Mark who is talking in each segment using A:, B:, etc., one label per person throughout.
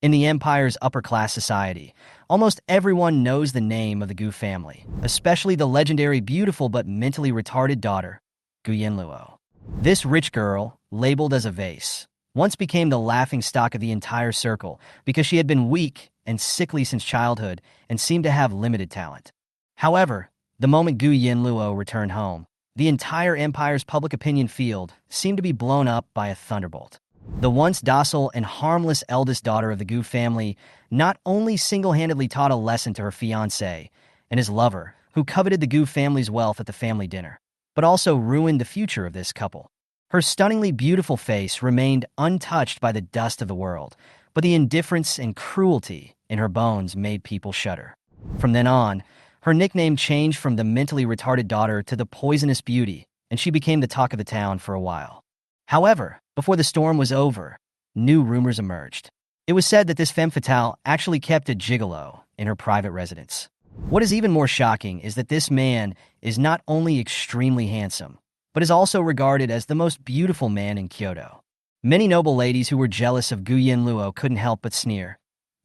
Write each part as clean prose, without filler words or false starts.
A: In the Empire's upper-class society, almost everyone knows the name of the Gu family, especially the legendary beautiful but mentally retarded daughter, Gu Yanluo. This rich girl, labeled as a vase, once became the laughingstock of the entire circle because she had been weak and sickly since childhood and seemed to have limited talent. However, the moment Gu Yanluo returned home, the entire Empire's public opinion field seemed to be blown up by a thunderbolt. The once docile and harmless eldest daughter of the Gu family not only single-handedly taught a lesson to her fiancé and his lover, who coveted the Gu family's wealth at the family dinner, but also ruined the future of this couple. Her stunningly beautiful face remained untouched by the dust of the world, but the indifference and cruelty in her bones made people shudder. From then on, her nickname changed from the mentally retarded daughter to the poisonous beauty, and she became the talk of the town for a while. However, before the storm was over, new rumors emerged. It was said that this femme fatale actually kept a gigolo in her private residence. What is even more shocking is that this man is not only extremely handsome, but is also regarded as the most beautiful man in Kyoto. Many noble ladies who were jealous of Gu Yanluo couldn't help but sneer.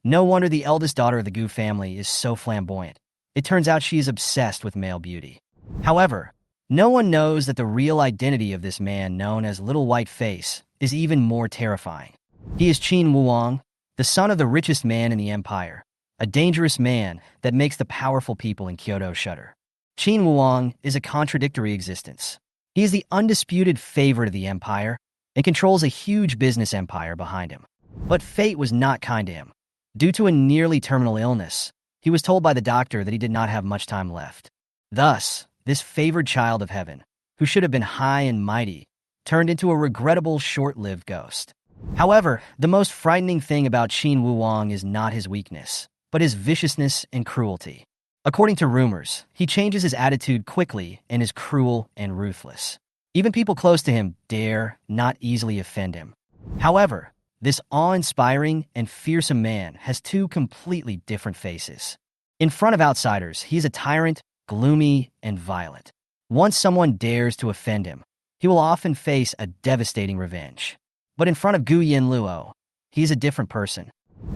A: No wonder the eldest daughter of the Gu family is so flamboyant. It turns out she is obsessed with male beauty. However, no one knows that the real identity of this man known as Little White Face is even more terrifying. He is Qin Wuong, the son of the richest man in the empire, a dangerous man that makes the powerful people in Kyoto shudder. Qin Wuong is a contradictory existence. He is the undisputed favorite of the empire and controls a huge business empire behind him. But fate was not kind to him. Due to a nearly terminal illness, he was told by the doctor that he did not have much time left. Thus, this favored child of heaven, who should have been high and mighty, turned into a regrettable, short-lived ghost. However, the most frightening thing about Qin Wuong is not his weakness, but his viciousness and cruelty. According to rumors, he changes his attitude quickly and is cruel and ruthless. Even people close to him dare not easily offend him. However, this awe-inspiring and fearsome man has two completely different faces. In front of outsiders, he is a tyrant, gloomy, and violent. Once someone dares to offend him, he will often face a devastating revenge. But in front of Gu Yanluo, he is a different person.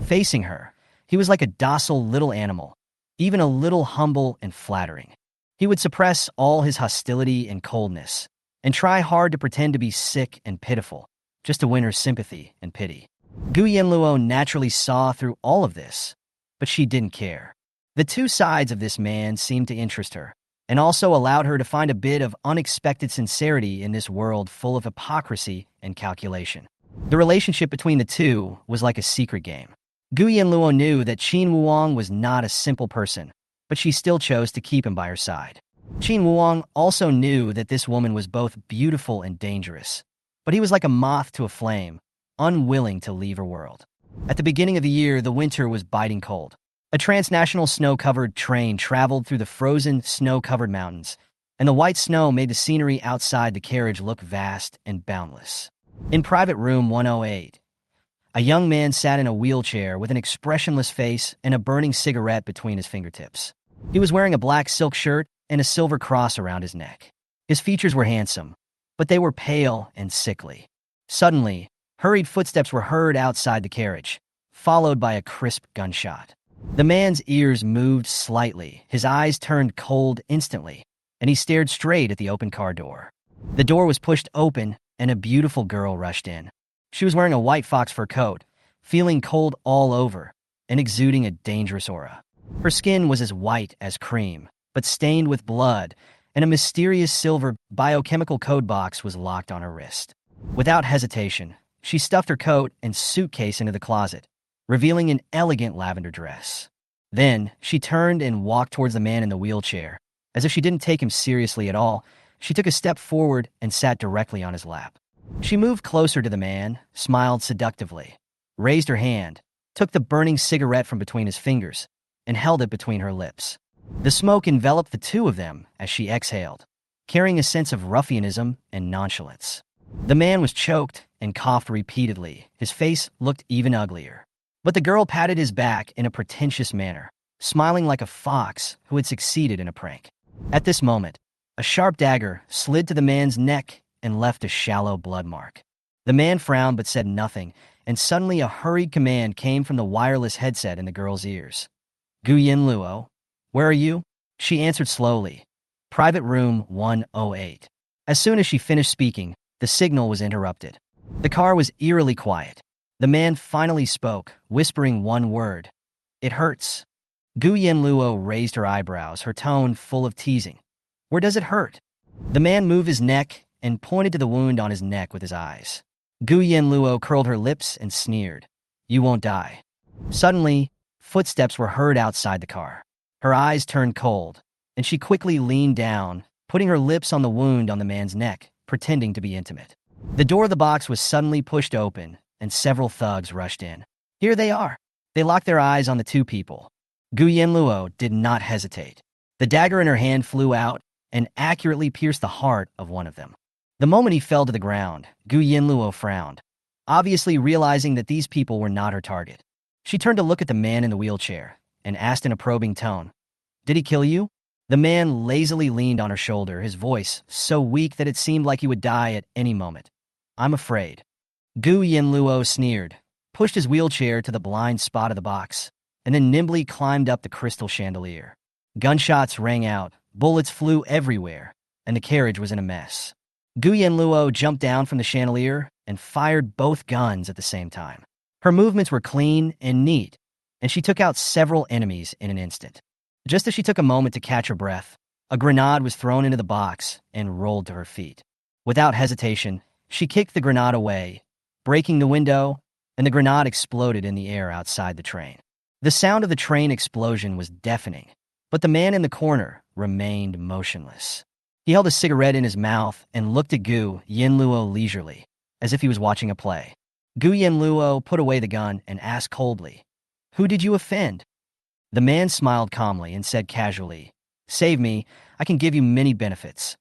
A: Facing her, he was like a docile little animal, even a little humble and flattering. He would suppress all his hostility and coldness, and try hard to pretend to be sick and pitiful, just to win her sympathy and pity. Gu Yanluo naturally saw through all of this, but she didn't care. The two sides of this man seemed to interest her, and also allowed her to find a bit of unexpected sincerity in this world full of hypocrisy and calculation. The relationship between the two was like a secret game. Gu Yanluo knew that Qin Wuong was not a simple person, but she still chose to keep him by her side. Qin Wuong also knew that this woman was both beautiful and dangerous, but he was like a moth to a flame, unwilling to leave her world. At the beginning of the year, the winter was biting cold. A transnational snow-covered train traveled through the frozen, snow-covered mountains, and the white snow made the scenery outside the carriage look vast and boundless. In Private Room 108, a young man sat in a wheelchair with an expressionless face and a burning cigarette between his fingertips. He was wearing a black silk shirt and a silver cross around his neck. His features were handsome, but they were pale and sickly. Suddenly, hurried footsteps were heard outside the carriage, followed by a crisp gunshot. The man's ears moved slightly, his eyes turned cold instantly, and he stared straight at the open car door. The door was pushed open, and a beautiful girl rushed in. She was wearing a white fox fur coat, feeling cold all over, and exuding a dangerous aura. Her skin was as white as cream, but stained with blood, and a mysterious silver biochemical code box was locked on her wrist. Without hesitation, she stuffed her coat and suitcase into the closet, revealing an elegant lavender dress. Then, she turned and walked towards the man in the wheelchair. As if she didn't take him seriously at all, she took a step forward and sat directly on his lap. She moved closer to the man, smiled seductively, raised her hand, took the burning cigarette from between his fingers, and held it between her lips. The smoke enveloped the two of them as she exhaled, carrying a sense of ruffianism and nonchalance. The man was choked and coughed repeatedly. His face looked even uglier. But the girl patted his back in a pretentious manner, smiling like a fox who had succeeded in a prank. At this moment, a sharp dagger slid to the man's neck and left a shallow blood mark. The man frowned but said nothing, and suddenly a hurried command came from the wireless headset in the girl's ears. Gu Yanluo, where are you? She answered slowly. Private room 108. As soon as she finished speaking, the signal was interrupted. The car was eerily quiet. The man finally spoke, whispering one word. It hurts. Gu Yanluo raised her eyebrows, her tone full of teasing. Where does it hurt? The man moved his neck and pointed to the wound on his neck with his eyes. Gu Yanluo curled her lips and sneered. You won't die. Suddenly, footsteps were heard outside the car. Her eyes turned cold, and she quickly leaned down, putting her lips on the wound on the man's neck, pretending to be intimate. The door of the box was suddenly pushed open, and several thugs rushed in. Here they are. They locked their eyes on the two people. Gu Yanluo did not hesitate. The dagger in her hand flew out and accurately pierced the heart of one of them. The moment he fell to the ground, Gu Yanluo frowned, obviously realizing that these people were not her target. She turned to look at the man in the wheelchair and asked in a probing tone, Did he kill you? The man lazily leaned on her shoulder, his voice so weak that it seemed like he would die at any moment. I'm afraid. Gu Yanluo sneered, pushed his wheelchair to the blind spot of the box, and then nimbly climbed up the crystal chandelier. Gunshots rang out, bullets flew everywhere, and the carriage was in a mess. Gu Yanluo jumped down from the chandelier and fired both guns at the same time. Her movements were clean and neat, and she took out several enemies in an instant. Just as she took a moment to catch her breath, a grenade was thrown into the box and rolled to her feet. Without hesitation, she kicked the grenade away, breaking the window, and the grenade exploded in the air outside the train. The sound of the train explosion was deafening, but the man in the corner remained motionless. He held a cigarette in his mouth and looked at Gu Yanluo leisurely, as if he was watching a play. Gu Yanluo put away the gun and asked coldly, Who did you offend? The man smiled calmly and said casually, Save me, I can give you many benefits.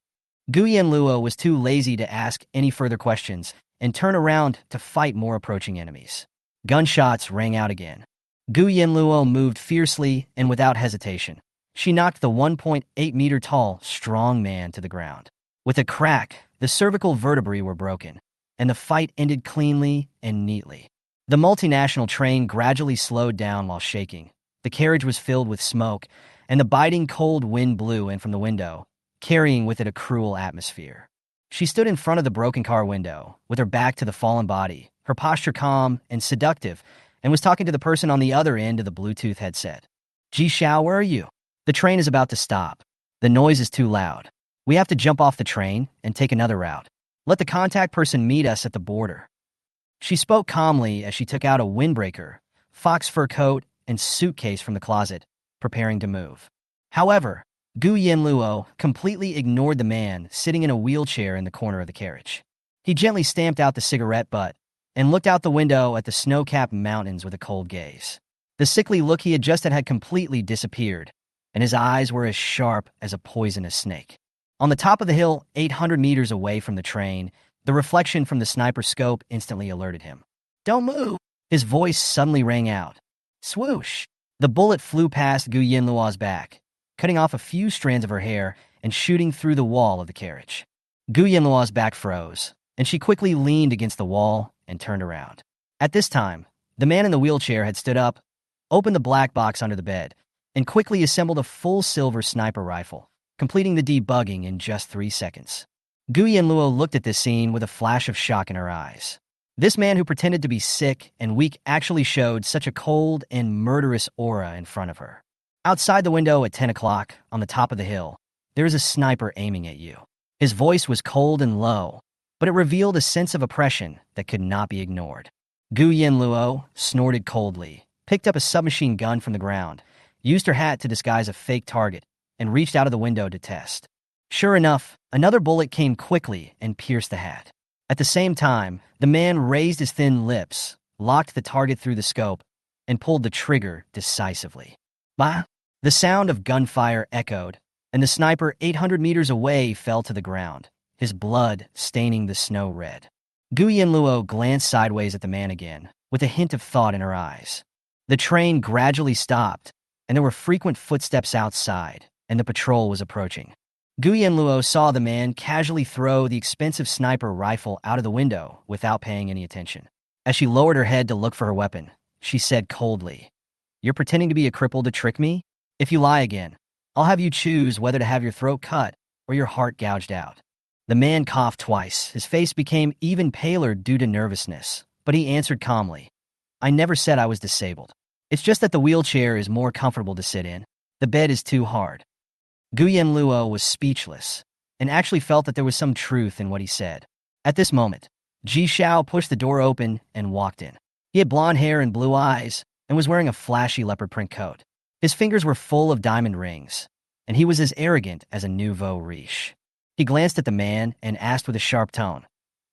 A: Gu Yanluo was too lazy to ask any further questions and turned around to fight more approaching enemies. Gunshots rang out again. Gu Yanluo moved fiercely and without hesitation. She knocked the 1.8-meter-tall, strong man to the ground. With a crack, the cervical vertebrae were broken, and the fight ended cleanly and neatly. The multinational train gradually slowed down while shaking. The carriage was filled with smoke, and the biting cold wind blew in from the window, carrying with it a cruel atmosphere. She stood in front of the broken car window, with her back to the fallen body, her posture calm and seductive, and was talking to the person on the other end of the Bluetooth headset. Ji Xiao, where are you? The train is about to stop. The noise is too loud. We have to jump off the train and take another route. Let the contact person meet us at the border. She spoke calmly as she took out a windbreaker, fox fur coat, and suitcase from the closet, preparing to move. However, Gu Yanluo completely ignored the man sitting in a wheelchair in the corner of the carriage. He gently stamped out the cigarette butt and looked out the window at the snow-capped mountains with a cold gaze. The sickly look he had just had completely disappeared, and his eyes were as sharp as a poisonous snake. On the top of the hill, 800 meters away from the train, the reflection from the sniper's scope instantly alerted him. Don't move! His voice suddenly rang out. Swoosh! The bullet flew past Gu Yanluo's back, cutting off a few strands of her hair and shooting through the wall of the carriage. Gu Yanluo's back froze, and she quickly leaned against the wall and turned around. At this time, the man in the wheelchair had stood up, opened the black box under the bed, and quickly assembled a full silver sniper rifle, completing the debugging in just 3 seconds. Gu Yanluo looked at this scene with a flash of shock in her eyes. This man who pretended to be sick and weak actually showed such a cold and murderous aura in front of her. Outside the window at 10 o'clock, on the top of the hill, there is a sniper aiming at you. His voice was cold and low, but it revealed a sense of oppression that could not be ignored. Gu Yanluo snorted coldly, picked up a submachine gun from the ground, used her hat to disguise a fake target, and reached out of the window to test. Sure enough, another bullet came quickly and pierced the hat. At the same time, the man raised his thin lips, locked the target through the scope, and pulled the trigger decisively. Bah! The sound of gunfire echoed, and the sniper 800 meters away fell to the ground, his blood staining the snow red. Gu Yanluo glanced sideways at the man again, with a hint of thought in her eyes. The train gradually stopped, and there were frequent footsteps outside, and the patrol was approaching. Gu Yanluo saw the man casually throw the expensive sniper rifle out of the window without paying any attention. As she lowered her head to look for her weapon, she said coldly, "You're pretending to be a cripple to trick me? If you lie again, I'll have you choose whether to have your throat cut or your heart gouged out." The man coughed twice. His face became even paler due to nervousness, but he answered calmly, "I never said I was disabled. It's just that the wheelchair is more comfortable to sit in. The bed is too hard." Gu Yanluo was speechless and actually felt that there was some truth in what he said. At this moment, Ji Xiao pushed the door open and walked in. He had blonde hair and blue eyes and was wearing a flashy leopard print coat. His fingers were full of diamond rings, and he was as arrogant as a nouveau riche. He glanced at the man and asked with a sharp tone,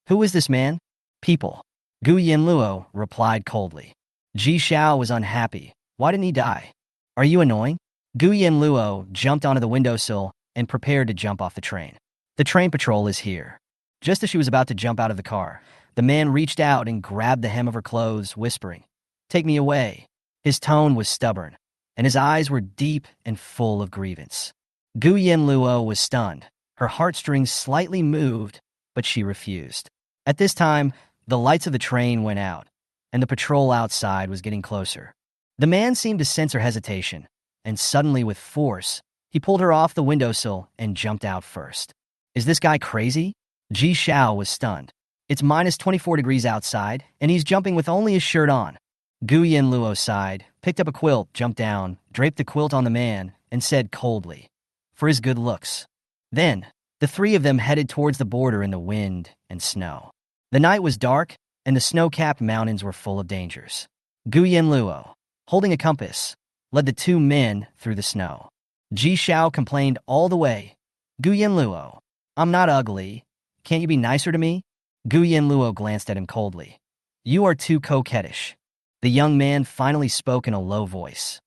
A: "Who is this man?" "People." Gu Yanluo replied coldly. Ji Xiao was unhappy. Why didn't he die? "Are you annoying?" Gu Yanluo jumped onto the windowsill and prepared to jump off the train. "The train patrol is here." Just as she was about to jump out of the car, the man reached out and grabbed the hem of her clothes, whispering, "Take me away." His tone was stubborn, and his eyes were deep and full of grievance. Gu Yanluo was stunned. Her heartstrings slightly moved, but she refused. At this time, the lights of the train went out, and the patrol outside was getting closer. The man seemed to sense her hesitation, and suddenly, with force, he pulled her off the windowsill and jumped out first. "Is this guy crazy?" Ji Xiao was stunned. "It's minus 24 degrees outside, and he's jumping with only his shirt on." Gu Yanluo sighed, picked up a quilt, jumped down, draped the quilt on the man, and said coldly, "For his good looks." Then, the three of them headed towards the border in the wind and snow. The night was dark, and the snow-capped mountains were full of dangers. Gu Yanluo, holding a compass, led the two men through the snow. Ji Xiao complained all the way, "Gu Yanluo, I'm not ugly. Can't you be nicer to me?" Gu Yanluo glanced at him coldly. "You are too coquettish." The young man finally spoke in a low voice.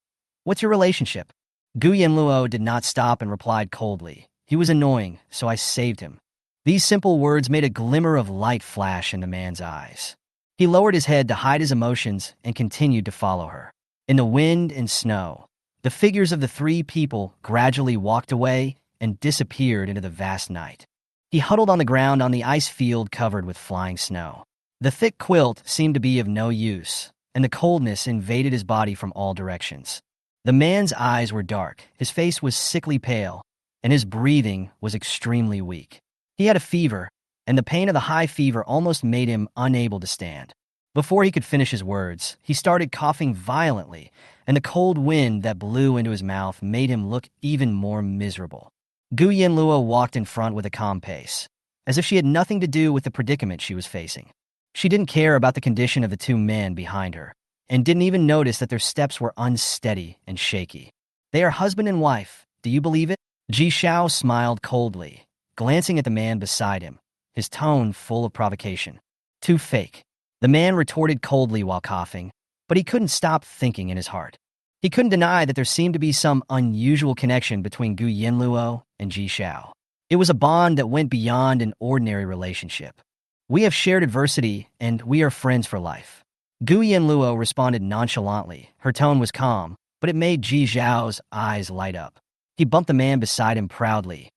A: "What's your relationship?" Gu Yanluo did not stop and replied coldly. He was annoying, so I saved him. These simple words made a glimmer of light flash in the man's eyes. He lowered his head to hide his emotions and continued to follow her. In the wind and snow, the figures of the three people gradually walked away and disappeared into the vast night. He huddled on the ground on the ice field covered with flying snow. The thick quilt seemed to be of no use, and the coldness invaded his body from all directions. The man's eyes were dark, his face was sickly pale, and his breathing was extremely weak. He had a fever, and the pain of the high fever almost made him unable to stand. Before he could finish his words, he started coughing violently, and the cold wind that blew into his mouth made him look even more miserable. Gu Yanluo walked in front with a calm pace, as if she had nothing to do with the predicament she was facing. She didn't care about the condition of the two men behind her, and didn't even notice that their steps were unsteady and shaky. "They are husband and wife. Do you believe it?" Ji Xiao smiled coldly, glancing at the man beside him, his tone full of provocation. "Too fake." The man retorted coldly while coughing, but he couldn't stop thinking in his heart. He couldn't deny that there seemed to be some unusual connection between Gu Yanluo and Ji Xiao. It was a bond that went beyond an ordinary relationship. "We have shared adversity, and we are friends for life." Gu Yanluo responded nonchalantly. Her tone was calm, but it made Ji Xiao's eyes light up. He bumped the man beside him proudly.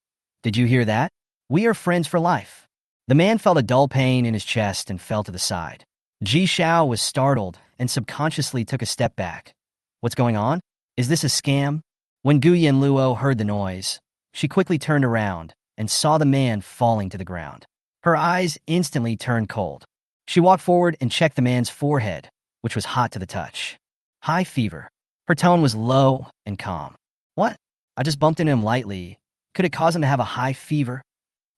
A: "Did you hear that? We are friends for life." The man felt a dull pain in his chest and fell to the side. Ji Xiao was startled and subconsciously took a step back. "What's going on? Is this a scam?" When Gu Yanluo heard the noise, she quickly turned around and saw the man falling to the ground. Her eyes instantly turned cold. She walked forward and checked the man's forehead, which was hot to the touch. "High fever." Her tone was low and calm. "What? I just bumped into him lightly. Could it cause him to have a high fever?"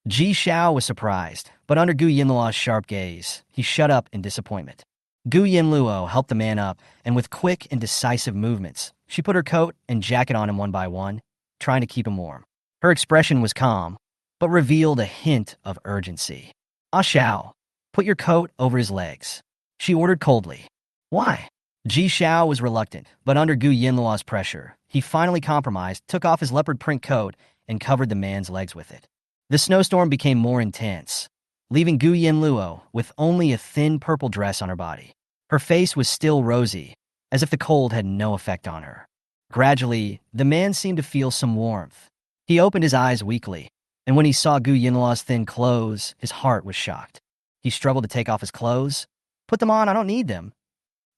A: Ji Xiao was surprised, but under Gu Yanluo's sharp gaze, he shut up in disappointment. Gu Yanluo helped the man up, and with quick and decisive movements, she put her coat and jacket on him one by one, trying to keep him warm. Her expression was calm, but revealed a hint of urgency. "Ah Xiao, put your coat over his legs," she ordered coldly. "Why?" Ji Xiao was reluctant, but under Gu Yanluo's pressure, he finally compromised, took off his leopard print coat, and covered the man's legs with it. The snowstorm became more intense, leaving Gu Yanluo with only a thin purple dress on her body. Her face was still rosy, as if the cold had no effect on her. Gradually, the man seemed to feel some warmth. He opened his eyes weakly, and when he saw Gu Yanluo's thin clothes, his heart was shocked. He struggled to take off his clothes, Put them on, I don't need them.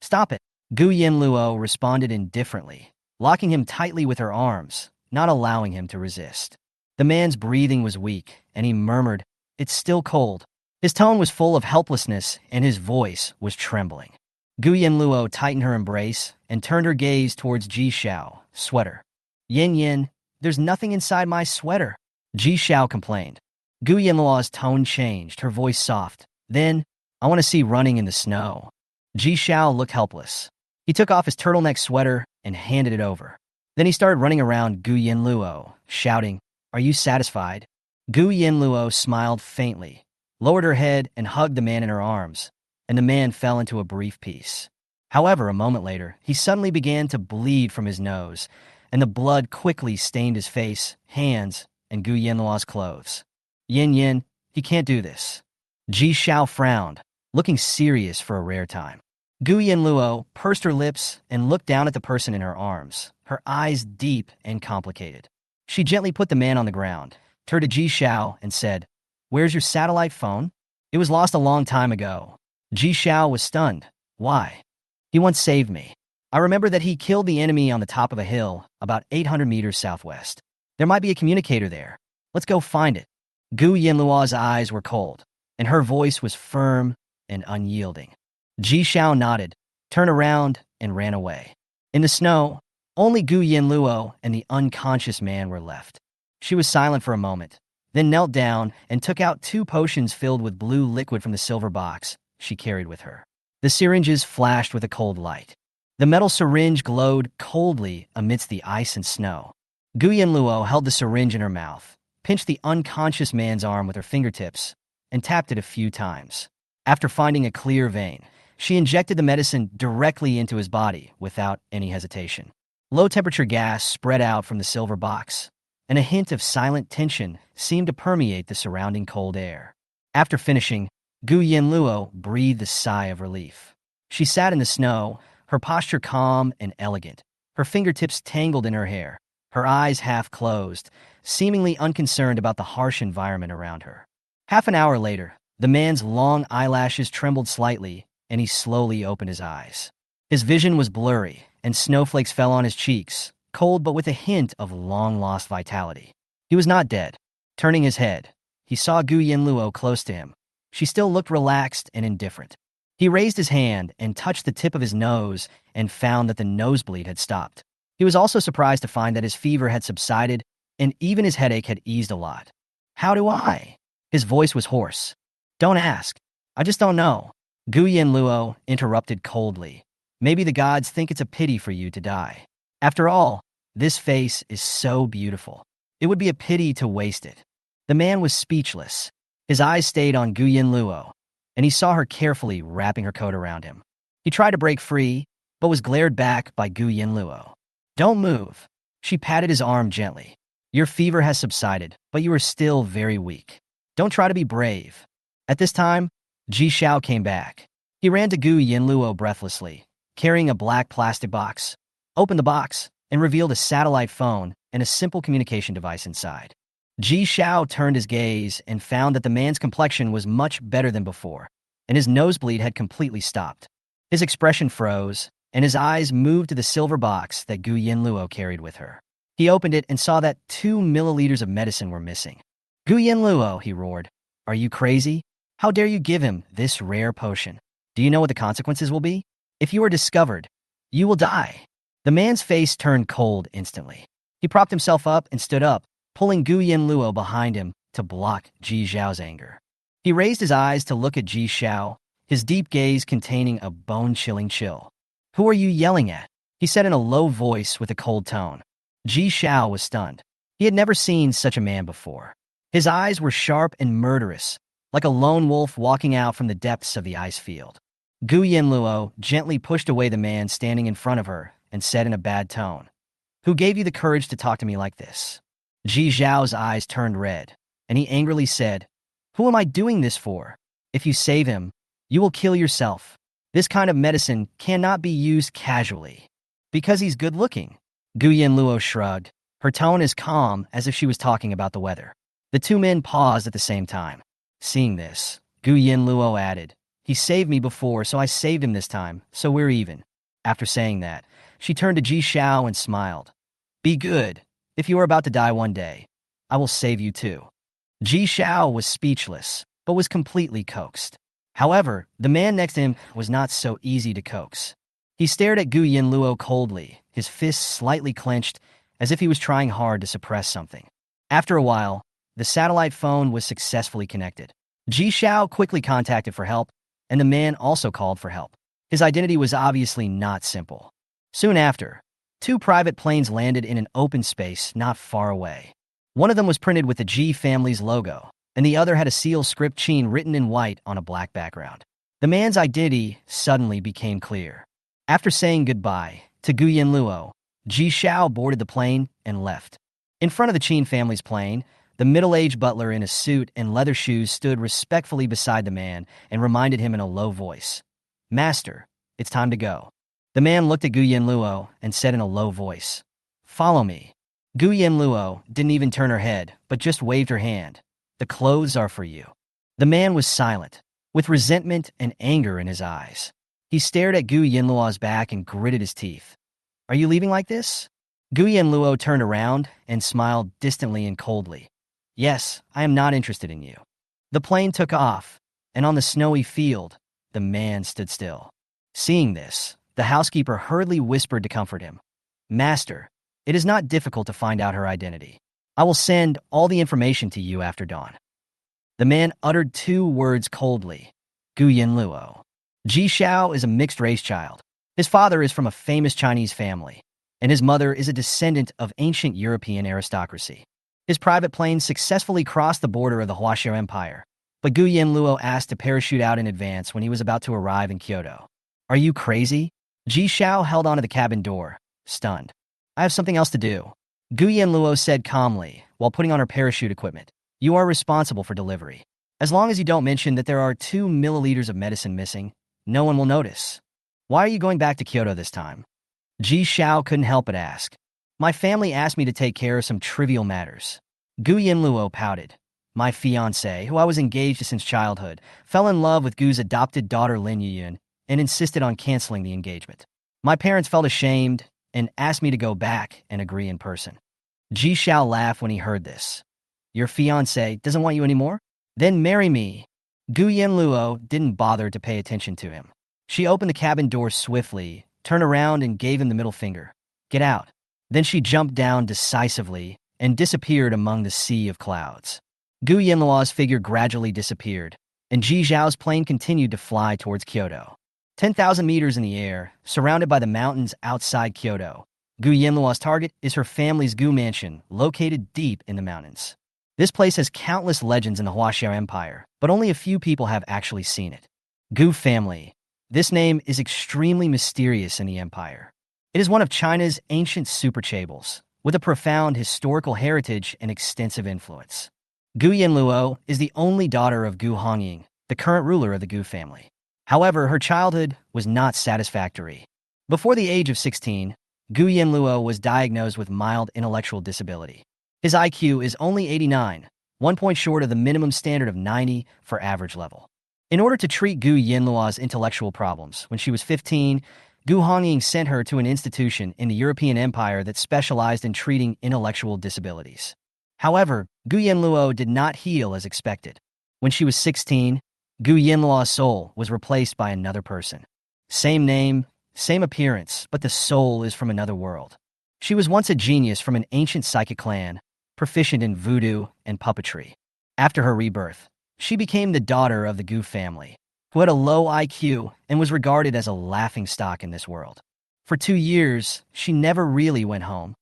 A: Stop it. Gu Yanluo responded indifferently, locking him tightly with her arms, not allowing him to resist. The man's breathing was weak, and he murmured, "It's still cold." His tone was full of helplessness, and his voice was trembling. Gu Yanluo tightened her embrace and turned her gaze towards Ji Xiao, sweater. "Yin Yin, there's nothing inside my sweater," Ji Xiao complained. Gu Yanluo's tone changed, her voice soft. "Then, I want to see running in the snow." Ji Xiao looked helpless. He took off his turtleneck sweater and handed it over. Then he started running around Gu Yanluo, shouting, "Are you satisfied?" Gu Yanluo smiled faintly, lowered her head and hugged the man in her arms, and the man fell into a brief peace. However, a moment later, he suddenly began to bleed from his nose, and the blood quickly stained his face, hands, and Gu Yanluo's clothes. "Yin Yin, he can't do this." Ji Xiao frowned, looking serious for a rare time. Gu Yanluo pursed her lips and looked down at the person in her arms, her eyes deep and complicated. She gently put the man on the ground, turned to Ji Xiao and said, "Where's your satellite phone?" "It was lost a long time ago." Ji Xiao was stunned. "Why?" "He once saved me. I remember that he killed the enemy on the top of a hill, about 800 meters southwest. There might be a communicator there. Let's go find it." Gu Yanluo's eyes were cold, and her voice was firm and unyielding. Ji Xiao nodded, turned around, and ran away. In the snow, only Gu Yanluo and the unconscious man were left. She was silent for a moment, then knelt down and took out 2 potions filled with blue liquid from the silver box she carried with her. The syringes flashed with a cold light. The metal syringe glowed coldly amidst the ice and snow. Gu Yanluo held the syringe in her mouth, pinched the unconscious man's arm with her fingertips, and tapped it a few times. After finding a clear vein, she injected the medicine directly into his body without any hesitation. Low-temperature gas spread out from the silver box, and a hint of silent tension seemed to permeate the surrounding cold air. After finishing, Gu Yanluo breathed a sigh of relief. She sat in the snow, her posture calm and elegant, her fingertips tangled in her hair, her eyes half closed, seemingly unconcerned about the harsh environment around her. Half an hour later, the man's long eyelashes trembled slightly, and he slowly opened his eyes. His vision was blurry, and snowflakes fell on his cheeks, cold but with a hint of long-lost vitality. He was not dead. Turning his head, he saw Gu Yanluo close to him. She still looked relaxed and indifferent. He raised his hand and touched the tip of his nose and found that the nosebleed had stopped. He was also surprised to find that his fever had subsided and even his headache had eased a lot. "How do I?" His voice was hoarse. "Don't ask. I just don't know." Gu Yanluo interrupted coldly. "Maybe the gods think it's a pity for you to die. After all, this face is so beautiful. It would be a pity to waste it." The man was speechless. His eyes stayed on Gu Yanluo, and he saw her carefully wrapping her coat around him. He tried to break free, but was glared back by Gu Yanluo. "Don't move." She patted his arm gently. "Your fever has subsided, but you are still very weak. Don't try to be brave." At this time, Ji Xiao came back. He ran to Gu Yanluo breathlessly, carrying a black plastic box, opened the box, and revealed a satellite phone and a simple communication device inside. Ji Xiao turned his gaze and found that the man's complexion was much better than before, and his nosebleed had completely stopped. His expression froze, and his eyes moved to the silver box that Gu Yanluo carried with her. He opened it and saw that 2 milliliters of medicine were missing. "Gu Yanluo," he roared, "are you crazy? How dare you give him this rare potion? Do you know what the consequences will be? If you are discovered, you will die." The man's face turned cold instantly. He propped himself up and stood up, pulling Gu Yanluo behind him to block Ji Xiao's anger. He raised his eyes to look at Ji Xiao, his deep gaze containing a bone-chilling chill. "Who are you yelling at?" he said in a low voice with a cold tone. Ji Xiao was stunned. He had never seen such a man before. His eyes were sharp and murderous, like a lone wolf walking out from the depths of the ice field. Gu Yanluo gently pushed away the man standing in front of her and said in a bad tone, "Who gave you the courage to talk to me like this?" Ji Xiao's eyes turned red, and he angrily said, "Who am I doing this for? If you save him, you will kill yourself. This kind of medicine cannot be used casually." "Because he's good-looking." Gu Yanluo shrugged, her tone as calm as if she was talking about the weather. The 2 men paused at the same time. Seeing this, Gu Yanluo added, He saved me before, so I saved him this time, so we're even. After saying that, she turned to Ji Xiao and smiled. Be good. If you are about to die one day, I will save you too. Ji Xiao was speechless, but was completely coaxed. However, the man next to him was not so easy to coax. He stared at Gu Yanluo coldly, his fists slightly clenched, as if he was trying hard to suppress something. After a while, the satellite phone was successfully connected. Ji Xiao quickly contacted for help, and the man also called for help. His identity was obviously not simple. Soon after, 2 private planes landed in an open space not far away. One of them was printed with the Ji family's logo, and the other had a seal script Qin written in white on a black background. The man's identity suddenly became clear. After saying goodbye to Gu Yanluo, Ji Xiao boarded the plane and left. In front of the Qin family's plane, the middle-aged butler in a suit and leather shoes stood respectfully beside the man and reminded him in a low voice, Master, it's time to go. The man looked at Gu Yanluo and said in a low voice, Follow me. Gu Yanluo didn't even turn her head, but just waved her hand. The clothes are for you. The man was silent, with resentment and anger in his eyes. He stared at Gu Yanluo's back and gritted his teeth. Are you leaving like this? Gu Yanluo turned around and smiled distantly and coldly. Yes, I am not interested in you. The plane took off, and on the snowy field, the man stood still. Seeing this, the housekeeper hurriedly whispered to comfort him. Master, it is not difficult to find out her identity. I will send all the information to you after dawn. The man uttered 2 words coldly. Gu Yanluo. Ji Xiao is a mixed-race child. His father is from a famous Chinese family, and his mother is a descendant of ancient European aristocracy. His private plane successfully crossed the border of the Huaxiao Empire, but Gu Yanluo asked to parachute out in advance when he was about to arrive in Kyoto. Are you crazy? Ji Xiao held onto the cabin door, stunned. I have something else to do. Gu Yanluo said calmly, while putting on her parachute equipment. You are responsible for delivery. As long as you don't mention that there are 2 milliliters of medicine missing, no one will notice. Why are you going back to Kyoto this time? Ji Xiao couldn't help but ask. My family asked me to take care of some trivial matters. Gu Yanluo pouted. My fiancé, who I was engaged to since childhood, fell in love with Gu's adopted daughter Lin Yuyun and insisted on canceling the engagement. My parents felt ashamed and asked me to go back and agree in person. Ji Xiao laughed when he heard this. Your fiancé doesn't want you anymore? Then marry me. Gu Yanluo didn't bother to pay attention to him. She opened the cabin door swiftly, turned around and gave him the middle finger. Get out. Then she jumped down decisively and disappeared among the sea of clouds. Gu Yanluo's figure gradually disappeared, and Ji Xiao's plane continued to fly towards Kyoto. 10,000 meters in the air, surrounded by the mountains outside Kyoto, Gu Yanluo's target is her family's Gu Mansion, located deep in the mountains. This place has countless legends in the Huaxiao Empire, but only a few people have actually seen it. Gu family. This name is extremely mysterious in the empire. It is one of China's ancient superchables, with a profound historical heritage and extensive influence. Gu Yanluo is the only daughter of Gu Hongying, the current ruler of the Gu family. However, her childhood was not satisfactory. Before the age of 16, Gu Yanluo was diagnosed with mild intellectual disability. His IQ is only 89, 1 point short of the minimum standard of 90 for average level. In order to treat Gu Yanluo's intellectual problems, when she was 15, Gu Hongying sent her to an institution in the European Empire that specialized in treating intellectual disabilities. However, Gu Yanluo did not heal as expected. When she was 16, Gu Yanluo's soul was replaced by another person. Same name, same appearance, but the soul is from another world. She was once a genius from an ancient psychic clan, proficient in voodoo and puppetry. After her rebirth, she became the daughter of the Gu family, who had a low IQ and was regarded as a laughingstock in this world. For 2 years, she never really went home.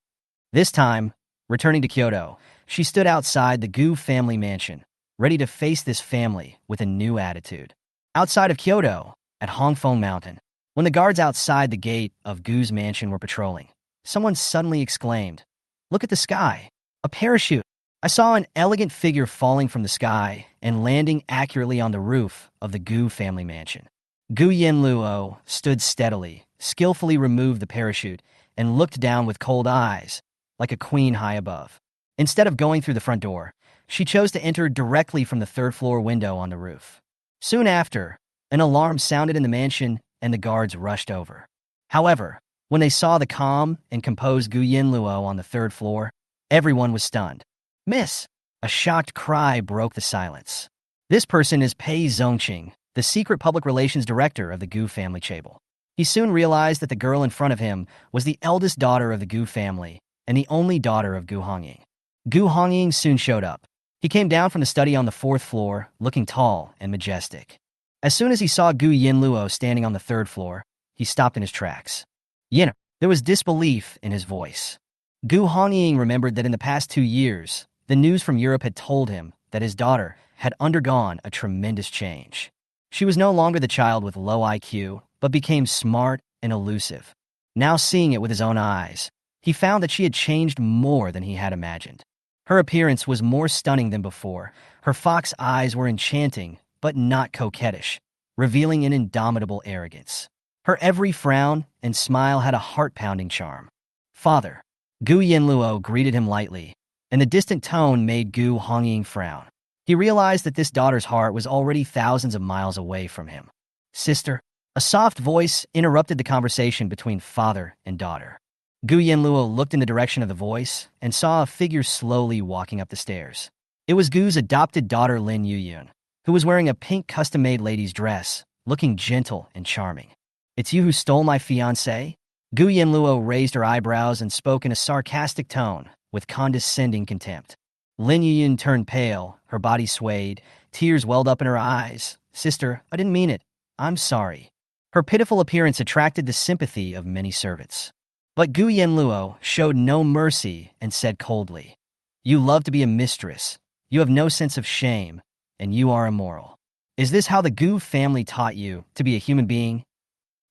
A: This time, returning to Kyoto, she stood outside the Gu family mansion, ready to face this family with a new attitude. Outside of Kyoto, at Hongfeng Mountain, when the guards outside the gate of Gu's mansion were patrolling, someone suddenly exclaimed, "Look at the sky! A parachute!" I saw an elegant figure falling from the sky and landing accurately on the roof of the Gu family mansion. Gu Yanluo stood steadily, skillfully removed the parachute, and looked down with cold eyes, like a queen high above. Instead of going through the front door, she chose to enter directly from the 3rd-floor window on the roof. Soon after, An alarm sounded in the mansion, and the guards rushed over. However, when they saw the calm and composed Gu Yanluo on the third floor, everyone was stunned. "Miss!" A shocked cry broke the silence. This person is Pei Zongqing, the secret public relations director of the Gu family Chable. He soon realized that the girl in front of him was the eldest daughter of the Gu family and the only daughter of Gu Hongying. Gu Hongying soon showed up. He came down from the study on the fourth floor, looking tall and majestic. As soon as he saw Gu Yanluo standing on the third floor, he stopped in his tracks. There was disbelief in his voice. Gu Hongying remembered that in the past 2 years, the news from Europe had told him that his daughter had undergone a tremendous change. She was no longer the child with low IQ, but became smart and elusive. Now seeing it with his own eyes, he found that she had changed more than he had imagined. Her appearance was more stunning than before. Her fox eyes were enchanting, but not coquettish, revealing an indomitable arrogance. Her every frown and smile had a heart-pounding charm. "Father." Gu Yanluo greeted him lightly, and the distant tone made Gu Hongying frown. He realized that this daughter's heart was already thousands of miles away from him. "Sister." A soft voice interrupted the conversation between father and daughter. Gu Yanluo looked in the direction of the voice and saw a figure slowly walking up the stairs. It was Gu's adopted daughter Lin Yuyun, who was wearing a pink custom-made lady's dress, looking gentle and charming. "It's you who stole my fiancé?" Gu Yanluo raised her eyebrows and spoke in a sarcastic tone, with condescending contempt. Lin Yuyun turned pale, her body swayed, tears welled up in her eyes. "Sister, I didn't mean it. I'm sorry." Her pitiful appearance attracted the sympathy of many servants. But Gu Yanluo showed no mercy and said coldly, "You love to be a mistress, you have no sense of shame, and you are immoral. Is this how the Gu family taught you to be a human being?"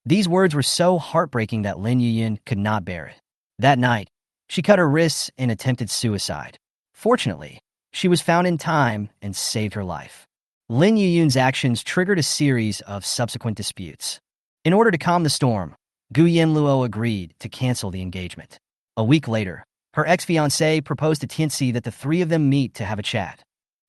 A: These words were so heartbreaking that Lin Yuyun could not bear it. That night, she cut her wrists and attempted suicide. Fortunately, she was found in time and saved her life. Lin Yuyun's actions triggered a series of subsequent disputes. In order to calm the storm, Gu Yanluo agreed to cancel the engagement. A week later, her ex-fiancé proposed to Tianxi that the three of them meet to have a chat.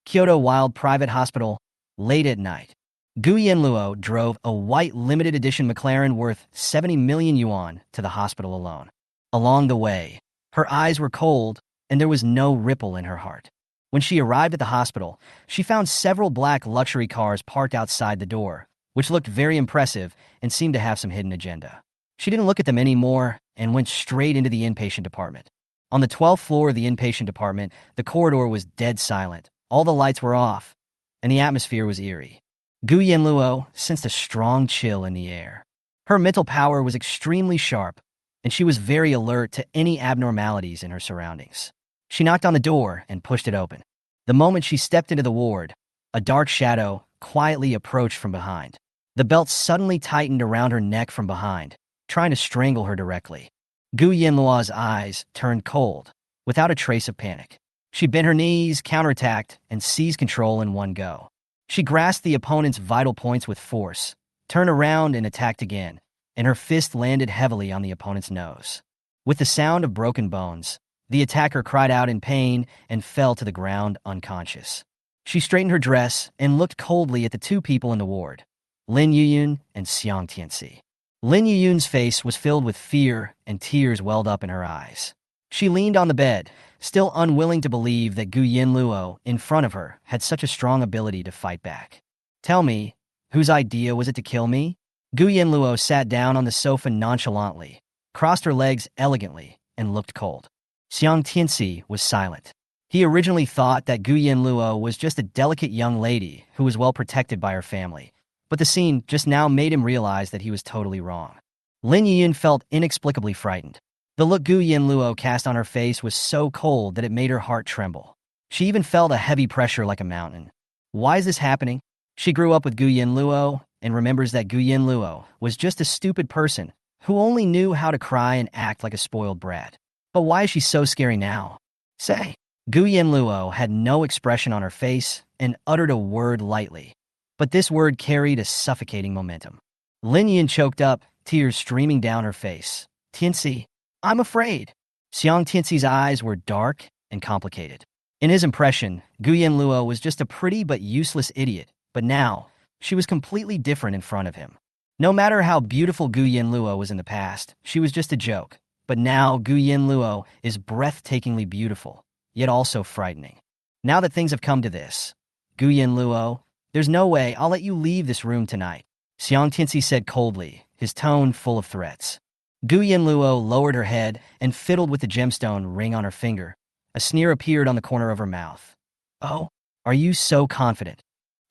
A: Kyoto Wild Private Hospital, late at night. Gu Yanluo drove a white limited edition McLaren worth 70 million yuan to the hospital alone. Along the way, her eyes were cold and there was no ripple in her heart. When she arrived at the hospital, she found several black luxury cars parked outside the door, which looked very impressive and seemed to have some hidden agenda. She didn't look at them anymore and went straight into the inpatient department. On the 12th floor of the inpatient department, the corridor was dead silent. All the lights were off, and the atmosphere was eerie. Gu Yanluo sensed a strong chill in the air. Her mental power was extremely sharp, and she was very alert to any abnormalities in her surroundings. She knocked on the door and pushed it open. The moment she stepped into the ward, a dark shadow quietly approached from behind. The belt suddenly tightened around her neck from behind, trying to strangle her directly. Gu Yanluo's eyes turned cold, without a trace of panic. She bent her knees, counterattacked, and seized control in one go. She grasped the opponent's vital points with force, turned around and attacked again, and her fist landed heavily on the opponent's nose. With the sound of broken bones, the attacker cried out in pain and fell to the ground unconscious. She straightened her dress and looked coldly at the two people in the ward, Lin Yuyun and Xiang Tianxi. Lin Yuyun's face was filled with fear and tears welled up in her eyes. She leaned on the bed, still unwilling to believe that Gu Yanluo in front of her had such a strong ability to fight back. "Tell me, whose idea was it to kill me?" Gu Yanluo sat down on the sofa nonchalantly, crossed her legs elegantly, and looked cold. Xiang Tianxi was silent. He originally thought that Gu Yanluo was just a delicate young lady who was well protected by her family, but the scene just now made him realize that he was totally wrong. Lin Yuyun felt inexplicably frightened. The look Gu Yanluo cast on her face was so cold that it made her heart tremble. She even felt a heavy pressure like a mountain. Why is this happening? She grew up with Gu Yanluo and remembers that Gu Yanluo was just a stupid person who only knew how to cry and act like a spoiled brat. But why is she so scary now? Say. Gu Yanluo had no expression on her face and uttered a word lightly, but this word carried a suffocating momentum. Lin Yuyun choked up, tears streaming down her face. "Tianxi, I'm afraid." Xiang Tianxi's eyes were dark and complicated. In his impression, Gu Yanluo was just a pretty but useless idiot, but now, She was completely different in front of him. No matter how beautiful Gu Yanluo was in the past, she was just a joke. But now Gu Yanluo is breathtakingly beautiful, yet also frightening. Now that things have come to this, Gu Yanluo, there's no way I'll let you leave this room tonight, Xiang Tianxi said coldly, his tone full of threats. Gu Yanluo lowered her head and fiddled with the gemstone ring on her finger. A sneer appeared on the corner of her mouth. Oh, are you so confident?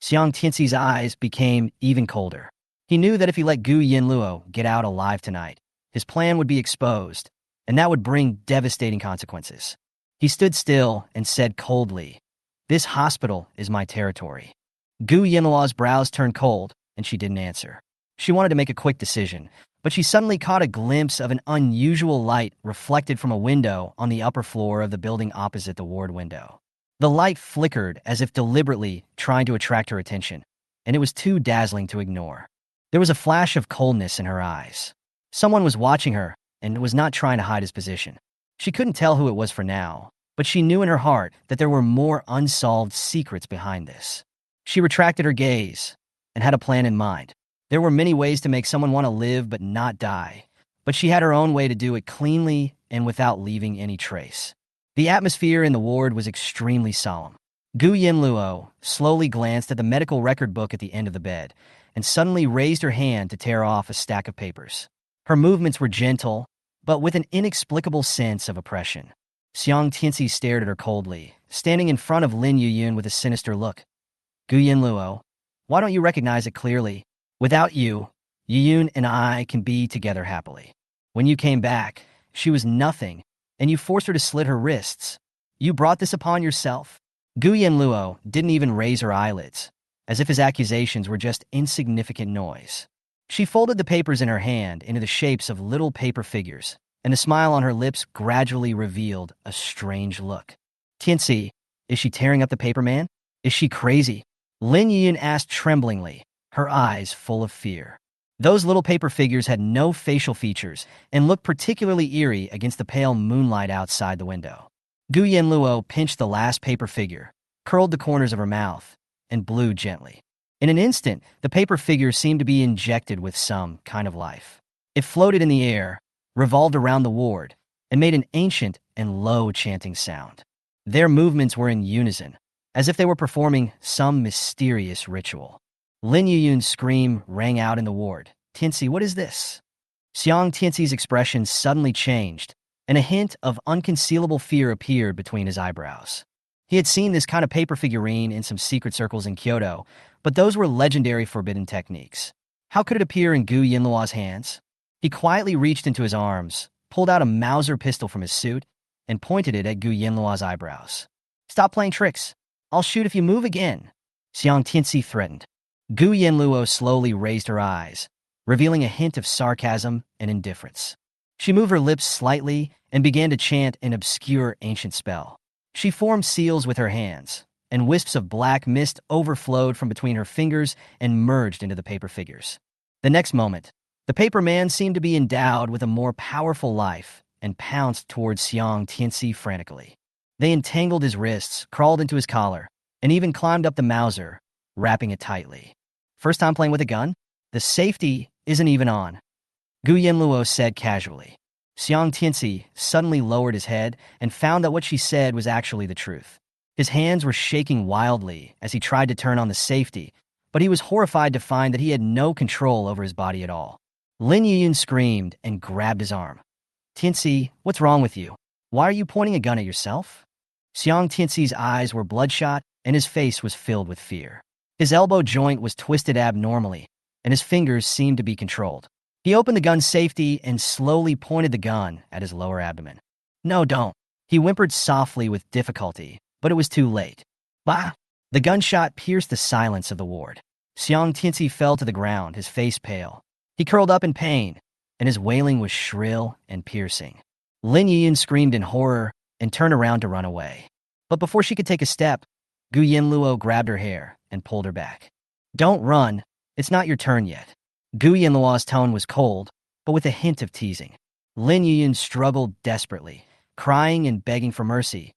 A: Xiang Tianxi's eyes became even colder. He knew that if he let Gu Yanluo get out alive tonight, his plan would be exposed, and that would bring devastating consequences. He stood still and said coldly, "This hospital is my territory." Gu Yanluo's brows turned cold, and she didn't answer. She wanted to make a quick decision, but she suddenly caught a glimpse of an unusual light reflected from a window on the upper floor of the building opposite the ward window. The light flickered as if deliberately trying to attract her attention, and it was too dazzling to ignore. There was a flash of coldness in her eyes. Someone was watching her and was not trying to hide his position. She couldn't tell who it was for now, but she knew in her heart that there were more unsolved secrets behind this. She retracted her gaze and had a plan in mind. There were many ways to make someone want to live but not die, but she had her own way to do it cleanly and without leaving any trace. The atmosphere in the ward was extremely solemn. Gu Yanluo slowly glanced at the medical record book at the end of the bed and suddenly raised her hand to tear off a stack of papers. Her movements were gentle, but with an inexplicable sense of oppression. Xiang Tianxi stared at her coldly, standing in front of Lin Yuyun with a sinister look. Gu Yanluo, why don't you recognize it clearly? Without you, Yuyun and I can be together happily. When you came back, she was nothing, and you forced her to slit her wrists. You brought this upon yourself. Gu Yanluo didn't even raise her eyelids, as if his accusations were just insignificant noise. She folded the papers in her hand into the shapes of little paper figures, and a smile on her lips gradually revealed a strange look. Tianxi, is she tearing up the paper man? Is she crazy? Lin Yuyun asked tremblingly, her eyes full of fear. Those little paper figures had no facial features and looked particularly eerie against the pale moonlight outside the window. Gu Yanluo pinched the last paper figure, curled the corners of her mouth, and blew gently. In an instant, the paper figure seemed to be injected with some kind of life. It floated in the air, revolved around the ward, and made an ancient and low chanting sound. Their movements were in unison, as if they were performing some mysterious ritual. Lin Yuyun's scream rang out in the ward. Tianxi, what is this? Xiang Tianxi's expression suddenly changed, and a hint of unconcealable fear appeared between his eyebrows. He had seen this kind of paper figurine in some secret circles in Kyoto, but those were legendary forbidden techniques. How could it appear in Gu Yanluo's hands? He quietly reached into his arms, pulled out a Mauser pistol from his suit, and pointed it at Gu Yanluo's eyebrows. Stop playing tricks. I'll shoot if you move again, Xiang Tianxi threatened. Gu Yanluo slowly raised her eyes, revealing a hint of sarcasm and indifference. She moved her lips slightly and began to chant an obscure ancient spell. She formed seals with her hands, and wisps of black mist overflowed from between her fingers and merged into the paper figures. The next moment, the paper man seemed to be endowed with a more powerful life and pounced towards Xiang Tianxi frantically. They entangled his wrists, crawled into his collar, and even climbed up the Mauser, wrapping it tightly. First time playing with a gun? The safety isn't even on, Gu Yanluo said casually. Xiang Tianxi suddenly lowered his head and found that what she said was actually the truth. His hands were shaking wildly as he tried to turn on the safety, but he was horrified to find that he had no control over his body at all. Lin Yuyun screamed and grabbed his arm. Tianxi, what's wrong with you? Why are you pointing a gun at yourself? Xiang Tianxi's eyes were bloodshot and his face was filled with fear. His elbow joint was twisted abnormally, and his fingers seemed to be controlled. He opened the gun's safety and slowly pointed the gun at his lower abdomen. No, don't. He whimpered softly with difficulty, but it was too late. Bah! The gunshot pierced the silence of the ward. Xiang Tianxi fell to the ground, his face pale. He curled up in pain, and his wailing was shrill and piercing. Lin Yuyun screamed in horror and turned around to run away. But before she could take a step, Gu Yanluo grabbed her hair and pulled her back. Don't run. It's not your turn yet. Gu Yanluo's tone was cold, but with a hint of teasing. Lin Yuyun struggled desperately, crying and begging for mercy.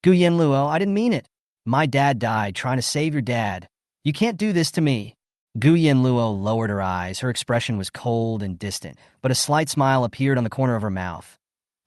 A: Gu Yanluo, I didn't mean it. My dad died trying to save your dad. You can't do this to me. Gu Yanluo lowered her eyes. Her expression was cold and distant, but a slight smile appeared on the corner of her mouth.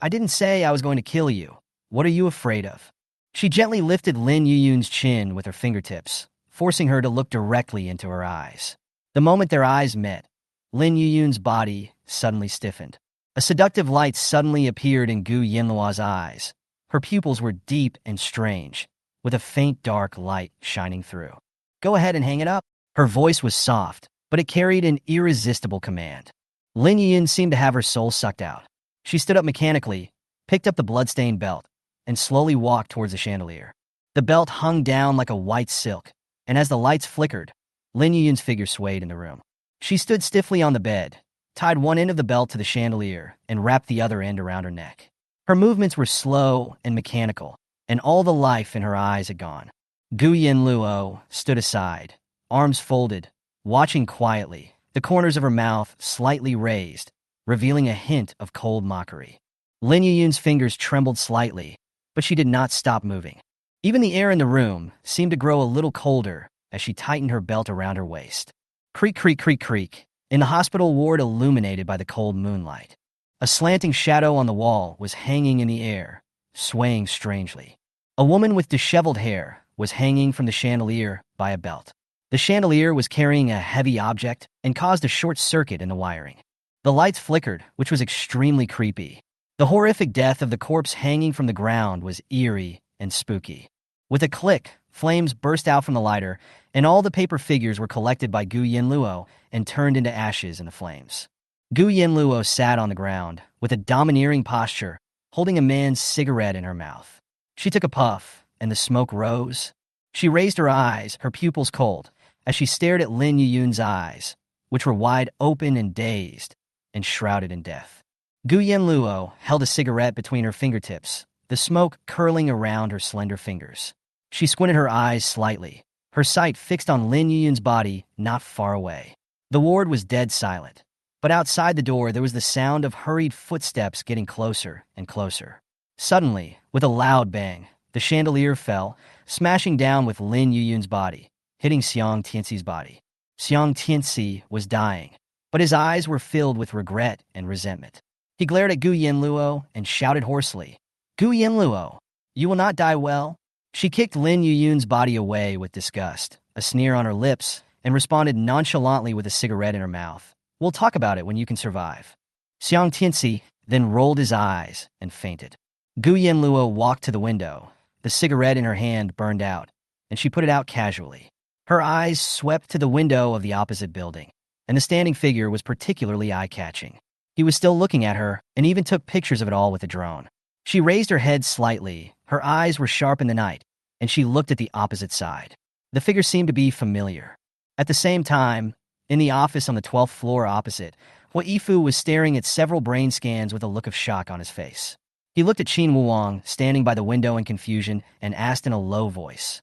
A: I didn't say I was going to kill you. What are you afraid of? She gently lifted Lin Yuyun's chin with her fingertips, forcing her to look directly into her eyes. The moment their eyes met, Lin Yuyun's body suddenly stiffened. A seductive light suddenly appeared in Gu Yanluo's eyes. Her pupils were deep and strange, with a faint dark light shining through. Go ahead and hang it up. Her voice was soft, but it carried an irresistible command. Lin Yuyun seemed to have her soul sucked out. She stood up mechanically, picked up the bloodstained belt, and slowly walked towards the chandelier. The belt hung down like a white silk, and as the lights flickered, Lin Yuyun's figure swayed in the room. She stood stiffly on the bed, tied one end of the belt to the chandelier, and wrapped the other end around her neck. Her movements were slow and mechanical, and all the life in her eyes had gone. Gu Yanluo stood aside, arms folded, watching quietly, the corners of her mouth slightly raised, revealing a hint of cold mockery. Lin Yuyun's fingers trembled slightly, but she did not stop moving. Even the air in the room seemed to grow a little colder as she tightened her belt around her waist. Creak, creak, creak, creak, in the hospital ward illuminated by the cold moonlight. A slanting shadow on the wall was hanging in the air, swaying strangely. A woman with disheveled hair was hanging from the chandelier by a belt. The chandelier was carrying a heavy object and caused a short circuit in the wiring. The lights flickered, which was extremely creepy. The horrific death of the corpse hanging from the ground was eerie and spooky. With a click, flames burst out from the lighter, and all the paper figures were collected by Gu Yanluo and turned into ashes in the flames. Gu Yanluo sat on the ground, with a domineering posture, holding a man's cigarette in her mouth. She took a puff, and the smoke rose. She raised her eyes, her pupils cold, as she stared at Lin Yuyun's eyes, which were wide open and dazed, and shrouded in death. Gu Yanluo held a cigarette between her fingertips, the smoke curling around her slender fingers. She squinted her eyes slightly, her sight fixed on Lin Yuyun's body not far away. The ward was dead silent, but outside the door there was the sound of hurried footsteps getting closer and closer. Suddenly, with a loud bang, the chandelier fell, smashing down with Lin Yuyun's body, hitting Xiang Tianxi's body. Xiang Tianxi was dying, but his eyes were filled with regret and resentment. He glared at Gu Yanluo and shouted hoarsely, Gu Yanluo, you will not die well? She kicked Lin Yuyun's body away with disgust, a sneer on her lips, and responded nonchalantly with a cigarette in her mouth. We'll talk about it when you can survive. Xiang Tianxi then rolled his eyes and fainted. Gu Yanluo walked to the window. The cigarette in her hand burned out, and she put it out casually. Her eyes swept to the window of the opposite building, and the standing figure was particularly eye-catching. He was still looking at her, and even took pictures of it all with a drone. She raised her head slightly, her eyes were sharp in the night, and she looked at the opposite side. The figure seemed to be familiar. At the same time, in the office on the 12th floor opposite, Hua Yifu was staring at several brain scans with a look of shock on his face. He looked at Qin Wuang, standing by the window in confusion, and asked in a low voice,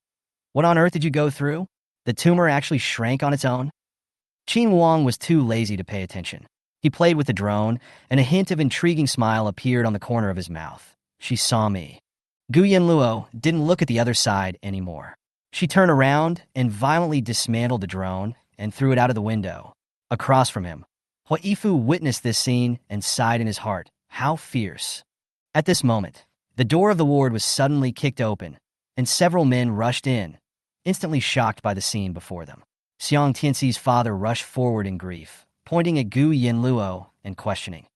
A: What on earth did you go through? The tumor actually shrank on its own? Qin Wuang was too lazy to pay attention. He played with the drone, and a hint of intriguing smile appeared on the corner of his mouth. She saw me. Gu Yanluo didn't look at the other side anymore. She turned around and violently dismantled the drone and threw it out of the window. Across from him, Hua Yifu witnessed this scene and sighed in his heart. How fierce. At this moment, the door of the ward was suddenly kicked open, and several men rushed in, instantly shocked by the scene before them. Xiang Tianxi's father rushed forward in grief, pointing at Gu Yanluo and questioning,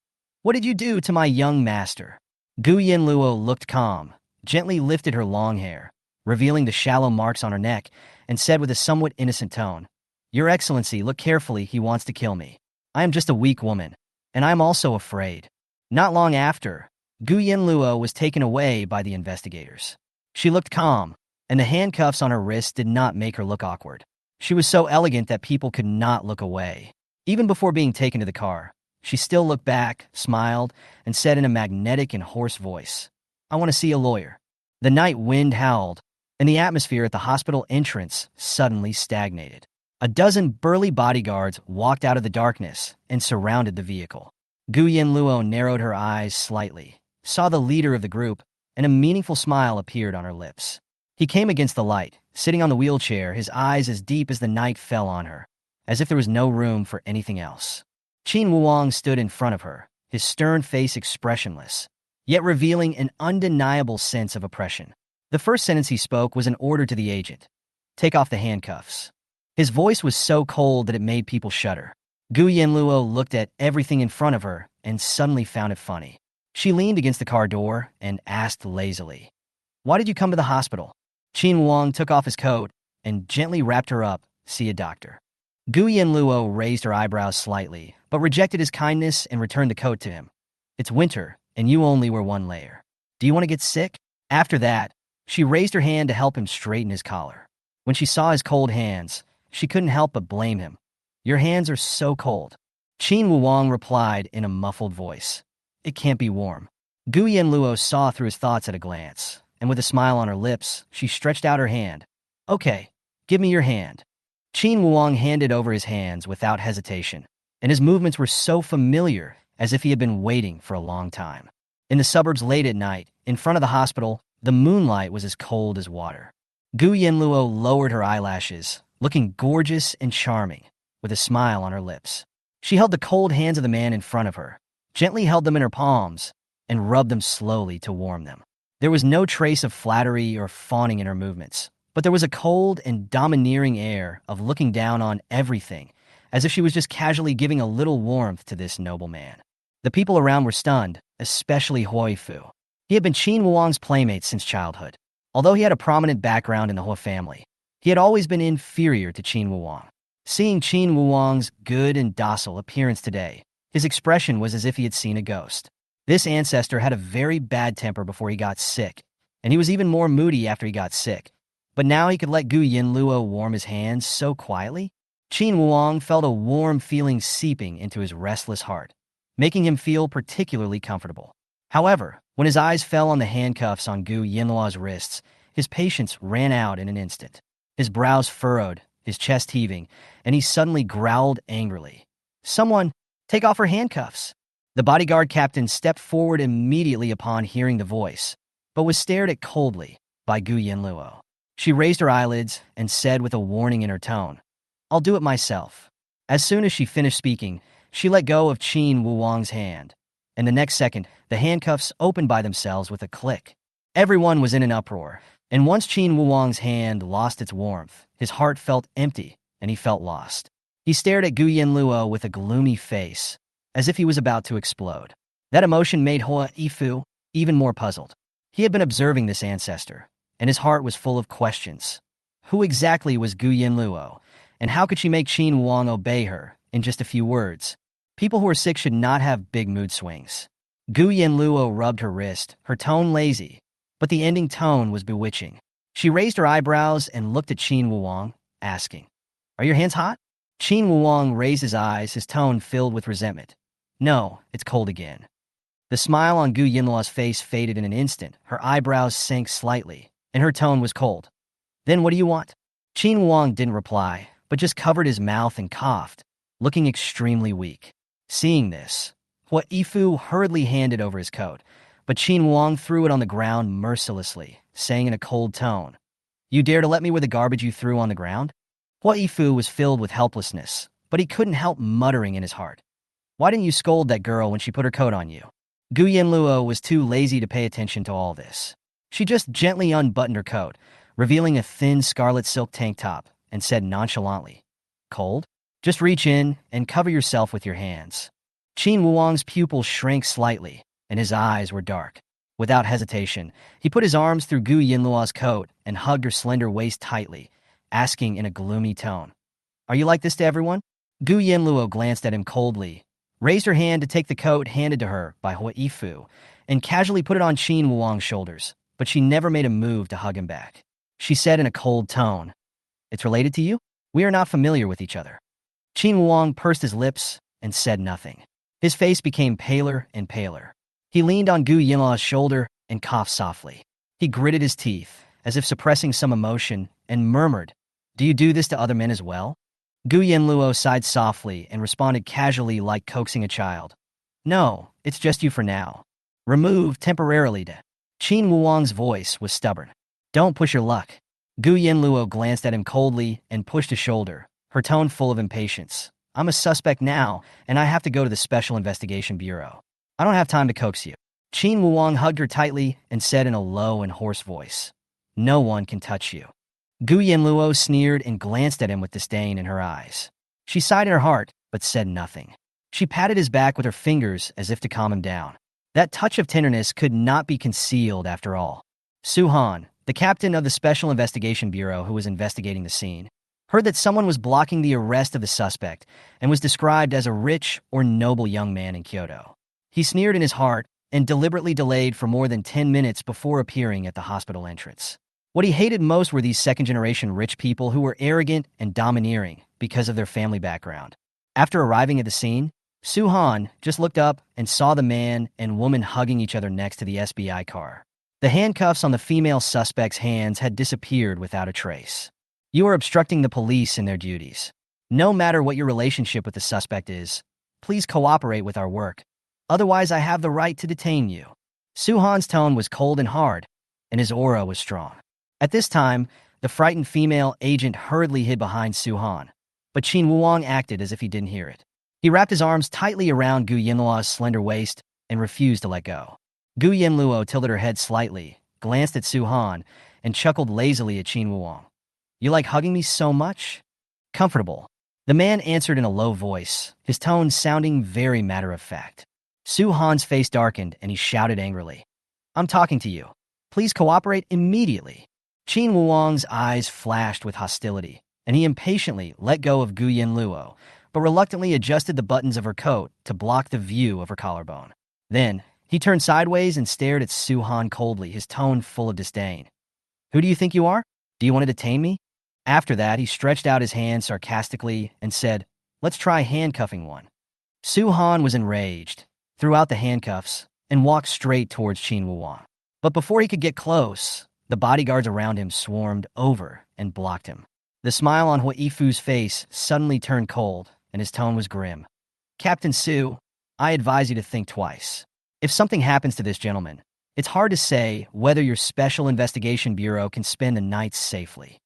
A: What did you do to my young master? Gu Yanluo looked calm, gently lifted her long hair, revealing the shallow marks on her neck, and said with a somewhat innocent tone, Your Excellency, look carefully, he wants to kill me. I am just a weak woman, and I am also afraid. Not long after, Gu Yanluo was taken away by the investigators. She looked calm, and the handcuffs on her wrists did not make her look awkward. She was so elegant that people could not look away. Even before being taken to the car, she still looked back, smiled, and said in a magnetic and hoarse voice, I want to see a lawyer. The night wind howled, and the atmosphere at the hospital entrance suddenly stagnated. A dozen burly bodyguards walked out of the darkness and surrounded the vehicle. Gu Yanluo narrowed her eyes slightly, saw the leader of the group, and a meaningful smile appeared on her lips. He came against the light, sitting on the wheelchair, his eyes as deep as the night fell on her. as if there was no room for anything else. Qin Wuang stood in front of her, his stern face expressionless, yet revealing an undeniable sense of oppression. The first sentence he spoke was an order to the agent. Take off the handcuffs. His voice was so cold that it made people shudder. Gu Yanluo looked at everything in front of her and suddenly found it funny. She leaned against the car door and asked lazily, "Why did you come to the hospital?" Qin Wang took off his coat and gently wrapped her up. "See a doctor." Gu Yanluo raised her eyebrows slightly, but rejected his kindness and returned the coat to him. "It's winter, and you only wear one layer. Do you want to get sick?" After that, she raised her hand to help him straighten his collar. When she saw his cold hands, she couldn't help but blame him. "Your hands are so cold." Qin Wuang replied in a muffled voice, "It can't be warm." Gu Yanluo saw through his thoughts at a glance, and with a smile on her lips, she stretched out her hand. "Okay, give me your hand." Qin Wuang handed over his hands without hesitation, and his movements were so familiar as if he had been waiting for a long time. In the suburbs late at night, in front of the hospital, the moonlight was as cold as water. Gu Yanluo lowered her eyelashes, looking gorgeous and charming, with a smile on her lips. She held the cold hands of the man in front of her, gently held them in her palms, and rubbed them slowly to warm them. There was no trace of flattery or fawning in her movements, but there was a cold and domineering air of looking down on everything, as if she was just casually giving a little warmth to this noble man. The people around were stunned, especially Hui Fu. He had been Qin Wuang's playmate since childhood. Although he had a prominent background in the Hui family, he had always been inferior to Qin Wuang. Seeing Qin Wuang's good and docile appearance today, his expression was as if he had seen a ghost. This ancestor had a very bad temper before he got sick, and he was even more moody after he got sick. But now he could let Gu Yanluo warm his hands so quietly. Qin Wuang felt a warm feeling seeping into his restless heart, making him feel particularly comfortable. However, when his eyes fell on the handcuffs on Gu Yanluo's wrists, his patience ran out in an instant. His brows furrowed, his chest heaving, and he suddenly growled angrily. "Someone, take off her handcuffs." The bodyguard captain stepped forward immediately upon hearing the voice, but was stared at coldly by Gu Yanluo. She raised her eyelids and said with a warning in her tone, "I'll do it myself." As soon as she finished speaking, she let go of Qin Wuang's hand, and the next second, the handcuffs opened by themselves with a click. Everyone was in an uproar, and once Qin Wuang's hand lost its warmth, his heart felt empty, and he felt lost. He stared at Gu Yanluo with a gloomy face, as if he was about to explode. That emotion made Hui Fu even more puzzled. He had been observing this ancestor, and his heart was full of questions. Who exactly was Gu Yanluo, and how could she make Qin Wuang obey her in just a few words? People who are sick should not have big mood swings. Gu Yanluo rubbed her wrist, her tone lazy, but the ending tone was bewitching. She raised her eyebrows and looked at Qin Wuang, asking, "Are your hands hot?" Qin Wuang raised his eyes, his tone filled with resentment. "No, it's cold again." The smile on Gu Yanluo's face faded in an instant, her eyebrows sank slightly, and her tone was cold. "Then what do you want?" Qin Wuang didn't reply, but just covered his mouth and coughed, looking extremely weak. Seeing this, Hui Fu hurriedly handed over his coat, but Qin Wuang threw it on the ground mercilessly, saying in a cold tone, "You dare to let me wear the garbage you threw on the ground?" Hui Fu was filled with helplessness, but he couldn't help muttering in his heart, "Why didn't you scold that girl when she put her coat on you?" Gu Yanluo was too lazy to pay attention to all this. She just gently unbuttoned her coat, revealing a thin scarlet silk tank top, and said nonchalantly, "Cold? Just reach in and cover yourself with your hands." Qin Wuang's pupils shrank slightly, and his eyes were dark. Without hesitation, he put his arms through Gu Yanluo's coat and hugged her slender waist tightly, asking in a gloomy tone, "Are you like this to everyone?" Gu Yanluo glanced at him coldly, raised her hand to take the coat handed to her by Hui Fu, and casually put it on Qin Wuang's shoulders, but she never made a move to hug him back. She said in a cold tone, "It's related to you? We are not familiar with each other." Qin Wuang pursed his lips and said nothing. His face became paler and paler. He leaned on Gu Yanluo's shoulder and coughed softly. He gritted his teeth, as if suppressing some emotion, and murmured, "Do you do this to other men as well?" Gu Yanluo sighed softly and responded casually like coaxing a child, "No, it's just you for now. Removed temporarily to." Qin Wuang's voice was stubborn. "Don't push your luck." Gu Yanluo glanced at him coldly and pushed his shoulder, her tone full of impatience. I'm a suspect now, and I have to go to the Special Investigation Bureau. I don't have time to coax you. Qin Wuong hugged her tightly and said in a low and hoarse voice, "No one can touch you." Gu Yanluo sneered and glanced at him with disdain in her eyes. She sighed in her heart, but said nothing. She patted his back with her fingers as if to calm him down. That touch of tenderness could not be concealed after all. Su Han, the captain of the Special Investigation Bureau who was investigating the scene, heard that someone was blocking the arrest of the suspect and was described as a rich or noble young man in Kyoto. He sneered in his heart and deliberately delayed for more than 10 minutes before appearing at the hospital entrance. What he hated most were these second-generation rich people who were arrogant and domineering because of their family background. After arriving at the scene, Su Han just looked up and saw the man and woman hugging each other next to the SBI car. The handcuffs on the female suspect's hands had disappeared without a trace. You are obstructing the police in their duties. No matter what your relationship with the suspect is, please cooperate with our work. Otherwise, I have the right to detain you. Su Han's tone was cold and hard, and his aura was strong. At this time, the frightened female agent hurriedly hid behind Su Han, but Qin Wuong acted as if he didn't hear it. He wrapped his arms tightly around Gu Yanluo's slender waist and refused to let go. Gu Yanluo tilted her head slightly, glanced at Su Han, and chuckled lazily at Qin Wuong. "You like hugging me so much?" "Comfortable." The man answered in a low voice, his tone sounding very matter-of-fact. Su Han's face darkened and he shouted angrily, "I'm talking to you. Please cooperate immediately." Qin Wuong's eyes flashed with hostility, and he impatiently let go of Gu Yanluo, but reluctantly adjusted the buttons of her coat to block the view of her collarbone. Then, he turned sideways and stared at Su Han coldly, his tone full of disdain. "Who do you think you are? Do you want to detain me?" After that, he stretched out his hand sarcastically and said, "Let's try handcuffing one." Su Han was enraged, threw out the handcuffs, and walked straight towards Qin Wuong. But before he could get close, the bodyguards around him swarmed over and blocked him. The smile on Hui Fu's face suddenly turned cold, and his tone was grim. "Captain Su, I advise you to think twice. If something happens to this gentleman, it's hard to say whether your Special Investigation Bureau can spend the night safely."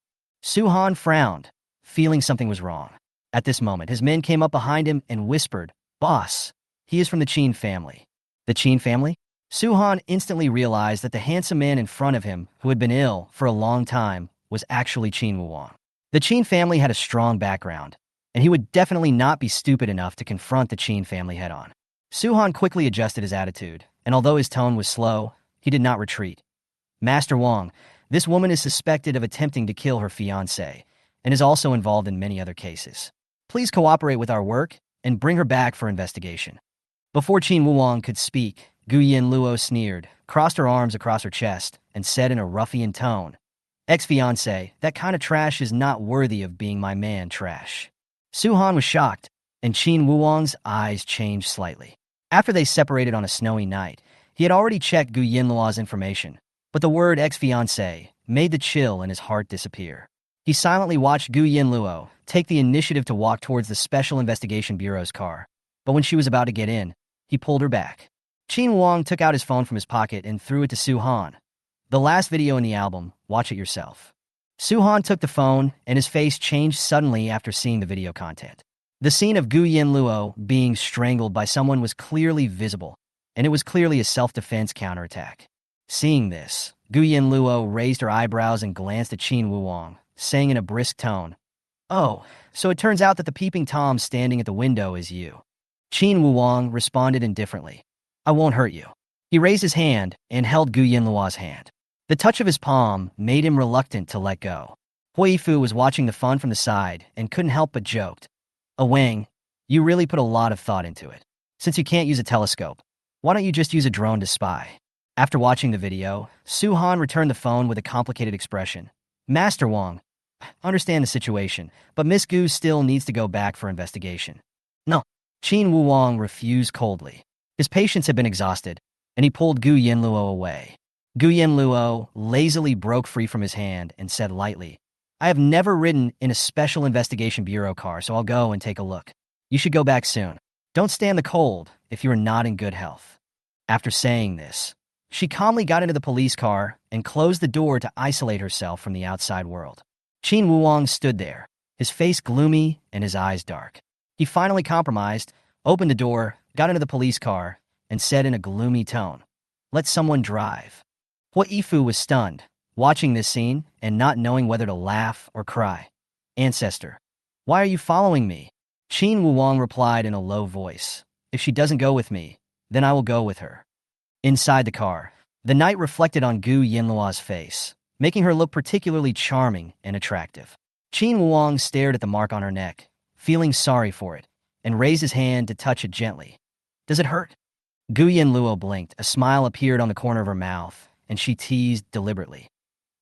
A: Su Han frowned, feeling something was wrong. At this moment, his men came up behind him and whispered, "Boss, he is from the Qin family." The Qin family? Su Han instantly realized that the handsome man in front of him, who had been ill for a long time, was actually Qin Wuong. The Qin family had a strong background, and he would definitely not be stupid enough to confront the Qin family head-on. Su Han quickly adjusted his attitude, and although his tone was slow, he did not retreat. "Master Wang, this woman is suspected of attempting to kill her fiancé, and is also involved in many other cases. Please cooperate with our work and bring her back for investigation." Before Qin Wuong could speak, Gu Yanluo sneered, crossed her arms across her chest, and said in a ruffian tone, "Ex-fiancé, that kind of trash is not worthy of being my man trash." Su Han was shocked, and Qin Wuong's eyes changed slightly. After they separated on a snowy night, he had already checked Gu Yanluo's information, but the word ex-fiancé made the chill in his heart disappear. He silently watched Gu Yanluo take the initiative to walk towards the Special Investigation Bureau's car, but when she was about to get in, he pulled her back. Qin Wuong took out his phone from his pocket and threw it to Su Han. "The last video in the album, watch it yourself." Su Han took the phone, and his face changed suddenly after seeing the video content. The scene of Gu Yanluo being strangled by someone was clearly visible, and it was clearly a self-defense counterattack. Seeing this, Gu Yanluo raised her eyebrows and glanced at Qin Wuong, saying in a brisk tone, "Oh, so it turns out that the peeping Tom standing at the window is you." Qin Wuong responded indifferently, "I won't hurt you." He raised his hand and held Gu Yanluo's hand. The touch of his palm made him reluctant to let go. Hui Fu was watching the fun from the side and couldn't help but joked, Wang, you really put a lot of thought into it. Since you can't use a telescope, why don't you just use a drone to spy?" After watching the video, Su Han returned the phone with a complicated expression. "Master Wang, I understand the situation, but Miss Gu still needs to go back for investigation." "No." Qin Wuong refused coldly. His patience had been exhausted, and he pulled Gu Yanluo away. Gu Yanluo lazily broke free from his hand and said lightly, "I have never ridden in a Special Investigation Bureau car, so I'll go and take a look. You should go back soon. Don't stand the cold if you are not in good health." After saying this, she calmly got into the police car and closed the door to isolate herself from the outside world. Qin Wuong stood there, his face gloomy and his eyes dark. He finally compromised, opened the door, got into the police car, and said in a gloomy tone, "Let someone drive." Yifu was stunned, watching this scene and not knowing whether to laugh or cry. "Ancestor, why are you following me?" Qin Wuwang replied in a low voice, "If she doesn't go with me, then I will go with her." Inside the car, the night reflected on Gu Yanluo's face, making her look particularly charming and attractive. Qin Wuwang stared at the mark on her neck, feeling sorry for it, and raised his hand to touch it gently. "Does it hurt?" Gu Yanluo blinked. A smile appeared on the corner of her mouth, and she teased deliberately.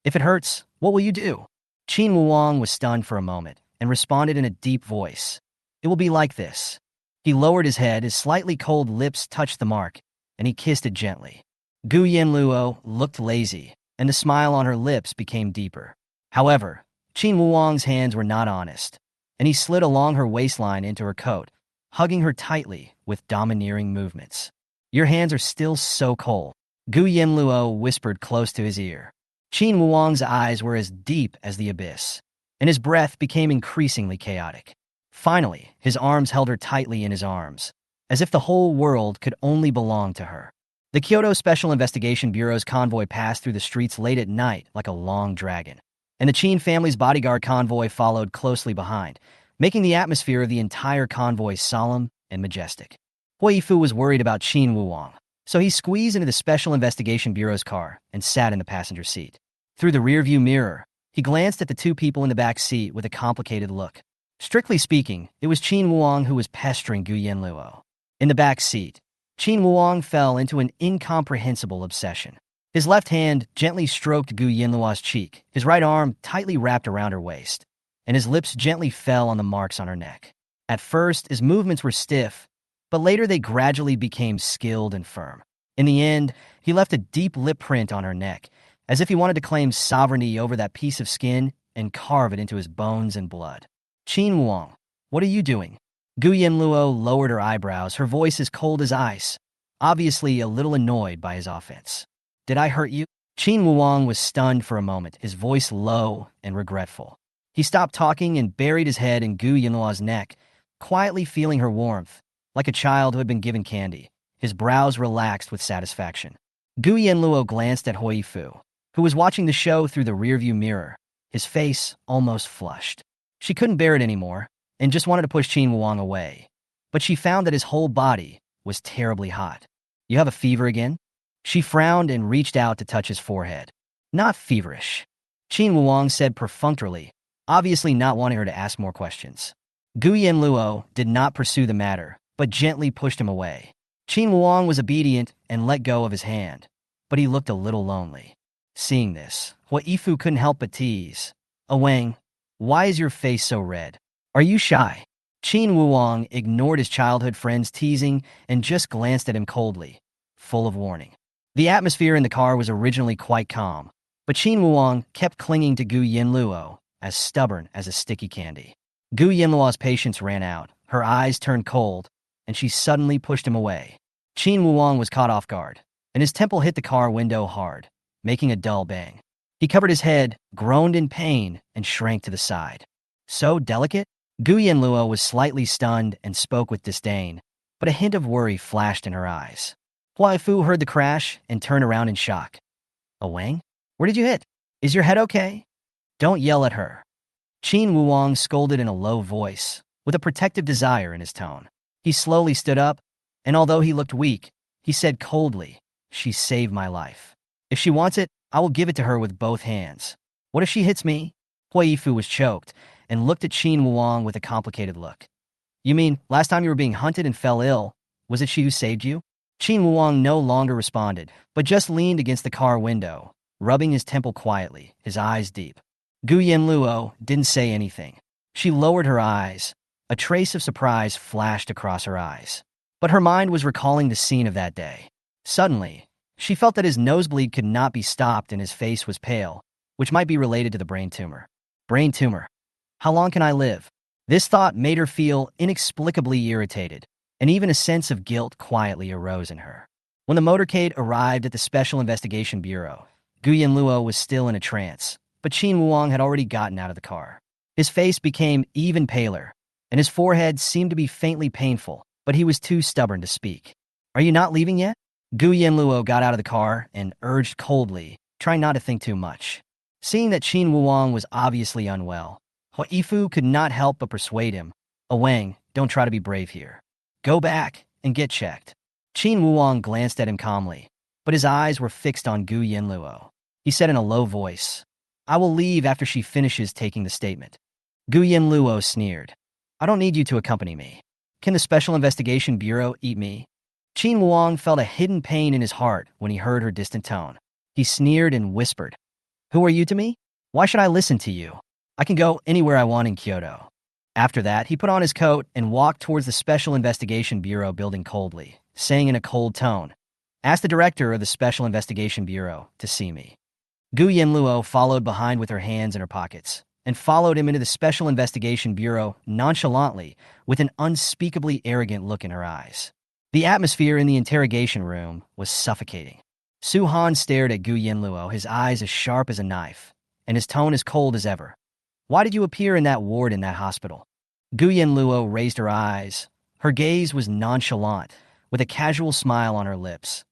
A: "If it hurts, what will you do?" Qin Wuwang was stunned for a moment and responded in a deep voice, "It will be like this." He lowered his head, his slightly cold lips touched the mark, and he kissed it gently. Gu Yanluo looked lazy, and the smile on her lips became deeper. However, Qin Wuwang's hands were not honest, and he slid along her waistline into her coat, hugging her tightly with domineering movements. "Your hands are still so cold," Gu Yanluo whispered close to his ear. Qin Wuwang's eyes were as deep as the abyss, and his breath became increasingly chaotic. Finally, his arms held her tightly in his arms, as if the whole world could only belong to her. The Kyoto Special Investigation Bureau's convoy passed through the streets late at night like a long dragon, and the Qin family's bodyguard convoy followed closely behind, making the atmosphere of the entire convoy solemn and majestic. Yifu was worried about Qin Wuwang, so he squeezed into the Special Investigation Bureau's car and sat in the passenger seat. Through the rearview mirror, he glanced at the two people in the back seat with a complicated look. Strictly speaking, it was Qin Wuwang who was pestering Gu Yanluo. In the back seat, Qin Wuwang fell into an incomprehensible obsession. His left hand gently stroked Gu Yanluo's cheek, his right arm tightly wrapped around her waist, and his lips gently fell on the marks on her neck. At first, his movements were stiff, but later they gradually became skilled and firm. In the end, he left a deep lip print on her neck, as if he wanted to claim sovereignty over that piece of skin and carve it into his bones and blood. "Qin Wuwang, what are you doing?" Gu Yanluo lowered her eyebrows, her voice as cold as ice, obviously a little annoyed by his offense. "Did I hurt you?" Qin Wuwang was stunned for a moment, his voice low and regretful. He stopped talking and buried his head in Gu Yanluo's neck, quietly feeling her warmth, like a child who had been given candy. His brows relaxed with satisfaction. Gu Yanluo glanced at Yifu, who was watching the show through the rearview mirror, his face almost flushed. She couldn't bear it anymore, and just wanted to push Qin Wuwang away. But she found that his whole body was terribly hot. "You have a fever again?" She frowned and reached out to touch his forehead. "Not feverish," Qin Wuwang said perfunctorily, obviously not wanting her to ask more questions. Gu Yanluo did not pursue the matter, but gently pushed him away. Qin Wuwang was obedient and let go of his hand, but he looked a little lonely. Seeing this, Yifu couldn't help but tease. "Wang, why is your face so red? Are you shy?" Qin Wuwang ignored his childhood friend's teasing and just glanced at him coldly, full of warning. The atmosphere in the car was originally quite calm, but Qin Wuwang kept clinging to Gu Yanluo, as stubborn as a sticky candy. Gu Yanluo's patience ran out, her eyes turned cold, and she suddenly pushed him away. Qin Wuwang was caught off guard, and his temple hit the car window hard, making a dull bang. He covered his head, groaned in pain, and shrank to the side. "So delicate?" Gu Yanluo was slightly stunned and spoke with disdain, but a hint of worry flashed in her eyes. Yifu heard the crash and turned around in shock. "Wang? Where did you hit? Is your head okay?" "Don't yell at her." Qin Wuwang scolded in a low voice, with a protective desire in his tone. He slowly stood up, and although he looked weak, he said coldly, "She saved my life. If she wants it, I will give it to her with both hands. What if she hits me?" Yifu was choked and looked at Qin Wuwang with a complicated look. "You mean, last time you were being hunted and fell ill, was it she who saved you?" Qin Wuwang no longer responded, but just leaned against the car window, rubbing his temple quietly, his eyes deep. Gu Yanluo didn't say anything. She lowered her eyes. A trace of surprise flashed across her eyes. But her mind was recalling the scene of that day. Suddenly, she felt that his nosebleed could not be stopped and his face was pale, which might be related to the brain tumor. Brain tumor. How long can I live? This thought made her feel inexplicably irritated, and even a sense of guilt quietly arose in her. When the motorcade arrived at the Special Investigation Bureau, Gu Yanluo was still in a trance, but Qin Wuwang had already gotten out of the car. His face became even paler, and his forehead seemed to be faintly painful, but he was too stubborn to speak. Are you not leaving yet? Gu Yanluo got out of the car and urged coldly, trying not to think too much. Seeing that Qin Wuang was obviously unwell, Huifu could not help but persuade him. Wang, don't try to be brave here. Go back and get checked. Qin Wuang glanced at him calmly, but his eyes were fixed on Gu Yanluo. He said in a low voice, I will leave after she finishes taking the statement. Gu Yanluo sneered. I don't need you to accompany me. Can the Special Investigation Bureau eat me? Qin Wuang felt a hidden pain in his heart when he heard her distant tone. He sneered and whispered, Who are you to me? Why should I listen to you? I can go anywhere I want in Kyoto. After that, he put on his coat and walked towards the Special Investigation Bureau building coldly, saying in a cold tone, Ask the director of the Special Investigation Bureau to see me. Gu Yanluo followed behind with her hands in her pockets and followed him into the Special Investigation Bureau nonchalantly with an unspeakably arrogant look in her eyes. The atmosphere in the interrogation room was suffocating. Su Han stared at Gu Yanluo, his eyes as sharp as a knife, and his tone as cold as ever. Why did you appear in that ward in that hospital? Gu Yanluo raised her eyes. Her gaze was nonchalant, with a casual smile on her lips.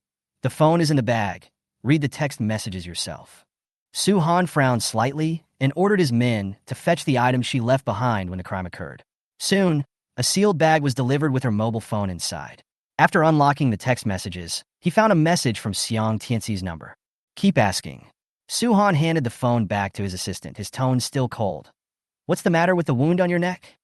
A: The phone is in the bag. Read the text messages yourself. Su Han frowned slightly and ordered his men to fetch the items she left behind when the crime occurred. Soon, a sealed bag was delivered with her mobile phone inside. After unlocking the text messages, he found a message from Xiang Tianxi's number. Keep asking. Su Han handed the phone back to his assistant, his tone still cold. What's the matter with the wound on your neck?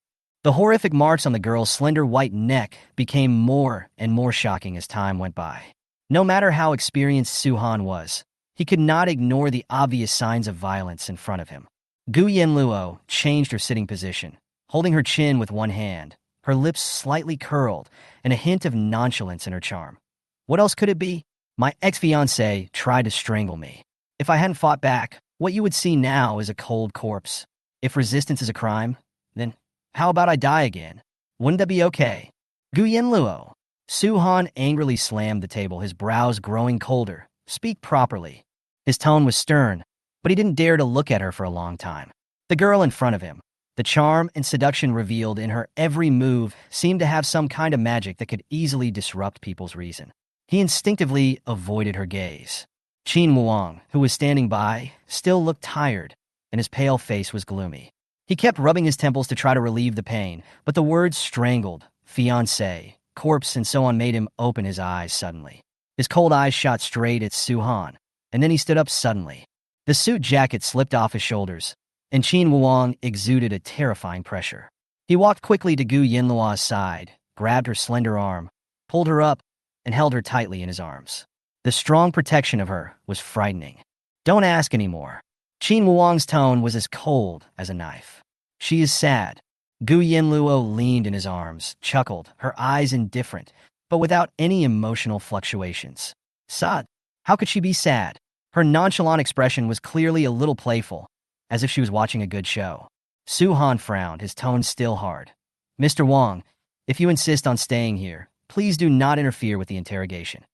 A: The horrific marks on the girl's slender white neck became more and more shocking as time went by. No matter how experienced Su Han was, he could not ignore the obvious signs of violence in front of him. Gu Yanluo changed her sitting position, holding her chin with one hand, her lips slightly curled, and a hint of nonchalance in her charm. What else could it be? My ex-fiancé tried to strangle me. If I hadn't fought back, what you would see now is a cold corpse. If resistance is a crime, then how about I die again? Wouldn't that be okay? Gu Yanluo. Su Han angrily slammed the table, his brows growing colder. Speak properly. His tone was stern, but he didn't dare to look at her for a long time. The girl in front of him, the charm and seduction revealed in her every move, seemed to have some kind of magic that could easily disrupt people's reason. He instinctively avoided her gaze. Qin Wuang, who was standing by, still looked tired, and his pale face was gloomy. He kept rubbing his temples to try to relieve the pain, but the words strangled, fiancé, corpse, and so on made him open his eyes suddenly. His cold eyes shot straight at Su Han, and then he stood up suddenly. The suit jacket slipped off his shoulders, and Qin Wuang exuded a terrifying pressure. He walked quickly to Gu Yanluo's side, grabbed her slender arm, pulled her up, and held her tightly in his arms. The strong protection of her was frightening. Don't ask anymore. Qin Wuang's tone was as cold as a knife. She is sad. Gu Yanluo leaned in his arms, chuckled, her eyes indifferent, but without any emotional fluctuations. Sad? How could she be sad? Her nonchalant expression was clearly a little playful, as if she was watching a good show. Su Han frowned, his tone still hard. Mr. Wang, if you insist on staying here, please do not interfere with the interrogation.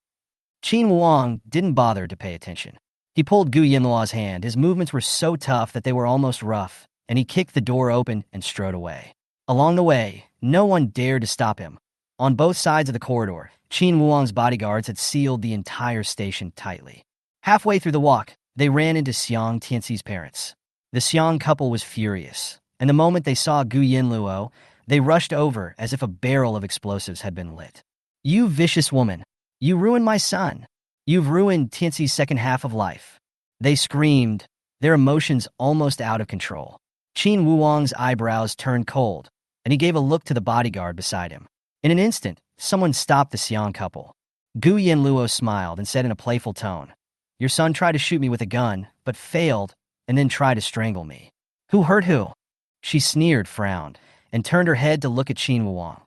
A: Qin Wuang didn't bother to pay attention. He pulled Gu Yanluo's hand. His movements were so tough that they were almost rough, and he kicked the door open and strode away. Along the way, no one dared to stop him. On both sides of the corridor, Qin Wuang's bodyguards had sealed the entire station tightly. Halfway through the walk, they ran into Xiang Tianxi's parents. The Xiang couple was furious, and the moment they saw Gu Yanluo, they rushed over as if a barrel of explosives had been lit. You vicious woman! You ruined my son! You've ruined Tianxi's second half of life! They screamed, their emotions almost out of control. Qin Wuang's eyebrows turned cold, and he gave a look to the bodyguard beside him. In an instant, someone stopped the Xiang couple. Gu Yanluo smiled and said in a playful tone, Your son tried to shoot me with a gun, but failed, and then tried to strangle me. Who hurt who? She sneered, frowned, and turned her head to look at Qin Wuang.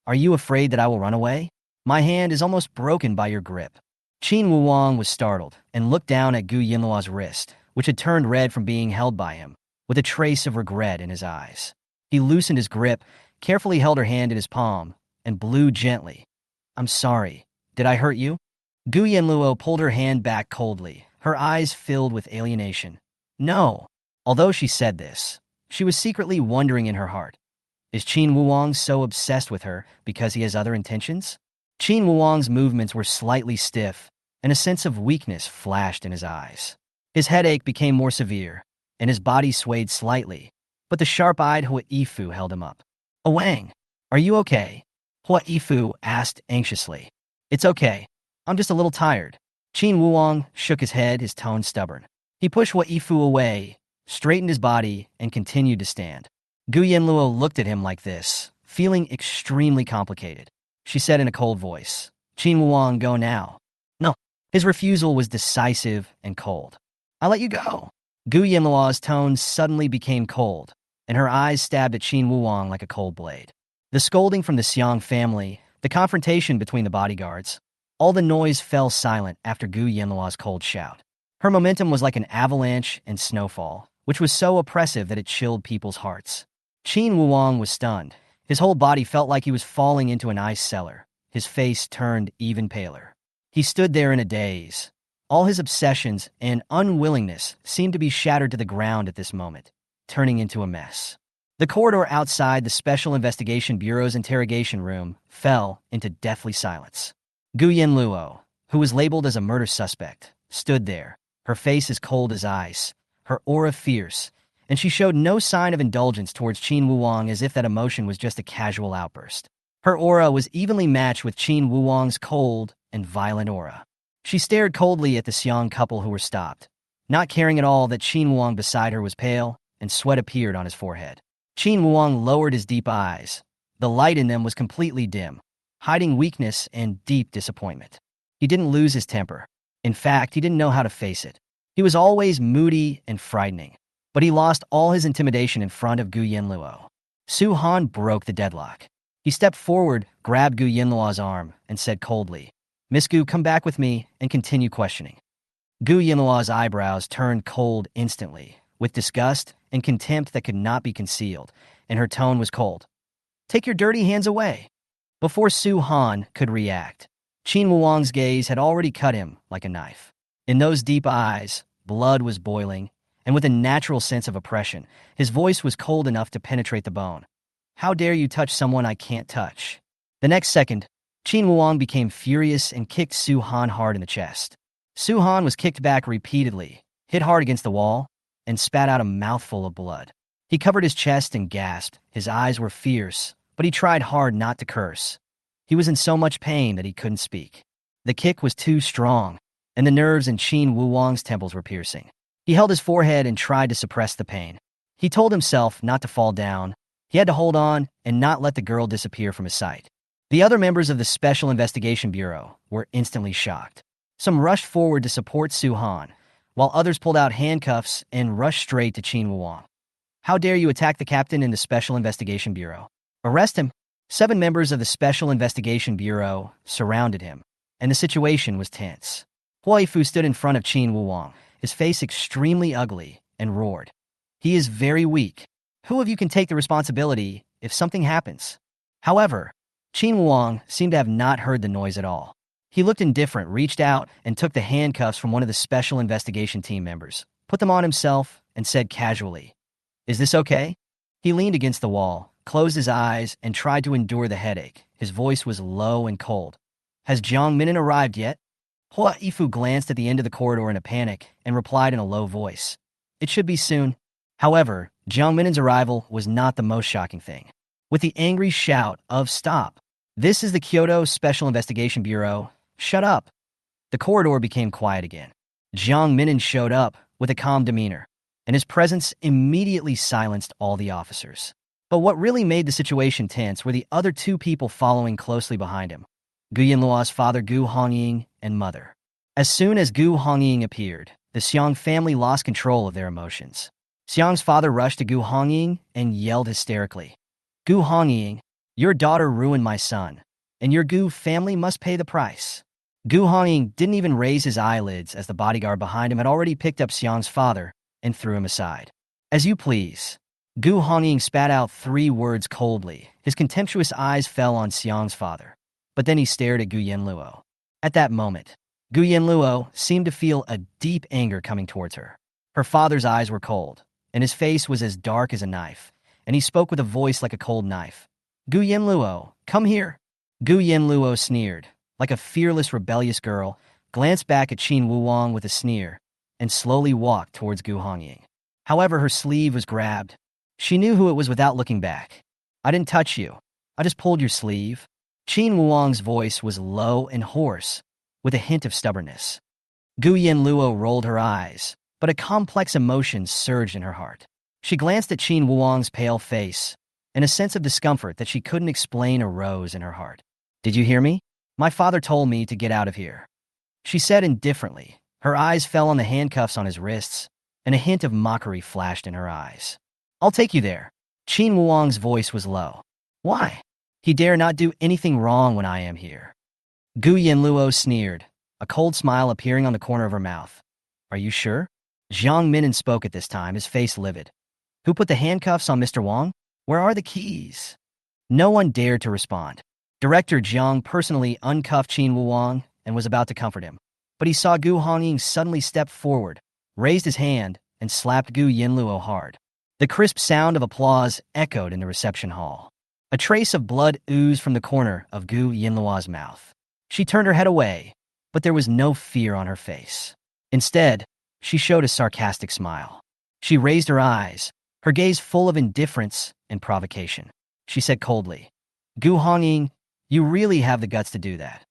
A: Are you afraid that I will run away? My hand is almost broken by your grip. Qin Wuang was startled and looked down at Gu Yanluo's wrist, which had turned red from being held by him, with a trace of regret in his eyes. He loosened his grip, carefully held her hand in his palm, and blew gently. I'm sorry. Did I hurt you? Gu Yanluo pulled her hand back coldly, her eyes filled with alienation. No. Although she said this, She was secretly wondering in her heart, is Qin Wuang so obsessed with her because he has other intentions? Qin Wuang's movements were slightly stiff, and a sense of weakness flashed in his eyes. His headache became more severe, and his body swayed slightly, but the sharp-eyed Hua Yifu held him up. Wang, are you okay? Hua Yifu asked anxiously. It's okay. I'm just a little tired. Qin Wuang shook his head, his tone stubborn. He pushed Hua Yifu away, straightened his body, and continued to stand. Gu Yanluo looked at him like this, feeling extremely complicated. She said in a cold voice, Qin Wuang, go now. No. His refusal was decisive and cold. I'll let you go. Gu Yanluo's tone suddenly became cold, and her eyes stabbed at Qin Wuang like a cold blade. The scolding from the Xiang family, the confrontation between the bodyguards, all the noise fell silent after Gu Yanluo's cold shout. Her momentum was like an avalanche and snowfall, which was so oppressive that it chilled people's hearts. Qin Wuang was stunned. His whole body felt like he was falling into an ice cellar. His face turned even paler. He stood there in a daze. All his obsessions and unwillingness seemed to be shattered to the ground at this moment, turning into a mess. The corridor outside the Special Investigation Bureau's interrogation room fell into deathly silence. Gu Yanluo, who was labeled as a murder suspect, stood there, her face as cold as ice, her aura fierce, and she showed no sign of indulgence towards Qin Wuang, as if that emotion was just a casual outburst. Her aura was evenly matched with Qin Wuang's cold and violent aura. She stared coldly at the Xiang couple who were stopped, not caring at all that Qin Wuang beside her was pale, and sweat appeared on his forehead. Qin Wuang lowered his deep eyes. The light in them was completely dim, hiding weakness and deep disappointment. He didn't lose his temper. In fact, he didn't know how to face it. He was always moody and frightening, but he lost all his intimidation in front of Gu Yanluo. Su Han broke the deadlock. He stepped forward, grabbed Gu Yanluo's arm, and said coldly, Miss Gu, come back with me and continue questioning. Gu Yanluo's eyebrows turned cold instantly, with disgust and contempt that could not be concealed, and her tone was cold. Take your dirty hands away. Before Su Han could react, Qin Wuang's gaze had already cut him like a knife. In those deep eyes, blood was boiling, and with a natural sense of oppression, his voice was cold enough to penetrate the bone. How dare you touch someone I can't touch? The next second, Qin Wuang became furious and kicked Su Han hard in the chest. Su Han was kicked back repeatedly, hit hard against the wall, and spat out a mouthful of blood. He covered his chest and gasped. His eyes were fierce, but he tried hard not to curse. He was in so much pain that he couldn't speak. The kick was too strong, and the nerves in Qin Wuang's temples were piercing. He held his forehead and tried to suppress the pain. He told himself not to fall down. He had to hold on and not let the girl disappear from his sight. The other members of the Special Investigation Bureau were instantly shocked. Some rushed forward to support Su Han, while others pulled out handcuffs and rushed straight to Qin Wuang. How dare you attack the captain in the Special Investigation Bureau? Arrest him! 7 members of the Special Investigation Bureau surrounded him, and the situation was tense. Hua Yifu stood in front of Qin Wuang, his face extremely ugly, and roared. He is very weak. Who of you can take the responsibility if something happens? However, Qin Wuang seemed to have not heard the noise at all. He looked indifferent, reached out, and took the handcuffs from one of the Special Investigation Team members, put them on himself, and said casually, Is this okay? He leaned against the wall, closed his eyes, and tried to endure the headache. His voice was low and cold. Has Jiang Minin arrived yet? Hua Yifu glanced at the end of the corridor in a panic and replied in a low voice. It should be soon. However, Jiang Minin's arrival was not the most shocking thing. With the angry shout of "Stop! This is the Kyoto Special Investigation Bureau. Shut up!" The corridor became quiet again. Jiang Minin showed up with a calm demeanor, and his presence immediately silenced all the officers. But what really made the situation tense were the other 2 people following closely behind him, Gu Yanluo's father Gu Hongying and mother. As soon as Gu Hongying appeared, the Xiang family lost control of their emotions. Xiang's father rushed to Gu Hongying and yelled hysterically, Gu Hongying, your daughter ruined my son, and your Gu family must pay the price. Gu Hongying didn't even raise his eyelids as the bodyguard behind him had already picked up Xiang's father and threw him aside. As you please. Gu Hongying spat out 3 words coldly. His contemptuous eyes fell on Xiang's father, but then he stared at Gu Yanluo. At that moment, Gu Yanluo seemed to feel a deep anger coming towards her. Her father's eyes were cold, and his face was as dark as a knife, and he spoke with a voice like a cold knife. Gu Yanluo, come here. Gu Yanluo sneered, like a fearless, rebellious girl, glanced back at Qin Wuwang with a sneer, and slowly walked towards Gu Hongying. However, her sleeve was grabbed. She knew who it was without looking back. I didn't touch you. I just pulled your sleeve. Qin Wuwang's voice was low and hoarse, with a hint of stubbornness. Gu Yanluo rolled her eyes, but a complex emotion surged in her heart. She glanced at Qin Wuwang's pale face, and a sense of discomfort that she couldn't explain arose in her heart. Did you hear me? My father told me to get out of here. She said indifferently. Her eyes fell on the handcuffs on his wrists, and a hint of mockery flashed in her eyes. I'll take you there. Qin Wuwang's voice was low. Why? He dare not do anything wrong when I am here. Gu Yanluo sneered, a cold smile appearing on the corner of her mouth. Are you sure? Jiang Minan spoke at this time, his face livid. Who put the handcuffs on Mr. Wang? Where are the keys? No one dared to respond. Director Jiang personally uncuffed Qin Wuwang and was about to comfort him. But he saw Gu Hongying suddenly step forward, raised his hand, and slapped Gu Yanluo hard. The crisp sound of applause echoed in the reception hall. A trace of blood oozed from the corner of Gu Yanluo's mouth. She turned her head away, but there was no fear on her face. Instead, she showed a sarcastic smile. She raised her eyes, her gaze full of indifference and provocation. She said coldly, Gu Hongying, you really have the guts to do that.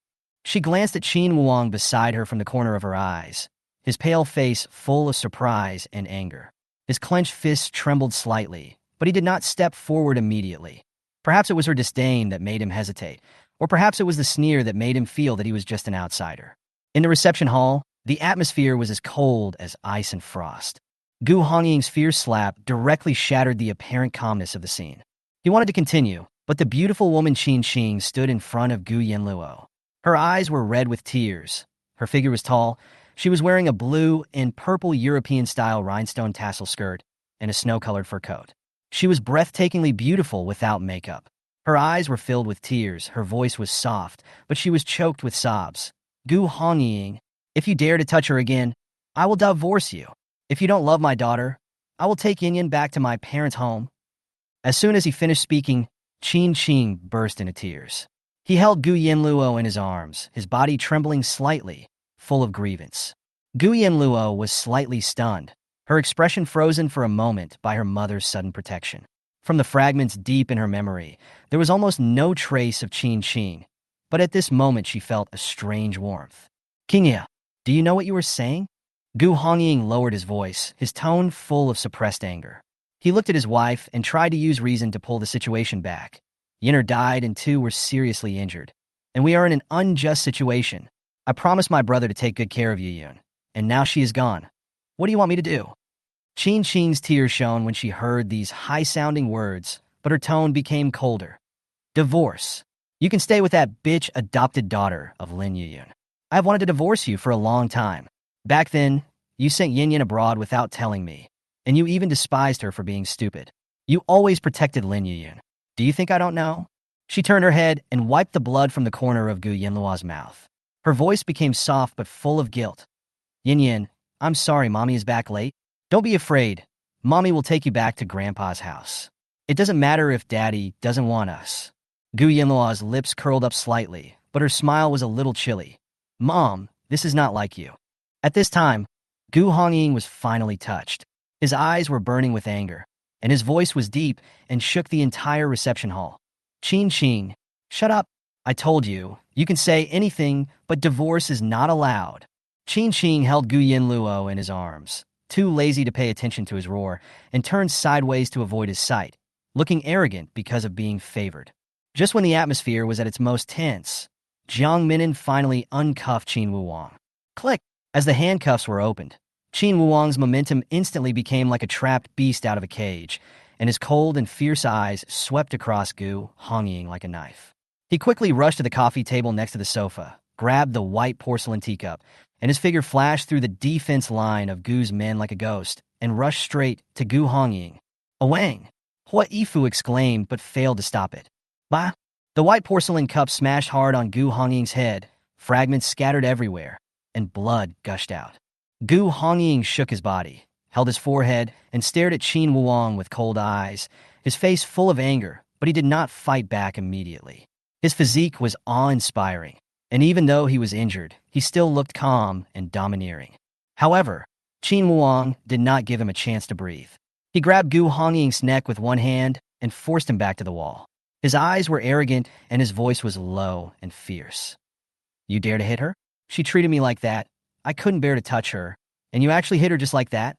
A: She glanced at Qin Wuwang beside her from the corner of her eyes, his pale face full of surprise and anger. His clenched fists trembled slightly, but he did not step forward immediately. Perhaps it was her disdain that made him hesitate, or perhaps it was the sneer that made him feel that he was just an outsider. In the reception hall, the atmosphere was as cold as ice and frost. Gu Hongying's fierce slap directly shattered the apparent calmness of the scene. He wanted to continue, but the beautiful woman Qin Qing stood in front of Gu Yanluo. Her eyes were red with tears. Her figure was tall. She was wearing a blue and purple European-style rhinestone tassel skirt and a snow-colored fur coat. She was breathtakingly beautiful without makeup. Her eyes were filled with tears. Her voice was soft, but she was choked with sobs. Gu Hongying, if you dare to touch her again, I will divorce you. If you don't love my daughter, I will take Yin back to my parents' home. As soon as he finished speaking, Qin Qing burst into tears. He held Gu Yanluo in his arms, his body trembling slightly, full of grievance. Gu Yanluo was slightly stunned, her expression frozen for a moment by her mother's sudden protection. From the fragments deep in her memory, there was almost no trace of Qin Qing, but at this moment she felt a strange warmth. Qingya, do you know what you were saying? Gu Hongying lowered his voice, his tone full of suppressed anger. He looked at his wife and tried to use reason to pull the situation back. Yin'er died and 2 were seriously injured, and we are in an unjust situation. I promised my brother to take good care of Yun, and now she is gone. What do you want me to do? Qin Qing's tears shone when she heard these high-sounding words, but her tone became colder. Divorce. You can stay with that bitch adopted daughter of Lin Yun. I have wanted to divorce you for a long time. Back then, you sent Yin abroad without telling me, and you even despised her for being stupid. You always protected Lin Yun. Do you think I don't know? She turned her head and wiped the blood from the corner of Gu Yanluo's mouth. Her voice became soft but full of guilt. Yin, I'm sorry Mommy is back late. Don't be afraid. Mommy will take you back to Grandpa's house. It doesn't matter if Daddy doesn't want us. Gu Yanluo's lips curled up slightly, but her smile was a little chilly. Mom, this is not like you. At this time, Gu Hongying was finally touched. His eyes were burning with anger, and his voice was deep and shook the entire reception hall. Qin Qing, shut up. I told you, you can say anything, but divorce is not allowed. Qin Qing held Gu Yanluo in his arms, too lazy to pay attention to his roar, and turned sideways to avoid his sight, looking arrogant because of being favored. Just when the atmosphere was at its most tense, Jiang Minan finally uncuffed Qin Wuwang. Click! As the handcuffs were opened, Qin Wuwang's momentum instantly became like a trapped beast out of a cage, and his cold and fierce eyes swept across Gu Hongying like a knife. He quickly rushed to the coffee table next to the sofa, grabbed the white porcelain teacup, and his figure flashed through the defense line of Gu's men like a ghost, and rushed straight to Gu Hongying. Awang! Hua Yifu exclaimed but failed to stop it. Bah! The white porcelain cup smashed hard on Gu Hongying's head, fragments scattered everywhere, and blood gushed out. Gu Hongying shook his body, held his forehead, and stared at Qin Wuong with cold eyes, his face full of anger, but he did not fight back immediately. His physique was awe-inspiring, and even though he was injured, he still looked calm and domineering. However, Qin Wuong did not give him a chance to breathe. He grabbed Gu Hongying's neck with one hand and forced him back to the wall. His eyes were arrogant and his voice was low and fierce. "You dare to hit her? She treated me like that. I couldn't bear to touch her. And you actually hit her just like that?"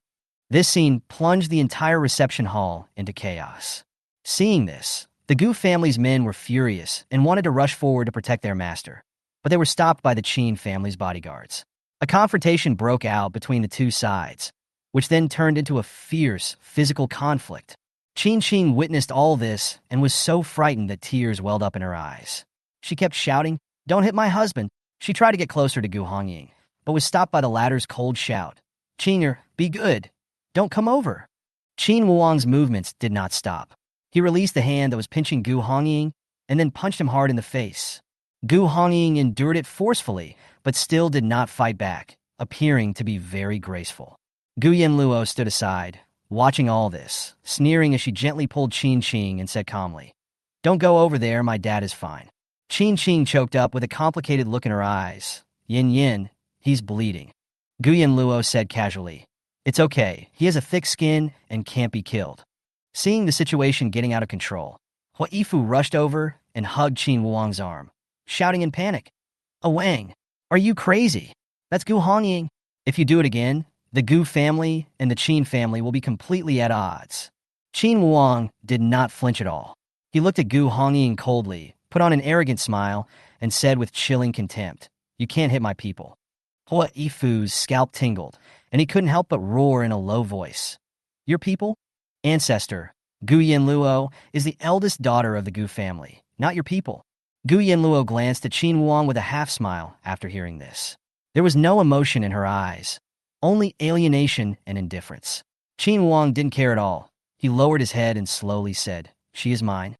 A: This scene plunged the entire reception hall into chaos. Seeing this, the Gu family's men were furious and wanted to rush forward to protect their master, but they were stopped by the Qin family's bodyguards. A confrontation broke out between the two sides, which then turned into a fierce physical conflict. Qin witnessed all this and was so frightened that tears welled up in her eyes. She kept shouting, "Don't hit my husband." She tried to get closer to Gu Hongying, but was stopped by the latter's cold shout. "Qing'er, be good. Don't come over." Qin Wuong's movements did not stop. He released the hand that was pinching Gu Hongying and then punched him hard in the face. Gu Hongying endured it forcefully, but still did not fight back, appearing to be very graceful. Gu Yanluo stood aside, watching all this, sneering as she gently pulled Qin and said calmly, "Don't go over there, my dad is fine." Qin choked up with a complicated look in her eyes. Yin, he's bleeding." Gu Yanluo said casually, "It's okay, he has a thick skin and can't be killed." Seeing the situation getting out of control, Huifu rushed over and hugged Qin Wuong's arm, shouting in panic, "Wang, are you crazy? That's Gu Hongying. If you do it again, the Gu family and the Qin family will be completely at odds." Qin Wuong did not flinch at all. He looked at Gu Hongying coldly, put on an arrogant smile, and said with chilling contempt, "You can't hit my people." Huifu's scalp tingled, and he couldn't help but roar in a low voice. "Your people? Ancestor, Gu Yanluo is the eldest daughter of the Gu family, not your people." Gu Yanluo glanced at Qin Wuong with a half-smile after hearing this. There was no emotion in her eyes, only alienation and indifference. Qin Wuong didn't care at all. He lowered his head and slowly said, "She is mine."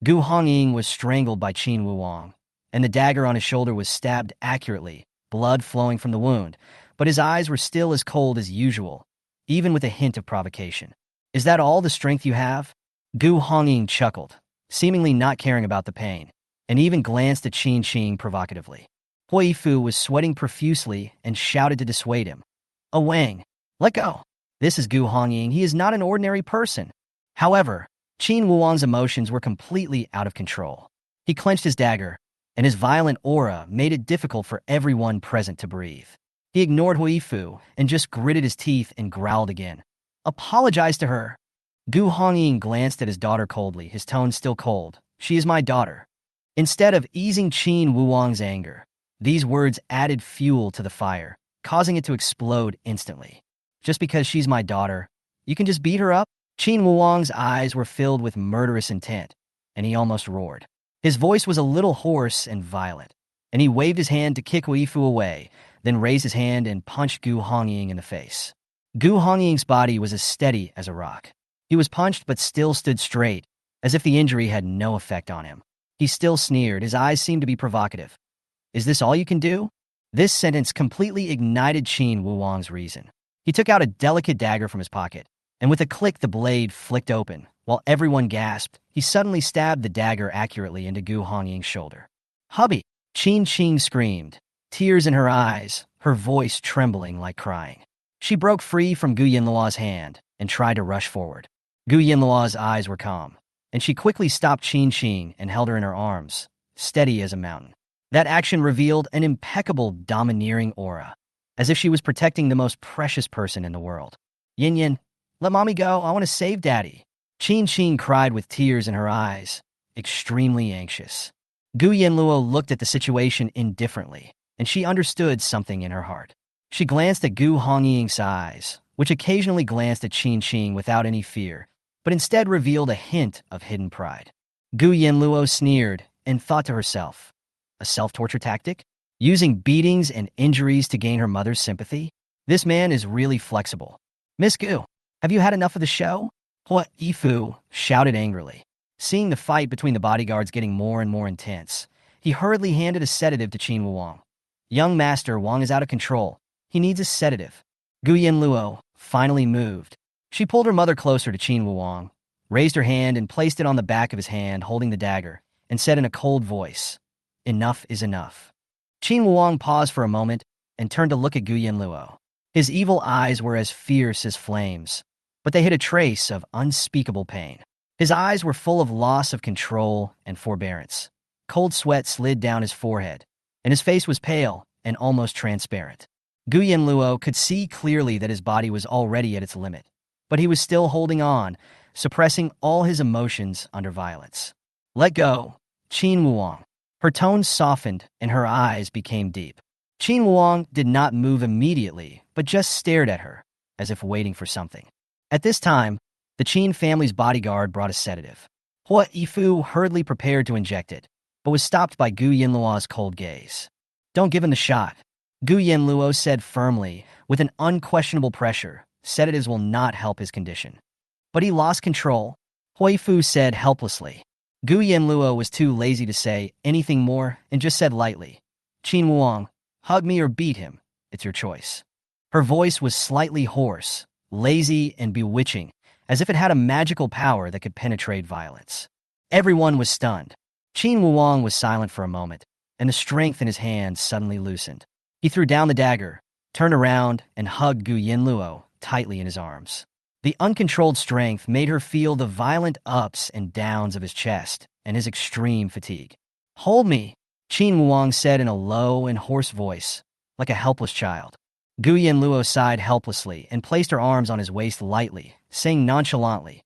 A: Gu Hongying was strangled by Qin Wuong, and the dagger on his shoulder was stabbed accurately, blood flowing from the wound, but his eyes were still as cold as usual, even with a hint of provocation. "Is that all the strength you have?" Gu Hongying chuckled, seemingly not caring about the pain, and even glanced at Qin provocatively. Huifu was sweating profusely and shouted to dissuade him. "Wang, let go. This is Gu Hongying. He is not an ordinary person." However, Qin Wuong's emotions were completely out of control. He clenched his dagger, and his violent aura made it difficult for everyone present to breathe. He ignored Huifu and just gritted his teeth and growled again. "Apologize to her." Gu Hongying glanced at his daughter coldly, his tone still cold. "She is my daughter." Instead of easing Qin Wuong's anger, these words added fuel to the fire, causing it to explode instantly. "Just because she's my daughter, you can just beat her up?" Qin Wuong's eyes were filled with murderous intent, and he almost roared. His voice was a little hoarse and violent, and he waved his hand to kick Huifu away, then raised his hand and punched Gu Hongying in the face. Gu Hongying's body was as steady as a rock. He was punched but still stood straight, as if the injury had no effect on him. He still sneered, his eyes seemed to be provocative. "Is this all you can do?" This sentence completely ignited Qin Wuong's reason. He took out a delicate dagger from his pocket, and with a click the blade flicked open. While everyone gasped, he suddenly stabbed the dagger accurately into Gu Hongying's shoulder. "Hubby!" Qin screamed, tears in her eyes, her voice trembling like crying. She broke free from Gu Yanluo's hand and tried to rush forward. Gu Yanluo's eyes were calm, and she quickly stopped Qin and held her in her arms, steady as a mountain. That action revealed an impeccable, domineering aura, as if she was protecting the most precious person in the world. "Yin, let mommy go. I want to save daddy." Qin cried with tears in her eyes, extremely anxious. Gu Yanluo looked at the situation indifferently, and she understood something in her heart. She glanced at Gu Hongying's eyes, which occasionally glanced at Qin without any fear, but instead revealed a hint of hidden pride. Gu Yanluo sneered and thought to herself, a self-torture tactic? Using beatings and injuries to gain her mother's sympathy? This man is really flexible. "Miss Gu, have you had enough of the show?" Huifu shouted angrily. Seeing the fight between the bodyguards getting more and more intense, he hurriedly handed a sedative to Qin Wuong. "Young Master Wang is out of control. He needs a sedative." Gu Yanluo finally moved. She pulled her mother closer to Qin Wuwang, raised her hand and placed it on the back of his hand holding the dagger, and said in a cold voice, "Enough is enough." Qin Wuwang paused for a moment and turned to look at Gu Yanluo. His evil eyes were as fierce as flames, but they hid a trace of unspeakable pain. His eyes were full of loss of control and forbearance. Cold sweat slid down his forehead, and his face was pale and almost transparent. Gu Yanluo could see clearly that his body was already at its limit, but he was still holding on, suppressing all his emotions under violence. "Let go, Qin Wuwang." Her tone softened and her eyes became deep. Qin Wuwang did not move immediately, but just stared at her, as if waiting for something. At this time, the Qin family's bodyguard brought a sedative. Hua Yifu hurriedly prepared to inject it, but was stopped by Gu Yanluo's cold gaze. "Don't give him the shot," Gu Yanluo said firmly, with an unquestionable pressure. "Sedatives will not help his condition." "But he lost control," Hua Yifu said helplessly. Gu Yanluo was too lazy to say anything more and just said lightly, "Qin Wuwang, hug me or beat him. It's your choice." Her voice was slightly hoarse, lazy, and bewitching, as if it had a magical power that could penetrate violence. Everyone was stunned. Qin Wuwang was silent for a moment, and the strength in his hand suddenly loosened. He threw down the dagger, turned around, and hugged Gu Yanluo tightly in his arms. The uncontrolled strength made her feel the violent ups and downs of his chest and his extreme fatigue. "Hold me," Qin Wuwang said in a low and hoarse voice, like a helpless child. Gu Yanluo sighed helplessly and placed her arms on his waist lightly, saying nonchalantly,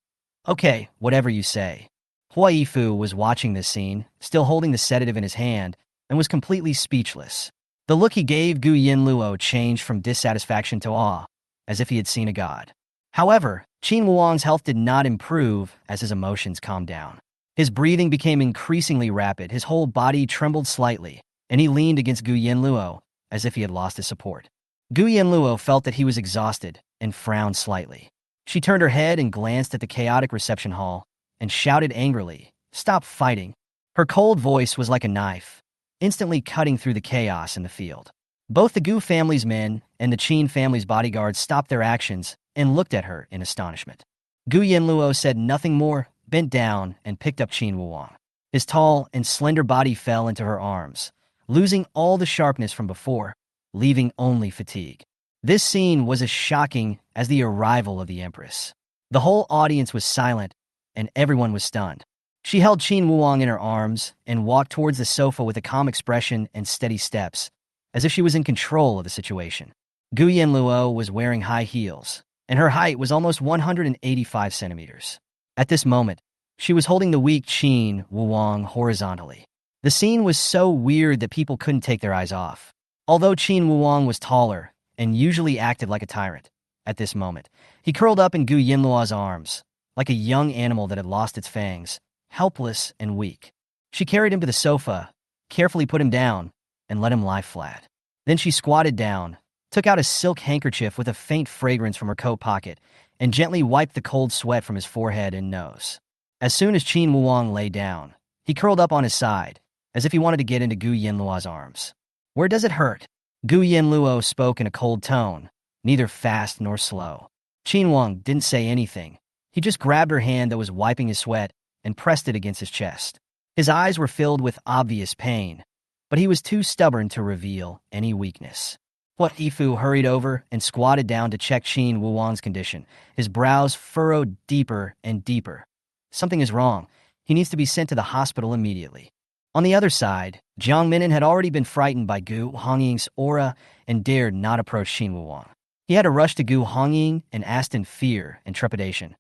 A: "Okay, whatever you say." Hua Yifu was watching this scene, still holding the sedative in his hand, and was completely speechless. The look he gave Gu Yanluo changed from dissatisfaction to awe, as if he had seen a god. However, Qin Wuwang's health did not improve as his emotions calmed down. His breathing became increasingly rapid, his whole body trembled slightly, and he leaned against Gu Yanluo as if he had lost his support. Gu Yanluo felt that he was exhausted and frowned slightly. She turned her head and glanced at the chaotic reception hall and shouted angrily, "Stop fighting." Her cold voice was like a knife, instantly cutting through the chaos in the field. Both the Gu family's men and the Qin family's bodyguards stopped their actions and looked at her in astonishment. Gu Yanluo said nothing more, bent down, and picked up Qin Wuwang. His tall and slender body fell into her arms, losing all the sharpness from before, leaving only fatigue. This scene was as shocking as the arrival of the Empress. The whole audience was silent, and everyone was stunned. She held Qin Wuwang in her arms and walked towards the sofa with a calm expression and steady steps, as if she was in control of the situation. Gu Yanluo was wearing high heels, and her height was almost 185 centimeters. At this moment, she was holding the weak Qin Wuwang horizontally. The scene was so weird that people couldn't take their eyes off. Although Qin Wuwang was taller and usually acted like a tyrant, at this moment, he curled up in Gu Yanluo's arms, like a young animal that had lost its fangs, helpless and weak. She carried him to the sofa, carefully put him down, and let him lie flat. Then she squatted down, took out a silk handkerchief with a faint fragrance from her coat pocket, and gently wiped the cold sweat from his forehead and nose. As soon as Qin Wuwang lay down, he curled up on his side, as if he wanted to get into Gu Yanluo's arms. "Where does it hurt?" Gu Yanluo spoke in a cold tone, neither fast nor slow. Qin Wuwang didn't say anything. He just grabbed her hand that was wiping his sweat and pressed it against his chest. His eyes were filled with obvious pain, but he was too stubborn to reveal any weakness. Hua Yifu hurried over and squatted down to check Qin Wuwang's condition, his brows furrowed deeper and deeper. "Something is wrong. He needs to be sent to the hospital immediately." On the other side, Jiang Minnan had already been frightened by Gu Hongying's aura and dared not approach Qin Wuwang. He had to rush to Gu Hongying and asked in fear and trepidation,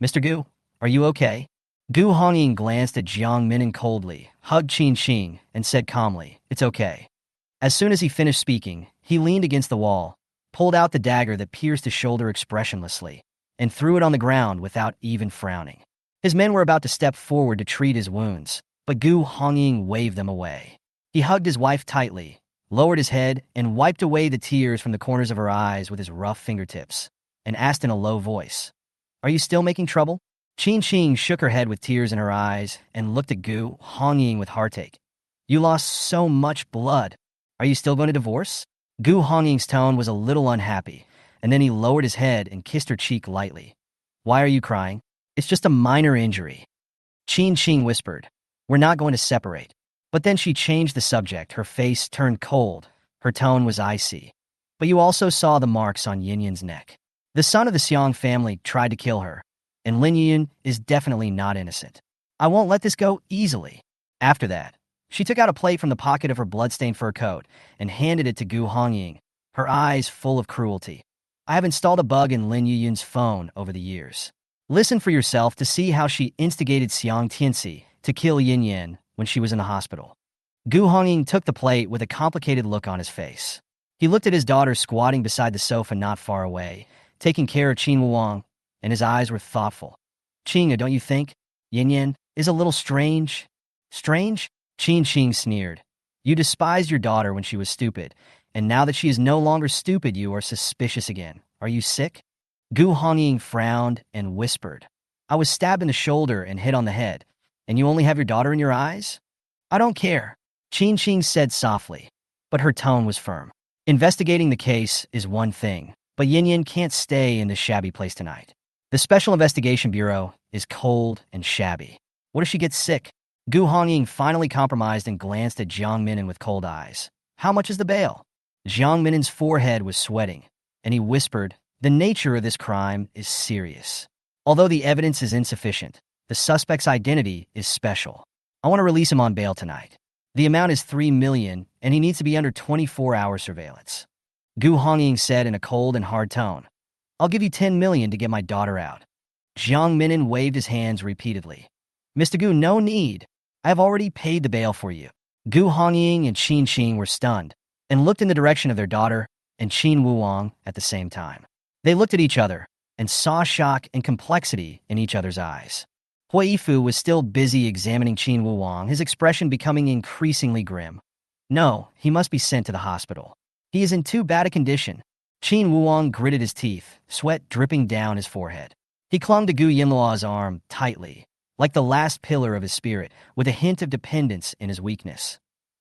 A: "Mr. Gu, are you okay?" Gu Hongying glanced at Jiang Minnan coldly, hugged Qin Qing, and said calmly, "It's okay." As soon as he finished speaking, he leaned against the wall, pulled out the dagger that pierced his shoulder expressionlessly, and threw it on the ground without even frowning. His men were about to step forward to treat his wounds, but Gu Hongying waved them away. He hugged his wife tightly, lowered his head, and wiped away the tears from the corners of her eyes with his rough fingertips, and asked in a low voice, "Are you still making trouble?" Qin Qing shook her head with tears in her eyes and looked at Gu Hongying with heartache. "You lost so much blood. Are you still going to divorce?" Gu Hongying's tone was a little unhappy, and then he lowered his head and kissed her cheek lightly. "Why are you crying?" "It's just a minor injury." Qing whispered, "We're not going to separate." But then she changed the subject. Her face turned cold. Her tone was icy. "But you also saw the marks on Yinyan's neck. The son of the Xiang family tried to kill her, and Lin Yinyan is definitely not innocent. I won't let this go easily." After that, she took out a plate from the pocket of her bloodstained fur coat and handed it to Gu Hongying, her eyes full of cruelty. "I have installed a bug in Lin Yinyan's phone over the years. Listen for yourself to see how she instigated Xiang Tianxi to kill Yin Yan when she was in the hospital." Gu Hongying took the plate with a complicated look on his face. He looked at his daughter squatting beside the sofa not far away, taking care of Qin Wuang, and his eyes were thoughtful. "Qing, don't you think Yin Yan is a little strange?" "Strange?" Qing sneered. "You despised your daughter when she was stupid, and now that she is no longer stupid, you are suspicious again. Are you sick?" Gu Hongying frowned and whispered, "I was stabbed in the shoulder and hit on the head, and you only have your daughter in your eyes?" "I don't care," Qing said softly, but her tone was firm. "Investigating the case is one thing, but Yin Yan can't stay in this shabby place tonight. The Special Investigation Bureau is cold and shabby. What if she gets sick?" Gu Hongying finally compromised and glanced at Jiang Minan with cold eyes. "How much is the bail?" Jiang Minan's forehead was sweating, and he whispered, "The nature of this crime is serious. Although the evidence is insufficient, the suspect's identity is special. I want to release him on bail tonight. The amount is 3 million, and he needs to be under 24-hour surveillance." Gu Hongying said in a cold and hard tone, "I'll give you 10 million to get my daughter out." Jiang Minan waved his hands repeatedly. "Mr. Gu, no need. I have already paid the bail for you." Gu Hongying and Qing were stunned and looked in the direction of their daughter and Qin Wuang at the same time. They looked at each other and saw shock and complexity in each other's eyes. Hui Yifu was still busy examining Qin Wuang, his expression becoming increasingly grim. "No, he must be sent to the hospital. He is in too bad a condition." Qin Wuang gritted his teeth, sweat dripping down his forehead. He clung to Gu Yanluo's arm tightly, like the last pillar of his spirit, with a hint of dependence in his weakness.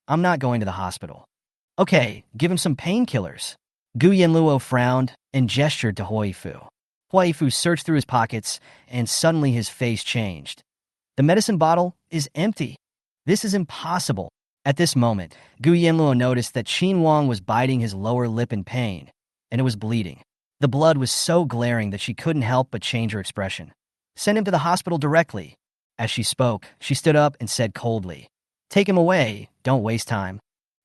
A: "I'm not going to the hospital." "Okay, give him some painkillers." Gu Yanluo frowned and gestured to Hui Yifu. Hui Yifu searched through his pockets, and suddenly his face changed. "The medicine bottle is empty. This is impossible." At this moment, Gu Yanluo noticed that Qin Wang was biting his lower lip in pain, and it was bleeding. The blood was so glaring that she couldn't help but change her expression. "Send him to the hospital directly." As she spoke, she stood up and said coldly, "Take him away, don't waste time."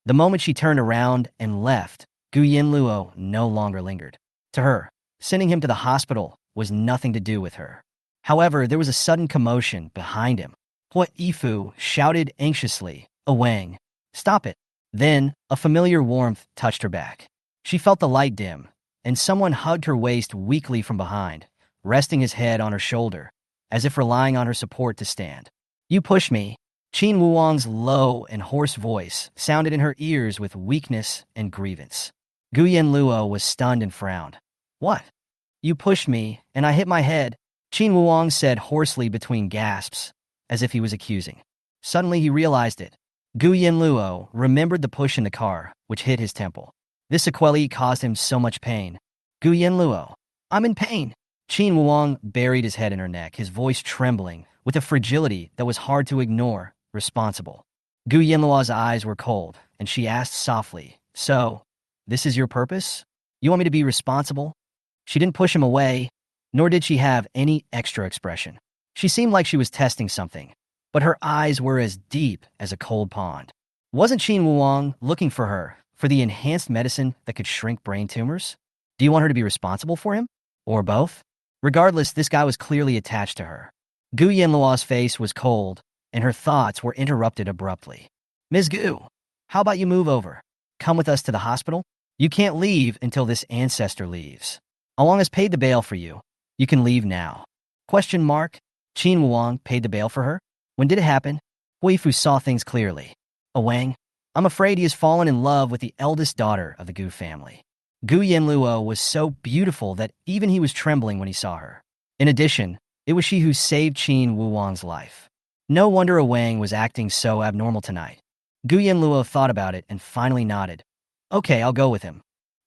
A: The moment she turned around and left, Gu Yanluo no longer lingered. To her, sending him to the hospital was nothing to do with her. However, there was a sudden commotion behind him. Hui Yifu shouted anxiously, "Wang, stop it." Then, a familiar warmth touched her back. She felt the light dim, and someone hugged her waist weakly from behind, resting his head on her shoulder, as if relying on her support to stand. "You pushed me." Qin Wuang's low and hoarse voice sounded in her ears with weakness and grievance. Gu Yanluo was stunned and frowned. "What?" "You pushed me, and I hit my head," Qin Wuang said hoarsely between gasps, as if he was accusing. Suddenly he realized it. Gu Yanluo remembered the push in the car, which hit his temple. This sequelae caused him so much pain. "Gu Yanluo, I'm in pain." Qin Wuang buried his head in her neck, his voice trembling, with a fragility that was hard to ignore. "Responsible." Gu Yanluo's eyes were cold, and she asked softly, "So, this is your purpose? You want me to be responsible?" She didn't push him away, nor did she have any extra expression. She seemed like she was testing something, but her eyes were as deep as a cold pond. Wasn't Qin Wuang looking for her, for the enhanced medicine that could shrink brain tumors? Do you want her to be responsible for him? Or both? Regardless, this guy was clearly attached to her. Gu Yanluo's face was cold, and her thoughts were interrupted abruptly. "Ms. Gu, how about you move over? Come with us to the hospital? You can't leave until this ancestor leaves. Along has paid the bail for you. You can leave now." Question mark? Qin Wuang paid the bail for her? When did it happen? Hui Fu saw things clearly. Wang, I'm afraid he has fallen in love with the eldest daughter of the Gu family. Gu Yanluo was so beautiful that even he was trembling when he saw her. In addition, it was she who saved Qin Wuang's life. No wonder Wang was acting so abnormal tonight. Gu Yanluo thought about it and finally nodded. "Okay, I'll go with him."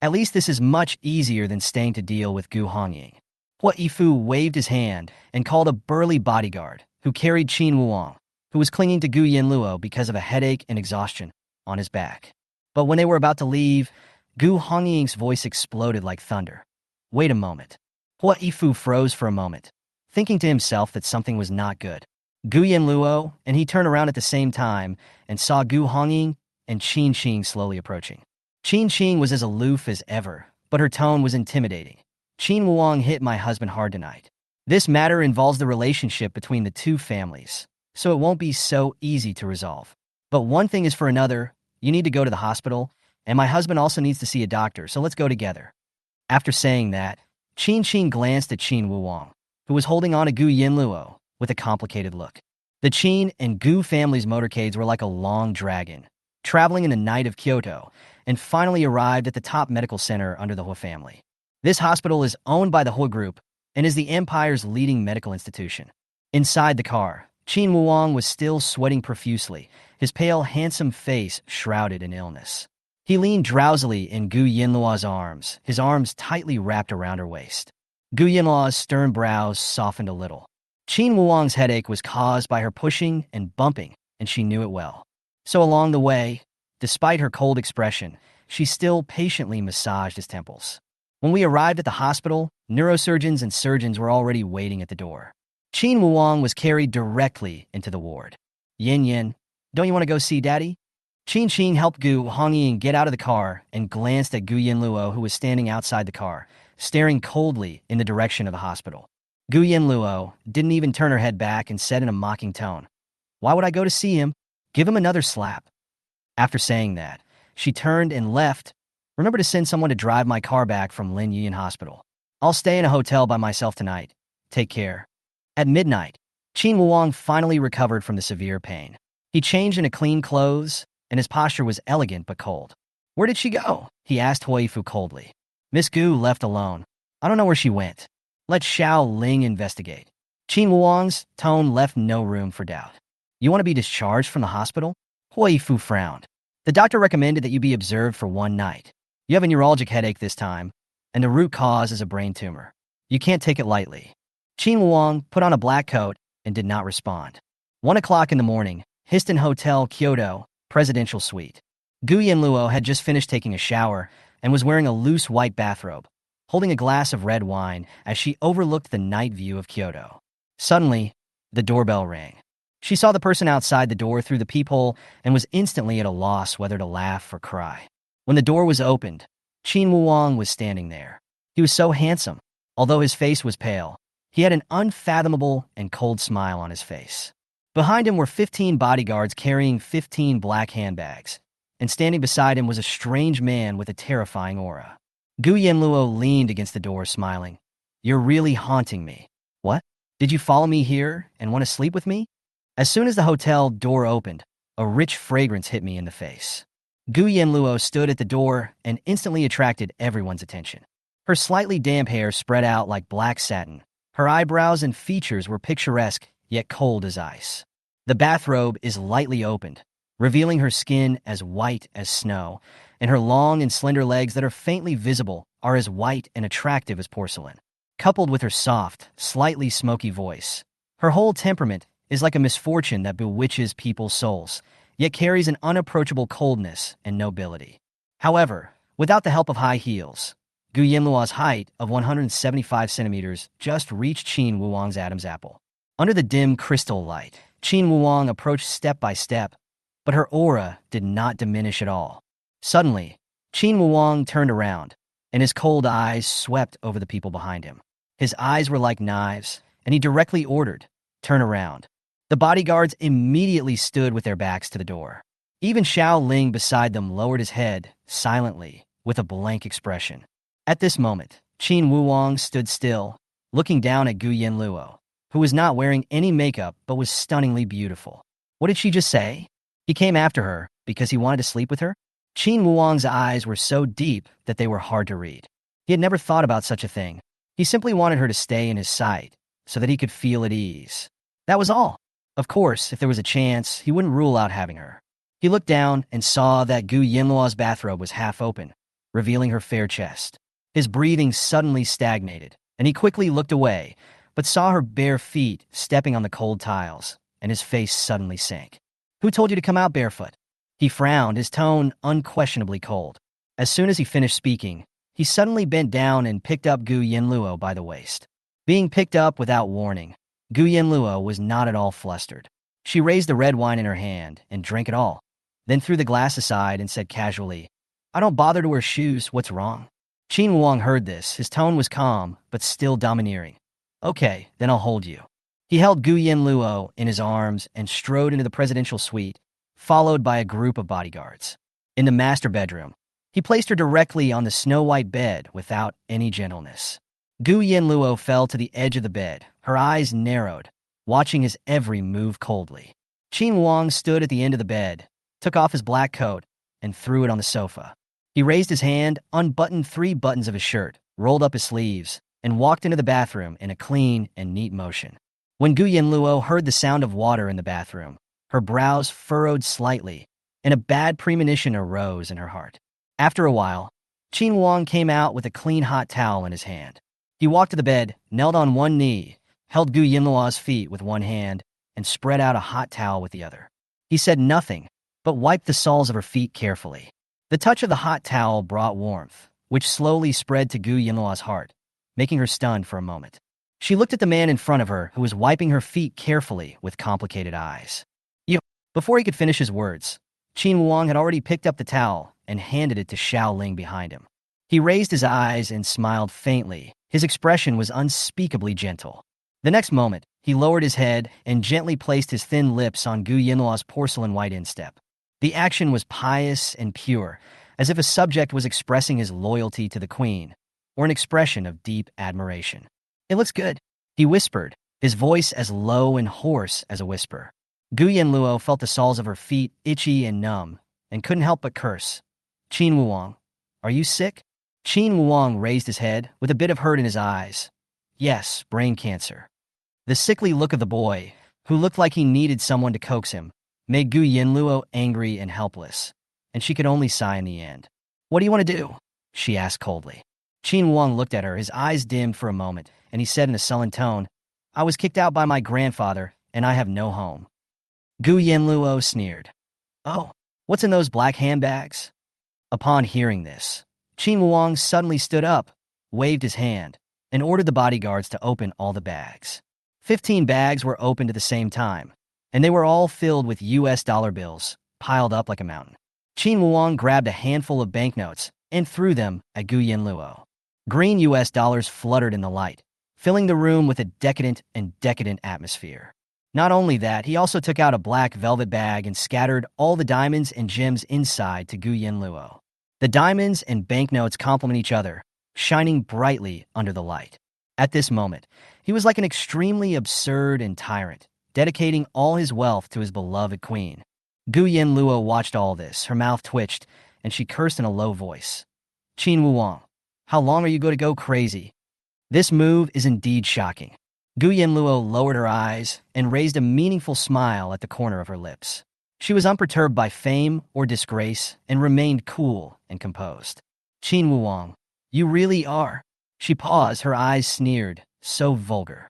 A: At least this is much easier than staying to deal with Gu Hongying. Hua Yifu waved his hand and called a burly bodyguard who carried Qin Wuong, who was clinging to Gu Yanluo because of a headache and exhaustion, on his back. But when they were about to leave, Gu Hongying's voice exploded like thunder. Wait a moment. Hua Yifu froze for a moment, thinking to himself that something was not good. Gu Yanluo, and he turned around at the same time and saw Gu Hongying and Qin Qing slowly approaching. Qin Qing was as aloof as ever, but her tone was intimidating. Qin Wuong hit my husband hard tonight. This matter involves the relationship between the two families, so it won't be so easy to resolve. But one thing is for another, you need to go to the hospital, and my husband also needs to see a doctor, so let's go together. After saying that, Qin Qing glanced at Qin Wuong, who was holding on to Gu Yanluo with a complicated look. The Qin and Gu families' motorcades were like a long dragon, traveling in the night of Kyoto, and finally arrived at the top medical center under the Hua family. This hospital is owned by the Hua Group and is the empire's leading medical institution. Inside the car, Qin Wuong was still sweating profusely, his pale, handsome face shrouded in illness. He leaned drowsily in Gu Yanluo's arms, his arms tightly wrapped around her waist. Gu Yanluo's stern brows softened a little. Qin Wuong's headache was caused by her pushing and bumping, and she knew it well. So along the way, despite her cold expression, she still patiently massaged his temples. When we arrived at the hospital, neurosurgeons and surgeons were already waiting at the door. Qin Wuong was carried directly into the ward. Yin Yin, don't you want to go see Daddy? Qin Qing helped Gu Hongying get out of the car and glanced at Gu Yanluo, who was standing outside the car, staring coldly in the direction of the hospital. Gu Yanluo didn't even turn her head back and said in a mocking tone, "Why would I go to see him? Give him another slap." After saying that, she turned and left. "Remember to send someone to drive my car back from Lin Yiyan Hospital. I'll stay in a hotel by myself tonight. Take care." At midnight, Qin Wuong finally recovered from the severe pain. He changed into clean clothes, and his posture was elegant but cold. "Where did she go?" he asked Huifu coldly. "Miss Gu left alone. I don't know where she went. Let Xiao Ling investigate." Qin Wuong's tone left no room for doubt. "You want to be discharged from the hospital?" Huifu frowned. "The doctor recommended that you be observed for one night. You have a neuralgic headache this time, and the root cause is a brain tumor. You can't take it lightly." Qin Wuong put on a black coat and did not respond. 1 o'clock in the morning, Histon Hotel, Kyoto, Presidential Suite. Gu Yanluo had just finished taking a shower and was wearing a loose white bathrobe, holding a glass of red wine as she overlooked the night view of Kyoto. Suddenly, the doorbell rang. She saw the person outside the door through the peephole and was instantly at a loss whether to laugh or cry. When the door was opened, Qin Wuong was standing there. He was so handsome. Although his face was pale, he had an unfathomable and cold smile on his face. Behind him were 15 bodyguards carrying 15 black handbags, and standing beside him was a strange man with a terrifying aura. Gu Yanluo leaned against the door, smiling. "You're really haunting me." "What? Did you follow me here and want to sleep with me?" As soon as the hotel door opened, a rich fragrance hit me in the face. Gu Yanluo stood at the door and instantly attracted everyone's attention. Her slightly damp hair spread out like black satin. Her eyebrows and features were picturesque, yet cold as ice. The bathrobe is lightly opened, revealing her skin as white as snow, and her long and slender legs that are faintly visible are as white and attractive as porcelain. Coupled with her soft, slightly smoky voice, her whole temperament is like a misfortune that bewitches people's souls, yet carries an unapproachable coldness and nobility. However, without the help of high heels, Gu Yanluo's height of 175 centimeters just reached Qin Wuong's Adam's apple. Under the dim crystal light, Qin Wuong approached step by step, but her aura did not diminish at all. Suddenly, Qin Wuong turned around, and his cold eyes swept over the people behind him. His eyes were like knives, and he directly ordered, "Turn around." The bodyguards immediately stood with their backs to the door. Even Xiao Ling beside them lowered his head, silently, with a blank expression. At this moment, Qin Wuong stood still, looking down at Gu Yanluo, who was not wearing any makeup but was stunningly beautiful. What did she just say? He came after her because he wanted to sleep with her? Qin Wuong's eyes were so deep that they were hard to read. He had never thought about such a thing. He simply wanted her to stay in his sight so that he could feel at ease. That was all. Of course, if there was a chance, he wouldn't rule out having her. He looked down and saw that Gu Yanluo's bathrobe was half open, revealing her fair chest. His breathing suddenly stagnated, and he quickly looked away, but saw her bare feet stepping on the cold tiles, and his face suddenly sank. "Who told you to come out barefoot?" He frowned, his tone unquestionably cold. As soon as he finished speaking, he suddenly bent down and picked up Gu Yanluo by the waist. Being picked up without warning, Gu Yanluo was not at all flustered. She raised the red wine in her hand and drank it all, then threw the glass aside and said casually, "I don't bother to wear shoes, what's wrong?" Qin Wuang heard this. His tone was calm, but still domineering. "Okay, then I'll hold you." He held Gu Yanluo in his arms and strode into the presidential suite, followed by a group of bodyguards. In the master bedroom, he placed her directly on the snow-white bed without any gentleness. Gu Yanluo fell to the edge of the bed, her eyes narrowed, watching his every move coldly. Qin Wuang stood at the end of the bed, took off his black coat, and threw it on the sofa. He raised his hand, unbuttoned 3 buttons of his shirt, rolled up his sleeves, and walked into the bathroom in a clean and neat motion. When Gu Yanluo heard the sound of water in the bathroom, her brows furrowed slightly, and a bad premonition arose in her heart. After a while, Qin Wuang came out with a clean hot towel in his hand. He walked to the bed, knelt on one knee, held Gu Yanluo's feet with one hand, and spread out a hot towel with the other. He said nothing, but wiped the soles of her feet carefully. The touch of the hot towel brought warmth, which slowly spread to Gu Yanluo's heart, making her stunned for a moment. She looked at the man in front of her, who was wiping her feet carefully with complicated eyes. Before he could finish his words, Qin Wuang had already picked up the towel and handed it to Xiaoling behind him. He raised his eyes and smiled faintly. His expression was unspeakably gentle. The next moment, he lowered his head and gently placed his thin lips on Gu Yanluo's porcelain-white instep. The action was pious and pure, as if a subject was expressing his loyalty to the queen, or an expression of deep admiration. "It looks good," he whispered, his voice as low and hoarse as a whisper. Gu Yanluo felt the soles of her feet itchy and numb, and couldn't help but curse. "Qin Wuang, are you sick?" Qin Wuang raised his head, with a bit of hurt in his eyes. "Yes, brain cancer." The sickly look of the boy, who looked like he needed someone to coax him, made Gu Yanluo angry and helpless, and she could only sigh in the end. "What do you want to do?" she asked coldly. Qin Wuang looked at her, his eyes dimmed for a moment, and he said in a sullen tone, "I was kicked out by my grandfather, and I have no home." Gu Yanluo sneered. "Oh, what's in those black handbags?" Upon hearing this, Qin Wuang suddenly stood up, waved his hand, and ordered the bodyguards to open all the bags. 15 bags were opened at the same time, and they were all filled with US dollar bills, piled up like a mountain. Qin Wuang grabbed a handful of banknotes and threw them at Gu Yanluo. Green US dollars fluttered in the light, filling the room with a decadent atmosphere. Not only that, he also took out a black velvet bag and scattered all the diamonds and gems inside to Gu Yanluo. The diamonds and banknotes complement each other, shining brightly under the light. At this moment, he was like an extremely absurd and tyrant, dedicating all his wealth to his beloved queen. Gu Yanluo watched all this, her mouth twitched, and she cursed in a low voice. "Qin Wuang, how long are you going to go crazy?" This move is indeed shocking. Gu Yanluo lowered her eyes and raised a meaningful smile at the corner of her lips. She was unperturbed by fame or disgrace and remained cool and composed. "Qin Wuang, you really are." She paused, her eyes sneered, so vulgar.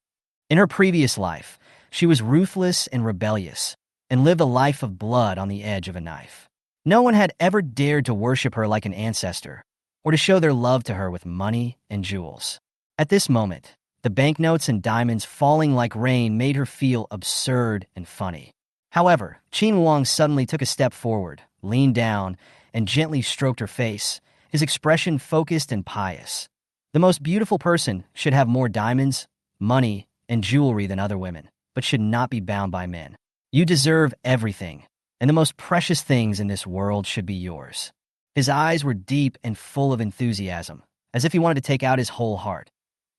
A: In her previous life, she was ruthless and rebellious, and lived a life of blood on the edge of a knife. No one had ever dared to worship her like an ancestor, or to show their love to her with money and jewels. At this moment, the banknotes and diamonds falling like rain made her feel absurd and funny. However, Qin Wuang suddenly took a step forward, leaned down, and gently stroked her face, his expression focused and pious. The most beautiful person should have more diamonds, money, and jewelry than other women, but should not be bound by men. You deserve everything, and the most precious things in this world should be yours. His eyes were deep and full of enthusiasm, as if he wanted to take out his whole heart.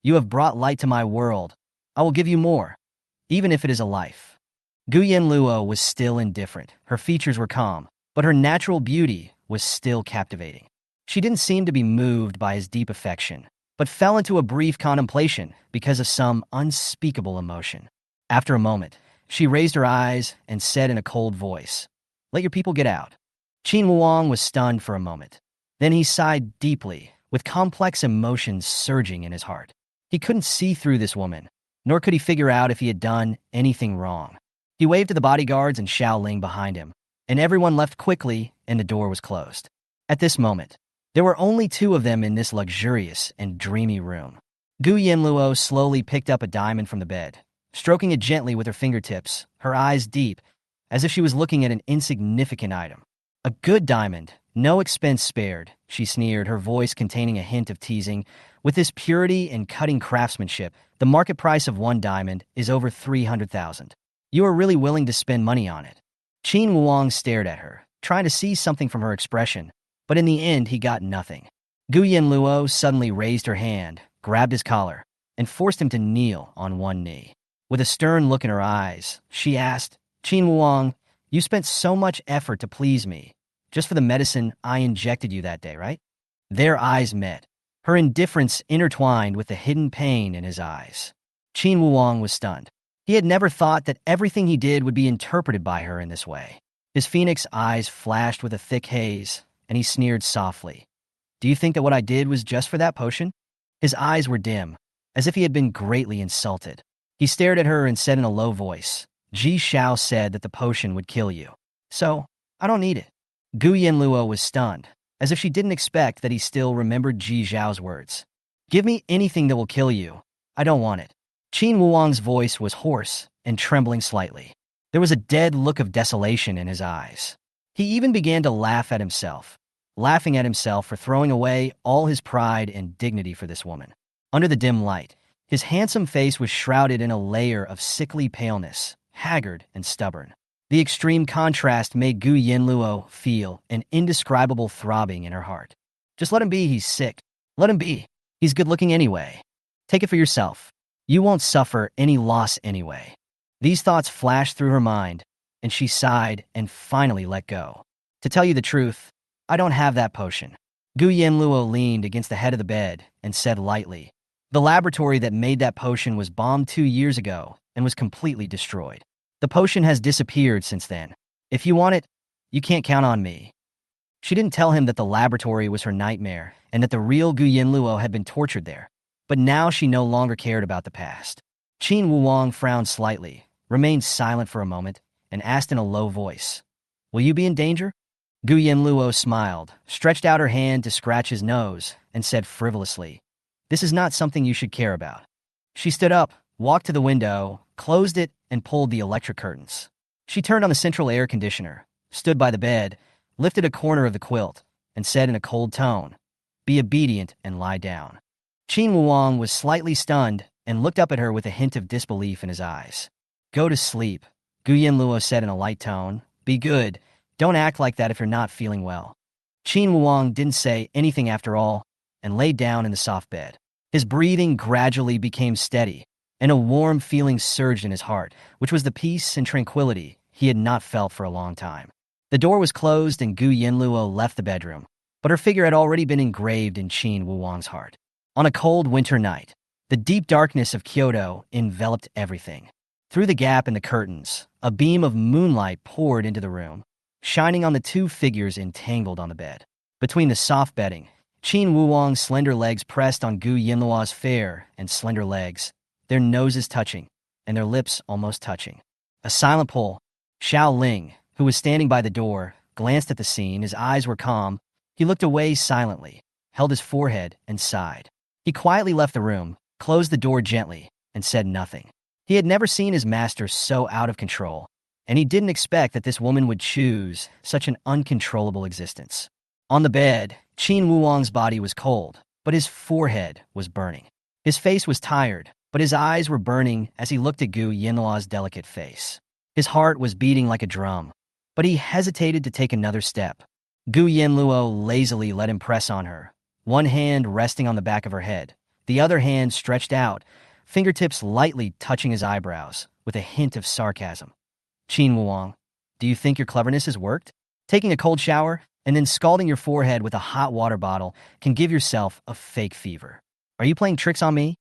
A: "You have brought light to my world. I will give you more, even if it is a life." Gu Yanluo was still indifferent. Her features were calm, but her natural beauty was still captivating. She didn't seem to be moved by his deep affection, but fell into a brief contemplation because of some unspeakable emotion. After a moment, she raised her eyes and said in a cold voice, "Let your people get out." Qin Wuang was stunned for a moment. Then he sighed deeply, with complex emotions surging in his heart. He couldn't see through this woman, nor could he figure out if he had done anything wrong. He waved to the bodyguards and Xiaoling behind him, and everyone left quickly and the door was closed. At this moment, there were only two of them in this luxurious and dreamy room. Gu Yanluo slowly picked up a diamond from the bed, stroking it gently with her fingertips, her eyes deep, as if she was looking at an insignificant item. A good diamond, no expense spared, she sneered, her voice containing a hint of teasing. With this purity and cutting craftsmanship, the market price of one diamond is over 300,000. You are really willing to spend money on it. Qin Wuang stared at her, trying to see something from her expression, but in the end he got nothing. Gu Yanluo suddenly raised her hand, grabbed his collar, and forced him to kneel on one knee. With a stern look in her eyes, she asked, Qin Wuang, you spent so much effort to please me, just for the medicine I injected you that day, right? Their eyes met, her indifference intertwined with the hidden pain in his eyes. Qin Wuang was stunned. He had never thought that everything he did would be interpreted by her in this way. His phoenix eyes flashed with a thick haze, and he sneered softly. Do you think that what I did was just for that potion? His eyes were dim, as if he had been greatly insulted. He stared at her and said in a low voice, Ji Xiao said that the potion would kill you. So, I don't need it. Gu Yanluo was stunned, as if she didn't expect that he still remembered Ji Xiao's words. Give me anything that will kill you. I don't want it. Qin Wuang's voice was hoarse and trembling slightly. There was a dead look of desolation in his eyes. He even began to laugh at himself, laughing at himself for throwing away all his pride and dignity for this woman. Under the dim light, his handsome face was shrouded in a layer of sickly paleness, haggard and stubborn. The extreme contrast made Gu Yanluo feel an indescribable throbbing in her heart. Just let him be, he's sick. Let him be. He's good-looking anyway. Take it for yourself. You won't suffer any loss anyway. These thoughts flashed through her mind, and she sighed and finally let go. To tell you the truth, I don't have that potion. Gu Yanluo leaned against the head of the bed and said lightly, the laboratory that made that potion was bombed 2 years ago and was completely destroyed. The potion has disappeared since then. If you want it, you can't count on me. She didn't tell him that the laboratory was her nightmare and that the real Gu Yanluo had been tortured there. But now she no longer cared about the past. Qin Wuang frowned slightly, remained silent for a moment, and asked in a low voice, Will you be in danger? Gu Yanluo smiled, stretched out her hand to scratch his nose, and said frivolously, This is not something you should care about. She stood up, walked to the window, closed it, and pulled the electric curtains. She turned on the central air conditioner, stood by the bed, lifted a corner of the quilt, and said in a cold tone, Be obedient and lie down. Qin Wuang was slightly stunned and looked up at her with a hint of disbelief in his eyes. Go to sleep, Gu Yanluo said in a light tone. Be good. Don't act like that if you're not feeling well. Qin Wuang didn't say anything after all and lay down in the soft bed. His breathing gradually became steady, and a warm feeling surged in his heart, which was the peace and tranquility he had not felt for a long time. The door was closed and Gu Yanluo left the bedroom, but her figure had already been engraved in Qin Wuang's heart. On a cold winter night, the deep darkness of Kyoto enveloped everything. Through the gap in the curtains, a beam of moonlight poured into the room, shining on the two figures entangled on the bed. Between the soft bedding, Qin Wuang's slender legs pressed on Gu Yanluo's fair and slender legs, their noses touching, and their lips almost touching. A silent pull. Xiao Ling, who was standing by the door, glanced at the scene. His eyes were calm. He looked away silently, held his forehead, and sighed. He quietly left the room, closed the door gently, and said nothing. He had never seen his master so out of control, and he didn't expect that this woman would choose such an uncontrollable existence. On the bed, Qin Wuang's body was cold, but his forehead was burning. His face was tired, but his eyes were burning as he looked at Gu Yanluo's delicate face. His heart was beating like a drum, but he hesitated to take another step. Gu Yanluo lazily let him press on her, one hand resting on the back of her head, the other hand stretched out, fingertips lightly touching his eyebrows, with a hint of sarcasm. Qin Wuang, do you think your cleverness has worked? Taking a cold shower and then scalding your forehead with a hot water bottle can give yourself a fake fever. Are you playing tricks on me?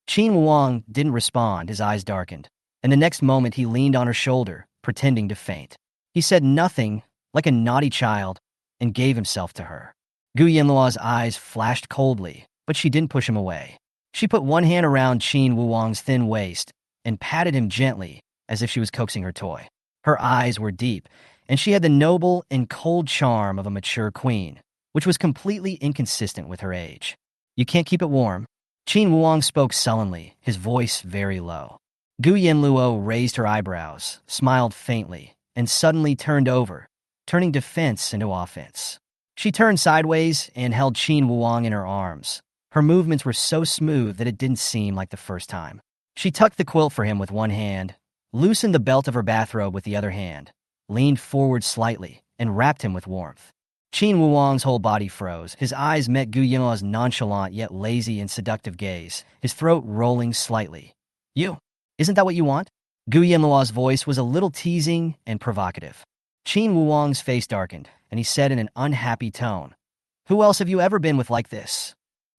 A: Qin Wuang didn't respond, his eyes darkened, and the next moment he leaned on her shoulder, pretending to faint. He said nothing, like a naughty child, and gave himself to her. Gu Yanluo's eyes flashed coldly, but she didn't push him away. She put one hand around Qin Wuang's thin waist and patted him gently as if she was coaxing her toy. Her eyes were deep, and she had the noble and cold charm of a mature queen, which was completely inconsistent with her age. You can't keep it warm. Qin Wuang spoke sullenly, his voice very low. Gu Yanluo raised her eyebrows, smiled faintly, and suddenly turned over, turning defense into offense. She turned sideways and held Qin Wuang in her arms. Her movements were so smooth that it didn't seem like the first time. She tucked the quilt for him with one hand, loosened the belt of her bathrobe with the other hand, leaned forward slightly, and wrapped him with warmth. Qin Wuang's whole body froze. His eyes met Gu Yanluo's nonchalant yet lazy and seductive gaze, his throat rolling slightly. You? Isn't that what you want? Gu Yanluo's voice was a little teasing and provocative. Qin Wuang's face darkened, and he said in an unhappy tone, "Who else have you ever been with like this?"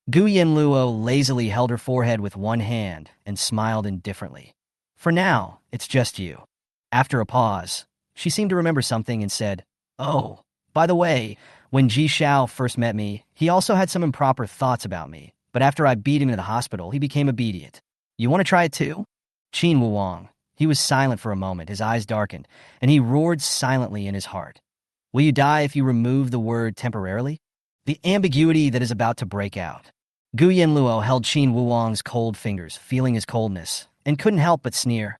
A: Gu Yanluo lazily held her forehead with one hand and smiled indifferently. "For now, it's just you." After a pause, she seemed to remember something and said, "Oh, by the way, when Ji Shao first met me, he also had some improper thoughts about me, but after I beat him to the hospital, he became obedient. You want to try it too?" Qin Wuang. He was silent for a moment, his eyes darkened, and he roared silently in his heart. "Will you die if you remove the word temporarily?" The ambiguity that is about to break out. Gu Yanluo held Qin Wuang's cold fingers, feeling his coldness, and couldn't help but sneer.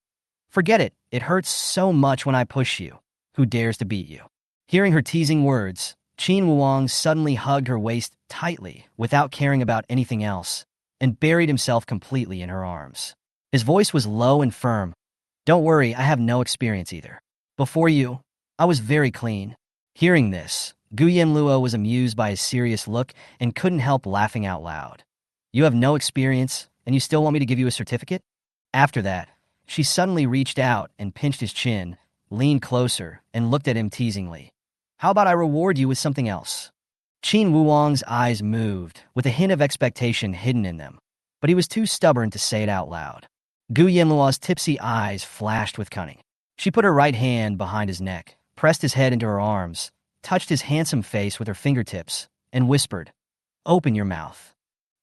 A: "Forget it. It hurts so much when I push you. Who dares to beat you?" Hearing her teasing words, Qin Wuang suddenly hugged her waist tightly, without caring about anything else, and buried himself completely in her arms. His voice was low and firm. "Don't worry, I have no experience either. Before you, I was very clean." Hearing this, Gu Yanluo was amused by his serious look and couldn't help laughing out loud. "You have no experience, and you still want me to give you a certificate?" After that, she suddenly reached out and pinched his chin, leaned closer, and looked at him teasingly. "How about I reward you with something else?" Qin Wuang's eyes moved, with a hint of expectation hidden in them, but he was too stubborn to say it out loud. Gu Yanluo's tipsy eyes flashed with cunning. She put her right hand behind his neck, pressed his head into her arms, touched his handsome face with her fingertips, and whispered, "Open your mouth."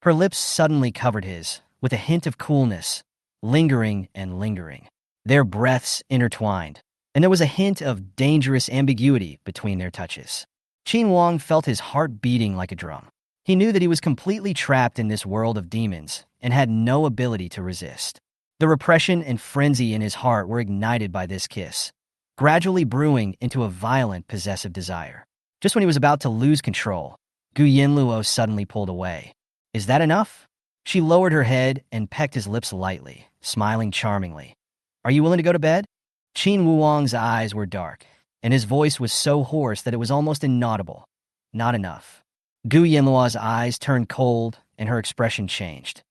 A: Her lips suddenly covered his, with a hint of coolness, lingering and lingering. Their breaths intertwined, and there was a hint of dangerous ambiguity between their touches. Qin Wang felt his heart beating like a drum. He knew that he was completely trapped in this world of demons and had no ability to resist. The repression and frenzy in his heart were ignited by this kiss, gradually brewing into a violent, possessive desire. Just when he was about to lose control, Gu Yanluo suddenly pulled away. "Is that enough?" She lowered her head and pecked his lips lightly, smiling charmingly. "Are you willing to go to bed?" Qin Wuang's eyes were dark, and his voice was so hoarse that it was almost inaudible. "Not enough." Gu Yanluo's eyes turned cold, and her expression changed.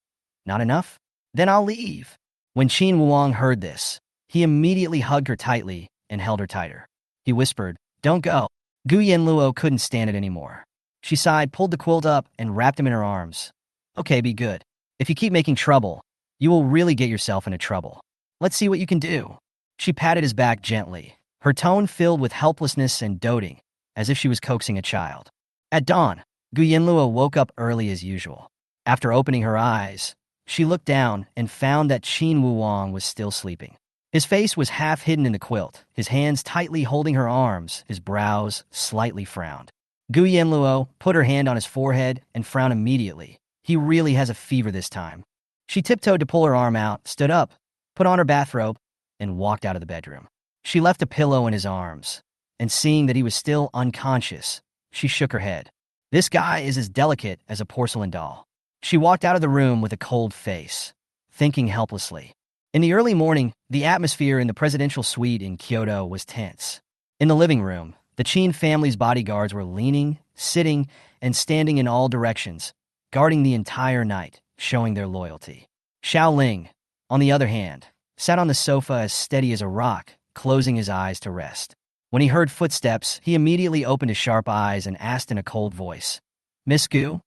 A: "Not enough? Then I'll leave." When Qin Wuang heard this, he immediately hugged her tightly and held her tighter. He whispered, "Don't go." Gu Yanluo couldn't stand it anymore. She sighed, pulled the quilt up, and wrapped him in her arms. "Okay, be good. If you keep making trouble, you will really get yourself into trouble. Let's see what you can do." She patted his back gently, her tone filled with helplessness and doting, as if she was coaxing a child. At dawn, Gu Yanluo woke up early as usual. After opening her eyes, she looked down and found that Qin Wuang was still sleeping. His face was half hidden in the quilt, his hands tightly holding her arms, his brows slightly frowned. Gu Yanluo put her hand on his forehead and frowned immediately. He really has a fever this time. She tiptoed to pull her arm out, stood up, put on her bathrobe, and walked out of the bedroom. She left a pillow in his arms, and seeing that he was still unconscious, she shook her head. "This guy is as delicate as a porcelain doll." She walked out of the room with a cold face, thinking helplessly. In the early morning, the atmosphere in the presidential suite in Kyoto was tense. In the living room, the Qin family's bodyguards were leaning, sitting, and standing in all directions, guarding the entire night, showing their loyalty. Xiao Ling, on the other hand, sat on the sofa as steady as a rock, closing his eyes to rest. When he heard footsteps, he immediately opened his sharp eyes and asked in a cold voice, "Miss Gu?"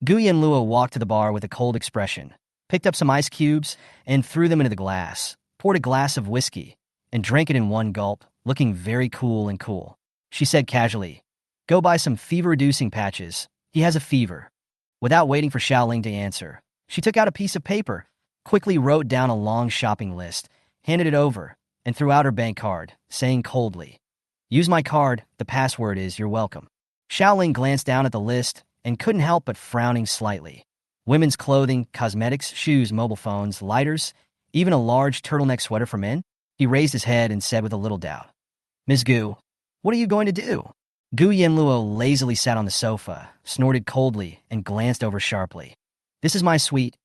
A: Gu Yanluo walked to the bar with a cold expression, picked up some ice cubes and threw them into the glass, poured a glass of whiskey, and drank it in one gulp, looking very cool and cool. She said casually, "Go buy some fever-reducing patches." He has a fever. Without waiting for Xiaoling to answer, she took out a piece of paper, quickly wrote down a long shopping list, handed it over, and threw out her bank card, saying coldly, "Use my card, the password is you're welcome." Xiaoling glanced down at the list and couldn't help but frowning slightly. Women's clothing, cosmetics, shoes, mobile phones, lighters, even a large turtleneck sweater for men? He raised his head and said with a little doubt, "Ms. Gu, what are you going to do?" Gu Yanluo lazily sat on the sofa, snorted coldly, and glanced over sharply. "This is my suite.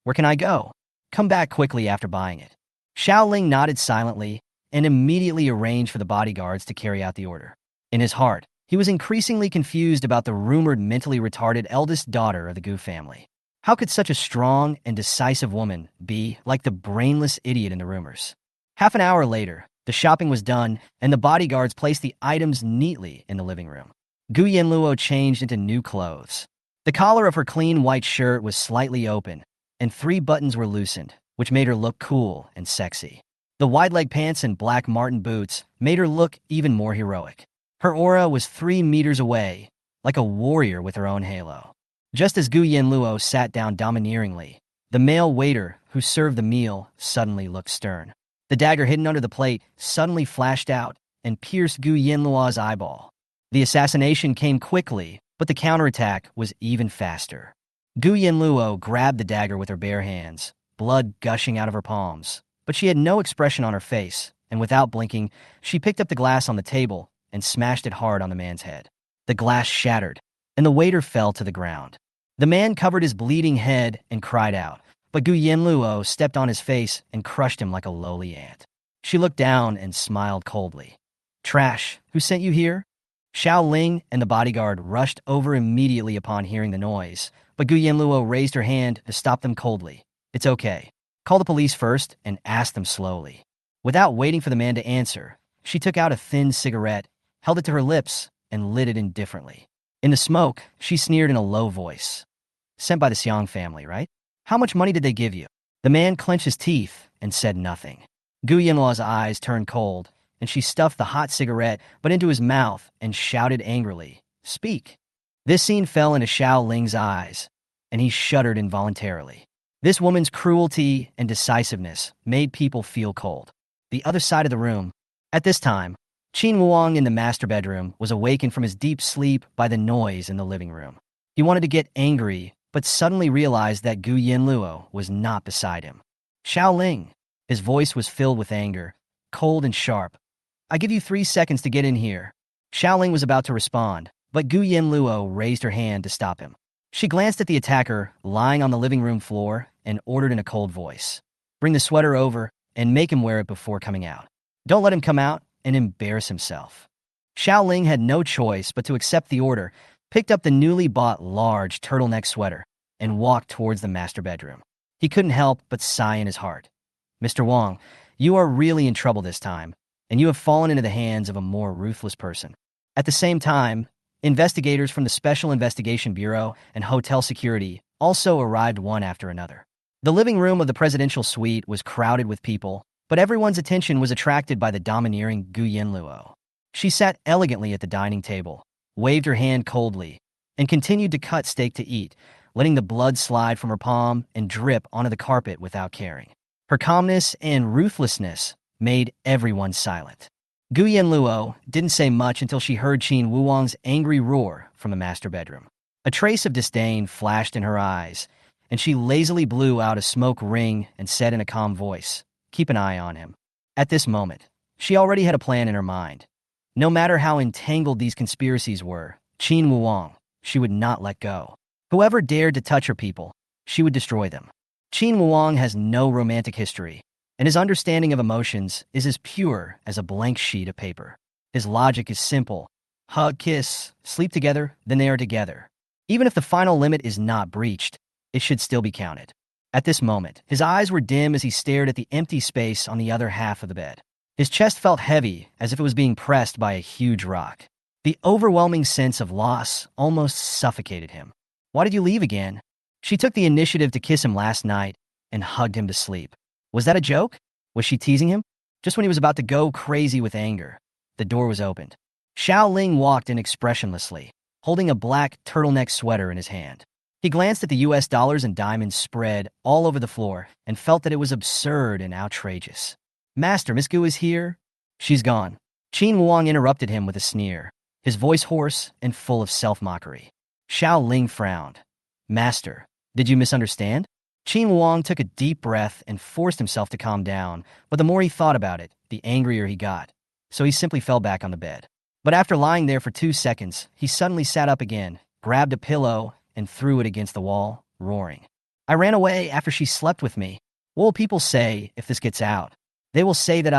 A: Where can I go? Come back quickly after buying it." Xiaoling nodded silently and immediately arranged for the bodyguards to carry out the order. In his heart, he was increasingly confused about the rumored mentally retarded eldest daughter of the Gu family. How could such a strong and decisive woman be like the brainless idiot in the rumors? Half an hour later, the shopping was done, and the bodyguards placed the items neatly in the living room. Gu Yanluo changed into new clothes. The collar of her clean white shirt was slightly open, and 3 buttons were loosened, which made her look cool and sexy. The wide-leg pants and black marten boots made her look even more heroic. Her aura was 3 meters away, like a warrior with her own halo. Just as Gu Yanluo sat down domineeringly, the male waiter who served the meal suddenly looked stern. The dagger hidden under the plate suddenly flashed out and pierced Gu Yanluo's eyeball. The assassination came quickly, but the counterattack was even faster. Gu Yanluo grabbed the dagger with her bare hands, blood gushing out of her palms, but she had no expression on her face, and without blinking, she picked up the glass on the table and smashed it hard on the man's head. The glass shattered, and the waiter fell to the ground. The man covered his bleeding head and cried out, but Gu Yanluo stepped on his face and crushed him like a lowly ant. She looked down and smiled coldly. "Trash, who sent you here?" Xiaoling and the bodyguard rushed over immediately upon hearing the noise, but Gu Yanluo raised her hand to stop them coldly. "It's okay. Call the police first and ask them slowly." Without waiting for the man to answer, she took out a thin cigarette, held it to her lips, and lit it indifferently. In the smoke, she sneered in a low voice. "Sent by the Xiang family, right? How much money did they give you?" The man clenched his teeth and said nothing. Gu Yanluo's eyes turned cold, and she stuffed the hot cigarette but into his mouth and shouted angrily, "Speak." This scene fell into Xiaoling's eyes, and he shuddered involuntarily. This woman's cruelty and decisiveness made people feel cold. The other side of the room. At this time, Qin Wuang in the master bedroom was awakened from his deep sleep by the noise in the living room. He wanted to get angry, but suddenly realized that Gu Yanluo was not beside him. "Xiaoling." His voice was filled with anger, cold and sharp. "I give you 3 seconds to get in here." Xiaoling was about to respond, but Gu Yanluo raised her hand to stop him. She glanced at the attacker lying on the living room floor and ordered in a cold voice, "Bring the sweater over and make him wear it before coming out. Don't let him come out and embarrass himself." Xiaoling had no choice but to accept the order, picked up the newly bought large turtleneck sweater, and walked towards the master bedroom. He couldn't help but sigh in his heart. "Mr. Wang, you are really in trouble this time, and you have fallen into the hands of a more ruthless person." At the same time, investigators from the Special Investigation Bureau and Hotel Security also arrived one after another. The living room of the presidential suite was crowded with people, but everyone's attention was attracted by the domineering Gu Yanluo. She sat elegantly at the dining table, waved her hand coldly, and continued to cut steak to eat, letting the blood slide from her palm and drip onto the carpet without caring. Her calmness and ruthlessness made everyone silent. Gu Yanluo didn't say much until she heard Qin Wuang's angry roar from the master bedroom. A trace of disdain flashed in her eyes, and she lazily blew out a smoke ring and said in a calm voice, "Keep an eye on him." At this moment, she already had a plan in her mind. No matter how entangled these conspiracies were, Qin Wuang, she would not let go. Whoever dared to touch her people, she would destroy them. Qin Wuang has no romantic history, and his understanding of emotions is as pure as a blank sheet of paper. His logic is simple. Hug, kiss, sleep together, then they are together. Even if the final limit is not breached, it should still be counted. At this moment, his eyes were dim as he stared at the empty space on the other half of the bed. His chest felt heavy, as if it was being pressed by a huge rock. The overwhelming sense of loss almost suffocated him. "Why did you leave again?" She took the initiative to kiss him last night and hugged him to sleep. Was that a joke? Was she teasing him? Just when he was about to go crazy with anger, the door was opened. Xiaoling walked in expressionlessly, holding a black turtleneck sweater in his hand. He glanced at the US dollars and diamonds spread all over the floor and felt that it was absurd and outrageous. Master, Miss Gu is here? She's gone. Qin Wuang interrupted him with a sneer, his voice hoarse and full of self-mockery. Xiao Ling frowned. Master, did you misunderstand? Qin Wuang took a deep breath and forced himself to calm down, but the more he thought about it, the angrier he got. So he simply fell back on the bed. But after lying there for 2 seconds, he suddenly sat up again, grabbed a pillow, and threw it against the wall, roaring. I ran away after she slept with me. What will people say if this gets out? They will say that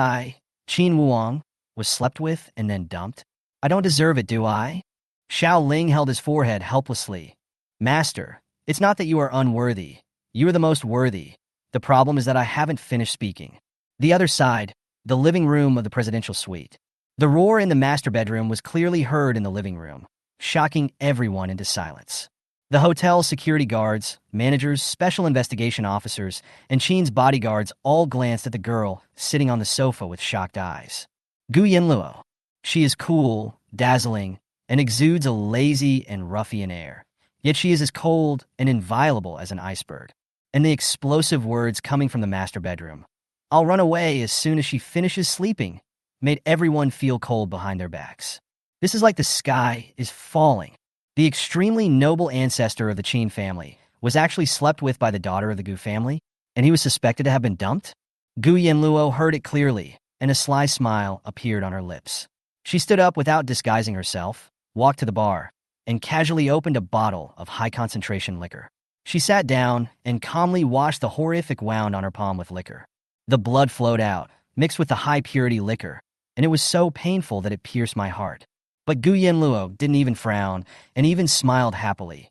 A: Qin Wuang, was slept with and then dumped. I don't deserve it, do I? Xiao Ling held his forehead helplessly. Master, it's not that you are unworthy. You are the most worthy. The problem is that I haven't finished speaking. The other side, the living room of the presidential suite. The roar in the master bedroom was clearly heard in the living room, shocking everyone into silence. The hotel's security guards, managers, special investigation officers, and Qin's bodyguards all glanced at the girl sitting on the sofa with shocked eyes. Gu Yanluo. She is cool, dazzling, and exudes a lazy and ruffian air. Yet she is as cold and inviolable as an iceberg. And the explosive words coming from the master bedroom, I'll run away as soon as she finishes sleeping, made everyone feel cold behind their backs. This is like the sky is falling. The extremely noble ancestor of the Qin family was actually slept with by the daughter of the Gu family, and he was suspected to have been dumped? Gu Yanluo heard it clearly, and a sly smile appeared on her lips. She stood up without disguising herself, walked to the bar, and casually opened a bottle of high-concentration liquor. She sat down and calmly washed the horrific wound on her palm with liquor. The blood flowed out, mixed with the high-purity liquor, and it was so painful that it pierced my heart. But Gu Yanluo didn't even frown, and even smiled happily.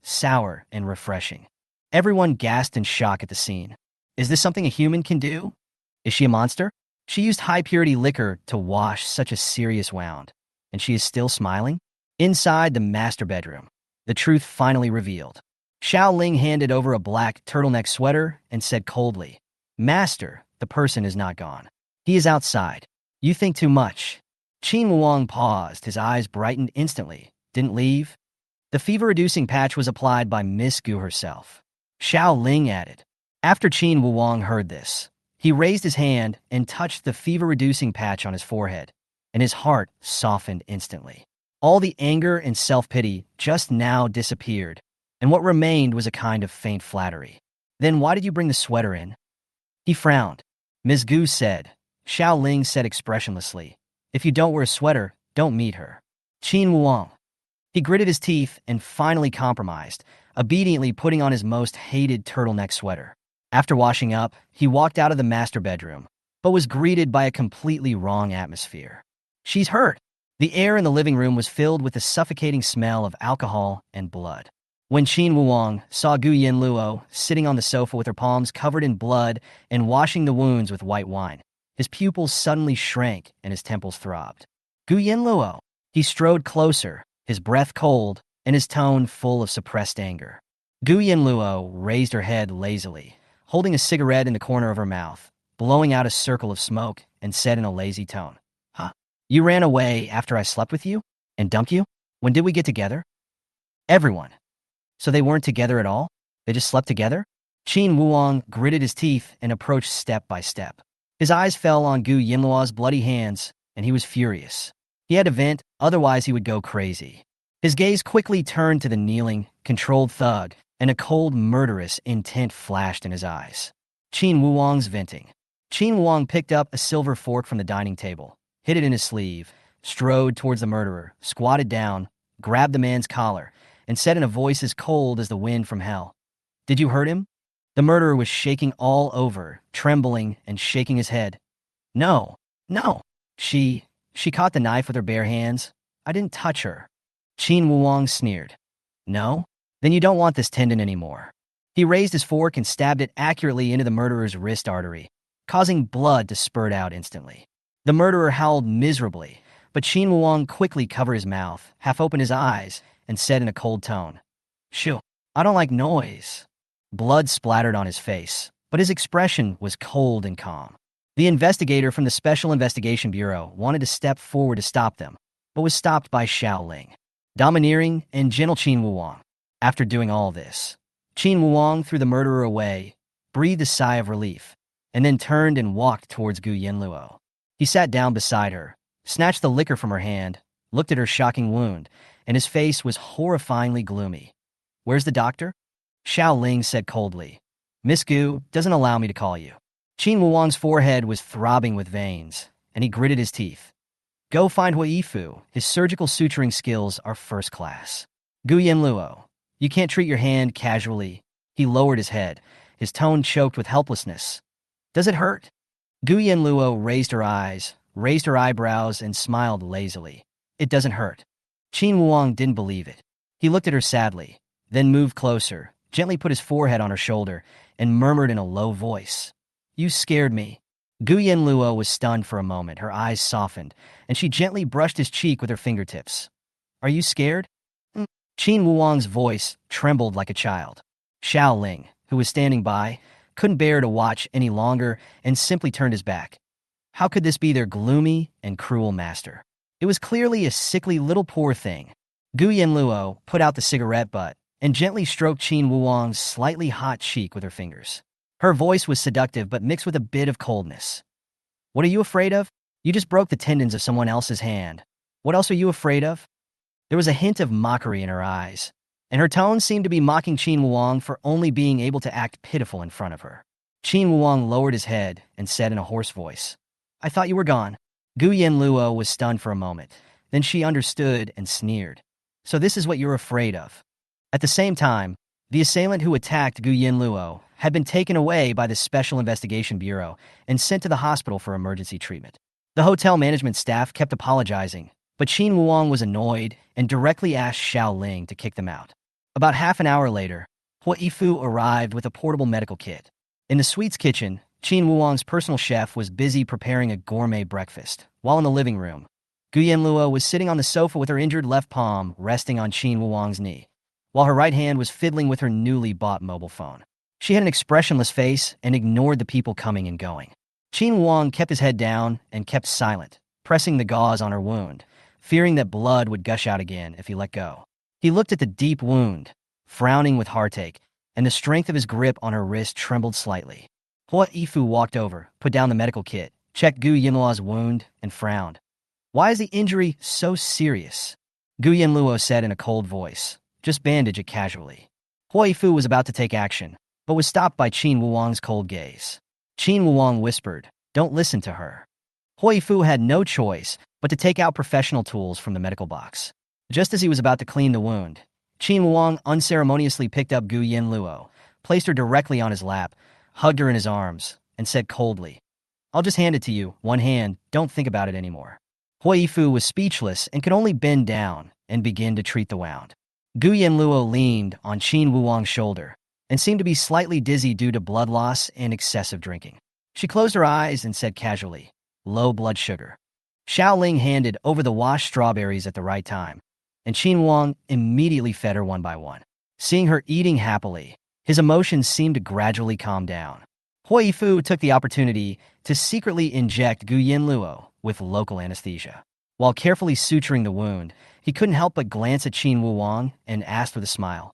A: Sour and refreshing. Everyone gasped in shock at the scene. Is this something a human can do? Is she a monster? She used high-purity liquor to wash such a serious wound, and she is still smiling? Inside the master bedroom, the truth finally revealed. Xiao Ling handed over a black turtleneck sweater and said coldly, Master, the person is not gone. He is outside. You think too much. Qin Wuang paused, his eyes brightened instantly. Didn't leave? The fever-reducing patch was applied by Miss Gu herself. Xiao Ling added. After Qin Wuang heard this, he raised his hand and touched the fever-reducing patch on his forehead, and his heart softened instantly. All the anger and self-pity just now disappeared, and what remained was a kind of faint flattery. Then why did you bring the sweater in? He frowned. Ms. Gu said. Xiao Ling said expressionlessly, If you don't wear a sweater, don't meet her. Qin Wuang. He gritted his teeth and finally compromised, obediently putting on his most hated turtleneck sweater. After washing up, he walked out of the master bedroom, but was greeted by a completely wrong atmosphere. She's hurt. The air in the living room was filled with the suffocating smell of alcohol and blood. When Qin Wuang saw Gu Yanluo sitting on the sofa with her palms covered in blood and washing the wounds with white wine, his pupils suddenly shrank and his temples throbbed. Gu Yanluo. He strode closer, his breath cold and his tone full of suppressed anger. Gu Yanluo raised her head lazily, holding a cigarette in the corner of her mouth, blowing out a circle of smoke, and said in a lazy tone, You ran away after I slept with you? And dumped you? When did we get together? Everyone. So they weren't together at all? They just slept together? Qin Wuang gritted his teeth and approached step by step. His eyes fell on Gu Yanluo's bloody hands, and he was furious. He had to vent, otherwise he would go crazy. His gaze quickly turned to the kneeling, controlled thug, and a cold, murderous intent flashed in his eyes. Qin Wuang's venting. Qin Wuang picked up a silver fork from the dining table, hid it in his sleeve, strode towards the murderer, squatted down, grabbed the man's collar, and said in a voice as cold as the wind from hell, Did you hurt him? The murderer was shaking all over, trembling and shaking his head. No. She caught the knife with her bare hands. I didn't touch her. Qin Wuang sneered. No? Then you don't want this tendon anymore. He raised his fork and stabbed it accurately into the murderer's wrist artery, causing blood to spurt out instantly. The murderer howled miserably, but Qin Wuang quickly covered his mouth, half opened his eyes, and said in a cold tone, Shoo, I don't like noise. Blood splattered on his face, but his expression was cold and calm. The investigator from the Special Investigation Bureau wanted to step forward to stop them, but was stopped by Xiao Ling. domineering and gentle Qin Wuwang. After doing all this, Qin Wuwang threw the murderer away, breathed a sigh of relief, and then turned and walked towards Gu Yanluo. He sat down beside her, snatched the liquor from her hand, looked at her shocking wound, and his face was horrifyingly gloomy. "Where's the doctor?" Xiao Ling said coldly. "Miss Gu doesn't allow me to call you." Qin Wuwang's forehead was throbbing with veins, and he gritted his teeth. "Go find Hui Yifu. His surgical suturing skills are first class." "Gu Yanluo, you can't treat your hand casually." He lowered his head, his tone choked with helplessness. "Does it hurt?" Gu Yanluo raised her eyes, raised her eyebrows, and smiled lazily. "It doesn't hurt." Qin Wuwang didn't believe it. He looked at her sadly, then moved closer, gently put his forehead on her shoulder, and murmured in a low voice, "You scared me." Gu Yanluo was stunned for a moment, her eyes softened, and she gently brushed his cheek with her fingertips. "Are you scared?" Qin Wuwang's voice trembled like a child. Xiao Ling, who was standing by, couldn't bear to watch any longer and simply turned his back. How could this be their gloomy and cruel master? It was clearly a sickly little poor thing. Gu Yanluo put out the cigarette butt and gently stroked Qin Wuwang's slightly hot cheek with her fingers. Her voice was seductive but mixed with a bit of coldness. "What are you afraid of? You just broke the tendons of someone else's hand. What else are you afraid of?" There was a hint of mockery in her eyes, and her tone seemed to be mocking Qin Wuwang for only being able to act pitiful in front of her. Qin Wuwang lowered his head and said in a hoarse voice, "I thought you were gone." Gu Yanluo was stunned for a moment. Then she understood and sneered. "So this is what you're afraid of." At the same time, the assailant who attacked Gu Yanluo had been taken away by the Special Investigation Bureau and sent to the hospital for emergency treatment. The hotel management staff kept apologizing, but Qin Wuwang was annoyed and directly asked Xiao Ling to kick them out. About half an hour later, Hui Yifu arrived with a portable medical kit. In the suite's kitchen, Qin Wuwang's personal chef was busy preparing a gourmet breakfast, while in the living room, Gu Yanluo was sitting on the sofa with her injured left palm resting on Qin Wuwang's knee, while her right hand was fiddling with her newly bought mobile phone. She had an expressionless face and ignored the people coming and going. Qin Wuwang kept his head down and kept silent, pressing the gauze on her wound, fearing that blood would gush out again if he let go. He looked at the deep wound, frowning with heartache, and the strength of his grip on her wrist trembled slightly. Hui Yifu walked over, put down the medical kit, checked Gu Yanluo's wound, and frowned. "Why is the injury so serious?" Gu Yanluo said in a cold voice, "Just bandage it casually." Hui Yifu was about to take action, but was stopped by Qin Wuwang's cold gaze. Qin Wuwang whispered, "Don't listen to her." Hui Yifu had no choice but to take out professional tools from the medical box. Just as he was about to clean the wound, Qin Wuwang unceremoniously picked up Gu Yanluo, placed her directly on his lap, hugged her in his arms, and said coldly, "I'll just hand it to you, one hand, don't think about it anymore." Hui Yifu was speechless and could only bend down and begin to treat the wound. Gu Yanluo leaned on Qin Wuwang's shoulder and seemed to be slightly dizzy due to blood loss and excessive drinking. She closed her eyes and said casually, "Low blood sugar." Xiao Ling handed over the washed strawberries at the right time, and Qin Wuwang immediately fed her one by one. Seeing her eating happily, his emotions seemed to gradually calm down. Hui Yifu took the opportunity to secretly inject Gu Yanluo with local anesthesia. While carefully suturing the wound, he couldn't help but glance at Qin Wuwang and asked with a smile,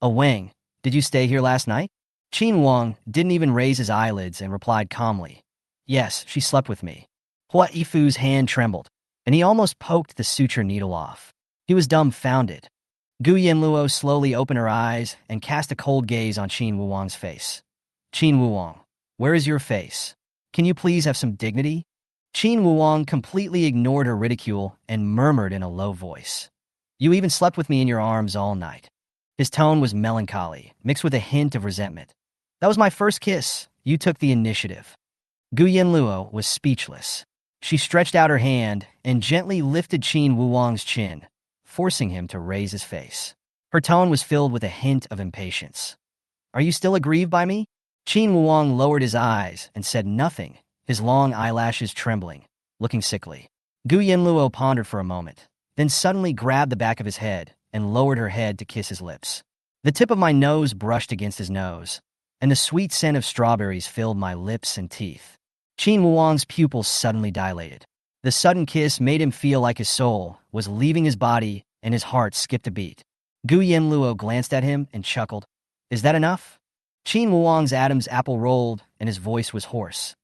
A: "Oh Wang, did you stay here last night?" Qin Wuwang didn't even raise his eyelids and replied calmly, "Yes, she slept with me." Hui Yifu's hand trembled, and he almost poked the suture needle off. He was dumbfounded. Gu Yanluo slowly opened her eyes and cast a cold gaze on Qin Wuwang's face. "Qin Wuwang, where is your face? Can you please have some dignity?" Qin Wuwang completely ignored her ridicule and murmured in a low voice, "You even slept with me in your arms all night." His tone was melancholy, mixed with a hint of resentment. "That was my first kiss. You took the initiative." Gu Yanluo was speechless. She stretched out her hand and gently lifted Qin Wuwang's chin, forcing him to raise his face. Her tone was filled with a hint of impatience. "Are you still aggrieved by me?" Qin Wuwang lowered his eyes and said nothing, his long eyelashes trembling, looking sickly. Gu Yanluo pondered for a moment, then suddenly grabbed the back of his head and lowered her head to kiss his lips. The tip of my nose brushed against his nose, and the sweet scent of strawberries filled my lips and teeth. Qin Wuwang's pupils suddenly dilated. The sudden kiss made him feel like his soul was leaving his body and his heart skipped a beat. Gu Yanluo glanced at him and chuckled. Is that enough? Qin Wuong's Adam's apple rolled, and his voice was hoarse.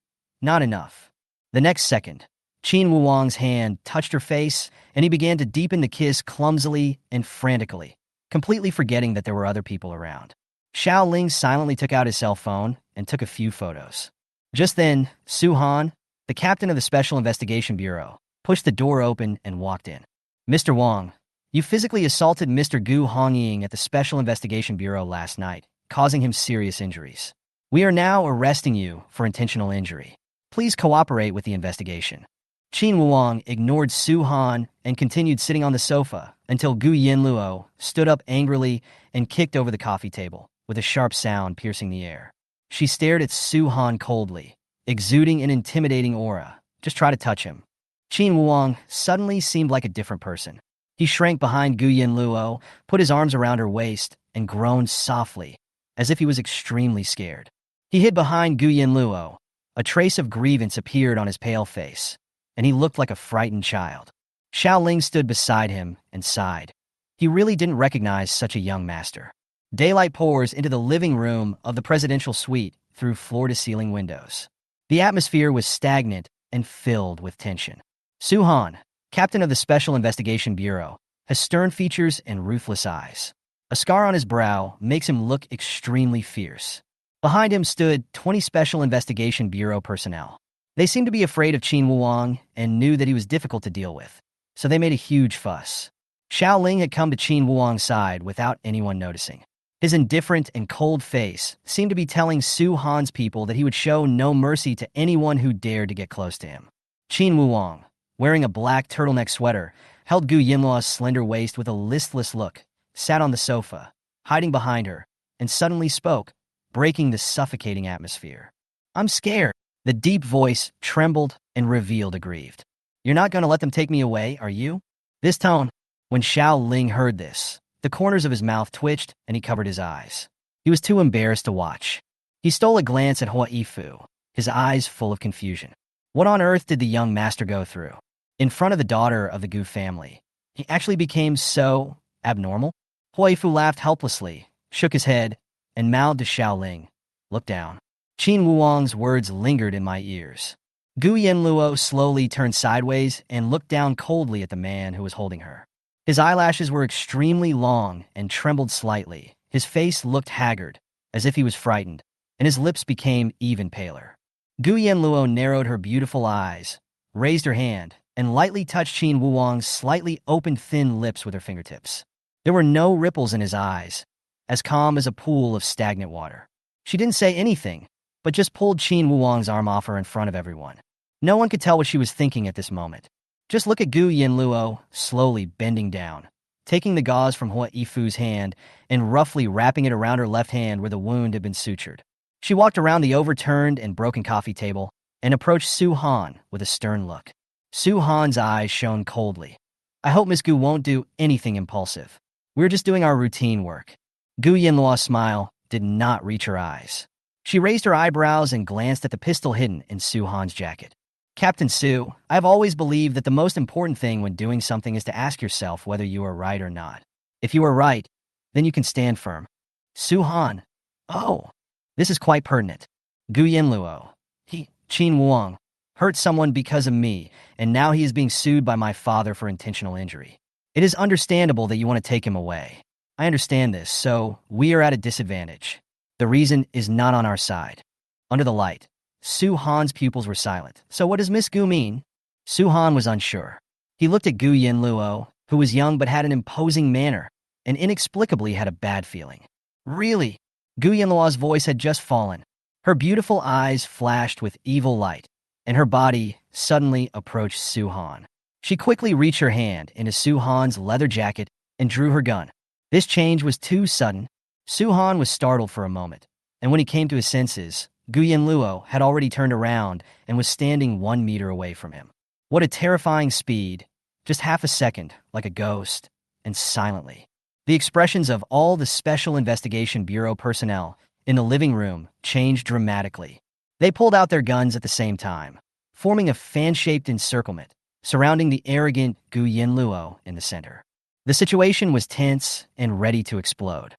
A: Not enough. The next second, Qin Wuong's hand touched her face, and he began to deepen the kiss clumsily and frantically, completely forgetting that there were other people around. Xiao Ling silently took out his cell phone and took a few photos. Just then, Su Han, the captain of the Special Investigation Bureau, pushed the door open and walked in. Mr. Wong, you physically assaulted Mr. Gu Hongying at the Special Investigation Bureau last night, causing him serious injuries. We are now arresting you for intentional injury. Please cooperate with the investigation. Qin Wuong ignored Su Han and continued sitting on the sofa until Gu Yanluo stood up angrily and kicked over the coffee table, with a sharp sound piercing the air. She stared at Su Han coldly, exuding an intimidating aura. Just try to touch him. Qin Wuong suddenly seemed like a different person. He shrank behind Gu Yanluo, put his arms around her waist, and groaned softly, as if he was extremely scared. He hid behind Gu Yanluo. A trace of grievance appeared on his pale face, and he looked like a frightened child. Xiao Ling stood beside him and sighed. He really didn't recognize such a young master. Daylight pours into the living room of the presidential suite through floor-to-ceiling windows. The atmosphere was stagnant and filled with tension. Su Han, captain of the Special Investigation Bureau, has stern features and ruthless eyes. A scar on his brow makes him look extremely fierce. Behind him stood 20 Special Investigation Bureau personnel. They seemed to be afraid of Qin Wuong and knew that he was difficult to deal with, so they made a huge fuss. Xiao Ling had come to Qin Wuong's side without anyone noticing. His indifferent and cold face seemed to be telling Su Han's people that he would show no mercy to anyone who dared to get close to him. Qin Wuong, wearing a black turtleneck sweater, held Gu Yanluo's slender waist with a listless look, sat on the sofa, hiding behind her, and suddenly spoke, breaking the suffocating atmosphere. I'm scared. The deep voice trembled and revealed aggrieved. You're not going to let them take me away, are you? This tone, when Xiao Ling heard this, the corners of his mouth twitched and he covered his eyes. He was too embarrassed to watch. He stole a glance at Hua Yifu, his eyes full of confusion. What on earth did the young master go through? In front of the daughter of the Gu family, he actually became so abnormal? Hua Yifu laughed helplessly, shook his head, and mouthed to Xiao Ling, look down. Qin Wuong's words lingered in my ears. Gu Yanluo slowly turned sideways and looked down coldly at the man who was holding her. His eyelashes were extremely long and trembled slightly. His face looked haggard, as if he was frightened, and his lips became even paler. Gu Yanluo narrowed her beautiful eyes, raised her hand, and lightly touched Qin Wuong's slightly opened thin lips with her fingertips. There were no ripples in his eyes, as calm as a pool of stagnant water. She didn't say anything, but just pulled Qin Wuong's arm off her in front of everyone. No one could tell what she was thinking at this moment. Just look at Gu Yanluo slowly bending down, taking the gauze from Hua Yifu's hand and roughly wrapping it around her left hand where the wound had been sutured. She walked around the overturned and broken coffee table and approached Su Han with a stern look. Su Han's eyes shone coldly. I hope Miss Gu won't do anything impulsive. We're just doing our routine work. Gu Yanluo's smile did not reach her eyes. She raised her eyebrows and glanced at the pistol hidden in Su Han's jacket. Captain Su, I've always believed that the most important thing when doing something is to ask yourself whether you are right or not. If you are right, then you can stand firm. Su Han. Oh, this is quite pertinent. Gu Yanluo. Qin Wuong, hurt someone because of me, and now he is being sued by my father for intentional injury. It is understandable that you want to take him away. I understand this, so we are at a disadvantage. The reason is not on our side. Under the light, Su Han's pupils were silent. So what does Miss Gu mean? Su Han was unsure. He looked at Gu Yanluo, who was young but had an imposing manner, and inexplicably had a bad feeling. Really? Gu Yanluo's voice had just fallen. Her beautiful eyes flashed with evil light, and her body suddenly approached Su Han. She quickly reached her hand into Su Han's leather jacket and drew her gun. This change was too sudden. Su Han was startled for a moment, and when he came to his senses, Gu Yanluo had already turned around and was standing 1 meter away from him. What a terrifying speed, just half a second, like a ghost, and silently. The expressions of all the Special Investigation Bureau personnel in the living room changed dramatically. They pulled out their guns at the same time, forming a fan-shaped encirclement, surrounding the arrogant Gu Yanluo in the center. The situation was tense and ready to explode.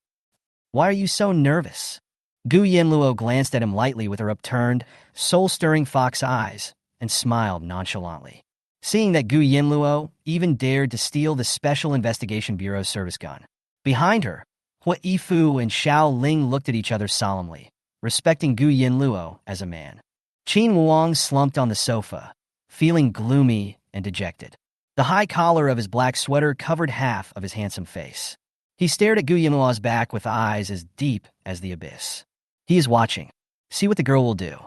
A: Why are you so nervous? Gu Yanluo glanced at him lightly with her upturned, soul-stirring fox eyes and smiled nonchalantly. Seeing that Gu Yanluo even dared to steal the Special Investigation Bureau's service gun. Behind her, Hua Yifu and Xiao Ling looked at each other solemnly, respecting Gu Yanluo as a man. Qin Wuang slumped on the sofa, feeling gloomy and dejected. The high collar of his black sweater covered half of his handsome face. He stared at Gu Yanluo's back with eyes as deep as the abyss. He is watching. See what the girl will do.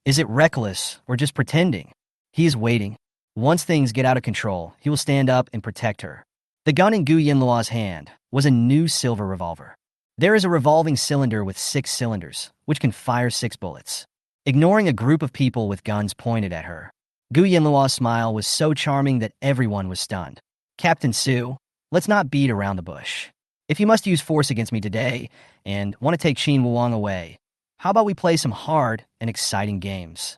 A: Is it reckless or just pretending? He is waiting. Once things get out of control, he will stand up and protect her. The gun in Gu Yanluo's hand was a new silver revolver. There is a revolving cylinder with 6 cylinders, which can fire 6 bullets. Ignoring a group of people with guns pointed at her, Gu Yanluo's smile was so charming that everyone was stunned. Captain Su, let's not beat around the bush. If you must use force against me today and want to take Qin Wuang away, how about we play some hard and exciting games?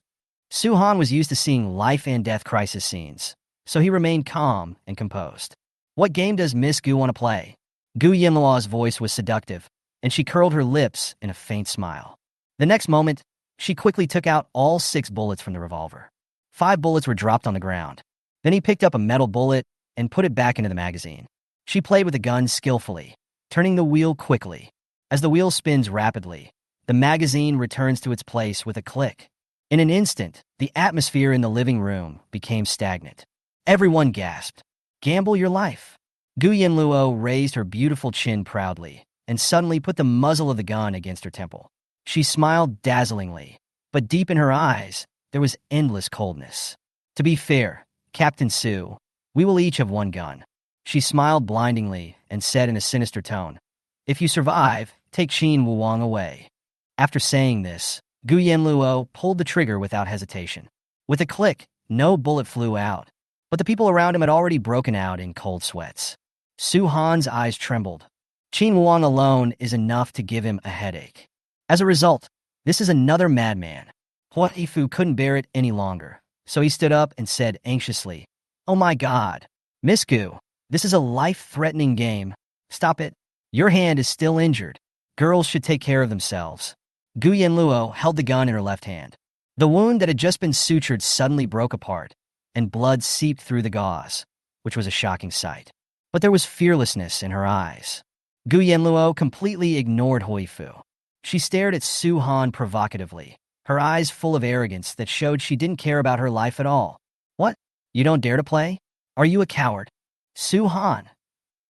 A: Su Han was used to seeing life and death crisis scenes, so he remained calm and composed. What game does Miss Gu want to play? Gu Yanluo's voice was seductive, and she curled her lips in a faint smile. The next moment, she quickly took out all 6 bullets from the revolver. 5 bullets were dropped on the ground. Then he picked up a metal bullet and put it back into the magazine. She played with the gun skillfully, turning the wheel quickly. As the wheel spins rapidly, the magazine returns to its place with a click. In an instant, the atmosphere in the living room became stagnant. Everyone gasped. Gamble your life. Gu Yanluo raised her beautiful chin proudly and suddenly put the muzzle of the gun against her temple. She smiled dazzlingly, but deep in her eyes, there was endless coldness. To be fair, Captain Su, we will each have one gun. She smiled blindingly and said in a sinister tone, if you survive, take Qin Wuang away. After saying this, Gu Yanluo pulled the trigger without hesitation. With a click, no bullet flew out, but the people around him had already broken out in cold sweats. Su Han's eyes trembled. Qin Wuang alone is enough to give him a headache. As a result, this is another madman. Hua Yifu couldn't bear it any longer, so he stood up and said anxiously, oh my God, Miss Gu, this is a life-threatening game. Stop it. Your hand is still injured. Girls should take care of themselves. Gu Yanluo held the gun in her left hand. The wound that had just been sutured suddenly broke apart, and blood seeped through the gauze, which was a shocking sight. But there was fearlessness in her eyes. Gu Yanluo completely ignored Hua Yifu. She stared at Su Han provocatively, her eyes full of arrogance that showed she didn't care about her life at all. What? You don't dare to play? Are you a coward? Su Han.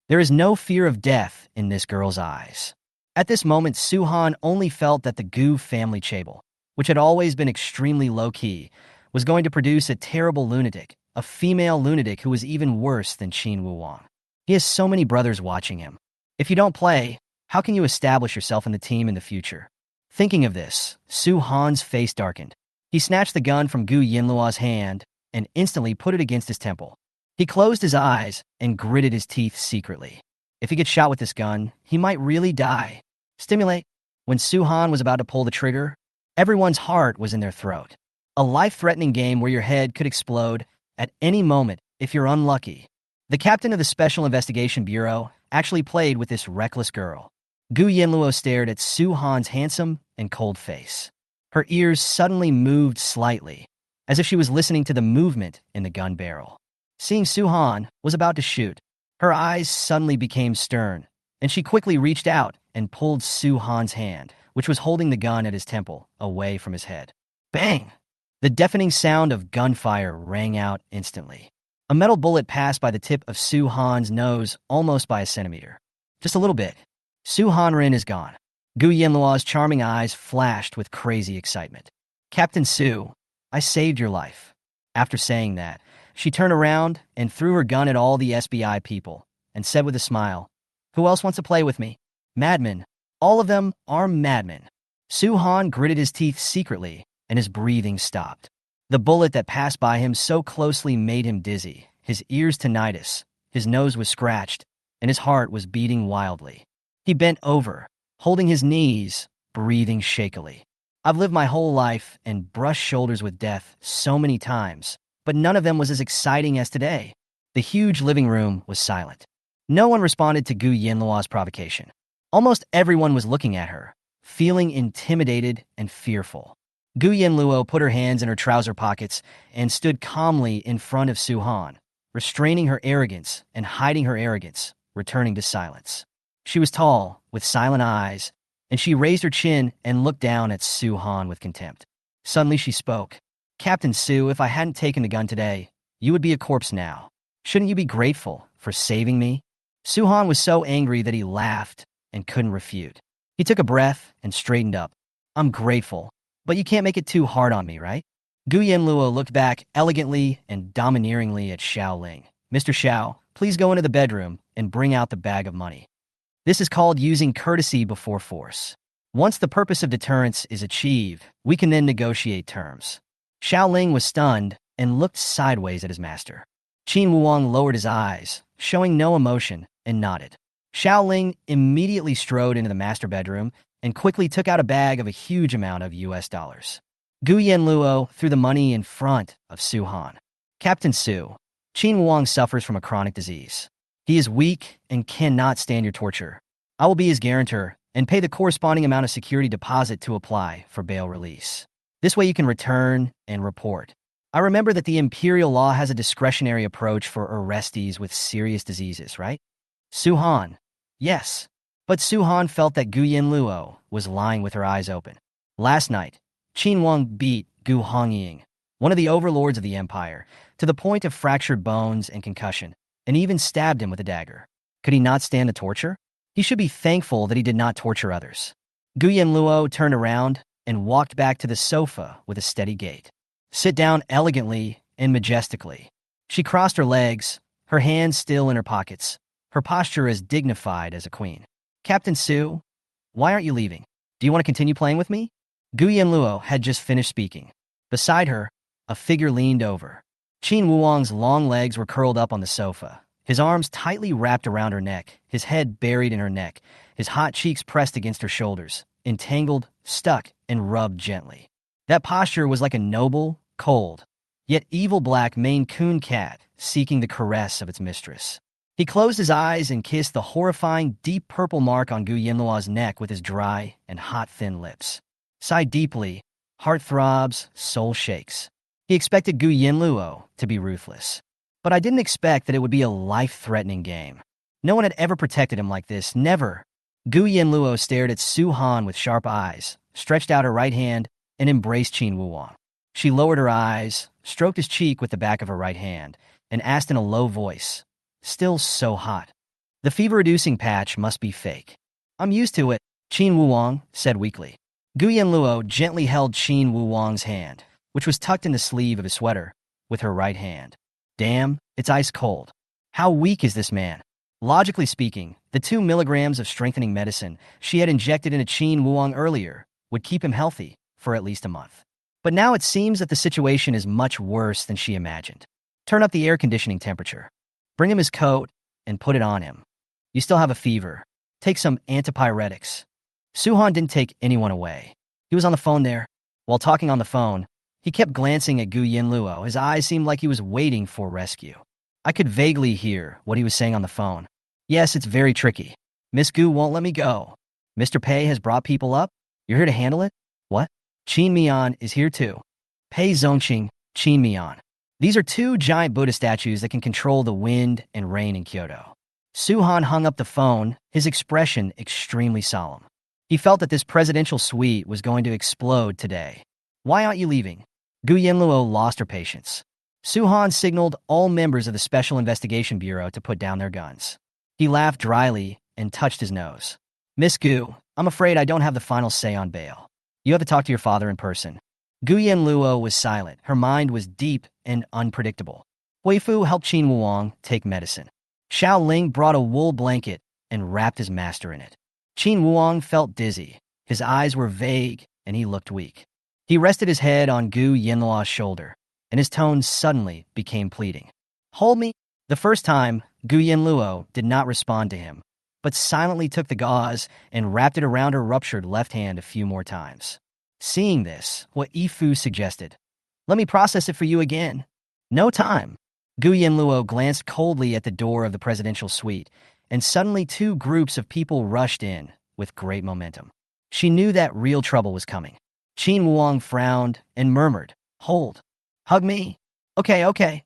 A: There is no fear of death in this girl's eyes. At this moment, Su Han only felt that the Gu family chable, which had always been extremely low-key, was going to produce a terrible lunatic, a female lunatic who was even worse than Qin Wuang. He has so many brothers watching him. If you don't play, how can you establish yourself in the team in the future? Thinking of this, Su Han's face darkened. He snatched the gun from Gu Yanluo's hand and instantly put it against his temple. He closed his eyes and gritted his teeth secretly. If he gets shot with this gun, he might really die. Stimulate. When Su Han was about to pull the trigger, everyone's heart was in their throat. A life-threatening game where your head could explode at any moment if you're unlucky. The captain of the Special Investigation Bureau actually played with this reckless girl. Gu Yanluo stared at Su Han's handsome and cold face. Her ears suddenly moved slightly, as if she was listening to the movement in the gun barrel. Seeing Su Han was about to shoot, her eyes suddenly became stern, and she quickly reached out and pulled Su Han's hand, which was holding the gun at his temple, away from his head. Bang! The deafening sound of gunfire rang out instantly. A metal bullet passed by the tip of Su Han's nose almost by a centimeter. Just a little bit. Su Han is gone. Gu Yanluo's charming eyes flashed with crazy excitement. Captain Su, I saved your life. After saying that, she turned around and threw her gun at all the SBI people and said with a smile, who else wants to play with me? Madmen. All of them are madmen. Su Han gritted his teeth secretly and his breathing stopped. The bullet that passed by him so closely made him dizzy, his ears tinnitus, his nose was scratched, and his heart was beating wildly. He bent over, holding his knees, breathing shakily. I've lived my whole life and brushed shoulders with death so many times, but none of them was as exciting as today. The huge living room was silent. No one responded to Gu Yanluo's provocation. Almost everyone was looking at her, feeling intimidated and fearful. Gu Yanluo put her hands in her trouser pockets and stood calmly in front of Su Han, restraining her arrogance and hiding her arrogance, returning to silence. She was tall, with silent eyes, and she raised her chin and looked down at Su Han with contempt. Suddenly she spoke. Captain Su, if I hadn't taken the gun today, you would be a corpse now. Shouldn't you be grateful for saving me? Su Han was so angry that he laughed and couldn't refute. He took a breath and straightened up. I'm grateful, but you can't make it too hard on me, right? Gu Yanluo looked back elegantly and domineeringly at Xiao Ling. Mr. Xiao, please go into the bedroom and bring out the bag of money. This is called using courtesy before force. Once the purpose of deterrence is achieved, we can then negotiate terms. Xiao Ling was stunned and looked sideways at his master. Qin Wuang lowered his eyes, showing no emotion, and nodded. Xiao Ling immediately strode into the master bedroom and quickly took out a bag of a huge amount of US dollars. Gu Yanluo threw the money in front of Su Han. Captain Su, Qin Wuang suffers from a chronic disease. He is weak and cannot stand your torture. I will be his guarantor and pay the corresponding amount of security deposit to apply for bail release. This way you can return and report. I remember that the imperial law has a discretionary approach for arrestees with serious diseases, right? Su Han. Yes. But Su Han felt that Gu Yanluo was lying with her eyes open. Last night, Qin Wang beat Gu Hongying, one of the overlords of the empire, to the point of fractured bones and concussion, and even stabbed him with a dagger. Could he not stand the torture? He should be thankful that he did not torture others. Gu Yanluo turned around and walked back to the sofa with a steady gait. Sit down elegantly and majestically. She crossed her legs, her hands still in her pockets, her posture as dignified as a queen. Captain Su, why aren't you leaving? Do you want to continue playing with me? Gu Yanluo had just finished speaking. Beside her, a figure leaned over. Qin Wuang's long legs were curled up on the sofa, his arms tightly wrapped around her neck, his head buried in her neck, his hot cheeks pressed against her shoulders, entangled, stuck, and rubbed gently. That posture was like a noble, cold, yet evil black Maine Coon cat seeking the caress of its mistress. He closed his eyes and kissed the horrifying deep purple mark on Gu Yanluo's neck with his dry and hot thin lips. Sighed deeply, heart throbs, soul shakes. He expected Gu Yanluo to be ruthless. But I didn't expect that it would be a life-threatening game. No one had ever protected him like this, never. Gu Yanluo stared at Su Han with sharp eyes, stretched out her right hand, and embraced Qin Wuang. She lowered her eyes, stroked his cheek with the back of her right hand, and asked in a low voice, still so hot. The fever-reducing patch must be fake. I'm used to it, Qin Wuang said weakly. Gu Yanluo gently held Qin Wuang's hand, which was tucked in the sleeve of his sweater, with her right hand. Damn, it's ice cold. How weak is this man? Logically speaking, the 2 milligrams of strengthening medicine she had injected into Qin Wuang earlier would keep him healthy for at least a month. But now it seems that the situation is much worse than she imagined. Turn up the air conditioning temperature. Bring him his coat and put it on him. You still have a fever. Take some antipyretics. Su Han didn't take anyone away. He was on the phone there. While talking on the phone, he kept glancing at Gu Yanluo. His eyes seemed like he was waiting for rescue. I could vaguely hear what he was saying on the phone. Yes, it's very tricky. Miss Gu won't let me go. Mr. Pei has brought people up. You're here to handle it? What? Qin Mian is here too. Pei Zongqing, Qin Mian. These are 2 giant Buddha statues that can control the wind and rain in Kyoto. Su Han hung up the phone, his expression extremely solemn. He felt that this presidential suite was going to explode today. Why aren't you leaving? Gu Yanluo lost her patience. Su Han signaled all members of the Special Investigation Bureau to put down their guns. He laughed dryly and touched his nose. Miss Gu, I'm afraid I don't have the final say on bail. You have to talk to your father in person. Gu Yanluo was silent. Her mind was deep and unpredictable. Huifu helped Qin Wuang take medicine. Xiao Ling brought a wool blanket and wrapped his master in it. Qin Wuang felt dizzy. His eyes were vague, and he looked weak. He rested his head on Gu Yanluo's shoulder, and his tone suddenly became pleading. Hold me. The first time, Gu Yanluo did not respond to him, but silently took the gauze and wrapped it around her ruptured left hand a few more times. Seeing this, what Yifu suggested, let me process it for you again. No time. Gu Yanluo glanced coldly at the door of the presidential suite and suddenly two groups of people rushed in with great momentum. She knew that real trouble was coming. Qin Wuong frowned and murmured, "Hold. Hug me. Okay, okay.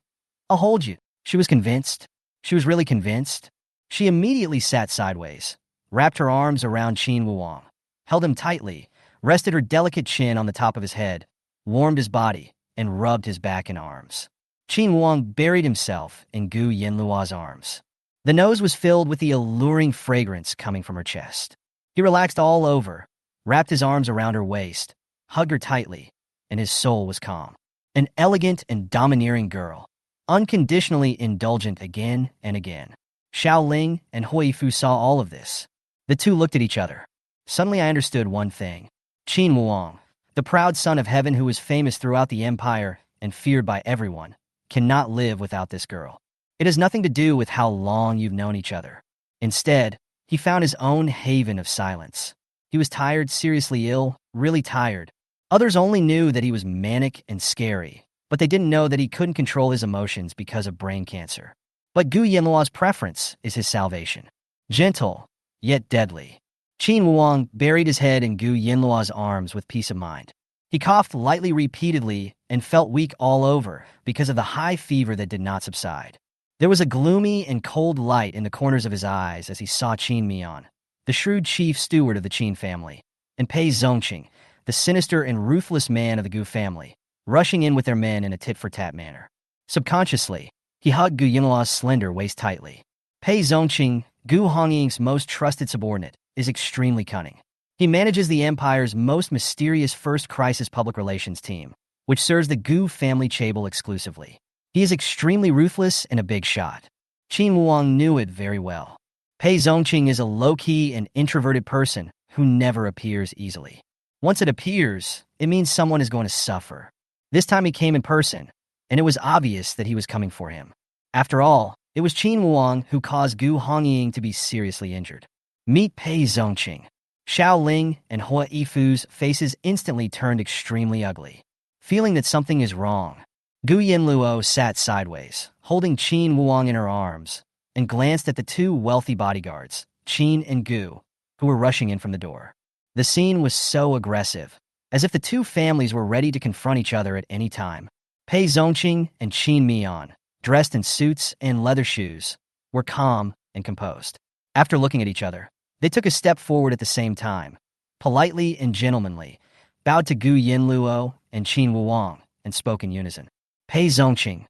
A: I'll hold you." She was convinced. She was really convinced. She immediately sat sideways, wrapped her arms around Qin Wuong, held him tightly, rested her delicate chin on the top of his head, warmed his body, and rubbed his back and arms. Qin Wuong buried himself in Gu Yanluo's arms. The nose was filled with the alluring fragrance coming from her chest. He relaxed all over, wrapped his arms around her waist, hugged her tightly, and his soul was calm. An elegant and domineering girl, unconditionally indulgent again and again. Xiao Ling and Hui Fu saw all of this. The two looked at each other. Suddenly I understood one thing. Qin Wuong, the proud son of heaven who was famous throughout the empire and feared by everyone, cannot live without this girl. It has nothing to do with how long you've known each other. Instead, he found his own haven of silence. He was tired, seriously ill, really tired. Others only knew that he was manic and scary, but they didn't know that he couldn't control his emotions because of brain cancer. But Gu Yanluo's preference is his salvation. Gentle, yet deadly. Qin Wuong buried his head in Gu Yanluo's arms with peace of mind. He coughed lightly repeatedly and felt weak all over because of the high fever that did not subside. There was a gloomy and cold light in the corners of his eyes as he saw Qin Mian, the shrewd chief steward of the Qin family, and Pei Zongqing, the sinister and ruthless man of the Gu family, rushing in with their men in a tit-for-tat manner. Subconsciously, he hugged Gu Yanluo's slender waist tightly. Pei Zongqing, Gu Hongying's most trusted subordinate, is extremely cunning. He manages the empire's most mysterious first crisis public relations team, which serves the Gu family chaebol exclusively. He is extremely ruthless and a big shot. Qin Wuong knew it very well. Pei Zongqing is a low-key and introverted person who never appears easily. Once it appears, it means someone is going to suffer. This time he came in person, and it was obvious that he was coming for him. After all, it was Qin Wuong who caused Gu Hongying to be seriously injured. Meet Pei Zongqing. Xiao Ling and Hui Yifu's faces instantly turned extremely ugly. Feeling that something is wrong, Gu Yanluo sat sideways, holding Qin Wuong in her arms, and glanced at the two wealthy bodyguards, Qin and Gu, who were rushing in from the door. The scene was so aggressive, as if the two families were ready to confront each other at any time. Pei Zongqing and Qin Mian, dressed in suits and leather shoes, were calm and composed. After looking at each other, they took a step forward at the same time, politely and gentlemanly, bowed to Gu Yanluo and Qin Wuong, and spoke in unison. Pei Zongqing,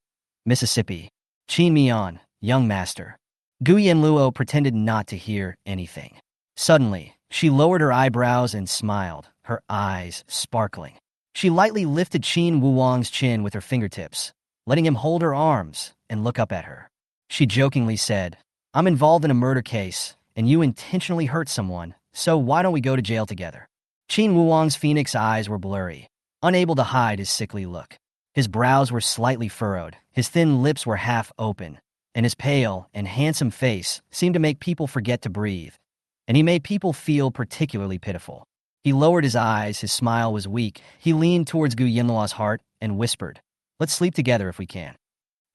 A: Mississippi. Qin Mian, young master. Gu Yanluo pretended not to hear anything. Suddenly, she lowered her eyebrows and smiled, her eyes sparkling. She lightly lifted Qin Wuong's chin with her fingertips, letting him hold her arms and look up at her. She jokingly said, "I'm involved in a murder case, and you intentionally hurt someone, so why don't we go to jail together?" Qin Wuong's phoenix eyes were blurry, unable to hide his sickly look. His brows were slightly furrowed, his thin lips were half open, and his pale and handsome face seemed to make people forget to breathe, and he made people feel particularly pitiful. He lowered his eyes, his smile was weak. He leaned towards Gu Yanluo's heart and whispered, "Let's sleep together if we can."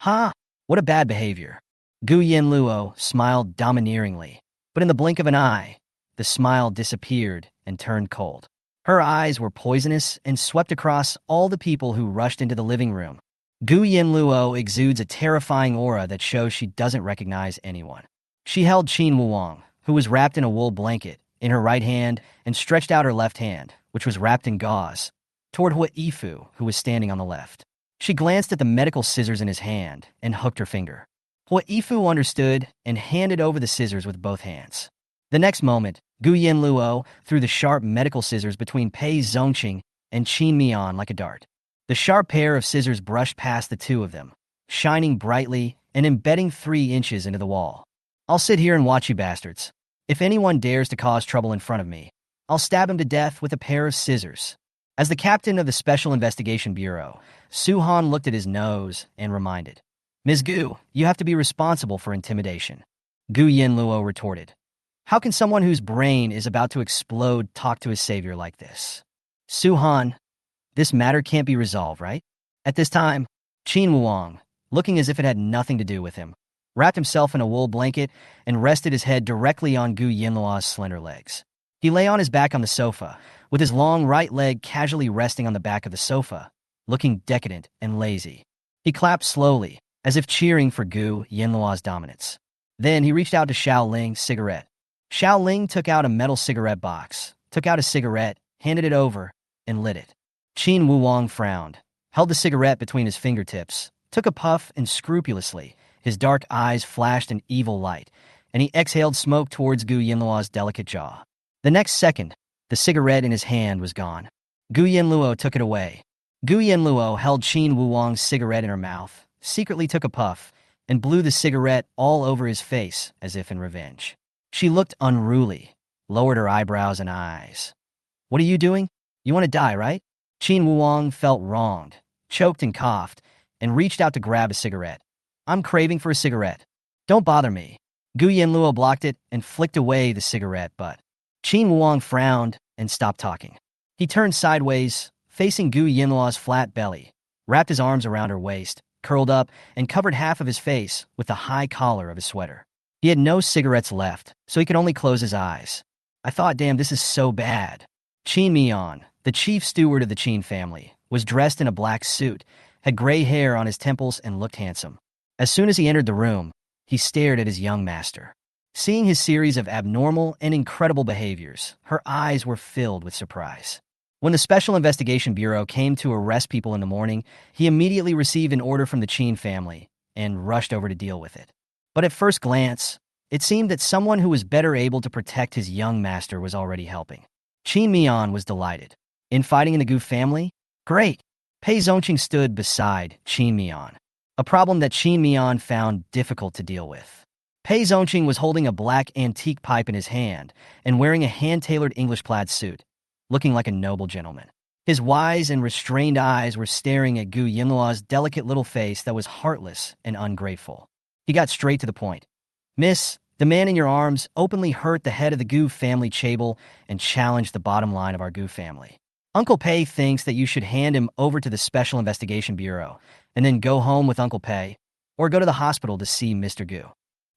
A: "Ha! What a bad behavior." Gu Yanluo smiled domineeringly, but in the blink of an eye, the smile disappeared and turned cold. Her eyes were poisonous and swept across all the people who rushed into the living room. Gu Yanluo exudes a terrifying aura that shows she doesn't recognize anyone. She held Qin Wuong, who was wrapped in a wool blanket, in her right hand and stretched out her left hand, which was wrapped in gauze, toward Hui Yifu, who was standing on the left. She glanced at the medical scissors in his hand and hooked her finger. Hui Yifu understood and handed over the scissors with both hands. The next moment, Gu Yanluo threw the sharp medical scissors between Pei Zongqing and Qin Mian like a dart. The sharp pair of scissors brushed past the two of them, shining brightly and embedding 3 inches into the wall. "I'll sit here and watch you bastards. If anyone dares to cause trouble in front of me, I'll stab him to death with a pair of scissors." As the captain of the Special Investigation Bureau, Su-Han looked at his nose and reminded, "Ms. Gu, you have to be responsible for intimidation." Gu Yanluo retorted, "How can someone whose brain is about to explode talk to his savior like this?" "Su-Han, this matter can't be resolved, right?" At this time, Qin Wuong, looking as if it had nothing to do with him, wrapped himself in a wool blanket, and rested his head directly on Gu Yanluo's slender legs. He lay on his back on the sofa, with his long right leg casually resting on the back of the sofa, looking decadent and lazy. He clapped slowly, as if cheering for Gu Yanluo's dominance. Then he reached out to Xiao Ling's cigarette. Xiao Ling took out a metal cigarette box, took out a cigarette, handed it over, and lit it. Qin Wuwang frowned, held the cigarette between his fingertips, took a puff, and scrupulously, his dark eyes flashed an evil light, and he exhaled smoke towards Gu Yanluo's delicate jaw. The next second, the cigarette in his hand was gone. Gu Yanluo took it away. Gu Yanluo held Qin Wuwang's cigarette in her mouth, secretly took a puff, and blew the cigarette all over his face as if in revenge. She looked unruly, lowered her eyebrows and eyes. "What are you doing? You want to die, right?" Qin Wuwang felt wronged, choked and coughed, and reached out to grab a cigarette. "I'm craving for a cigarette. Don't bother me." Gu Yanluo blocked it and flicked away the cigarette butt. Qin Wuwang frowned and stopped talking. He turned sideways, facing Gu Yanluo's flat belly, wrapped his arms around her waist, curled up, and covered half of his face with the high collar of his sweater. He had no cigarettes left, so he could only close his eyes. "I thought, damn, this is so bad." Qin Mian, the chief steward of the Qin family, was dressed in a black suit, had gray hair on his temples, and looked handsome. As soon as he entered the room, he stared at his young master. Seeing his series of abnormal and incredible behaviors, her eyes were filled with surprise. When the Special Investigation Bureau came to arrest people in the morning, he immediately received an order from the Qin family and rushed over to deal with it. But at first glance, it seemed that someone who was better able to protect his young master was already helping. Qin Mian was delighted. Infighting in the Gu family? Great! Pei Zongqing stood beside Qin Mian, a problem that Qin Mian found difficult to deal with. Pei Zongqing was holding a black antique pipe in his hand and wearing a hand-tailored English plaid suit, looking like a noble gentleman. His wise and restrained eyes were staring at Gu Yanluo's delicate little face that was heartless and ungrateful. He got straight to the point. "Miss, the man in your arms openly hurt the head of the Gu family Chable and challenged the bottom line of our Gu family. Uncle Pei thinks that you should hand him over to the Special Investigation Bureau and then go home with Uncle Pei or go to the hospital to see Mr. Gu."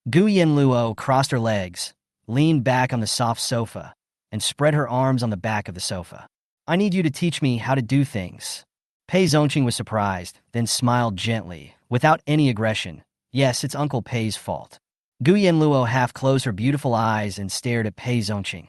A: Gu Yanluo crossed her legs, leaned back on the soft sofa, and spread her arms on the back of the sofa. "I need you to teach me how to do things." Pei Zongqing was surprised, then smiled gently, without any aggression. Yes, it's Uncle Pei's fault. Gu Yanluo half closed her beautiful eyes and stared at Pei Zongqing.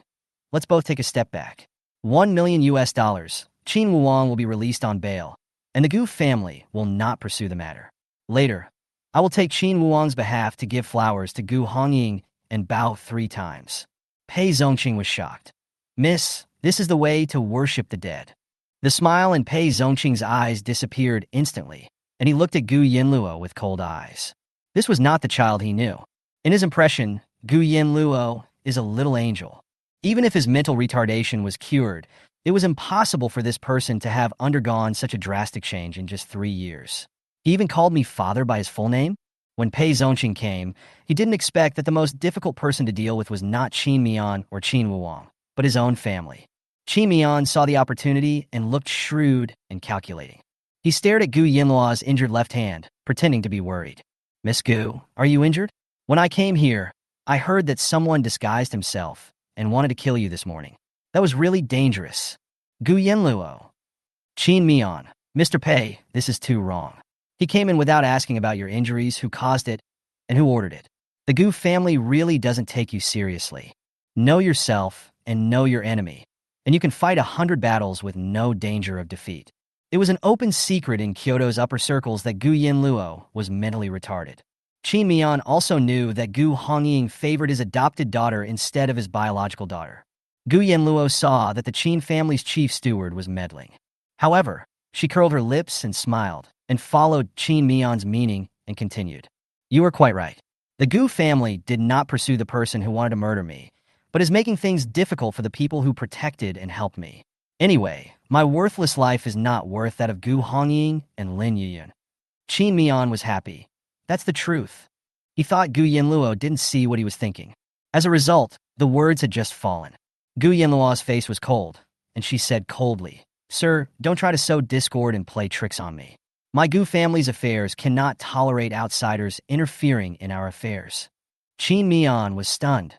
A: "Let's both take a step back. $1 million. Qin Wuwang will be released on bail, and the Gu family will not pursue the matter. Later, I will take Qin Wuwang's behalf to give flowers to Gu Hongying and bow 3 times. Pei Zongqing was shocked. "Miss, this is the way to worship the dead." The smile in Pei Zongqing's eyes disappeared instantly, and he looked at Gu Yanluo with cold eyes. This was not the child he knew. In his impression, Gu Yanluo is a little angel. Even if his mental retardation was cured, it was impossible for this person to have undergone such a drastic change in just 3 years. He even called me father by his full name? When Pei Zongqing came, he didn't expect that the most difficult person to deal with was not Qin Mian or Qin Wuwang, but his own family. Qin Mian saw the opportunity and looked shrewd and calculating. He stared at Gu Yanluo's injured left hand, pretending to be worried. "Miss Gu, are you injured? When I came here, I heard that someone disguised himself and wanted to kill you this morning. That was really dangerous." Gu Yanluo. "Qin Mian, Mr. Pei, this is too wrong. He came in without asking about your injuries, who caused it, and who ordered it. The Gu family really doesn't take you seriously. Know yourself and know your enemy, and you can fight 100 battles with no danger of defeat." It was an open secret in Kyoto's upper circles that Gu Yanluo was mentally retarded. Qin Mian also knew that Gu Hongying favored his adopted daughter instead of his biological daughter. Gu Yanluo saw that the Qin family's chief steward was meddling. However, she curled her lips and smiled, and followed Qin Mian's meaning and continued. "You are quite right. The Gu family did not pursue the person who wanted to murder me, but is making things difficult for the people who protected and helped me. Anyway, my worthless life is not worth that of Gu Hongying and Lin Yuyun." Qin Mian was happy. That's the truth. He thought Gu Yanluo didn't see what he was thinking. As a result, the words had just fallen. Gu Yanluo's face was cold, and she said coldly, "Sir, don't try to sow discord and play tricks on me. My Gu family's affairs cannot tolerate outsiders interfering in our affairs. Qin Mian was stunned.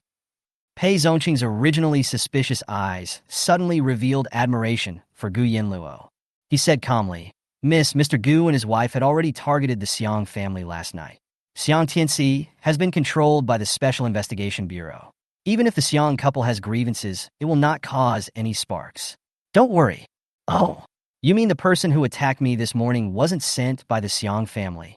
A: Pei Zongqing's originally suspicious eyes suddenly revealed admiration for Gu Yanluo. He said calmly, Mr. Gu and his wife had already targeted the Xiang family last night. Xiang Tianxi has been controlled by the Special Investigation Bureau. Even if the Xiang couple has grievances, it will not cause any sparks. Don't worry. Oh, you mean the person who attacked me this morning wasn't sent by the Xiang family?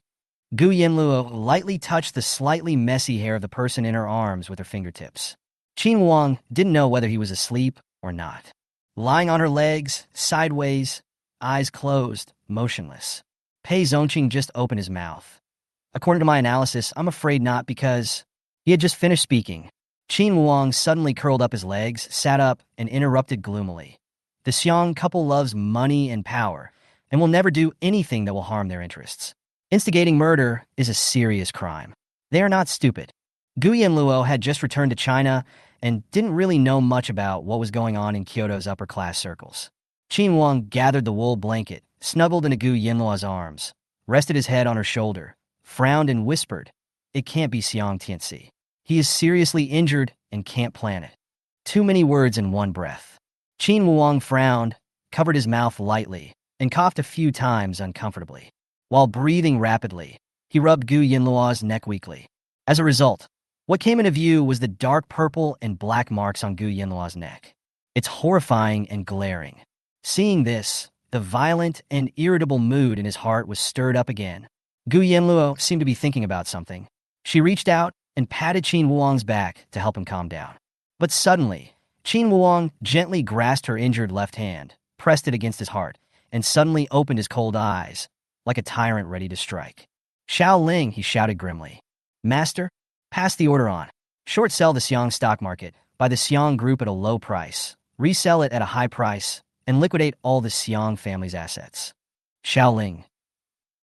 A: Gu Yanluo lightly touched the slightly messy hair of the person in her arms with her fingertips. Qin Wang didn't know whether he was asleep or not. Lying on her legs, sideways, eyes closed, motionless. Pei Zongqing just opened his mouth. According to my analysis, I'm afraid not because he had just finished speaking. Qin Wang suddenly curled up his legs, sat up, and interrupted gloomily. The Xiang couple loves money and power, and will never do anything that will harm their interests. Instigating murder is a serious crime. They are not stupid. Gu Yanluo had just returned to China and didn't really know much about what was going on in Kyoto's upper-class circles. Qin Wang gathered the wool blanket, snuggled into Gu Yanluo's arms, rested his head on her shoulder, frowned and whispered, It can't be Xiang Tianxi. He is seriously injured and can't plan it. Too many words in one breath. Qin Wang frowned, covered his mouth lightly, and coughed a few times uncomfortably. While breathing rapidly, he rubbed Gu Yanluo's neck weakly. As a result, what came into view was the dark purple and black marks on Gu Yanluo's neck. It's horrifying and glaring. Seeing this, the violent and irritable mood in his heart was stirred up again. Gu Yanluo seemed to be thinking about something. She reached out and patted Qin Wang's back to help him calm down. But suddenly, Qin Wang gently grasped her injured left hand, pressed it against his heart, and suddenly opened his cold eyes, like a tyrant ready to strike. Xiao Ling, he shouted grimly. Master, pass the order on. Short sell the Xiang stock market, buy the Xiang group at a low price, resell it at a high price, and liquidate all the Xiang family's assets. Xiao Ling.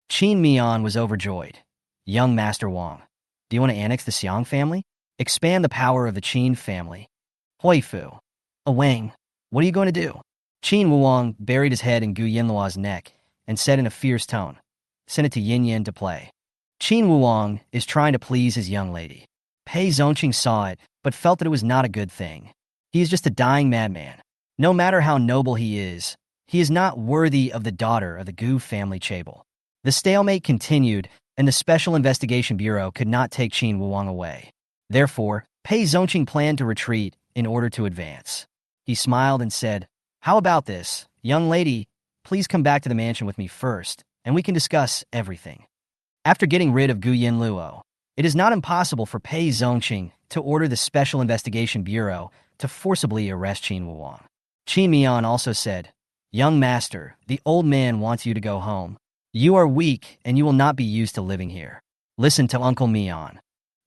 A: Qin Mian was overjoyed. Young Master Wang, do you want to annex the Xiang family? Expand the power of the Qin family. Hui Fu. Wang, what are you going to do? Qin Wang buried his head in Gu Yanluo's neck and said in a fierce tone, Send it to Yin Yin to play. Qin Wang is trying to please his young lady. Pei Zongqing saw it, but felt that it was not a good thing. He is just a dying madman. No matter how noble he is not worthy of the daughter of the Gu family Chable. The stalemate continued, and the Special Investigation Bureau could not take Qin Wang away. Therefore, Pei Zongqing planned to retreat in order to advance. He smiled and said, How about this, young lady? Please come back to the mansion with me first, and we can discuss everything. After getting rid of Gu Yanluo, it is not impossible for Pei Zongqing to order the Special Investigation Bureau to forcibly arrest Qin Wang. Qin Mian also said, Young master, the old man wants you to go home. You are weak, and you will not be used to living here. Listen to Uncle Mian.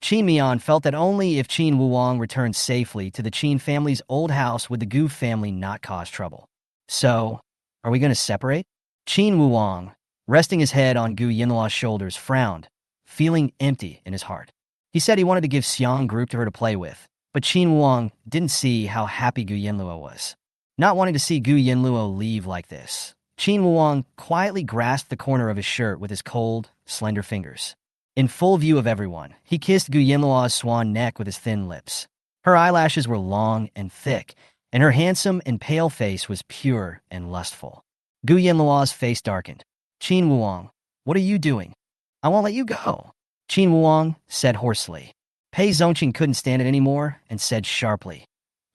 A: Qin Mian felt that only if Qin Wang returned safely to the Qin family's old house would the Gu family not cause trouble. So, are we going to separate? Qin Wang, resting his head on Gu Yanluo's shoulders, frowned, feeling empty in his heart. He said he wanted to give Xiang group to her to play with, but Qin Wang didn't see how happy Gu Yanluo was. Not wanting to see Gu Yanluo leave like this, Qin Wang quietly grasped the corner of his shirt with his cold, slender fingers. In full view of everyone, he kissed Gu Yanluo's swan neck with his thin lips. Her eyelashes were long and thick, and her handsome and pale face was pure and lustful. Gu Yanluo's face darkened. Qin Wang, what are you doing? I won't let you go. Qin Wang said hoarsely. Pei Zongqing couldn't stand it anymore and said sharply,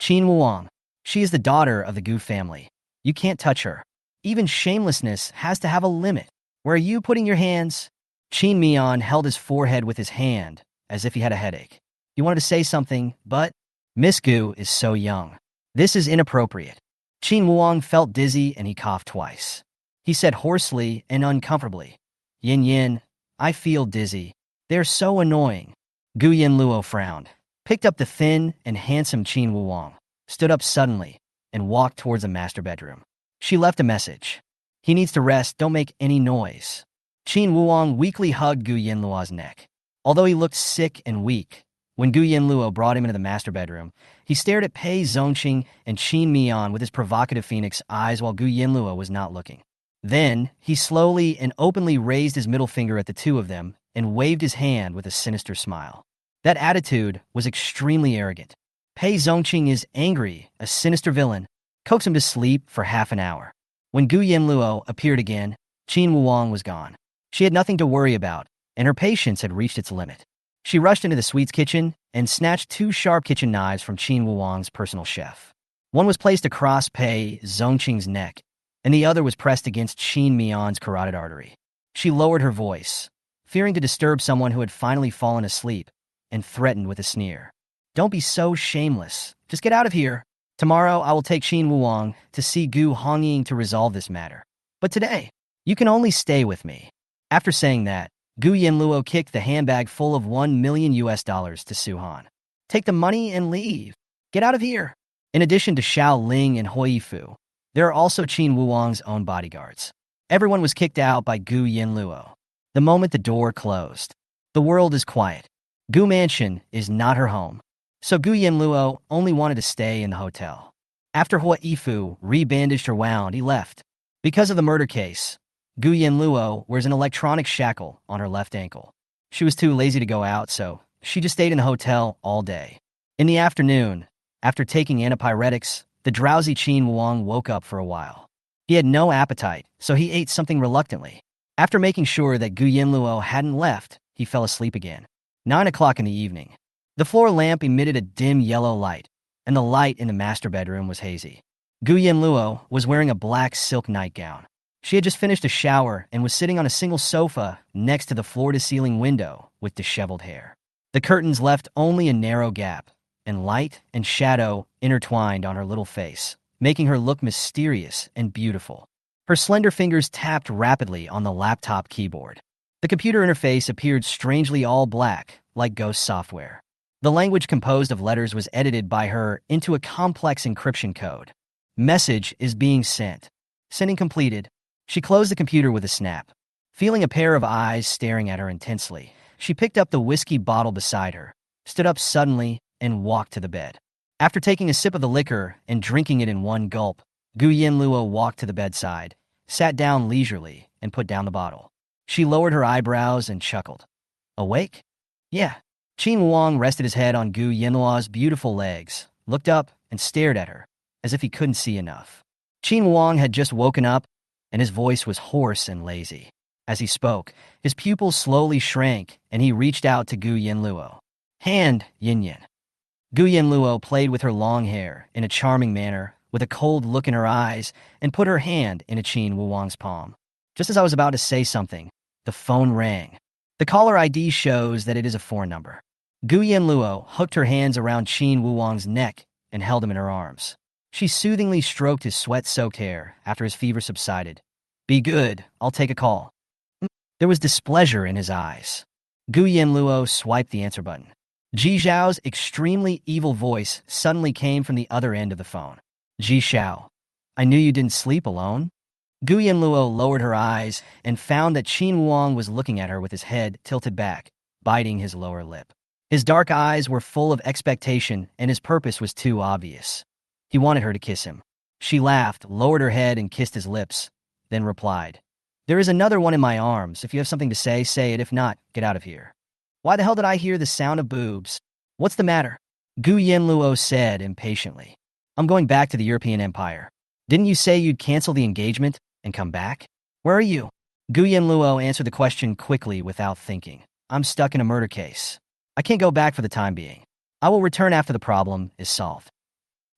A: Qin Wang, she is the daughter of the Gu family. You can't touch her. Even shamelessness has to have a limit. Where are you putting your hands? Qin Mian held his forehead with his hand, as if he had a headache. He wanted to say something, but Miss Gu is so young. This is inappropriate. Qin Wang felt dizzy and he coughed twice. He said hoarsely and uncomfortably, Yin Yin, I feel dizzy. They're so annoying. Gu Yanluo frowned, picked up the thin and handsome Qin Wang, stood up suddenly, and walked towards the master bedroom. She left a message. He needs to rest, don't make any noise. Qin Wang weakly hugged Gu Yanluo's neck. Although he looked sick and weak, when Gu Yanluo brought him into the master bedroom, he stared at Pei Zongqing and Qin Mian with his provocative phoenix eyes while Gu Yanluo was not looking. Then, he slowly and openly raised his middle finger at the two of them and waved his hand with a sinister smile. That attitude was extremely arrogant. Pei Zongqing is angry, a sinister villain. Coax him to sleep for half an hour. When Gu Yanluo appeared again, Qin Wuang was gone. She had nothing to worry about, and her patience had reached its limit. She rushed into the sweets kitchen and snatched two sharp kitchen knives from Qin Wuang's personal chef. One was placed across Pei Zongqing's neck, and the other was pressed against Qin Mian's carotid artery. She lowered her voice, fearing to disturb someone who had finally fallen asleep, and threatened with a sneer. "Don't be so shameless. Just get out of here. Tomorrow I will take Qin Wuang to see Gu Hongying to resolve this matter. But today, you can only stay with me." After saying that, Gu Yanluo kicked the handbag full of $1 million to Su Han. "Take the money and leave. Get out of here." In addition to Xiao Ling and Hui Fu, there are also Qin Wuang's own bodyguards. Everyone was kicked out by Gu Yanluo. The moment the door closed, the world is quiet. Gu Mansion is not her home, so Gu Yanluo only wanted to stay in the hotel. After Hui Fu rebandaged her wound, he left. Because of the murder case, Gu Yanluo wears an electronic shackle on her left ankle. She was too lazy to go out, so she just stayed in the hotel all day. In the afternoon, after taking antipyretics, the drowsy Qin Wuang woke up for a while. He had no appetite, so he ate something reluctantly. After making sure that Gu Yanluo hadn't left, he fell asleep again. 9 o'clock in the evening. The floor lamp emitted a dim yellow light, and the light in the master bedroom was hazy. Gu Yanluo was wearing a black silk nightgown. She had just finished a shower and was sitting on a single sofa next to the floor-to-ceiling window with disheveled hair. The curtains left only a narrow gap, and light and shadow intertwined on her little face, making her look mysterious and beautiful. Her slender fingers tapped rapidly on the laptop keyboard. The computer interface appeared strangely all black, like ghost software. The language composed of letters was edited by her into a complex encryption code. "Message is being sent. Sending completed." She closed the computer with a snap. Feeling a pair of eyes staring at her intensely, she picked up the whiskey bottle beside her, stood up suddenly, and walked to the bed. After taking a sip of the liquor and drinking it in one gulp, Gu Yanluo walked to the bedside, sat down leisurely, and put down the bottle. She lowered her eyebrows and chuckled. "Awake?" "Yeah." Qin Wuang rested his head on Gu Yanluo's beautiful legs, looked up, and stared at her, as if he couldn't see enough. Qin Wuang had just woken up, and his voice was hoarse and lazy. As he spoke, his pupils slowly shrank, and he reached out to Gu Yanluo. "Hand, Yin Yin." Gu Yanluo played with her long hair in a charming manner, with a cold look in her eyes, and put her hand in a Qin Wuang's palm. Just as I was about to say something, the phone rang. The caller ID shows that it is a foreign number. Gu Yanluo hooked her hands around Qin Wuang's neck and held him in her arms. She soothingly stroked his sweat-soaked hair after his fever subsided. "Be good, I'll take a call." There was displeasure in his eyes. Gu Yanluo swiped the answer button. Ji Zhao's extremely evil voice suddenly came from the other end of the phone. "Ji Zhao, I knew you didn't sleep alone." Gu Yanluo lowered her eyes and found that Qin Wuang was looking at her with his head tilted back, biting his lower lip. His dark eyes were full of expectation, and his purpose was too obvious. He wanted her to kiss him. She laughed, lowered her head, and kissed his lips, then replied, "There is another one in my arms. If you have something to say, say it. If not, get out of here." "Why the hell did I hear the sound of boobs? What's the matter?" Gu Yanluo said impatiently. "I'm going back to the European Empire. Didn't you say you'd cancel the engagement and come back? Where are you?" Gu Yanluo answered the question quickly without thinking. "I'm stuck in a murder case. I can't go back for the time being. I will return after the problem is solved."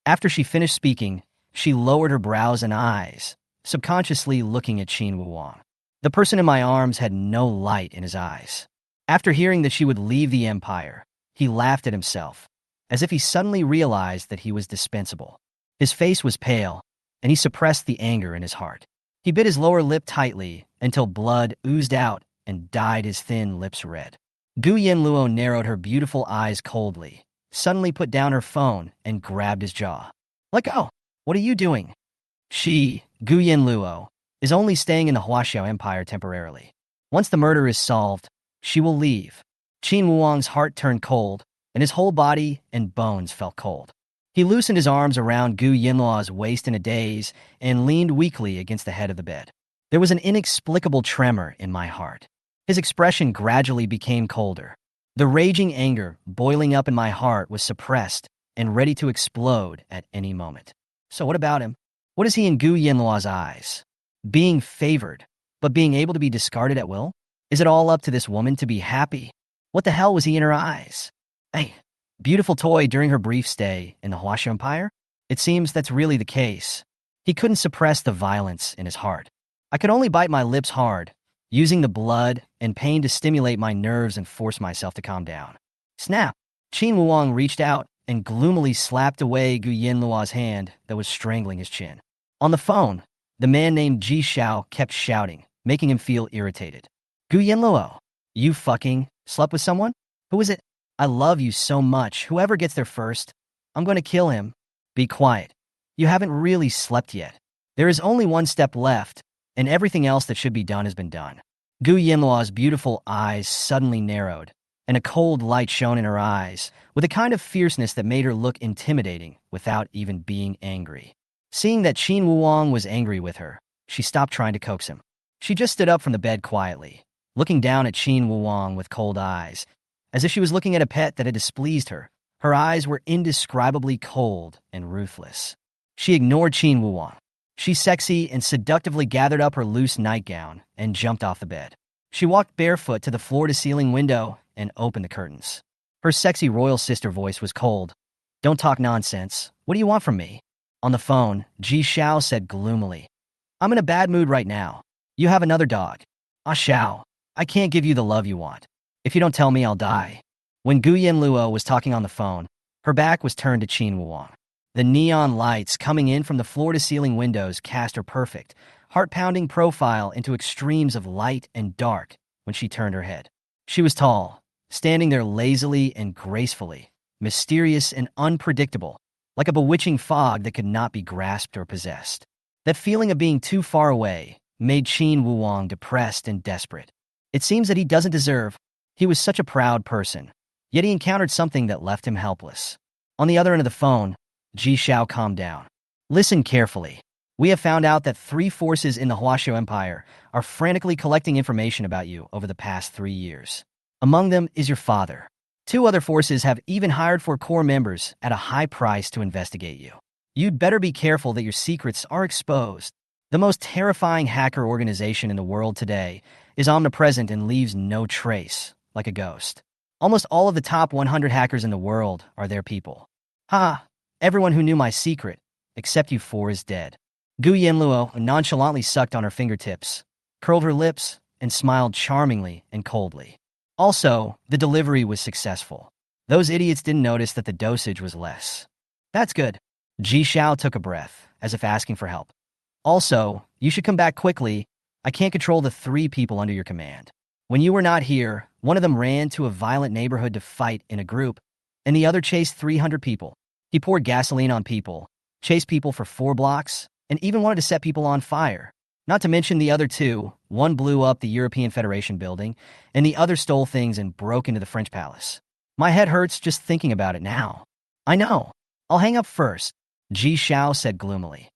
A: After she finished speaking, she lowered her brows and eyes, subconsciously looking at Qin Wuang. The person in my arms had no light in his eyes. After hearing that she would leave the empire, he laughed at himself, as if he suddenly realized that he was dispensable. His face was pale, and he suppressed the anger in his heart. He bit his lower lip tightly until blood oozed out and dyed his thin lips red. Gu Yanluo narrowed her beautiful eyes coldly, suddenly put down her phone, and grabbed his jaw. "Let go! What are you doing?" She, Gu Yanluo, is only staying in the Huaxiao Empire temporarily. Once the murder is solved, she will leave. Qin Wuang's heart turned cold, and his whole body and bones felt cold. He loosened his arms around Gu Yanluo's waist in a daze and leaned weakly against the head of the bed. There was an inexplicable tremor in my heart. His expression gradually became colder. The raging anger boiling up in my heart was suppressed and ready to explode at any moment. So what about him? What is he in Gu Yanluo's eyes? Being favored, but being able to be discarded at will? Is it all up to this woman to be happy? What the hell was he in her eyes? Hey, beautiful toy during her brief stay in the Huashu Empire? It seems that's really the case. He couldn't suppress the violence in his heart. I could only bite my lips hard, using the blood and pain to stimulate my nerves and force myself to calm down. Snap! Qin Wuang reached out and gloomily slapped away Gu Yanluo's hand that was strangling his chin. On the phone, the man named Ji Xiao kept shouting, making him feel irritated. Gu Yanluo, you fucking slept with someone? Who is it? I love you so much. Whoever gets there first, I'm going to kill him. Be quiet. You haven't really slept yet. There is only one step left, and everything else that should be done has been done. Gu Yanluo's beautiful eyes suddenly narrowed, and a cold light shone in her eyes, with a kind of fierceness that made her look intimidating without even being angry. Seeing that Qin Wuang was angry with her, she stopped trying to coax him. She just stood up from the bed quietly, looking down at Qin Wuang with cold eyes, as if she was looking at a pet that had displeased her. Her eyes were indescribably cold and ruthless. She ignored Qin Wuang. She sexy and seductively gathered up her loose nightgown and jumped off the bed. She walked barefoot to the floor-to-ceiling window and opened the curtains. Her sexy royal sister voice was cold. Don't talk nonsense. What do you want from me? On the phone, Ji Xiao said gloomily, I'm in a bad mood right now. You have another dog. Ah Xiao, I can't give you the love you want. If you don't tell me, I'll die. When Gu Yanluo was talking on the phone, her back was turned to Qin Wuang. The neon lights coming in from the floor-to-ceiling windows cast her perfect, heart-pounding profile into extremes of light and dark when she turned her head. She was tall, standing there lazily and gracefully, mysterious and unpredictable, like a bewitching fog that could not be grasped or possessed. That feeling of being too far away made Qin Wuang depressed and desperate. It seems that he doesn't deserve. He was such a proud person, yet he encountered something that left him helpless. On the other end of the phone, Ji Xiao calmed down. Listen carefully. We have found out that 3 forces in the Huashu Empire are frantically collecting information about you over the past 3 years. Among them is your father. 2 other forces have even hired 4 core members at a high price to investigate you. You'd better be careful that your secrets are exposed. The most terrifying hacker organization in the world today is omnipresent and leaves no trace, like a ghost. Almost all of the top 100 hackers in the world are their people. Ha! Everyone who knew my secret, except you 4, is dead. Gu Yanluo nonchalantly sucked on her fingertips, curled her lips, and smiled charmingly and coldly. Also, the delivery was successful. Those idiots didn't notice that the dosage was less. That's good. Ji Xiao took a breath, as if asking for help. Also, you should come back quickly. I can't control the 3 people under your command. When you were not here, one of them ran to a violent neighborhood to fight in a group, and the other chased 300 people. He poured gasoline on people, chased people for 4 blocks, and even wanted to set people on fire. Not to mention the other 2, one blew up the European Federation building, and the other stole things and broke into the French palace. My head hurts just thinking about it now. I know. I'll hang up first, Ji Xiao said gloomily.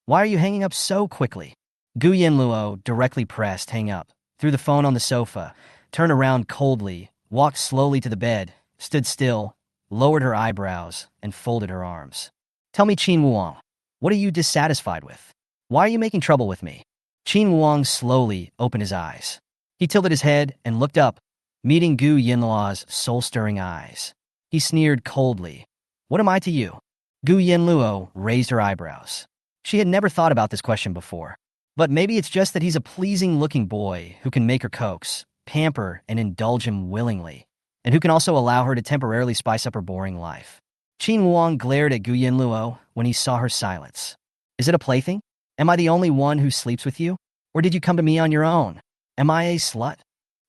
A: Why are you hanging up so quickly? Gu Yanluo directly pressed hang up, threw the phone on the sofa, turned around coldly, walked slowly to the bed, stood still, lowered her eyebrows, and folded her arms. Tell me, Qin Wuang, what are you dissatisfied with? Why are you making trouble with me? Qin Wuang slowly opened his eyes. He tilted his head and looked up, meeting Gu Yanluo's soul-stirring eyes. He sneered coldly. What am I to you? Gu Yanluo raised her eyebrows. She had never thought about this question before. But maybe it's just that he's a pleasing-looking boy who can make her coax, pamper, and indulge him willingly, and who can also allow her to temporarily spice up her boring life. Qin Wuang glared at Gu Yanluo when he saw her silence. Is it a plaything? Am I the only one who sleeps with you? Or did you come to me on your own? Am I a slut?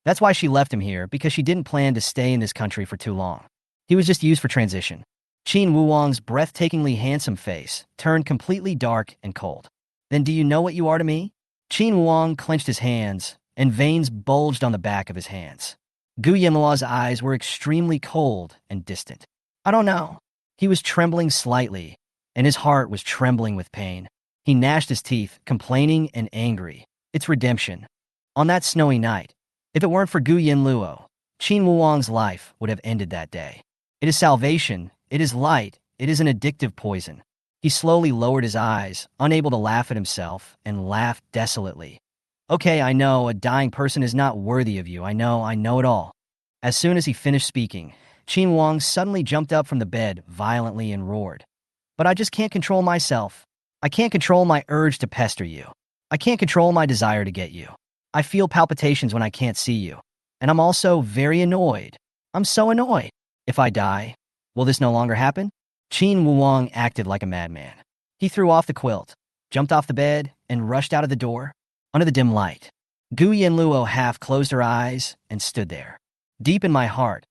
A: That's why she left him here, because she didn't plan to stay in this country for too long. He was just used for transition. Qin Wuang's breathtakingly handsome face turned completely dark and cold. Then do you know what you are to me? Qin Wuang clenched his hands, and veins bulged on the back of his hands. Gu Yanluo's eyes were extremely cold and distant. I don't know. He was trembling slightly, and his heart was trembling with pain. He gnashed his teeth, complaining and angry. It's redemption. On that snowy night, if it weren't for Gu Yanluo, Qin Wuang's life would have ended that day. It is salvation, it is light, it is an addictive poison. He slowly lowered his eyes, unable to laugh at himself, and laughed desolately. Okay, I know, a dying person is not worthy of you. I know it all. As soon as he finished speaking, Qin Wang suddenly jumped up from the bed violently and roared. But I just can't control myself. I can't control my urge to pester you. I can't control my desire to get you. I feel palpitations when I can't see you. And I'm also very annoyed. I'm so annoyed. If I die, will this no longer happen? Qin Wuang acted like a madman. He threw off the quilt, jumped off the bed, and rushed out of the door. Under the dim light, Gu Yanluo half closed her eyes and stood there. Deep in my heart,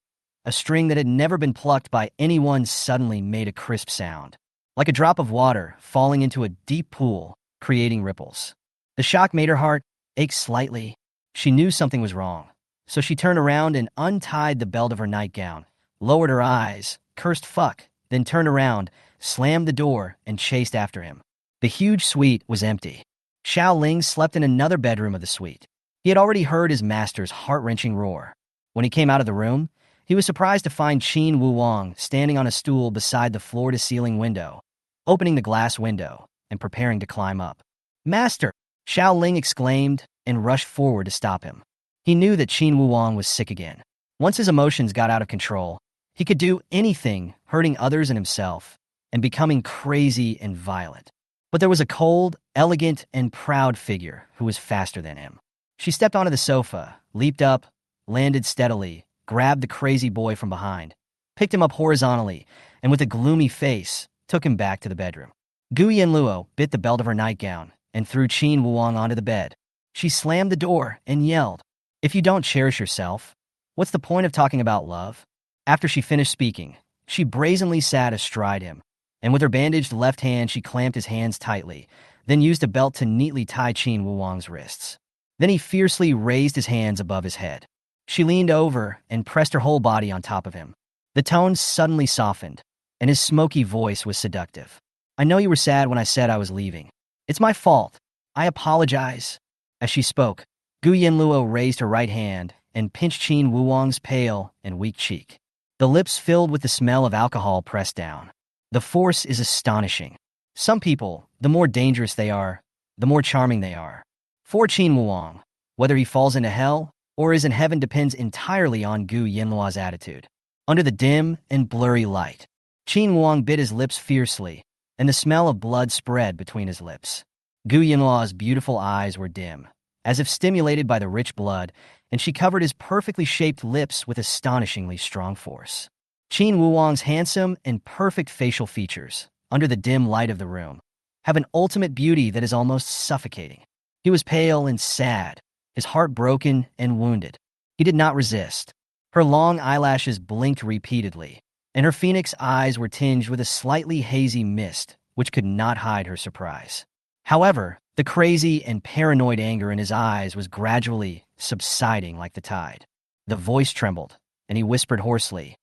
A: a string that had never been plucked by anyone suddenly made a crisp sound, like a drop of water falling into a deep pool, creating ripples. The shock made her heart ache slightly. She knew something was wrong, so she turned around and untied the belt of her nightgown, lowered her eyes, cursed fuck, then turned around, slammed the door, and chased after him. The huge suite was empty. Xiao Ling slept in another bedroom of the suite. He had already heard his master's heart-wrenching roar. When he came out of the room, he was surprised to find Qin Wuang standing on a stool beside the floor-to-ceiling window, opening the glass window and preparing to climb up. "Master!" Xiao Ling exclaimed and rushed forward to stop him. He knew that Qin Wuang was sick again. Once his emotions got out of control, he could do anything, hurting others and himself, and becoming crazy and violent. But there was a cold, elegant, and proud figure who was faster than him. She stepped onto the sofa, leaped up, landed steadily, grabbed the crazy boy from behind, picked him up horizontally, and with a gloomy face, took him back to the bedroom. Gu Yanluo bit the belt of her nightgown and threw Qin Wuang onto the bed. She slammed the door and yelled, "If you don't cherish yourself, what's the point of talking about love?" After she finished speaking, she brazenly sat astride him, and with her bandaged left hand she clamped his hands tightly, then used a belt to neatly tie Qin Wuang's wrists. Then he fiercely raised his hands above his head. She leaned over and pressed her whole body on top of him. The tone suddenly softened, and his smoky voice was seductive. "I know you were sad when I said I was leaving. It's my fault. I apologize." As she spoke, Gu Yanluo raised her right hand and pinched Qin Wuang's pale and weak cheek. The lips filled with the smell of alcohol pressed down. The force is astonishing. Some people, the more dangerous they are, the more charming they are. For Qin Wuang, whether he falls into hell or is in heaven depends entirely on Gu Yanluo's attitude. Under the dim and blurry light, Qin Wuang bit his lips fiercely, and the smell of blood spread between his lips. Gu Yanluo's beautiful eyes were dim, as if stimulated by the rich blood, and she covered his perfectly shaped lips with astonishingly strong force. Qin Wuang's handsome and perfect facial features, under the dim light of the room, have an ultimate beauty that is almost suffocating. He was pale and sad, his heart broken and wounded. He did not resist. Her long eyelashes blinked repeatedly, and her phoenix eyes were tinged with a slightly hazy mist, which could not hide her surprise. However, the crazy and paranoid anger in his eyes was gradually subsiding like the tide. The voice trembled, and he whispered hoarsely,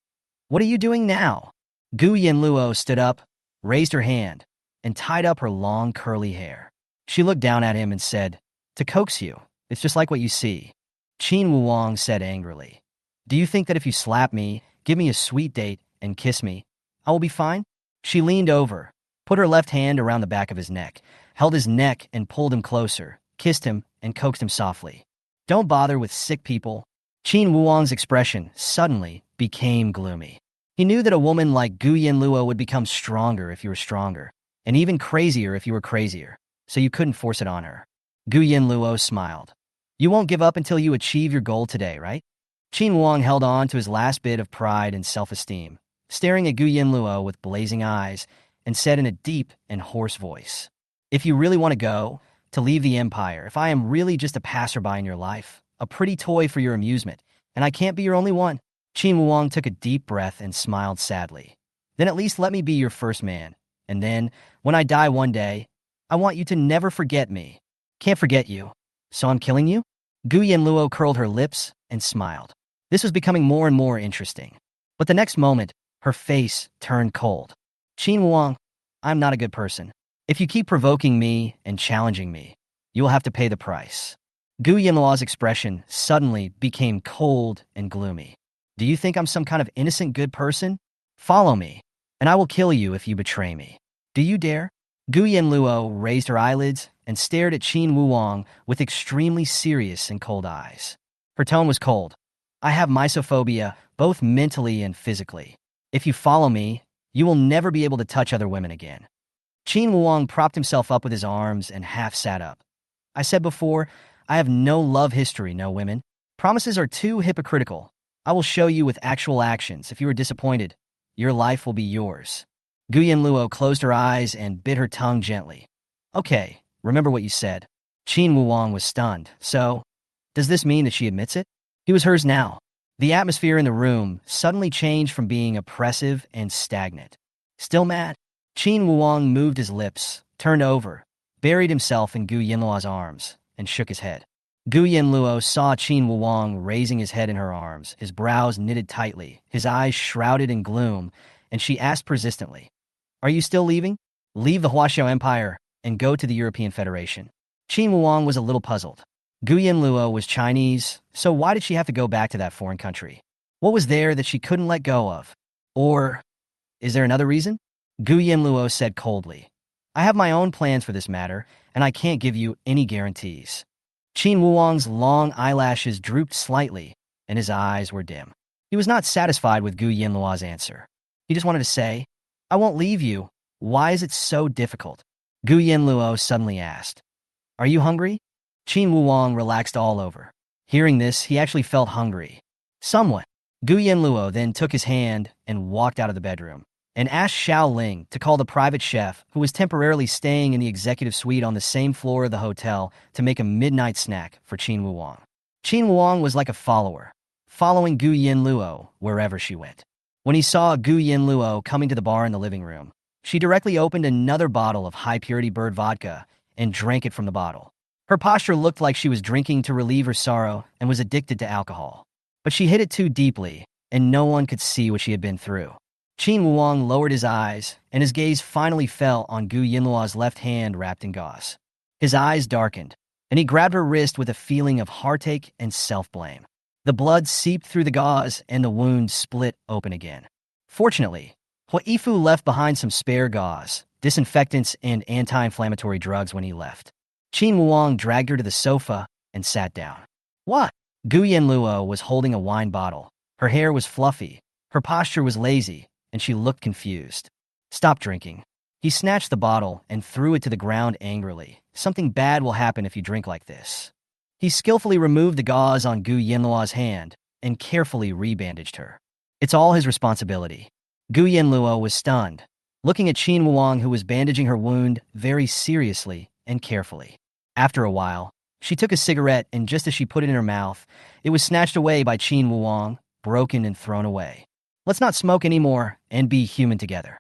A: "What are you doing now?" Gu Yanluo stood up, raised her hand, and tied up her long curly hair. She looked down at him and said, "To coax you, it's just like what you see." Qin Wuang said angrily, "Do you think that if you slap me, give me a sweet date, and kiss me, I will be fine?" She leaned over, put her left hand around the back of his neck, held his neck and pulled him closer, kissed him, and coaxed him softly. "Don't bother with sick people." Qin Wuang's expression suddenly became gloomy. He knew that a woman like Gu Yanluo would become stronger if you were stronger, and even crazier if you were crazier, so you couldn't force it on her. Gu Yanluo smiled. "You won't give up until you achieve your goal today, right?" Qin Wuang held on to his last bit of pride and self-esteem, staring at Gu Yanluo with blazing eyes, and said in a deep and hoarse voice, "If you really want to go, to leave the Empire, if I am really just a passerby in your life, a pretty toy for your amusement, and I can't be your only one." Qin Wuang took a deep breath and smiled sadly. "Then at least let me be your first man, and then, when I die one day, I want you to never forget me." "Can't forget you. So I'm killing you?" Gu Yanluo curled her lips and smiled. This was becoming more and more interesting. But the next moment, her face turned cold. "Qin Wuang, I'm not a good person. If you keep provoking me and challenging me, You will have to pay the price. Gu Yanluo's expression suddenly became cold and gloomy. Do you think I'm some kind of innocent good person? Follow me, and I will kill you if you betray me. Do you dare? Gu Yanluo raised her eyelids and stared at Qin Wuwang with extremely serious and cold eyes. Her tone was cold. I have misophobia, both mentally and physically. If you follow me, you will never be able to touch other women again. Qin Wuwang propped himself up with his arms and half sat up. I said before, I have no love history, no women. Promises are too hypocritical. I will show you with actual actions. If you are disappointed, your life will be yours. Gu Yanluo closed her eyes and bit her tongue gently. Okay, remember what you said. Qin Wuwang was stunned. So, does this mean that she admits it? He was hers now. The atmosphere in the room suddenly changed from being oppressive and stagnant. Still mad? Qin Wuwang moved his lips, turned over, buried himself in Gu Yanluo's arms, and shook his head. Gu Yanluo saw Qin Wuwang raising his head in her arms, his brows knitted tightly, his eyes shrouded in gloom, and she asked persistently, Are you still leaving? Leave the Huaxiao Empire and go to the European Federation. Qin Wuwang was a little puzzled. Gu Yanluo was Chinese, so why did she have to go back to that foreign country? What was there that she couldn't let go of? Or, is there another reason? Gu Yanluo said coldly, I have my own plans for this matter, and I can't give you any guarantees. Qin Wuwang's long eyelashes drooped slightly, and his eyes were dim. He was not satisfied with Gu Yanluo's answer. He just wanted to say, I won't leave you. Why is it so difficult? Gu Yanluo suddenly asked, Are you hungry? Qin Wuwang relaxed all over. Hearing this, he actually felt hungry. Somewhat. Gu Yanluo then took his hand and walked out of the bedroom, and asked Xiao Ling to call the private chef, who was temporarily staying in the executive suite on the same floor of the hotel, to make a midnight snack for Qin Wuwang. Qin Wuwang was like a follower, following Gu Yanluo wherever she went. When he saw Gu Yanluo coming to the bar in the living room, she directly opened another bottle of high-purity bird vodka and drank it from the bottle. Her posture looked like she was drinking to relieve her sorrow and was addicted to alcohol. But she hid it too deeply, and no one could see what she had been through. Qin Wuwang lowered his eyes, and his gaze finally fell on Gu Yanluo's left hand wrapped in gauze. His eyes darkened, and he grabbed her wrist with a feeling of heartache and self-blame. The blood seeped through the gauze, and the wound split open again. Fortunately, Huifu left behind some spare gauze, disinfectants, and anti-inflammatory drugs when he left. Qin Wuwang dragged her to the sofa and sat down. What? Gu Yanluo was holding a wine bottle. Her hair was fluffy, her posture was lazy, and she looked confused. Stop drinking. He snatched the bottle and threw it to the ground angrily. Something bad will happen if you drink like this. He skillfully removed the gauze on Gu Yanluo's hand and carefully rebandaged her. It's all his responsibility. Gu Yanluo was stunned, looking at Qin Wuwang, who was bandaging her wound very seriously and carefully. After a while, she took a cigarette, and just as she put it in her mouth, it was snatched away by Qin Wuwang, broken and thrown away. Let's not smoke anymore and be human together.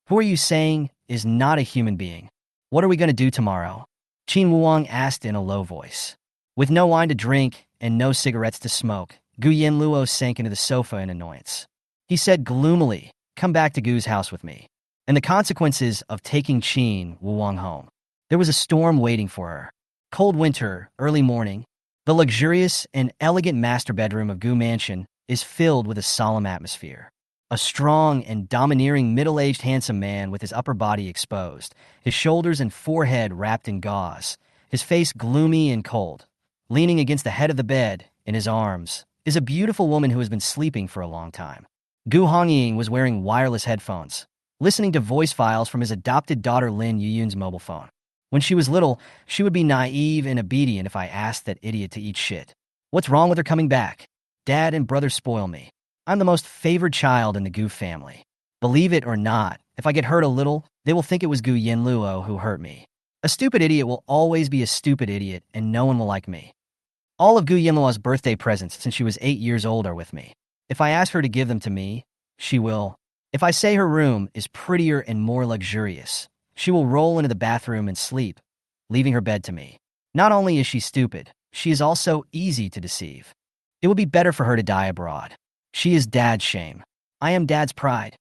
A: Who are you saying is not a human being? What are we going to do tomorrow? Qin Wuwang asked in a low voice. With no wine to drink and no cigarettes to smoke, Gu Yanluo sank into the sofa in annoyance. He said gloomily, Come back to Gu's house with me. And the consequences of taking Qin Wuwang home. There was a storm waiting for her. Cold winter, early morning. The luxurious and elegant master bedroom of Gu Mansion is filled with a solemn atmosphere. A strong and domineering middle-aged handsome man with his upper body exposed, his shoulders and forehead wrapped in gauze, his face gloomy and cold. Leaning against the head of the bed, in his arms, is a beautiful woman who has been sleeping for a long time. Gu Hongying was wearing wireless headphones, listening to voice files from his adopted daughter Lin Yuyun's mobile phone. When she was little, she would be naive and obedient if I asked that idiot to eat shit. What's wrong with her coming back? Dad and brother spoil me. I'm the most favored child in the Gu family. Believe it or not, if I get hurt a little, they will think it was Gu Yanluo who hurt me. A stupid idiot will always be a stupid idiot, and no one will like me. All of Gu Yanluo's birthday presents since she was 8 years old are with me. If I ask her to give them to me, she will. If I say her room is prettier and more luxurious, she will roll into the bathroom and sleep, leaving her bed to me. Not only is she stupid, she is also easy to deceive. It would be better for her to die abroad. She is Dad's shame. I am Dad's pride.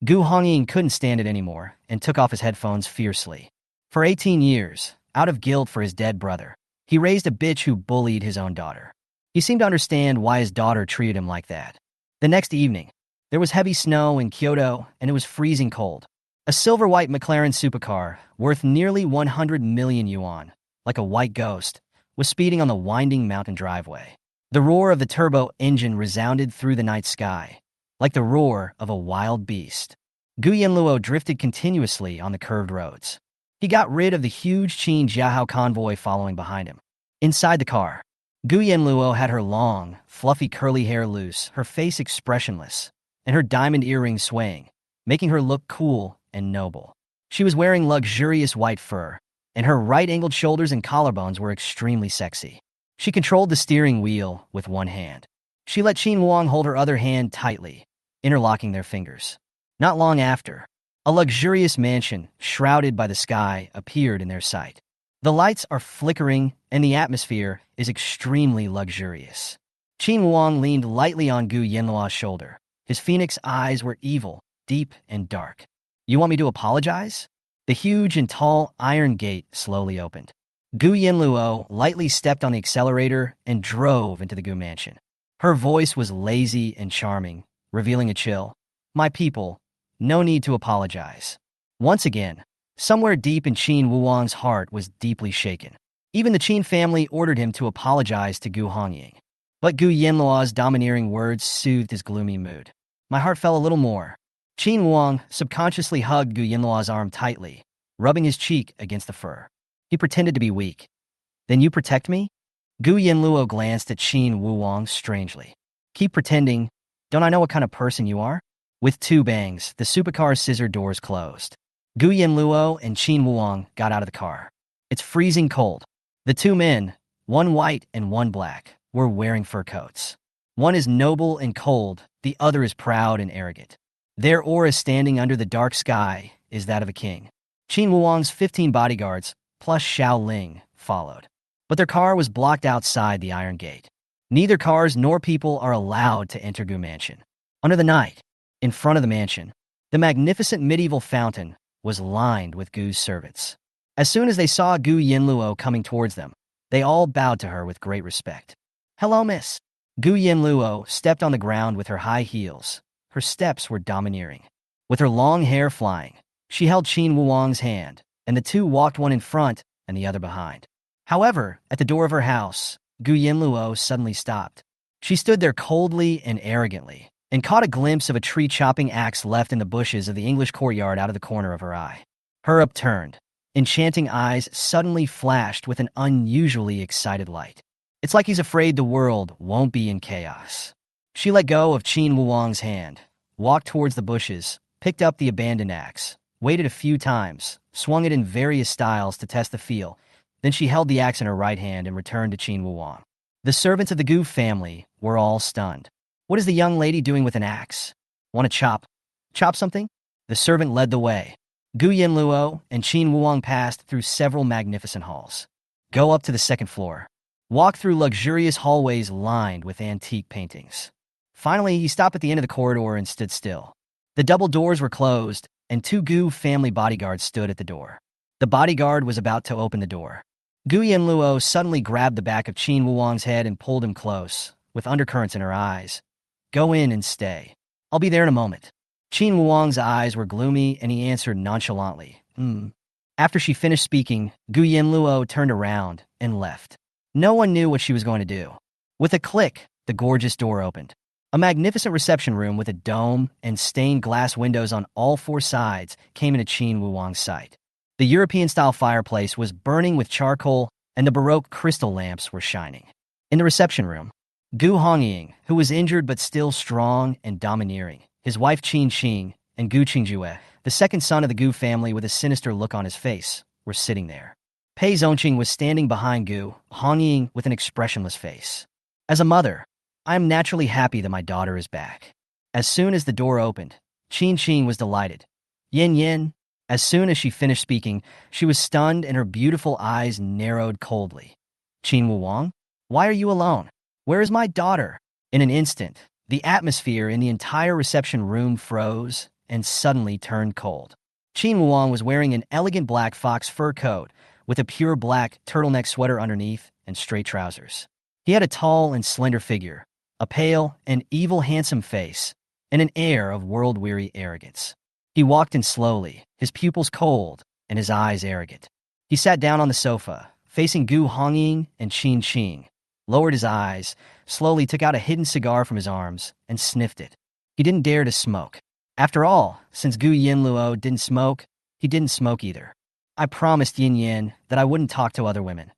A: Gu Hongying couldn't stand it anymore and took off his headphones fiercely. For 18 years, out of guilt for his dead brother. He raised a bitch who bullied his own daughter. He seemed to understand why his daughter treated him like that. The next evening, there was heavy snow in Kyoto, and it was freezing cold. A silver-white McLaren supercar, worth nearly 100 million yuan, like a white ghost, was speeding on the winding mountain driveway. The roar of the turbo engine resounded through the night sky, like the roar of a wild beast. Gu Yanluo drifted continuously on the curved roads. He got rid of the huge Qin Jiahao convoy following behind him. Inside the car, Gu Yanluo had her long, fluffy curly hair loose, her face expressionless, and her diamond earrings swaying, making her look cool and noble. She was wearing luxurious white fur, and her right-angled shoulders and collarbones were extremely sexy. She controlled the steering wheel with one hand. She let Qin Wang hold her other hand tightly, interlocking their fingers. Not long after, a luxurious mansion, shrouded by the sky, appeared in their sight. The lights are flickering, and the atmosphere is extremely luxurious. Qin Wang leaned lightly on Gu Yanluo's shoulder. His phoenix eyes were evil, deep, and dark. "You want me to apologize?" The huge and tall iron gate slowly opened. Gu Yanluo lightly stepped on the accelerator and drove into the Gu mansion. Her voice was lazy and charming, revealing a chill. "My people, no need to apologize." Once again, somewhere deep in Qin Wuang's heart was deeply shaken. Even the Qin family ordered him to apologize to Gu Hongying. But Gu Yanluo's domineering words soothed his gloomy mood. My heart fell a little more. Qin Wuang subconsciously hugged Gu Yanluo's arm tightly, rubbing his cheek against the fur. He pretended to be weak. "Then you protect me?" Gu Yanluo glanced at Qin Wuang strangely. "Keep pretending. Don't I know what kind of person you are?" With two bangs, the supercar's scissor doors closed. Gu Yanluo and Qin Wuang got out of the car. It's freezing cold. The two men, one white and one black, were wearing fur coats. One is noble and cold, the other is proud and arrogant. Their aura standing under the dark sky is that of a king. Qin Wuang's 15 bodyguards, plus Xiao Ling, followed. But their car was blocked outside the iron gate. Neither cars nor people are allowed to enter Gu Mansion. Under the night, in front of the mansion, the magnificent medieval fountain was lined with Gu's servants. As soon as they saw Gu Yanluo coming towards them, they all bowed to her with great respect. "Hello, miss." Gu Yanluo stepped on the ground with her high heels. Her steps were domineering. With her long hair flying, she held Qin Wuang's hand, and the two walked one in front and the other behind. However, at the door of her house, Gu Yanluo suddenly stopped. She stood there coldly and arrogantly, and caught a glimpse of a tree-chopping axe left in the bushes of the English courtyard out of the corner of her eye. Her upturned, enchanting eyes suddenly flashed with an unusually excited light. It's like he's afraid the world won't be in chaos. She let go of Qin Wuang's hand, walked towards the bushes, picked up the abandoned axe, waited a few times, swung it in various styles to test the feel, then she held the axe in her right hand and returned to Qin Wuang. The servants of the Gu family were all stunned. "What is the young lady doing with an axe? Want to chop something?" The servant led the way. Gu Yanluo and Qin Wuang passed through several magnificent halls. "Go up to the second floor. Walk through luxurious hallways lined with antique paintings." Finally, he stopped at the end of the corridor and stood still. The double doors were closed, and two Gu family bodyguards stood at the door. The bodyguard was about to open the door. Gu Yanluo suddenly grabbed the back of Qin Wuang's head and pulled him close, with undercurrents in her eyes. "Go in and stay. I'll be there in a moment." Qin Wuang's eyes were gloomy, and he answered nonchalantly, After she finished speaking, Gu Yanluo turned around and left. No one knew what she was going to do. With a click, the gorgeous door opened. A magnificent reception room with a dome and stained glass windows on all four sides came into Qin Wuang's sight. The European-style fireplace was burning with charcoal, and the Baroque crystal lamps were shining. In the reception room, Gu Hongying, who was injured but still strong and domineering, his wife Qin Qing, and Gu Qingjue, the second son of the Gu family with a sinister look on his face, were sitting there. Pei Zongqing was standing behind Gu Hongying with an expressionless face. "As a mother, I am naturally happy that my daughter is back." As soon as the door opened, Qin Qing was delighted. "Yin Yin." As soon as she finished speaking, she was stunned and her beautiful eyes narrowed coldly. "Qin Wuang, why are you alone? Where is my daughter?" In an instant, the atmosphere in the entire reception room froze and suddenly turned cold. Qin Wuang was wearing an elegant black fox fur coat with a pure black turtleneck sweater underneath and straight trousers. He had a tall and slender figure, a pale and evil handsome face, and an air of world-weary arrogance. He walked in slowly, his pupils cold and his eyes arrogant. He sat down on the sofa, facing Gu Hongying and Qin Qing, lowered his eyes, slowly took out a hidden cigar from his arms, and sniffed it. He didn't dare to smoke. After all, since Gu Yanluo didn't smoke, he didn't smoke either. I promised Yin Yin that I wouldn't talk to other women.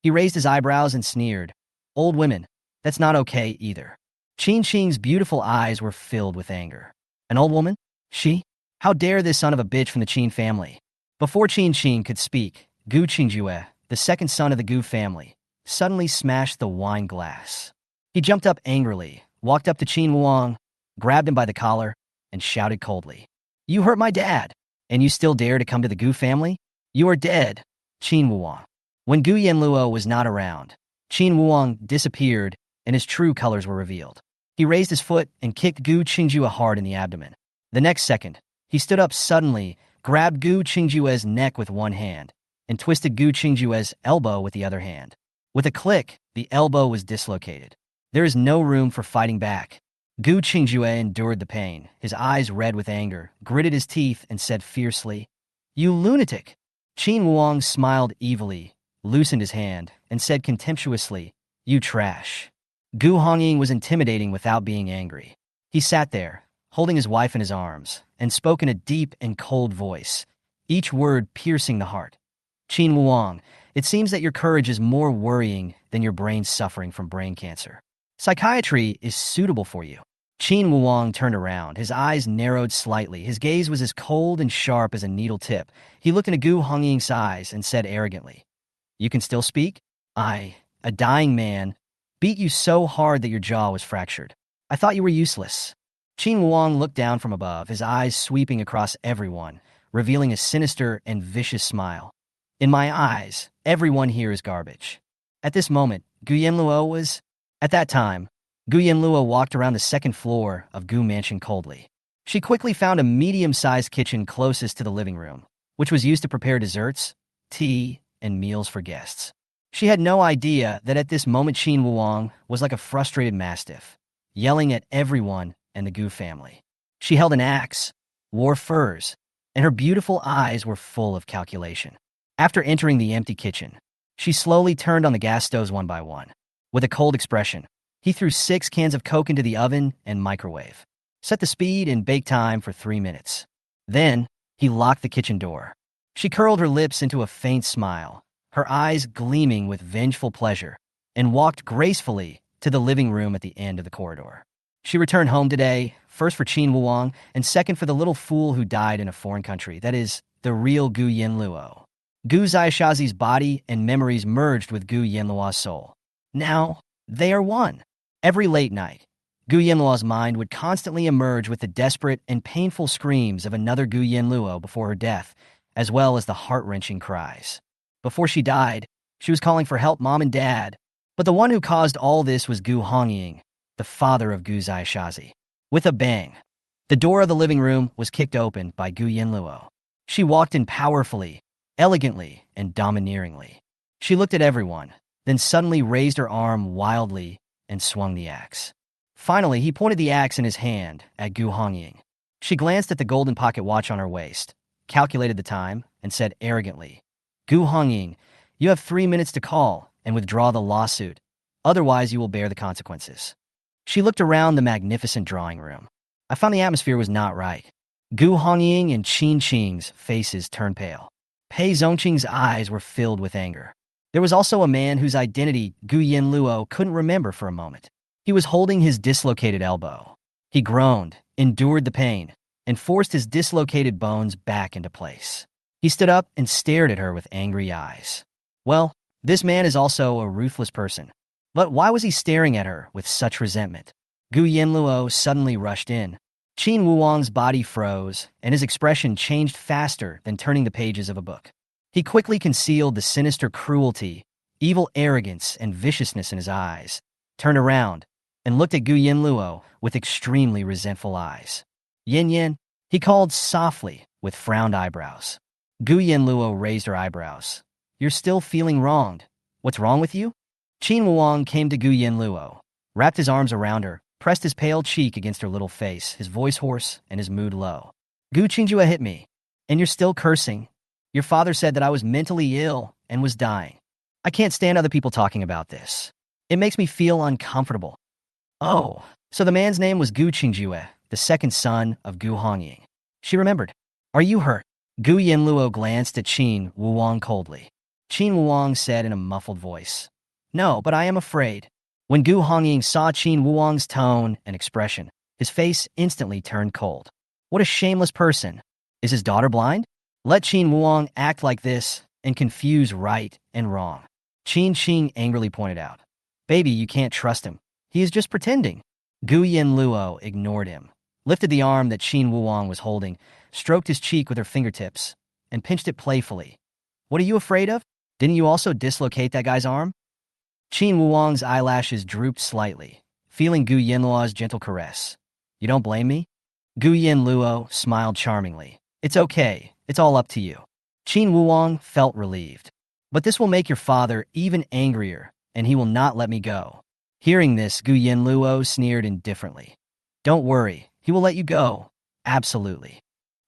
A: He raised his eyebrows and sneered. Old women, that's not okay either. Qin Qing's beautiful eyes were filled with anger. An old woman? She? How dare this son of a bitch from the Qin family? Before Qin Qing could speak, Gu Qingjue, the second son of the Gu family, suddenly smashed the wine glass. He jumped up angrily, walked up to Qin Wuang, grabbed him by the collar, and shouted coldly, "You hurt my dad, and you still dare to come to the Gu family? You are dead, Qin Wuang." When Gu Yanluo was not around, Qin Wuang disappeared and his true colors were revealed. He raised his foot and kicked Gu Qingjue hard in the abdomen. The next second, he stood up suddenly, grabbed Gu Qingjue's neck with one hand, and twisted Gu Qingjue's elbow with the other hand. With a click, the elbow was dislocated. There is no room for fighting back. Gu Qingjue endured the pain, his eyes red with anger, gritted his teeth, and said fiercely, "You lunatic!" Qin Wuang smiled evilly, loosened his hand, and said contemptuously, "You trash." Gu Hongying was intimidating without being angry. He sat there, holding his wife in his arms, and spoke in a deep and cold voice, each word piercing the heart. "Qin Wuang, it seems that your courage is more worrying than your brain suffering from brain cancer. Psychiatry is suitable for you." Qin Wuang turned around, his eyes narrowed slightly, his gaze was as cold and sharp as a needle tip. He looked into Gu Hongying's eyes and said arrogantly, "You can still speak? I, a dying man, beat you so hard that your jaw was fractured. I thought you were useless." Qin Wuang looked down from above, his eyes sweeping across everyone, revealing a sinister and vicious smile. "In my eyes, everyone here is garbage." At this moment, Gu Yanluo was... At that time, Gu Yanluo walked around the second floor of Gu Mansion coldly. She quickly found a medium-sized kitchen closest to the living room, which was used to prepare desserts, tea, and meals for guests. She had no idea that at this moment Qin Wuang was like a frustrated mastiff, yelling at everyone and the Gu family. She held an axe, wore furs, and her beautiful eyes were full of calculation. After entering the empty kitchen, she slowly turned on the gas stoves one by one. With a cold expression, he threw 6 cans of Coke into the oven and microwave, set the speed and bake time for 3 minutes. Then, he locked the kitchen door. She curled her lips into a faint smile, her eyes gleaming with vengeful pleasure, and walked gracefully to the living room at the end of the corridor. She returned home today, first for Qin Wuang, and second for the little fool who died in a foreign country, that is, the real Gu Yanluo. Gu Zhaixazi's body and memories merged with Gu Yanluo's soul. Now, they are one. Every late night, Gu Yanluo's mind would constantly emerge with the desperate and painful screams of another Gu Yanluo before her death, as well as the heart-wrenching cries. Before she died, she was calling for help mom and dad, but the one who caused all this was Gu Hongying, the father of Gu Zhaixazi. With a bang, the door of the living room was kicked open by Gu Yanluo. She walked in powerfully, elegantly, and domineeringly. She looked at everyone, then suddenly raised her arm wildly and swung the axe. Finally, he pointed the axe in his hand at Gu Hongying. She glanced at the golden pocket watch on her waist, calculated the time, and said arrogantly, "Gu Hongying, you have 3 minutes to call and withdraw the lawsuit. Otherwise, you will bear the consequences." She looked around the magnificent drawing room. I found the atmosphere was not right. Gu Hongying and Qin Qing's faces turned pale. Pei Zongqing's eyes were filled with anger. There was also a man whose identity Gu Yanluo couldn't remember for a moment. He was holding his dislocated elbow. He groaned, endured the pain, and forced his dislocated bones back into place. He stood up and stared at her with angry eyes. Well, this man is also a ruthless person. But why was he staring at her with such resentment? Gu Yanluo suddenly rushed in. Qin Wuang's body froze, and his expression changed faster than turning the pages of a book. He quickly concealed the sinister cruelty, evil arrogance, and viciousness in his eyes, turned around, and looked at Gu Yanluo with extremely resentful eyes. "Yin Yin," he called softly with frowned eyebrows. Gu Yanluo raised her eyebrows. You're still feeling wronged. What's wrong with you? Qin Wuang came to Gu Yanluo, wrapped his arms around her, pressed his pale cheek against her little face, his voice hoarse and his mood low. Gu Qingjue hit me, and you're still cursing. Your father said that I was mentally ill and was dying. I can't stand other people talking about this. It makes me feel uncomfortable. Oh, so the man's name was Gu Qingjue, the second son of Gu Hongying. She remembered. Are you hurt? Gu Yanluo glanced at Qin Wuang coldly. Qin Wuang said in a muffled voice, No, but I am afraid. When Gu Hongying saw Qin Wuang's tone and expression, his face instantly turned cold. What a shameless person. Is his daughter blind? Let Qin Wuang act like this and confuse right and wrong. Qin angrily pointed out. Baby, you can't trust him. He is just pretending. Gu Yanluo ignored him, lifted the arm that Qin Wuang was holding, stroked his cheek with her fingertips, and pinched it playfully. What are you afraid of? Didn't you also dislocate that guy's arm? Qin Wuang's eyelashes drooped slightly, feeling Gu Yanluo's gentle caress. You don't blame me? Gu Yanluo smiled charmingly. It's okay. It's all up to you. Qin Wuang felt relieved. But this will make your father even angrier, and he will not let me go. Hearing this, Gu Yanluo sneered indifferently. Don't worry, he will let you go. Absolutely.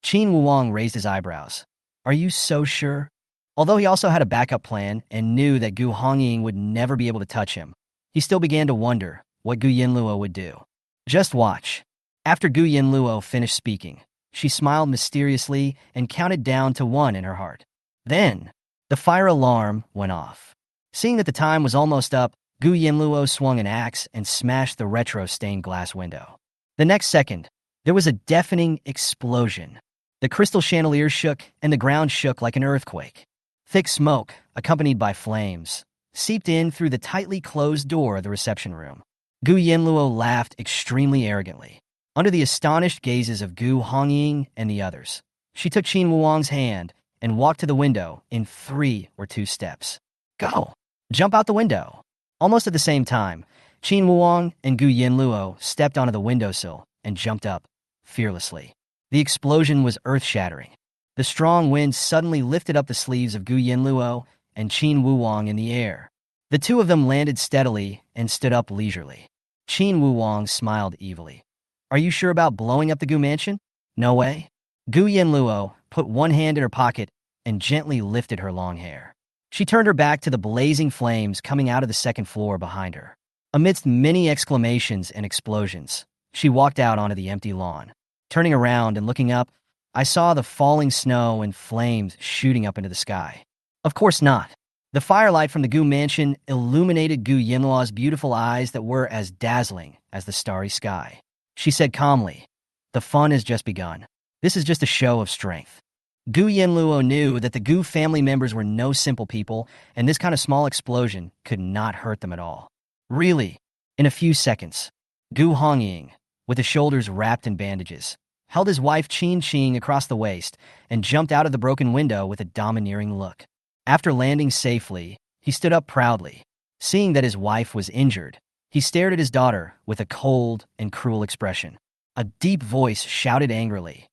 A: Qin Wuang raised his eyebrows. Are you so sure? Although he also had a backup plan and knew that Gu Hongying would never be able to touch him, he still began to wonder what Gu Yanluo would do. Just watch. After Gu Yanluo finished speaking, she smiled mysteriously and counted down to 1 in her heart. Then, the fire alarm went off. Seeing that the time was almost up, Gu Yanluo swung an axe and smashed the retro-stained glass window. The next second, there was a deafening explosion. The crystal chandelier shook and the ground shook like an earthquake. Thick smoke, accompanied by flames, seeped in through the tightly closed door of the reception room. Gu Yanluo laughed extremely arrogantly. Under the astonished gazes of Gu Hongying and the others, she took Qin Wuang's hand and walked to the window in 3 or 2 steps. Go! Jump out the window! Almost at the same time, Qin Wuang and Gu Yanluo stepped onto the windowsill and jumped up, fearlessly. The explosion was earth-shattering. The strong wind suddenly lifted up the sleeves of Gu Yanluo and Qin Wuang in the air. The two of them landed steadily and stood up leisurely. Qin Wuang smiled evilly. Are you sure about blowing up the Gu mansion? No way. Gu Yanluo put one hand in her pocket and gently lifted her long hair. She turned her back to the blazing flames coming out of the second floor behind her. Amidst many exclamations and explosions, she walked out onto the empty lawn. Turning around and looking up, I saw the falling snow and flames shooting up into the sky. Of course not. The firelight from the Gu mansion illuminated Gu Yanluo's beautiful eyes that were as dazzling as the starry sky. She said calmly, The fun has just begun. This is just a show of strength. Gu Yanluo knew that the Gu family members were no simple people, and this kind of small explosion could not hurt them at all. Really, in a few seconds, Gu Hongying, with his shoulders wrapped in bandages, held his wife Qin across the waist and jumped out of the broken window with a domineering look. After landing safely, he stood up proudly. Seeing that his wife was injured, he stared at his daughter with a cold and cruel expression. A deep voice shouted angrily,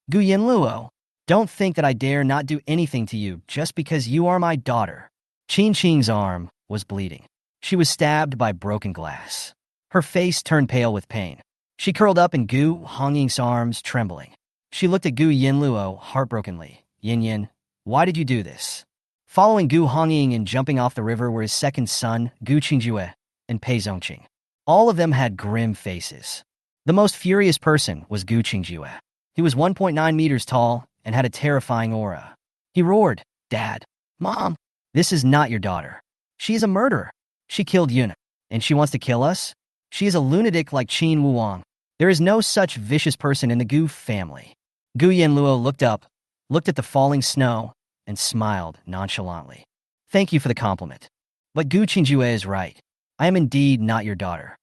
A: Gu Yanluo, don't think that I dare not do anything to you just because you are my daughter. Qin's arm was bleeding. She was stabbed by broken glass. Her face turned pale with pain. She curled up in Gu Hongying's arms, trembling. She looked at Gu Yanluo heartbrokenly. Yin, why did you do this? Following Gu Hongying and jumping off the river were his second son, Gu Qingjue, and Pei Zongqing. All of them had grim faces. The most furious person was Gu Qingjue. He was 1.9 meters tall and had a terrifying aura. He roared, Dad, Mom, this is not your daughter. She is a murderer. She killed Yuna, and she wants to kill us? She is a lunatic like Qin Wuang. There is no such vicious person in the Gu family. Gu Yanluo looked up, looked at the falling snow, and smiled nonchalantly. Thank you for the compliment. But Gu Qingjue is right. I am indeed not your daughter.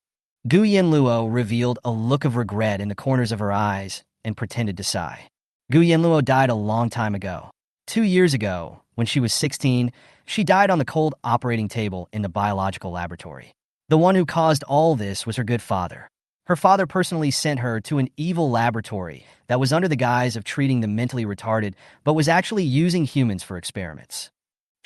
A: Gu Yanluo revealed a look of regret in the corners of her eyes and pretended to sigh. Gu Yanluo died a long time ago. 2 years ago, when she was 16, she died on the cold operating table in the biological laboratory. The one who caused all this was her good father. Her father personally sent her to an evil laboratory that was under the guise of treating the mentally retarded, but was actually using humans for experiments.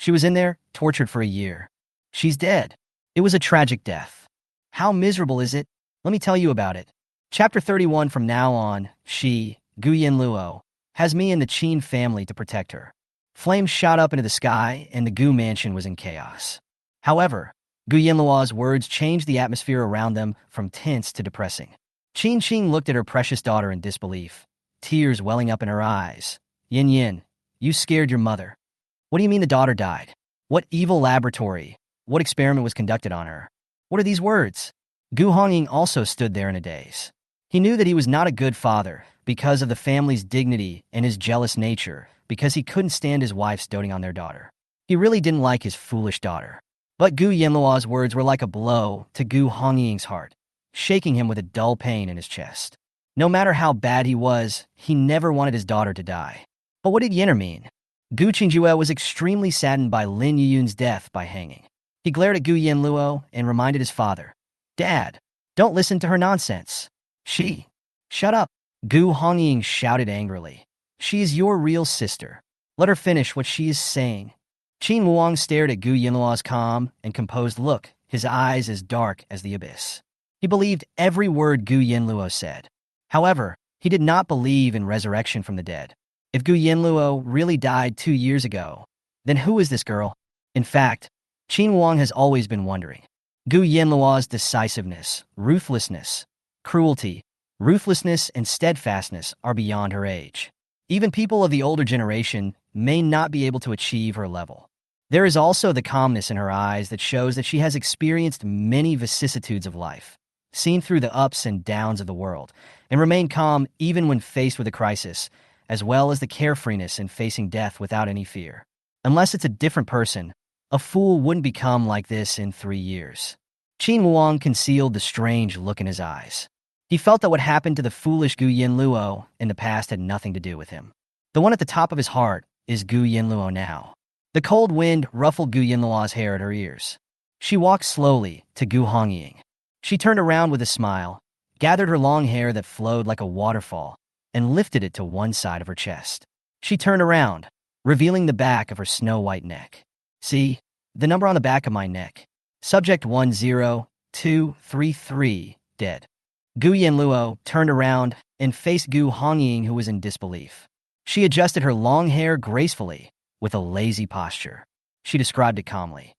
A: She was in there, tortured for a year. She's dead. It was a tragic death. How miserable is it? Let me tell you about it. Chapter 31. From now on, she, Gu Yanluo, has me and the Qin family to protect her. Flames shot up into the sky, and the Gu mansion was in chaos. However, Gu Yanluo's words changed the atmosphere around them from tense to depressing. Qin looked at her precious daughter in disbelief, tears welling up in her eyes. Yin, you scared your mother. What do you mean the daughter died? What evil laboratory? What experiment was conducted on her? What are these words? Gu Hongying also stood there in a daze. He knew that he was not a good father because of the family's dignity and his jealous nature, because he couldn't stand his wife doting on their daughter. He really didn't like his foolish daughter. But Gu Yanluo's words were like a blow to Gu Hongying's heart, shaking him with a dull pain in his chest. No matter how bad he was, he never wanted his daughter to die. But what did Yenner mean? Gu Qingjue was extremely saddened by Lin Yuyun's death by hanging. He glared at Gu Yanluo and reminded his father, "Dad, don't listen to her nonsense. Shut up." Gu Hongying shouted angrily. "She is your real sister. Let her finish what she is saying." Qin Luong stared at Gu Yanluo's calm and composed look, his eyes as dark as the abyss. He believed every word Gu Yanluo said. However, he did not believe in resurrection from the dead. If Gu Yanluo really died 2 years ago, then who is this girl? In fact, Qin Luong has always been wondering. Gu Yanluo's decisiveness, ruthlessness, cruelty, ruthlessness, and steadfastness are beyond her age. Even people of the older generation may not be able to achieve her level. There is also the calmness in her eyes that shows that she has experienced many vicissitudes of life, seen through the ups and downs of the world, and remained calm even when faced with a crisis, as well as the carefreeness in facing death without any fear. Unless it's a different person, a fool wouldn't become like this in 3 years. Qin Luong concealed the strange look in his eyes. He felt that what happened to the foolish Gu Yanluo in the past had nothing to do with him. The one at the top of his heart is Gu Yanluo now. The cold wind ruffled Gu Yanluo's hair at her ears. She walked slowly to Gu Hongying. She turned around with a smile, gathered her long hair that flowed like a waterfall, and lifted it to one side of her chest. She turned around, revealing the back of her snow-white neck. "See, the number on the back of my neck. Subject 10233, dead." Gu Yanluo turned around and faced Gu Hongying, who was in disbelief. She adjusted her long hair gracefully, with a lazy posture. She described it calmly.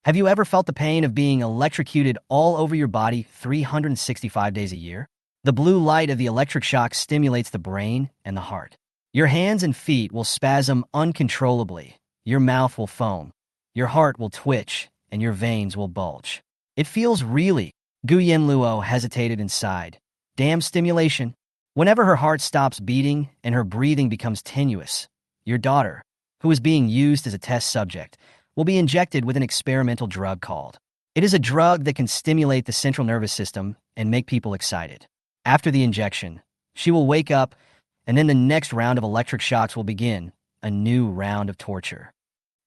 A: "Have you ever felt the pain of being electrocuted all over your body 365 days a year? The blue light of the electric shock stimulates the brain and the heart. Your hands and feet will spasm uncontrollably, your mouth will foam, your heart will twitch, and your veins will bulge. It feels really..." Gu Yanluo hesitated and sighed. "Damn stimulation." Whenever her heart stops beating and her breathing becomes tenuous, your daughter, who is being used as a test subject, will be injected with an experimental drug called. It is a drug that can stimulate the central nervous system and make people excited. After the injection, she will wake up, and then the next round of electric shocks will begin, a new round of torture.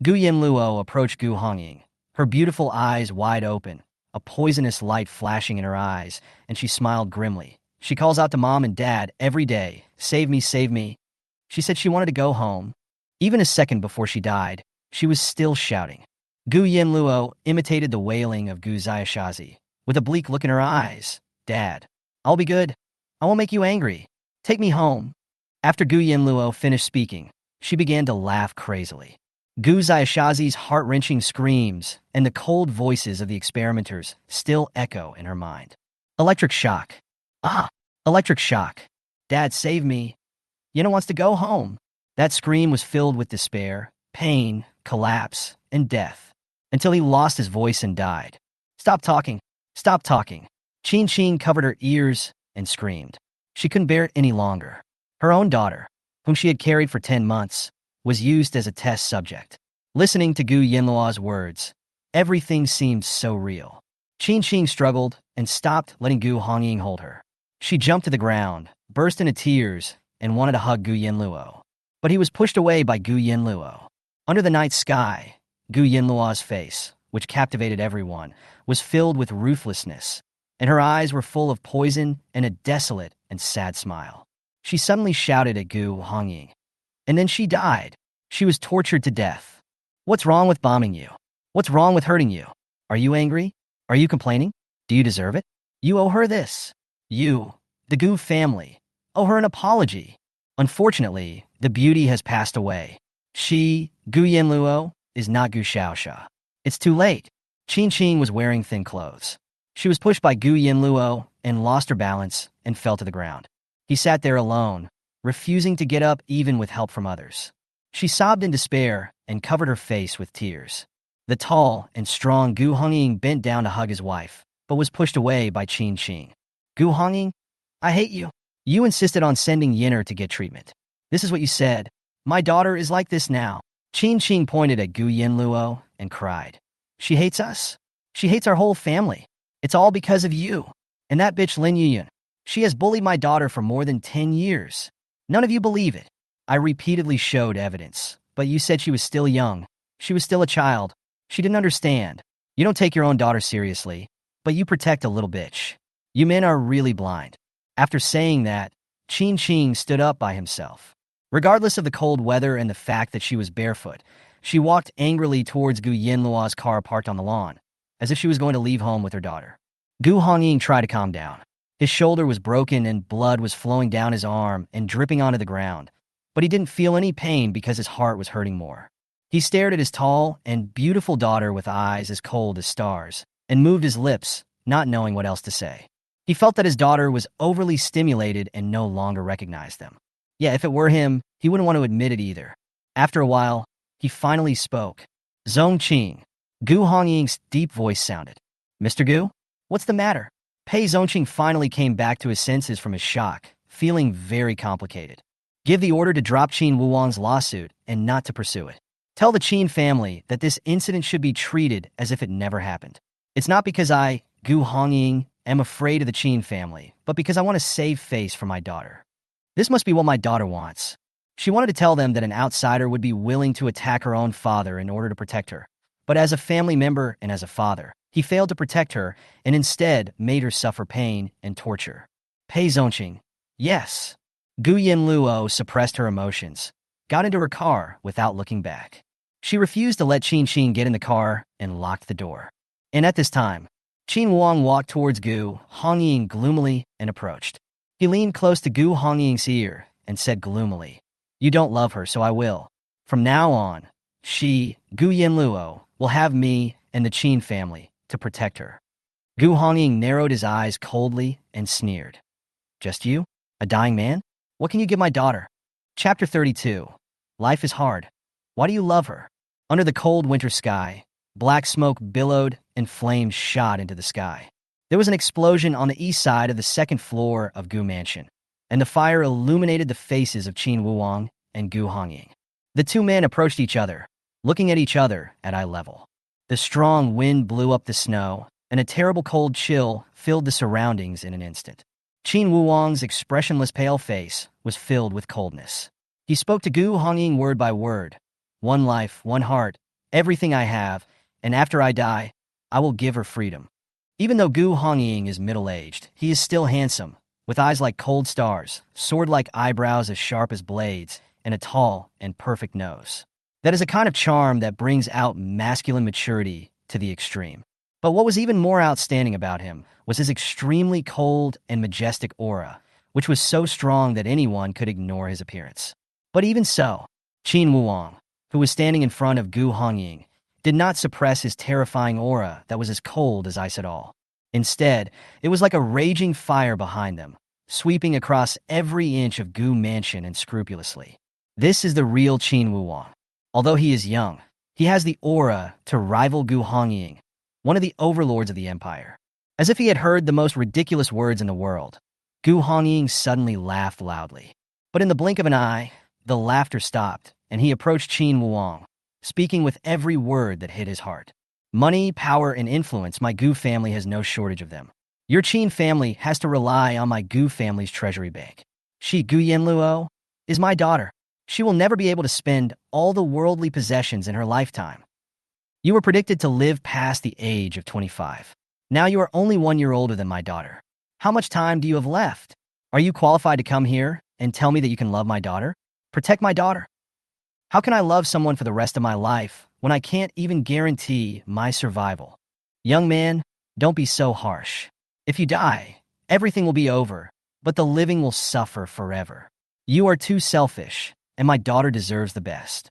A: Gu Yanluo approached Gu Hongying, her beautiful eyes wide open, a poisonous light flashing in her eyes, and she smiled grimly. She calls out to Mom and Dad every day, "Save me, save me." She said she wanted to go home. Even a second before she died, she was still shouting. Gu Yanluo imitated the wailing of Gu Ziyashazi, with a bleak look in her eyes. "Dad, I'll be good. I won't make you angry. Take me home." After Gu Yanluo finished speaking, she began to laugh crazily. Gu Ziyashazi's heart-wrenching screams and the cold voices of the experimenters still echo in her mind. "Electric shock. Ah, electric shock. Dad, save me. Yenna wants to go home." That scream was filled with despair, pain, collapse, and death, until he lost his voice and died. "Stop talking. Stop talking." Qin covered her ears and screamed. She couldn't bear it any longer. Her own daughter, whom she had carried for 10 months, was used as a test subject. Listening to Gu Yanluo's words, everything seemed so real. Qin struggled and stopped letting Gu Hongying hold her. She jumped to the ground, burst into tears, and wanted to hug Gu Yanluo. But he was pushed away by Gu Yanluo. Under the night sky, Gu Yanluo's face, which captivated everyone, was filled with ruthlessness, and her eyes were full of poison and a desolate and sad smile. She suddenly shouted at Gu Hongying. And then she died. She was tortured to death. What's wrong with bombing you? What's wrong with hurting you? Are you angry? Are you complaining? Do you deserve it? You owe her this. You, the Gu family, owe her an apology. Unfortunately, the beauty has passed away. She, Gu Yanluo, is not Gu Shaosha. It's too late. Qin Qing was wearing thin clothes. She was pushed by Gu Yanluo and lost her balance and fell to the ground. He sat there alone, refusing to get up even with help from others. She sobbed in despair and covered her face with tears. The tall and strong Gu Hongying bent down to hug his wife, but was pushed away by Qin Qing. Gu Hongying, I hate you. You insisted on sending Yinner to get treatment. This is what you said. My daughter is like this now. Qin Qing pointed at Gu Yanluo and cried. She hates us. She hates our whole family. It's all because of you. And that bitch Lin Yuyun. She has bullied my daughter for more than 10 years. None of you believe it. I repeatedly showed evidence, but you said she was still young. She was still a child. She didn't understand. You don't take your own daughter seriously, but you protect a little bitch. You men are really blind. After saying that, Qin Qing stood up by himself. Regardless of the cold weather and the fact that she was barefoot, she walked angrily towards Gu Yanluo's car parked on the lawn, as if she was going to leave home with her daughter. Gu Hongying tried to calm down. His shoulder was broken and blood was flowing down his arm and dripping onto the ground, but he didn't feel any pain because his heart was hurting more. He stared at his tall and beautiful daughter with eyes as cold as stars and moved his lips, not knowing what else to say. He felt that his daughter was overly stimulated and no longer recognized them. Yeah, if it were him, he wouldn't want to admit it either. After a while, he finally spoke. Zong Qing. Gu Hongying's deep voice sounded. Mr. Gu? What's the matter? Pei Zongqing finally came back to his senses from his shock, feeling very complicated. Give the order to drop Qin Wuwang's lawsuit and not to pursue it. Tell the Qin family that this incident should be treated as if it never happened. It's not because I, Gu Hongying, am afraid of the Qin family, but because I want to save face for my daughter. This must be what my daughter wants. She wanted to tell them that an outsider would be willing to attack her own father in order to protect her. But as a family member and as a father, he failed to protect her and instead made her suffer pain and torture. Pei Zongqing, yes. Gu Yanluo suppressed her emotions, got into her car without looking back. She refused to let Qin Qing get in the car and locked the door. And at this time, Qin Wuang walked towards Gu Hongying gloomily and approached. He leaned close to Gu Hongying's ear and said gloomily, You don't love her, so I will. From now on, she, Gu Yanluo, will have me and the Qin family to protect her. Gu Hongying narrowed his eyes coldly and sneered. Just you? A dying man? What can you give my daughter? Chapter 32. Life is hard. Why do you love her? Under the cold winter sky, black smoke billowed and flames shot into the sky. There was an explosion on the east side of the second floor of Gu Mansion, and the fire illuminated the faces of Qin Wuwang and Gu Hongying. The two men approached each other, looking at each other at eye level. The strong wind blew up the snow, and a terrible cold chill filled the surroundings in an instant. Qin Wuwang's expressionless pale face was filled with coldness. He spoke to Gu Hongying word by word. One life, one heart, everything I have, and after I die, I will give her freedom. Even though Gu Hongying is middle-aged, he is still handsome, with eyes like cold stars, sword-like eyebrows as sharp as blades, and a tall and perfect nose. That is a kind of charm that brings out masculine maturity to the extreme. But what was even more outstanding about him was his extremely cold and majestic aura, which was so strong that anyone could ignore his appearance. But even so, Qin Wuwang, who was standing in front of Gu Hongying, did not suppress his terrifying aura that was as cold as ice at all. Instead, it was like a raging fire behind them, sweeping across every inch of Gu Mansion unscrupulously. This is the real Qin Wuwang. Although he is young, he has the aura to rival Gu Hongying, one of the overlords of the empire. As if he had heard the most ridiculous words in the world, Gu Hongying suddenly laughed loudly. But in the blink of an eye, the laughter stopped, and he approached Qin Wuwang, speaking with every word that hit his heart. Money, power, and influence, my Gu family has no shortage of them. Your Qin family has to rely on my Gu family's treasury bank. She, Gu Yanluo, is my daughter. She will never be able to spend all the worldly possessions in her lifetime. You were predicted to live past the age of 25. Now you are only 1 year older than my daughter. How much time do you have left? Are you qualified to come here and tell me that you can love my daughter? Protect my daughter? How can I love someone for the rest of my life when I can't even guarantee my survival? Young man, don't be so harsh. If you die, everything will be over, but the living will suffer forever. You are too selfish, and my daughter deserves the best.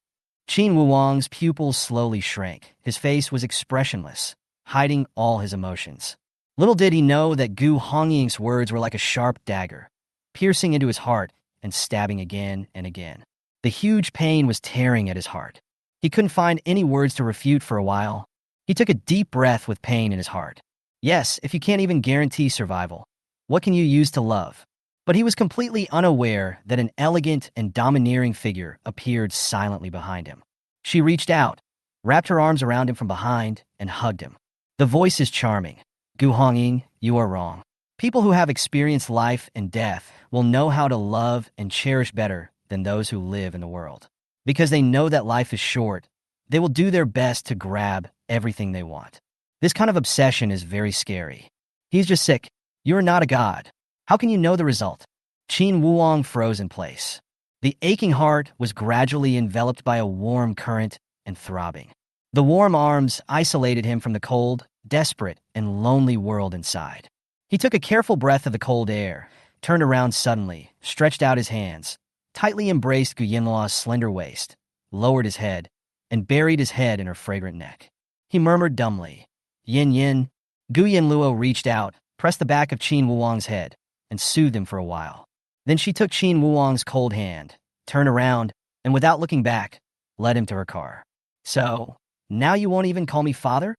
A: Qin Wuang's pupils slowly shrank. His face was expressionless, hiding all his emotions. Little did he know that Gu Hongying's words were like a sharp dagger, piercing into his heart and stabbing again and again. The huge pain was tearing at his heart. He couldn't find any words to refute for a while. He took a deep breath with pain in his heart. Yes, if you can't even guarantee survival, what can you use to love? But he was completely unaware that an elegant and domineering figure appeared silently behind him. She reached out, wrapped her arms around him from behind, and hugged him. The voice is charming. Gu Hongying, you are wrong. People who have experienced life and death will know how to love and cherish better than those who live in the world. Because they know that life is short, they will do their best to grab everything they want. This kind of obsession is very scary. He's just sick. You're not a god. How can you know the result? Qin Wuang froze in place. The aching heart was gradually enveloped by a warm current and throbbing. The warm arms isolated him from the cold, desperate, and lonely world inside. He took a careful breath of the cold air, turned around suddenly, stretched out his hands, tightly embraced Gu Yanluo's slender waist, lowered his head, and buried his head in her fragrant neck. He murmured dumbly, Yin Yin. Gu Yanluo reached out, pressed the back of Qin Wuang's head, and soothed him for a while. Then she took Qin Wuang's cold hand, turned around, and without looking back, led him to her car. So, now you won't even call me father?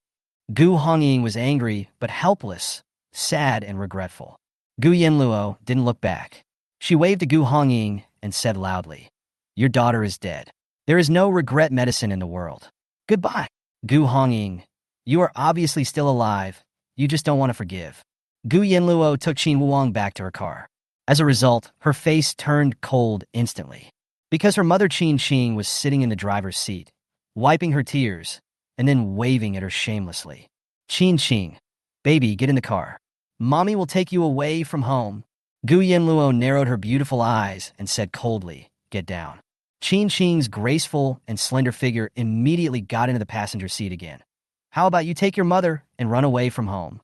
A: Gu Hongying was angry, but helpless, sad and regretful. Gu Yanluo didn't look back. She waved to Gu Hongying and said loudly, your daughter is dead. There is no regret medicine in the world. Goodbye. Gu Hongying, you are obviously still alive. You just don't want to forgive. Gu Yanluo took Qin Wuang back to her car. As a result, her face turned cold instantly. Because her mother Qin Qing was sitting in the driver's seat, wiping her tears, and then waving at her shamelessly. Qin Qing, baby, get in the car. Mommy will take you away from home. Gu Yanluo narrowed her beautiful eyes and said coldly, get down. Qin Qing's graceful and slender figure immediately got into the passenger seat again. How about you take your mother and run away from home?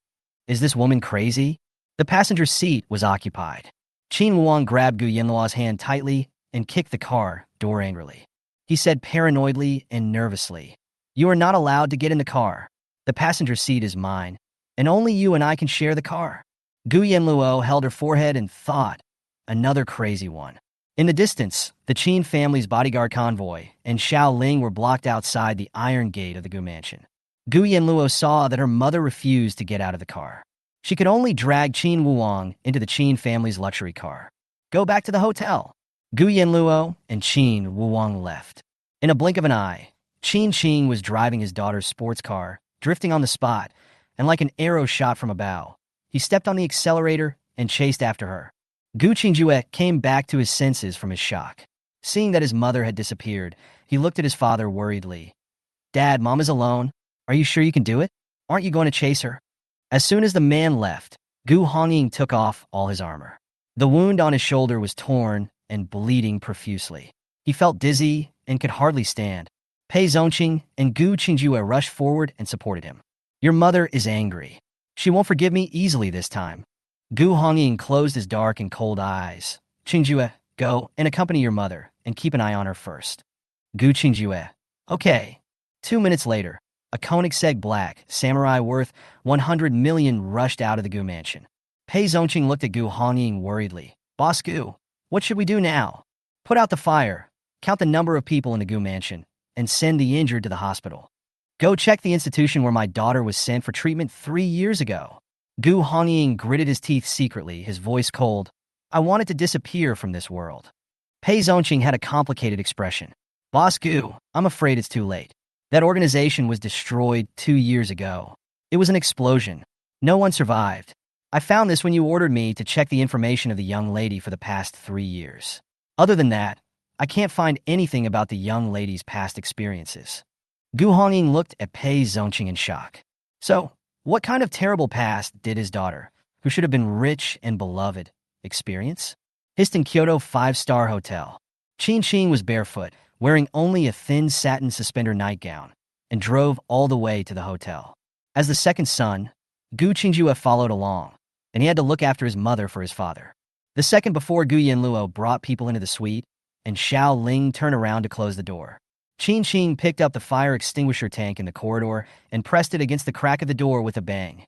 A: Is this woman crazy? The passenger seat was occupied. Qin Wuang grabbed Gu Yanluo's hand tightly and kicked the car door angrily. He said paranoidly and nervously, you are not allowed to get in the car. The passenger seat is mine, and only you and I can share the car. Gu Yanluo held her forehead and thought, another crazy one. In the distance, the Qin family's bodyguard convoy and Xiao Ling were blocked outside the iron gate of the Gu mansion. Gu Yanluo saw that her mother refused to get out of the car. She could only drag Qin Wuang into the Qin family's luxury car. Go back to the hotel. Gu Yanluo and Qin Wuang left. In a blink of an eye, Qin Qing was driving his daughter's sports car, drifting on the spot, and like an arrow shot from a bow, he stepped on the accelerator and chased after her. Gu Qingjue came back to his senses from his shock. Seeing that his mother had disappeared, he looked at his father worriedly. Dad, Mom is alone. Are you sure you can do it? Aren't you going to chase her? As soon as the man left, Gu Hongying took off all his armor. The wound on his shoulder was torn and bleeding profusely. He felt dizzy and could hardly stand. Pei Zongqing and Gu Qingjue rushed forward and supported him. Your mother is angry. She won't forgive me easily this time. Gu Hongying closed his dark and cold eyes. Qingjue, go and accompany your mother and keep an eye on her first. Gu Qingjue, okay. 2 minutes later, a Koenigsegg Black samurai worth 100 million rushed out of the Gu mansion. Pei Zongqing looked at Gu Hongying worriedly. Boss Gu, what should we do now? Put out the fire, count the number of people in the Gu mansion, and send the injured to the hospital. Go check the institution where my daughter was sent for treatment 3 years ago. Gu Hongying gritted his teeth secretly, his voice cold. I wanted to disappear from this world. Pei Zongqing had a complicated expression. Boss Gu, I'm afraid it's too late. That organization was destroyed 2 years ago. It was an explosion. No one survived. I found this when you ordered me to check the information of the young lady for the past 3 years. Other than that, I can't find anything about the young lady's past experiences. Gu Hongying looked at Pei Zongqing in shock. So, what kind of terrible past did his daughter, who should have been rich and beloved, experience? Histon Kyoto 5-star hotel. Qin Qing was barefoot, wearing only a thin satin suspender nightgown, and drove all the way to the hotel. As the second son, Gu Qingjue followed along, and he had to look after his mother for his father. The second before Gu Yanluo brought people into the suite, and Xiao Ling turned around to close the door. Qin Qing picked up the fire extinguisher tank in the corridor and pressed it against the crack of the door with a bang.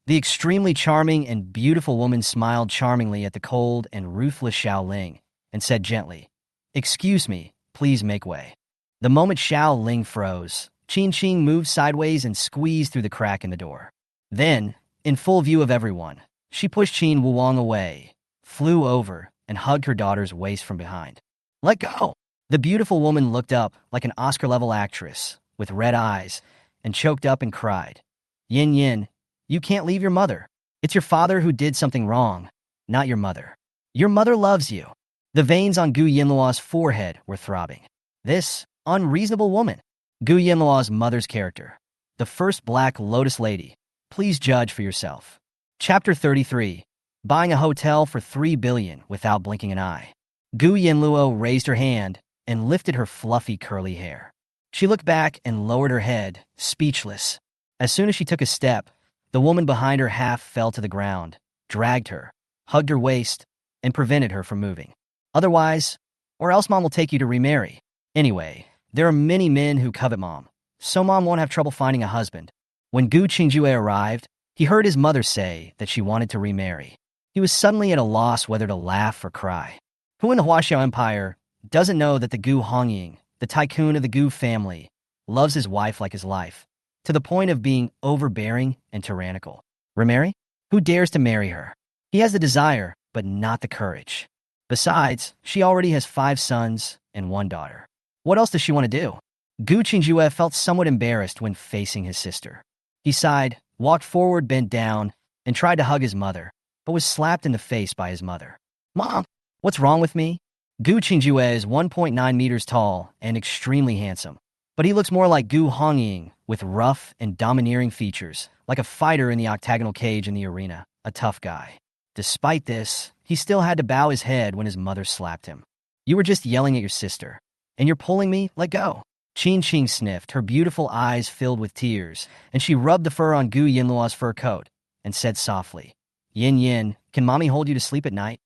A: The extremely charming and beautiful woman smiled charmingly at the cold and ruthless Xiao Ling and said gently, "Excuse me, please make way." The moment Xiao Ling froze, Qin Qing moved sideways and squeezed through the crack in the door. Then, in full view of everyone, she pushed Qin Wuwang away, flew over, and hugged her daughter's waist from behind. "Let go!" The beautiful woman looked up like an Oscar-level actress, with red eyes, and choked up and cried, "Yin Yin, you can't leave your mother. It's your father who did something wrong, not your mother. Your mother loves you." The veins on Gu Yanluo's forehead were throbbing. This unreasonable woman. Gu Yanluo's mother's character. The first Black Lotus Lady. Please judge for yourself. Chapter 33. Buying a hotel for 3 billion without blinking an eye. Gu Yanluo raised her hand and lifted her fluffy curly hair. She looked back and lowered her head, speechless. As soon as she took a step, the woman behind her half fell to the ground, dragged her, hugged her waist, and prevented her from moving. "Otherwise, or else Mom will take you to remarry. Anyway, there are many men who covet Mom, so Mom won't have trouble finding a husband." When Gu Qingjue arrived, he heard his mother say that she wanted to remarry. He was suddenly at a loss whether to laugh or cry. Who in the Huaxiao Empire doesn't know that the Gu Hongying, the tycoon of the Gu family, loves his wife like his life, to the point of being overbearing and tyrannical? Remarry? Who dares to marry her? He has the desire, but not the courage. Besides, she already has 5 sons and 1 daughter. What else does she want to do? Gu Qingjue felt somewhat embarrassed when facing his sister. He sighed, walked forward, bent down, and tried to hug his mother, but was slapped in the face by his mother. "Mom, what's wrong with me?" Gu Qingjue is 1.9 meters tall and extremely handsome, but he looks more like Gu Hongying, with rough and domineering features, like a fighter in the octagonal cage in the arena, a tough guy. Despite this, he still had to bow his head when his mother slapped him. "You were just yelling at your sister, and you're pulling me? Let go." Qin Qing sniffed, her beautiful eyes filled with tears, and she rubbed the fur on Gu Yanluo's fur coat and said softly, "Yin Yin, can Mommy hold you to sleep at night?"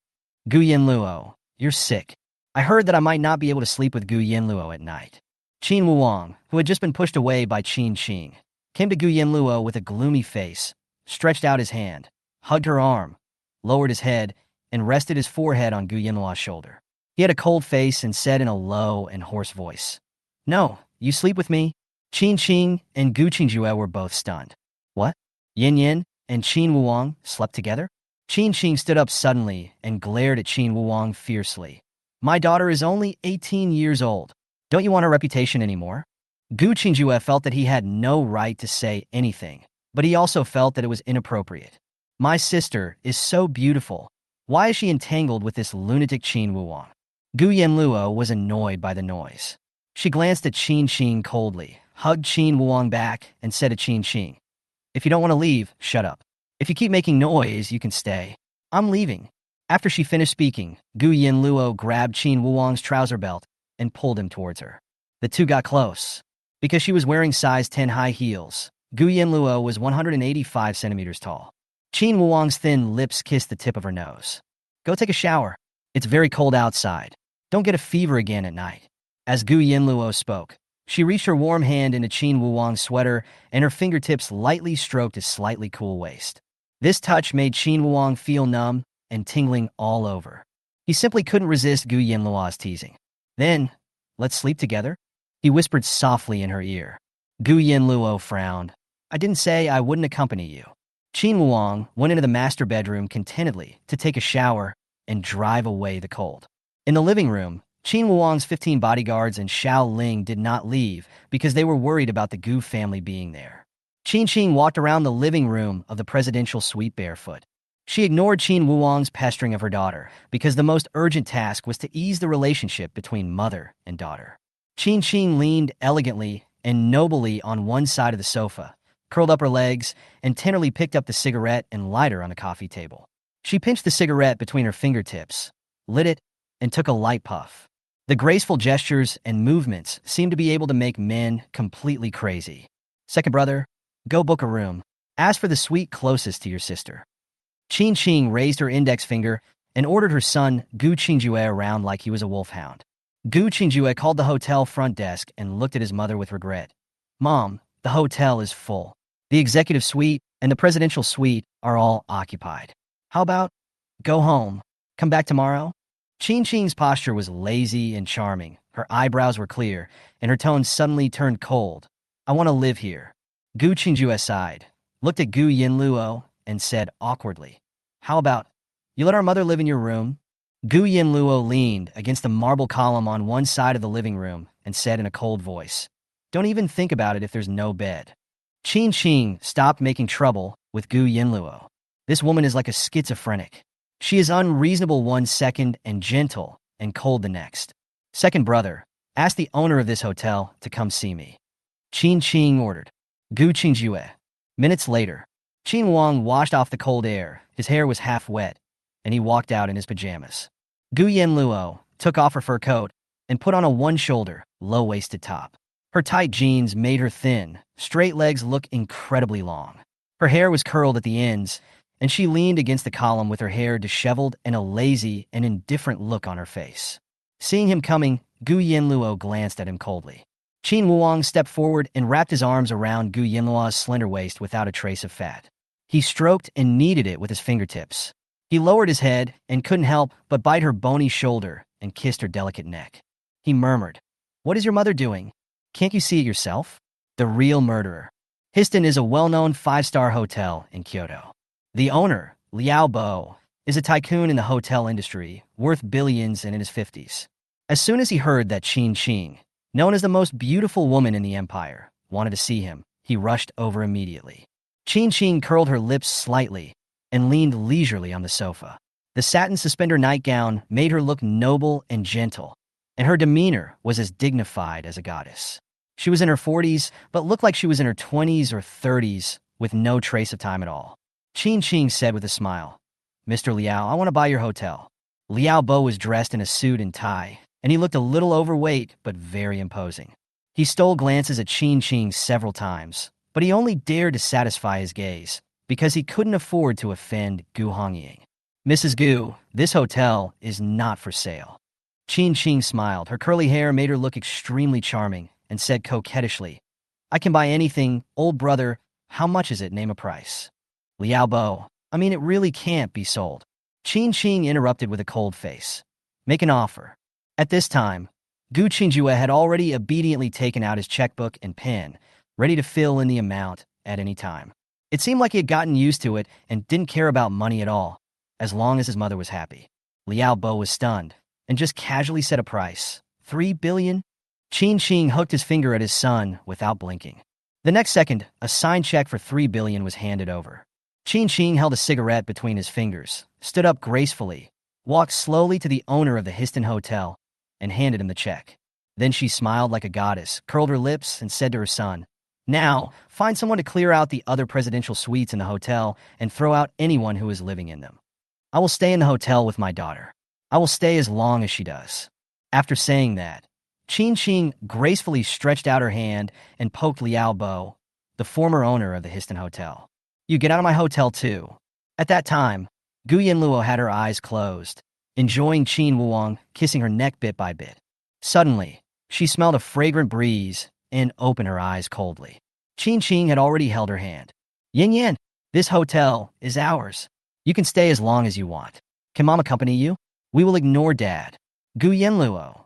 A: "Gu Yanluo, you're sick. I heard that I might not be able to sleep with Gu Yanluo at night." Qin Wuwang, who had just been pushed away by Qin Qing, came to Gu Yanluo with a gloomy face, stretched out his hand, hugged her arm, lowered his head, and rested his forehead on Gu Yanluo's shoulder. He had a cold face and said in a low and hoarse voice, "No, you sleep with me?" Qin Qing and Gu Qingjue were both stunned. "What? Yin Yin and Qin Wuwang slept together?" Qin Qing stood up suddenly and glared at Qin Wuwang fiercely. "My daughter is only 18 years old. Don't you want her reputation anymore?" Gu Qingjue felt that he had no right to say anything, but he also felt that it was inappropriate. "My sister is so beautiful. Why is she entangled with this lunatic Qin Wuwang?" Gu Yanluo was annoyed by the noise. She glanced at Qin Qing coldly, hugged Qin Wuwang back, and said to Qin Qing, "If you don't want to leave, shut up. If you keep making noise, you can stay. I'm leaving." After she finished speaking, Gu Yanluo grabbed Qin Wuwang's trouser belt and pulled him towards her. The two got close. Because she was wearing size 10 high heels, Gu Yanluo was 185 centimeters tall. Qin Wuwang's thin lips kissed the tip of her nose. "Go take a shower. It's very cold outside. Don't get a fever again at night." As Gu Yanluo spoke, she reached her warm hand into Qin Wuwang's sweater, and her fingertips lightly stroked his slightly cool waist. This touch made Qin Wuwang feel numb and tingling all over. He simply couldn't resist Gu Yanluo's teasing. "Then, let's sleep together?" he whispered softly in her ear. Gu Yanluo frowned. "I didn't say I wouldn't accompany you." Qin Wuwang went into the master bedroom contentedly to take a shower and drive away the cold. In the living room, Qin Wuwang's 15 bodyguards and Xiao Ling did not leave because they were worried about the Gu family being there. Qin Qing walked around the living room of the presidential suite barefoot. She ignored Qin Wuwang's pestering of her daughter because the most urgent task was to ease the relationship between mother and daughter. Qin Qing leaned elegantly and nobly on one side of the sofa, curled up her legs, and tenderly picked up the cigarette and lighter on the coffee table. She pinched the cigarette between her fingertips, lit it, and took a light puff. The graceful gestures and movements seemed to be able to make men completely crazy. Second brother, go book a room. Ask for the suite closest to your sister. Qin Qing raised her index finger and ordered her son Gu Qingjue around like he was a wolfhound. Gu Qingjue called the hotel front desk and looked at his mother with regret. Mom, the hotel is full. The executive suite and the presidential suite are all occupied. How about go home? Come back tomorrow? Qin Qing's posture was lazy and charming. Her eyebrows were clear, and her tone suddenly turned cold. I want to live here. Gu Qingjue sighed, looked at Gu Yanluo, and said awkwardly, how about you let our mother live in your room? Gu Yanluo leaned against the marble column on one side of the living room and said in a cold voice, don't even think about it if there's no bed. Qin Qing stopped making trouble with Gu Yanluo. This woman is like a schizophrenic. She is unreasonable one second and gentle and cold the next. Second brother, ask the owner of this hotel to come see me. Qin Qing ordered. Gu Qingjue. Minutes later, Qin Wang washed off the cold air. His hair was half wet, and he walked out in his pajamas. Gu Yanluo took off her fur coat and put on a one-shoulder, low-waisted top. Her tight jeans made her thin, straight legs look incredibly long. Her hair was curled at the ends, and she leaned against the column with her hair disheveled and a lazy and indifferent look on her face. Seeing him coming, Gu Yanluo glanced at him coldly. Qin Wuang stepped forward and wrapped his arms around Gu Yanluo's slender waist without a trace of fat. He stroked and kneaded it with his fingertips. He lowered his head and couldn't help but bite her bony shoulder and kissed her delicate neck. He murmured, what is your mother doing? Can't you see it yourself? The real murderer. Histon is a well-known five-star hotel in Kyoto. The owner, Liao Bo, is a tycoon in the hotel industry, worth billions and in his 50s. As soon as he heard that Qin Qing, known as the most beautiful woman in the empire, wanted to see him, he rushed over immediately. Qin Qing curled her lips slightly and leaned leisurely on the sofa. The satin suspender nightgown made her look noble and gentle, and her demeanor was as dignified as a goddess. She was in her 40s, but looked like she was in her 20s or 30s, with no trace of time at all. Qin Qing said with a smile, Mr. Liao, I want to buy your hotel. Liao Bo was dressed in a suit and tie, and he looked a little overweight, but very imposing. He stole glances at Qin Qing several times, but he only dared to satisfy his gaze, because he couldn't afford to offend Gu Hongying. Mrs. Gu, this hotel is not for sale. Qin Qing smiled. Her curly hair made her look extremely charming, and said coquettishly, I can buy anything, old brother. How much is it? Name a price. Liao Bo, I mean, it really can't be sold. Qin Qing interrupted with a cold face. Make an offer. At this time, Gu Qingjue had already obediently taken out his checkbook and pen, ready to fill in the amount at any time. It seemed like he had gotten used to it and didn't care about money at all, as long as his mother was happy. Liao Bo was stunned and just casually said a price. 3 billion? Qin Qing hooked his finger at his son without blinking. The next second, a signed check for 3 billion was handed over. Qin Qing held a cigarette between his fingers, stood up gracefully, walked slowly to the owner of the Histon Hotel, and handed him the check. Then she smiled like a goddess, curled her lips, and said to her son, now, find someone to clear out the other presidential suites in the hotel and throw out anyone who is living in them. I will stay in the hotel with my daughter. I will stay as long as she does. After saying that, Qin Qing gracefully stretched out her hand and poked Liao Bo, the former owner of the Histon Hotel. You get out of my hotel too. At that time, Gu Yanluo had her eyes closed, enjoying Qin Wuang kissing her neck bit by bit. Suddenly, she smelled a fragrant breeze and opened her eyes coldly. Qin Qing had already held her hand. Yin Yan, this hotel is ours. You can stay as long as you want. Can Mom accompany you? We will ignore Dad. Gu Yanluo.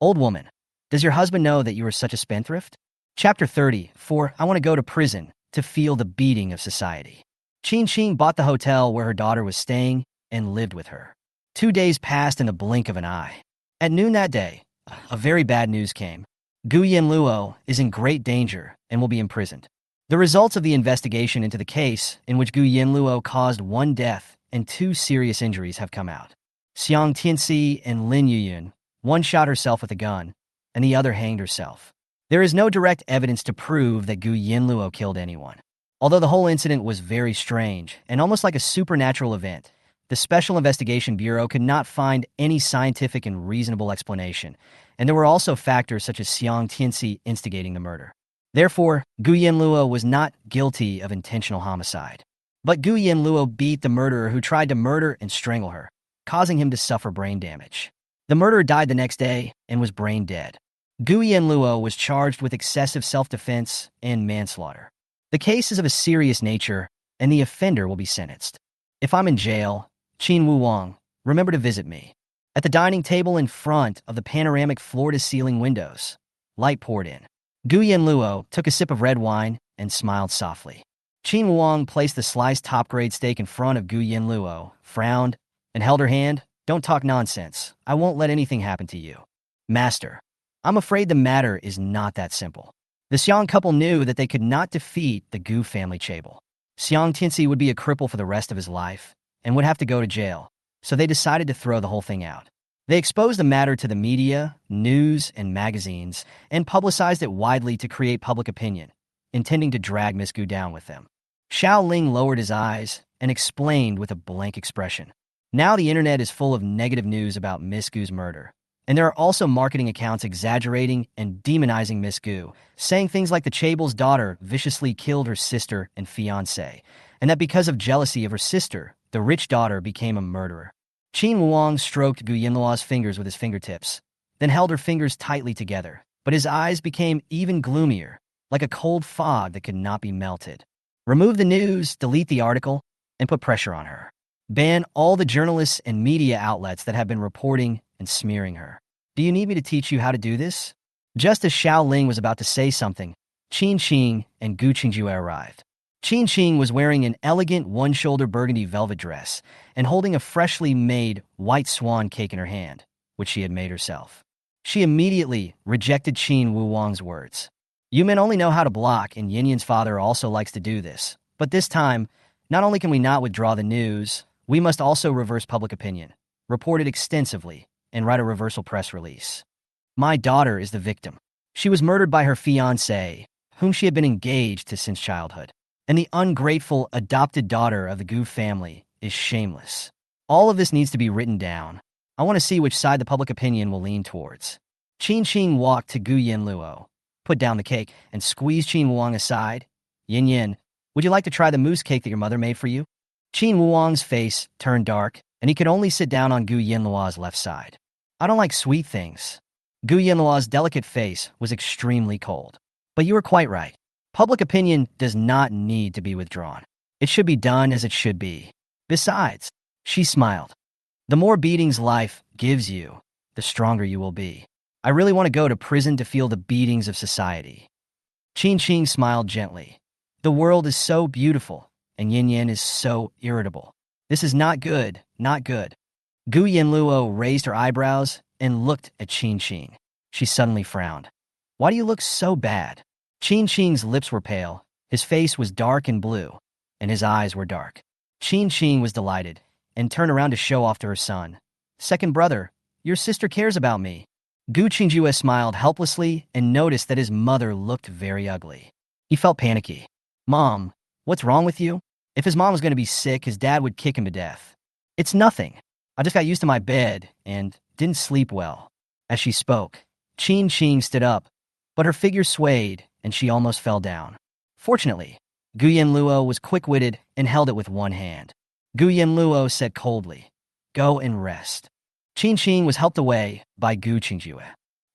A: Old woman, does your husband know that you are such a spendthrift? Chapter 34, I want to go to prison to feel the beating of society. Qin Qing bought the hotel where her daughter was staying and lived with her. 2 days passed in the blink of an eye. At noon that day, a very bad news came. Gu Yanluo is in great danger and will be imprisoned. The results of the investigation into the case in which Gu Yanluo caused 1 death and 2 serious injuries have come out. Xiang Tianxi and Lin Yuyun, one shot herself with a gun, and the other hanged herself. There is no direct evidence to prove that Gu Yanluo killed anyone. Although the whole incident was very strange and almost like a supernatural event, The Special Investigation Bureau could not find any scientific and reasonable explanation, and there were also factors such as Xiang Tianxi instigating the murder. Therefore, Gu Yanluo was not guilty of intentional homicide. But Gu Yanluo beat the murderer who tried to murder and strangle her, causing him to suffer brain damage. The murderer died the next day and was brain dead. Gu Yanluo was charged with excessive self-defense and manslaughter. The case is of a serious nature, and the offender will be sentenced. If I'm in jail, Qin Wuwang, remember to visit me. At the dining table in front of the panoramic floor-to-ceiling windows, light poured in. Gu Yanluo took a sip of red wine and smiled softly. Qin Wuwang placed the sliced top-grade steak in front of Gu Yanluo, frowned, and held her hand. Don't talk nonsense. I won't let anything happen to you. Master, I'm afraid the matter is not that simple. The Xiang couple knew that they could not defeat the Gu family Chable. Xiang Tianxi would be a cripple for the rest of his life and would have to go to jail, so they decided to throw the whole thing out. They exposed the matter to the media, news, and magazines, and publicized it widely to create public opinion, intending to drag Miss Gu down with them. Xiao Ling lowered his eyes and explained with a blank expression. Now the internet is full of negative news about Miss Gu's murder, and there are also marketing accounts exaggerating and demonizing Miss Gu, saying things like the Chable's daughter viciously killed her sister and fiancé, and that because of jealousy of her sister, the rich daughter became a murderer. Qin Wuang stroked Gu Yanluo's fingers with his fingertips, then held her fingers tightly together, but his eyes became even gloomier, like a cold fog that could not be melted. Remove the news, delete the article, and put pressure on her. Ban all the journalists and media outlets that have been reporting and smearing her. Do you need me to teach you how to do this? Just as Xiao Ling was about to say something, Qin Qing and Gu Qingjue arrived. Qin Qing was wearing an elegant one-shoulder burgundy velvet dress and holding a freshly made white swan cake in her hand, which she had made herself. She immediately rejected Qin Wuwang's words. You men only know how to block, and Yin Yan's father also likes to do this. But this time, not only can we not withdraw the news, we must also reverse public opinion, report it extensively, and write a reversal press release. My daughter is the victim. She was murdered by her fiancé, whom she had been engaged to since childhood. And the ungrateful adopted daughter of the Gu family is shameless. All of this needs to be written down. I want to see which side the public opinion will lean towards. Qin Qing walked to Gu Yanluo, put down the cake, and squeezed Qin Wuang aside. Yin Yin, would you like to try the mousse cake that your mother made for you? Qin Wuang's face turned dark, and he could only sit down on Gu Yanluo's left side. I don't like sweet things. Gu Yanluo's delicate face was extremely cold. But you were quite right. Public opinion does not need to be withdrawn. It should be done as it should be. Besides, she smiled. The more beatings life gives you, the stronger you will be. I really want to go to prison to feel the beatings of society. Qin Qing smiled gently. The world is so beautiful, and Yin Yan is so irritable. This is not good, not good. Gu Yanluo raised her eyebrows and looked at Qin Qing. She suddenly frowned. Why do you look so bad? Qin Qing's lips were pale, his face was dark and blue, and his eyes were dark. Qin Qing was delighted and turned around to show off to her son. Second brother, your sister cares about me. Gu Qingjue smiled helplessly and noticed that his mother looked very ugly. He felt panicky. Mom, what's wrong with you? If his mom was going to be sick, his dad would kick him to death. It's nothing. I just got used to my bed and didn't sleep well. As she spoke, Qin Qing stood up, but her figure swayed and she almost fell down. Fortunately, Gu Yanluo was quick-witted and held it with one hand. Gu Yanluo said coldly, Go and rest. Qin Qing was helped away by Gu Qingjue.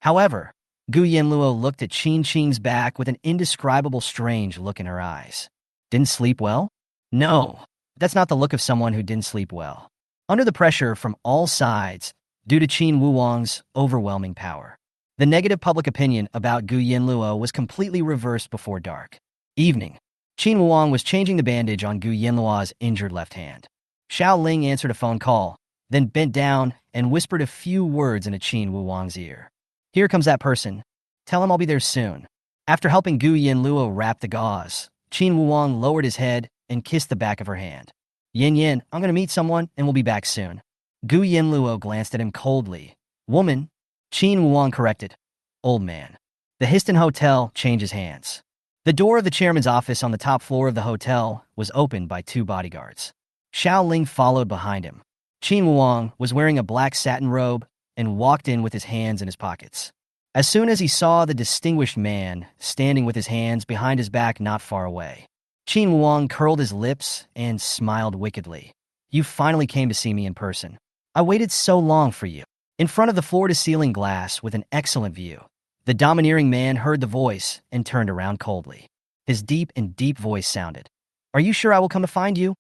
A: However, Gu Yanluo looked at Qin Qing's back with an indescribable strange look in her eyes. Didn't sleep well? No, that's not the look of someone who didn't sleep well. Under the pressure from all sides, due to Qin Wuwang's overwhelming power, the negative public opinion about Gu Yanluo was completely reversed before dark. Evening. Qin Wuwang was changing the bandage on Gu Yanluo's injured left hand. Xiao Ling answered a phone call, then bent down and whispered a few words into Qin Wuwang's ear. Here comes that person. Tell him I'll be there soon. After helping Gu Yanluo wrap the gauze, Qin Wuwang lowered his head and kissed the back of her hand. Yin Yin, I'm going to meet someone and we'll be back soon. Gu Yanluo glanced at him coldly. Woman, Qin Wuwang corrected. Old man. The Histon Hotel changes hands. The door of the chairman's office on the top floor of the hotel was opened by two bodyguards. Xiao Ling followed behind him. Qin Wuang was wearing a black satin robe and walked in with his hands in his pockets. As soon as he saw the distinguished man standing with his hands behind his back not far away, Qin Wuang curled his lips and smiled wickedly. You finally came to see me in person. I waited so long for you. In front of the floor-to-ceiling glass with an excellent view, the domineering man heard the voice and turned around coldly. His deep voice sounded. Are you sure I will come to find you?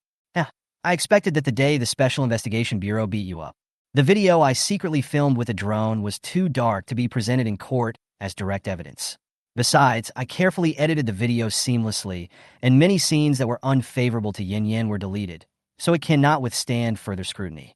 A: I expected that the day the Special Investigation Bureau beat you up. The video I secretly filmed with a drone was too dark to be presented in court as direct evidence. Besides, I carefully edited the video seamlessly, and many scenes that were unfavorable to Yin Yan were deleted, so it cannot withstand further scrutiny.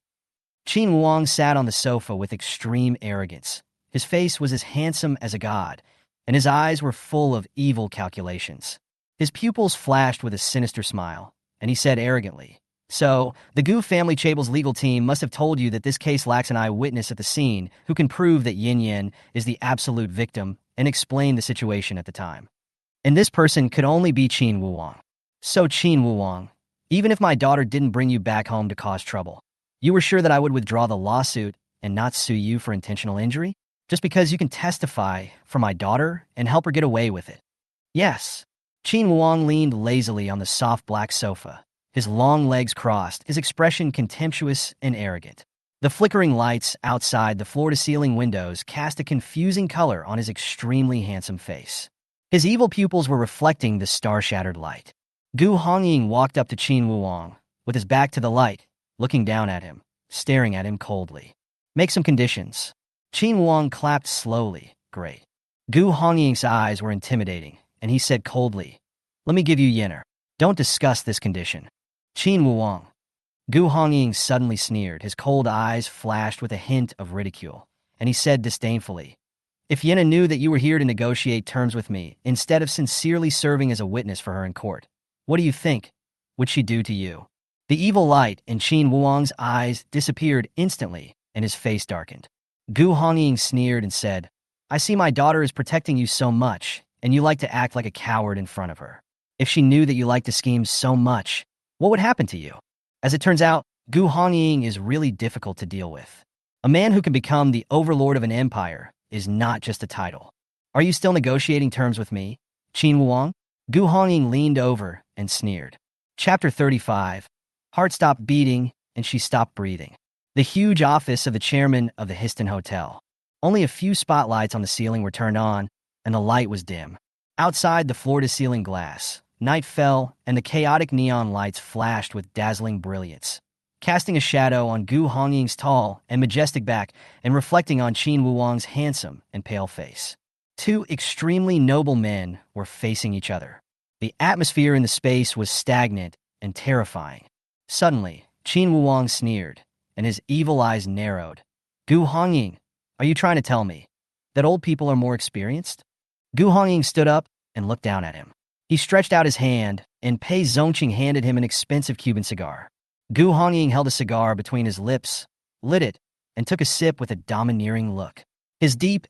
A: Qin Wuang sat on the sofa with extreme arrogance. His face was as handsome as a god, and his eyes were full of evil calculations. His pupils flashed with a sinister smile, and he said arrogantly, So, the Gu family Chable's legal team must have told you that this case lacks an eyewitness at the scene who can prove that Yin Yan is the absolute victim and explain the situation at the time. And this person could only be Qin Wuang. So Qin Wuang, even if my daughter didn't bring you back home to cause trouble, you were sure that I would withdraw the lawsuit and not sue you for intentional injury? Just because you can testify for my daughter and help her get away with it? Yes. Qin Wuang leaned lazily on the soft black sofa, his long legs crossed, his expression contemptuous and arrogant. The flickering lights outside the floor-to-ceiling windows cast a confusing color on his extremely handsome face. His evil pupils were reflecting the star-shattered light. Gu Hongying walked up to Qin Wuang, with his back to the light, looking down at him, staring at him coldly. Make some conditions. Qin Wuang clapped slowly. Great. Gu Hongying's eyes were intimidating, and he said coldly, Let me give you Yenner. Don't discuss this condition. Qin Wuang. Gu Hongying suddenly sneered. His cold eyes flashed with a hint of ridicule, and he said disdainfully, If Yenna knew that you were here to negotiate terms with me, instead of sincerely serving as a witness for her in court, what do you think would she do to you? The evil light in Qin Wuang's eyes disappeared instantly, and his face darkened. Gu Hongying sneered and said, I see my daughter is protecting you so much, and you like to act like a coward in front of her. If she knew that you like to scheme so much, what would happen to you? As it turns out, Gu Hongying is really difficult to deal with. A man who can become the overlord of an empire is not just a title. Are you still negotiating terms with me, Qin Wuang? Gu Hongying leaned over and sneered. Chapter 35. Heart stopped beating, and she stopped breathing. The huge office of the chairman of the Histon Hotel. Only a few spotlights on the ceiling were turned on, and the light was dim. Outside the floor-to-ceiling glass, night fell, and the chaotic neon lights flashed with dazzling brilliance, casting a shadow on Gu Hongying's tall and majestic back and reflecting on Qin Wuang's handsome and pale face. Two extremely noble men were facing each other. The atmosphere in the space was stagnant and terrifying. Suddenly, Qin Wuang sneered, and his evil eyes narrowed. Gu Hongying, are you trying to tell me that old people are more experienced? Gu Hongying stood up and looked down at him. He stretched out his hand, and Pei Zongqing handed him an expensive Cuban cigar. Gu Hongying held a cigar between his lips, lit it, and took a sip with a domineering look. His deep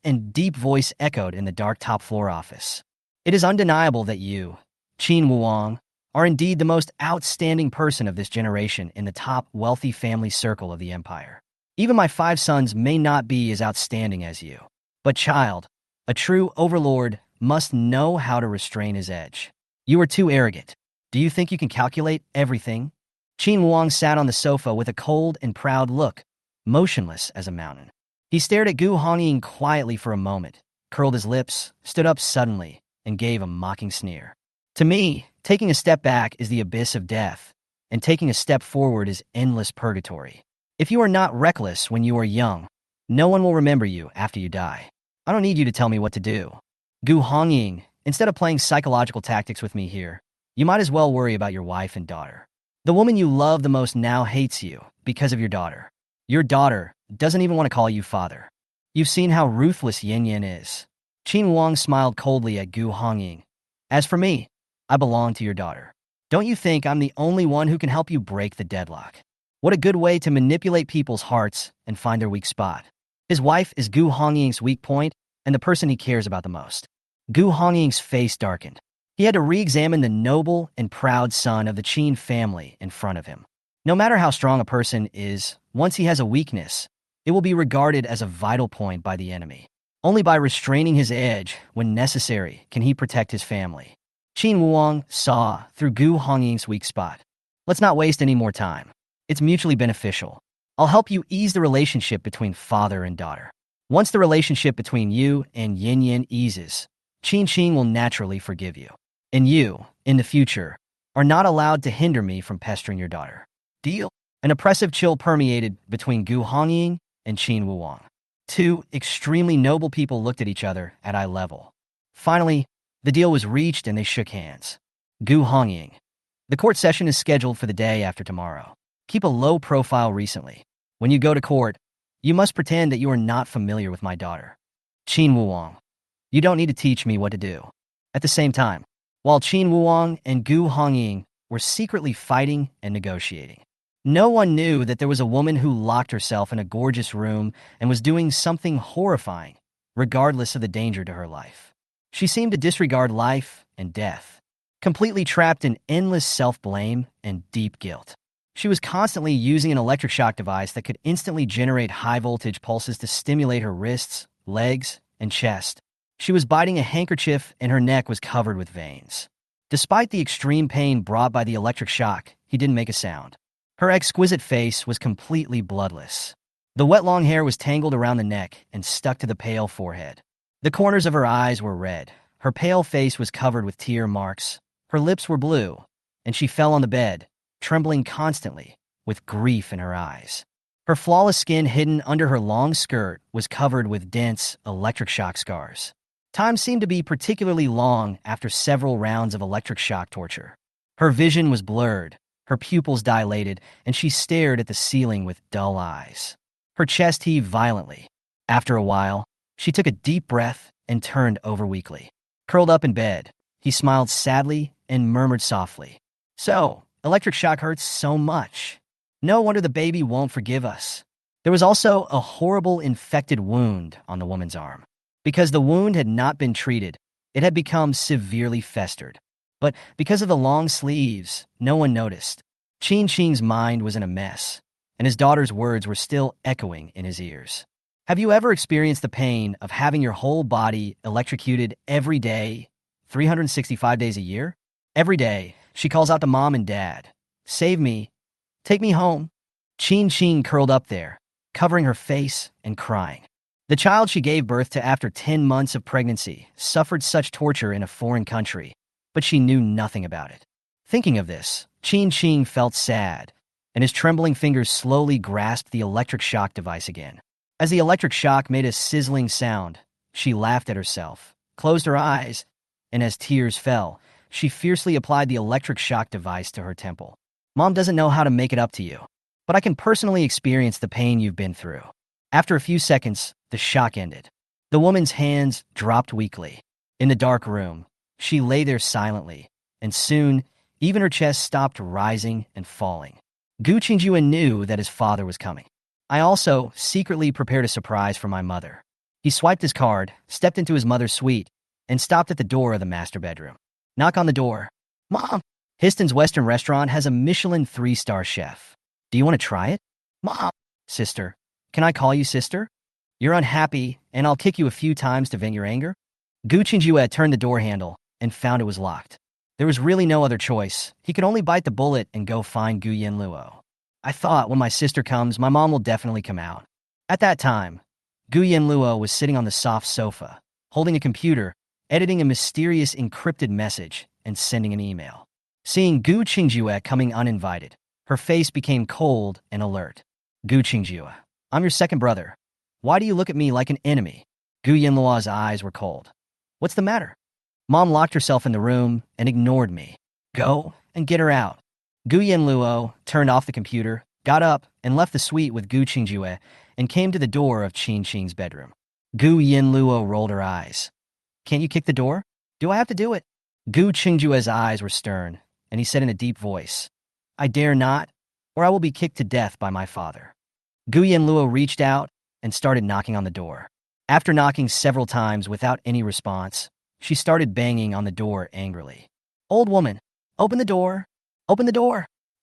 A: voice echoed in the dark top-floor office. It is undeniable that you, Qin Wuang, are indeed the most outstanding person of this generation in the top wealthy family circle of the empire. Even my 5 sons may not be as outstanding as you. But child, a true overlord must know how to restrain his edge. You are too arrogant. Do you think you can calculate everything? Qin Wuang sat on the sofa with a cold and proud look, motionless as a mountain. He stared at Gu Hongying quietly for a moment, curled his lips, stood up suddenly, and gave a mocking sneer. To me, taking a step back is the abyss of death, and taking a step forward is endless purgatory. If you are not reckless when you are young, no one will remember you after you die. I don't need you to tell me what to do. Gu Hongying, instead of playing psychological tactics with me here, you might as well worry about your wife and daughter. The woman you love the most now hates you because of your daughter. Your daughter doesn't even want to call you father. You've seen how ruthless Yin Yan is. Qin Wuang smiled coldly at Gu Hongying. As for me, I belong to your daughter. Don't you think I'm the only one who can help you break the deadlock? What a good way to manipulate people's hearts and find their weak spot. His wife is Gu Hongying's weak point and the person he cares about the most. Gu Hongying's face darkened. He had to re-examine the noble and proud son of the Qin family in front of him. No matter how strong a person is, once he has a weakness, it will be regarded as a vital point by the enemy. Only by restraining his edge when necessary can he protect his family. Qin Wuong saw through Gu Hongying's weak spot. Let's not waste any more time. It's mutually beneficial. I'll help you ease the relationship between father and daughter. Once the relationship between you and Yin Yin eases, Qin Qing will naturally forgive you. And you, in the future, are not allowed to hinder me from pestering your daughter. Deal? An oppressive chill permeated between Gu Hongying and Qin Wuong. Two extremely noble people looked at each other at eye level. Finally, the deal was reached and they shook hands. Gu Hongying. The court session is scheduled for the day after tomorrow. Keep a low profile recently. When you go to court, you must pretend that you are not familiar with my daughter. Qin Wuong. You don't need to teach me what to do. At the same time, while Qin Wuong and Gu Hongying were secretly fighting and negotiating, no one knew that there was a woman who locked herself in a gorgeous room and was doing something horrifying, regardless of the danger to her life. She seemed to disregard life and death, completely trapped in endless self-blame and deep guilt. She was constantly using an electric shock device that could instantly generate high-voltage pulses to stimulate her wrists, legs, and chest. She was biting a handkerchief and her neck was covered with veins. Despite the extreme pain brought by the electric shock, he didn't make a sound. Her exquisite face was completely bloodless. The wet long hair was tangled around the neck and stuck to the pale forehead. The corners of her eyes were red. Her pale face was covered with tear marks. Her lips were blue, and she fell on the bed, trembling constantly, with grief in her eyes. Her flawless skin hidden under her long skirt was covered with dense electric shock scars. Time seemed to be particularly long after several rounds of electric shock torture. Her vision was blurred, her pupils dilated, and she stared at the ceiling with dull eyes. Her chest heaved violently. After a while, she took a deep breath and turned over weakly. Curled up in bed, he smiled sadly and murmured softly, "So, electric shock hurts so much. No wonder the baby won't forgive us." There was also a horrible infected wound on the woman's arm. Because the wound had not been treated, it had become severely festered. But because of the long sleeves, no one noticed. Qin Qing's mind was in a mess, and his daughter's words were still echoing in his ears. Have you ever experienced the pain of having your whole body electrocuted every day, 365 days a year? Every day, she calls out to mom and dad, "Save me. Take me home." Qin Qing curled up there, covering her face and crying. The child she gave birth to after 10 months of pregnancy suffered such torture in a foreign country, but she knew nothing about it. Thinking of this, Qin Qing felt sad, and his trembling fingers slowly grasped the electric shock device again. As the electric shock made a sizzling sound, she laughed at herself, closed her eyes, and as tears fell, she fiercely applied the electric shock device to her temple. "Mom doesn't know how to make it up to you, but I can personally experience the pain you've been through." After a few seconds, the shock ended. The woman's hands dropped weakly. In the dark room, she lay there silently, and soon, even her chest stopped rising and falling. Gu Qingjue knew that his father was coming. I also secretly prepared a surprise for my mother. He swiped his card, stepped into his mother's suite, and stopped at the door of the master bedroom. Knock on the door. "Mom, Histon's Western restaurant has a Michelin 3-star chef. Do you want to try it?" "Mom." "Sister. Can I call you sister? You're unhappy, and I'll kick you a few times to vent your anger." Gu Qingjue turned the door handle and found it was locked. There was really no other choice. He could only bite the bullet and go find Gu Yanluo. "I thought when my sister comes, my mom will definitely come out." At that time, Gu Yanluo was sitting on the soft sofa, holding a computer, editing a mysterious encrypted message and sending an email. Seeing Gu Qingjue coming uninvited, her face became cold and alert. "Gu Qingjue, I'm your second brother. Why do you look at me like an enemy?" Gu Yanluo's eyes were cold. "What's the matter?" "Mom locked herself in the room and ignored me." "Go and get her out." Gu Yanluo turned off the computer, got up, and left the suite with Gu Qingjue and came to the door of Qin Qing's bedroom. Gu Yanluo rolled her eyes. "Can't you kick the door? Do I have to do it?" Gu Qingjue's eyes were stern, and he said in a deep voice, "I dare not, or I will be kicked to death by my father." Gu Yanluo reached out and started knocking on the door. After knocking several times without any response, she started banging on the door angrily. "Old woman, open the door,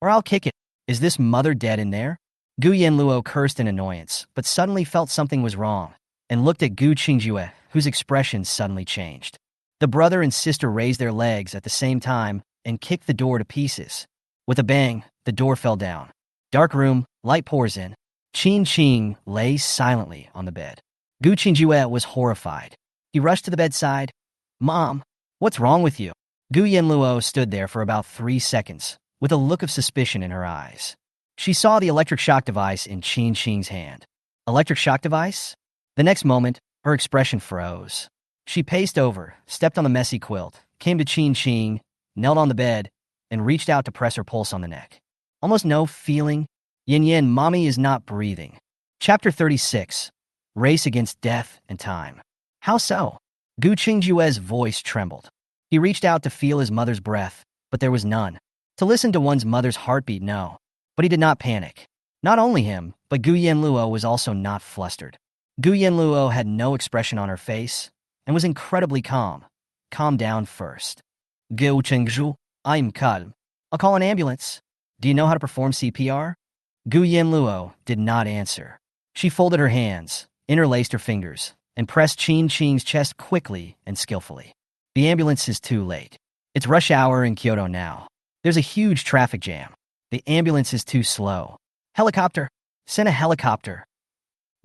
A: or I'll kick it." Is this mother dead in there? Gu Yanluo cursed in annoyance, but suddenly felt something was wrong, and looked at Gu Qingjue, whose expression suddenly changed. The brother and sister raised their legs at the same time and kicked the door to pieces. With a bang, the door fell down. Dark room, light pours in. Qin Qing lay silently on the bed. Gu Qingjue was horrified. He rushed to the bedside. Mom, what's wrong with you? Gu Yanluo stood there for about 3 seconds, with a look of suspicion in her eyes. She saw the electric shock device in Qin Qing's hand. Electric shock device? The next moment, her expression froze. She paced over, stepped on the messy quilt, came to Qin Qing, knelt on the bed, and reached out to press her pulse on the neck. Almost no feeling. Yin Yin, mommy is not breathing. Chapter 36. Race against death and time. How so? Gu Qingjue's voice trembled. He reached out to feel his mother's breath, but there was none. To listen to one's mother's heartbeat, no. But he did not panic. Not only him, but Gu Yanluo was also not flustered. Gu Yanluo had no expression on her face and was incredibly calm. Calm down first. Gu Qingzhu, I'm calm. I'll call an ambulance. Do you know how to perform CPR? Gu Yanluo did not answer. She folded her hands, interlaced her fingers, and pressed Qin Qing's chest quickly and skillfully. The ambulance is too late. It's rush hour in Kyoto now. There's a huge traffic jam. The ambulance is too slow. Helicopter! Send a helicopter!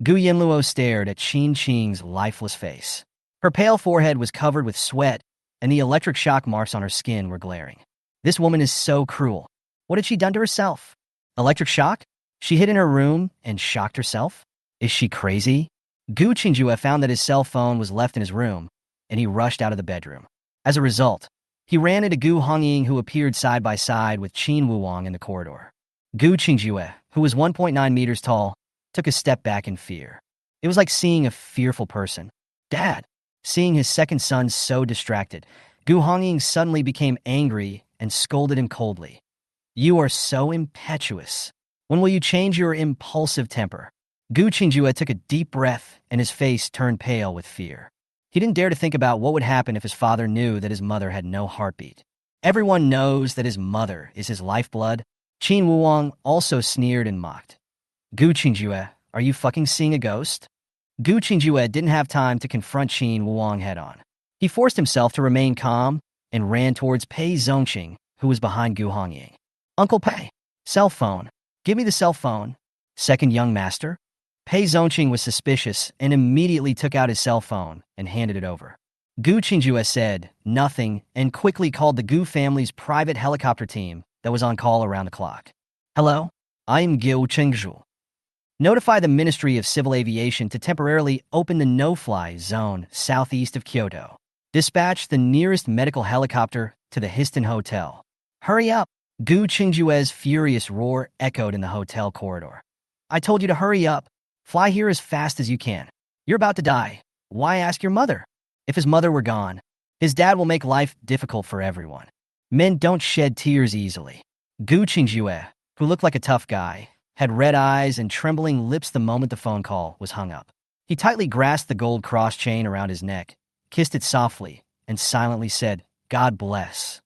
A: Gu Yanluo stared at Qin Qing's lifeless face. Her pale forehead was covered with sweat, and the electric shock marks on her skin were glaring. This woman is so cruel. What had she done to herself? Electric shock? She hid in her room and shocked herself? Is she crazy? Gu Qingjue found that his cell phone was left in his room, and he rushed out of the bedroom. As a result, he ran into Gu Hongying, who appeared side by side with Qin Wuwang in the corridor. Gu Qingjue, who was 1.9 meters tall, took a step back in fear. It was like seeing a fearful person. Dad! Seeing his second son so distracted, Gu Hongying suddenly became angry and scolded him coldly. You are so impetuous. When will you change your impulsive temper? Gu Qingjue took a deep breath, and his face turned pale with fear. He didn't dare to think about what would happen if his father knew that his mother had no heartbeat. Everyone knows that his mother is his lifeblood. Qin Wuwang also sneered and mocked. Gu Qingjue, are you fucking seeing a ghost? Gu Qingjue didn't have time to confront Qin Wuwang head-on. He forced himself to remain calm and ran towards Pei Zongqing, who was behind Gu Hongying. Uncle Pei, cell phone. Give me the cell phone. Second young master? Pei Zongqing was suspicious and immediately took out his cell phone and handed it over. Gu Qingjue said nothing and quickly called the Gu family's private helicopter team that was on call around the clock. Hello, I'm Gu Qingzhu. Notify the Ministry of Civil Aviation to temporarily open the no-fly zone southeast of Kyoto. Dispatch the nearest medical helicopter to the Histon Hotel. Hurry up! Gu Qingjue's furious roar echoed in the hotel corridor. I told you to hurry up. Fly here as fast as you can. You're about to die. Why ask your mother? If his mother were gone, his dad will make life difficult for everyone. Men don't shed tears easily. Gu Qingjue, who looked like a tough guy, had red eyes and trembling lips the moment the phone call was hung up. He tightly grasped the gold cross chain around his neck, kissed it softly, and silently said, God bless.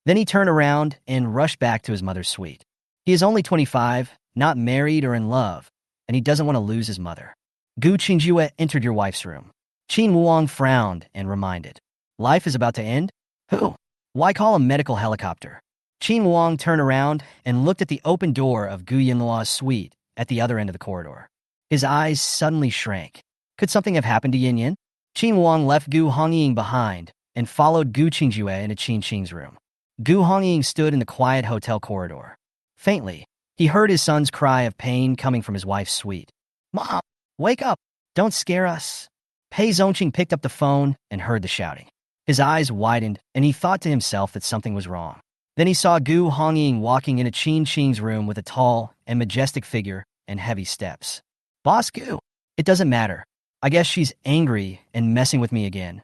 A: Then he turned around and rushed back to his mother's suite. He is only 25, not married or in love, and he doesn't want to lose his mother. Gu Qingjue entered your wife's room. Qin Wuwang frowned and reminded. Life is about to end? Who? Why call a medical helicopter? Qin Wuwang turned around and looked at the open door of Gu Yanluo's suite at the other end of the corridor. His eyes suddenly shrank. Could something have happened to Yin Yin? Qin Wuwang left Gu Hongying behind and followed Gu Qingjue into Qin Qing's room. Gu Hongying stood in the quiet hotel corridor. Faintly, he heard his son's cry of pain coming from his wife's suite. Mom, wake up! Don't scare us! Pei Zongqing picked up the phone and heard the shouting. His eyes widened, and he thought to himself that something was wrong. Then he saw Gu Hongying walking into Qin Qing's room with a tall and majestic figure and heavy steps. Boss Gu, it doesn't matter. I guess she's angry and messing with me again.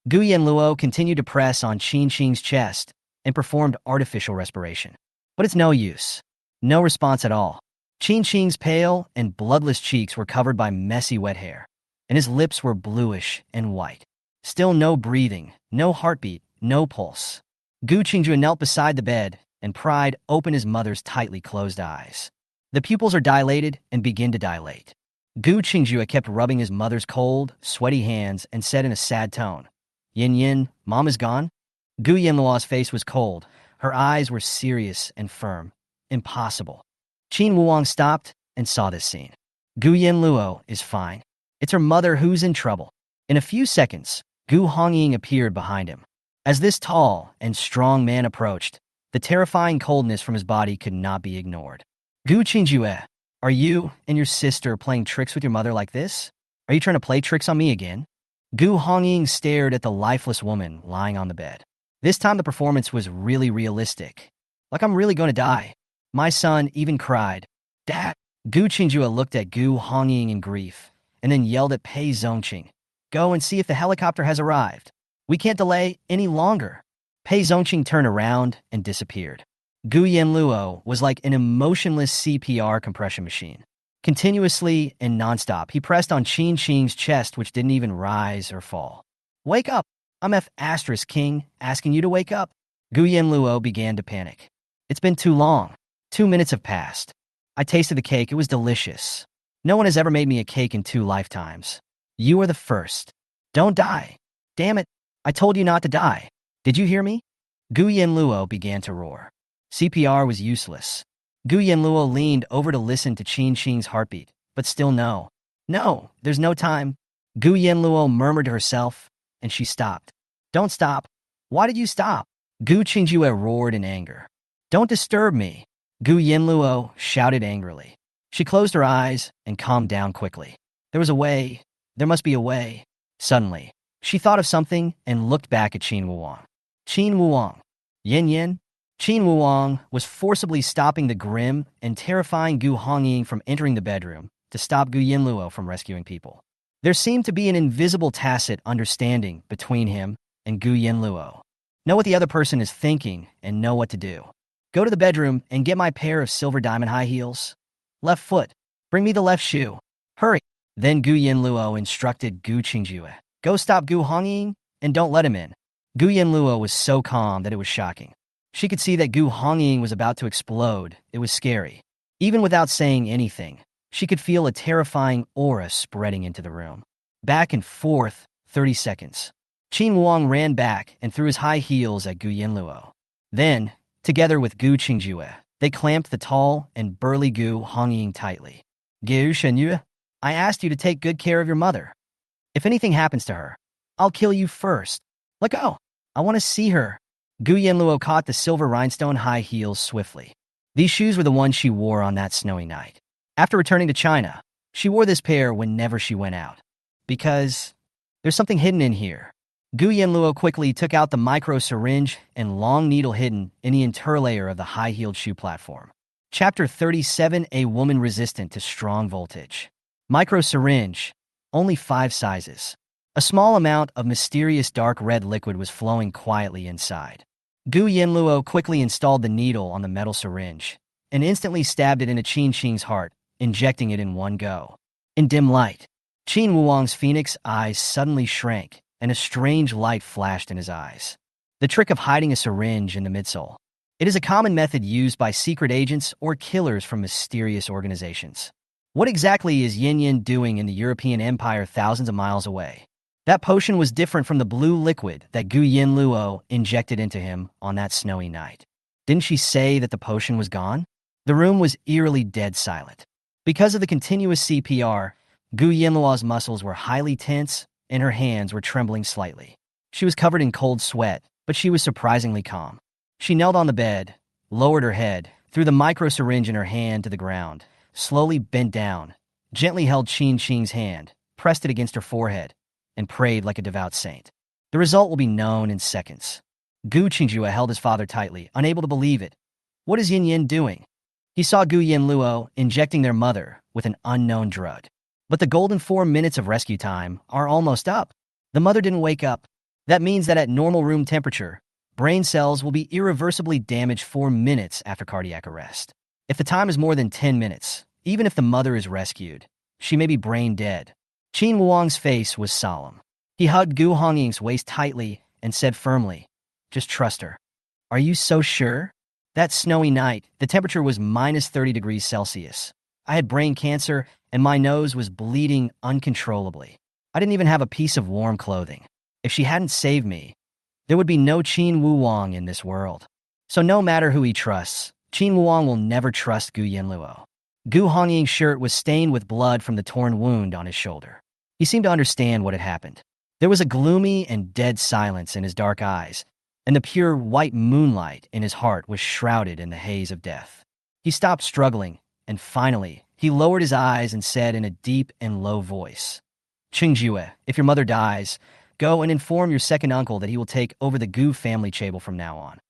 A: Gu Yanluo continued to press on Qin Qing's chest and performed artificial respiration. But it's no use. No response at all. Qin Qing's pale and bloodless cheeks were covered by messy wet hair, and his lips were bluish and white. Still no breathing, no heartbeat, no pulse. Gu Qingjue knelt beside the bed and pride open his mother's tightly closed eyes. The pupils are dilated and begin to dilate. Gu Qingjue kept rubbing his mother's cold, sweaty hands and said in a sad tone, "Yin Yin, Mom is gone?" Gu Yanluo's face was cold. Her eyes were serious and firm. Impossible. Qin Wuang stopped and saw this scene. Gu Yanluo is fine. It's her mother who's in trouble. In a few seconds, Gu Hongying appeared behind him. As this tall and strong man approached, the terrifying coldness from his body could not be ignored. "Gu Qingjue, are you and your sister playing tricks with your mother like this? Are you trying to play tricks on me again?" Gu Hongying stared at the lifeless woman lying on the bed. This time the performance was really realistic. "Like I'm really going to die." My son even cried, "Dad." Gu Qingjue looked at Gu Hongying in grief, and then yelled at Pei Zongqing, "Go and see if the helicopter has arrived. We can't delay any longer." Pei Zongqing turned around and disappeared. Gu Yanluo was like an emotionless CPR compression machine. Continuously and nonstop, he pressed on Qin Qing's chest, which didn't even rise or fall. "Wake up! I'm F*** King, asking you to wake up." Gu Yanluo began to panic. "It's been too long. 2 minutes have passed. I tasted the cake. It was delicious. No one has ever made me a cake in 2 lifetimes. You are the first. Don't die. Damn it. I told you not to die. Did you hear me?" Gu Yanluo began to roar. CPR was useless. Gu Yanluo leaned over to listen to Qin Qing's heartbeat, but still no. "No, there's no time." Gu Yanluo murmured to herself, and she stopped. "Don't stop. Why did you stop?" Gu Qingjue roared in anger. "Don't disturb me." Gu Yanluo shouted angrily. She closed her eyes and calmed down quickly. There was a way. There must be a way. Suddenly, she thought of something and looked back at Qin Wuang. "Qin Wuang. Yin Yin." Qin Wuang was forcibly stopping the grim and terrifying Gu Hongying from entering the bedroom to stop Gu Yanluo from rescuing people. There seemed to be an invisible tacit understanding between him and Gu Yanluo. Know what the other person is thinking and know what to do. "Go to the bedroom and get my pair of silver diamond high heels. Left foot. Bring me the left shoe. Hurry." Then Gu Yanluo instructed Gu Qingjue, "Go stop Gu Hongying and don't let him in." Gu Yanluo was so calm that it was shocking. She could see that Gu Hongying was about to explode. It was scary. Even without saying anything, she could feel a terrifying aura spreading into the room. Back and forth, 30 seconds. Qin Wuang ran back and threw his high heels at Gu Yanluo. Then, together with Gu Qingjue, they clamped the tall and burly Gu Hongying tightly. "Gu Shenyu, I asked you to take good care of your mother. If anything happens to her, I'll kill you first. Let go. I want to see her." Gu Yanluo caught the silver rhinestone high heels swiftly. These shoes were the ones she wore on that snowy night. After returning to China, she wore this pair whenever she went out. Because there's something hidden in here. Gu Yanluo quickly took out the micro syringe and long needle hidden in the interlayer of the high-heeled shoe platform. Chapter 37: A Woman Resistant to Strong Voltage. Micro syringe, only 5 sizes. A small amount of mysterious dark red liquid was flowing quietly inside. Gu Yanluo quickly installed the needle on the metal syringe and instantly stabbed it into Qin Qing's heart, injecting it in one go. In dim light, Qin Wuang's phoenix eyes suddenly shrank, and a strange light flashed in his eyes. The trick of hiding a syringe in the midsole. It is a common method used by secret agents or killers from mysterious organizations. What exactly is Yin Yin doing in the European Empire thousands of miles away? That potion was different from the blue liquid that Gu Yanluo injected into him on that snowy night. Didn't she say that the potion was gone? The room was eerily dead silent. Because of the continuous CPR, Gu Yanluo's muscles were highly tense and her hands were trembling slightly. She was covered in cold sweat, but she was surprisingly calm. She knelt on the bed, lowered her head, threw the micro syringe in her hand to the ground, slowly bent down, gently held Qin Qing's hand, pressed it against her forehead, and prayed like a devout saint. The result will be known in seconds. Gu Qingjue held his father tightly, unable to believe it. What is Yin Yin doing? He saw Gu Yanluo injecting their mother with an unknown drug. But the golden 4 minutes of rescue time are almost up. The mother didn't wake up. That means that at normal room temperature, brain cells will be irreversibly damaged 4 minutes after cardiac arrest. If the time is more than 10 minutes, even if the mother is rescued, she may be brain dead. Qin Wuang's face was solemn. He hugged Gu Hongying's waist tightly and said firmly, "Just trust her." "Are you so sure?" That snowy night, the temperature was minus 30 degrees Celsius. I had brain cancer, and my nose was bleeding uncontrollably. I didn't even have a piece of warm clothing. If she hadn't saved me, there would be no Qin Wuwang in this world. So no matter who he trusts, Qin Wuwang will never trust Gu Yanluo. Gu Hongying's shirt was stained with blood from the torn wound on his shoulder. He seemed to understand what had happened. There was a gloomy and dead silence in his dark eyes, and the pure white moonlight in his heart was shrouded in the haze of death. He stopped struggling, and finally, he lowered his eyes and said in a deep and low voice, "Qingjue, if your mother dies, go and inform your second uncle that he will take over the Gu family table from now on."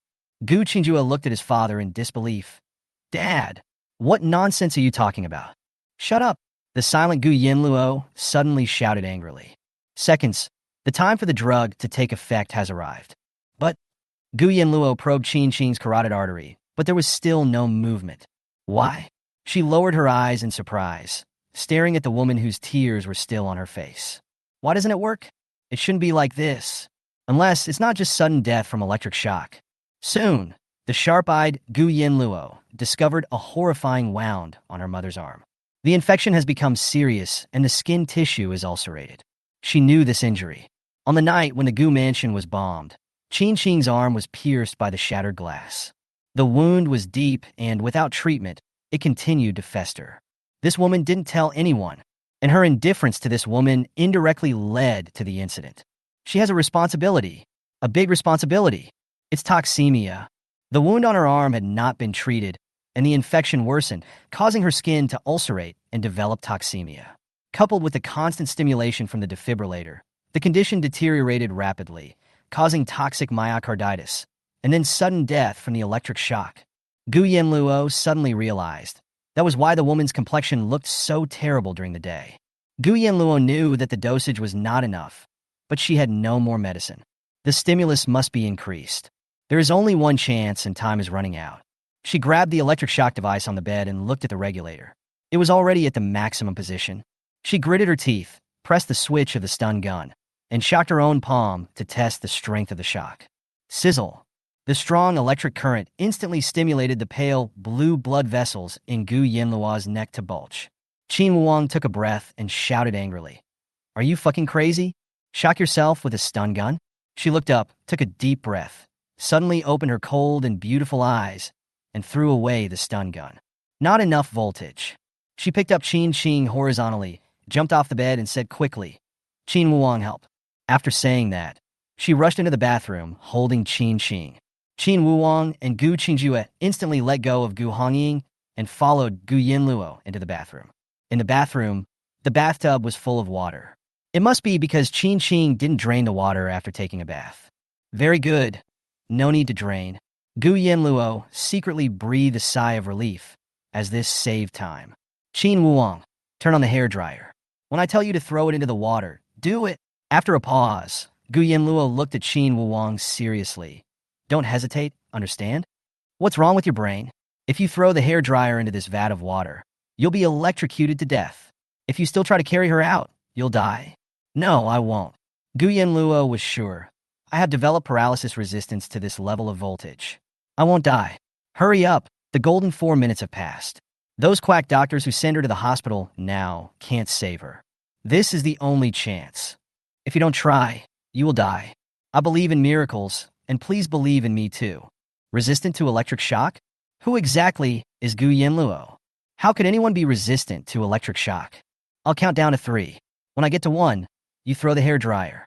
A: Gu Qingjue looked at his father in disbelief. "Dad, what nonsense are you talking about?" "Shut up," the silent Gu Yanluo suddenly shouted angrily. "Seconds, the time for the drug to take effect has arrived." But Gu Yanluo probed Qing's carotid artery, but there was still no movement. Why? She lowered her eyes in surprise, staring at the woman whose tears were still on her face. Why doesn't it work? It shouldn't be like this. Unless it's not just sudden death from electric shock. Soon, the sharp-eyed Gu Yanluo discovered a horrifying wound on her mother's arm. The infection has become serious, and the skin tissue is ulcerated. She knew this injury. On the night when the Gu mansion was bombed, Qing's arm was pierced by the shattered glass. The wound was deep, and without treatment, it continued to fester. This woman didn't tell anyone, and her indifference to this woman indirectly led to the incident. She has a responsibility, a big responsibility. It's toxemia. The wound on her arm had not been treated, and the infection worsened, causing her skin to ulcerate and develop toxemia. Coupled with the constant stimulation from the defibrillator, the condition deteriorated rapidly, causing toxic myocarditis, and then sudden death from the electric shock. Gu Yanluo suddenly realized that was why the woman's complexion looked so terrible during the day. Gu Yanluo knew that the dosage was not enough, but she had no more medicine. The stimulus must be increased. There is only one chance, and time is running out. She grabbed the electric shock device on the bed and looked at the regulator. It was already at the maximum position. She gritted her teeth, pressed the switch of the stun gun, and shocked her own palm to test the strength of the shock. Sizzle! The strong electric current instantly stimulated the pale, blue blood vessels in Gu Yanluo's neck to bulge. Qin Wuwang took a breath and shouted angrily, "Are you fucking crazy? Shock yourself with a stun gun?" She looked up, took a deep breath, suddenly opened her cold and beautiful eyes, and threw away the stun gun. Not enough voltage. She picked up Qing horizontally, jumped off the bed, and said quickly, "Qin Wuwang, help." After saying that, she rushed into the bathroom, holding Qin. Qin Wuwang and Gu Qingjue instantly let go of Gu Hongying and followed Gu Yanluo into the bathroom. In the bathroom, the bathtub was full of water. It must be because Qing didn't drain the water after taking a bath. Very good. No need to drain. Gu Yanluo secretly breathed a sigh of relief, as this saved time. Qin Wuwang, turn on the hairdryer. When I tell you to throw it into the water, do it. After a pause, Gu Yanluo looked at Qin Wuwang seriously. Don't hesitate, understand? What's wrong with your brain? If you throw the hairdryer into this vat of water, you'll be electrocuted to death. If you still try to carry her out, you'll die. No, I won't. Gu Yanluo was sure. I have developed paralysis resistance to this level of voltage. I won't die. Hurry up. The golden 4 minutes have passed. Those quack doctors who send her to the hospital now can't save her. This is the only chance. If you don't try, you will die. I believe in miracles, and please believe in me too. Resistant to electric shock? Who exactly is Gu Yanluo? How could anyone be resistant to electric shock? I'll count down to 3. When I get to 1, you throw the hairdryer.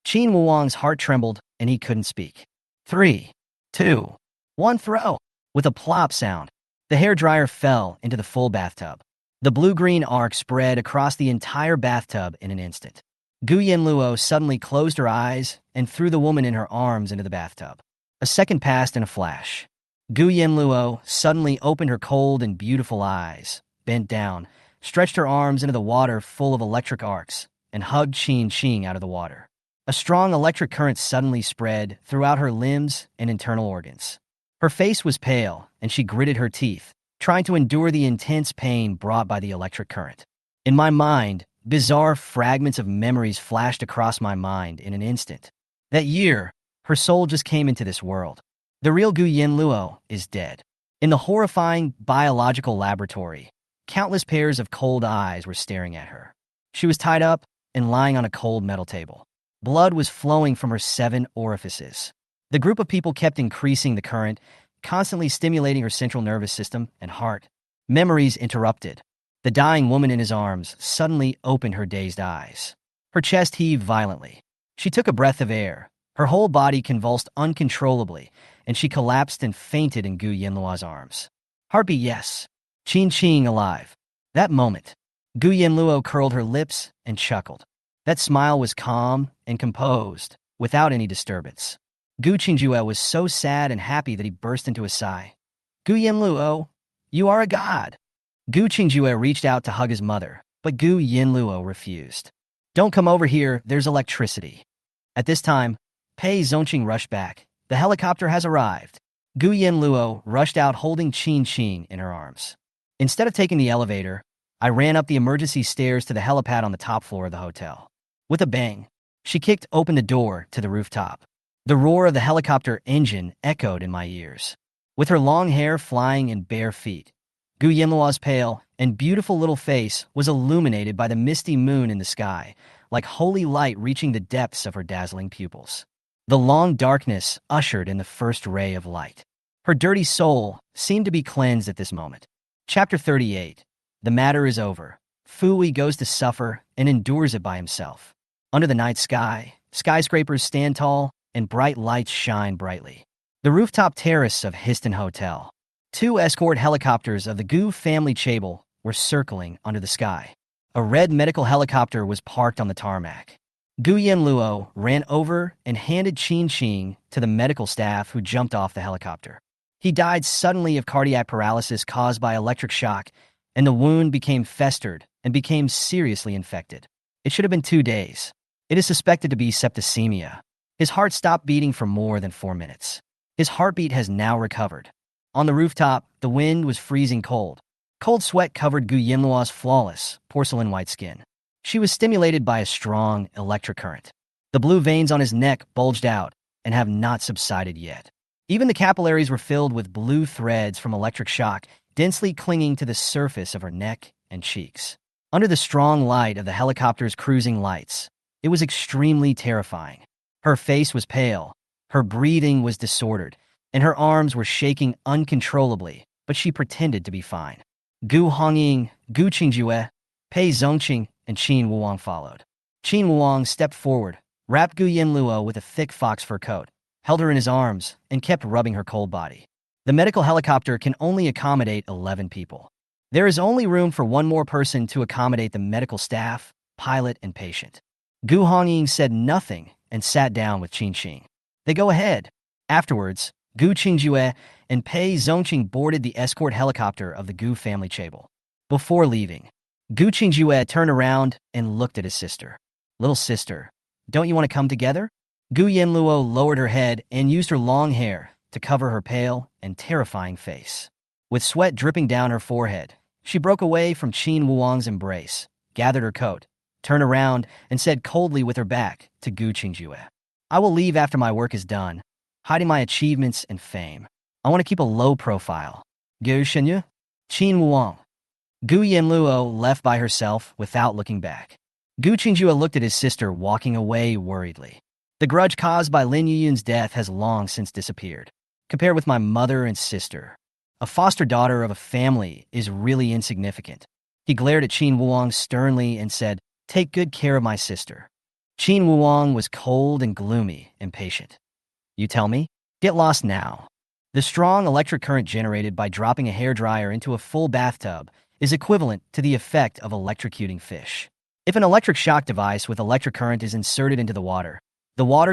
A: Qin Wuwang's heart trembled, and he couldn't speak. 3, 2, 1, throw! With a plop sound, the hairdryer fell into the full bathtub. The blue-green arc spread across the entire bathtub in an instant. Gu Yanluo suddenly closed her eyes and threw the woman in her arms into the bathtub. A second passed in a flash. Gu Yanluo suddenly opened her cold and beautiful eyes, bent down, stretched her arms into the water full of electric arcs, and hugged Qing out of the water. A strong electric current suddenly spread throughout her limbs and internal organs. Her face was pale, and she gritted her teeth, trying to endure the intense pain brought by the electric current. In my mind, bizarre fragments of memories flashed across my mind in an instant. That year, her soul just came into this world. The real Gu Yanluo is dead. In the horrifying biological laboratory, countless pairs of cold eyes were staring at her. She was tied up and lying on a cold metal table. Blood was flowing from her 7 orifices. The group of people kept increasing the current, constantly stimulating her central nervous system and heart. Memories interrupted. The dying woman in his arms suddenly opened her dazed eyes. Her chest heaved violently. She took a breath of air. Her whole body convulsed uncontrollably, and she collapsed and fainted in Gu Yanluo's arms. Heartbeat, yes. Qing alive. That moment, Gu Yanluo curled her lips and chuckled. That smile was calm and composed, without any disturbance. Gu Qingjue was so sad and happy that he burst into a sigh. Gu Yanluo, you are a god. Gu Qingjue reached out to hug his mother, but Gu Yanluo refused. Don't come over here, there's electricity. At this time, Pei Zongqing rushed back. The helicopter has arrived. Gu Yanluo rushed out holding Qing in her arms. Instead of taking the elevator, I ran up the emergency stairs to the helipad on the top floor of the hotel. With a bang, she kicked open the door to the rooftop. The roar of the helicopter engine echoed in my ears. With her long hair flying in bare feet, Gu Yanluo's pale and beautiful little face was illuminated by the misty moon in the sky, like holy light reaching the depths of her dazzling pupils. The long darkness ushered in the first ray of light. Her dirty soul seemed to be cleansed at this moment. Chapter 38. The matter is over. Fui goes to suffer and endures it by himself. Under the night sky, skyscrapers stand tall and bright lights shine brightly. The rooftop terrace of Histon Hotel. 2 escort helicopters of the Gu family Chable were circling under the sky. A red medical helicopter was parked on the tarmac. Gu Yanluo ran over and handed Qing to the medical staff who jumped off the helicopter. He died suddenly of cardiac paralysis caused by electric shock, and the wound became festered and became seriously infected. It should have been 2 days. It is suspected to be septicemia. His heart stopped beating for more than 4 minutes. His heartbeat has now recovered. On the rooftop, the wind was freezing cold. Cold sweat covered Gu Yanluo's flawless, porcelain-white skin. She was stimulated by a strong electric current. The blue veins on his neck bulged out and have not subsided yet. Even the capillaries were filled with blue threads from electric shock, densely clinging to the surface of her neck and cheeks. Under the strong light of the helicopter's cruising lights, it was extremely terrifying. Her face was pale, her breathing was disordered, and her arms were shaking uncontrollably, but she pretended to be fine. Gu Hongying, Gu Qingjue, Pei Zongqing, and Qin Wuang followed. Qin Wuang stepped forward, wrapped Gu Yanluo with a thick fox fur coat, held her in his arms, and kept rubbing her cold body. The medical helicopter can only accommodate 11 people. There is only room for 1 more person to accommodate the medical staff, pilot, and patient. Gu Hongying said nothing and sat down with Qing. They go ahead. Afterwards, Gu Qingjue and Pei Zongqing boarded the escort helicopter of the Gu family Chable. Before leaving, Gu Qingjue turned around and looked at his sister. Little sister, don't you want to come together? Gu Yanluo lowered her head and used her long hair to cover her pale and terrifying face. With sweat dripping down her forehead, she broke away from Qin Wuang's embrace, gathered her coat, turned around, and said coldly with her back to Gu Qingjue, I will leave after my work is done, hiding my achievements and fame. I want to keep a low profile. Gu Shenyu? Qin Wuang. Gu Yanluo left by herself without looking back. Gu Qingjue looked at his sister walking away worriedly. The grudge caused by Lin Yuyun's death has long since disappeared. Compared with my mother and sister, a foster daughter of a family is really insignificant. He glared at Qin Wuang sternly and said, Take good care of my sister. Qin Wuang was cold and gloomy, impatient. You tell me? Get lost now. The strong electric current generated by dropping a hairdryer into a full bathtub is equivalent to the effect of electrocuting fish. If an electric shock device with electric current is inserted into the water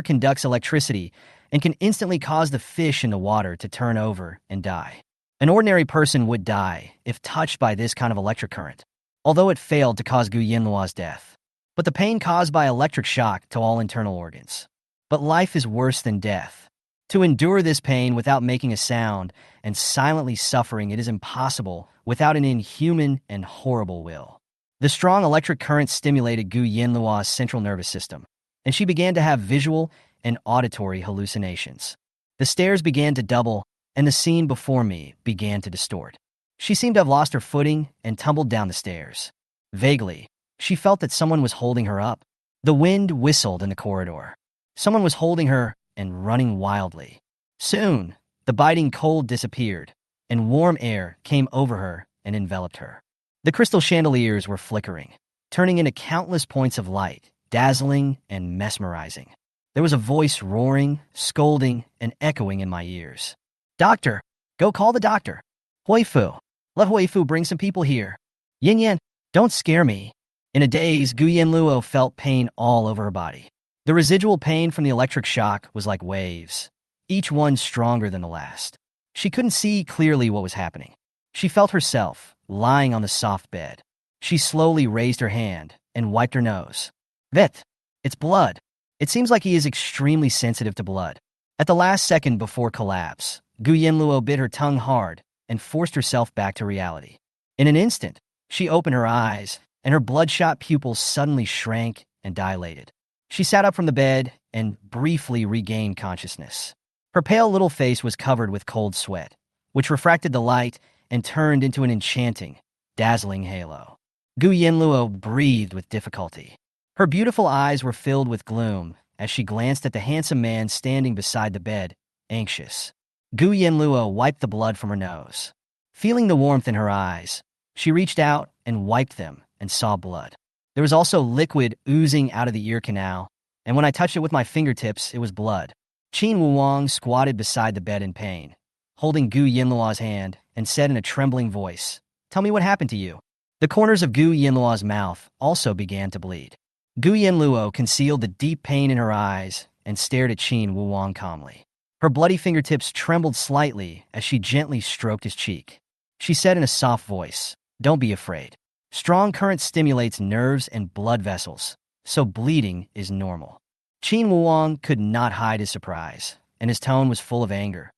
A: conducts electricity and can instantly cause the fish in the water to turn over and die. An ordinary person would die if touched by this kind of electric current, although it failed to cause Gu Yanluo's death. But the pain caused by electric shock to all internal organs. But life is worse than death. To endure this pain without making a sound and silently suffering it is impossible without an inhuman and horrible will. The strong electric current stimulated Gu Yanluo's central nervous system, and she began to have visual and auditory hallucinations. The stairs began to double, and the scene before me began to distort. She seemed to have lost her footing and tumbled down the stairs. Vaguely, she felt that someone was holding her up. The wind whistled in the corridor. Someone was holding her and running wildly. Soon, the biting cold disappeared, and warm air came over her and enveloped her. The crystal chandeliers were flickering, turning into countless points of light, dazzling and mesmerizing. There was a voice roaring, scolding, and echoing in my ears. "Doctor! Go call the doctor! Huifu! Let Huifu bring some people here! Yin Yan, don't scare me!" In a daze, Gu Yanluo felt pain all over her body. The residual pain from the electric shock was like waves, each one stronger than the last. She couldn't see clearly what was happening. She felt herself lying on the soft bed. She slowly raised her hand and wiped her nose. "Vet, it's blood." It seems like he is extremely sensitive to blood. At the last second before collapse, Gu Yanluo bit her tongue hard and forced herself back to reality. In an instant, she opened her eyes, and her bloodshot pupils suddenly shrank and dilated. She sat up from the bed and briefly regained consciousness. Her pale little face was covered with cold sweat, which refracted the light and turned into an enchanting, dazzling halo. Gu Yanluo breathed with difficulty. Her beautiful eyes were filled with gloom as she glanced at the handsome man standing beside the bed, anxious. Gu Yanluo wiped the blood from her nose. Feeling the warmth in her eyes, she reached out and wiped them and saw blood. There was also liquid oozing out of the ear canal, and when I touched it with my fingertips, it was blood. Qin Wuwang squatted beside the bed in pain, holding Gu Yanluo's hand, and said in a trembling voice, "Tell me what happened to you." The corners of Gu Yanluo's mouth also began to bleed. Gu Yanluo concealed the deep pain in her eyes and stared at Qin Wuwang calmly. Her bloody fingertips trembled slightly as she gently stroked his cheek. She said in a soft voice, "Don't be afraid. Strong current stimulates nerves and blood vessels, so bleeding is normal." Qin Wuwang could not hide his surprise, and his tone was full of anger.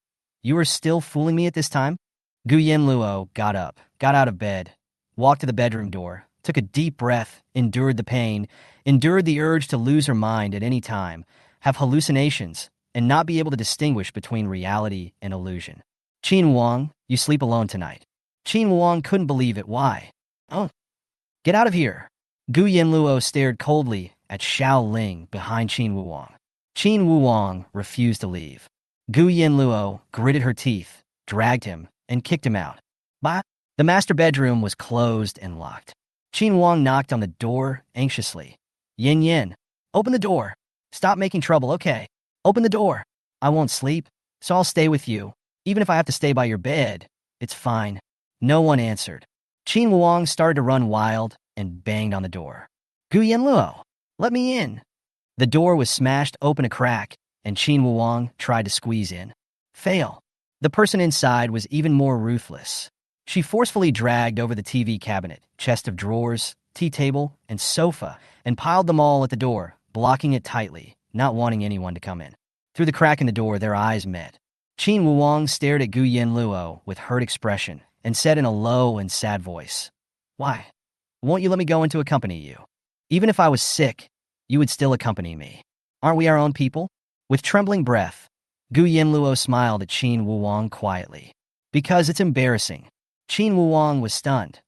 A: "You are still fooling me at this time?" Gu Yanluo got up, got out of bed, walked to the bedroom door, took a deep breath, endured the pain, endured the urge to lose her mind at any time, have hallucinations, and not be able to distinguish between reality and illusion. "Qin Wuwang, you sleep alone tonight." Qin Wuwang couldn't believe it. "Why?" "Oh, get out of here." Gu Yanluo stared coldly at Xiao Ling behind Qin Wuwang. Qin Wuwang refused to leave. Gu Yanluo gritted her teeth, dragged him, and kicked him out. But the master bedroom was closed and locked. Qin Wuwang knocked on the door anxiously. "Yin Yin, open the door. Stop making trouble, okay? Open the door." "I won't sleep, so I'll stay with you. Even if I have to stay by your bed, it's fine." No one answered. Qin Wuwang started to run wild and banged on the door. "Gu Yanluo, let me in." The door was smashed open a crack, and Qin Wuwang tried to squeeze in. Fail. The person inside was even more ruthless. She forcefully dragged over the TV cabinet, chest of drawers, tea table, and sofa, and piled them all at the door, blocking it tightly, not wanting anyone to come in. Through the crack in the door, their eyes met. Qin Wuwang stared at Gu Yanluo with hurt expression and said in a low and sad voice, "Why? Won't you let me go in to accompany you? Even if I was sick, you would still accompany me. Aren't we our own people?" With trembling breath, Gu Yanluo smiled at Qin Wuwang quietly. "Because it's embarrassing." Qin Wuwang was stunned.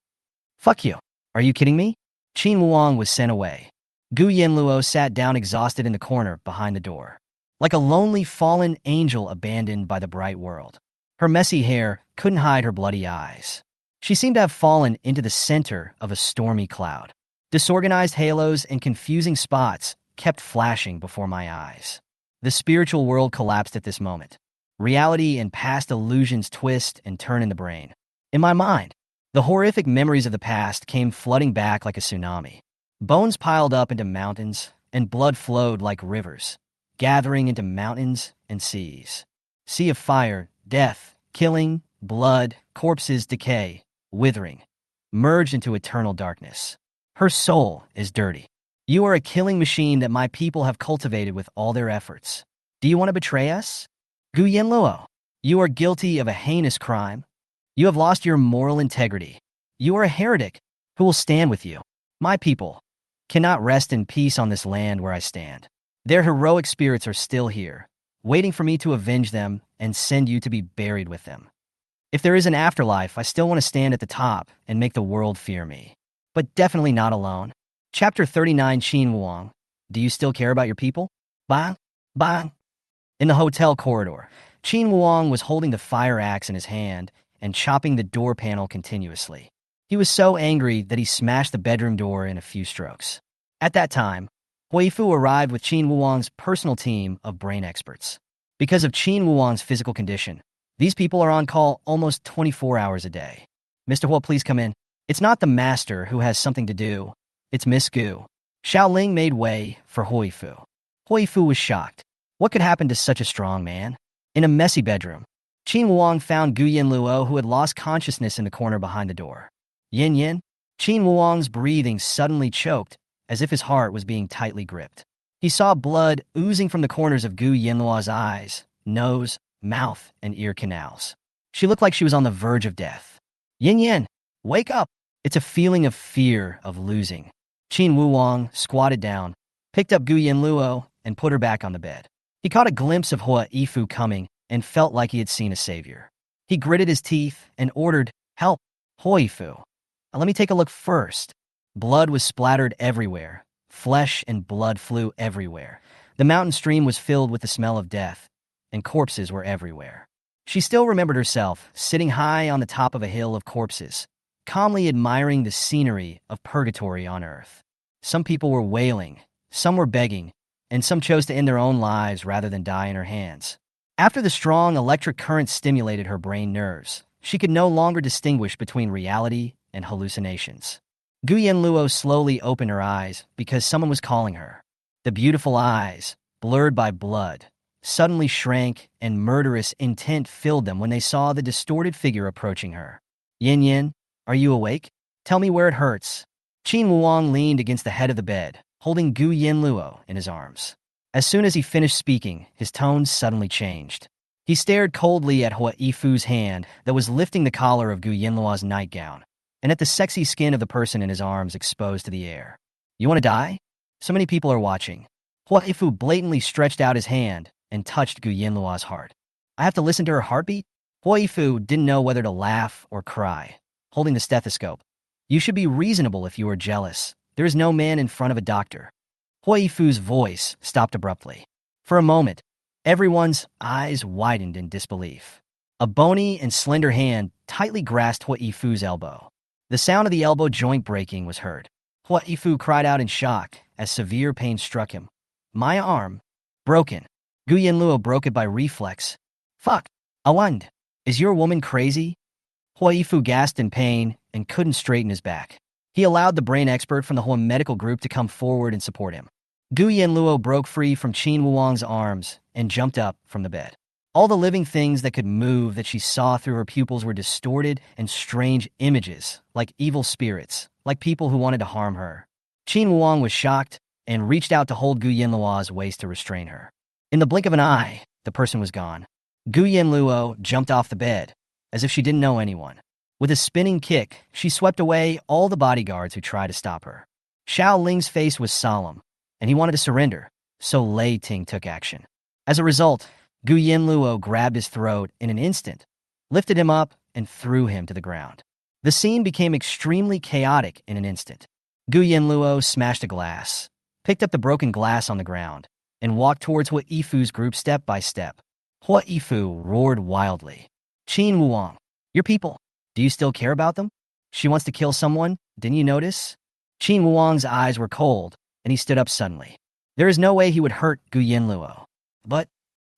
A: "Fuck you. Are you kidding me?" Qin Wuwang was sent away. Gu Yanluo sat down exhausted in the corner behind the door, like a lonely fallen angel abandoned by the bright world. Her messy hair couldn't hide her bloody eyes. She seemed to have fallen into the center of a stormy cloud. Disorganized halos and confusing spots kept flashing before my eyes. The spiritual world collapsed at this moment. Reality and past illusions twist and turn in the brain. In my mind, the horrific memories of the past came flooding back like a tsunami. Bones piled up into mountains, and blood flowed like rivers, gathering into mountains and seas. Sea of fire, death, killing, blood, corpses, decay, withering, merged into eternal darkness. Her soul is dirty. You are a killing machine that my people have cultivated with all their efforts. Do you want to betray us? Gu Yanluo, you are guilty of a heinous crime. You have lost your moral integrity. You are a heretic who will stand with you. My people cannot rest in peace on this land where I stand. Their heroic spirits are still here, waiting for me to avenge them and send you to be buried with them. If there is an afterlife, I still want to stand at the top and make the world fear me. But definitely not alone. Chapter 39 Qin Wuang. Do you still care about your people? Bang, bang. In the hotel corridor, Qin Wuang was holding the fire axe in his hand and chopping the door panel continuously. He was so angry that he smashed the bedroom door in a few strokes. At that time, Huifu arrived with Qin Wuang's personal team of brain experts. Because of Qin Wuang's physical condition, these people are on call almost 24 hours a day. Mr. Huo, please come in. It's not the master who has something to do. It's Miss Gu. Xiaoling made way for Huifu. Huifu was shocked. What could happen to such a strong man? In a messy bedroom, Qin Wuang found Gu Yanluo, who had lost consciousness in the corner behind the door. Yin Yin? Qin Wuang's breathing suddenly choked, as if his heart was being tightly gripped. He saw blood oozing from the corners of Gu Yanluo's eyes, nose, mouth, and ear canals. She looked like she was on the verge of death. Yin Yin, wake up! It's a feeling of fear of losing. Qin Wuang squatted down, picked up Gu Yanluo, and put her back on the bed. He caught a glimpse of Hua Yifu coming and felt like he had seen a savior. He gritted his teeth and ordered, "Help, Hua Yifu. Let me take a look first." Blood was splattered everywhere. Flesh and blood flew everywhere. The mountain stream was filled with the smell of death, and corpses were everywhere. She still remembered herself, sitting high on the top of a hill of corpses, calmly admiring the scenery of purgatory on earth. Some people were wailing, some were begging, and some chose to end their own lives rather than die in her hands. After the strong electric current stimulated her brain nerves, she could no longer distinguish between reality and hallucinations. Gu Yanluo slowly opened her eyes because someone was calling her. The beautiful eyes, blurred by blood, suddenly shrank and murderous intent filled them when they saw the distorted figure approaching her. "Yin Yin, are you awake? Tell me where it hurts." Qin Wuang leaned against the head of the bed, holding Gu Yanluo in his arms. As soon as he finished speaking, his tone suddenly changed. He stared coldly at Hua Yifu's hand that was lifting the collar of Gu Yanluo's nightgown, and at the sexy skin of the person in his arms exposed to the air. "You want to die? So many people are watching." Hua Yifu blatantly stretched out his hand and touched Gu Yanluo's heart. "I have to listen to her heartbeat?" Hua Yifu didn't know whether to laugh or cry, holding the stethoscope. "You should be reasonable if you are jealous. There is no man in front of a doctor." Hua Yifu's voice stopped abruptly. For a moment, everyone's eyes widened in disbelief. A bony and slender hand tightly grasped Hua Yifu's elbow. The sound of the elbow joint breaking was heard. Hua Yifu cried out in shock as severe pain struck him. "My arm. Broken." Gu Yanluo broke it by reflex. "Fuck. Awand. Is your woman crazy?" Hua Yifu gasped in pain and couldn't straighten his back. He allowed the brain expert from the Hua medical group to come forward and support him. Gu Yanluo broke free from Qin Wuang's arms and jumped up from the bed. All the living things that could move that she saw through her pupils were distorted and strange images, like evil spirits, like people who wanted to harm her. Qin Wuang was shocked and reached out to hold Gu Yanluo's waist to restrain her. In the blink of an eye, the person was gone. Gu Yanluo jumped off the bed, as if she didn't know anyone. With a spinning kick, she swept away all the bodyguards who tried to stop her. Xiao Ling's face was solemn, and he wanted to surrender, so Lei Ting took action. As a result, Gu Yanluo grabbed his throat in an instant, lifted him up, and threw him to the ground. The scene became extremely chaotic in an instant. Gu Yanluo smashed a glass, picked up the broken glass on the ground, and walked towards Hua Yifu's group step by step. Hua Yifu roared wildly. "Qin Wuang, your people. Do you still care about them? She wants to kill someone, didn't you notice?" Qin Wuang's eyes were cold, and he stood up suddenly. There is no way he would hurt Gu Yanluo. But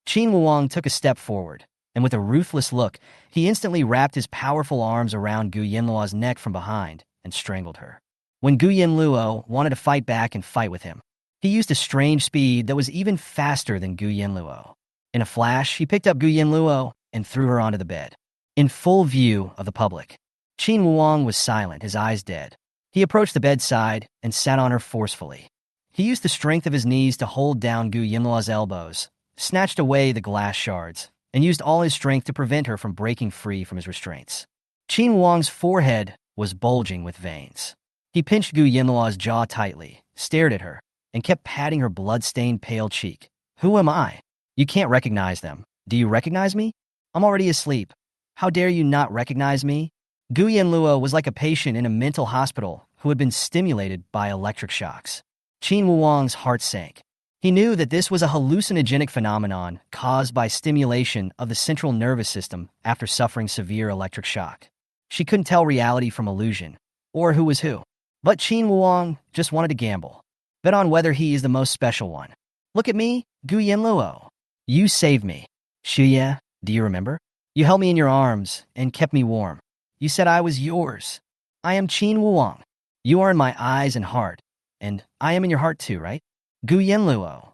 A: Qin Wuang took a step forward, and with a ruthless look, he instantly wrapped his powerful arms around Gu Yanluo's neck from behind and strangled her. When Gu Yanluo wanted to fight back and fight with him, he used a strange speed that was even faster than Gu Yanluo. In a flash, he picked up Gu Yanluo and threw her onto the bed. In full view of the public, Qin Wuang was silent, his eyes dead. He approached the bedside and sat on her forcefully. He used the strength of his knees to hold down Gu Yanluo's elbows, snatched away the glass shards, and used all his strength to prevent her from breaking free from his restraints. Qin Wuang's forehead was bulging with veins. He pinched Gu Yanluo's jaw tightly, stared at her, and kept patting her blood-stained pale cheek. "Who am I? You can't recognize them. Do you recognize me? I'm already asleep. How dare you not recognize me? Gu Yanluo was like a patient in a mental hospital who had been stimulated by electric shocks. Qin Wuang's heart sank. He knew that this was a hallucinogenic phenomenon caused by stimulation of the central nervous system after suffering severe electric shock. She couldn't tell reality from illusion, or who was who. But Qin Wuang just wanted to gamble. Bet on whether he is the most special one. Look at me, Gu Yanluo. You saved me. Shuya, do you remember? You held me in your arms and kept me warm. You said I was yours. I am Qin Wuang. You are in my eyes and heart, and I am in your heart too, right? Gu Yanluo.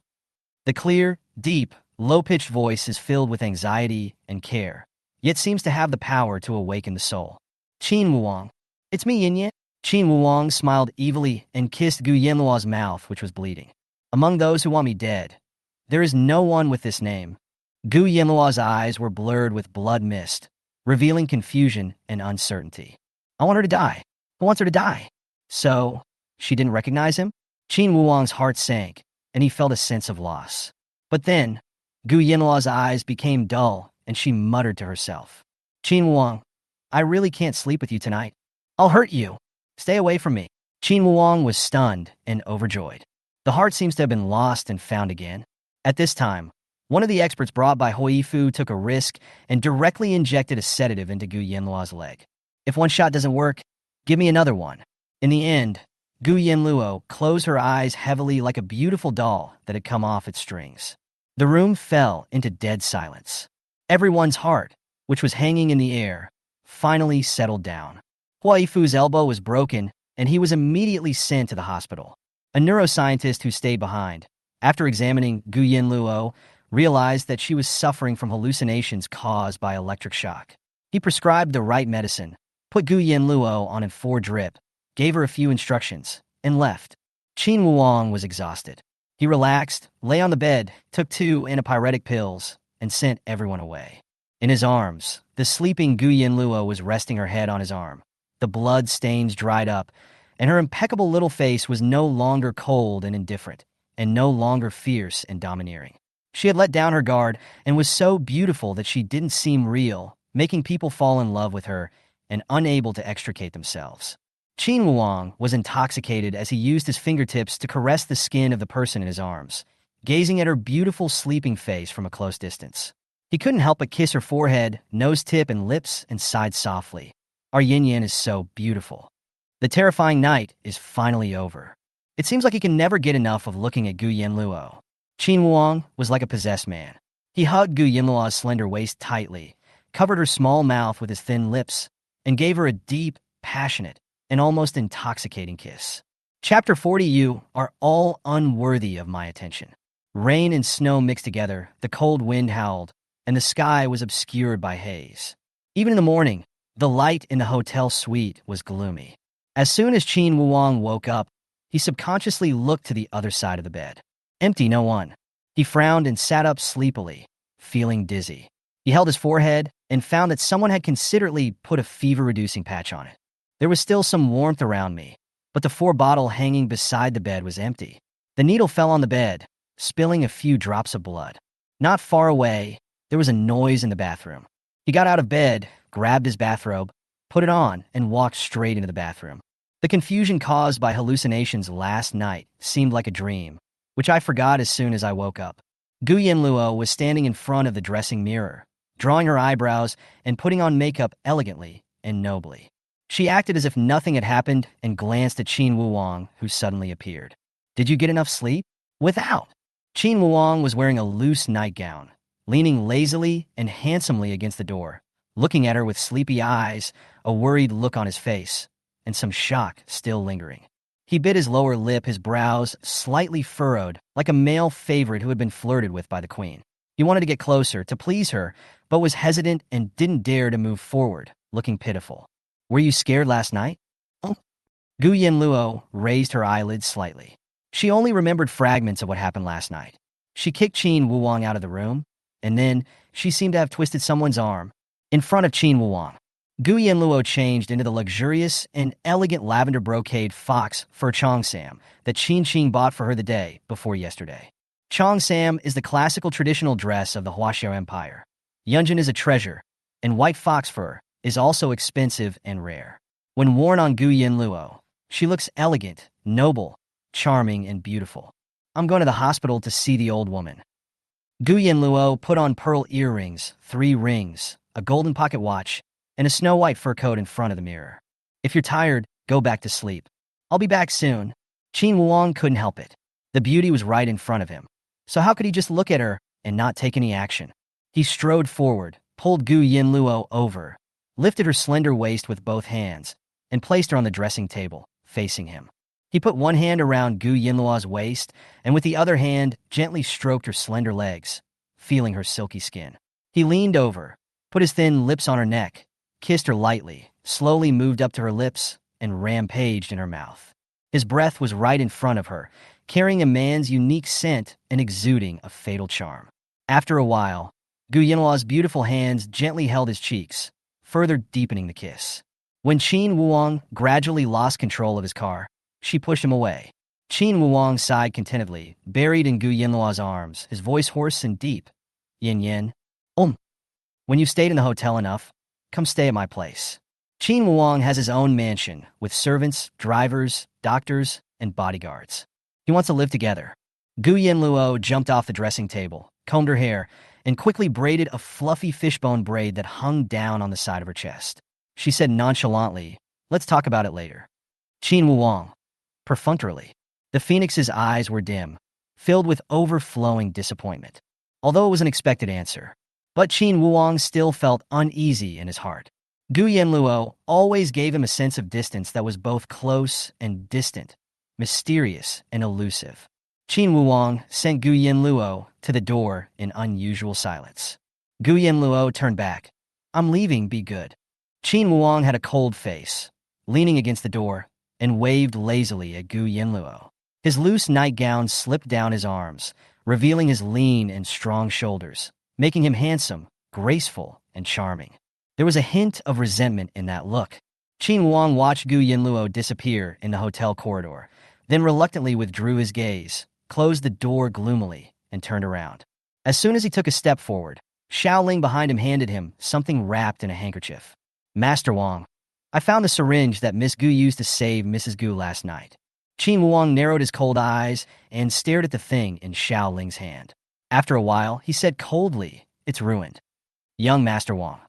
A: The clear, deep, low-pitched voice is filled with anxiety and care, yet seems to have the power to awaken the soul. Qin Wuang. It's me, Yin. Qin Wuang smiled evilly and kissed Gu Yanluo's mouth, which was bleeding. Among those who want me dead, there is no one with this name. Gu Yanluo's eyes were blurred with blood mist, revealing confusion and uncertainty. I want her to die. Who wants her to die? So, she didn't recognize him? Qin Wuang's heart sank, and he felt a sense of loss. But then, Gu Yanluo's eyes became dull, and she muttered to herself. Qin Wuang, I really can't sleep with you tonight. I'll hurt you. Stay away from me. Qin Wuang was stunned and overjoyed. The heart seems to have been lost and found again. At this time, one of the experts brought by Huifu took a risk and directly injected a sedative into Gu Yanluo's leg. If one shot doesn't work, give me another one. In the end, Gu Yanluo closed her eyes heavily like a beautiful doll that had come off its strings. The room fell into dead silence. Everyone's heart, which was hanging in the air, finally settled down. Huifu's elbow was broken, and he was immediately sent to the hospital. A neuroscientist who stayed behind, after examining Gu Yanluo, realized that she was suffering from hallucinations caused by electric shock. He prescribed the right medicine, put Gu Yanluo on a 4-drip, gave her a few instructions, and left. Qin Wuang was exhausted. He relaxed, lay on the bed, took 2 antipyretic pills, and sent everyone away. In his arms, the sleeping Gu Yanluo was resting her head on his arm. The blood stains dried up, and her impeccable little face was no longer cold and indifferent, and no longer fierce and domineering. She had let down her guard and was so beautiful that she didn't seem real, making people fall in love with her and unable to extricate themselves. Qin Wuang was intoxicated as he used his fingertips to caress the skin of the person in his arms, gazing at her beautiful sleeping face from a close distance. He couldn't help but kiss her forehead, nose tip, and lips and sighed softly. Our yin-yang is so beautiful. The terrifying night is finally over. It seems like he can never get enough of looking at Gu Yanluo. Qin Wuang was like a possessed man. He hugged Gu Yanluo's slender waist tightly, covered her small mouth with his thin lips, and gave her a deep, passionate, and almost intoxicating kiss. Chapter 40. You are all unworthy of my attention. Rain and snow mixed together, the cold wind howled, and the sky was obscured by haze. Even in the morning, the light in the hotel suite was gloomy. As soon as Qin Wuang woke up, he subconsciously looked to the other side of the bed. Empty, no one. He frowned and sat up sleepily, feeling dizzy. He held his forehead and found that someone had considerately put a fever-reducing patch on it. There was still some warmth around me, but the 4-bottle hanging beside the bed was empty. The needle fell on the bed, spilling a few drops of blood. Not far away, there was a noise in the bathroom. He got out of bed, grabbed his bathrobe, put it on, and walked straight into the bathroom. The confusion caused by hallucinations last night seemed like a dream, which I forgot as soon as I woke up. Gu Yanluo was standing in front of the dressing mirror, drawing her eyebrows and putting on makeup elegantly and nobly. She acted as if nothing had happened and glanced at Qin Wuang, who suddenly appeared. Did you get enough sleep? Without. Qin Wuang was wearing a loose nightgown, leaning lazily and handsomely against the door, looking at her with sleepy eyes, a worried look on his face, and some shock still lingering. He bit his lower lip, his brows slightly furrowed, like a male favorite who had been flirted with by the queen. He wanted to get closer, to please her, but was hesitant and didn't dare to move forward, looking pitiful. Were you scared last night? Oh. Gu Yanluo raised her eyelids slightly. She only remembered fragments of what happened last night. She kicked Qin Wuang out of the room, and then she seemed to have twisted someone's arm in front of Qin Wuang. Gu Yanluo changed into the luxurious and elegant lavender brocade fox fur cheongsam that Qin bought for her the day before yesterday. Cheongsam is the classical traditional dress of the Huaxiao Empire. Yunjin is a treasure, and white fox fur is also expensive and rare. When worn on Gu Yanluo, she looks elegant, noble, charming, and beautiful. I'm going to the hospital to see the old woman. Gu Yanluo put on pearl earrings, 3 rings, a golden pocket watch, and a snow-white fur coat in front of the mirror. If you're tired, go back to sleep. I'll be back soon. Qin Wuong couldn't help it. The beauty was right in front of him. So how could he just look at her and not take any action? He strode forward, pulled Gu Yanluo over, lifted her slender waist with both hands, and placed her on the dressing table, facing him. He put one hand around Gu Yanluo's waist, and with the other hand gently stroked her slender legs, feeling her silky skin. He leaned over, put his thin lips on her neck, kissed her lightly, slowly moved up to her lips, and rampaged in her mouth. His breath was right in front of her, carrying a man's unique scent and exuding a fatal charm. After a while, Gu Yanluo's beautiful hands gently held his cheeks, further deepening the kiss. When Qin Wuong gradually lost control of his car, she pushed him away. Qin Wuong sighed contentedly, buried in Gu Yanluo's arms, his voice hoarse and deep. Yin Yin. When you've stayed in the hotel enough, come stay at my place. Qin Wuong has his own mansion, with servants, drivers, doctors, and bodyguards. He wants to live together. Gu Yanluo jumped off the dressing table, combed her hair, and quickly braided a fluffy fishbone braid that hung down on the side of her chest. She said nonchalantly, "Let's talk about it later." Qin Wuong, perfunctorily. The phoenix's eyes were dim, filled with overflowing disappointment. Although it was an expected answer, but Qin Wuong still felt uneasy in his heart. Gu Yanluo always gave him a sense of distance that was both close and distant, mysterious and elusive. Qin Wuong sent Gu Yanluo to the door in unusual silence. Gu Yanluo turned back. "I'm leaving, be good." Qin Wuong had a cold face, leaning against the door, and waved lazily at Gu Yanluo. His loose nightgown slipped down his arms, revealing his lean and strong shoulders, making him handsome, graceful, and charming. There was a hint of resentment in that look. Qin Wuong watched Gu Yanluo disappear in the hotel corridor, then reluctantly withdrew his gaze, closed the door gloomily, and turned around. As soon as he took a step forward, Xiaoling behind him handed him something wrapped in a handkerchief. "Master Wang, I found the syringe that Miss Gu used to save Mrs. Gu last night." Qin Wuong narrowed his cold eyes and stared at the thing in Xiaoling's hand. After a while, he said coldly, "It's ruined. Young Master Wang,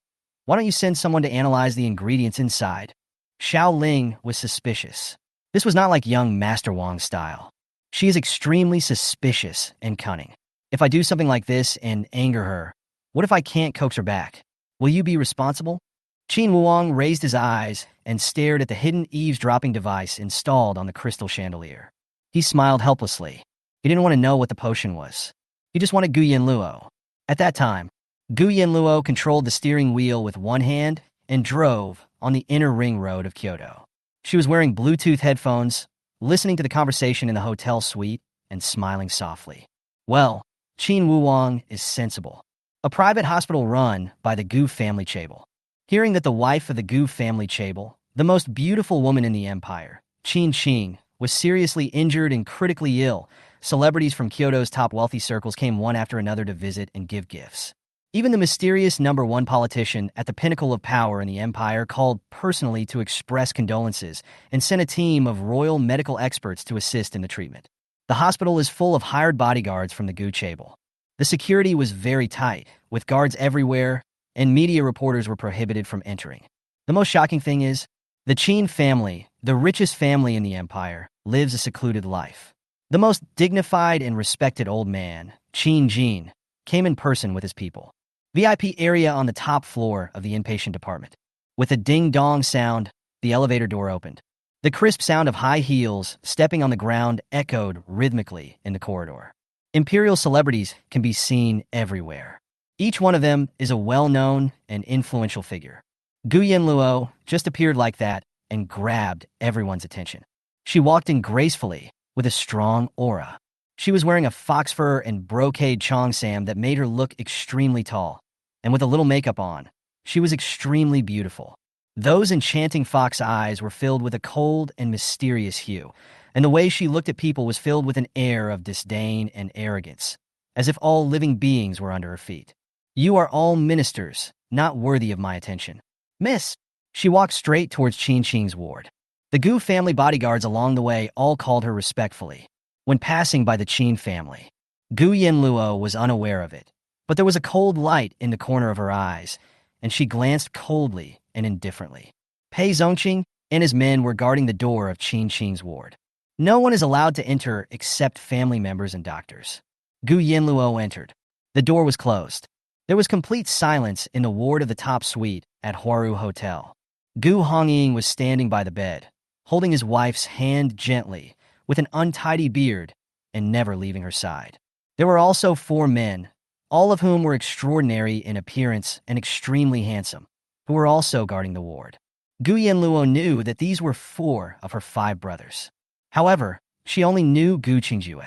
A: why don't you send someone to analyze the ingredients inside?" Xiaoling was suspicious. This was not like young Master Wang's style. She is extremely suspicious and cunning. If I do something like this and anger her, what if I can't coax her back? Will you be responsible? Qin Wuong raised his eyes and stared at the hidden eavesdropping device installed on the crystal chandelier. He smiled helplessly. He didn't want to know what the potion was. He just wanted Gu Yanluo. At that time, Gu Yanluo controlled the steering wheel with one hand and drove on the inner ring road of Kyoto. She was wearing Bluetooth headphones, listening to the conversation in the hotel suite, and smiling softly. Well, Qin Wuong is sensible. A private hospital run by the Gu family Chable. Hearing that the wife of the Gu family Chable, the most beautiful woman in the empire, Qin Qing, was seriously injured and critically ill, celebrities from Kyoto's top wealthy circles came one after another to visit and give gifts. Even the mysterious #1 politician at the pinnacle of power in the empire called personally to express condolences and sent a team of royal medical experts to assist in the treatment. The hospital is full of hired bodyguards from the Gu Chable. The security was very tight, with guards everywhere, and media reporters were prohibited from entering. The most shocking thing is, the Qin family, the richest family in the empire, lives a secluded life. The most dignified and respected old man, Qin Jin, came in person with his people. VIP area on the top floor of the inpatient department. With a ding-dong sound, the elevator door opened. The crisp sound of high heels stepping on the ground echoed rhythmically in the corridor. Imperial celebrities can be seen everywhere. Each one of them is a well-known and influential figure. Gu Yanluo just appeared like that and grabbed everyone's attention. She walked in gracefully with a strong aura. She was wearing a fox fur and brocade cheongsam that made her look extremely tall, and with a little makeup on, she was extremely beautiful. Those enchanting fox eyes were filled with a cold and mysterious hue, and the way she looked at people was filled with an air of disdain and arrogance, as if all living beings were under her feet. You are all ministers, not worthy of my attention. Miss. She walked straight towards Qin Qing's ward. The Gu family bodyguards along the way all called her respectfully. When passing by the Qin family, Gu Yanluo was unaware of it, but there was a cold light in the corner of her eyes, and she glanced coldly and indifferently. Pei Zongqing and his men were guarding the door of Qin Qing's ward. No one is allowed to enter except family members and doctors. Gu Yanluo entered. The door was closed. There was complete silence in the ward of the top suite at Huaru Hotel. Gu Hongying was standing by the bed, holding his wife's hand gently, with an untidy beard, and never leaving her side. There were also 4 men, all of whom were extraordinary in appearance and extremely handsome, who were also guarding the ward. Gu Yanluo knew that these were 4 of her 5 brothers. However, she only knew Gu Qingjue.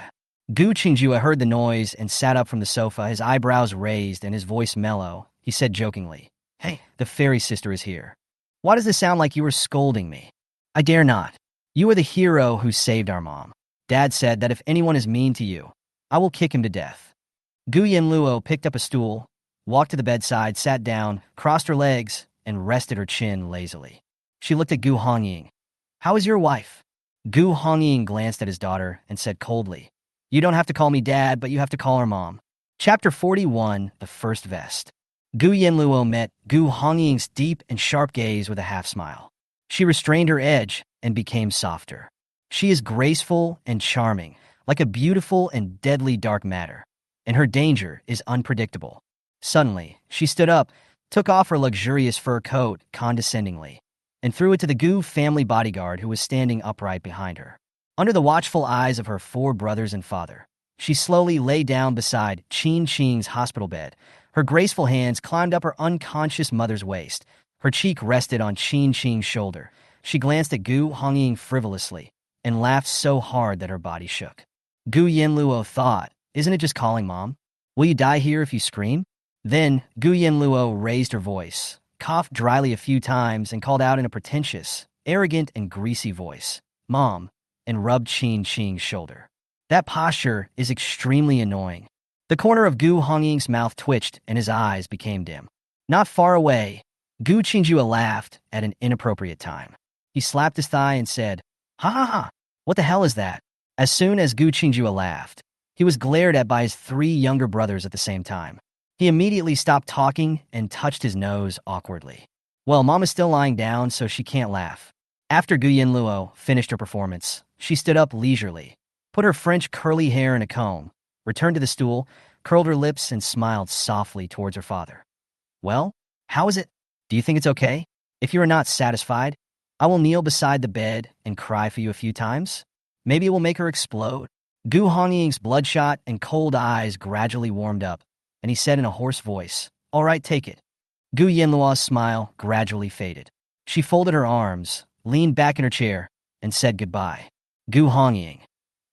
A: Gu Qingjue heard the noise and sat up from the sofa, his eyebrows raised and his voice mellow. He said jokingly, "Hey, the fairy sister is here. Why does this sound like you were scolding me?" "I dare not. You are the hero who saved our mom. Dad said that if anyone is mean to you, I will kick him to death." Gu Yanluo picked up a stool, walked to the bedside, sat down, crossed her legs, and rested her chin lazily. She looked at Gu Hongying. "How is your wife?" Gu Hongying glanced at his daughter and said coldly, "You don't have to call me dad, but you have to call her mom." Chapter 41, The First Vest. Gu Yanluo met Gu Hongying's deep and sharp gaze with a half-smile. She restrained her edge and became softer. She is graceful and charming, like a beautiful and deadly dark matter, and her danger is unpredictable. Suddenly, she stood up, took off her luxurious fur coat condescendingly, and threw it to the Gu family bodyguard who was standing upright behind her. Under the watchful eyes of her 4 brothers and father, she slowly lay down beside Qin Qing's hospital bed. Her graceful hands climbed up her unconscious mother's waist. Her cheek rested on Qin Qing's shoulder. She glanced at Gu Hongying frivolously and laughed so hard that her body shook. Gu Yanluo thought, "Isn't it just calling Mom? Will you die here if you scream?" Then Gu Yanluo raised her voice, coughed dryly a few times, and called out in a pretentious, arrogant, and greasy voice, "Mom," and rubbed Qin Qing's shoulder. That posture is extremely annoying. The corner of Gu Hongying's mouth twitched and his eyes became dim. Not far away, Gu Qingjue laughed at an inappropriate time. He slapped his thigh and said, "Ha ha ha, what the hell is that?" As soon as Gu Qingjue laughed, he was glared at by his 3 younger brothers at the same time. He immediately stopped talking and touched his nose awkwardly. "Well, Mom is still lying down, so she can't laugh." After Gu Yanluo finished her performance, she stood up leisurely, put her French curly hair in a comb, returned to the stool, curled her lips, and smiled softly towards her father. "Well, how is it? Do you think it's okay? If you are not satisfied, I will kneel beside the bed and cry for you a few times. Maybe it will make her explode." Gu Hongying's bloodshot and cold eyes gradually warmed up, and he said in a hoarse voice, "All right, take it." Gu Yanluo's smile gradually faded. She folded her arms, leaned back in her chair, and said goodbye. "Gu Hongying,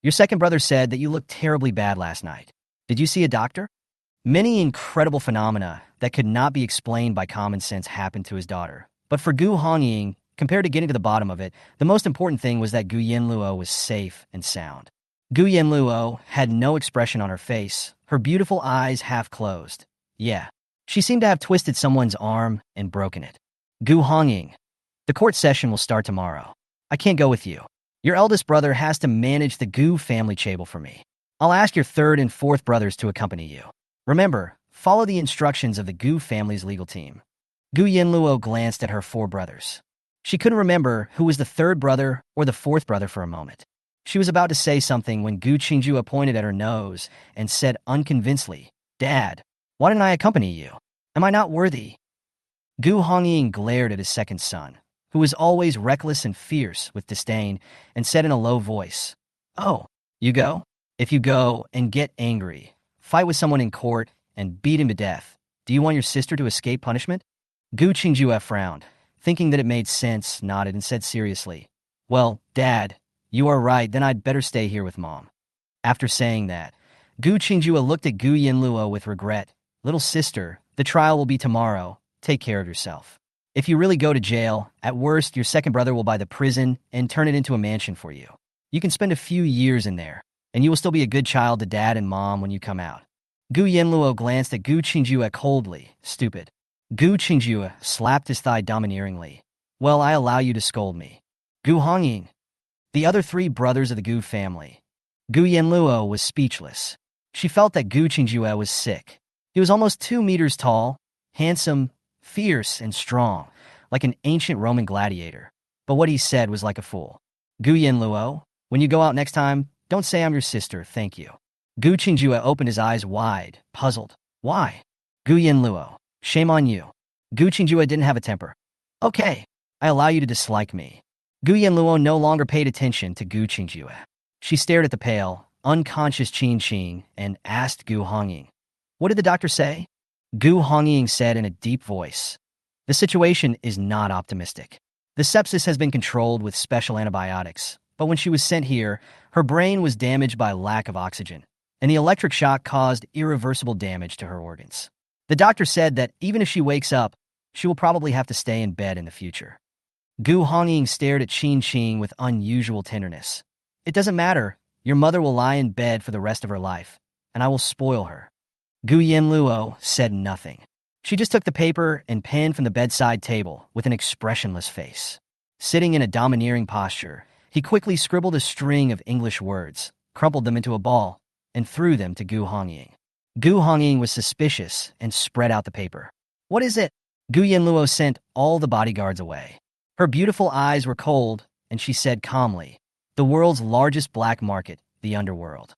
A: your second brother said that you looked terribly bad last night. Did you see a doctor?" Many incredible phenomena that could not be explained by common sense happened to his daughter. But for Gu Hongying, compared to getting to the bottom of it, the most important thing was that Gu Yanluo was safe and sound. Gu Yanluo had no expression on her face, her beautiful eyes half closed. Yeah, she seemed to have twisted someone's arm and broken it. "Gu Hongying, the court session will start tomorrow. I can't go with you. Your eldest brother has to manage the Gu family table for me. I'll ask your 3rd and 4th brothers to accompany you. Remember, follow the instructions of the Gu family's legal team." Gu Yanluo glanced at her 4 brothers. She couldn't remember who was the 3rd brother or the 4th brother for a moment. She was about to say something when Gu Qingjue pointed at her nose and said unconvincedly, "Dad, why didn't I accompany you? Am I not worthy?" Gu Hongying glared at his second son, who was always reckless and fierce with disdain, and said in a low voice, "Oh, you go? If you go and get angry, fight with someone in court, and beat him to death, do you want your sister to escape punishment?" Gu Qingjue frowned, thinking that it made sense, nodded, and said seriously, "Well, Dad, you are right, then I'd better stay here with Mom." After saying that, Gu Qingjue looked at Gu Yanluo with regret. "Little sister, the trial will be tomorrow. Take care of yourself. If you really go to jail, at worst, your second brother will buy the prison and turn it into a mansion for you. You can spend a few years in there, and you will still be a good child to dad and mom when you come out. Gu Yanluo glanced at Gu Qingjue coldly. Stupid. Gu Qingjue slapped his thigh domineeringly. Well, I allow you to scold me. Gu Hongying. The other three brothers of the Gu family. Gu Yanluo was speechless. She felt that Gu Qingjue was sick. He was almost 2 meters tall, handsome, fierce, and strong, like an ancient Roman gladiator. But what he said was like a fool. Gu Yanluo, when you go out next time, don't say I'm your sister, thank you. Gu Qingjue opened his eyes wide, puzzled. Why? Gu Yanluo, shame on you. Gu Qingjue didn't have a temper. Okay, I allow you to dislike me. Gu Yanluo no longer paid attention to Gu Qingjue. She stared at the pale, unconscious Qin Qing and asked Gu Hongying. What did the doctor say? Gu Hongying said in a deep voice. The situation is not optimistic. The sepsis has been controlled with special antibiotics, but when she was sent here, her brain was damaged by lack of oxygen, and the electric shock caused irreversible damage to her organs. The doctor said that even if she wakes up, she will probably have to stay in bed in the future. Gu Hongying stared at Qin Qing with unusual tenderness. It doesn't matter. Your mother will lie in bed for the rest of her life, and I will spoil her. Gu Yanluo said nothing. She just took the paper and pen from the bedside table with an expressionless face. Sitting in a domineering posture, he quickly scribbled a string of English words, crumpled them into a ball, and threw them to Gu Hongying. Gu Hongying was suspicious and spread out the paper. What is it? Gu Yanluo sent all the bodyguards away. Her beautiful eyes were cold, and she said calmly, the world's largest black market, the underworld.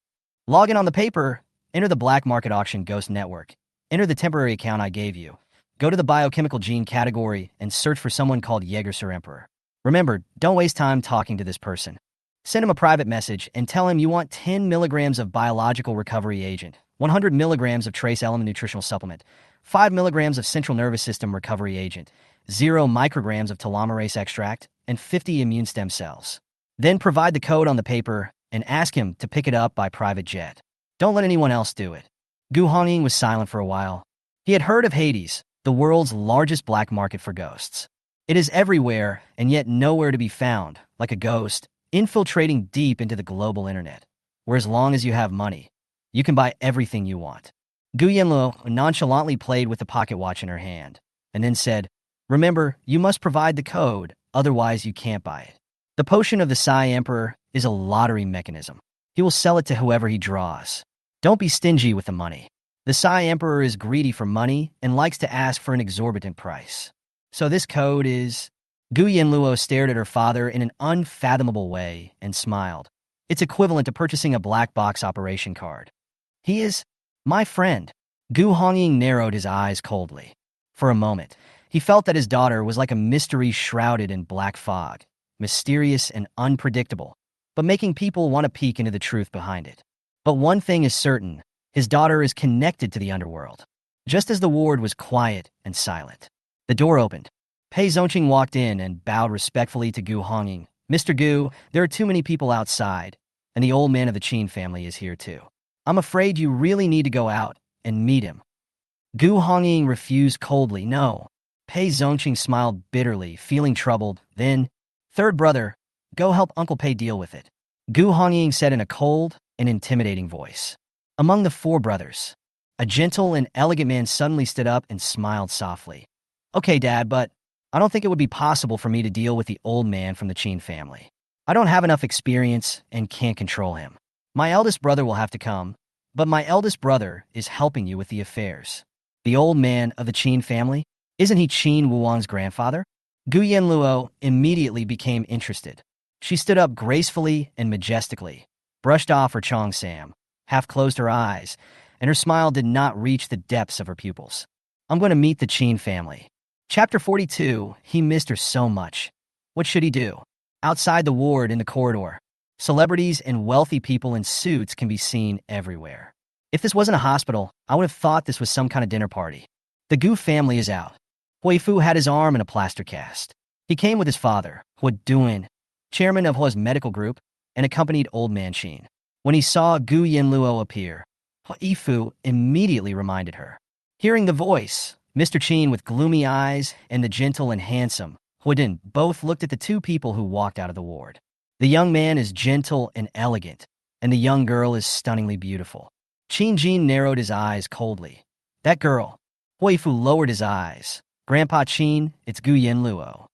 A: Log in on the paper, enter the black market auction ghost network, enter the temporary account I gave you, go to the biochemical gene category and search for someone called Jägersir Emperor. Remember, don't waste time talking to this person. Send him a private message and tell him you want 10 milligrams of biological recovery agent, 100 milligrams of trace element nutritional supplement, 5 milligrams of central nervous system recovery agent, 0 micrograms of telomerase extract, and 50 immune stem cells. Then provide the code on the paper and ask him to pick it up by private jet. Don't let anyone else do it. Gu Hongying was silent for a while. He had heard of Hades, the world's largest black market for ghosts. It is everywhere and yet nowhere to be found, like a ghost, infiltrating deep into the global internet, where as long as you have money, you can buy everything you want. Gu Yanluo nonchalantly played with the pocket watch in her hand, and then said, remember, you must provide the code, otherwise you can't buy it. The potion of the Psy Emperor is a lottery mechanism. He will sell it to whoever he draws. Don't be stingy with the money. The Psy Emperor is greedy for money and likes to ask for an exorbitant price. So this code is... Gu Yanluo stared at her father in an unfathomable way and smiled. It's equivalent to purchasing a black box operation card. He is my friend. Gu Hongying narrowed his eyes coldly. For a moment, he felt that his daughter was like a mystery shrouded in black fog, mysterious and unpredictable, but making people want to peek into the truth behind it. But one thing is certain, his daughter is connected to the underworld. Just as the ward was quiet and silent, the door opened. Pei Zongqing walked in and bowed respectfully to Gu Hongying. Mr. Gu, there are too many people outside, and the old man of the Qin family is here too. I'm afraid you really need to go out and meet him. Gu Hongying refused coldly. No. Pei Zongqing smiled bitterly, feeling troubled. Then, third brother, go help Uncle Pei deal with it. Gu Hongying said in a cold and intimidating voice. Among the 4 brothers, a gentle and elegant man suddenly stood up and smiled softly. Okay, Dad, but I don't think it would be possible for me to deal with the old man from the Qin family. I don't have enough experience and can't control him. My eldest brother will have to come, but my eldest brother is helping you with the affairs. The old man of the Qin family? Isn't he Qin Wuang's grandfather? Gu Yanluo immediately became interested. She stood up gracefully and majestically, brushed off her cheongsam, half closed her eyes, and her smile did not reach the depths of her pupils. I'm going to meet the Qin family. Chapter 42, he missed her so much. What should he do? Outside the ward in the corridor, celebrities and wealthy people in suits can be seen everywhere. If this wasn't a hospital, I would have thought this was some kind of dinner party. The Gu family is out. Hui Fu had his arm in a plaster cast. He came with his father, Hu Duan, chairman of Hua's medical group, and accompanied old man Qin. When he saw Gu Yanluo appear, Hui Fu immediately reminded her. Hearing the voice, Mr. Qin with gloomy eyes and the gentle and handsome Hu Duan both looked at the 2 people who walked out of the ward. The young man is gentle and elegant, and the young girl is stunningly beautiful. Qin Jin narrowed his eyes coldly. That girl. Huifu lowered his eyes. Grandpa Qin, it's Gu Yanluo.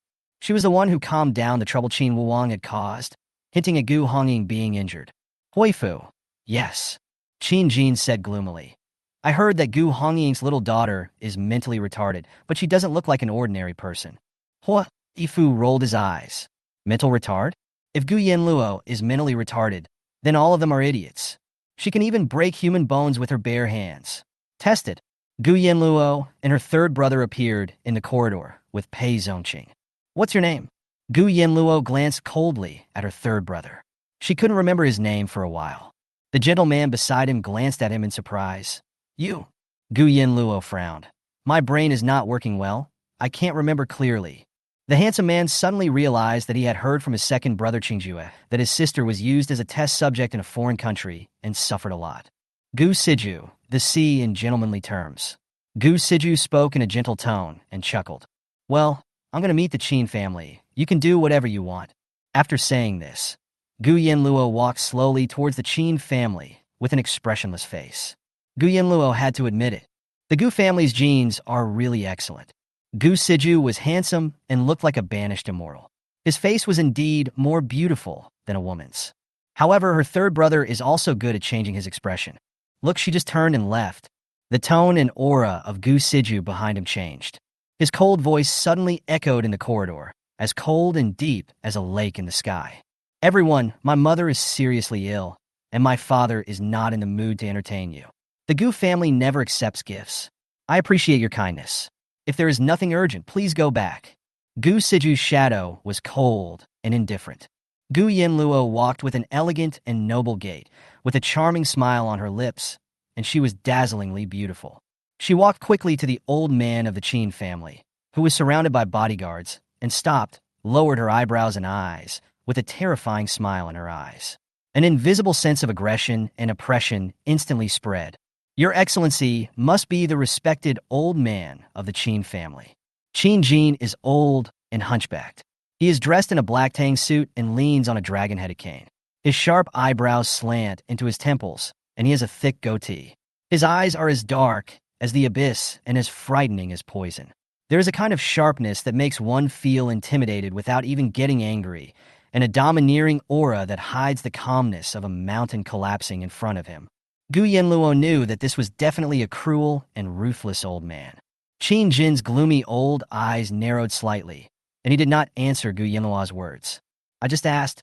A: She was the one who calmed down the trouble Qin Wuang had caused, hinting at Gu Hongying being injured. Huifu. Yes. Qin Jin said gloomily. I heard that Gu Hongying's little daughter is mentally retarded, but she doesn't look like an ordinary person. Huifu rolled his eyes. Mental retard? If Gu Yanluo is mentally retarded, then all of them are idiots. She can even break human bones with her bare hands. Test it. Gu Yanluo and her third brother appeared in the corridor with Pei Zongqing. What's your name? Gu Yanluo glanced coldly at her third brother. She couldn't remember his name for a while. The gentleman beside him glanced at him in surprise. You. Gu Yanluo frowned. My brain is not working well. I can't remember clearly. The handsome man suddenly realized that he had heard from his second brother Qingjue that his sister was used as a test subject in a foreign country and suffered a lot. Gu Siju, the sea in gentlemanly terms. Gu Siju spoke in a gentle tone and chuckled. Well, I'm going to meet the Qin family. You can do whatever you want. After saying this, Gu Yanluo walked slowly towards the Qin family with an expressionless face. Gu Yanluo had to admit it. The Gu family's genes are really excellent. Gu Siju was handsome and looked like a banished immortal. His face was indeed more beautiful than a woman's. However, her third brother is also good at changing his expression. Look, she just turned and left. The tone and aura of Gu Siju behind him changed. His cold voice suddenly echoed in the corridor, as cold and deep as a lake in the sky. Everyone, my mother is seriously ill, and my father is not in the mood to entertain you. The Gu family never accepts gifts. I appreciate your kindness. If there is nothing urgent, please go back. Gu Siju's shadow was cold and indifferent. Gu Yanluo walked with an elegant and noble gait, with a charming smile on her lips, and she was dazzlingly beautiful. She walked quickly to the old man of the Qin family, who was surrounded by bodyguards, and stopped, lowered her eyebrows and eyes, with a terrifying smile in her eyes. An invisible sense of aggression and oppression instantly spread. Your Excellency must be the respected old man of the Qin family. Qin Jin is old and hunchbacked. He is dressed in a black tang suit and leans on a dragon-headed cane. His sharp eyebrows slant into his temples, and he has a thick goatee. His eyes are as dark as the abyss and as frightening as poison. There is a kind of sharpness that makes one feel intimidated without even getting angry, and a domineering aura that hides the calmness of a mountain collapsing in front of him. Gu Yanluo knew that this was definitely a cruel and ruthless old man. Qin Jin's gloomy old eyes narrowed slightly, and he did not answer Gu Yanluo's words. I just asked,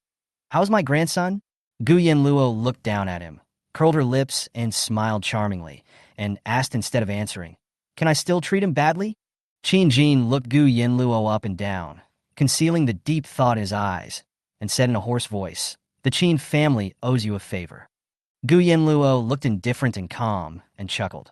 A: how's my grandson? Gu Yanluo looked down at him, curled her lips, and smiled charmingly, and asked instead of answering, can I still treat him badly? Qin Jin looked Gu Yanluo up and down, concealing the deep thought in his eyes, and said in a hoarse voice, the Qin family owes you a favor. Gu Yanluo looked indifferent and calm, and chuckled.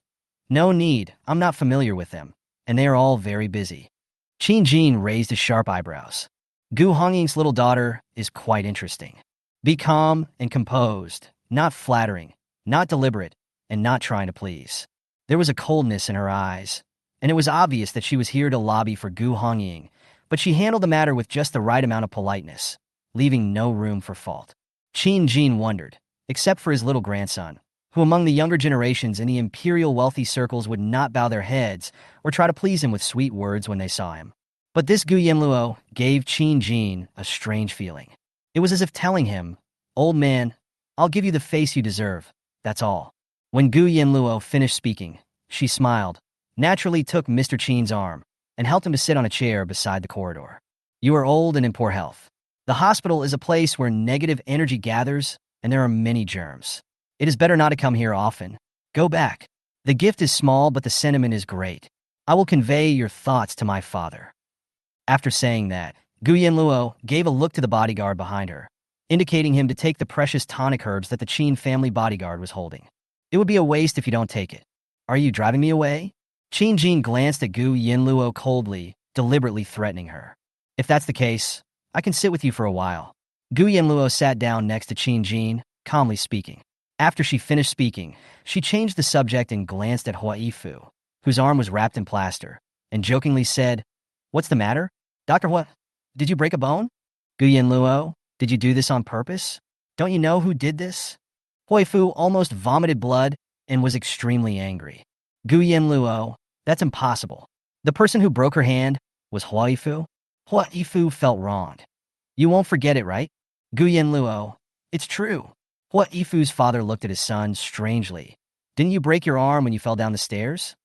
A: No need, I'm not familiar with them, and they are all very busy. Qin Jin raised his sharp eyebrows. Gu Hongying's little daughter is quite interesting. Be calm and composed, not flattering, not deliberate, and not trying to please. There was a coldness in her eyes, and it was obvious that she was here to lobby for Gu Hongying, but she handled the matter with just the right amount of politeness, leaving no room for fault. Qin Jin wondered, except for his little grandson, who among the younger generations in the imperial wealthy circles would not bow their heads or try to please him with sweet words when they saw him. But this Gu Yanluo gave Qin Jin a strange feeling. It was as if telling him, old man, I'll give you the face you deserve, that's all. When Gu Yanluo finished speaking, she smiled, naturally took Mr. Qin's arm, and helped him to sit on a chair beside the corridor. You are old and in poor health. The hospital is a place where negative energy gathers, and there are many germs. It is better not to come here often. Go back. The gift is small, but the sentiment is great. I will convey your thoughts to my father. After saying that, Gu Yanluo gave a look to the bodyguard behind her, indicating him to take the precious tonic herbs that the Qin family bodyguard was holding. It would be a waste if you don't take it. Are you driving me away? Qin Jin glanced at Gu Yanluo coldly, deliberately threatening her. If that's the case, I can sit with you for a while. Gu Yanluo sat down next to Qin Jin, calmly speaking. After she finished speaking, she changed the subject and glanced at Huifu, whose arm was wrapped in plaster, and jokingly said, What's the matter? Dr. Hua, did you break a bone? Gu Yanluo, Did you do this on purpose? Don't you know who did this? Huifu almost vomited blood and was extremely angry. Gu Yanluo, that's impossible. The person who broke her hand was Huifu? Huifu felt wronged. You won't forget it, right? Gu Yanluo, it's true. Huifu's father looked at his son strangely. Didn't you break your arm when you fell down the stairs?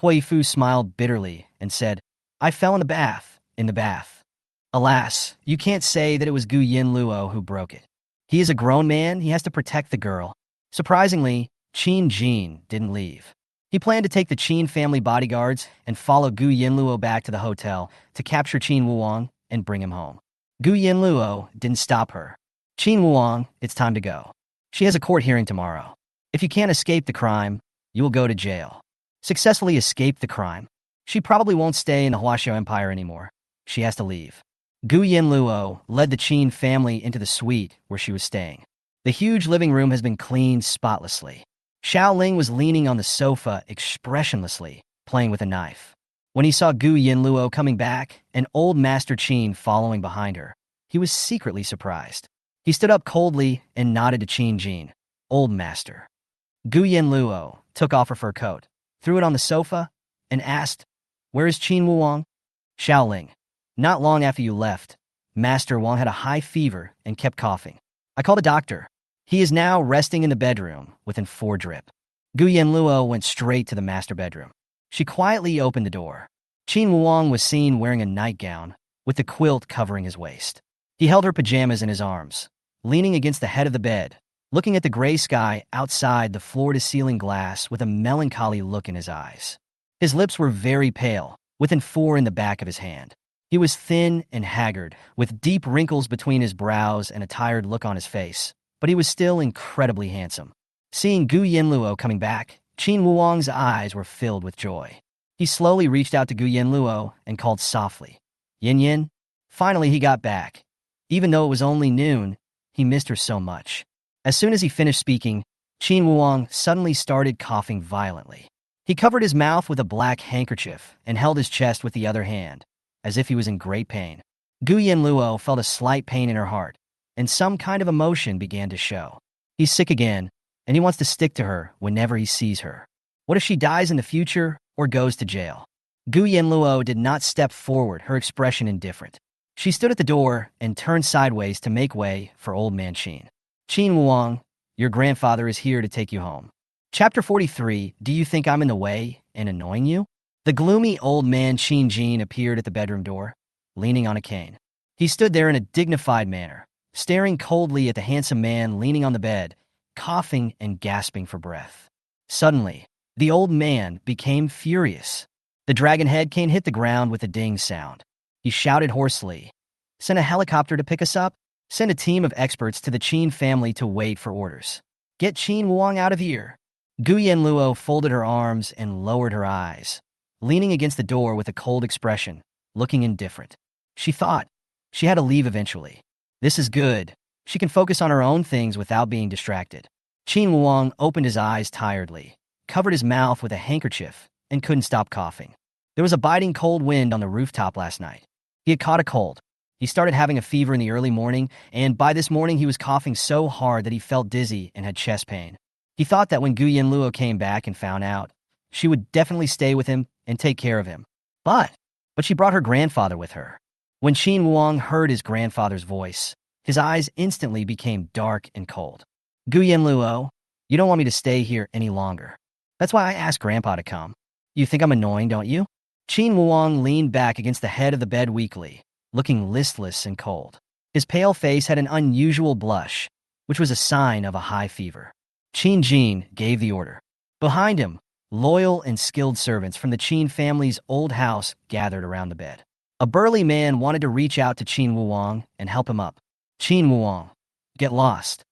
A: Huifu smiled bitterly and said, I fell in the bath. Alas, you can't say that it was Gu Yanluo who broke it. He is a grown man, he has to protect the girl. Surprisingly, Qin Jin didn't leave. He planned to take the Qin family bodyguards and follow Gu Yanluo back to the hotel to capture Qin Wuang and bring him home. Gu Yanluo didn't stop her. Qin Wuang, it's time to go. She has a court hearing tomorrow. If you can't escape the crime, you will go to jail. Successfully escape the crime. She probably won't stay in the Huaxiao Empire anymore. She has to leave. Gu Yanluo led the Qin family into the suite where she was staying. The huge living room has been cleaned spotlessly. Xiao Ling was leaning on the sofa expressionlessly, playing with a knife. When he saw Gu Yanluo coming back and old Master Qin following behind her, he was secretly surprised. He stood up coldly and nodded to Qin Jin. Old Master. Gu Yanluo took off her fur coat, threw it on the sofa, and asked, Where is Qin Wuang? Xiao Ling. Not long after you left, Master Wang had a high fever and kept coughing. I called a doctor. He is now resting in the bedroom within 4 drip. Gu Yanluo went straight to the master bedroom. She quietly opened the door. Qin Wuang was seen wearing a nightgown with the quilt covering his waist. He held her pajamas in his arms, leaning against the head of the bed, looking at the gray sky outside the floor-to-ceiling glass with a melancholy look in his eyes. His lips were very pale, within 4 in the back of his hand. He was thin and haggard, with deep wrinkles between his brows and a tired look on his face, but he was still incredibly handsome. Seeing Gu Yanluo coming back, Qin Wuang's eyes were filled with joy. He slowly reached out to Gu Yanluo and called softly, Yin Yin. Finally, he got back. Even though it was only noon, he missed her so much. As soon as he finished speaking, Qin Wuang suddenly started coughing violently. He covered his mouth with a black handkerchief and held his chest with the other hand, as if he was in great pain. Gu Yanluo felt a slight pain in her heart, and some kind of emotion began to show. He's sick again, and he wants to stick to her whenever he sees her. What if she dies in the future or goes to jail? Gu Yanluo did not step forward, her expression indifferent. She stood at the door and turned sideways to make way for old man Qin. Qin Wuang, your grandfather is here to take you home. Chapter 43, Do you think I'm in the way and annoying you? The gloomy old man Qin Jin appeared at the bedroom door, leaning on a cane. He stood there in a dignified manner, staring coldly at the handsome man leaning on the bed, coughing and gasping for breath. Suddenly, the old man became furious. The dragon head cane hit the ground with a ding sound. He shouted hoarsely, Send a helicopter to pick us up. Send a team of experts to the Qin family to wait for orders. Get Qin Wuang out of here. Gu Yanluo folded her arms and lowered her eyes, leaning against the door with a cold expression, looking indifferent. She thought she had to leave eventually. This is good. She can focus on her own things without being distracted. Qin Wuang opened his eyes tiredly, covered his mouth with a handkerchief, and couldn't stop coughing. There was a biting cold wind on the rooftop last night. He had caught a cold. He started having a fever in the early morning, and by this morning he was coughing so hard that he felt dizzy and had chest pain. He thought that when Gu Yanluo came back and found out, she would definitely stay with him and take care of him. But she brought her grandfather with her. When Qin Wuang heard his grandfather's voice, his eyes instantly became dark and cold. Gu Yanluo, you don't want me to stay here any longer. That's why I asked Grandpa to come. You think I'm annoying, don't you? Qin Wuang leaned back against the head of the bed weakly, looking listless and cold. His pale face had an unusual blush, which was a sign of a high fever. Qin Jin gave the order. Behind him, loyal and skilled servants from the Qin family's old house gathered around the bed. A burly man wanted to reach out to Qin Wuang and help him up. Qin Wuang, get lost.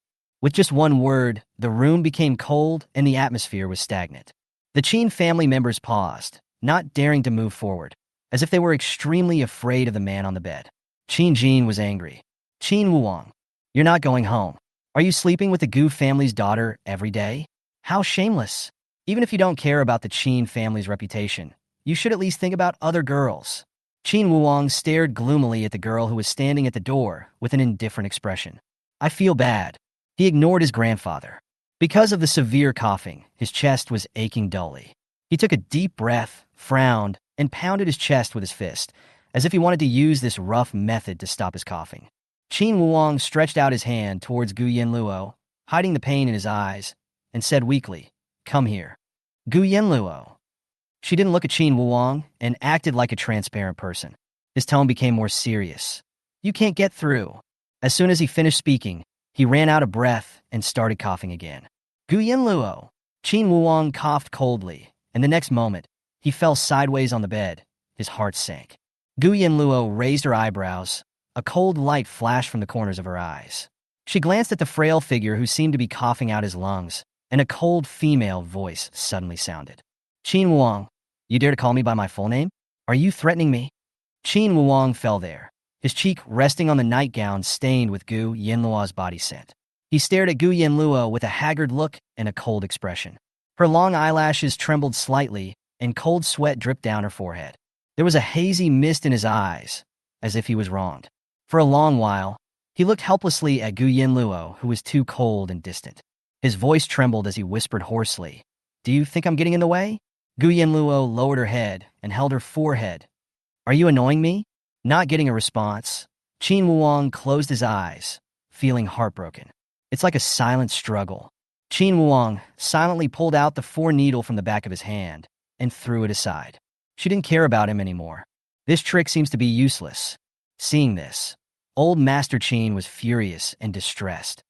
A: With just one word, the room became cold and the atmosphere was stagnant. The Qin family members paused, not daring to move forward, as if they were extremely afraid of the man on the bed. Qin Jin was angry. Qin Wuang, you're not going home. Are you sleeping with the Gu family's daughter every day? How shameless. Even if you don't care about the Qin family's reputation, you should at least think about other girls. Qin Wuong stared gloomily at the girl who was standing at the door with an indifferent expression. I feel bad. He ignored his grandfather. Because of the severe coughing, his chest was aching dully. He took a deep breath, frowned, and pounded his chest with his fist, as if he wanted to use this rough method to stop his coughing. Qin Wuong stretched out his hand towards Gu Yanluo, hiding the pain in his eyes, and said weakly, Come here. Gu Yanluo. She didn't look at Qin Wuong and acted like a transparent person. His tone became more serious. You can't get through. As soon as he finished speaking, he ran out of breath and started coughing again. Gu Yanluo. Qin Wuong coughed coldly, and the next moment, he fell sideways on the bed. His heart sank. Gu Yanluo raised her eyebrows. A cold light flashed from the corners of her eyes. She glanced at the frail figure who seemed to be coughing out his lungs, and a cold female voice suddenly sounded. Qin Wuong, you dare to call me by my full name? Are you threatening me? Qin Wuong fell there, his cheek resting on the nightgown stained with Gu Yanluo's body scent. He stared at Gu Yanluo with a haggard look and a cold expression. Her long eyelashes trembled slightly, and cold sweat dripped down her forehead. There was a hazy mist in his eyes, as if he was wronged. For a long while, he looked helplessly at Gu Yanluo, who was too cold and distant. His voice trembled as he whispered hoarsely, Do you think I'm getting in the way? Gu Yanluo lowered her head and held her forehead. Are you annoying me? Not getting a response, Qin Wuong closed his eyes, feeling heartbroken. It's like a silent struggle. Qin Wuong silently pulled out the 4-needle from the back of his hand and threw it aside. She didn't care about him anymore. This trick seems to be useless. Seeing this, old Master Qin was furious and distressed.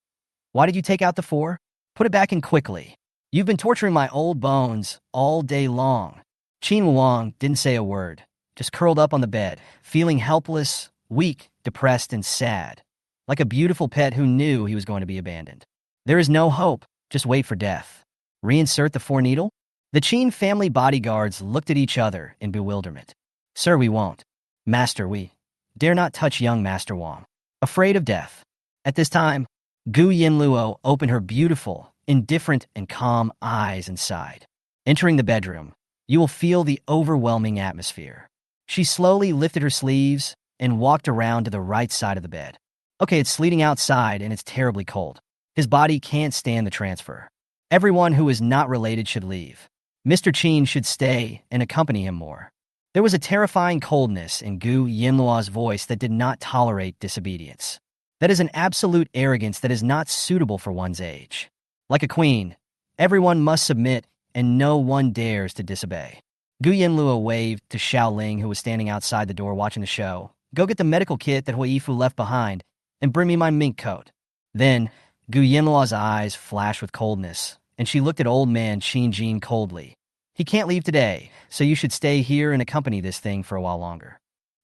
A: Why did you take out the 4? Put it back in quickly. You've been torturing my old bones all day long. Qin Wuong didn't say a word, just curled up on the bed, feeling helpless, weak, depressed, and sad, like a beautiful pet who knew he was going to be abandoned. There is no hope, just wait for death. Reinsert the 4-needle? The Qin family bodyguards looked at each other in bewilderment. Sir, we won't. Master, we dare not touch young Master Wang. Afraid of death. At this time, Gu Yanluo opened her beautiful, indifferent, and calm eyes and sighed. Entering the bedroom, you will feel the overwhelming atmosphere. She slowly lifted her sleeves and walked around to the right side of the bed. Okay, it's sleeting outside and it's terribly cold. His body can't stand the transfer. Everyone who is not related should leave. Mr. Qin should stay and accompany him more. There was a terrifying coldness in Gu Yanluo's voice that did not tolerate disobedience. That is an absolute arrogance that is not suitable for one's age. Like a queen, everyone must submit and no one dares to disobey. Gu Yanluo waved to Xiaoling, who was standing outside the door watching the show. Go get the medical kit that Huifu left behind and bring me my mink coat. Then, Gu Yanluo's eyes flashed with coldness, and she looked at old man Qin Jin coldly. He can't leave today, so you should stay here and accompany this thing for a while longer.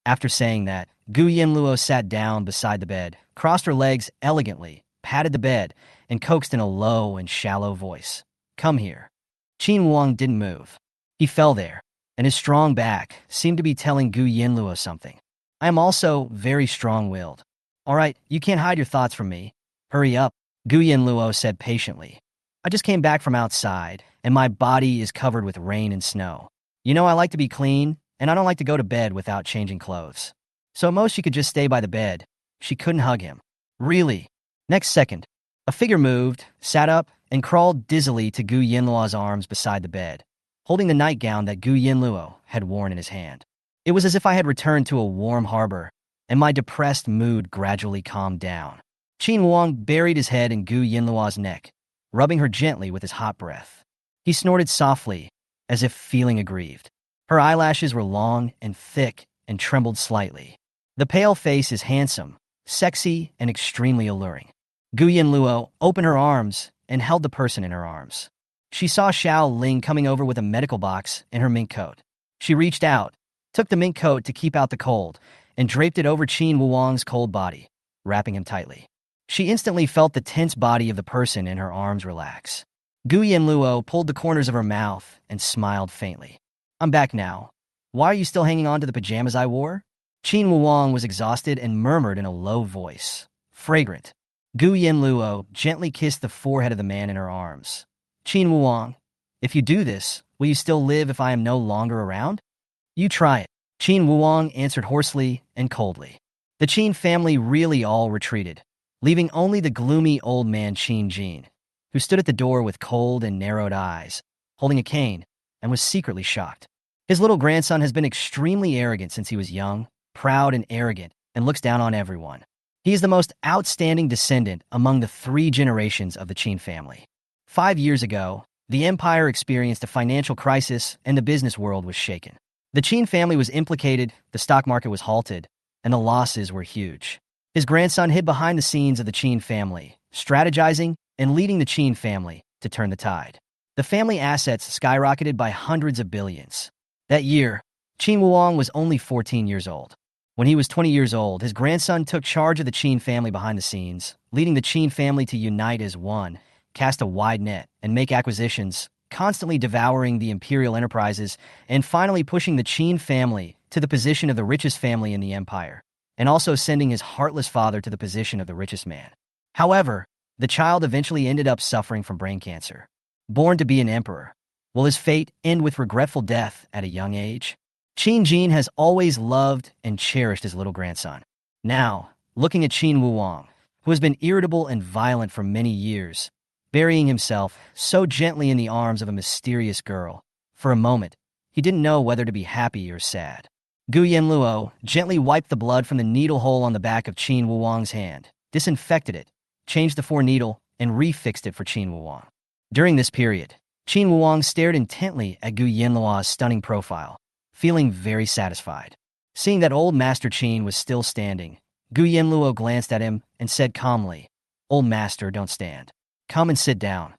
A: After saying that, Gu Yanluo sat down beside the bed, crossed her legs elegantly, patted the bed, and coaxed in a low and shallow voice. Come here. Qin Wuong didn't move. He fell there, and his strong back seemed to be telling Gu Yanluo something. I am also very strong-willed. All right, you can't hide your thoughts from me. Hurry up, Gu Yanluo said patiently. I just came back from outside, and my body is covered with rain and snow. You know I like to be clean, and I don't like to go to bed without changing clothes. So at most she could just stay by the bed. She couldn't hug him. Really? Next second, a figure moved, sat up, and crawled dizzily to Gu Yanluo's arms beside the bed, holding the nightgown that Gu Yanluo had worn in his hand. It was as if I had returned to a warm harbor, and my depressed mood gradually calmed down. Qin Wuong buried his head in Gu Yanluo's neck, rubbing her gently with his hot breath. He snorted softly, as if feeling aggrieved. Her eyelashes were long and thick and trembled slightly. The pale face is handsome, sexy, and extremely alluring. Gu Yanluo opened her arms and held the person in her arms. She saw Xiaoling coming over with a medical box and her mink coat. She reached out, took the mink coat to keep out the cold, and draped it over Qin Wuong's cold body, wrapping him tightly. She instantly felt the tense body of the person in her arms relax. Gu Yanluo pulled the corners of her mouth and smiled faintly. I'm back now. Why are you still hanging on to the pajamas I wore? Qin Wuong was exhausted and murmured in a low voice. Fragrant. Gu Yanluo gently kissed the forehead of the man in her arms. Qin Wuong, if you do this, will you still live if I am no longer around? You try it. Qin Wuong answered hoarsely and coldly. The Qin family really all retreated, leaving only the gloomy old man Qin Jin, who stood at the door with cold and narrowed eyes, holding a cane, and was secretly shocked. His little grandson has been extremely arrogant since he was young, proud and arrogant, and looks down on everyone. He is the most outstanding descendant among the 3 generations of the Qin family. 5 years ago, the empire experienced a financial crisis and the business world was shaken. The Qin family was implicated, the stock market was halted, and the losses were huge. His grandson hid behind the scenes of the Qin family, strategizing and leading the Qin family to turn the tide. The family assets skyrocketed by hundreds of billions. That year, Qin Wuong was only 14 years old. When he was 20 years old, his grandson took charge of the Qin family behind the scenes, leading the Qin family to unite as one, cast a wide net, and make acquisitions, constantly devouring the imperial enterprises, and finally pushing the Qin family to the position of the richest family in the empire, and also sending his heartless father to the position of the richest man. However, the child eventually ended up suffering from brain cancer. Born to be an emperor, will his fate end with regretful death at a young age? Qin Jin has always loved and cherished his little grandson. Now, looking at Qin Wuong, who has been irritable and violent for many years, burying himself so gently in the arms of a mysterious girl, for a moment, he didn't know whether to be happy or sad. Gu Yanluo gently wiped the blood from the needle hole on the back of Qin Wuong's hand, disinfected it, changed the 4-needle, and refixed it for Qin Wuong. During this period, Qin Wuong stared intently at Gu Yanluo's stunning profile, feeling very satisfied. Seeing that old Master Qin was still standing, Gu Yanluo glanced at him and said calmly, "Old Master, don't stand. Come and sit down."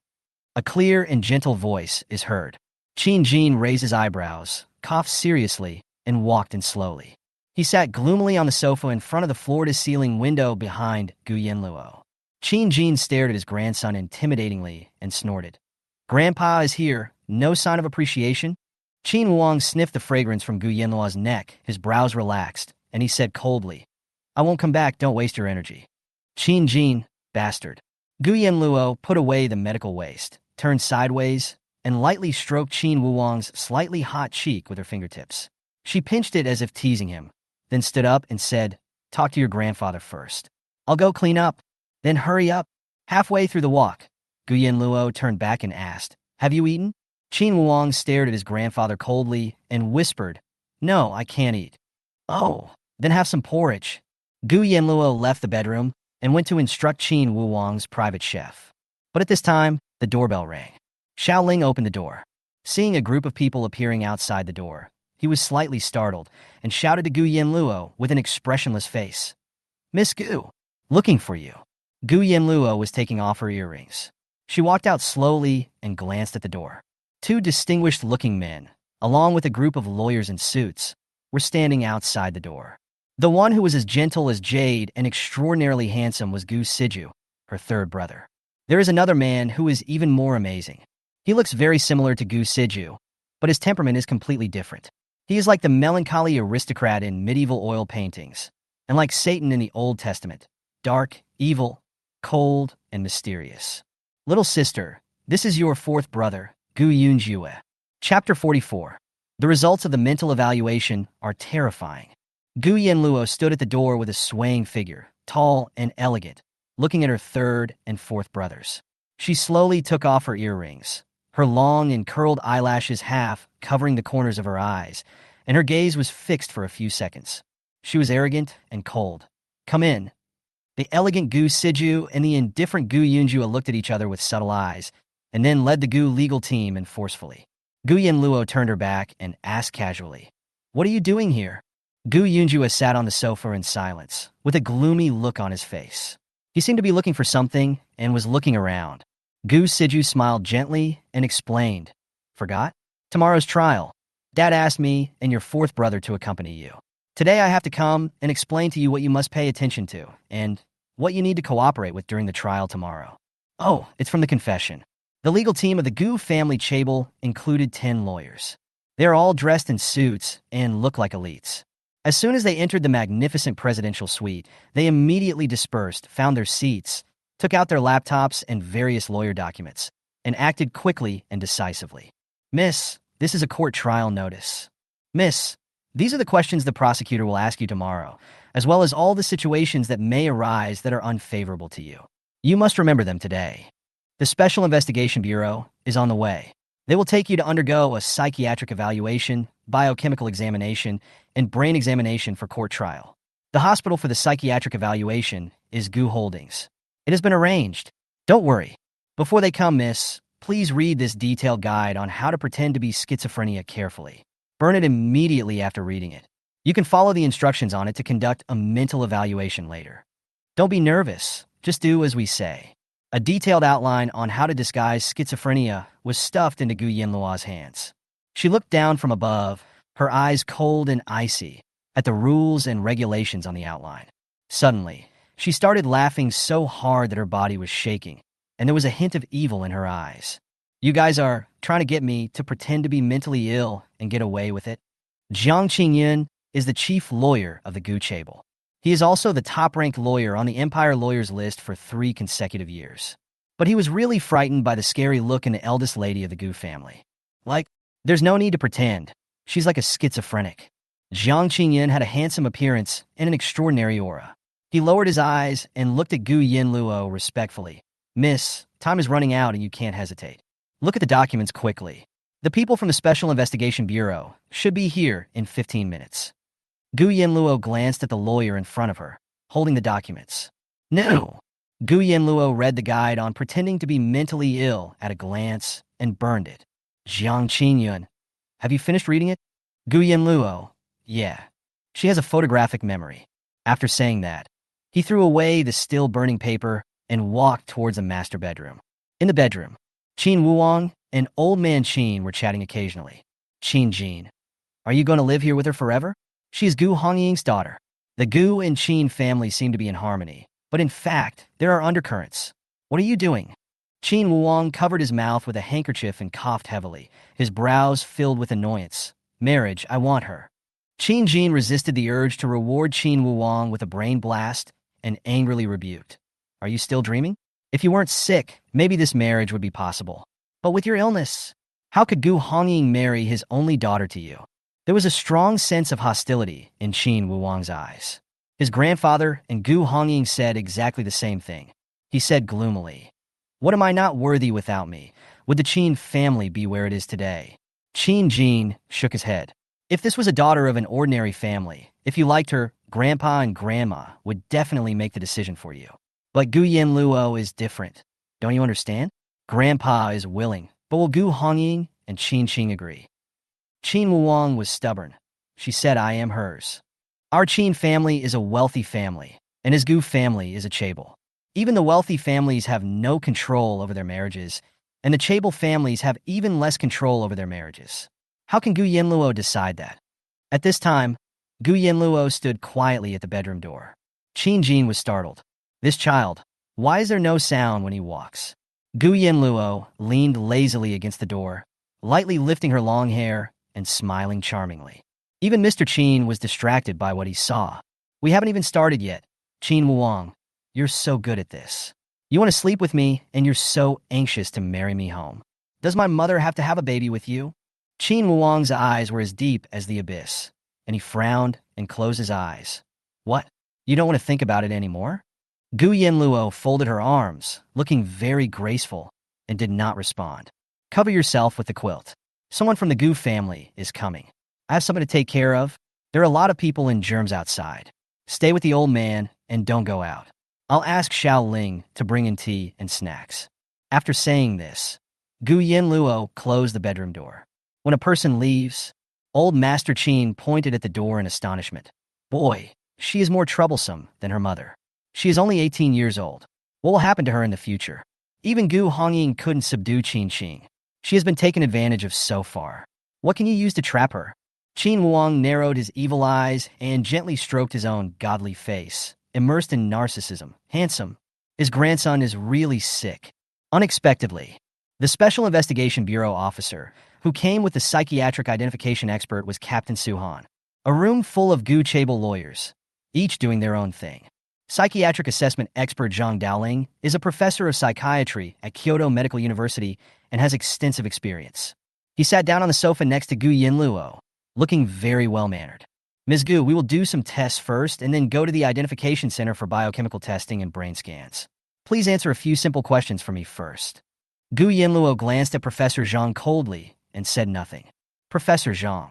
A: A clear and gentle voice is heard. Qin Jin raised his eyebrows, coughed seriously, and walked in slowly. He sat gloomily on the sofa in front of the floor-to-ceiling window behind Gu Yanluo. Qin Jin stared at his grandson intimidatingly and snorted. "Grandpa is here, no sign of appreciation?" Qin Wuong sniffed the fragrance from Gu Yanluo's neck, his brows relaxed, and he said coldly, "I won't come back, don't waste your energy." Qin Jin, bastard. Gu Yanluo put away the medical waste, turned sideways, and lightly stroked Qin Wuong's slightly hot cheek with her fingertips. She pinched it as if teasing him, then stood up and said, "Talk to your grandfather first. I'll go clean up. Then hurry up." Halfway through the walk, Gu Yanluo turned back and asked, "Have you eaten?" Qin Wuong stared at his grandfather coldly and whispered, "No, I can't eat." "Oh, then have some porridge." Gu Yanluo left the bedroom and went to instruct Qin Wuong's private chef. But at this time, the doorbell rang. Xiaoling opened the door. Seeing a group of people appearing outside the door, he was slightly startled and shouted to Gu Yanluo with an expressionless face, "Miss Gu, looking for you." Gu Yanluo was taking off her earrings. She walked out slowly and glanced at the door. 2 distinguished-looking men, along with a group of lawyers in suits, were standing outside the door. The one who was as gentle as jade and extraordinarily handsome was Gu Siju, her 3rd brother. There is another man who is even more amazing. He looks very similar to Gu Siju, but his temperament is completely different. He is like the melancholy aristocrat in medieval oil paintings, and like Satan in the Old Testament, dark, evil, cold, and mysterious. Little sister, this is your 4th brother, Gu Yanluo. Chapter 44. The results of the mental evaluation are terrifying. Gu Yanluo stood at the door with a swaying figure, tall and elegant, looking at her 3rd and 4th brothers. She slowly took off her earrings, her long and curled eyelashes half covering the corners of her eyes, and her gaze was fixed for a few seconds. She was arrogant and cold. "Come in." The elegant Gu Siju and the indifferent Gu Yanluo looked at each other with subtle eyes, and then led the Gu legal team in forcefully. Gu Yanluo turned her back and asked casually, "What are you doing here?" Gu Yanluo sat on the sofa in silence, with a gloomy look on his face. He seemed to be looking for something and was looking around. Gu Siju smiled gently and explained, "Forgot? Tomorrow's trial. Dad asked me and your 4th brother to accompany you. Today I have to come and explain to you what you must pay attention to and what you need to cooperate with during the trial tomorrow." Oh, it's from the confession. The legal team of the Gu family Chable included 10 lawyers. They are all dressed in suits and look like elites. As soon as they entered the magnificent presidential suite, they immediately dispersed, found their seats, took out their laptops and various lawyer documents, and acted quickly and decisively. "Miss, this is a court trial notice." "Miss, These are the questions the prosecutor will ask you tomorrow, as well as all the situations that may arise that are unfavorable to you. You must remember them today. The Special Investigation Bureau is on the way. They will take you to undergo a psychiatric evaluation, biochemical examination, and brain examination for court trial. The hospital for the psychiatric evaluation is Gu Holdings. It has been arranged. Don't worry. Before they come, miss, please read this detailed guide on how to pretend to be schizophrenia carefully. Burn it immediately after reading it. You can follow the instructions on it to conduct a mental evaluation later. Don't be nervous. Just do as we say. A detailed outline on how to disguise schizophrenia was stuffed into Gu Yanluo's hands. She looked down from above, her eyes cold and icy, at the rules and regulations on the outline. Suddenly, she started laughing so hard that her body was shaking, and there was a hint of evil in her eyes. You guys are trying to get me to pretend to be mentally ill and get away with it? Jiang Qingyun is the chief lawyer of the Gu Chable. He is also the top-ranked lawyer on the Empire Lawyers list for 3 consecutive years. But he was really frightened by the scary look in the eldest lady of the Gu family. Like, there's no need to pretend. She's like a schizophrenic. Jiang Qingyun had a handsome appearance and an extraordinary aura. He lowered his eyes and looked at Gu Yanluo respectfully. Miss, time is running out and you can't hesitate. Look at the documents quickly. The people from the Special Investigation Bureau should be here in 15 minutes. Gu Yanluo glanced at the lawyer in front of her, holding the documents. No! Gu Yanluo read the guide on pretending to be mentally ill at a glance and burned it. Jiang Qingyun, have you finished reading it? Gu Yanluo, yeah. She has a photographic memory. After saying that, he threw away the still burning paper and walked towards the master bedroom. In the bedroom, Qin Wuong and old man Qin were chatting occasionally. Qin Jin, are you going to live here with her forever? She is Gu Hongying's daughter. The Gu and Qin families seem to be in harmony, but in fact, there are undercurrents. What are you doing? Qin Wuong covered his mouth with a handkerchief and coughed heavily, his brows filled with annoyance. Marriage, I want her. Qin Jin resisted the urge to reward Qin Wuong with a brain blast and angrily rebuked. Are you still dreaming? If you weren't sick, maybe this marriage would be possible. But with your illness, how could Gu Hongying marry his only daughter to you? There was a strong sense of hostility in Qin Wuong's eyes. His grandfather and Gu Hongying said exactly the same thing. He said gloomily, "What am I not worthy without me? Would the Qin family be where it is today?" Qin Jin shook his head. If this was a daughter of an ordinary family, if you liked her, Grandpa and Grandma would definitely make the decision for you. But Gu Yanluo is different. Don't you understand? Grandpa is willing, but will Gu Hongying and Qin Qing agree? Qin Wuong was stubborn. She said, I am hers. Our Qin family is a wealthy family, and his Gu family is a Chable. Even the wealthy families have no control over their marriages, and the Chable families have even less control over their marriages. How can Gu Yanluo decide that? At this time, Gu Yanluo stood quietly at the bedroom door. Qin Jin was startled. This child, why is there no sound when he walks? Gu Yanluo leaned lazily against the door, lightly lifting her long hair and smiling charmingly. Even Mr. Qin was distracted by what he saw. We haven't even started yet. Qin Wuong, you're so good at this. You want to sleep with me, and you're so anxious to marry me home. Does my mother have to have a baby with you? Qin Wuong's eyes were as deep as the abyss, and he frowned and closed his eyes. What? You don't want to think about it anymore? Gu Yanluo folded her arms, looking very graceful, and did not respond. Cover yourself with the quilt. Someone from the Gu family is coming. I have something to take care of. There are a lot of people in germs outside. Stay with the old man and don't go out. I'll ask Xiao Ling to bring in tea and snacks. After saying this, Gu Yanluo closed the bedroom door. When a person leaves, old Master Qin pointed at the door in astonishment. Boy, she is more troublesome than her mother. She is only 18 years old. What will happen to her in the future? Even Gu Hongying couldn't subdue Qin Qing. She has been taken advantage of so far. What can you use to trap her? Qin Wuong narrowed his evil eyes and gently stroked his own godly face, immersed in narcissism. Handsome. His grandson is really sick. Unexpectedly, the Special Investigation Bureau officer who came with the psychiatric identification expert was Captain Suhan. A room full of Gu Chable lawyers, each doing their own thing. Psychiatric assessment expert Zhang Daoling is a professor of psychiatry at Kyoto Medical University and has extensive experience. He sat down on the sofa next to Gu Yanluo, looking very well-mannered. Ms. Gu, we will do some tests first and then go to the Identification Center for biochemical testing and brain scans. Please answer a few simple questions for me first. Gu Yanluo glanced at Professor Zhang coldly and said nothing. Professor Zhang,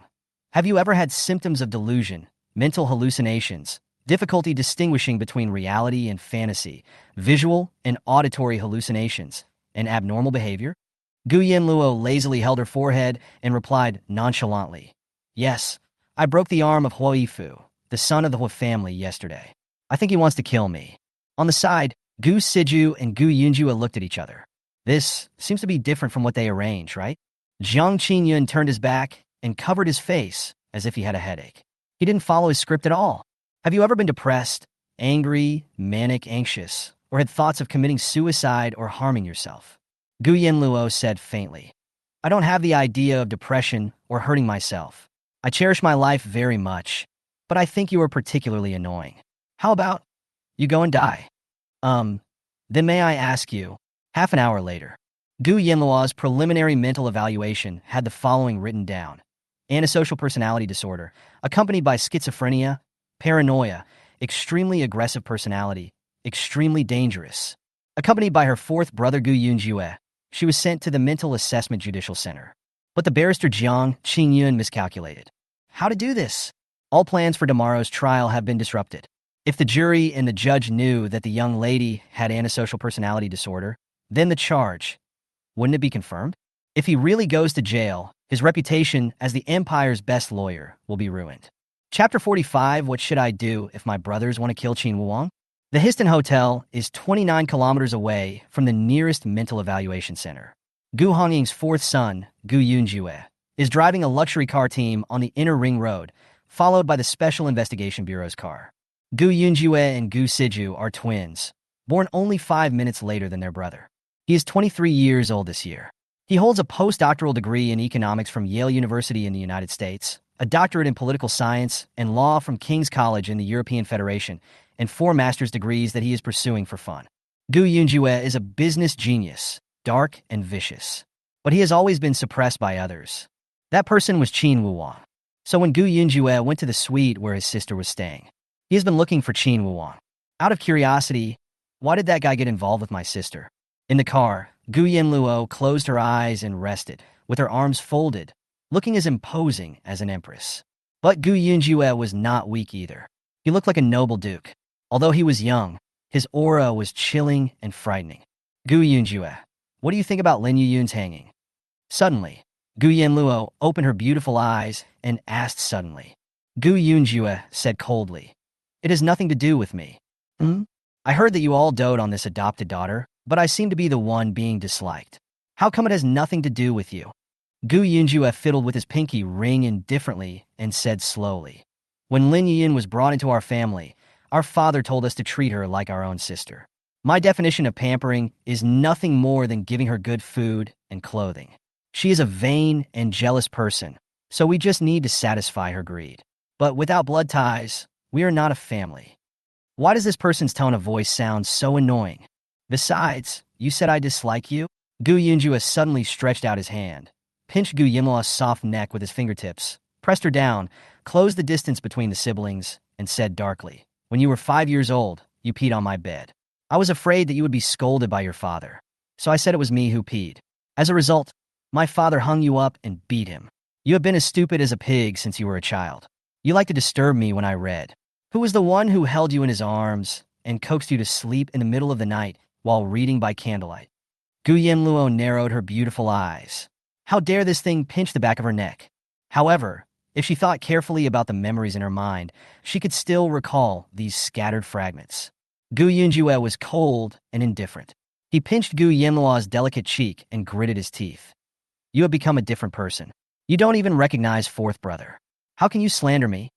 A: have you ever had symptoms of delusion, mental hallucinations, difficulty distinguishing between reality and fantasy, visual and auditory hallucinations, and abnormal behavior? Gu Yanluo lazily held her forehead and replied nonchalantly, Yes, I broke the arm of Huo Yifu, the son of the Hua family, yesterday. I think he wants to kill me. On the side, Gu Siju and Gu Yunjue looked at each other. This seems to be different from what they arranged, right? Jiang Qingyun turned his back and covered his face as if he had a headache. He didn't follow his script at all. Have you ever been depressed, angry, manic, anxious, or had thoughts of committing suicide or harming yourself? Gu Yanluo said faintly, I don't have the idea of depression or hurting myself. I cherish my life very much, but I think you are particularly annoying. How about you go and die? Then may I ask you, half an hour later, Gu Yanluo's preliminary mental evaluation had the following written down. Antisocial personality disorder, accompanied by schizophrenia, paranoia, extremely aggressive personality, extremely dangerous. Accompanied by her fourth brother Gu Yunjue, she was sent to the Mental Assessment Judicial Center. But the barrister Jiang Qingyun miscalculated. How to do this? All plans for tomorrow's trial have been disrupted. If the jury and the judge knew that the young lady had antisocial personality disorder, then the charge, wouldn't it be confirmed? If he really goes to jail, his reputation as the Empire's best lawyer will be ruined. Chapter 45, What Should I Do If My Brothers Want to Kill Qin Wuong? The Histon Hotel is 29 kilometers away from the nearest mental evaluation center. Gu Hongying's fourth son, Gu Yunjue, is driving a luxury car team on the inner ring road, followed by the Special Investigation Bureau's car. Gu Yunjue and Gu Siju are twins, born only 5 minutes later than their brother. He is 23 years old this year. He holds a postdoctoral degree in economics from Yale University in the United States, a doctorate in political science and law from King's College in the European Federation, and 4 master's degrees that he is pursuing for fun. Gu Yunjue is a business genius, dark and vicious. But he has always been suppressed by others. That person was Qin Wuong. So when Gu Yunjue went to the suite where his sister was staying, he has been looking for Qin Wuong. Out of curiosity, why did that guy get involved with my sister? In the car, Gu Yanluo closed her eyes and rested, with her arms folded, looking as imposing as an empress. But Gu Yunjue was not weak either. He looked like a noble duke. Although he was young, his aura was chilling and frightening. Gu Yunjue, what do you think about Lin Yuyun's hanging? Suddenly, Gu Yanluo opened her beautiful eyes and asked suddenly. Gu Yunjue said coldly, It has nothing to do with me. I heard that you all dote on this adopted daughter, but I seem to be the one being disliked. How come it has nothing to do with you? Gu Yunjue fiddled with his pinky ring indifferently and said slowly, When Lin Yuyun was brought into our family, our father told us to treat her like our own sister. My definition of pampering is nothing more than giving her good food and clothing. She is a vain and jealous person, so we just need to satisfy her greed. But without blood ties, we are not a family. Why does this person's tone of voice sound so annoying? Besides, you said I dislike you? Gu Yunjue suddenly stretched out his hand, pinched Gu Yanluo's soft neck with his fingertips, pressed her down, closed the distance between the siblings, and said darkly, When you were 5 years old, you peed on my bed. I was afraid that you would be scolded by your father, so I said it was me who peed. As a result, my father hung you up and beat him. You have been as stupid as a pig since you were a child. You like to disturb me when I read. Who was the one who held you in his arms and coaxed you to sleep in the middle of the night while reading by candlelight? Gu Yanluo narrowed her beautiful eyes. How dare this thing pinch the back of her neck? However, if she thought carefully about the memories in her mind, she could still recall these scattered fragments. Gu Yunjue was cold and indifferent. He pinched Gu Yanluo's delicate cheek and gritted his teeth. You have become a different person. You don't even recognize fourth brother. How can you slander me?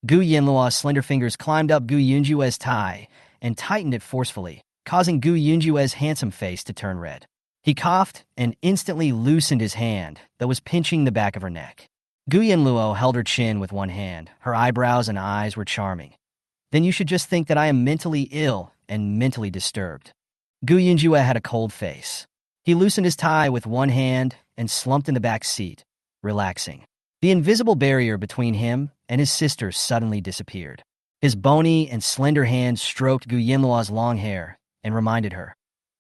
A: Gu Yanluo's slender fingers climbed up Gu Yunjue's tie and tightened it forcefully, causing Gu Yunjue's handsome face to turn red. He coughed and instantly loosened his hand that was pinching the back of her neck. Gu Yanluo held her chin with one hand. Her eyebrows and eyes were charming. Then you should just think that I am mentally ill and mentally disturbed. Gu Yunjue had a cold face. He loosened his tie with one hand and slumped in the back seat, relaxing. The invisible barrier between him and his sister suddenly disappeared. His bony and slender hand stroked Gu Yanluo's long hair and reminded her,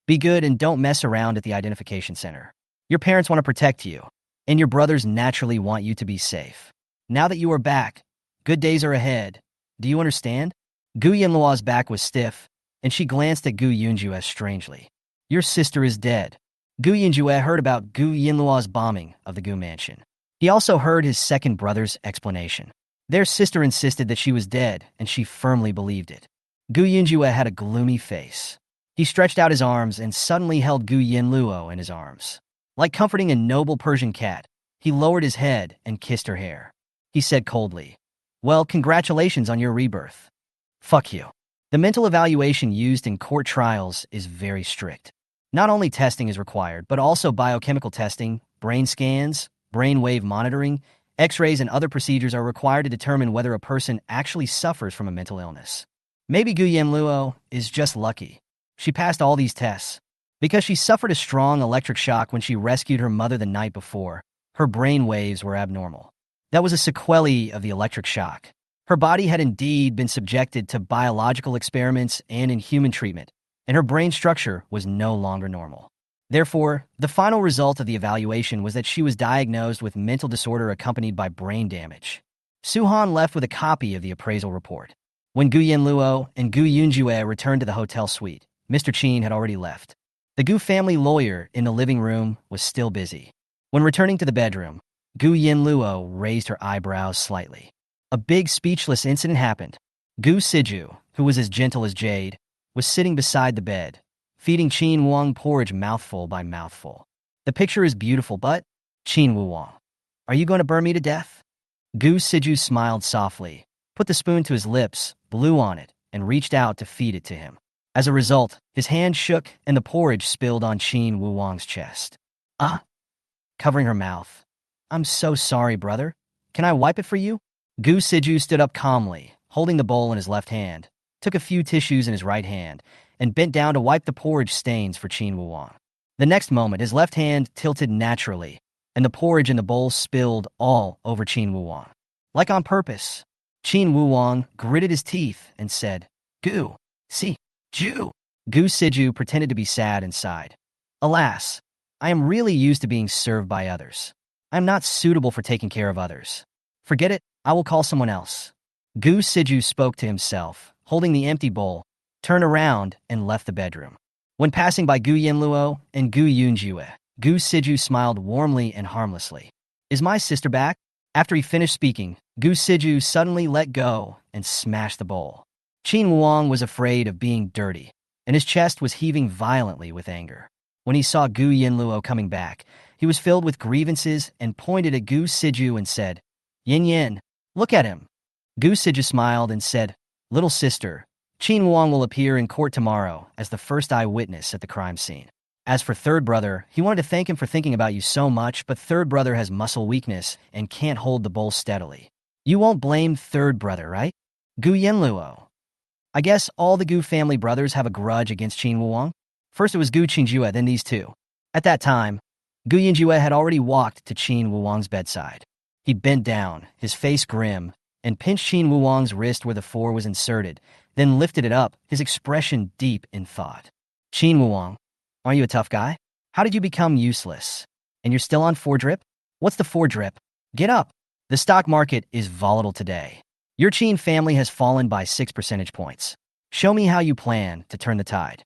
A: "Be good and don't mess around at the identification center. Your parents want to protect you, and your brothers naturally want you to be safe. Now that you are back, good days are ahead. Do you understand?" Gu Yanluo's back was stiff, and she glanced at Gu Yunjue strangely. "Your sister is dead." Gu Yunjue heard about Gu Yanluo's bombing of the Gu mansion. He also heard his second brother's explanation. Their sister insisted that she was dead, and she firmly believed it. Gu Yunjue had a gloomy face. He stretched out his arms and suddenly held Gu Yanluo in his arms. Like comforting a noble Persian cat, he lowered his head and kissed her hair. He said coldly, "Well, congratulations on your rebirth." "Fuck you." The mental evaluation used in court trials is very strict. Not only testing is required, but also biochemical testing, brain scans, brainwave monitoring, X-rays, and other procedures are required to determine whether a person actually suffers from a mental illness. Maybe Gu Yanluo is just lucky. She passed all these tests. Because she suffered a strong electric shock when she rescued her mother the night before, her brain waves were abnormal. That was a sequelae of the electric shock. Her body had indeed been subjected to biological experiments and inhuman treatment, and her brain structure was no longer normal. Therefore, the final result of the evaluation was that she was diagnosed with mental disorder accompanied by brain damage. Suhan left with a copy of the appraisal report. When Gu Yanluo and Gu Yunjue returned to the hotel suite, Mr. Qin had already left. The Gu family lawyer in the living room was still busy. When returning to the bedroom, Gu Yanluo raised her eyebrows slightly. A big speechless incident happened. Gu Siju, who was as gentle as jade, was sitting beside the bed, feeding Qin Wang porridge mouthful by mouthful. "The picture is beautiful, but..." "Qin Wang, are you going to burn me to death?" Gu Siju smiled softly, put the spoon to his lips, blew on it, and reached out to feed it to him. As a result, his hand shook and the porridge spilled on Qin Wang's chest. "Ah!" Covering her mouth. "I'm so sorry, brother. Can I wipe it for you?" Gu Siju stood up calmly, holding the bowl in his left hand, took a few tissues in his right hand, and bent down to wipe the porridge stains for Qin Wang. The next moment, his left hand tilted naturally, and the porridge in the bowl spilled all over Qin Wang. Like on purpose. Qin Wang gritted his teeth and said, "Gu, si, Ju." Gu Siju pretended to be sad and sighed. "Alas, I am really used to being served by others. I am not suitable for taking care of others. Forget it, I will call someone else." Gu Siju spoke to himself, holding the empty bowl, turned around, and left the bedroom. When passing by Gu Yanluo and Gu Yunjue, Gu Siju smiled warmly and harmlessly. "Is my sister back?" After he finished speaking, Gu Siju suddenly let go and smashed the bowl. Qin Wang was afraid of being dirty, and his chest was heaving violently with anger. When he saw Gu Yanluo coming back, he was filled with grievances and pointed at Gu Siju and said, "Yin Yin, look at him." Gu Siju smiled and said, "Little sister, Qin Wang will appear in court tomorrow as the first eyewitness at the crime scene. As for third brother, he wanted to thank him for thinking about you so much, but third brother has muscle weakness and can't hold the bowl steadily. You won't blame third brother, right?" Gu Yanluo. "I guess all the Gu family brothers have a grudge against Qin Wang. First it was Gu Qinjue, then these two." At that time, Gu Yunjue had already walked to Qin Wang's bedside. He bent down, his face grim, and pinched Qin Wang's wrist where the four was inserted, then lifted it up, his expression deep in thought. "Qin Wang, are you a tough guy? How did you become useless? And you're still on 4-drip? What's the 4-drip? Get up. The stock market is volatile today. Your Qin family has fallen by 6 percentage points. Show me how you plan to turn the tide."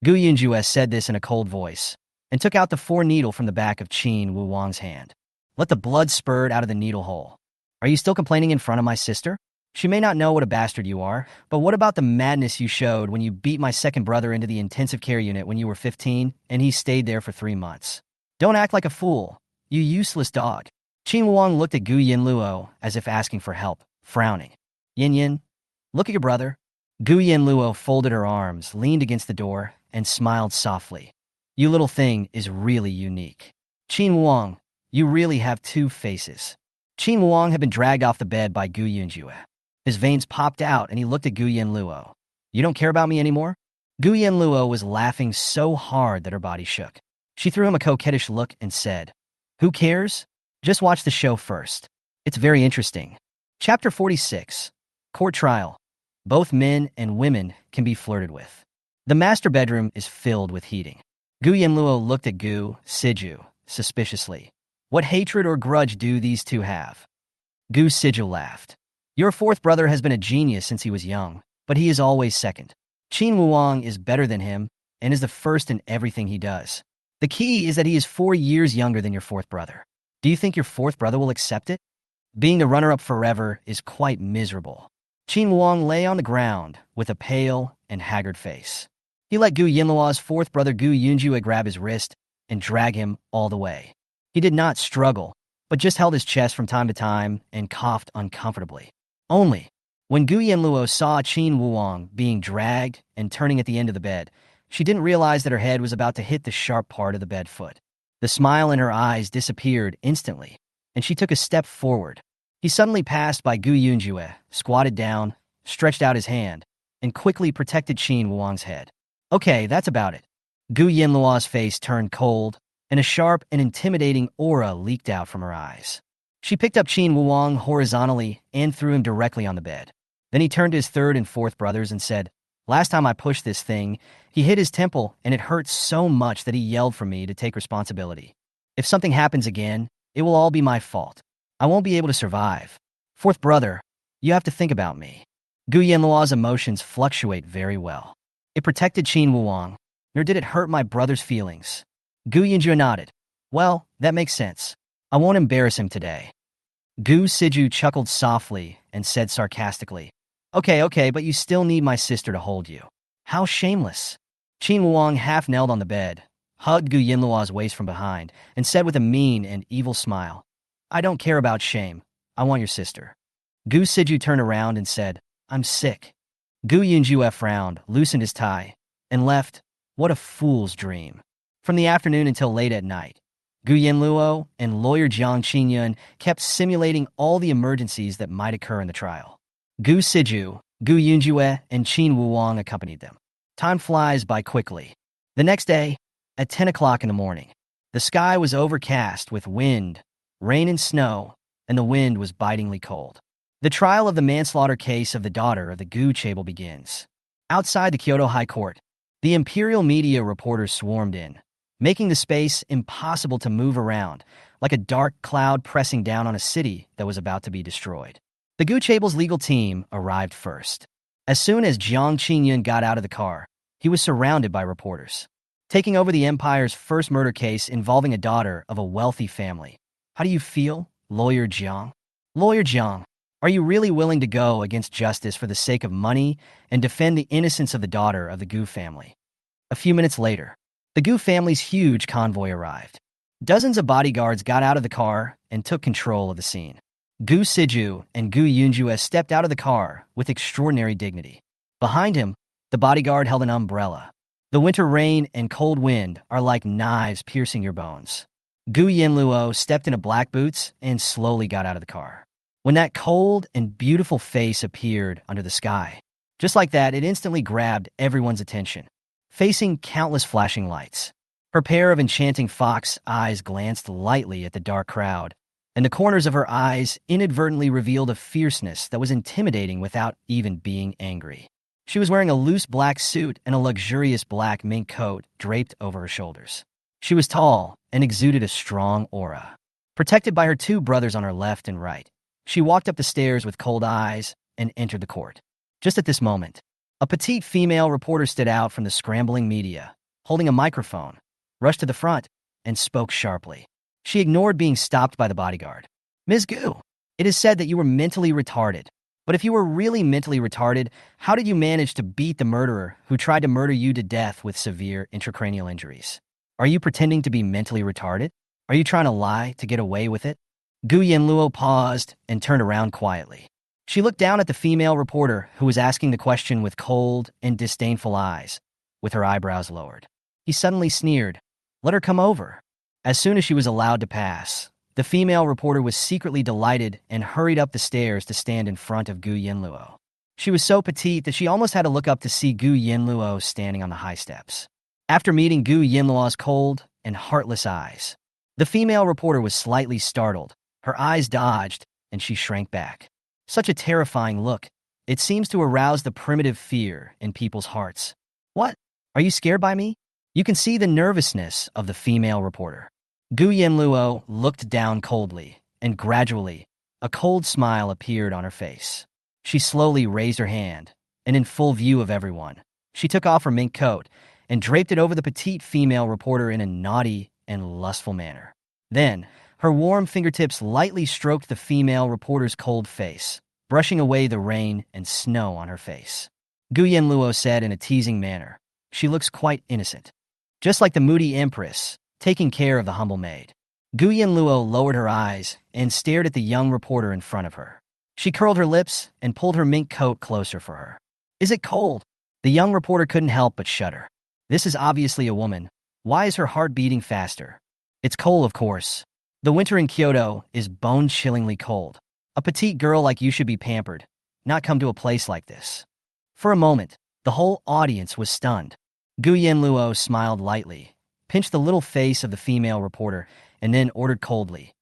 A: Gu Yunjue said this in a cold voice, and took out the 4 needle from the back of Qin Wang's hand. Let the blood spurt out of the needle hole. "Are you still complaining in front of my sister? She may not know what a bastard you are, but what about the madness you showed when you beat my second brother into the intensive care unit when you were 15, and he stayed there for 3 months? Don't act like a fool, you useless dog." Qin Wang looked at Gu Yanluo as if asking for help, frowning. "Yin Yin, look at your brother." Gu Yanluo folded her arms, leaned against the door, and smiled softly. "You little thing is really unique. Qin Wang, you really have 2 faces." Qin Wang had been dragged off the bed by Gu Yunjue. His veins popped out and he looked at Gu Yanluo. "You don't care about me anymore?" Gu Yanluo was laughing so hard that her body shook. She threw him a coquettish look and said, "Who cares? Just watch the show first." It's very interesting. Chapter 46. Court Trial. Both men and women can be flirted with. The master bedroom is filled with heating. Gu Yanluo looked at Gu Siju suspiciously. What hatred or grudge do these two have? Gu Siju laughed. Your fourth brother has been a genius since he was young, but he is always second. Qin Wuang is better than him and is the first in everything he does. The key is that he is 4 years younger than your fourth brother. Do you think your fourth brother will accept it? Being the runner-up forever is quite miserable. Qin Wuang lay on the ground with a pale and haggard face. He let Gu Yanluo's fourth brother Gu Yanluo grab his wrist and drag him all the way. He did not struggle, but just held his chest from time to time and coughed uncomfortably. Only when Gu Yanluo saw Qin Wuang being dragged and turning at the end of the bed, she didn't realize that her head was about to hit the sharp part of the bed foot. The smile in her eyes disappeared instantly, and she took a step forward. He suddenly passed by Gu Yanluo, squatted down, stretched out his hand, and quickly protected Qin Wuang's head. Okay, that's about it. Gu Yanluo's face turned cold, and a sharp and intimidating aura leaked out from her eyes. She picked up Qin Wuang horizontally and threw him directly on the bed. Then he turned to his third and fourth brothers and said, Last time I pushed this thing, he hit his temple and it hurt so much that he yelled for me to take responsibility. If something happens again, it will all be my fault. I won't be able to survive. Fourth brother, you have to think about me. Gu Yanluo's emotions fluctuate very well. It protected Qin Wuang, nor did it hurt my brother's feelings. Gu Yanluo nodded. Well, that makes sense. I won't embarrass him today. Gu Siju chuckled softly and said sarcastically, Okay, but you still need my sister to hold you. How shameless. Qin Wuang half knelt on the bed, hugged Gu Yanluo's waist from behind, and said with a mean and evil smile, I don't care about shame. I want your sister. Gu Siju turned around and said, I'm sick. Gu Yanluo frowned, loosened his tie, and left. What a fool's dream. From the afternoon until late at night, Gu Yanluo and lawyer Jiang Qinyun kept simulating all the emergencies that might occur in the trial. Gu Siju, Gu Yanluo, and Qin Wuang accompanied them. Time flies by quickly. The next day, at 10 o'clock in the morning, the sky was overcast with wind, rain and snow, and the wind was bitingly cold. The trial of the manslaughter case of the daughter of the Gu Chaebol begins. Outside the Kyoto High Court, the imperial media reporters swarmed in, making the space impossible to move around, like a dark cloud pressing down on a city that was about to be destroyed. The Gu Chaebol's legal team arrived first. As soon as Jiang Qinyun got out of the car, he was surrounded by reporters. Taking over the empire's first murder case involving a daughter of a wealthy family. How do you feel, Lawyer Jiang? Lawyer Jiang, are you really willing to go against justice for the sake of money and defend the innocence of the daughter of the Gu family? A few minutes later, the Gu family's huge convoy arrived. Dozens of bodyguards got out of the car and took control of the scene. Gu Siju and Gu Yanluo stepped out of the car with extraordinary dignity. Behind him, the bodyguard held an umbrella. The winter rain and cold wind are like knives piercing your bones. Gu Yanluo stepped into black boots and slowly got out of the car. When that cold and beautiful face appeared under the sky, just like that, it instantly grabbed everyone's attention. Facing countless flashing lights, her pair of enchanting fox eyes glanced lightly at the dark crowd, and the corners of her eyes inadvertently revealed a fierceness that was intimidating without even being angry. She was wearing a loose black suit and a luxurious black mink coat draped over her shoulders. She was tall and exuded a strong aura. Protected by her two brothers on her left and right, she walked up the stairs with cold eyes and entered the court. Just at this moment, a petite female reporter stood out from the scrambling media, holding a microphone, rushed to the front, and spoke sharply. She ignored being stopped by the bodyguard. Ms. Gu, it is said that you were mentally retarded. But if you were really mentally retarded, how did you manage to beat the murderer who tried to murder you to death with severe intracranial injuries? Are you pretending to be mentally retarded? Are you trying to lie to get away with it? Gu Yanluo paused and turned around quietly. She looked down at the female reporter who was asking the question with cold and disdainful eyes, with her eyebrows lowered. He suddenly sneered. Let her come over. As soon as she was allowed to pass, the female reporter was secretly delighted and hurried up the stairs to stand in front of Gu Yanluo. She was so petite that she almost had to look up to see Gu Yanluo standing on the high steps. After meeting Gu Yanluo's cold and heartless eyes, the female reporter was slightly startled. Her eyes dodged, and she shrank back. Such a terrifying look. It seems to arouse the primitive fear in people's hearts. What? Are you scared by me? You can see the nervousness of the female reporter. Gu Yanluo looked down coldly, and gradually, a cold smile appeared on her face. She slowly raised her hand, and in full view of everyone, she took off her mink coat and draped it over the petite female reporter in a naughty and lustful manner. Then, her warm fingertips lightly stroked the female reporter's cold face, brushing away the rain and snow on her face. Gu Yanluo said in a teasing manner, "She looks quite innocent. Just like the moody empress, taking care of the humble maid." Gu Yanluo lowered her eyes and stared at the young reporter in front of her. She curled her lips and pulled her mink coat closer for her. "Is it cold?" The young reporter couldn't help but shudder. This is obviously a woman. Why is her heart beating faster? It's cold, of course. The winter in Kyoto is bone-chillingly cold. A petite girl like you should be pampered, not come to a place like this. For a moment, the whole audience was stunned. Gu Yanluo smiled lightly, pinched the little face of the female reporter, and then ordered coldly,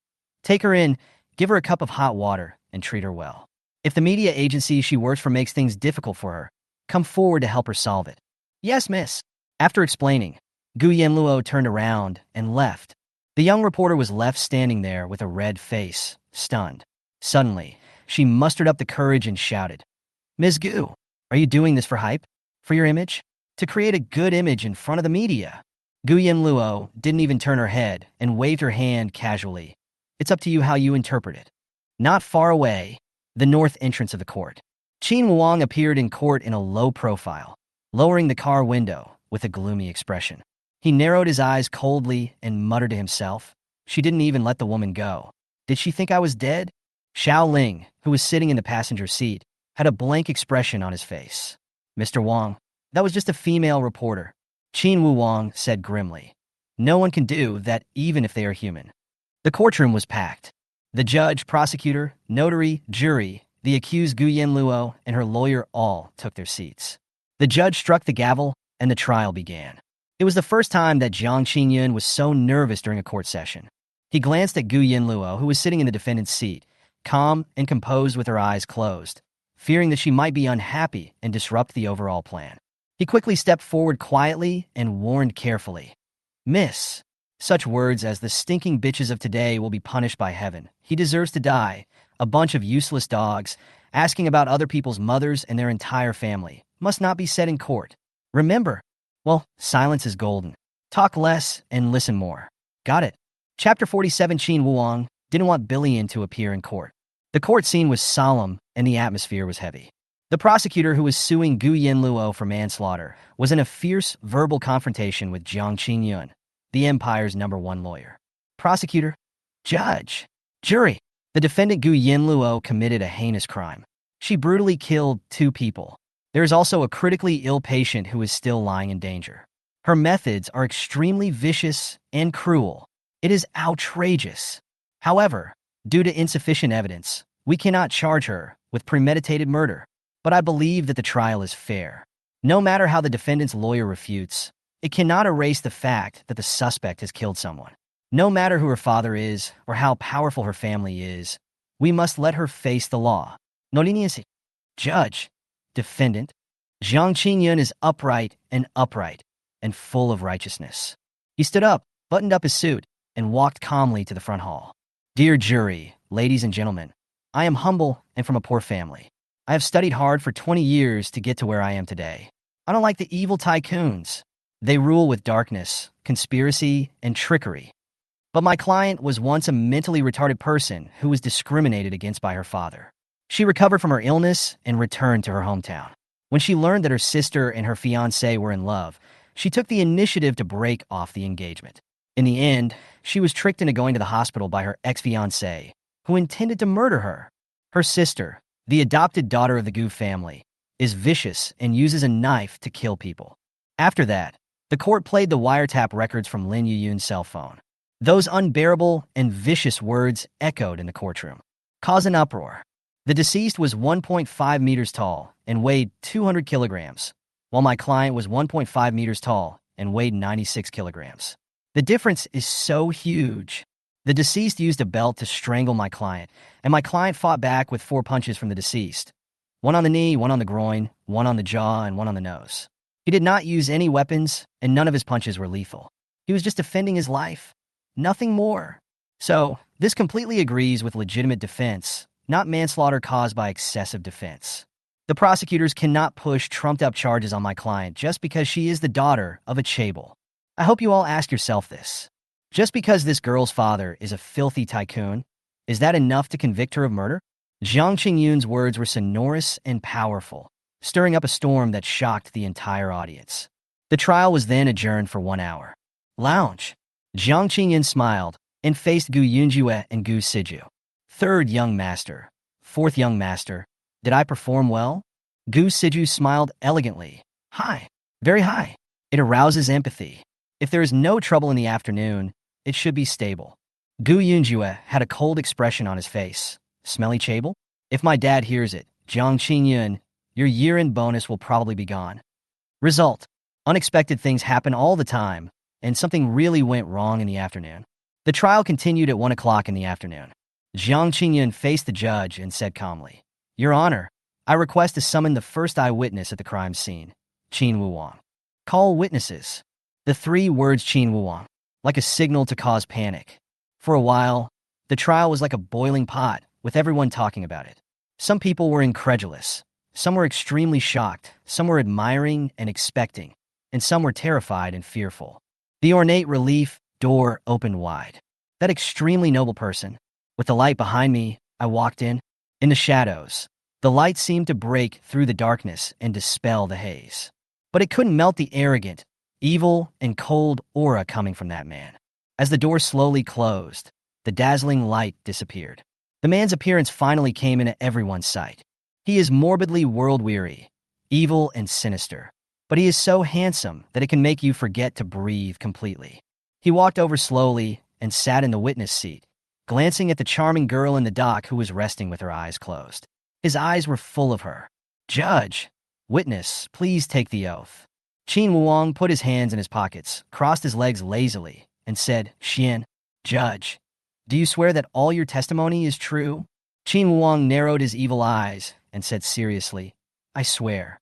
A: "Take her in, give her a cup of hot water, and treat her well. If the media agency she works for makes things difficult for her, come forward to help her solve it." "Yes, miss." After explaining, Gu Yanluo turned around and left. The young reporter was left standing there with a red face, stunned. Suddenly, she mustered up the courage and shouted, "Ms. Gu, are you doing this for hype? For your image? To create a good image in front of the media?" Gu Yanluo didn't even turn her head and waved her hand casually. "It's up to you how you interpret it." Not far away, the north entrance of the court. Qin Wang appeared in court in a low profile, lowering the car window with a gloomy expression. He narrowed his eyes coldly and muttered to himself, "She didn't even let the woman go. Did she think I was dead?" Xiao Ling, who was sitting in the passenger seat, had a blank expression on his face. "Mr. Wang, that was just a female reporter," Qin Wang said grimly. "No one can do that even if they are human." The courtroom was packed. The judge, prosecutor, notary, jury, the accused Gu Yanluo, and her lawyer all took their seats. The judge struck the gavel, and the trial began. It was the first time that Jiang Qingyun was so nervous during a court session. He glanced at Gu Yanluo, who was sitting in the defendant's seat, calm and composed with her eyes closed, fearing that she might be unhappy and disrupt the overall plan. He quickly stepped forward quietly and warned carefully, "Miss, such words as 'the stinking bitches of today will be punished by heaven. He deserves to die. A bunch of useless dogs, asking about other people's mothers and their entire family, must not be said in court. Remember, well, silence is golden. Talk less and listen more. Got it?" Chapter 47. Qin Wang didn't want Billion to appear in court. The court scene was solemn and the atmosphere was heavy. The prosecutor, who was suing Gu Yanluo for manslaughter, was in a fierce verbal confrontation with Jiang Qingyun, the empire's #1 lawyer. Prosecutor, judge, jury. The defendant Gu Yanluo committed a heinous crime. She brutally killed 2 people. There is also a critically ill patient who is still lying in danger. Her methods are extremely vicious and cruel. It is outrageous. However, due to insufficient evidence, we cannot charge her with premeditated murder. But I believe that the trial is fair. No matter how the defendant's lawyer refutes, it cannot erase the fact that the suspect has killed someone. No matter who her father is or how powerful her family is, we must let her face the law. No leniency. Judge, defendant, Jiang Qingyun is upright and full of righteousness. He stood up, buttoned up his suit, and walked calmly to the front hall. "Dear jury, ladies and gentlemen, I am humble and from a poor family. I have studied hard for 20 years to get to where I am today. I don't like the evil tycoons. They rule with darkness, conspiracy, and trickery. But my client was once a mentally retarded person who was discriminated against by her father. She recovered from her illness and returned to her hometown. When she learned that her sister and her fiancé were in love, she took the initiative to break off the engagement. In the end, she was tricked into going to the hospital by her ex-fiancé, who intended to murder her. Her sister, the adopted daughter of the Gu family, is vicious and uses a knife to kill people. After that, the court played the wiretap records from Lin Yuyun's cell phone. Those unbearable and vicious words echoed in the courtroom, causing uproar. The deceased was 1.5 meters tall and weighed 200 kilograms, while my client was 1.5 meters tall and weighed 96 kilograms. The difference is so huge. The deceased used a belt to strangle my client, and my client fought back with 4 punches from the deceased. One on the knee, one on the groin, one on the jaw, and one on the nose. He did not use any weapons, and none of his punches were lethal. He was just defending his life. Nothing more. So, this completely agrees with legitimate defense, not manslaughter caused by excessive defense. The prosecutors cannot push trumped-up charges on my client just because she is the daughter of a chaebol. I hope you all ask yourself this. Just because this girl's father is a filthy tycoon, is that enough to convict her of murder? Jiang Qingyun's words were sonorous and powerful, stirring up a storm that shocked the entire audience. The trial was then adjourned for 1 hour. Lounge. Jiang Qingyun smiled and faced Gu Yanluo and Gu Siju. Third young master. Fourth young master. Did I perform well? Gu Siju smiled elegantly. High. Very high. It arouses empathy. If there is no trouble in the afternoon, it should be stable. Gu Yanluo had a cold expression on his face. Smelly chaebol? If my dad hears it, Jiang Qingyun, your year-end bonus will probably be gone. Result. Unexpected things happen all the time, and something really went wrong in the afternoon. The trial continued at 1 o'clock in the afternoon. Jiang Qingyun faced the judge and said calmly, Your Honor, I request to summon the first eyewitness at the crime scene, Qin Wuwang. Call witnesses. The 3 words Qin Wuwang, like a signal to cause panic. For a while, the trial was like a boiling pot, with everyone talking about it. Some people were incredulous. Some were extremely shocked. Some were admiring and expecting. And some were terrified and fearful. The ornate relief door opened wide. That extremely noble person. With the light behind me, I walked in. In the shadows, the light seemed to break through the darkness and dispel the haze. But it couldn't melt the arrogant, evil, and cold aura coming from that man. As the door slowly closed, the dazzling light disappeared. The man's appearance finally came into everyone's sight. He is morbidly world-weary, evil and sinister, but he is so handsome that it can make you forget to breathe completely. He walked over slowly and sat in the witness seat, glancing at the charming girl in the dock who was resting with her eyes closed. His eyes were full of her. Judge, witness, please take the oath. Qin Wuwang put his hands in his pockets, crossed his legs lazily, and said, Xian, Judge, do you swear that all your testimony is true? Qin Wuwang narrowed his evil eyes and said seriously, I swear.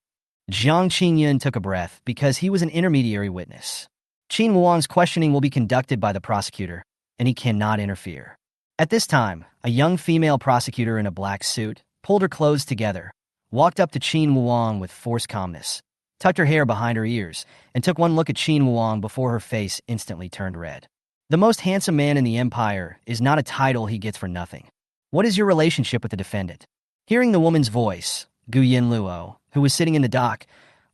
A: Jiang Qingyun took a breath because he was an intermediary witness. Qin Wuwang's questioning will be conducted by the prosecutor, and he cannot interfere. At this time, a young female prosecutor in a black suit pulled her clothes together, walked up to Qin Wuwang with forced calmness, tucked her hair behind her ears, and took one look at Qin Wuwang before her face instantly turned red. The most handsome man in the empire is not a title he gets for nothing. What is your relationship with the defendant? Hearing the woman's voice, Gu Yanluo, who was sitting in the dock,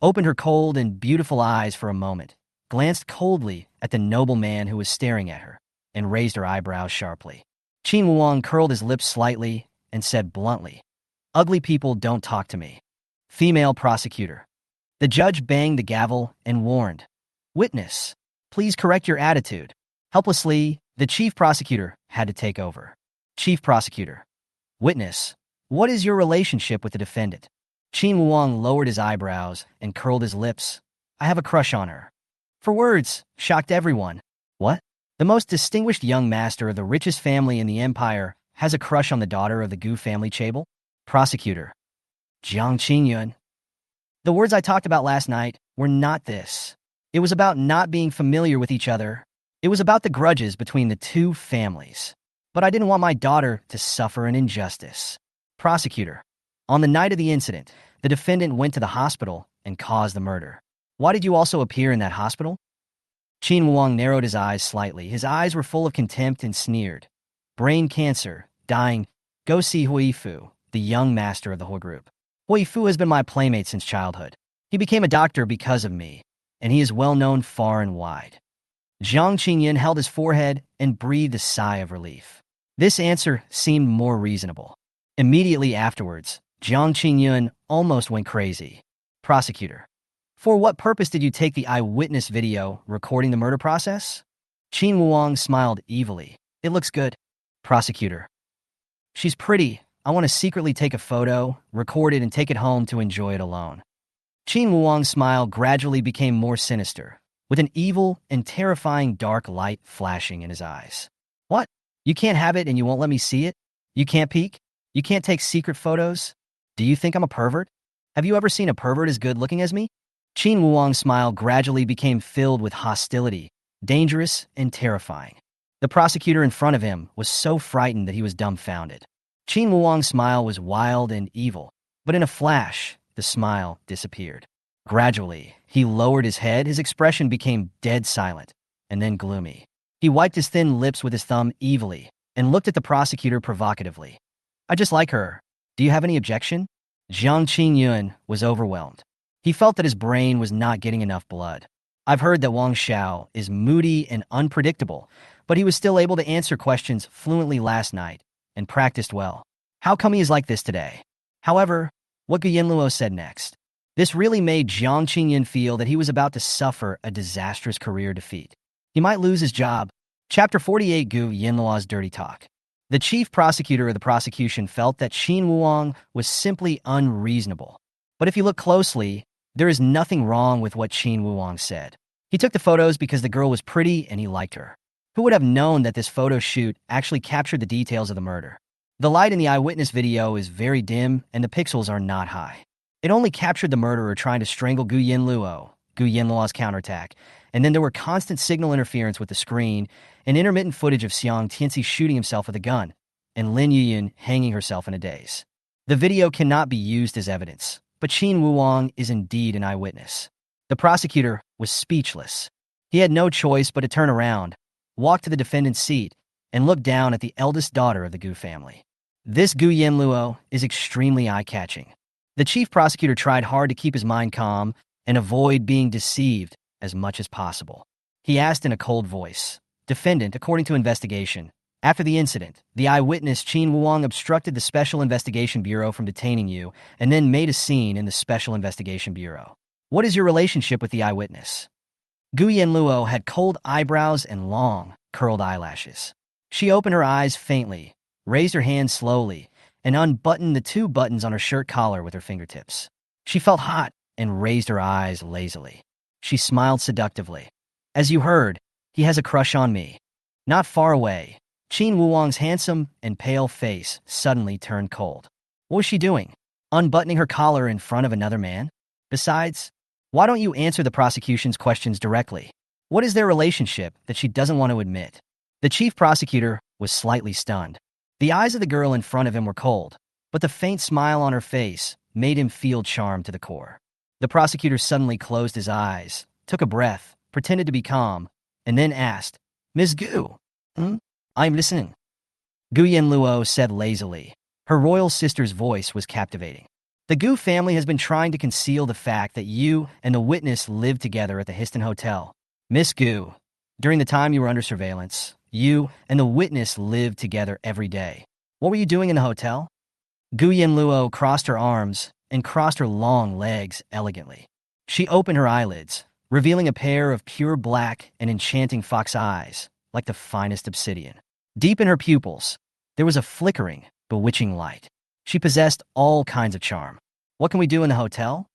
A: opened her cold and beautiful eyes for a moment, glanced coldly at the noble man who was staring at her, and raised her eyebrows sharply. Qin Wuwang curled his lips slightly and said bluntly, Ugly people don't talk to me. Female prosecutor. The judge banged the gavel and warned, Witness, please correct your attitude. Helplessly, the chief prosecutor had to take over. Chief prosecutor. Witness, what is your relationship with the defendant? Qin Wuwang lowered his eyebrows and curled his lips. I have a crush on her. For words, shocked everyone. What? The most distinguished young master of the richest family in the empire has a crush on the daughter of the Gu family chaebol? Prosecutor. Jiang Qingyun. The words I talked about last night were not this. It was about not being familiar with each other. It was about the grudges between the 2 families. But I didn't want my daughter to suffer an injustice. Prosecutor. On the night of the incident, the defendant went to the hospital and caused the murder. Why did you also appear in that hospital? Qin Wuwang narrowed his eyes slightly. His eyes were full of contempt and sneered. Brain cancer, dying. Go see Huifu, the young master of the whole group. Huifu has been my playmate since childhood. He became a doctor because of me, and he is well known far and wide. Jiang Qingyun held his forehead and breathed a sigh of relief. This answer seemed more reasonable. Immediately afterwards, Jiang Qingyun almost went crazy. Prosecutor. For what purpose did you take the eyewitness video recording the murder process? Qin Wuwang smiled evilly. It looks good. Prosecutor. She's pretty. I want to secretly take a photo, record it, and take it home to enjoy it alone. Qin Wuwang's smile gradually became more sinister, with an evil and terrifying dark light flashing in his eyes. What? You can't have it and you won't let me see it? You can't peek? You can't take secret photos? Do you think I'm a pervert? Have you ever seen a pervert as good looking as me? Qin Wuong's smile gradually became filled with hostility, dangerous and terrifying. The prosecutor in front of him was so frightened that he was dumbfounded. Qin Wuong's smile was wild and evil, but in a flash, the smile disappeared. Gradually, he lowered his head, his expression became dead silent, and then gloomy. He wiped his thin lips with his thumb evilly and looked at the prosecutor provocatively. I just like her. Do you have any objection? Jiang Qingyun was overwhelmed. He felt that his brain was not getting enough blood. I've heard that Wang Xiao is moody and unpredictable, but he was still able to answer questions fluently last night and practiced well. How come he is like this today? However, what Gu Yanluo said next. This really made Jiang Qingyun feel that he was about to suffer a disastrous career defeat. He might lose his job. Chapter 48 Gu Yanluo's Dirty Talk. The chief prosecutor of the prosecution felt that Qin Wuong was simply unreasonable. But if you look closely, there is nothing wrong with what Qin Wuong said. He took the photos because the girl was pretty and he liked her. Who would have known that this photo shoot actually captured the details of the murder? The light in the eyewitness video is very dim and the pixels are not high. It only captured the murderer trying to strangle Gu Yanluo's counterattack, and then there were constant signal interference with the screen and intermittent footage of Xiang Tianxi shooting himself with a gun, and Lin Yuyan hanging herself in a daze. The video cannot be used as evidence, but Qin Wuong is indeed an eyewitness. The prosecutor was speechless. He had no choice but to turn around, walk to the defendant's seat, and look down at the eldest daughter of the Gu family. This Gu Yanluo is extremely eye-catching. The chief prosecutor tried hard to keep his mind calm and avoid being deceived as much as possible. He asked in a cold voice, Defendant, according to investigation, after the incident, the eyewitness Qin Wuong obstructed the Special Investigation Bureau from detaining you and then made a scene in the Special Investigation Bureau. What is your relationship with the eyewitness? Gu Yanluo had cold eyebrows and long, curled eyelashes. She opened her eyes faintly, raised her hand slowly, and unbuttoned the 2 buttons on her shirt collar with her fingertips. She felt hot and raised her eyes lazily. She smiled seductively. As you heard, he has a crush on me. Not far away, Qin Wuong's handsome and pale face suddenly turned cold. What was she doing? Unbuttoning her collar in front of another man? Besides, why don't you answer the prosecution's questions directly? What is their relationship that she doesn't want to admit? The chief prosecutor was slightly stunned. The eyes of the girl in front of him were cold, but the faint smile on her face made him feel charmed to the core. The prosecutor suddenly closed his eyes, took a breath, pretended to be calm, and then asked, Ms. Gu, I'm listening. Gu Yanluo said lazily. Her royal sister's voice was captivating. The Gu family has been trying to conceal the fact that you and the witness lived together at the Histon Hotel. Miss Gu, during the time you were under surveillance, you and the witness lived together every day. What were you doing in the hotel? Gu Yanluo crossed her arms and crossed her long legs elegantly. She opened her eyelids, revealing a pair of pure black and enchanting fox eyes, like the finest obsidian. Deep in her pupils, there was a flickering, bewitching light. She possessed all kinds of charm. What can we do in the hotel?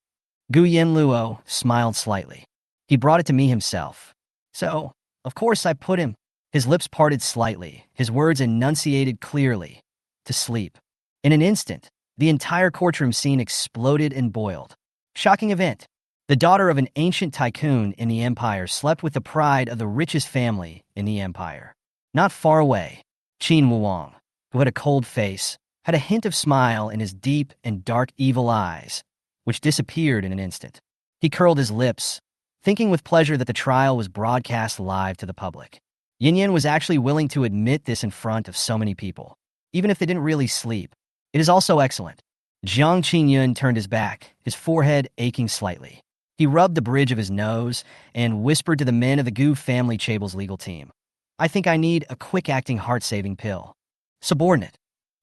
A: Gu Yanluo smiled slightly. He brought it to me himself. So, of course I put him. His lips parted slightly, his words enunciated clearly. To sleep. In an instant, the entire courtroom scene exploded and boiled. Shocking event. The daughter of an ancient tycoon in the empire slept with the pride of the richest family in the empire. Not far away, Qin Wuong, who had a cold face, had a hint of smile in his deep and dark evil eyes, which disappeared in an instant. He curled his lips, thinking with pleasure that the trial was broadcast live to the public. Yin Yan was actually willing to admit this in front of so many people, even if they didn't really sleep. It is also excellent. Jiang Qingyun turned his back, his forehead aching slightly. He rubbed the bridge of his nose and whispered to the men of the Gu family Chable's legal team. I think I need a quick-acting heart-saving pill. Subordinate.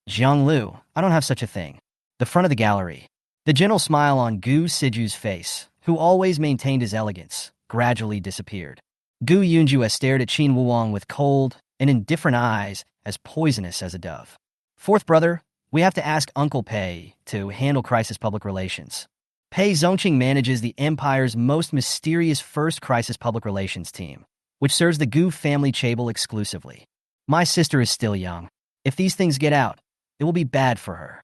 A: Jiang Lu, I don't have such a thing. The front of the gallery. The gentle smile on Gu Siju's face, who always maintained his elegance, gradually disappeared. Gu Yunju stared at Qin Wuong with cold and indifferent eyes as poisonous as a dove. Fourth brother, we have to ask Uncle Pei to handle crisis public relations. Pei Zongqing manages the Empire's most mysterious first crisis public relations team, which serves the Gu family Chable exclusively. My sister is still young. If these things get out, it will be bad for her.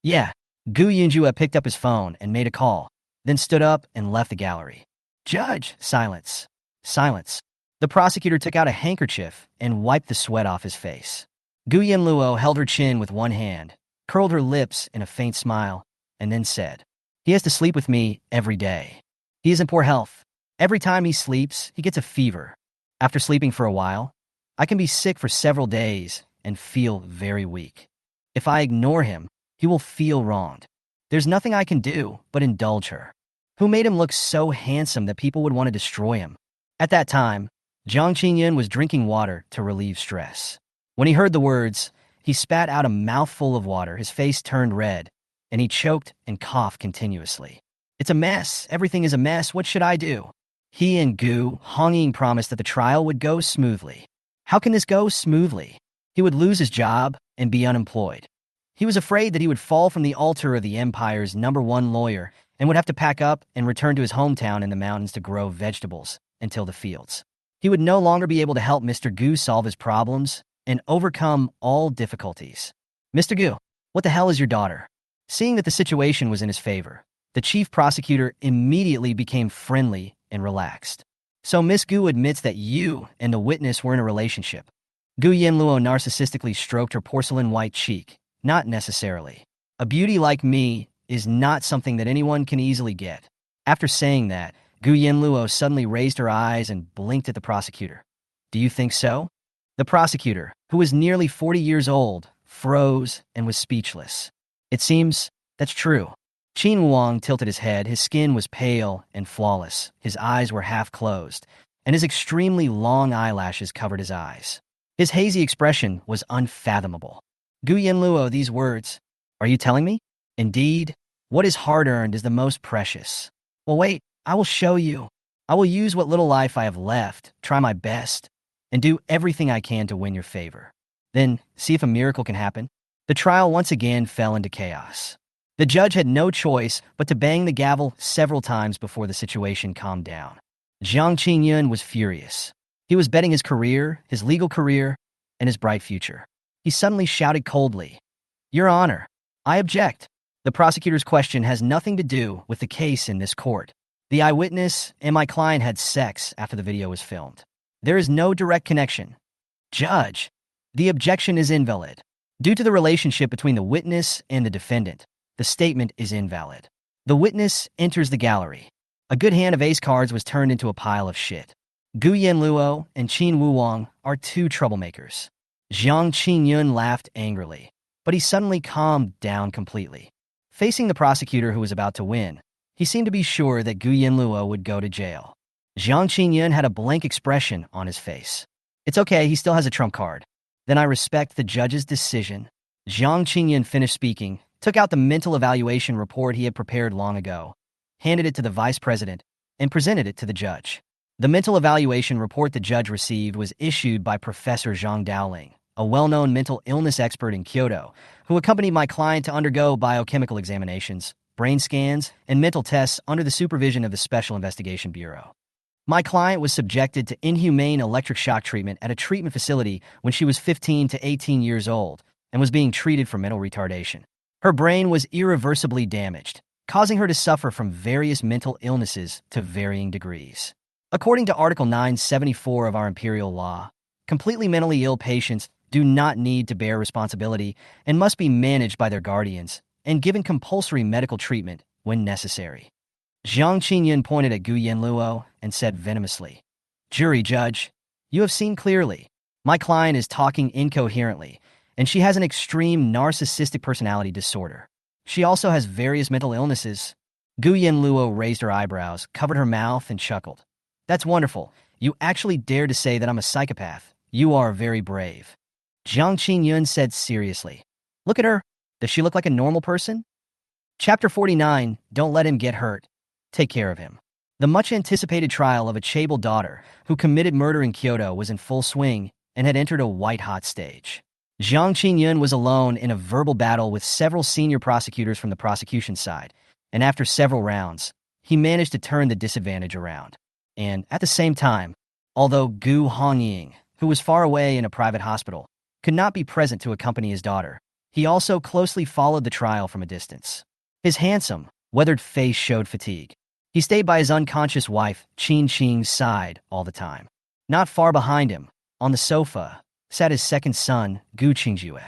A: Yeah, Gu Yanluo picked up his phone and made a call, then stood up and left the gallery. Judge, silence. Silence. The prosecutor took out a handkerchief and wiped the sweat off his face. Gu Yanluo held her chin with one hand, curled her lips in a faint smile, and then said, "He has to sleep with me every day. He is in poor health. Every time he sleeps, he gets a fever. After sleeping for a while, I can be sick for several days and feel very weak. If I ignore him, he will feel wronged. There's nothing I can do but indulge her. Who made him look so handsome that people would want to destroy him?" At that time, Jiang Qingyun was drinking water to relieve stress. When he heard the words, he spat out a mouthful of water, his face turned red, and he choked and coughed continuously. "It's a mess. Everything is a mess. What should I do?" He and Gu Hongying promised that the trial would go smoothly. How can this go smoothly? He would lose his job and be unemployed. He was afraid that he would fall from the altar of the empire's #1 lawyer and would have to pack up and return to his hometown in the mountains to grow vegetables until the fields. He would no longer be able to help Mr. Gu solve his problems and overcome all difficulties. "Mr. Gu, what the hell is your daughter?" Seeing that the situation was in his favor, the chief prosecutor immediately became friendly and relaxed. "So Miss Gu admits that you and the witness were in a relationship." Gu Yanluo narcissistically stroked her porcelain white cheek. "Not necessarily. A beauty like me is not something that anyone can easily get." After saying that, Gu Yanluo suddenly raised her eyes and blinked at the prosecutor. "Do you think so?" The prosecutor, who was nearly 40 years old, froze and was speechless. "It seems that's true." Qin Wang tilted his head. His skin was pale and flawless. His eyes were half closed, and his extremely long eyelashes covered his eyes. His hazy expression was unfathomable. "Gu Yanluo, these words, are you telling me? Indeed, what is hard-earned is the most precious. Well, wait, I will show you. I will use what little life I have left, try my best, and do everything I can to win your favor. Then, see if a miracle can happen." The trial once again fell into chaos. The judge had no choice but to bang the gavel several times before the situation calmed down. Jiang Qingyun was furious. He was betting his career, his legal career, and his bright future. He suddenly shouted coldly, "Your Honor, I object. The prosecutor's question has nothing to do with the case in this court. The eyewitness and my client had sex after the video was filmed. There is no direct connection. Judge, the objection is invalid. Due to the relationship between the witness and the defendant, the statement is invalid." The witness enters the gallery. A good hand of ace cards was turned into a pile of shit. Gu Yanluo and Qin Wuwang are two troublemakers. Jiang Qingyun laughed angrily, but he suddenly calmed down completely. Facing the prosecutor who was about to win, he seemed to be sure that Gu Yanluo would go to jail. Jiang Qingyun had a blank expression on his face. "It's okay, he still has a trump card. Then I respect the judge's decision." Jiang Qingyun finished speaking, took out the mental evaluation report he had prepared long ago, handed it to the vice president, and presented it to the judge. The mental evaluation report the judge received was issued by Professor Zhang Daoling, a well-known mental illness expert in Kyoto, who accompanied my client to undergo biochemical examinations, brain scans, and mental tests under the supervision of the Special Investigation Bureau. My client was subjected to inhumane electric shock treatment at a treatment facility when she was 15 to 18 years old and was being treated for mental retardation. Her brain was irreversibly damaged, causing her to suffer from various mental illnesses to varying degrees. According to Article 974 of our imperial law, completely mentally ill patients do not need to bear responsibility and must be managed by their guardians and given compulsory medical treatment when necessary. Jiang Qingyun pointed at Gu Yanluo and said venomously, "Jury judge, you have seen clearly. My client is talking incoherently, and she has an extreme narcissistic personality disorder. She also has various mental illnesses." Gu Yanluo raised her eyebrows, covered her mouth, and chuckled. "That's wonderful. You actually dare to say that I'm a psychopath. You are very brave." Jiang Qingyun said seriously, "Look at her. Does she look like a normal person?" Chapter 49, Don't Let Him Get Hurt. Take care of him. The much-anticipated trial of a chaebol daughter who committed murder in Kyoto was in full swing and had entered a white-hot stage. Jiang Qingyun was alone in a verbal battle with several senior prosecutors from the prosecution side, and after several rounds, he managed to turn the disadvantage around. And at the same time, although Gu Hongying, who was far away in a private hospital, could not be present to accompany his daughter. He also closely followed the trial from a distance. His handsome, weathered face showed fatigue. He stayed by his unconscious wife, Qin Qing's side, all the time. Not far behind him, on the sofa, sat his second son, Gu Qingjue.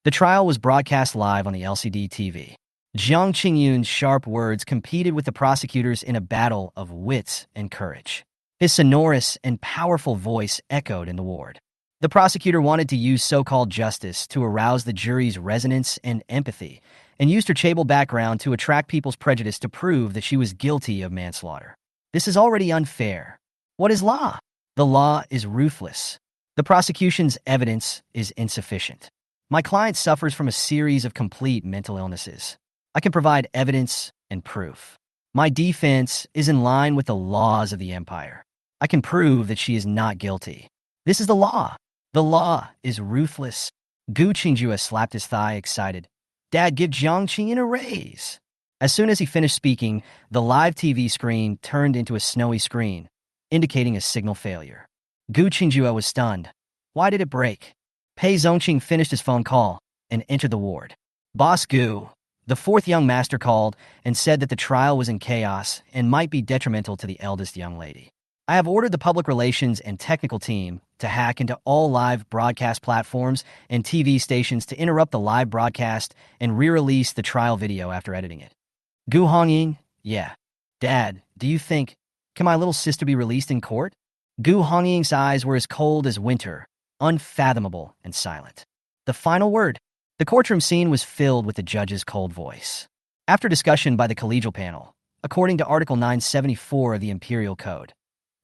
A: The trial was broadcast live on the LCD TV. Jiang Qingyun's sharp words competed with the prosecutors in a battle of wits and courage. His sonorous and powerful voice echoed in the ward. The prosecutor wanted to use so-called justice to arouse the jury's resonance and empathy, and used her chaebol background to attract people's prejudice to prove that she was guilty of manslaughter. This is already unfair. What is law? The law is ruthless. The prosecution's evidence is insufficient. My client suffers from a series of complete mental illnesses. I can provide evidence and proof. My defense is in line with the laws of the empire. I can prove that she is not guilty. This is the law. The law is ruthless. Gu Qingjue slapped his thigh, excited. Dad, give Jiang Qingyan a raise. As soon as he finished speaking, the live TV screen turned into a snowy screen, indicating a signal failure. Gu Qingjue was stunned. Why did it break? Pei Zongqing finished his phone call and entered the ward. Boss Gu, the fourth young master called and said that the trial was in chaos and might be detrimental to the eldest young lady. I have ordered the public relations and technical team to hack into all live broadcast platforms and TV stations to interrupt the live broadcast and re-release the trial video after editing it. Gu Hongying, yeah. Dad, do you think, can my little sister be released in court? Gu Hongying's eyes were as cold as winter, unfathomable and silent. The final word. The courtroom scene was filled with the judge's cold voice. After discussion by the collegial panel, according to Article 974 of the Imperial Code,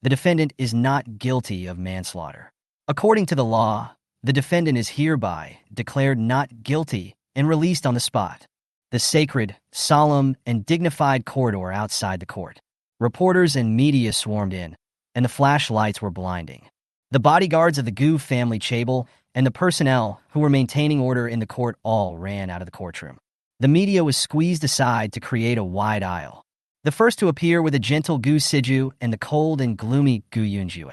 A: the defendant is not guilty of manslaughter. According to the law, the defendant is hereby declared not guilty and released on the spot. The sacred, solemn, and dignified corridor outside the court. Reporters and media swarmed in, and the flashlights were blinding. The bodyguards of the Gu family chaebol and the personnel who were maintaining order in the court all ran out of the courtroom. The media was squeezed aside to create a wide aisle. The first to appear were the gentle Gu Siju and the cold and gloomy Gu Yanluo.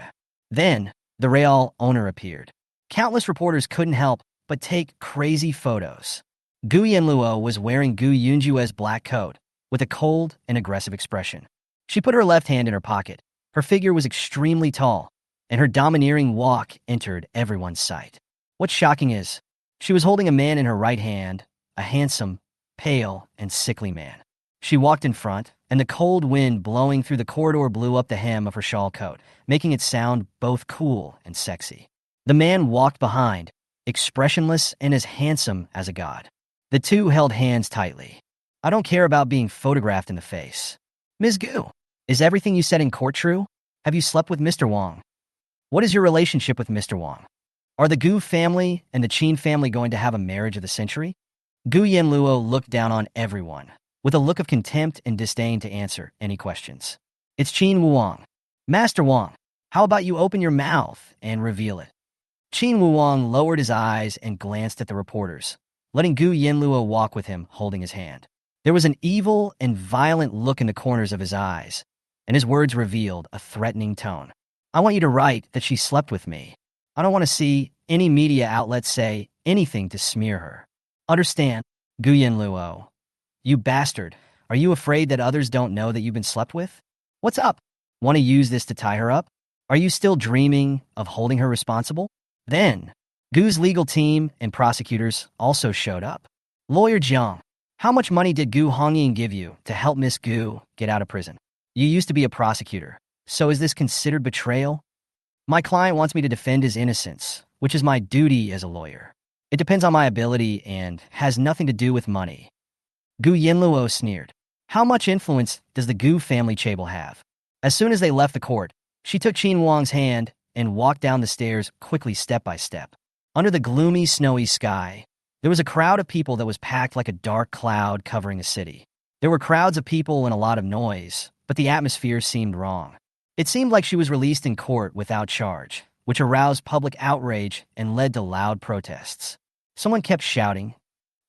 A: Then, the Real owner appeared. Countless reporters couldn't help but take crazy photos. Gu Yanluo was wearing Gu Yanluo's black coat, with a cold and aggressive expression. She put her left hand in her pocket. Her figure was extremely tall, and her domineering walk entered everyone's sight. What's shocking is, she was holding a man in her right hand, a handsome, pale, and sickly man. She walked in front, and the cold wind blowing through the corridor blew up the hem of her shawl coat, making it sound both cool and sexy. The man walked behind, expressionless and as handsome as a god. The two held hands tightly. I don't care about being photographed in the face. Ms. Gu, is everything you said in court true? Have you slept with Mr. Wang? What is your relationship with Mr. Wang? Are the Gu family and the Qin family going to have a marriage of the century? Gu Yanluo looked down on everyone, with a look of contempt and disdain to answer any questions. It's Qin Wang. Master Wang, how about you open your mouth and reveal it? Qin Wang lowered his eyes and glanced at the reporters, letting Gu Yanluo walk with him, holding his hand. There was an evil and violent look in the corners of his eyes, and his words revealed a threatening tone. I want you to write that she slept with me. I don't want to see any media outlets say anything to smear her. Understand, Gu Yanluo. You bastard, are you afraid that others don't know that you've been slept with? What's up? Want to use this to tie her up? Are you still dreaming of holding her responsible? Then, Gu's legal team and prosecutors also showed up. Lawyer Jiang, how much money did Gu Hongying give you to help Miss Gu get out of prison? You used to be a prosecutor, so is this considered betrayal? My client wants me to defend his innocence, which is my duty as a lawyer. It depends on my ability and has nothing to do with money. Gu Yanluo sneered. How much influence does the Gu family chaebol have? As soon as they left the court, she took Qin Wang's hand and walked down the stairs quickly step by step. Under the gloomy, snowy sky, there was a crowd of people that was packed like a dark cloud covering a city. There were crowds of people and a lot of noise, but the atmosphere seemed wrong. It seemed like she was released in court without charge, which aroused public outrage and led to loud protests. Someone kept shouting,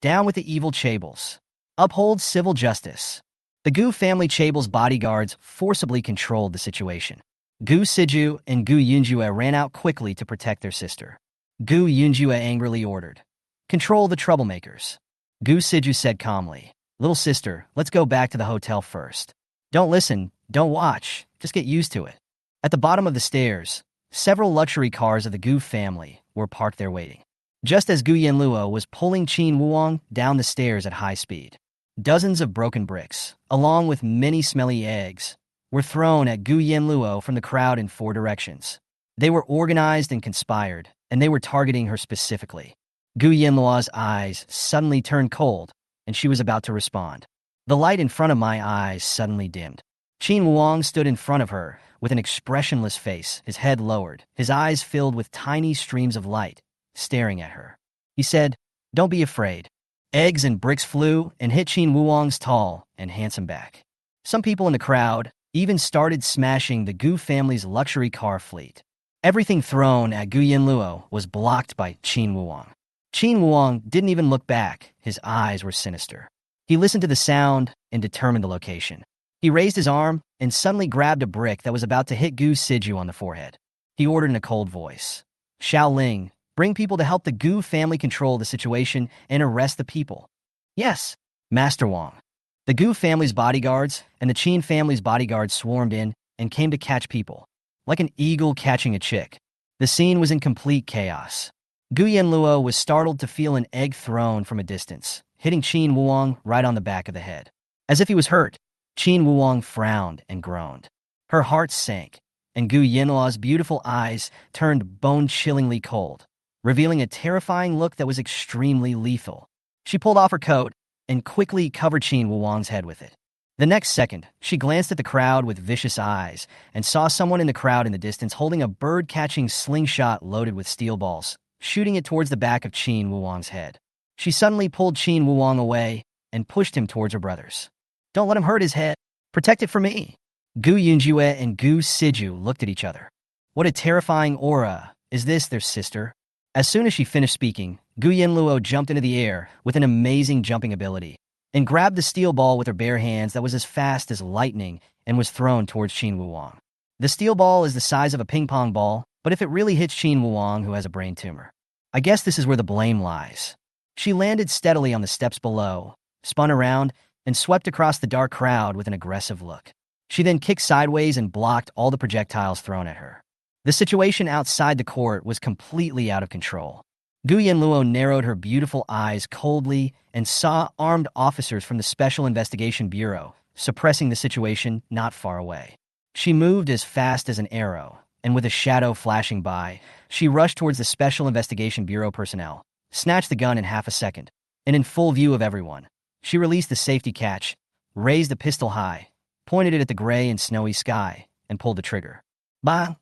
A: "Down with the evil chaebols. Uphold civil justice." The Gu family chaebol's bodyguards forcibly controlled the situation. Gu Siju and Gu Yunjue ran out quickly to protect their sister. Gu Yunjue angrily ordered, "Control the troublemakers." Gu Siju said calmly, "Little sister, let's go back to the hotel first. Don't listen, don't watch, just get used to it." At the bottom of the stairs, several luxury cars of the Gu family were parked there waiting. Just as Gu Yanluo was pulling Qin Wuong down the stairs at high speed, dozens of broken bricks, along with many smelly eggs, were thrown at Gu Yanluo from the crowd in 4 directions. They were organized and conspired, and they were targeting her specifically. Gu Yanluo's eyes suddenly turned cold, and she was about to respond. The light in front of my eyes suddenly dimmed. Qin Wuong stood in front of her with an expressionless face, his head lowered, his eyes filled with tiny streams of light, staring at her. He said, "Don't be afraid." Eggs and bricks flew and hit Qin Wuong's tall and handsome back. Some people in the crowd even started smashing the Gu family's luxury car fleet. Everything thrown at Gu Yanluo was blocked by Qin Wuong. Qin Wuong didn't even look back. His eyes were sinister. He listened to the sound and determined the location. He raised his arm and suddenly grabbed a brick that was about to hit Gu Siju on the forehead. He ordered in a cold voice, "Xiao Ling, bring people to help the Gu family control the situation and arrest the people." "Yes, Master Wang." The Gu family's bodyguards and the Qin family's bodyguards swarmed in and came to catch people, like an eagle catching a chick. The scene was in complete chaos. Gu Yanluo was startled to feel an egg thrown from a distance, hitting Qin Wuong right on the back of the head. As if he was hurt, Qin Wuong frowned and groaned. Her heart sank, and Gu Yanluo's beautiful eyes turned bone-chillingly cold, revealing a terrifying look that was extremely lethal. She pulled off her coat and quickly covered Qin Wuong's head with it. The next second, she glanced at the crowd with vicious eyes and saw someone in the crowd in the distance holding a bird-catching slingshot loaded with steel balls, shooting it towards the back of Qin Wuong's head. She suddenly pulled Qin Wuong away and pushed him towards her brothers. "Don't let him hurt his head. Protect it for me." Gu Yunjue and Gu Siju looked at each other. What a terrifying aura. Is this their sister? As soon as she finished speaking, Gu Yanluo jumped into the air with an amazing jumping ability and grabbed the steel ball with her bare hands that was as fast as lightning and was thrown towards Qin Wuong. The steel ball is the size of a ping-pong ball, but if it really hits Qin Wuong, who has a brain tumor, I guess this is where the blame lies. She landed steadily on the steps below, spun around, and swept across the dark crowd with an aggressive look. She then kicked sideways and blocked all the projectiles thrown at her. The situation outside the court was completely out of control. Gu Yanluo narrowed her beautiful eyes coldly and saw armed officers from the Special Investigation Bureau suppressing the situation not far away. She moved as fast as an arrow, and with a shadow flashing by, she rushed towards the Special Investigation Bureau personnel, snatched the gun in half a second, and in full view of everyone, she released the safety catch, raised the pistol high, pointed it at the gray and snowy sky, and pulled the trigger. Bang!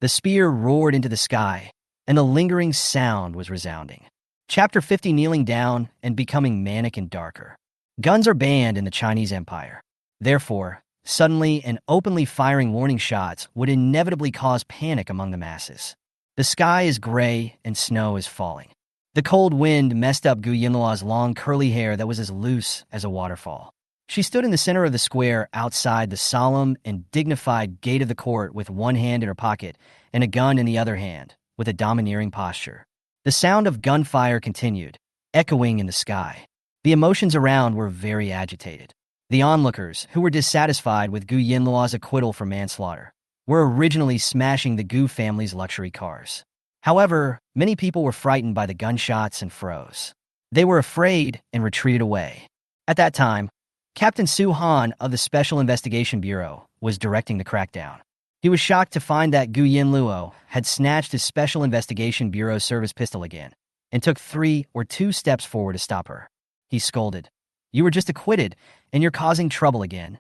A: The spear roared into the sky, and the lingering sound was resounding. Chapter 50: Kneeling Down and Becoming Manic and Darker. Guns are banned in the Chinese Empire. Therefore, suddenly and openly firing warning shots would inevitably cause panic among the masses. The sky is gray and snow is falling. The cold wind messed up Gu Yanluo's long curly hair that was as loose as a waterfall. She stood in the center of the square outside the solemn and dignified gate of the court with one hand in her pocket and a gun in the other hand, with a domineering posture. The sound of gunfire continued, echoing in the sky. The emotions around were very agitated. The onlookers, who were dissatisfied with Gu Yanluo's acquittal for manslaughter, were originally smashing the Gu family's luxury cars. However, many people were frightened by the gunshots and froze. They were afraid and retreated away. At that time, Captain Su Han of the Special Investigation Bureau was directing the crackdown. He was shocked to find that Gu Yanluo had snatched his Special Investigation Bureau service pistol again and took 3 or 2 steps forward to stop her. He scolded, "You were just acquitted, and you're causing trouble again."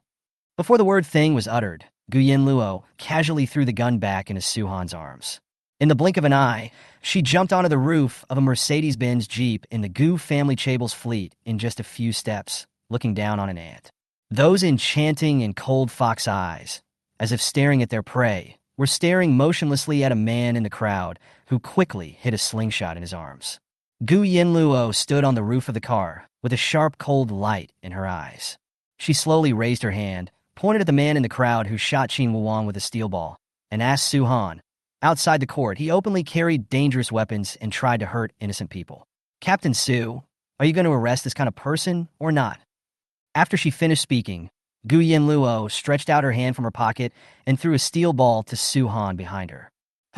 A: Before the word "thing" was uttered, Gu Yanluo casually threw the gun back into Su Han's arms. In the blink of an eye, she jumped onto the roof of a Mercedes-Benz Jeep in the Gu family Chable's fleet in just a few steps, looking down on an ant. Those enchanting and cold fox eyes, as if staring at their prey, were staring motionlessly at a man in the crowd who quickly hid a slingshot in his arms. Gu Yanluo stood on the roof of the car with a sharp, cold light in her eyes. She slowly raised her hand, pointed at the man in the crowd who shot Qin Wuong with a steel ball, and asked Su Han. Outside the court, he openly carried dangerous weapons and tried to hurt innocent people. Captain Su, are you going to arrest this kind of person or not? After she finished speaking, Gu Yanluo stretched out her hand from her pocket and threw a steel ball to Su Han behind her.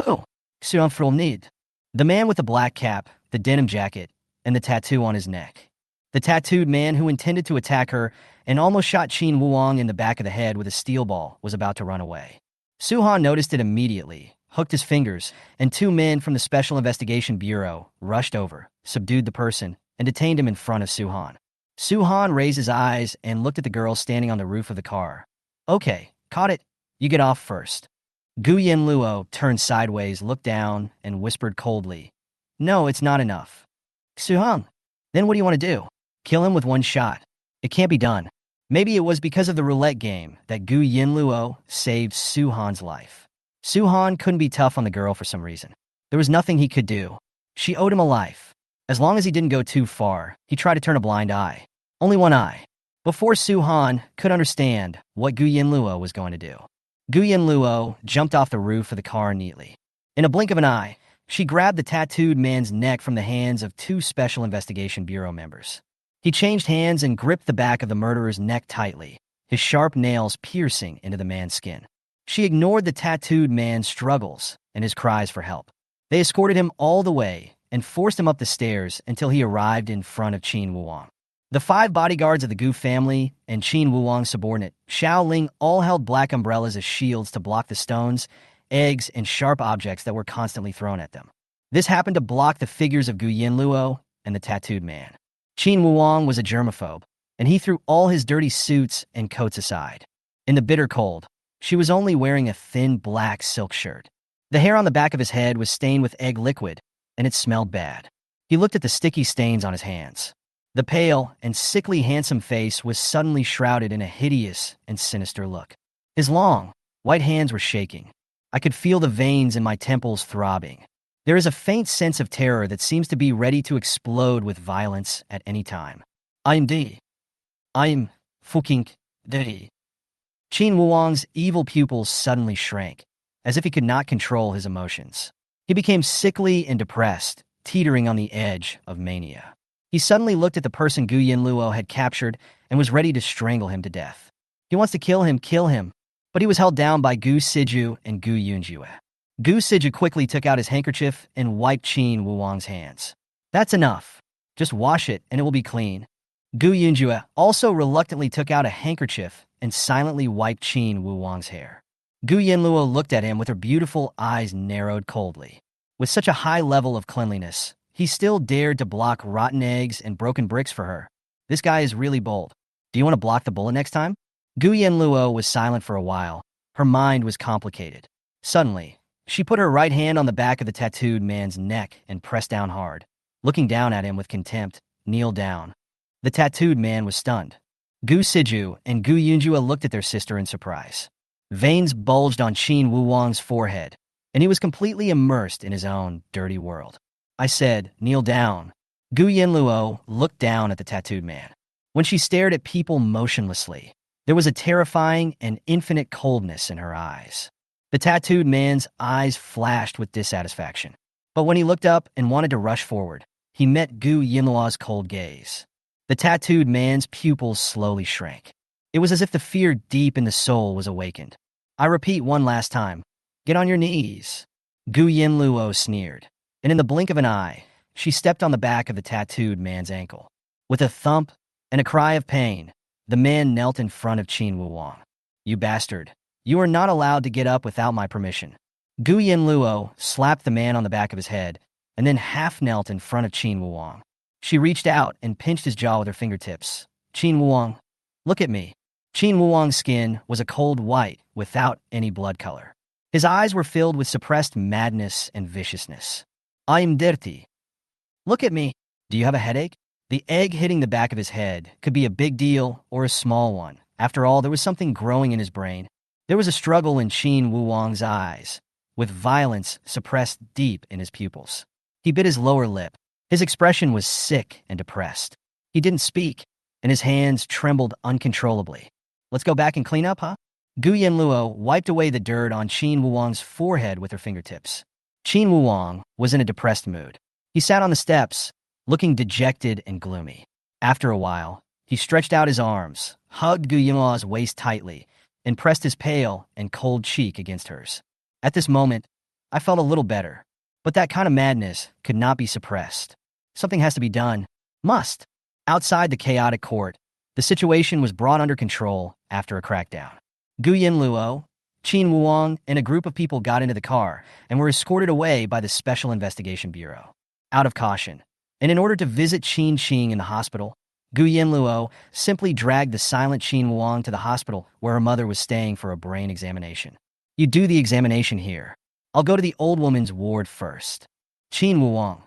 A: Who? Su Han from need. The man with the black cap, the denim jacket, and the tattoo on his neck. The tattooed man who intended to attack her and almost shot Qin Wuong in the back of the head with a steel ball was about to run away. Su Han noticed it immediately, hooked his fingers, and two men from the Special Investigation Bureau rushed over, subdued the person, and detained him in front of Su Han. Su Han raised his eyes and looked at the girl standing on the roof of the car. Okay, caught it. You get off first. Gu Yanluo turned sideways, looked down, and whispered coldly, No, it's not enough. Su Han, then what do you want to do? Kill him with one shot. It can't be done. Maybe it was because of the roulette game that Gu Yanluo saved Su Han's life. Su Han couldn't be tough on the girl for some reason. There was nothing he could do. She owed him a life. As long as he didn't go too far, he tried to turn a blind eye. Only one eye. Before Su Han could understand what Gu Yanluo was going to do. Gu Yanluo jumped off the roof of the car neatly. In a blink of an eye, she grabbed the tattooed man's neck from the hands of two Special Investigation Bureau members. He changed hands and gripped the back of the murderer's neck tightly, his sharp nails piercing into the man's skin. She ignored the tattooed man's struggles and his cries for help. They escorted him all the way and forced him up the stairs until he arrived in front of Qin Wuong. The 5 bodyguards of the Gu family and Qin Wuong's subordinate, Xiao Ling, all held black umbrellas as shields to block the stones, eggs, and sharp objects that were constantly thrown at them. This happened to block the figures of Gu Yanluo and the tattooed man. Qin Wuong was a germaphobe, and he threw all his dirty suits and coats aside. In the bitter cold, she was only wearing a thin black silk shirt. The hair on the back of his head was stained with egg liquid, and it smelled bad. He looked at the sticky stains on his hands. The pale and sickly handsome face was suddenly shrouded in a hideous and sinister look. His long, white hands were shaking. I could feel the veins in my temples throbbing. There is a faint sense of terror that seems to be ready to explode with violence at any time. I'm fucking dirty. Qin Wuong's evil pupils suddenly shrank, as if he could not control his emotions. He became sickly and depressed, teetering on the edge of mania. He suddenly looked at the person Gu Yanluo had captured and was ready to strangle him to death. He wants to kill him, but he was held down by Gu Siju and Gu Yunjue. Gu Siju quickly took out his handkerchief and wiped Qin Wuong's hands. That's enough. Just wash it and it will be clean. Gu Yunjue also reluctantly took out a handkerchief and silently wiped Qin Wuong's hair. Gu Yanluo looked at him with her beautiful eyes narrowed coldly. With such a high level of cleanliness, he still dared to block rotten eggs and broken bricks for her. This guy is really bold. Do you want to block the bullet next time? Gu Yanluo was silent for a while. Her mind was complicated. Suddenly, she put her right hand on the back of the tattooed man's neck and pressed down hard. Looking down at him with contempt, kneel down. The tattooed man was stunned. Gu Siju and Gu Yunjue looked at their sister in surprise. Veins bulged on Qin Wuong's forehead, and he was completely immersed in his own dirty world. I said, kneel down. Gu Yanluo looked down at the tattooed man. When she stared at people motionlessly, there was a terrifying and infinite coldness in her eyes. The tattooed man's eyes flashed with dissatisfaction. But when he looked up and wanted to rush forward, he met Gu Yanluo's cold gaze. The tattooed man's pupils slowly shrank. It was as if the fear deep in the soul was awakened. I repeat one last time, get on your knees. Gu Yanluo sneered. And in the blink of an eye, she stepped on the back of the tattooed man's ankle. With a thump and a cry of pain, the man knelt in front of Qin Wuong. You bastard. You are not allowed to get up without my permission. Gu Yanluo slapped the man on the back of his head and then half knelt in front of Qin Wuong. She reached out and pinched his jaw with her fingertips. Qin Wuong, look at me. Qin Wuong's skin was a cold white without any blood color. His eyes were filled with suppressed madness and viciousness. I'm dirty. Look at me. Do you have a headache? The egg hitting the back of his head could be a big deal or a small one. After all, there was something growing in his brain. There was a struggle in Qin Wuong's eyes, with violence suppressed deep in his pupils. He bit his lower lip. His expression was sick and depressed. He didn't speak, and his hands trembled uncontrollably. Let's go back and clean up, huh? Gu Yanluo wiped away the dirt on Qin Wuong's forehead with her fingertips. Qin Wuong was in a depressed mood. He sat on the steps, looking dejected and gloomy. After a while, he stretched out his arms, hugged Gu Yanluo's waist tightly, and pressed his pale and cold cheek against hers. At this moment, I felt a little better. But that kind of madness could not be suppressed. Something has to be done. Must. Outside the chaotic court, the situation was brought under control after a crackdown. Gu Yanluo, Qin Wuong, and a group of people got into the car and were escorted away by the Special Investigation Bureau. Out of caution, and in order to visit Qin Qing in the hospital, Gu Yanluo simply dragged the silent Qin Wuong to the hospital where her mother was staying for a brain examination. You do the examination here. I'll go to the old woman's ward first. Qin Wuong.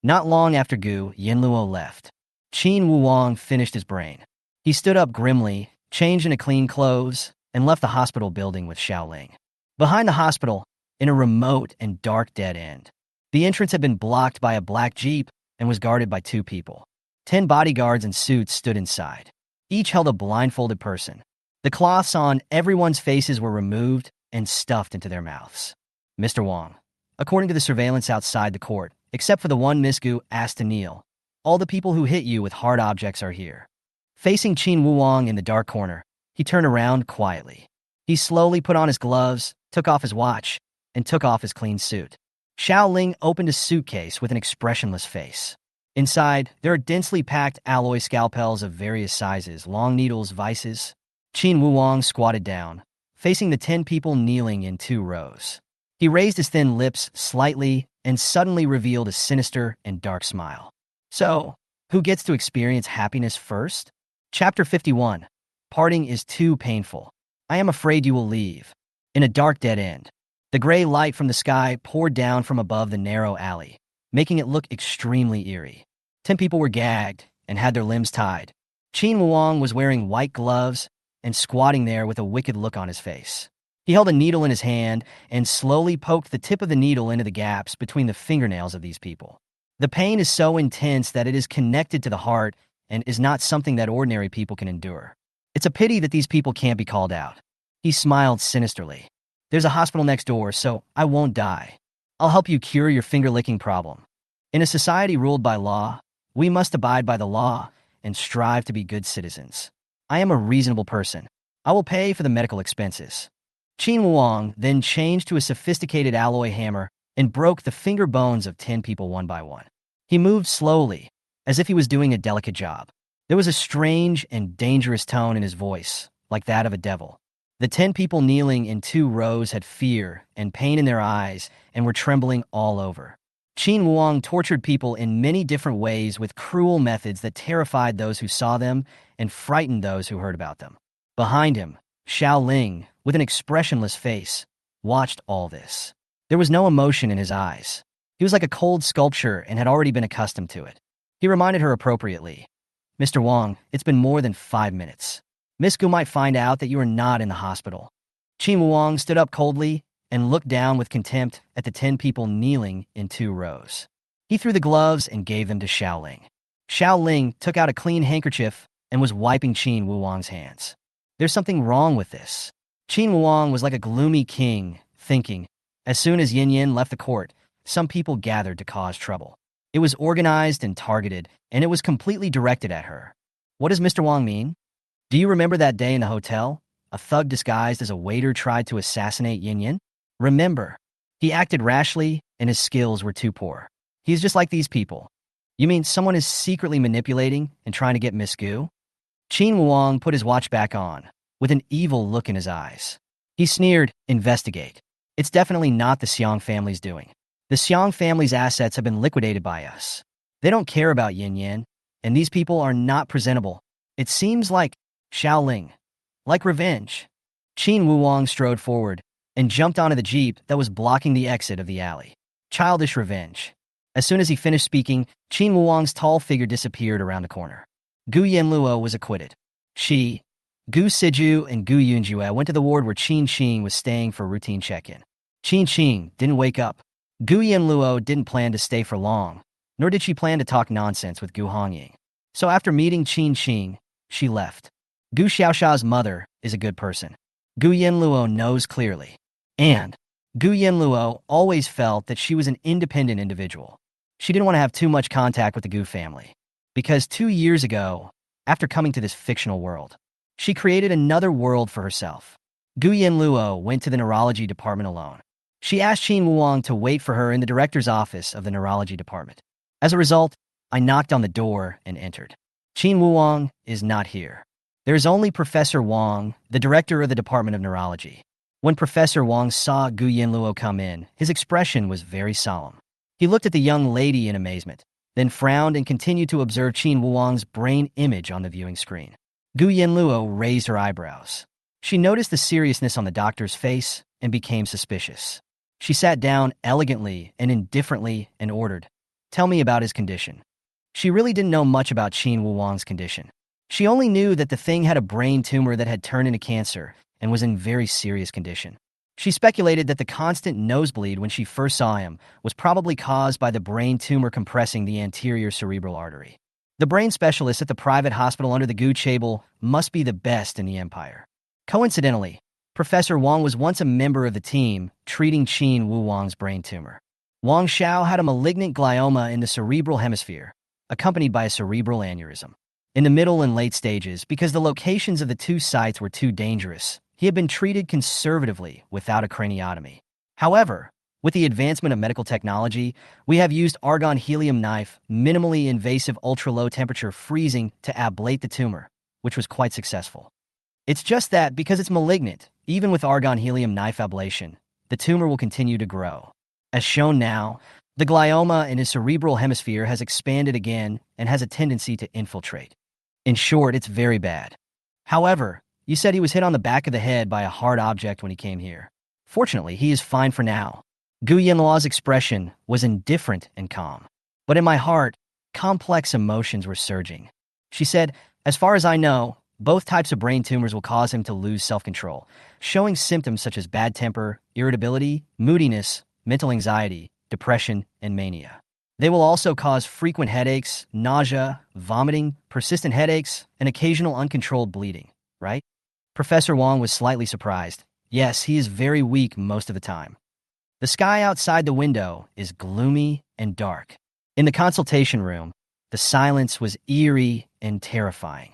A: Not long after Gu Yanluo left, Qin Wuong finished his brain. He stood up grimly, changed into clean clothes, and left the hospital building with Xiaoling. Behind the hospital, in a remote and dark dead end, the entrance had been blocked by a black jeep and was guarded by 2 people. 10 bodyguards in suits stood inside. Each held a blindfolded person. The cloths on everyone's faces were removed and stuffed into their mouths. Mr. Wong, according to the surveillance outside the court, except for the one Miss Gu asked to kneel, all the people who hit you with hard objects are here. Facing Qin Wuong in the dark corner, he turned around quietly. He slowly put on his gloves, took off his watch, and took off his clean suit. Xiaoling opened a suitcase with an expressionless face. Inside, there are densely packed alloy scalpels of various sizes, long needles, vices. Qin Wuong squatted down, facing the 10 people kneeling in 2 rows. He raised his thin lips slightly and suddenly revealed a sinister and dark smile. So, who gets to experience happiness first? Chapter 51. Parting is too painful. I am afraid you will leave. In a dark dead end, the gray light from the sky poured down from above the narrow alley, making it look extremely eerie. 10 people were gagged and had their limbs tied. Qin Wuong was wearing white gloves and squatting there with a wicked look on his face. He held a needle in his hand and slowly poked the tip of the needle into the gaps between the fingernails of these people. The pain is so intense that it is connected to the heart and is not something that ordinary people can endure. It's a pity that these people can't be called out. He smiled sinisterly. There's a hospital next door, so I won't die. I'll help you cure your finger-licking problem. In a society ruled by law, we must abide by the law and strive to be good citizens. I am a reasonable person. I will pay for the medical expenses. Qin Wuong then changed to a sophisticated alloy hammer and broke the finger bones of 10 people one by one. He moved slowly, as if he was doing a delicate job. There was a strange and dangerous tone in his voice, like that of a devil. The 10 people kneeling in 2 rows had fear and pain in their eyes and were trembling all over. Qin Wuong tortured people in many different ways with cruel methods that terrified those who saw them and frightened those who heard about them. Behind him, Xiaoling, with an expressionless face, watched all this. There was no emotion in his eyes. He was like a cold sculpture and had already been accustomed to it. He reminded her appropriately, Mr. Wong, it's been more than 5 minutes. Miss Gu might find out that you are not in the hospital. Qin Wuong stood up coldly and looked down with contempt at the 10 people kneeling in 2 rows. He threw the gloves and gave them to Xiaoling. Xiaoling took out a clean handkerchief and was wiping Qin Wuong's hands. There's something wrong with this. Qin Wuong was like a gloomy king, thinking, as soon as Yin Yin left the court, some people gathered to cause trouble. It was organized and targeted, and it was completely directed at her. What does Mr. Wong mean? Do you remember that day in the hotel? A thug disguised as a waiter tried to assassinate Yin Yin? Remember, he acted rashly and his skills were too poor. He's just like these people. You mean someone is secretly manipulating and trying to get Miss Gu? Qin Wuong put his watch back on, with an evil look in his eyes. He sneered, investigate. It's definitely not the Xiang family's doing. The Xiang family's assets have been liquidated by us. They don't care about Yin Yin, and these people are not presentable. It seems like Xiaoling, like revenge. Qin Wuong strode forward and jumped onto the jeep that was blocking the exit of the alley. Childish revenge. As soon as he finished speaking, Qin Wuong's tall figure disappeared around the corner. Gu Yanluo was acquitted. She, Gu Siju, and Gu Yunjue went to the ward where Qin Qing was staying for routine check-in. Qin Qing didn't wake up. Gu Yanluo didn't plan to stay for long, nor did she plan to talk nonsense with Gu Hongying. So after meeting Qin Qing, she left. Gu Xiaosha's mother is a good person. Gu Yanluo knows clearly. And Gu Yanluo always felt that she was an independent individual. She didn't want to have too much contact with the Gu family. Because 2 years ago, after coming to this fictional world, she created another world for herself. Gu Yanluo went to the neurology department alone. She asked Qin Wuang to wait for her in the director's office of the neurology department. As a result, I knocked on the door and entered. Qin Wuang is not here. There is only Professor Wang, the director of the Department of Neurology. When Professor Wang saw Gu Yanluo come in, his expression was very solemn. He looked at the young lady in amazement, then frowned and continued to observe Qin Wuang's brain image on the viewing screen. Gu Yanluo raised her eyebrows. She noticed the seriousness on the doctor's face and became suspicious. She sat down elegantly and indifferently and ordered, "Tell me about his condition." She really didn't know much about Qin Wuang's condition. She only knew that the thing had a brain tumor that had turned into cancer and was in very serious condition. She speculated that the constant nosebleed when she first saw him was probably caused by the brain tumor compressing the anterior cerebral artery. The brain specialist at the private hospital under the Gu Chable must be the best in the empire. Coincidentally, Professor Wang was once a member of the team treating Qin Wuang's brain tumor. Wang Xiao had a malignant glioma in the cerebral hemisphere, accompanied by a cerebral aneurysm. In the middle and late stages, because the locations of the two sites were too dangerous, he had been treated conservatively without a craniotomy. However, with the advancement of medical technology, we have used argon-helium knife, minimally invasive ultra-low temperature freezing to ablate the tumor, which was quite successful. It's just that because it's malignant, even with argon-helium knife ablation, the tumor will continue to grow. As shown now, the glioma in his cerebral hemisphere has expanded again and has a tendency to infiltrate. In short, it's very bad. However, you said he was hit on the back of the head by a hard object when he came here. Fortunately, he is fine for now. Gu Yanluo's expression was indifferent and calm. But in my heart, complex emotions were surging. She said, "As far as I know, both types of brain tumors will cause him to lose self-control, showing symptoms such as bad temper, irritability, moodiness, mental anxiety, depression, and mania. They will also cause frequent headaches, nausea, vomiting, persistent headaches, and occasional uncontrolled bleeding, right?" Professor Wang was slightly surprised. Yes, he is very weak most of the time. The sky outside the window is gloomy and dark. In the consultation room, the silence was eerie and terrifying.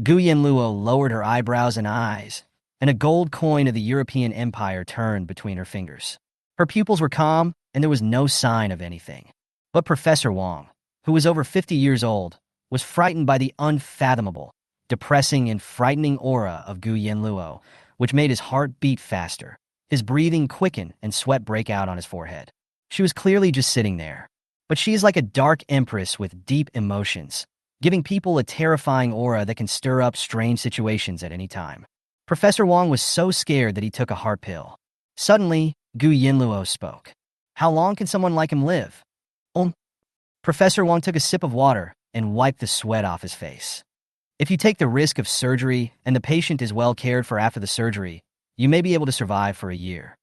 A: Gu Yanluo lowered her eyebrows and eyes, and a gold coin of the European Empire turned between her fingers. Her pupils were calm, and there was no sign of anything. But Professor Wang, who was over 50 years old, was frightened by the unfathomable, depressing and frightening aura of Gu Yanluo, which made his heart beat faster, his breathing quicken, and sweat break out on his forehead. She was clearly just sitting there. But she is like a dark empress with deep emotions, giving people a terrifying aura that can stir up strange situations at any time. Professor Wang was so scared that he took a heart pill. Suddenly, Gu Yanluo spoke. "How long can someone like him live?" Professor Wang took a sip of water and wiped the sweat off his face. "If you take the risk of surgery and the patient is well cared for after the surgery, you may be able to survive for a year."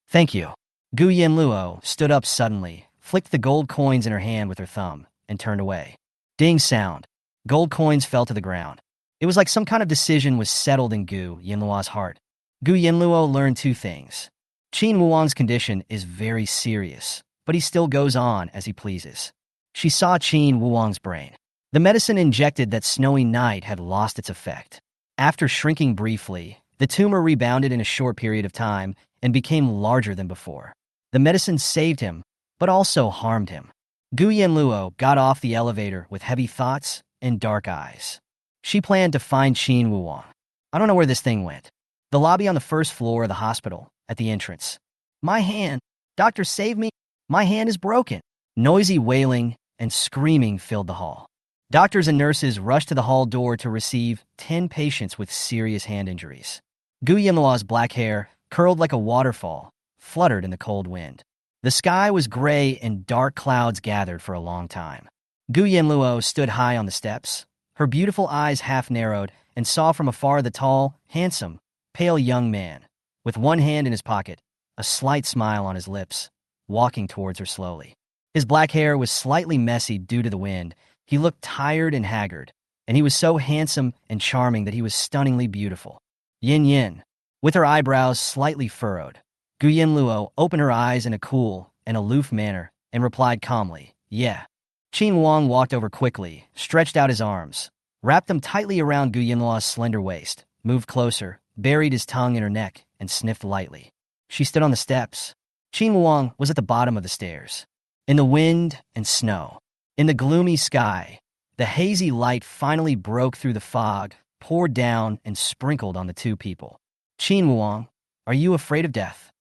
A: "Thank you." Gu Yanluo stood up suddenly, flicked the gold coins in her hand with her thumb, and turned away. Ding sound. Gold coins fell to the ground. It was like some kind of decision was settled in Gu Yanluo's heart. Gu Yanluo learned two things. Qin Wuang's condition is very serious, but he still goes on as he pleases. She saw Qin Wuang's brain. The medicine injected that snowy night had lost its effect. After shrinking briefly, the tumor rebounded in a short period of time and became larger than before. The medicine saved him, but also harmed him. Gu Yanluo got off the elevator with heavy thoughts and dark eyes. She planned to find Qin Wuang. I don't know where this thing went. The lobby on the first floor of the hospital, at the entrance. "My hand! Doctor, save me! My hand is broken!" Noisy wailing and screaming filled the hall. Doctors and nurses rushed to the hall door to receive 10 patients with serious hand injuries. Gu Yanluo's black hair, curled like a waterfall, fluttered in the cold wind. The sky was gray and dark clouds gathered for a long time. Gu Yanluo stood high on the steps. Her beautiful eyes half narrowed and saw from afar the tall, handsome, pale young man, with one hand in his pocket, a slight smile on his lips, walking towards her slowly. His black hair was slightly messy due to the wind. He looked tired and haggard, and he was so handsome and charming that he was stunningly beautiful. Yin Yin. With her eyebrows slightly furrowed, Gu Yanluo opened her eyes in a cool and aloof manner and replied calmly, "Yeah." Qin Wang walked over quickly, stretched out his arms, wrapped them tightly around Gu Yanluo's slender waist, moved closer, buried his tongue in her neck, and sniffed lightly. She stood on the steps. Qin Wang was at the bottom of the stairs. In the wind and snow, in the gloomy sky, the hazy light finally broke through the fog, poured down, and sprinkled on the two people. "Qin Wang, are you afraid of death?"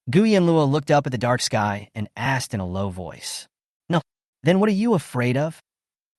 A: Gu Yanluo looked up at the dark sky and asked in a low voice. "No." "Then what are you afraid of?"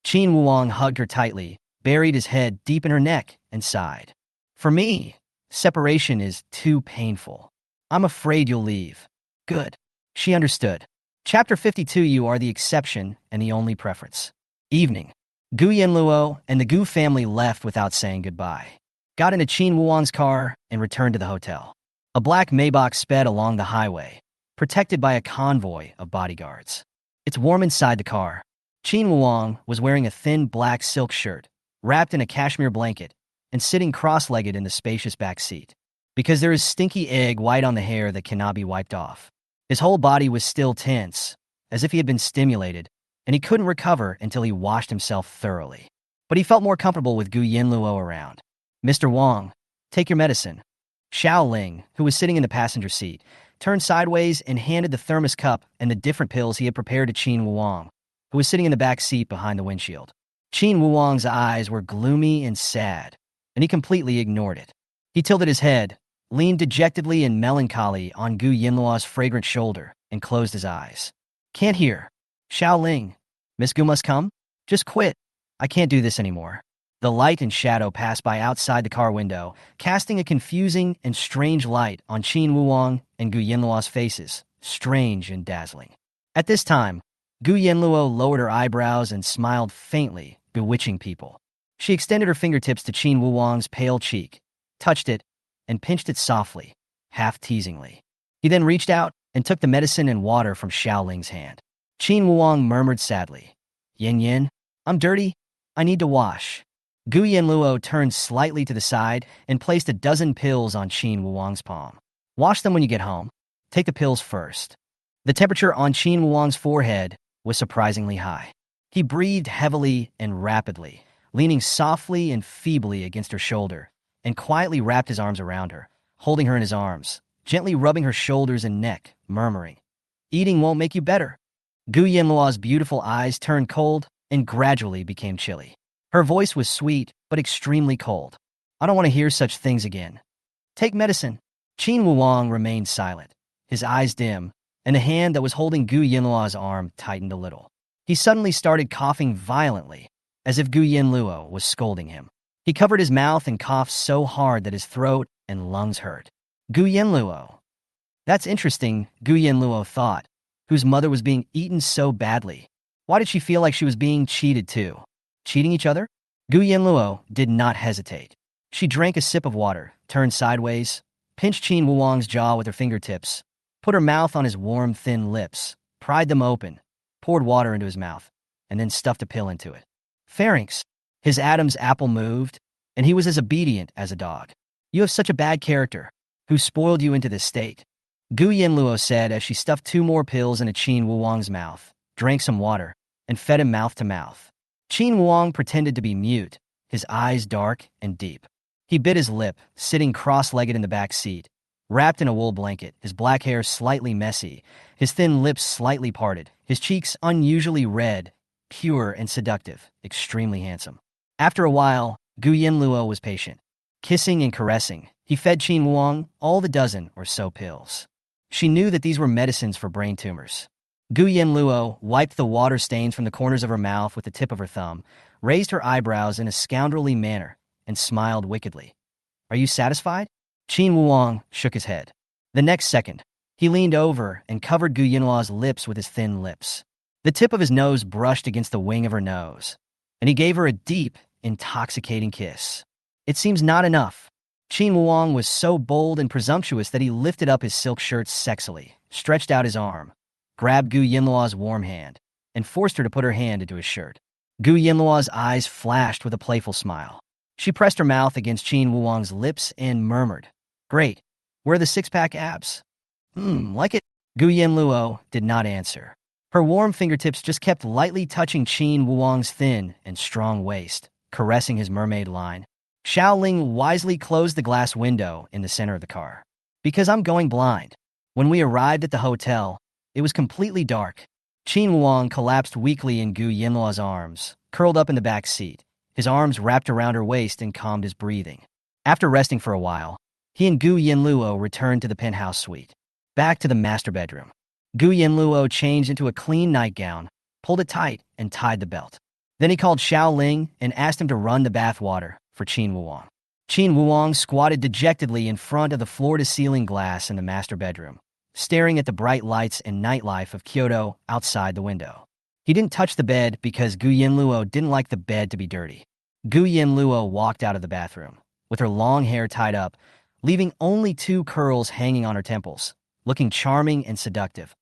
A: Qin Wang hugged her tightly, buried his head deep in her neck, and sighed. "For me, separation is too painful. I'm afraid you'll leave." "Good." She understood. Chapter 52. You are the exception and the only preference. Evening. Gu Yanluo and the Gu family left without saying goodbye. Got into Qin Wang's car and returned to the hotel. A black Maybach sped along the highway, protected by a convoy of bodyguards. It's warm inside the car. Qin Wang was wearing a thin black silk shirt, wrapped in a cashmere blanket, and sitting cross-legged in the spacious back seat. Because there is stinky egg white on the hair that cannot be wiped off. His whole body was still tense, as if he had been stimulated, and he couldn't recover until he washed himself thoroughly. But he felt more comfortable with Gu Yanluo around. "Mr. Wang, take your medicine." Xiao Ling, who was sitting in the passenger seat, turned sideways and handed the thermos cup and the different pills he had prepared to Qin Wang, who was sitting in the back seat behind the windshield. Qin Wang's eyes were gloomy and sad, and he completely ignored it. He tilted his head, leaned dejectedly and melancholy on Gu Yanluo's fragrant shoulder, and closed his eyes. "Can't hear." "Xiao Ling, Miss Gu must come? Just quit. I can't do this anymore." The light and shadow passed by outside the car window, casting a confusing and strange light on Qin Wang and Gu Yanluo's faces, strange and dazzling. At this time, Gu Yanluo lowered her eyebrows and smiled faintly, bewitching people. She extended her fingertips to Qin Wang's pale cheek, touched it, and pinched it softly, half teasingly. He then reached out and took the medicine and water from Xiao Ling's hand. Qin Wang murmured sadly, "Yin Yin, I'm dirty. I need to wash." Gu Yanluo turned slightly to the side and placed a dozen pills on Qin Wang's palm. "Wash them when you get home. Take the pills first." The temperature on Qin Wang's forehead was surprisingly high. He breathed heavily and rapidly, leaning softly and feebly against her shoulder, and quietly wrapped his arms around her, holding her in his arms, gently rubbing her shoulders and neck, murmuring, "Eating won't make you better." Gu Yanluo's beautiful eyes turned cold and gradually became chilly. Her voice was sweet, but extremely cold. "I don't want to hear such things again. Take medicine." Qin Wang remained silent, his eyes dim, and the hand that was holding Gu Yanluo's arm tightened a little. He suddenly started coughing violently, as if Gu Yanluo was scolding him. He covered his mouth and coughed so hard that his throat and lungs hurt. Gu Yanluo. That's interesting, Gu Yanluo thought, whose mother was being eaten so badly. Why did she feel like she was being cheated too? Cheating each other? Gu Yanluo did not hesitate. She drank a sip of water, turned sideways, pinched Qin Wang's jaw with her fingertips, put her mouth on his warm, thin lips, pried them open, poured water into his mouth, and then stuffed a pill into it. Pharynx. His Adam's apple moved, and he was as obedient as a dog. "You have such a bad character. Who spoiled you into this state?" Gu Yanluo said as she stuffed 2 more pills into Qin Wang's mouth, drank some water, and fed him mouth to mouth. Qin Wang pretended to be mute, his eyes dark and deep. He bit his lip, sitting cross-legged in the back seat, wrapped in a wool blanket, his black hair slightly messy, his thin lips slightly parted, his cheeks unusually red, pure and seductive, extremely handsome. After a while, Gu Yanluo was patient. Kissing and caressing, he fed Qin Wang all the dozen or so pills. She knew that these were medicines for brain tumors. Gu Yanluo wiped the water stains from the corners of her mouth with the tip of her thumb, raised her eyebrows in a scoundrelly manner, and smiled wickedly. "Are you satisfied?" Qin Wang shook his head. The next second, he leaned over and covered Gu Yanluo's lips with his thin lips. The tip of his nose brushed against the wing of her nose, and he gave her a deep, intoxicating kiss. It seems not enough. Qin Wang was so bold and presumptuous that he lifted up his silk shirt sexily, stretched out his arm, grabbed Gu Yanluo's warm hand, and forced her to put her hand into his shirt. Gu Yanluo's eyes flashed with a playful smile. She pressed her mouth against Qin Wang's lips and murmured, "Great, Where are the six-pack abs? Like it? Gu Yanluo did not answer. Her warm fingertips just kept lightly touching Qin Wuang's thin and strong waist, caressing his mermaid line. Xiaoling wisely closed the glass window in the center of the car. Because I'm going blind. When we arrived at the hotel, it was completely dark. Qin Wuang collapsed weakly in Gu Yanluo's arms, curled up in the back seat, his arms wrapped around her waist and calmed his breathing. After resting for a while, he and Gu Yanluo returned to the penthouse suite. Back to the master bedroom. Gu Yanluo changed into a clean nightgown, pulled it tight, and tied the belt. Then he called Xiao Ling and asked him to run the bath water for Qin Wuang. Qin Wuang squatted dejectedly in front of the floor-to-ceiling glass in the master bedroom, staring at the bright lights and nightlife of Kyoto outside the window. He didn't touch the bed because Gu Yanluo didn't like the bed to be dirty. Gu Yanluo walked out of the bathroom, with her long hair tied up, leaving only 2 curls hanging on her temples, looking charming and seductive.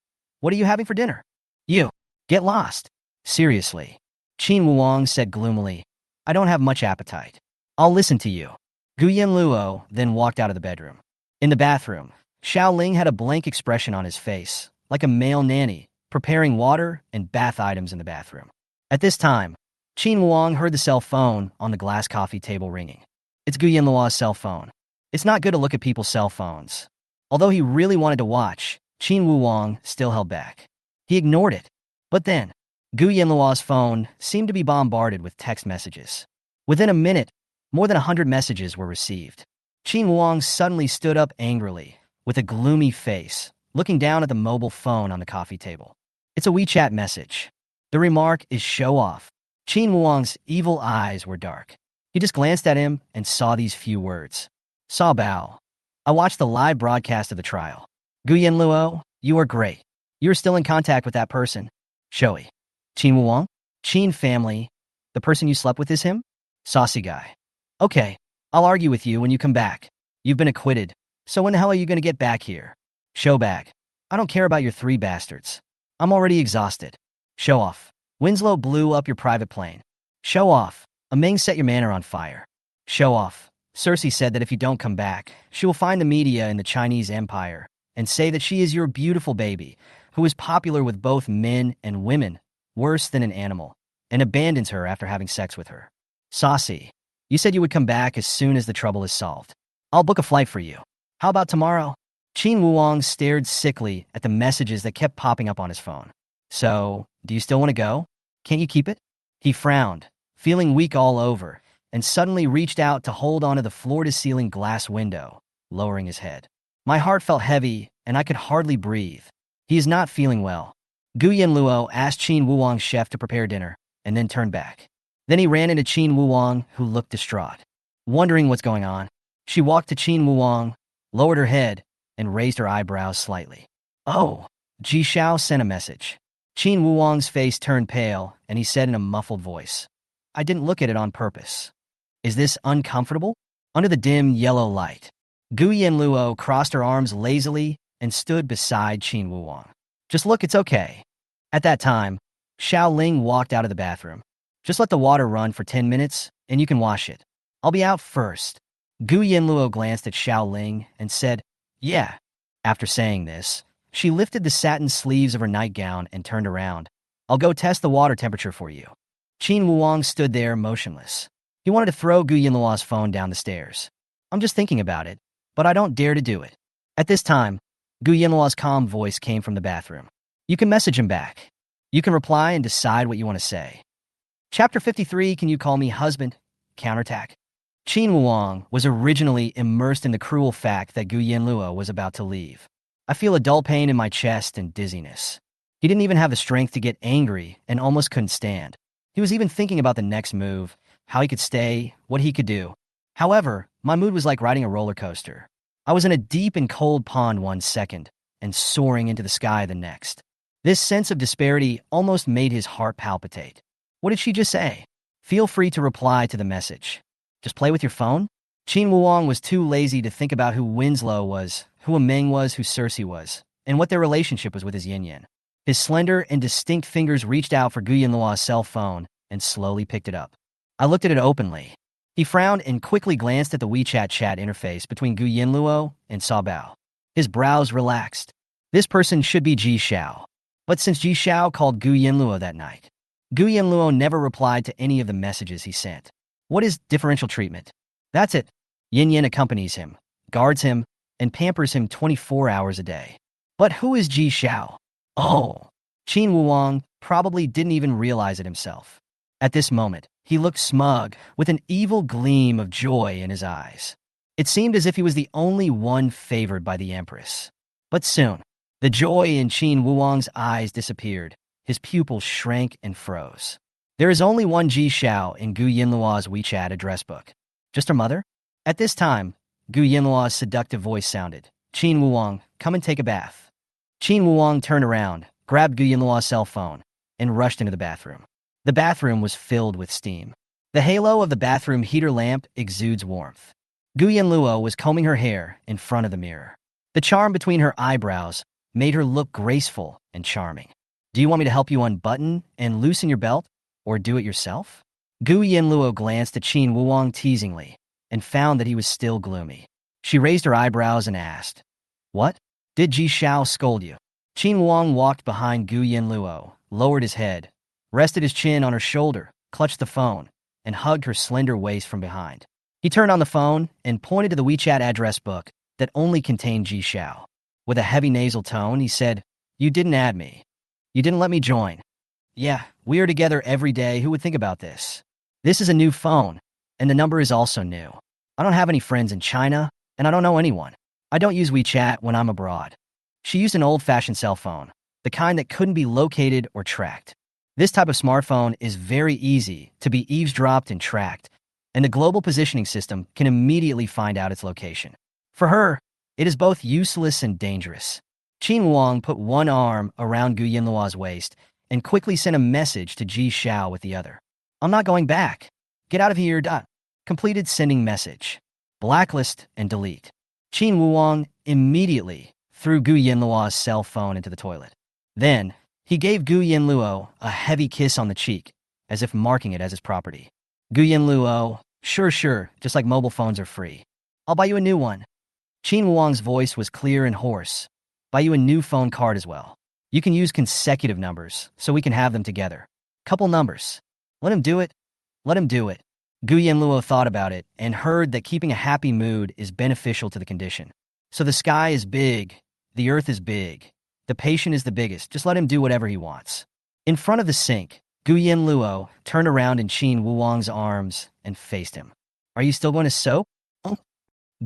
A: What are you having for dinner? You. Get lost. Seriously. Qin Wuang said gloomily. I don't have much appetite. I'll listen to you. Gu Yanluo then walked out of the bedroom. In the bathroom, Xiao Ling had a blank expression on his face, like a male nanny, preparing water and bath items in the bathroom. At this time, Qin Wuang heard the cell phone on the glass coffee table ringing. It's Gu Yanluo's cell phone. It's not good to look at people's cell phones. Although he really wanted to watch, Qin Wuang still held back. He ignored it. But then, Gu Yanluo's phone seemed to be bombarded with text messages. Within a minute, more than 100 messages were received. Qin Wuang suddenly stood up angrily, with a gloomy face, looking down at the mobile phone on the coffee table. It's a WeChat message. The remark is show off. Qin Wuang's evil eyes were dark. He just glanced at him and saw these few words. Saw Bao. I watched the live broadcast of the trial. Gu Yanluo, you are great. You're still in contact with that person. Shoei. Qin Wuang? Qin family. The person you slept with is him? Saucy guy. Okay, I'll argue with you when you come back. You've been acquitted. So when the hell are you going to get back here? Showbag. I don't care about your 3 bastards. I'm already exhausted. Show off. Winslow blew up your private plane. Show off. A Ming set your manor on fire. Show off. Cersei said that if you don't come back, she will find the media in the Chinese Empire and say that she is your beautiful baby, who is popular with both men and women, worse than an animal, and abandons her after having sex with her. Saucy. You said you would come back as soon as the trouble is solved. I'll book a flight for you. How about tomorrow? Qin Wuang stared sickly at the messages that kept popping up on his phone. So, do you still want to go? Can't you keep it? He frowned, feeling weak all over, and suddenly reached out to hold onto the floor-to-ceiling glass window, lowering his head. My heart felt heavy, and I could hardly breathe. He is not feeling well. Gu Yanluo asked Qin Wuang's chef to prepare dinner, and then turned back. Then he ran into Qin Wuang, who looked distraught. Wondering what's going on, she walked to Qin Wuang, lowered her head, and raised her eyebrows slightly. Oh, Ji Xiao sent a message. Qin Wuang's face turned pale, and he said in a muffled voice, I didn't look at it on purpose. Is this uncomfortable? Under the dim yellow light, Gu Yanluo crossed her arms lazily and stood beside Qin Wuang. Just look, it's okay. At that time, Xiao Ling walked out of the bathroom. Just let the water run for 10 minutes, and you can wash it. I'll be out first. Gu Yanluo glanced at Xiao Ling and said, yeah. After saying this, she lifted the satin sleeves of her nightgown and turned around. I'll go test the water temperature for you. Qin Wuang stood there motionless. He wanted to throw Gu Yanluo's phone down the stairs. I'm just thinking about it, but I don't dare to do it. At this time, Gu Yanluo's calm voice came from the bathroom. You can message him back. You can reply and decide what you want to say. Chapter 53, Can You Call Me Husband? Counterattack. Qin Wuang was originally immersed in the cruel fact that Gu Yanluo was about to leave. I feel a dull pain in my chest and dizziness. He didn't even have the strength to get angry and almost couldn't stand. He was even thinking about the next move, how he could stay, what he could do. However, my mood was like riding a roller coaster. I was in a deep and cold pond 1 second and soaring into the sky the next. This sense of disparity almost made his heart palpitate. What did she just say? Feel free to reply to the message. Just play with your phone? Qin Wuang was too lazy to think about who Winslow was, who a Ming was, who Cersei was, and what their relationship was with his yin-yin. His slender and distinct fingers reached out for Gu Yanluo's cell phone and slowly picked it up. I looked at it openly. He frowned and quickly glanced at the WeChat chat interface between Gu Yanluo and Sabao. His brows relaxed. This person should be Ji Xiao. But since Ji Xiao called Gu Yanluo that night, Gu Yanluo never replied to any of the messages he sent. What is differential treatment? That's it. Yin Yin accompanies him, guards him, and pampers him 24 hours a day. But who is Ji Xiao? Oh, Qin Wuwang probably didn't even realize it himself. At this moment, he looked smug, with an evil gleam of joy in his eyes. It seemed as if he was the only one favored by the Empress. But soon, the joy in Qin Wuwang's eyes disappeared. His pupils shrank and froze. There is only one Ji Xiao in Gu Yanluo's WeChat address book. Just her mother? At this time, Gu Yanluo's seductive voice sounded. Qin Wuwang, come and take a bath. Qin Wuwang turned around, grabbed Gu Yanluo's cell phone, and rushed into the bathroom. The bathroom was filled with steam. The halo of the bathroom heater lamp exudes warmth. Gu Yanluo was combing her hair in front of the mirror. The charm between her eyebrows made her look graceful and charming. Do you want me to help you unbutton and loosen your belt, or do it yourself? Gu Yanluo glanced at Qin Wuwang teasingly and found that he was still gloomy. She raised her eyebrows and asked, "What? Did Ji Xiao scold you?" Qin Wuwang walked behind Gu Yanluo, lowered his head, rested his chin on her shoulder, clutched the phone, and hugged her slender waist from behind. He turned on the phone and pointed to the WeChat address book that only contained Ji Xiao. With a heavy nasal tone, he said, "You didn't add me. You didn't let me join. Yeah, we are together every day. Who would think about this? This is a new phone, and the number is also new. I don't have any friends in China, and I don't know anyone. I don't use WeChat when I'm abroad." She used an old-fashioned cell phone, the kind that couldn't be located or tracked. This type of smartphone is very easy to be eavesdropped and tracked, and the global positioning system can immediately find out its location. For her, it is both useless and dangerous. Qin Wang put one arm around Gu Yanluo's waist and quickly sent a message to Ji Xiao with the other. "I'm not going back. Get out of here. Completed sending message. Blacklist and delete." Qin Wuwang immediately threw Gu Yanluo's cell phone into the toilet. Then, he gave Gu Yanluo a heavy kiss on the cheek, as if marking it as his property. Gu Yanluo, sure, just like mobile phones are free. I'll buy you a new one." Qin Wuwang's voice was clear and hoarse. "Buy you a new phone card as well. You can use consecutive numbers, so we can have them together. Couple numbers. Let him do it. Let him do it." Gu Yanluo thought about it and heard that keeping a happy mood is beneficial to the condition. So the sky is big, the earth is big, the patient is the biggest, just let him do whatever he wants. In front of the sink, Gu Yanluo turned around in Qin Wuwang's arms and faced him. "Are you still going to soap?" Oh.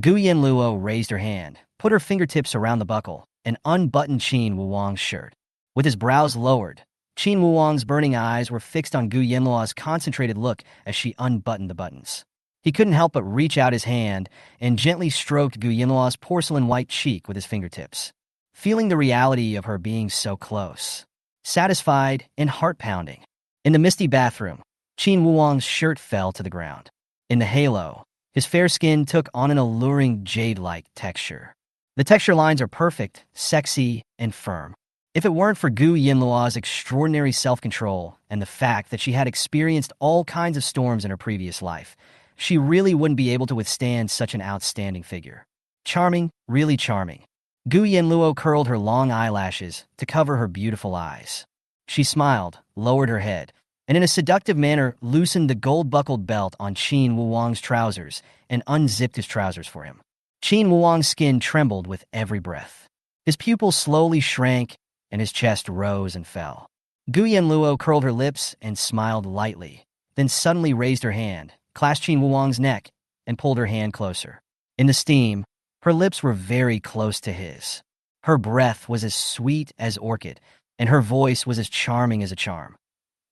A: Gu Yanluo raised her hand, put her fingertips around the buckle, and unbuttoned Qin Wuwang's shirt. With his brows lowered, Qin Wuwang's burning eyes were fixed on Gu Yanluo's concentrated look as she unbuttoned the buttons. He couldn't help but reach out his hand and gently stroked Gu Yanluo's porcelain-white cheek with his fingertips, feeling the reality of her being so close, satisfied and heart-pounding. In the misty bathroom, Qin Wuwang's shirt fell to the ground. In the halo, his fair skin took on an alluring jade-like texture. The texture lines are perfect, sexy, and firm. If it weren't for Gu Yanluo's extraordinary self-control and the fact that she had experienced all kinds of storms in her previous life, she really wouldn't be able to withstand such an outstanding figure. Charming, really charming. Gu Yanluo curled her long eyelashes to cover her beautiful eyes. She smiled, lowered her head, and in a seductive manner loosened the gold-buckled belt on Qin Wuwang's trousers and unzipped his trousers for him. Qin Wuwang's skin trembled with every breath. His pupils slowly shrank, and his chest rose and fell. Gu Yanluo curled her lips and smiled lightly, then suddenly raised her hand, clasped Qin Wuwang's neck, and pulled her hand closer. In the steam, her lips were very close to his. Her breath was as sweet as orchid, and her voice was as charming as a charm.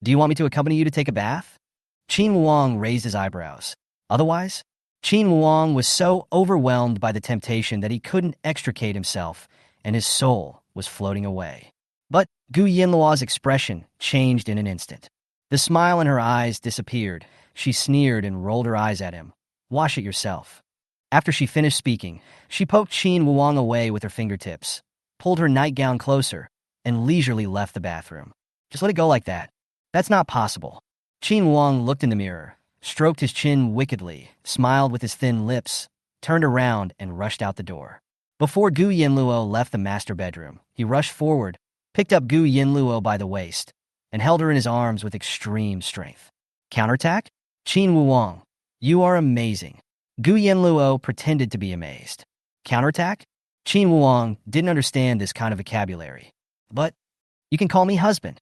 A: "Do you want me to accompany you to take a bath?" Qin Wuwang raised his eyebrows. Otherwise? Qin Wuwang was so overwhelmed by the temptation that he couldn't extricate himself, and his soul was floating away. But Gu Yanluo's expression changed in an instant. The smile in her eyes disappeared. She sneered and rolled her eyes at him. "Wash it yourself." After she finished speaking, she poked Qin Wuwang away with her fingertips, pulled her nightgown closer, and leisurely left the bathroom. "Just let it go like that. That's not possible." Qin Wuwang looked in the mirror, stroked his chin wickedly, smiled with his thin lips, turned around, and rushed out the door. Before Gu Yanluo left the master bedroom, he rushed forward, picked up Gu Yanluo by the waist, and held her in his arms with extreme strength. Counterattack? Qin Wuwang, you are amazing. Gu Yanluo pretended to be amazed. Counterattack? Qin Wuwang didn't understand this kind of vocabulary. But, you can call me husband.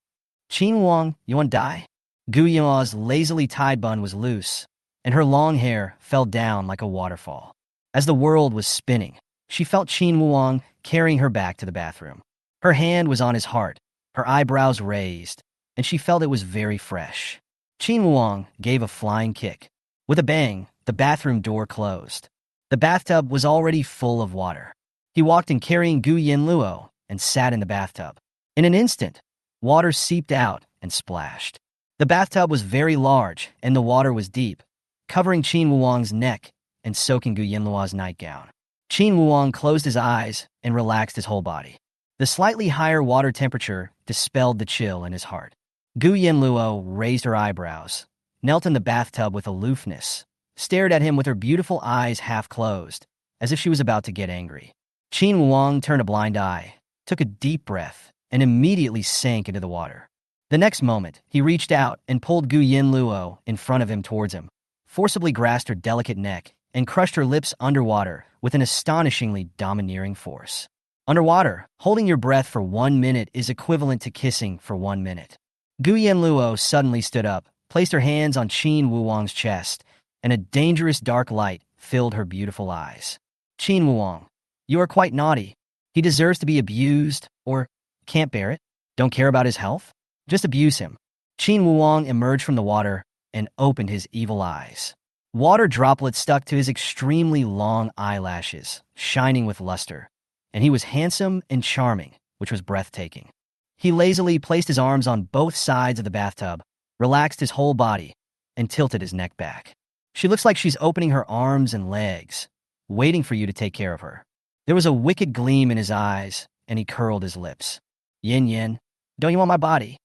A: Qin Wuwang, you want to die? Gu Yanluo's lazily tied bun was loose, and her long hair fell down like a waterfall. As the world was spinning, she felt Qin Wuwang carrying her back to the bathroom. Her hand was on his heart, her eyebrows raised, and she felt it was very fresh. Qin Wuwang gave a flying kick. With a bang, the bathroom door closed. The bathtub was already full of water. He walked in carrying Gu Yanluo and sat in the bathtub. In an instant, water seeped out and splashed. The bathtub was very large and the water was deep, covering Qin Wuwang's neck and soaking Gu Yanluo's nightgown. Qin Wuwang closed his eyes and relaxed his whole body. The slightly higher water temperature dispelled the chill in his heart. Gu Yanluo raised her eyebrows, knelt in the bathtub with aloofness, stared at him with her beautiful eyes half closed, as if she was about to get angry. Qin Wuwang turned a blind eye, took a deep breath, and immediately sank into the water. The next moment, he reached out and pulled Gu Yanluo in front of him towards him, forcibly grasped her delicate neck, and crushed her lips underwater with an astonishingly domineering force. Underwater, holding your breath for 1 minute is equivalent to kissing for 1 minute. Gu Yanluo suddenly stood up, placed her hands on Qin Wuwang's chest, and a dangerous dark light filled her beautiful eyes. Qin Wuwang, you are quite naughty. He deserves to be abused, or can't bear it? Don't care about his health? Just abuse him. Qin Wuwang emerged from the water and opened his evil eyes. Water droplets stuck to his extremely long eyelashes, shining with luster, and he was handsome and charming, which was breathtaking. He lazily placed his arms on both sides of the bathtub, relaxed his whole body, and tilted his neck back. She looks like she's opening her arms and legs, waiting for you to take care of her. There was a wicked gleam in his eyes, and he curled his lips. Yin Yin, don't you want my body?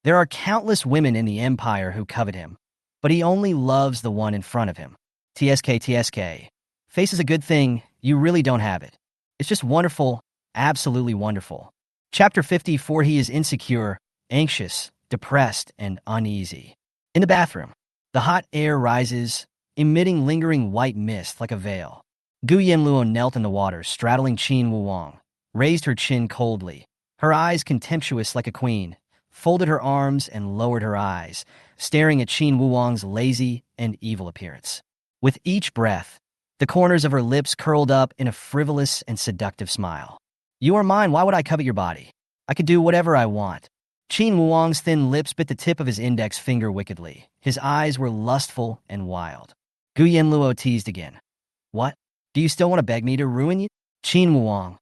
A: There are countless women in the empire who covet him, but he only loves the one in front of him. TSK. Face is a good thing, you really don't have it. It's just wonderful, absolutely wonderful. Chapter 54. He is insecure, anxious, depressed, and uneasy. In the bathroom, the hot air rises, emitting lingering white mist like a veil. Gu Yanluo knelt in the water, straddling Qin Wuwang, raised her chin coldly, her eyes contemptuous like a queen, folded her arms and lowered her eyes, staring at Qin Wuwang's lazy and evil appearance. With each breath, the corners of her lips curled up in a frivolous and seductive smile. You are mine, why would I covet your body? I could do whatever I want. Qin Wuwang's thin lips bit the tip of his index finger wickedly. His eyes were lustful and wild. Gu Yanluo teased again. What? Do you still want to beg me to ruin you? Qin Wuwang.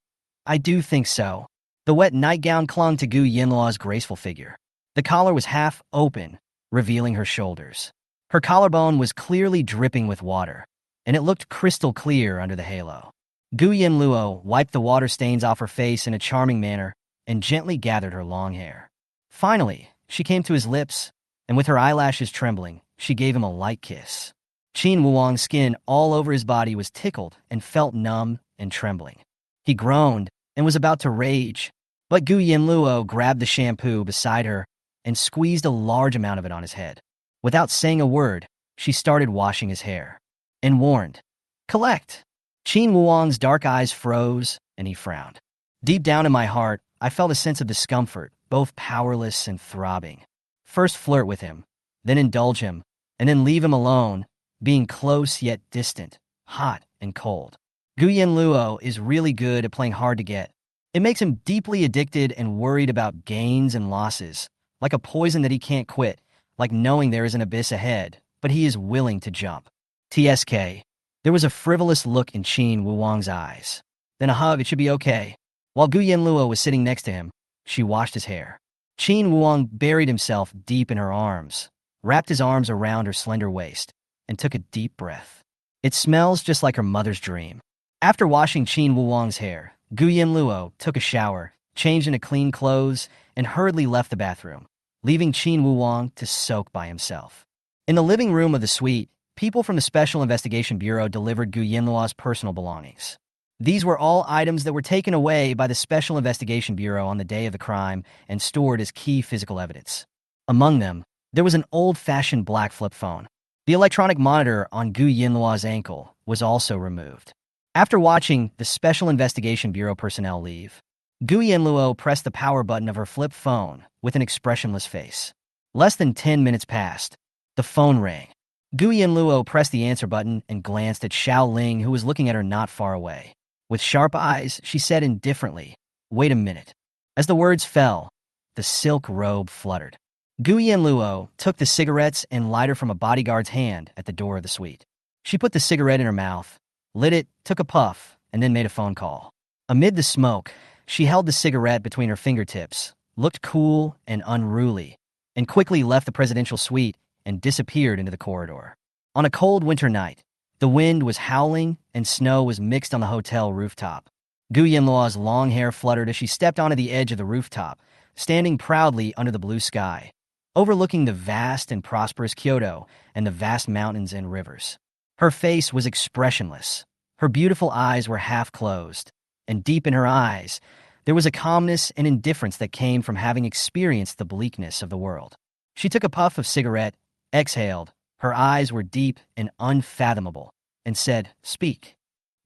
A: I do think so. The wet nightgown clung to Gu Yanluo's graceful figure. The collar was half open, revealing her shoulders. Her collarbone was clearly dripping with water, and it looked crystal clear under the halo. Gu Yanluo wiped the water stains off her face in a charming manner and gently gathered her long hair. Finally, she came to his lips, and with her eyelashes trembling, she gave him a light kiss. Qin Wuwang's skin all over his body was tickled and felt numb and trembling. He groaned and was about to rage, but Gu Yanluo grabbed the shampoo beside her and squeezed a large amount of it on his head. Without saying a word, she started washing his hair and warned, "Collect." Qin Wuwang's dark eyes froze, and he frowned. Deep down in my heart, I felt a sense of discomfort, both powerless and throbbing. First flirt with him, then indulge him, and then leave him alone, being close yet distant, hot and cold. Gu Yanluo is really good at playing hard to get. It makes him deeply addicted and worried about gains and losses, like a poison that he can't quit, like knowing there is an abyss ahead, but he is willing to jump. TSK. There was a frivolous look in Qin Wuwang's eyes. Then a hug, it should be okay. While Gu Yanluo was sitting next to him, she washed his hair. Qin Wuwang buried himself deep in her arms, wrapped his arms around her slender waist, and took a deep breath. It smells just like her mother's dream. After washing Qin Wuwang's hair, Gu Yanluo took a shower, changed into clean clothes, and hurriedly left the bathroom, leaving Qin Wuwang to soak by himself. In the living room of the suite, people from the Special Investigation Bureau delivered Gu Yanluo's personal belongings. These were all items that were taken away by the Special Investigation Bureau on the day of the crime and stored as key physical evidence. Among them, there was an old-fashioned black flip phone. The electronic monitor on Gu Yanluo's ankle was also removed. After watching the Special Investigation Bureau personnel leave, Gu Yanluo pressed the power button of her flip phone with an expressionless face. Less than 10 minutes passed. The phone rang. Gu Yanluo pressed the answer button and glanced at Xiao Ling, who was looking at her not far away. With sharp eyes, she said indifferently, "Wait a minute." As the words fell, the silk robe fluttered. Gu Yanluo took the cigarettes and lighter from a bodyguard's hand at the door of the suite. She put the cigarette in her mouth, lit it, took a puff, and then made a phone call. Amid the smoke, she held the cigarette between her fingertips, looked cool and unruly, and quickly left the presidential suite and disappeared into the corridor. On a cold winter night, the wind was howling and snow was mixed on the hotel rooftop. Gu Yanluo's long hair fluttered as she stepped onto the edge of the rooftop, standing proudly under the blue sky, overlooking the vast and prosperous Kyoto and the vast mountains and rivers. Her face was expressionless. Her beautiful eyes were half closed, and deep in her eyes, there was a calmness and indifference that came from having experienced the bleakness of the world. She took a puff of cigarette, exhaled, her eyes were deep and unfathomable, and said, "Speak."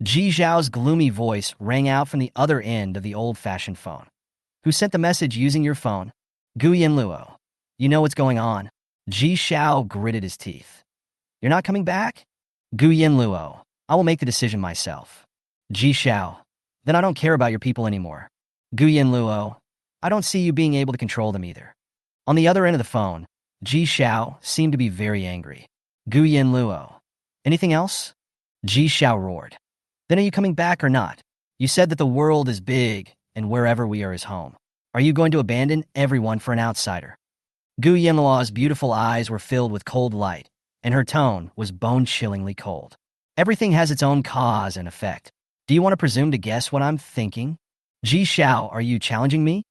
A: Ji Zhao's gloomy voice rang out from the other end of the old-fashioned phone. "Who sent the message using your phone?" "Gu Yanluo. You know what's going on." Ji Zhao gritted his teeth. "You're not coming back?" "Gu Yanluo. I will make the decision myself." Ji Zhao. "Then I don't care about your people anymore." "Gu Yanluo. I don't see you being able to control them either." On the other end of the phone, Ji Zhao seemed to be very angry. "Gu Yanluo. Anything else?" Ji Zhao roared. "Then are you coming back or not? You said that the world is big and wherever we are is home. Are you going to abandon everyone for an outsider?" Gu Yanluo's beautiful eyes were filled with cold light, and her tone was bone-chillingly cold. "Everything has its own cause and effect. Do you want to presume to guess what I'm thinking?" "Ji Zhao, are you challenging me?"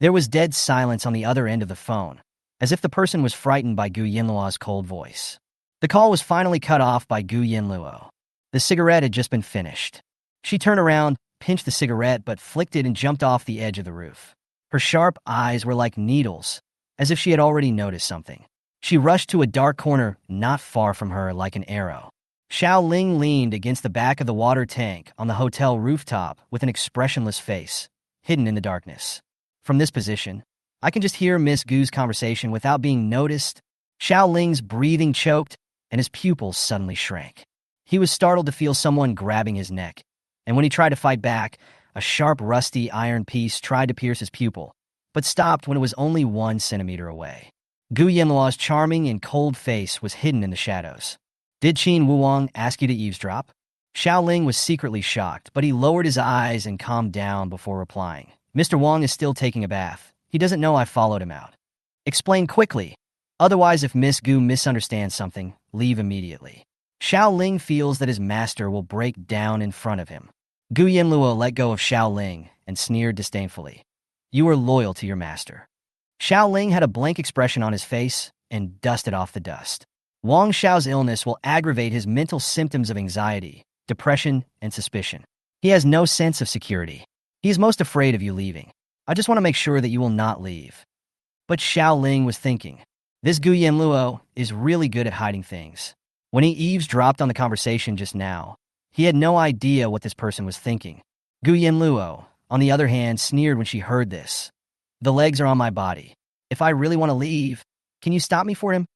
A: There was dead silence on the other end of the phone, as if the person was frightened by Gu Yanluo's cold voice. The call was finally cut off by Gu Yanluo. The cigarette had just been finished. She turned around, pinched the cigarette, but flicked it and jumped off the edge of the roof. Her sharp eyes were like needles, as if she had already noticed something. She rushed to a dark corner not far from her like an arrow. Xiao Ling leaned against the back of the water tank on the hotel rooftop with an expressionless face, hidden in the darkness. From this position, I can just hear Miss Gu's conversation without being noticed. Xiao Ling's breathing choked, and his pupils suddenly shrank. He was startled to feel someone grabbing his neck, and when he tried to fight back, a sharp, rusty iron piece tried to pierce his pupil, but stopped when it was only 1 centimeter away. Gu Yanluo's charming and cold face was hidden in the shadows. "Did Qin Wuwang ask you to eavesdrop?" Xiao Ling was secretly shocked, but he lowered his eyes and calmed down before replying. "Mr. Wang is still taking a bath. He doesn't know I followed him out." "Explain quickly. Otherwise, if Miss Gu misunderstands something, leave immediately." Xiao Ling feels that his master will break down in front of him. Gu Yanluo let go of Xiao Ling and sneered disdainfully. "You are loyal to your master." Xiao Ling had a blank expression on his face and dusted off the dust. Wang Xiao's illness will aggravate his mental symptoms of anxiety, depression, and suspicion. He has no sense of security. He is most afraid of you leaving. I just want to make sure that you will not leave. But Xiao Ling was thinking, this Gu Yanluo is really good at hiding things. When he eavesdropped on the conversation just now, he had no idea what this person was thinking. Gu Yanluo, on the other hand, sneered when she heard this. "The legs are on my body. If I really want to leave, can you stop me for him?"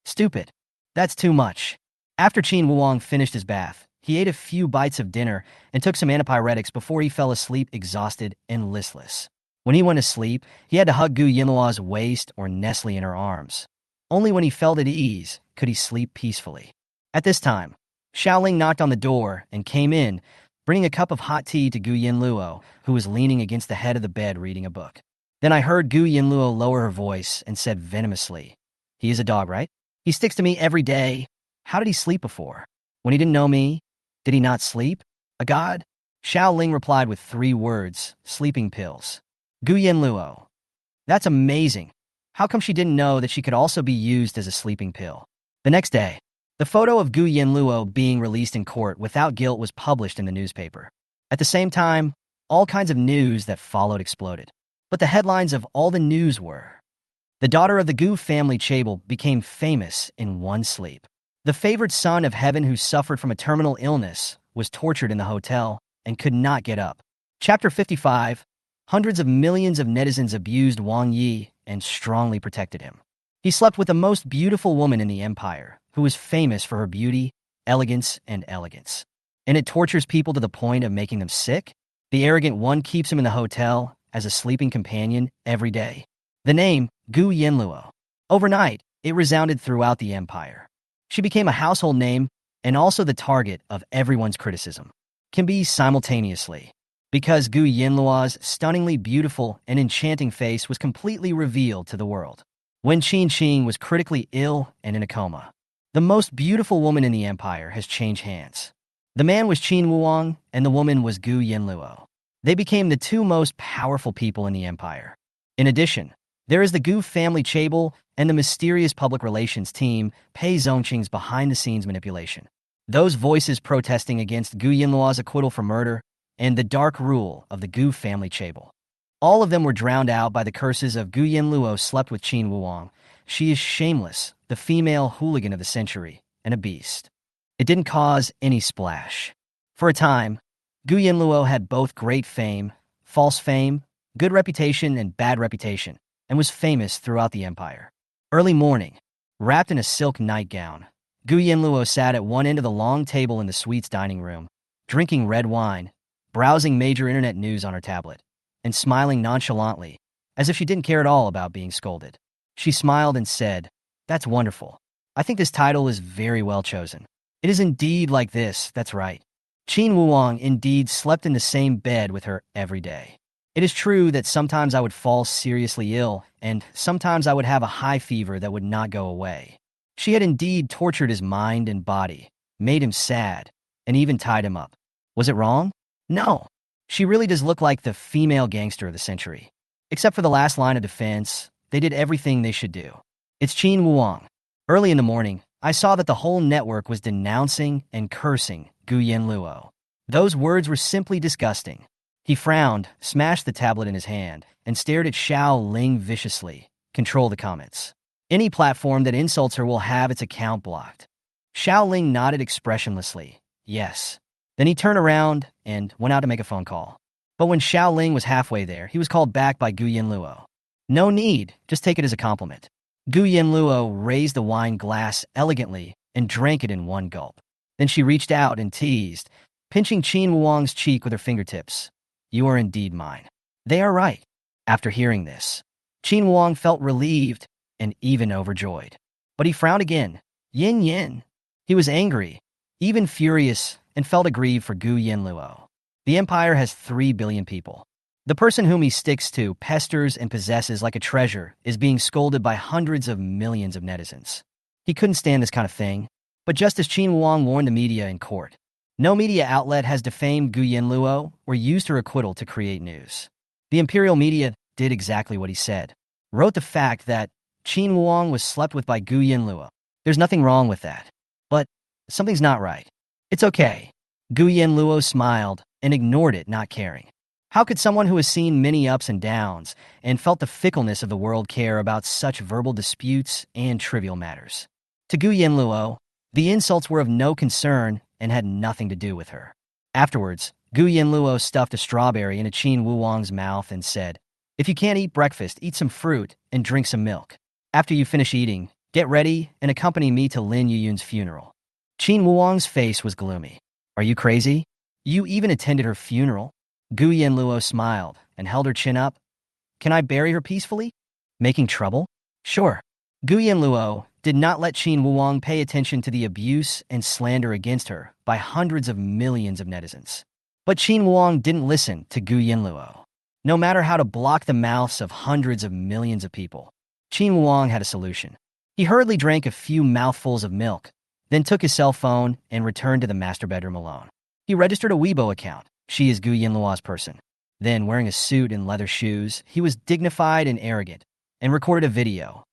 A: "Stupid. That's too much." After Qin Wuwang finished his bath, he ate a few bites of dinner and took some antipyretics before he fell asleep exhausted and listless. When he went to sleep, he had to hug Gu Yanluo's waist or nestle in her arms. Only when he felt at ease could he sleep peacefully. At this time, Xiao Ling knocked on the door and came in, bringing a cup of hot tea to Gu Yanluo, who was leaning against the head of the bed reading a book. Then I heard Gu Yanluo lower her voice and said venomously, "He is a dog, right? He sticks to me every day. How did he sleep before? When he didn't know me, did he not sleep? A god?" Xiao Ling replied with 3 words, "Sleeping pills." Gu Yanluo. That's amazing. How come she didn't know that she could also be used as a sleeping pill? The next day, the photo of Gu Yanluo being released in court without guilt was published in the newspaper. At the same time, all kinds of news that followed exploded. But the headlines of all the news were, the daughter of the Gu family Chable became famous in one sleep. The favored son of heaven who suffered from a terminal illness was tortured in the hotel and could not get up. Chapter 55. Hundreds of millions of netizens abused Wang Yi and strongly protected him. He slept with the most beautiful woman in the empire, who was famous for her beauty, elegance, and elegance. And it tortures people to the point of making them sick? The arrogant one keeps him in the hotel as a sleeping companion every day. The name, Gu Yanluo. Overnight, it resounded throughout the empire. She became a household name and also the target of everyone's criticism. Can be simultaneously. Because Gu Yanluo's stunningly beautiful and enchanting face was completely revealed to the world. When Qin Qing was critically ill and in a coma, the most beautiful woman in the empire has changed hands. The man was Qin Wuang, and the woman was Gu Yanluo. They became the two most powerful people in the empire. In addition, there is the Gu family Chable and the mysterious public relations team Pei Zongqing's behind-the-scenes manipulation. Those voices protesting against Gu Yanluo's acquittal for murder and the dark rule of the Gu family Chable. All of them were drowned out by the curses of Gu Yanluo slept with Qin Wuang. She is shameless, the female hooligan of the century, and a beast. It didn't cause any splash. For a time, Gu Yanluo had both great fame, false fame, good reputation, and bad reputation, and was famous throughout the empire. Early morning, wrapped in a silk nightgown, Gu Yanluo sat at one end of the long table in the suite's dining room, drinking red wine, browsing major internet news on her tablet, and smiling nonchalantly, as if she didn't care at all about being scolded. She smiled and said, "That's wonderful. I think this title is very well chosen. It is indeed like this, that's right. Qin Wuang indeed slept in the same bed with her every day. It is true that sometimes I would fall seriously ill, and sometimes I would have a high fever that would not go away. She had indeed tortured his mind and body, made him sad, and even tied him up. Was it wrong? No. She really does look like the female gangster of the century. Except for the last line of defense, they did everything they should do. It's Qin Wuang. Early in the morning, I saw that the whole network was denouncing and cursing Gu Yanluo. Those words were simply disgusting." He frowned, smashed the tablet in his hand, and stared at Xiao Ling viciously. "Control the comments. Any platform that insults her will have its account blocked." Xiao Ling nodded expressionlessly. "Yes." Then he turned around and went out to make a phone call. But when Xiao Ling was halfway there, he was called back by Gu Yanluo. "No need, just take it as a compliment." Gu Yanluo raised the wine glass elegantly and drank it in one gulp. Then she reached out and teased, pinching Qin Wuang's cheek with her fingertips. "You are indeed mine." "They are right." After hearing this, Qin Wuang felt relieved and even overjoyed. But he frowned again. Yin yin. He was angry, even furious, and felt aggrieved for Gu Yanluo. The empire has 3 billion people. The person whom he sticks to, pesters, and possesses like a treasure is being scolded by hundreds of millions of netizens. He couldn't stand this kind of thing. But just as Qin Wuang warned the media in court, no media outlet has defamed Gu Yanluo or used her acquittal to create news. The imperial media did exactly what he said. Wrote the fact that Qin Wuang was slept with by Gu Yanluo. There's nothing wrong with that. But something's not right. It's okay. Gu Yanluo smiled and ignored it, not caring. How could someone who has seen many ups and downs and felt the fickleness of the world care about such verbal disputes and trivial matters? To Gu Yanluo, the insults were of no concern and had nothing to do with her. Afterwards, Gu Yanluo stuffed a strawberry into Qin Wuang's mouth and said, "If you can't eat breakfast, eat some fruit and drink some milk. After you finish eating, get ready and accompany me to Lin Yuyun's funeral." Qin Wuang's face was gloomy. "Are you crazy? You even attended her funeral?" Gu Yanluo smiled and held her chin up. "Can I bury her peacefully? Making trouble?" "Sure." Gu Yanluo did not let Qin Wuang pay attention to the abuse and slander against her by hundreds of millions of netizens. But Qin Wuang didn't listen to Gu Yanluo. No matter how to block the mouths of hundreds of millions of people, Qin Wuang had a solution. He hurriedly drank a few mouthfuls of milk, then took his cell phone and returned to the master bedroom alone. He registered a Weibo account. She is Gu Yanluo's person. Then, wearing a suit and leather shoes, he was dignified and arrogant, and recorded a video.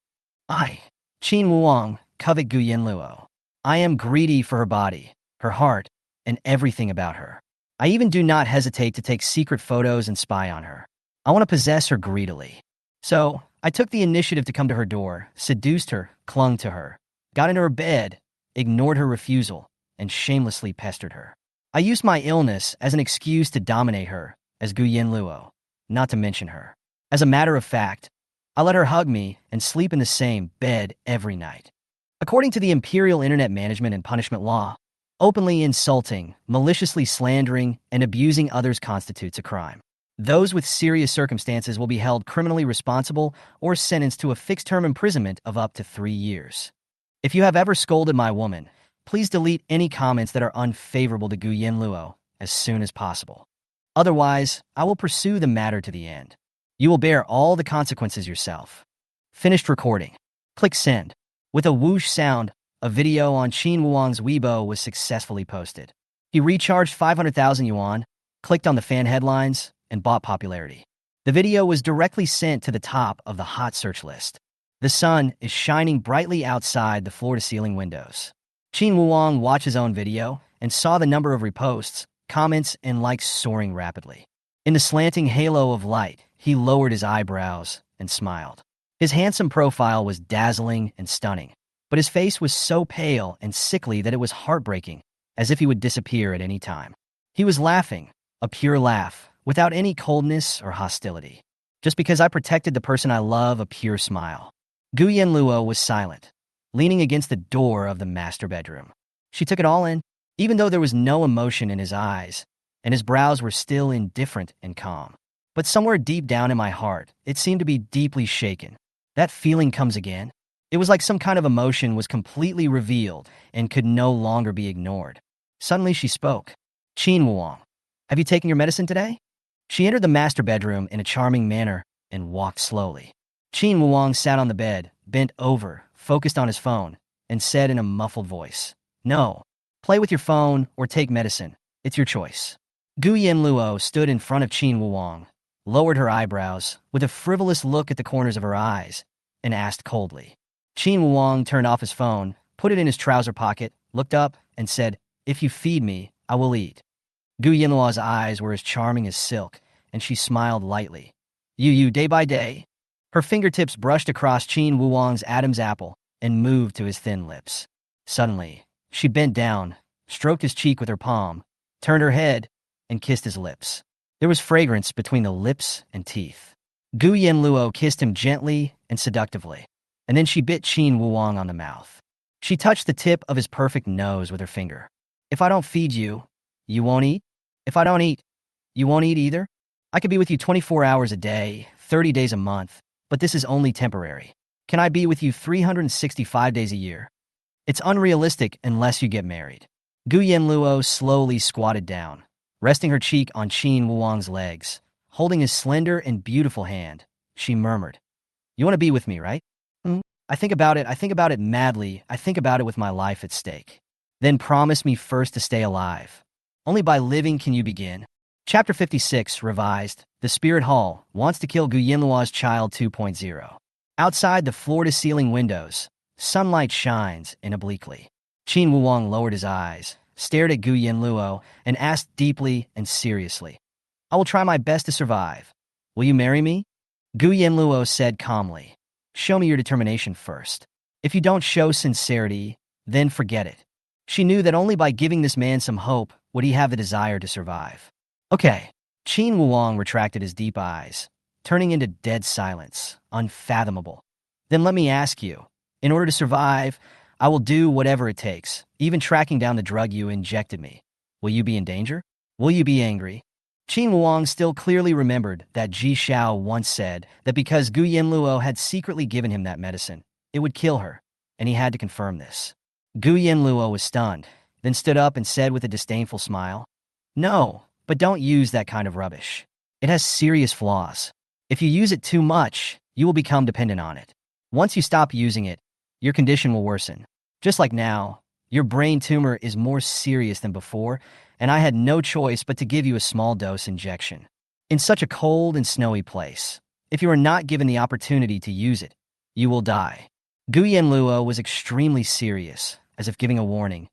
A: "I, Qin Wuang, covet Gu Yanluo. I am greedy for her body, her heart, and everything about her. I even do not hesitate to take secret photos and spy on her. I want to possess her greedily. So, I took the initiative to come to her door, seduced her, clung to her, got into her bed, ignored her refusal, and shamelessly pestered her. I used my illness as an excuse to dominate her, as Gu Yanluo, not to mention her. As a matter of fact, I let her hug me and sleep in the same bed every night. According to the Imperial Internet Management and Punishment Law, openly insulting, maliciously slandering, and abusing others constitutes a crime. Those with serious circumstances will be held criminally responsible or sentenced to a fixed term imprisonment of up to 3 years. If you have ever scolded my woman, please delete any comments that are unfavorable to Gu Yanluo as soon as possible. Otherwise, I will pursue the matter to the end. You will bear all the consequences yourself. Finished recording. Click send. With a whoosh sound, a video on Qin Wuang's Weibo was successfully posted. He recharged 500,000 yuan, clicked on the fan headlines, and bought popularity. The video was directly sent to the top of the hot search list. The sun is shining brightly outside the floor-to-ceiling windows. Qin Wuang watched his own video and saw the number of reposts, comments, and likes soaring rapidly. In the slanting halo of light, he lowered his eyebrows and smiled. His handsome profile was dazzling and stunning, but his face was so pale and sickly that it was heartbreaking, as if he would disappear at any time. He was laughing, a pure laugh, without any coldness or hostility. Just because I protected the person I love, a pure smile. Gu Yanluo was silent, leaning against the door of the master bedroom. She took it all in, even though there was no emotion in his eyes, and his brows were still indifferent and calm. But somewhere deep down in my heart, it seemed to be deeply shaken. That feeling comes again. It was like some kind of emotion was completely revealed and could no longer be ignored. Suddenly she spoke. Qin Wuang, have you taken your medicine today? She entered the master bedroom in a charming manner and walked slowly. Qin Wuang sat on the bed, bent over, focused on his phone, and said in a muffled voice, "No. Play with your phone or take medicine. It's your choice." Gu Yanluo stood in front of Qin Wuang, lowered her eyebrows with a frivolous look at the corners of her eyes, and asked coldly. Qin Wuang turned off his phone, put it in his trouser pocket, looked up, and said, "If you feed me, I will eat." Gu Yanluo's eyes were as charming as silk, and she smiled lightly. You day by day." Her fingertips brushed across Qin Wuang's Adam's apple and moved to his thin lips. Suddenly, she bent down, stroked his cheek with her palm, turned her head, and kissed his lips. There was fragrance between the lips and teeth. Gu Yanluo kissed him gently and seductively, and then she bit Qin Wuang on the mouth. She touched the tip of his perfect nose with her finger. "If I don't feed you, you won't eat? If I don't eat, you won't eat either? I could be with you 24 hours a day, 30 days a month, but this is only temporary. Can I be with you 365 days a year? It's unrealistic unless you get married." Gu Yanluo slowly squatted down, resting her cheek on Qin Wuang's legs. Holding his slender and beautiful hand, she murmured, "You want to be with me, right?" I think about it madly, I think about it with my life at stake." "Then promise me first to stay alive. Only by living can you begin." Chapter 56, revised. The Spirit Hall wants to kill Gu Yanluo's child 2.0. Outside the floor-to-ceiling windows, sunlight shines in obliquely. Qin Wuang lowered his eyes, stared at Gu Yanluo, and asked deeply and seriously, "I will try my best to survive. Will you marry me?" Gu Yanluo said calmly, "Show me your determination first. If you don't show sincerity, then forget it." She knew that only by giving this man some hope would he have the desire to survive. "Okay." Qin Wuang retracted his deep eyes, turning into dead silence, unfathomable. "Then let me ask you, in order to survive, I will do whatever it takes, even tracking down the drug you injected me. Will you be in danger? Will you be angry?" Qin Wuang still clearly remembered that Ji Xiao once said that because Gu Yanluo had secretly given him that medicine, it would kill her, and he had to confirm this. Gu Yanluo was stunned, then stood up and said with a disdainful smile, "No, but don't use that kind of rubbish. It has serious flaws. If you use it too much, you will become dependent on it. Once you stop using it, your condition will worsen. Just like now, your brain tumor is more serious than before, and I had no choice but to give you a small dose injection. In such a cold and snowy place, if you are not given the opportunity to use it, you will die." Gu Yanluo was extremely serious, as if giving a warning.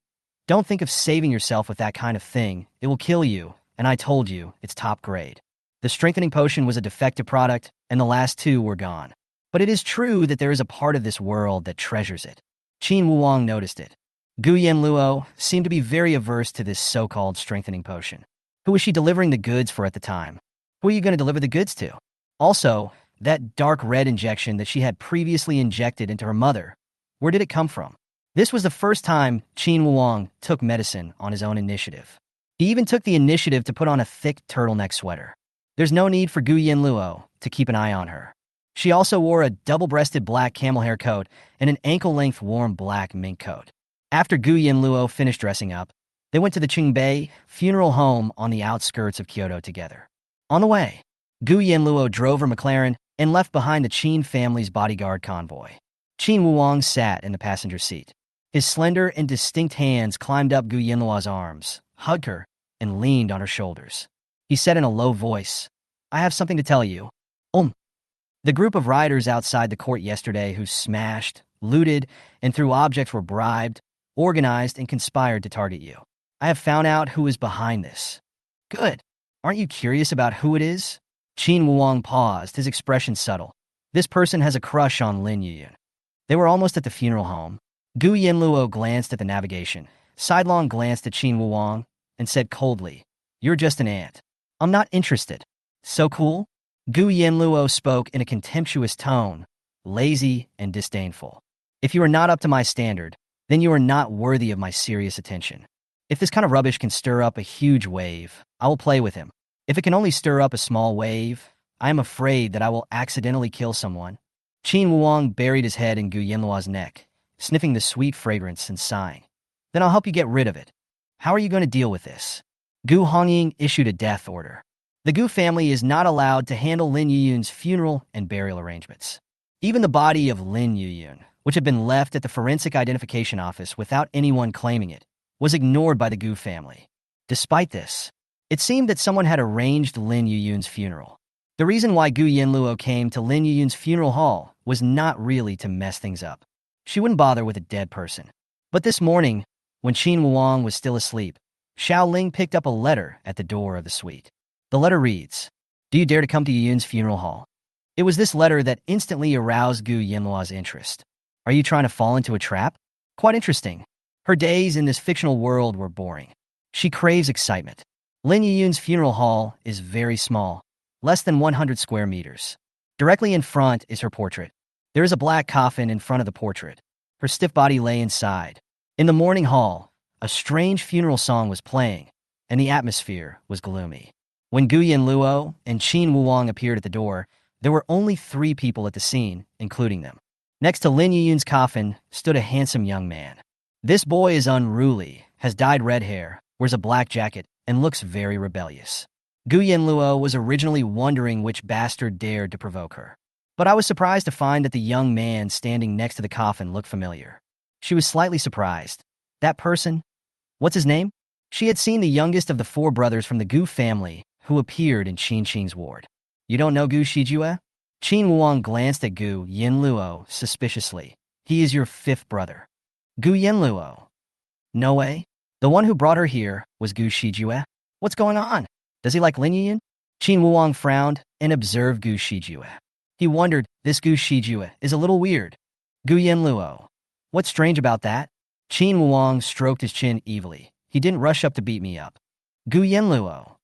A: Don't think of saving yourself with that kind of thing. It will kill you, and I told you, it's top grade. The strengthening potion was a defective product, and the last two were gone. But it is true that there is a part of this world that treasures it. Qin Wuong noticed it. Gu Yanluo seemed to be very averse to this so-called strengthening potion. Who was she delivering the goods for at the time? Who are you going to deliver the goods to? Also, that dark red injection that she had previously injected into her mother, where did it come from? This was the first time Qin Wuong took medicine on his own initiative. He even took the initiative to put on a thick turtleneck sweater. There's no need for Gu Yanluo to keep an eye on her. She also wore a double-breasted black camel hair coat and an ankle-length warm black mink coat. After Gu Yanluo finished dressing up, they went to the Qingbei funeral home on the outskirts of Kyoto together. On the way, Gu Yanluo drove her McLaren and left behind the Qin family's bodyguard convoy. Qin Wuong sat in the passenger seat. His slender and distinct hands climbed up Gu Yanluo's arms, hugged her, and leaned on her shoulders. He said in a low voice, "I have something to tell you." The group of rioters outside the court yesterday who smashed, looted, and threw objects were bribed, organized, and conspired to target you. I have found out who is behind this. Good. Aren't you curious about who it is? Qin Wuong paused, his expression subtle. This person has a crush on Lin Yuyun. They were almost at the funeral home. Gu Yanluo glanced at the navigation, sidelong glanced at Qin Wuong, and said coldly, "You're just an ant. I'm not interested." So cool? Gu Yanluo spoke in a contemptuous tone, lazy and disdainful. If you are not up to my standard, then you are not worthy of my serious attention. If this kind of rubbish can stir up a huge wave, I will play with him. If it can only stir up a small wave, I am afraid that I will accidentally kill someone. Qin Wuong buried his head in Gu Yanluo's neck, sniffing the sweet fragrance and sighing. Then I'll help you get rid of it. How are you going to deal with this? Gu Hongying issued a death order. The Gu family is not allowed to handle Lin Yuyun's funeral and burial arrangements. Even the body of Lin Yuyun, which had been left at the forensic identification office without anyone claiming it, was ignored by the Gu family. Despite this, it seemed that someone had arranged Lin Yuyun's funeral. The reason why Gu Yanluo came to Lin Yuyun's funeral hall was not really to mess things up. She wouldn't bother with a dead person. But this morning, when Qin Wuong was still asleep, Xiao Ling picked up a letter at the door of the suite. The letter reads, "Do you dare to come to Yuyun's funeral hall?" It was this letter that instantly aroused Gu Yanluo's interest. Are you trying to fall into a trap? Quite interesting. Her days in this fictional world were boring. She craves excitement. Lin Yuyun's funeral hall is very small, less than 100 square meters. Directly in front is her portrait. There is a black coffin in front of the portrait. Her stiff body lay inside. In the morning hall, a strange funeral song was playing, and the atmosphere was gloomy. When Gu Yanluo and Qin Wuong appeared at the door, there were only 3 people at the scene, including them. Next to Lin Yuyun's coffin stood a handsome young man. This boy is unruly, has dyed red hair, wears a black jacket, and looks very rebellious. Gu Yanluo was originally wondering which bastard dared to provoke her. But I was surprised to find that the young man standing next to the coffin looked familiar. She was slightly surprised. That person? What's his name? She had seen the youngest of the 4 brothers from the Gu family who appeared in Qin Qing's ward. You don't know Gu Shijue? Qin Wuong glanced at Gu Yanluo suspiciously. He is your 5th brother. Gu Yanluo. No way. The one who brought her here was Gu Shijue. What's going on? Does he like Lin Yuyun? Qin Wuong frowned and observed Gu Shijue. He wondered, this Gu Shijue is a little weird. Gu Yanluo. What's strange about that? Qin Wuong stroked his chin evilly. He didn't rush up to beat me up. Gu Yanluo.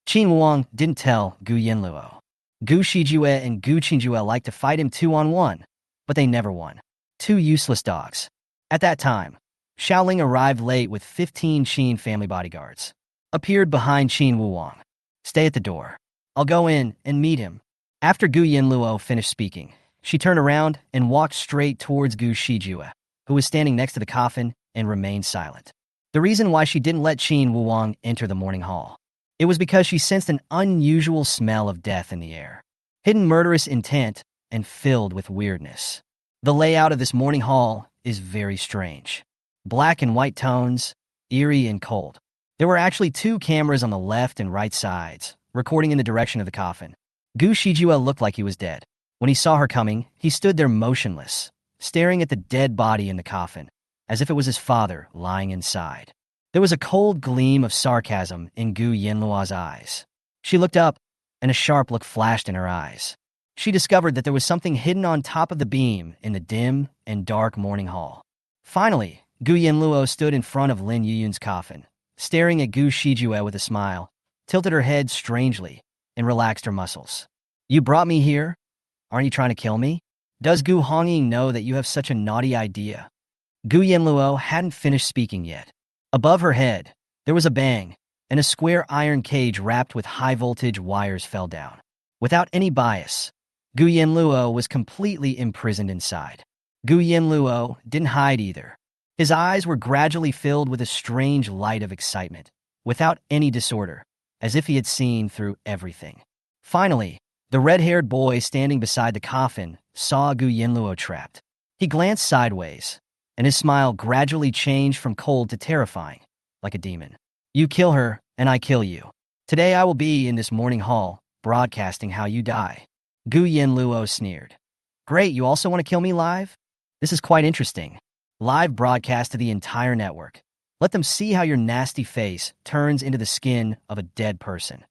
A: Qin Wuong didn't tell Gu Yanluo. Gu Shijue and Gu Qingjue liked to fight him 2-on-1, but they never won. 2 useless dogs. At that time, Xiaoling arrived late with 15 Qin family bodyguards. Appeared behind Qin Wuong. Stay at the door. I'll go in and meet him. After Gu Yanluo finished speaking, she turned around and walked straight towards Gu Shijue, who was standing next to the coffin, and remained silent. The reason why she didn't let Qin Wuong enter the morning hall. It was because she sensed an unusual smell of death in the air. Hidden murderous intent and filled with weirdness. The layout of this morning hall is very strange. Black and white tones, eerie and cold. There were actually 2 cameras on the left and right sides, recording in the direction of the coffin. Gu Shijue looked like he was dead. When he saw her coming, he stood there motionless, staring at the dead body in the coffin, as if it was his father lying inside. There was a cold gleam of sarcasm in Gu Yanluo's eyes. She looked up, and a sharp look flashed in her eyes. She discovered that there was something hidden on top of the beam in the dim and dark morning hall. Finally, Gu Yanluo stood in front of Lin Yuyun's coffin, staring at Gu Shijue with a smile, tilted her head strangely, and relaxed her muscles. You brought me here? Aren't you trying to kill me? Does Gu Hongying know that you have such a naughty idea? Gu Yanluo hadn't finished speaking yet. Above her head, there was a bang, and a square iron cage wrapped with high-voltage wires fell down. Without any bias, Gu Yanluo was completely imprisoned inside. Gu Yanluo didn't hide either. His eyes were gradually filled with a strange light of excitement, without any disorder, as if he had seen through everything. Finally, the red-haired boy standing beside the coffin saw Gu Yanluo trapped. He glanced sideways, and his smile gradually changed from cold to terrifying, like a demon. You kill her, and I kill you. Today I will be in this morning hall, broadcasting how you die. Gu Yanluo sneered. Great, you also want to kill me live? This is quite interesting. Live broadcast to the entire network. Let them see how your nasty face turns into the skin of a dead person.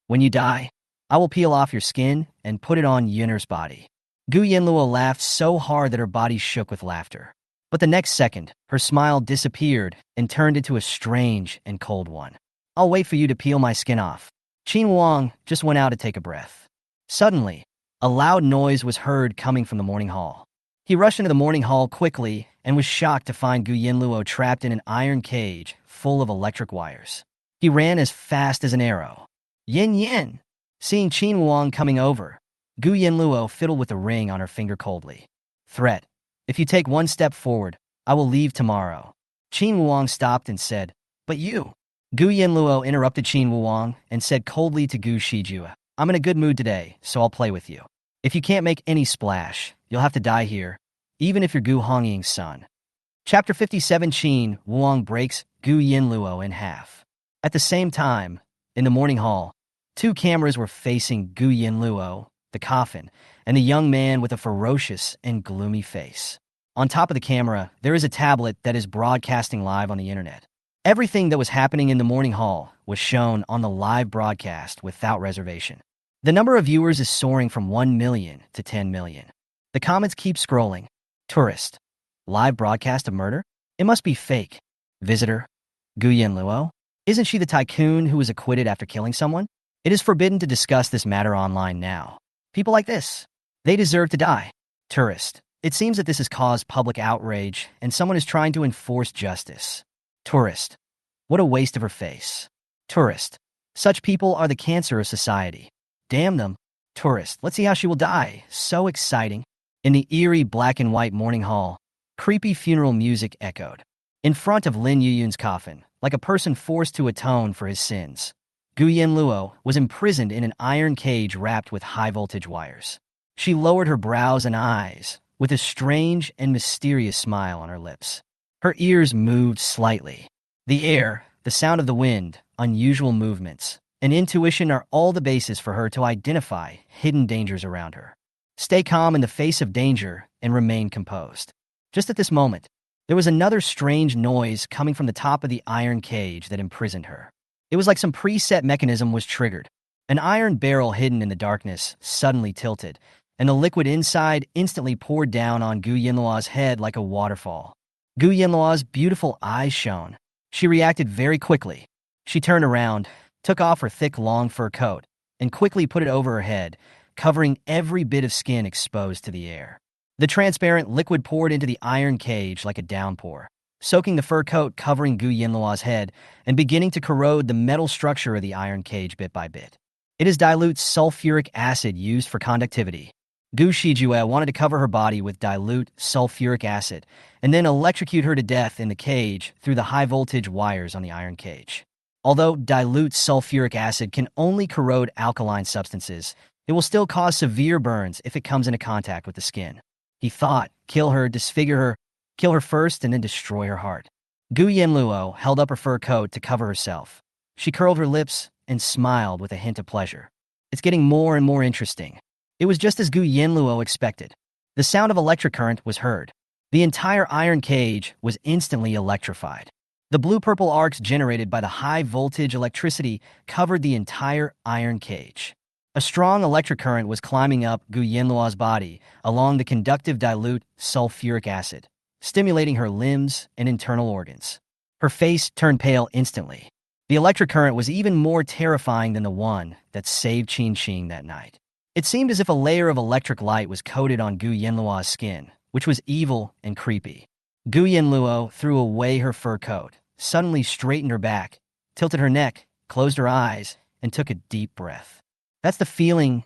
A: When you die, I will peel off your skin and put it on Yunner's body. Gu Yanluo laughed so hard that her body shook with laughter. But the next second, her smile disappeared and turned into a strange and cold one. I'll wait for you to peel my skin off. Qin Wang just went out to take a breath. Suddenly, a loud noise was heard coming from the morning hall. He rushed into the morning hall quickly and was shocked to find Gu Yanluo trapped in an iron cage full of electric wires. He ran as fast as an arrow. Yin Yin! Seeing Qin Wang coming over, Gu Yanluo fiddled with the ring on her finger coldly. Threat. If you take one step forward, I will leave tomorrow. Qin Wang stopped and said, But you. Gu Yanluo interrupted Qin Wang and said coldly to Gu Shijue, I'm in a good mood today, so I'll play with you. If you can't make any splash, you'll have to die here, even if you're Gu Hongying's son. Chapter 57 Qin Wang breaks Gu Yanluo in half. At the same time, in the morning hall, two cameras were facing Gu Yanluo, the coffin, and the young man with a ferocious and gloomy face. On top of the camera, there is a tablet that is broadcasting live on the internet. Everything that was happening in the morning hall was shown on the live broadcast without reservation. The number of viewers is soaring from 1 million to 10 million. The comments keep scrolling. Tourist. Live broadcast of murder? It must be fake. Visitor. Gu Yanluo? Isn't she the tycoon who was acquitted after killing someone? It is forbidden to discuss this matter online now. People like this, they deserve to die. Tourist. It seems that this has caused public outrage, and someone is trying to enforce justice. Tourist. What a waste of her face. Tourist. Such people are the cancer of society. Damn them. Tourist. Let's see how she will die. So exciting. In the eerie black and white morning hall, creepy funeral music echoed. In front of Lin Yuyun's coffin, like a person forced to atone for his sins, Gu Yanluo was imprisoned in an iron cage wrapped with high-voltage wires. She lowered her brows and eyes, with a strange and mysterious smile on her lips. Her ears moved slightly. The air, the sound of the wind, unusual movements, and intuition are all the basis for her to identify hidden dangers around her. Stay calm in the face of danger and remain composed. Just at this moment, there was another strange noise coming from the top of the iron cage that imprisoned her. It was like some preset mechanism was triggered. An iron barrel hidden in the darkness suddenly tilted, and the liquid inside instantly poured down on Gu Yanluo's head like a waterfall. Gu Yanluo's beautiful eyes shone. She reacted very quickly. She turned around, took off her thick long fur coat, and quickly put it over her head, covering every bit of skin exposed to the air. The transparent liquid poured into the iron cage like a downpour, soaking the fur coat covering Gu Yanluo's head and beginning to corrode the metal structure of the iron cage bit by bit. It is dilute sulfuric acid used for conductivity. Gu Shijue wanted to cover her body with dilute sulfuric acid and then electrocute her to death in the cage through the high-voltage wires on the iron cage. Although dilute sulfuric acid can only corrode alkaline substances, it will still cause severe burns if it comes into contact with the skin. He thought, kill her, disfigure her, kill her first and then destroy her heart. Gu Yanluo held up her fur coat to cover herself. She curled her lips and smiled with a hint of pleasure. It's getting more and more interesting. It was just as Gu Yanluo expected. The sound of electric current was heard. The entire iron cage was instantly electrified. The blue-purple arcs generated by the high-voltage electricity covered the entire iron cage. A strong electric current was climbing up Gu Yanluo's body along the conductive dilute sulfuric acid, stimulating her limbs and internal organs. Her face turned pale instantly. The electric current was even more terrifying than the one that saved Qin that night. It seemed as if a layer of electric light was coated on Gu Yanluo's skin, which was evil and creepy. Gu Yanluo threw away her fur coat, suddenly straightened her back, tilted her neck, closed her eyes, and took a deep breath. That's the feeling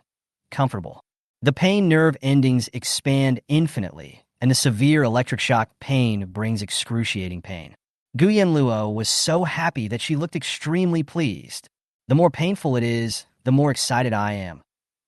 A: comfortable. The pain nerve endings expand infinitely, and the severe electric shock pain brings excruciating pain. Gu Yanluo was so happy that she looked extremely pleased. The more painful it is, the more excited I am.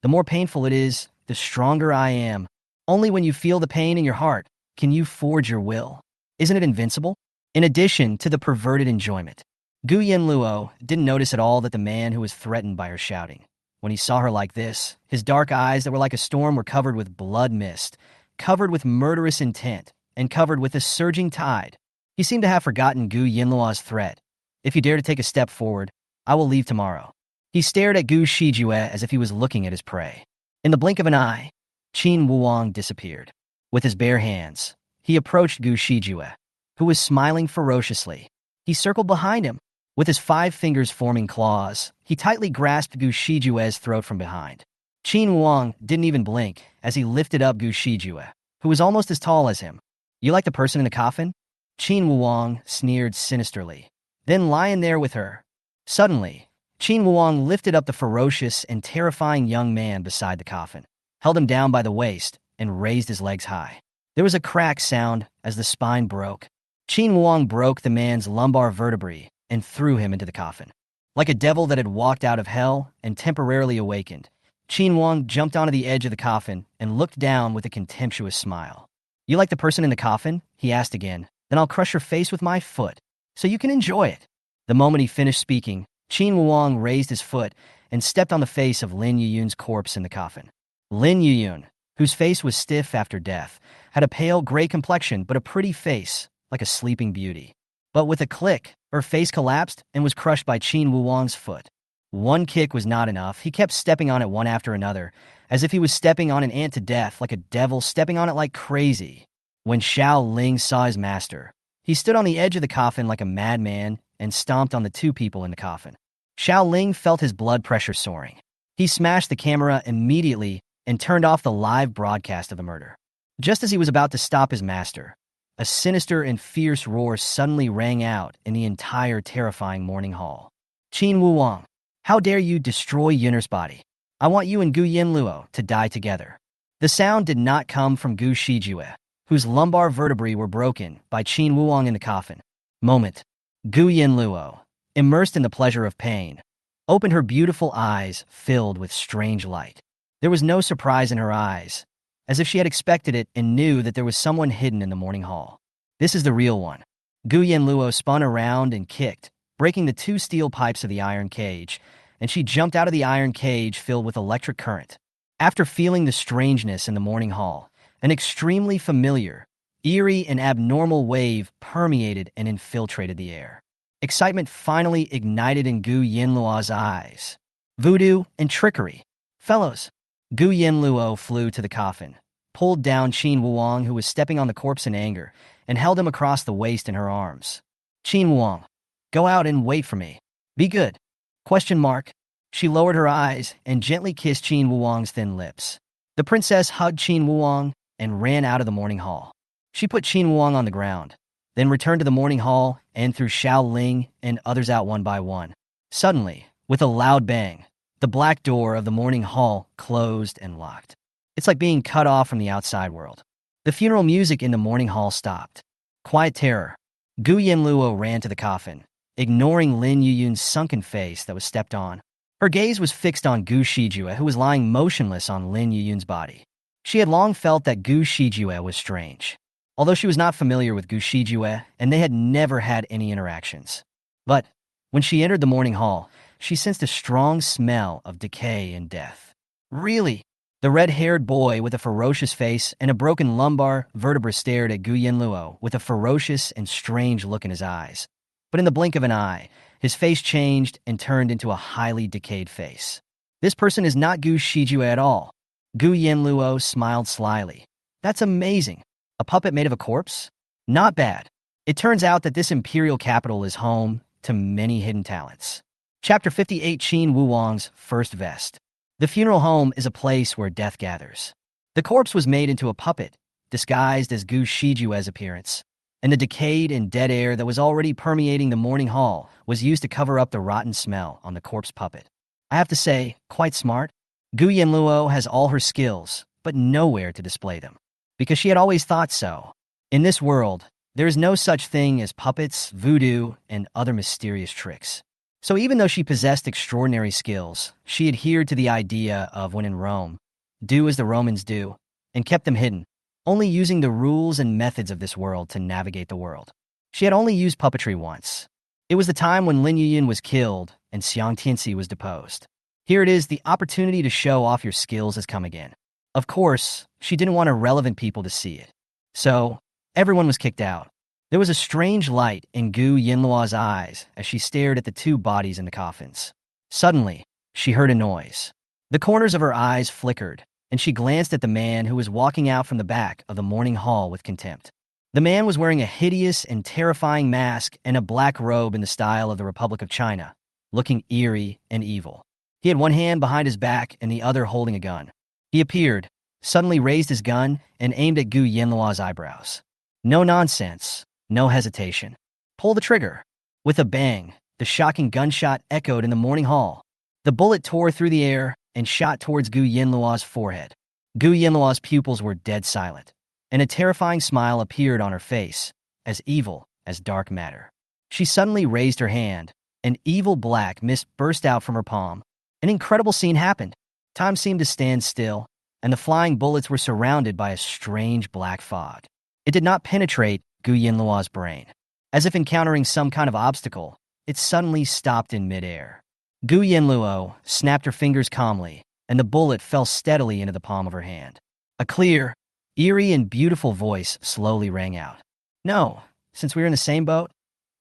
A: The more painful it is, the stronger I am. Only when you feel the pain in your heart can you forge your will. Isn't it invincible? In addition to the perverted enjoyment, Gu Yanluo didn't notice at all that the man who was threatened by her shouting. When he saw her like this, his dark eyes that were like a storm were covered with blood mist, covered with murderous intent, and covered with a surging tide. He seemed to have forgotten Gu Yanluo's threat. If you dare to take a step forward, I will leave tomorrow. He stared at Gu Shijue as if he was looking at his prey. In the blink of an eye, Qin Wuang disappeared. With his bare hands, he approached Gu Shijue, who was smiling ferociously. He circled behind him. With his 5 fingers forming claws, he tightly grasped Gu Shijue's throat from behind. Qin Wuang didn't even blink as he lifted up Gu Shijue, who was almost as tall as him. You like the person in the coffin? Qin Wuang sneered sinisterly. Then lying there with her. Suddenly, Qin Wuang lifted up the ferocious and terrifying young man beside the coffin, held him down by the waist, and raised his legs high. There was a crack sound as the spine broke. Qin Wuang broke the man's lumbar vertebrae and threw him into the coffin. Like a devil that had walked out of hell and temporarily awakened, Qin Wuang jumped onto the edge of the coffin and looked down with a contemptuous smile. You like the person in the coffin? He asked again. Then I'll crush your face with my foot, so you can enjoy it. The moment he finished speaking, Qin Wuang raised his foot and stepped on the face of Lin Yuyun's corpse in the coffin. Lin Yuyun, whose face was stiff after death, had a pale gray complexion but a pretty face, like a sleeping beauty. But with a click, her face collapsed and was crushed by Qin Wuang's foot. One kick was not enough. He kept stepping on it one after another, as if he was stepping on an ant to death, like a devil stepping on it like crazy. When Xiao Ling saw his master, he stood on the edge of the coffin like a madman and stomped on the 2 people in the coffin. Xiao Ling felt his blood pressure soaring. He smashed the camera immediately and turned off the live broadcast of the murder. Just as he was about to stop his master, a sinister and fierce roar suddenly rang out in the entire terrifying morning hall. Qin Wuang, how dare you destroy Yun'er's body? I want you and Gu Yanluo to die together. The sound did not come from Gu Shijue, whose lumbar vertebrae were broken by Qin Wuang in the coffin. Moment. Gu Yanluo, immersed in the pleasure of pain, opened her beautiful eyes filled with strange light. There was no surprise in her eyes, as if she had expected it and knew that there was someone hidden in the morning hall. This is the real one. Gu Yanluo spun around and kicked, breaking the 2 steel pipes of the iron cage, and she jumped out of the iron cage filled with electric current. After feeling the strangeness in the morning hall, an extremely familiar, eerie, and abnormal wave permeated and infiltrated the air. Excitement finally ignited in Gu Yanluo's eyes. Voodoo and trickery. Fellows. Gu Yanluo flew to the coffin, pulled down Qin Wuang, who was stepping on the corpse in anger, and held him across the waist in her arms. Qin Wuang, go out and wait for me. Be good. Question mark. She lowered her eyes and gently kissed Qin Wuang's thin lips. The princess hugged Qin Wuang and ran out of the morning hall. She put Qin Wuang on the ground, then returned to the morning hall and threw Xiao Ling and others out one by one. Suddenly, with a loud bang, the black door of the morning hall closed and locked. It's like being cut off from the outside world. The funeral music in the morning hall stopped. Quiet terror. Gu Yanluo ran to the coffin, ignoring Lin Yuyun's sunken face that was stepped on. Her gaze was fixed on Gu Shijue, who was lying motionless on Lin Yuyun's body. She had long felt that Gu Shijue was strange, although she was not familiar with Gu Shijue and they had never had any interactions. But when she entered the morning hall, she sensed a strong smell of decay and death. Really? The red-haired boy with a ferocious face and a broken lumbar vertebra stared at Gu Yanluo with a ferocious and strange look in his eyes. But in the blink of an eye, his face changed and turned into a highly decayed face. This person is not Gu Shijue at all. Gu Yanluo smiled slyly. That's amazing. A puppet made of a corpse? Not bad. It turns out that this imperial capital is home to many hidden talents. Chapter 58 Qin Wuwang's First Vest. The funeral home is a place where death gathers. The corpse was made into a puppet, disguised as Gu Shijue's appearance, and the decayed and dead air that was already permeating the mourning hall was used to cover up the rotten smell on the corpse puppet. I have to say, quite smart. Gu Yanluo has all her skills, but nowhere to display them, because she had always thought so. In this world, there is no such thing as puppets, voodoo, and other mysterious tricks. So even though she possessed extraordinary skills, she adhered to the idea of when in Rome, do as the Romans do, and kept them hidden, only using the rules and methods of this world to navigate the world. She had only used puppetry once. It was the time when Lin Yuyun was killed and Xiang Tianxi was deposed. Here it is, the opportunity to show off your skills has come again. Of course, she didn't want irrelevant people to see it. So, everyone was kicked out. There was a strange light in Gu Yanluo's eyes as she stared at the two bodies in the coffins. Suddenly, she heard a noise. The corners of her eyes flickered, and she glanced at the man who was walking out from the back of the mourning hall with contempt. The man was wearing a hideous and terrifying mask and a black robe in the style of the Republic of China, looking eerie and evil. He had one hand behind his back and the other holding a gun. He appeared, suddenly raised his gun, and aimed at Gu Yanluo's eyebrows. No nonsense. No hesitation. Pull the trigger. With a bang, the shocking gunshot echoed in the mourning hall. The bullet tore through the air and shot towards Gu Yanluo's forehead. Gu Yanluo's pupils were dead silent, and a terrifying smile appeared on her face, as evil as dark matter. She suddenly raised her hand. An evil black mist burst out from her palm. An incredible scene happened. Time seemed to stand still, and the flying bullets were surrounded by a strange black fog. It did not penetrate Gu Yanluo's brain. As if encountering some kind of obstacle, it suddenly stopped in midair. Gu Yanluo snapped her fingers calmly, and the bullet fell steadily into the palm of her hand. A clear, eerie, and beautiful voice slowly rang out. No, since we're in the same boat,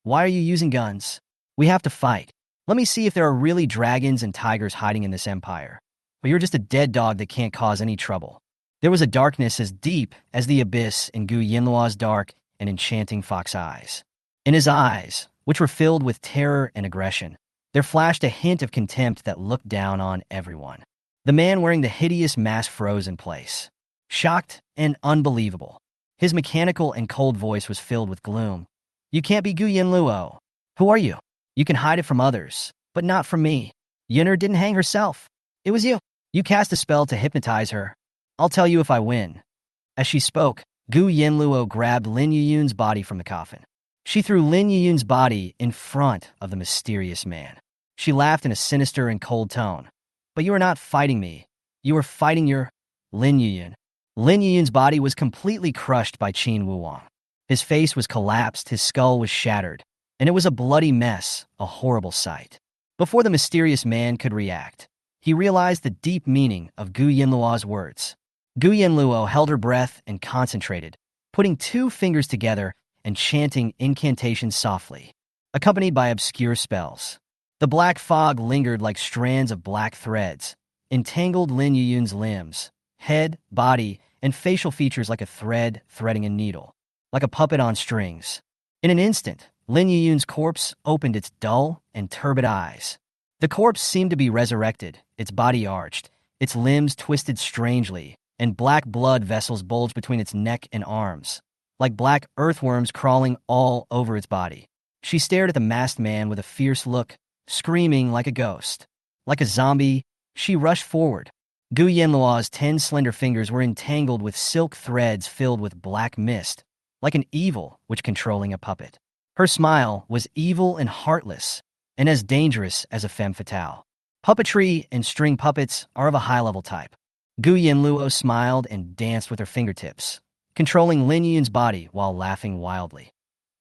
A: why are you using guns? We have to fight. Let me see if there are really dragons and tigers hiding in this empire. But you're just a dead dog that can't cause any trouble. There was a darkness as deep as the abyss in Gu Yanluo's dark and enchanting fox eyes. In his eyes, which were filled with terror and aggression, there flashed a hint of contempt that looked down on everyone. The man wearing the hideous mask froze in place, shocked and unbelievable. His mechanical and cold voice was filled with gloom. You can't be Gu Yanluo. Who are you? You can hide it from others, but not from me. Yunner didn't hang herself. It was you. You cast a spell to hypnotize her. I'll tell you if I win. As she spoke, Gu Yanluo grabbed Lin Yuyun's body from the coffin. She threw Lin Yuyun's body in front of the mysterious man. She laughed in a sinister and cold tone. But you are not fighting me. You are fighting your Lin Yuyun. Lin Yuyun's body was completely crushed by Qin Wuwang. His face was collapsed, his skull was shattered, and it was a bloody mess, a horrible sight. Before the mysterious man could react, he realized the deep meaning of Gu Yanluo's words. Gu Yanluo held her breath and concentrated, putting two fingers together and chanting incantations softly, accompanied by obscure spells. The black fog lingered like strands of black threads, entangled Lin Yuyun's limbs, head, body, and facial features like a thread threading a needle, like a puppet on strings. In an instant, Lin Yuyun's corpse opened its dull and turbid eyes. The corpse seemed to be resurrected, its body arched, its limbs twisted strangely, and black blood vessels bulged between its neck and arms, like black earthworms crawling all over its body. She stared at the masked man with a fierce look, screaming like a ghost. Like a zombie, she rushed forward. Gu Yanluo's 10 slender fingers were entangled with silk threads filled with black mist, like an evil witch controlling a puppet. Her smile was evil and heartless, and as dangerous as a femme fatale. Puppetry and string puppets are of a high-level type. Gu Yanluo smiled and danced with her fingertips, controlling Lin Yun's body while laughing wildly.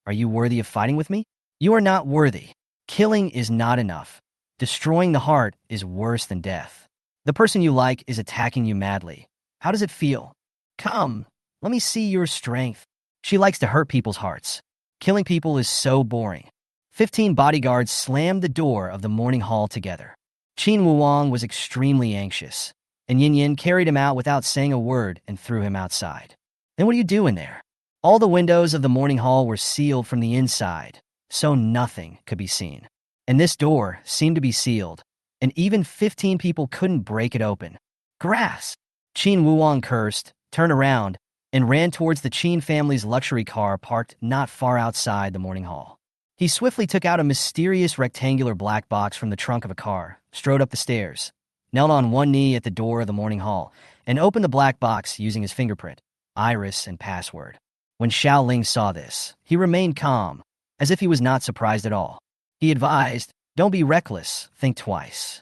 A: Are you worthy of fighting with me? You are not worthy. Killing is not enough. Destroying the heart is worse than death. The person you like is attacking you madly. How does it feel? Come, let me see your strength. She likes to hurt people's hearts. Killing people is so boring. 15 bodyguards slammed the door of the morning hall together. Qin Wuang was extremely anxious, and Yin Yin carried him out without saying a word and threw him outside. Then what are you doing there? All the windows of the morning hall were sealed from the inside, so nothing could be seen. And this door seemed to be sealed, and even 15 people couldn't break it open. Grass! Qin Wuang cursed, turned around, and ran towards the Qin family's luxury car parked not far outside the morning hall. He swiftly took out a mysterious rectangular black box from the trunk of a car, strode up the stairs, knelt on one knee at the door of the morning hall, and opened the black box using his fingerprint, iris, and password. When Xiao Ling saw this, he remained calm, as if he was not surprised at all. He advised, "Don't be reckless, think twice."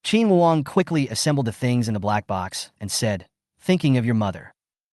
A: Qin Wuang quickly assembled the things in the black box and said, "Thinking of your mother."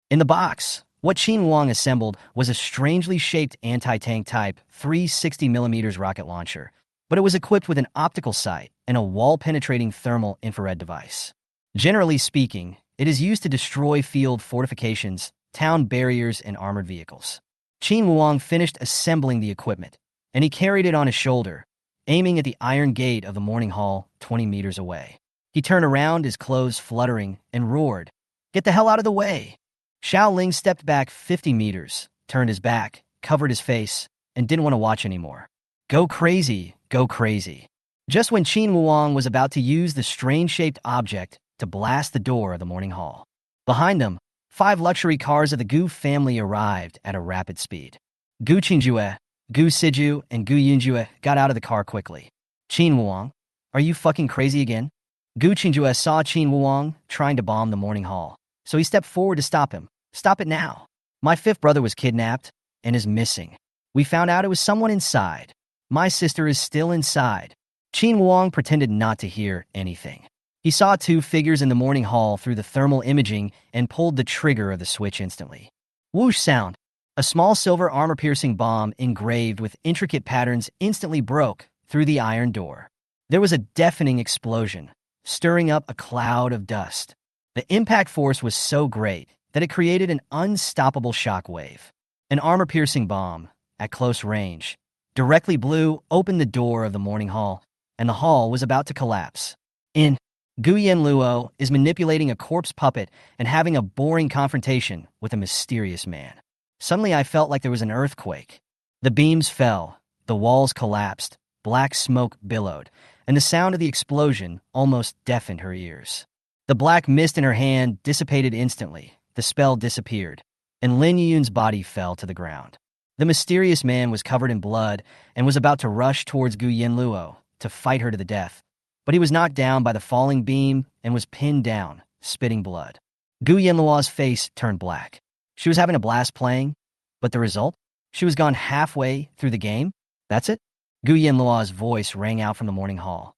A: In the box, what Qin Wuang assembled was a strangely shaped anti-tank type 360mm rocket launcher, but it was equipped with an optical sight and a wall-penetrating thermal infrared device. Generally speaking, it is used to destroy field fortifications, town barriers, and armored vehicles. Qin Wuang finished assembling the equipment, and he carried it on his shoulder, aiming at the iron gate of the morning hall 20 meters away. He turned around, his clothes fluttering, and roared, "Get the hell out of the way!" Xiao Ling stepped back 50 meters, turned his back, covered his face, and didn't want to watch anymore. Go crazy, go crazy. Just when Qin Wuang was about to use the strange-shaped object to blast the door of the morning hall. Behind them, 5 luxury cars of the Gu family arrived at a rapid speed. Gu Qingjue, Gu Siju, and Gu Yunjue got out of the car quickly. "Qin Wuang, are you fucking crazy again?" Gu Qingjue saw Qin Wuang trying to bomb the morning hall, so he stepped forward to stop him. "Stop it now. My 5th brother was kidnapped and is missing. We found out it was someone inside. My sister is still inside." Qin Wuang pretended not to hear anything. He saw 2 figures in the morning hall through the thermal imaging and pulled the trigger of the switch instantly. Whoosh sound. A small silver armor-piercing bomb engraved with intricate patterns instantly broke through the iron door. There was a deafening explosion, stirring up a cloud of dust. The impact force was so great that it created an unstoppable shock wave. An armor-piercing bomb, at close range, directly blew open the door of the morning hall, and the hall was about to collapse. Gu Yanluo is manipulating a corpse puppet and having a boring confrontation with a mysterious man. Suddenly I felt like there was an earthquake. The beams fell, the walls collapsed, black smoke billowed, and the sound of the explosion almost deafened her ears. The black mist in her hand dissipated instantly, the spell disappeared, and Lin Yun's body fell to the ground. The mysterious man was covered in blood and was about to rush towards Gu Yanluo to fight her to the death, but he was knocked down by the falling beam and was pinned down, spitting blood. Gu Yanluo's face turned black. She was having a blast playing, but the result? She was gone halfway through the game? That's it? Gu Yanluo's voice rang out from the morning hall.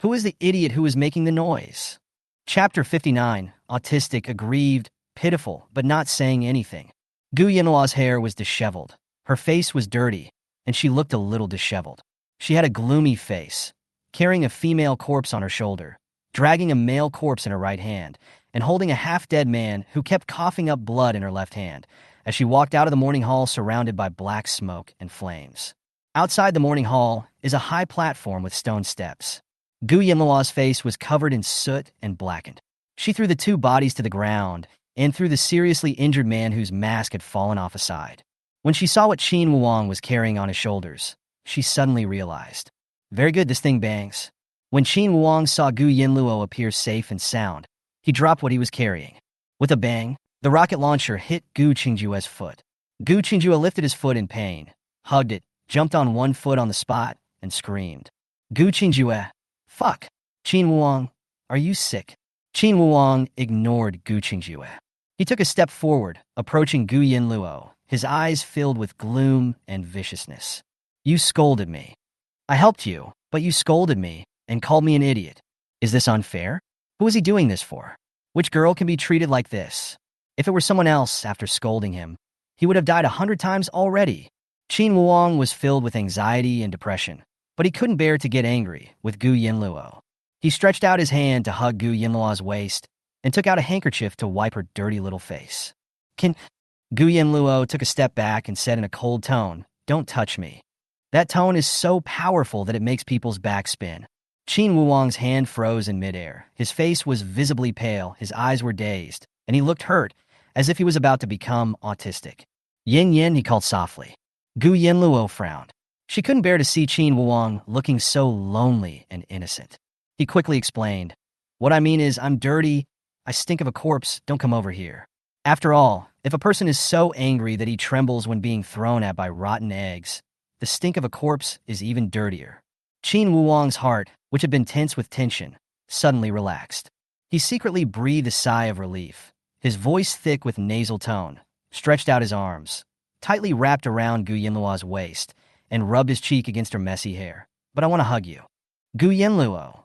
A: Who is the idiot who is making the noise? Chapter 59, autistic, aggrieved, pitiful, but not saying anything. Gu Yanluo's hair was disheveled. Her face was dirty, and she looked a little disheveled. She had a gloomy face, carrying a female corpse on her shoulder, dragging a male corpse in her right hand, and holding a half-dead man who kept coughing up blood in her left hand as she walked out of the morning hall surrounded by black smoke and flames. Outside the morning hall is a high platform with stone steps. Gu Yanluo's face was covered in soot and blackened. She threw the 2 bodies to the ground and threw the seriously injured man whose mask had fallen off aside. When she saw what Qin Wuang was carrying on his shoulders, she suddenly realized. Very good, this thing bangs. When Qin Wuang saw Gu Yanluo appear safe and sound, he dropped what he was carrying. With a bang, the rocket launcher hit Gu Qingjue's foot. Gu Qingjue lifted his foot in pain, hugged it, jumped on one foot on the spot, and screamed. Gu Qingjue, fuck. Qin Wuang, are you sick? Qin Wuang ignored Gu Qingjue. He took a step forward, approaching Gu Yanluo, his eyes filled with gloom and viciousness. You scolded me. I helped you, but you scolded me and called me an idiot. Is this unfair? Who is he doing this for? Which girl can be treated like this? If it were someone else after scolding him, he would have died 100 times already. Qin Wuang was filled with anxiety and depression, but he couldn't bear to get angry with Gu Yanluo. He He stretched out his hand to hug Gu Yanluo's waist and took out a handkerchief to wipe her dirty little face. Gu Yanluo took a step back and said in a cold tone, "Don't touch me." That tone is so powerful that it makes people's backs spin. Qin Wuwang's hand froze in midair. His face was visibly pale, his eyes were dazed, and he looked hurt, as if he was about to become autistic. "Yin Yin," he called softly. Gu Yanluo frowned. She couldn't bear to see Qin Wuwang looking so lonely and innocent. He quickly explained, "What I mean is, I'm dirty, I stink of a corpse, don't come over here." After all, if a person is so angry that he trembles when being thrown at by rotten eggs, the stink of a corpse is even dirtier. Qin Wuwang's heart, which had been tense with tension, suddenly relaxed. He secretly breathed a sigh of relief. His voice thick with nasal tone, stretched out his arms, tightly wrapped around Gu Yanluo's waist, and rubbed his cheek against her messy hair. "But I want to hug you." Gu Yanluo.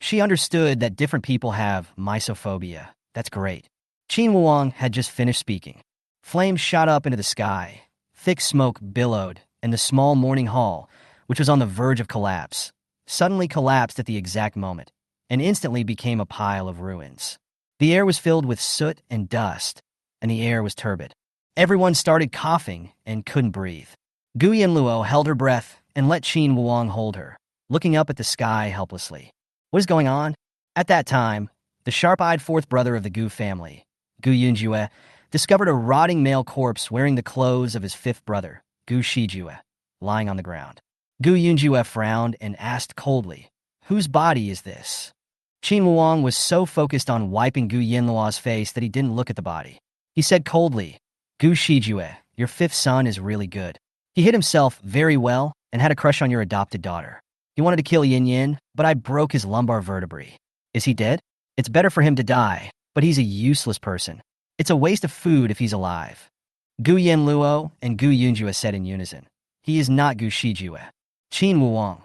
A: She understood that different people have misophobia. That's great. Qin Wuwang had just finished speaking. Flames shot up into the sky. Thick smoke billowed, and the small morning hall, which was on the verge of collapse, suddenly collapsed at the exact moment, and instantly became a pile of ruins. The air was filled with soot and dust, and the air was turbid. Everyone started coughing and couldn't breathe. Gu Yanluo held her breath and let Qin Wuwang hold her, looking up at the sky helplessly. What is going on? At that time, the sharp-eyed fourth brother of the Gu family, Gu Yanluo, discovered a rotting male corpse wearing the clothes of his fifth brother, Gu Shijue, lying on the ground. Gu Yanluo frowned and asked coldly, "Whose body is this?" Qin Wuwang was so focused on wiping Gu Yanluo's face that he didn't look at the body. He said coldly, "Gu Shijue, your fifth son is really good. He hid himself very well and had a crush on your adopted daughter. He wanted to kill Yin Yin, but I broke his lumbar vertebrae. Is he dead? It's better for him to die, but he's a useless person. It's a waste of food if he's alive." Gu Yanluo and Gu Yanluo said in unison, "He is not Gu Shijue." Qin Wuwang.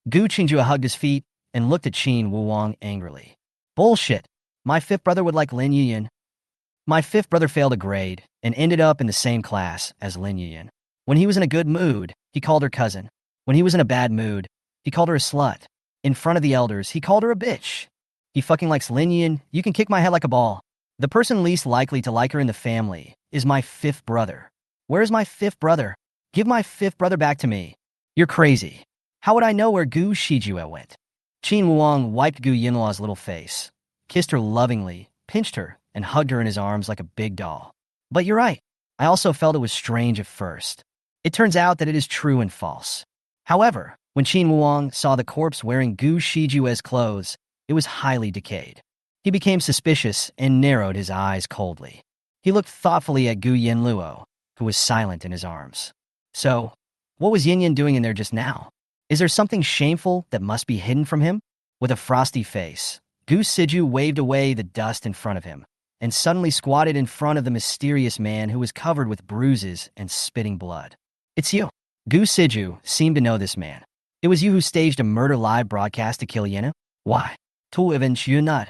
A: Gu Qinjue hugged his feet and looked at Qin Wuwang angrily. "Bullshit. My fifth brother would like Lin Yuyan. My fifth brother failed a grade and ended up in the same class as Lin Yuyan. When he was in a good mood, he called her cousin. When he was in a bad mood, he called her a slut. In front of the elders, he called her a bitch. He fucking likes Lin Yuyan. You can kick my head like a ball. The person least likely to like her in the family is my fifth brother. Where's my fifth brother? Give my fifth brother back to me. You're crazy. How would I know where Gu Shijue went?" Qin Wuwang wiped Gu Yanluo's little face, kissed her lovingly, pinched her, and hugged her in his arms like a big doll. "But you're right. I also felt it was strange at first. It turns out that it is true and false." However, when Qin Wuwang saw the corpse wearing Gu Shijue's clothes, it was highly decayed. He became suspicious and narrowed his eyes coldly. He looked thoughtfully at Gu Yanluo, who was silent in his arms. "So, what was Yin Yin doing in there just now? Is there something shameful that must be hidden from him?" With a frosty face, Gu Siju waved away the dust in front of him, and suddenly squatted in front of the mysterious man who was covered with bruises and spitting blood. "It's you." Gu Siju seemed to know this man. "It was you who staged a murder live broadcast to kill Yenu? Why? Tu avenge you not."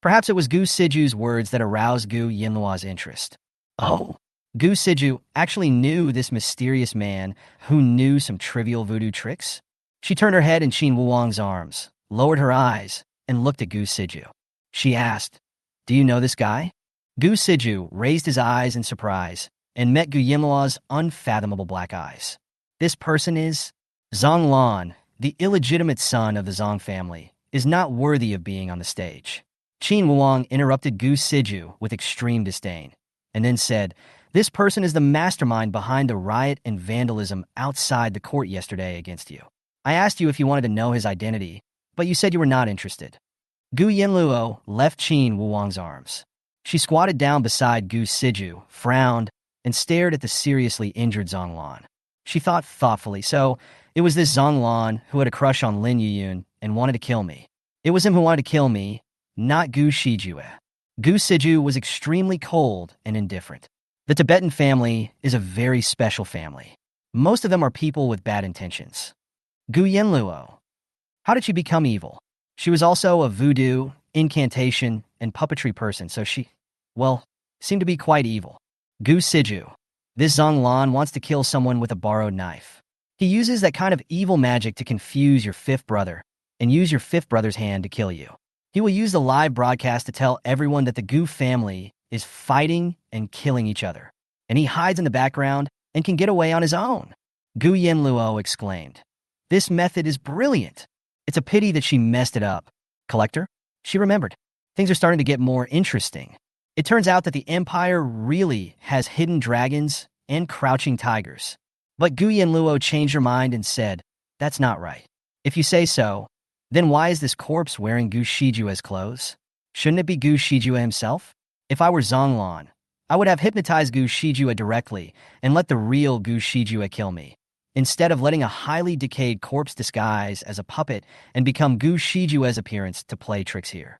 A: Perhaps it was Gu Siju's words that aroused Gu Yanluo's interest. Oh. Gu Siju actually knew this mysterious man who knew some trivial voodoo tricks? She turned her head in Qin Wuwang's arms, lowered her eyes, and looked at Gu Siju. She asked, "Do you know this guy?" Gu Siju raised his eyes in surprise and met Gu Yanluo's unfathomable black eyes. "This person is Zhang Lan, the illegitimate son of the Zhang family, is not worthy of being on the stage." Qin Wuwang interrupted Gu Siju with extreme disdain, and then said, "This person is the mastermind behind the riot and vandalism outside the court yesterday against you. I asked you if you wanted to know his identity, but you said you were not interested." Gu Yanluo left Qin Wuwang's arms. She squatted down beside Gu Siju, frowned, and stared at the seriously injured Zhang Lan. She thought thoughtfully, so it was this Zhang Lan who had a crush on Lin Yuyun and wanted to kill me. It was him who wanted to kill me, not Gu Shijue. Gu Siju was extremely cold and indifferent. The Tibetan family is a very special family. Most of them are people with bad intentions. Gu Yanluo. How did she become evil? She was also a voodoo, incantation, and puppetry person, so she, well, seemed to be quite evil. Gu Siju. This Zhang Lan wants to kill someone with a borrowed knife. He uses that kind of evil magic to confuse your fifth brother and use your fifth brother's hand to kill you. He will use the live broadcast to tell everyone that the Gu family is fighting and killing each other, and he hides in the background and can get away on his own. Gu Yanluo exclaimed. This method is brilliant. It's a pity that she messed it up. Collector? She remembered. Things are starting to get more interesting. It turns out that the Empire really has hidden dragons and crouching tigers. But Gu Yanluo changed her mind and said, that's not right. If you say so, then why is this corpse wearing Gu Shijue's clothes? Shouldn't it be Gu Shijue himself? If I were Zhonglan, I would have hypnotized Gu Shijue directly and let the real Gu Shijue kill me, instead of letting a highly decayed corpse disguise as a puppet and become Gu Shijue's appearance to play tricks here.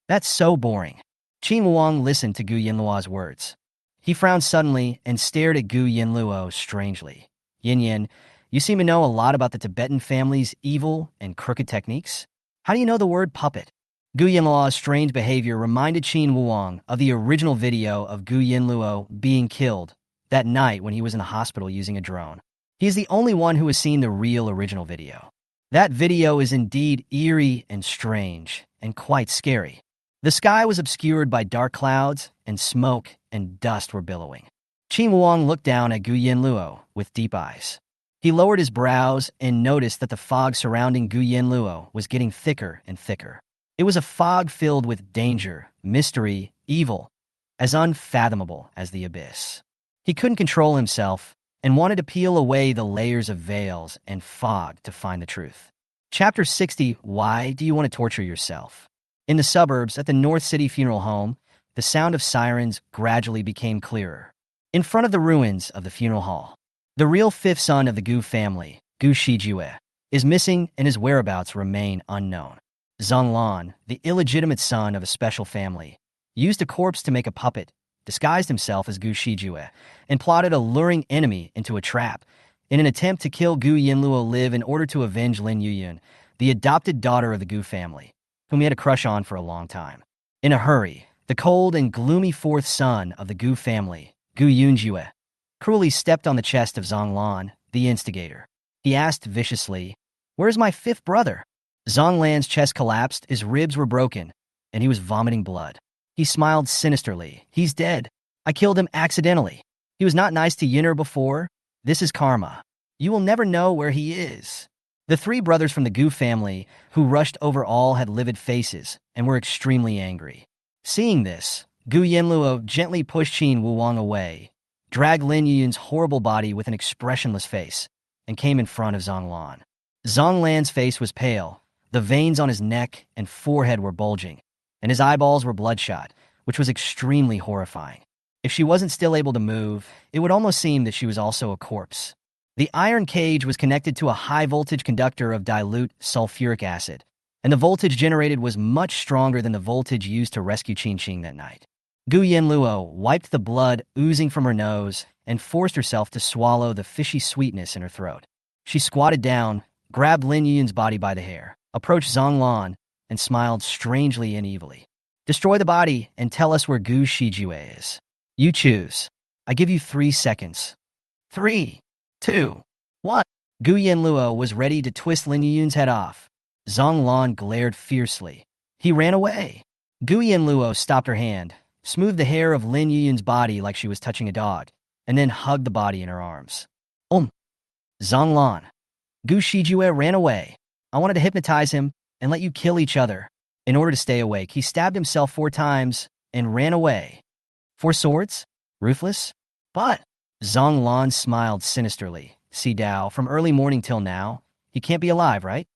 A: That's so boring. Qin Wuang listened to Gu Yanluo's words. He frowned suddenly and stared at Gu Yanluo strangely. Yin Yin, you seem to know a lot about the Tibetan family's evil and crooked techniques. How do you know the word puppet? Gu Yanluo's strange behavior reminded Qin Wuang of the original video of Gu Yanluo being killed that night when he was in the hospital using a drone. He is the only one who has seen the real original video. That video is indeed eerie and strange and quite scary. The sky was obscured by dark clouds, and smoke and dust were billowing. Qin Wuang looked down at Gu Yanluo with deep eyes. He lowered his brows and noticed that the fog surrounding Gu Yanluo was getting thicker and thicker. It was a fog filled with danger, mystery, evil, as unfathomable as the abyss. He couldn't control himself and wanted to peel away the layers of veils and fog to find the truth. Chapter 60, Why Do You Want to Torture Yourself? In the suburbs at the North City funeral home, the sound of sirens gradually became clearer. In front of the ruins of the funeral hall, the real fifth son of the Gu family, Gu Shijue, is missing and his whereabouts remain unknown. Zhonglan, the illegitimate son of a special family, used a corpse to make a puppet, disguised himself as Gu Shijue, and plotted a luring enemy into a trap in an attempt to kill Gu Yanluo live in order to avenge Lin Yuyun, the adopted daughter of the Gu family, whom he had a crush on for a long time. In a hurry, the cold and gloomy fourth son of the Gu family, Gu Yunjue, cruelly stepped on the chest of Zhonglan, the instigator. He asked viciously, "Where's my fifth brother?" Zhonglan's chest collapsed, his ribs were broken, and he was vomiting blood. He smiled sinisterly. "He's dead. I killed him accidentally. He was not nice to Yin'er before. This is karma. You will never know where he is." The three brothers from the Gu family who rushed over all had livid faces and were extremely angry. Seeing this, Gu Yanluo gently pushed Qin Wuang away, dragged Lin Yuyun's horrible body with an expressionless face, and came in front of Zhonglan. Zhonglan's face was pale, the veins on his neck and forehead were bulging, and his eyeballs were bloodshot, which was extremely horrifying. If she wasn't still able to move, it would almost seem that she was also a corpse. The iron cage was connected to a high-voltage conductor of dilute sulfuric acid, and the voltage generated was much stronger than the voltage used to rescue Qin that night. Gu Yanluo wiped the blood oozing from her nose and forced herself to swallow the fishy sweetness in her throat. She squatted down, grabbed Lin Yuyun's body by the hair, approached Zhonglan, and smiled strangely and evilly. "Destroy the body and tell us where Gu Shijue is. You choose. I give you 3 seconds. 3, 2, 1. Gu Yanluo was ready to twist Lin Yuyun's head off. Zhonglan glared fiercely. He ran away. Gu Yanluo stopped her hand, smoothed the hair of Lin Yuyun's body like she was touching a dog, and then hugged the body in her arms. Zhonglan. Gu Shijue ran away. I wanted to hypnotize him and let you kill each other. In order to stay awake, he stabbed himself 4 times and ran away. 4 swords? Ruthless? But Zhonglan smiled sinisterly. See Dao, from early morning till now, he can't be alive, right?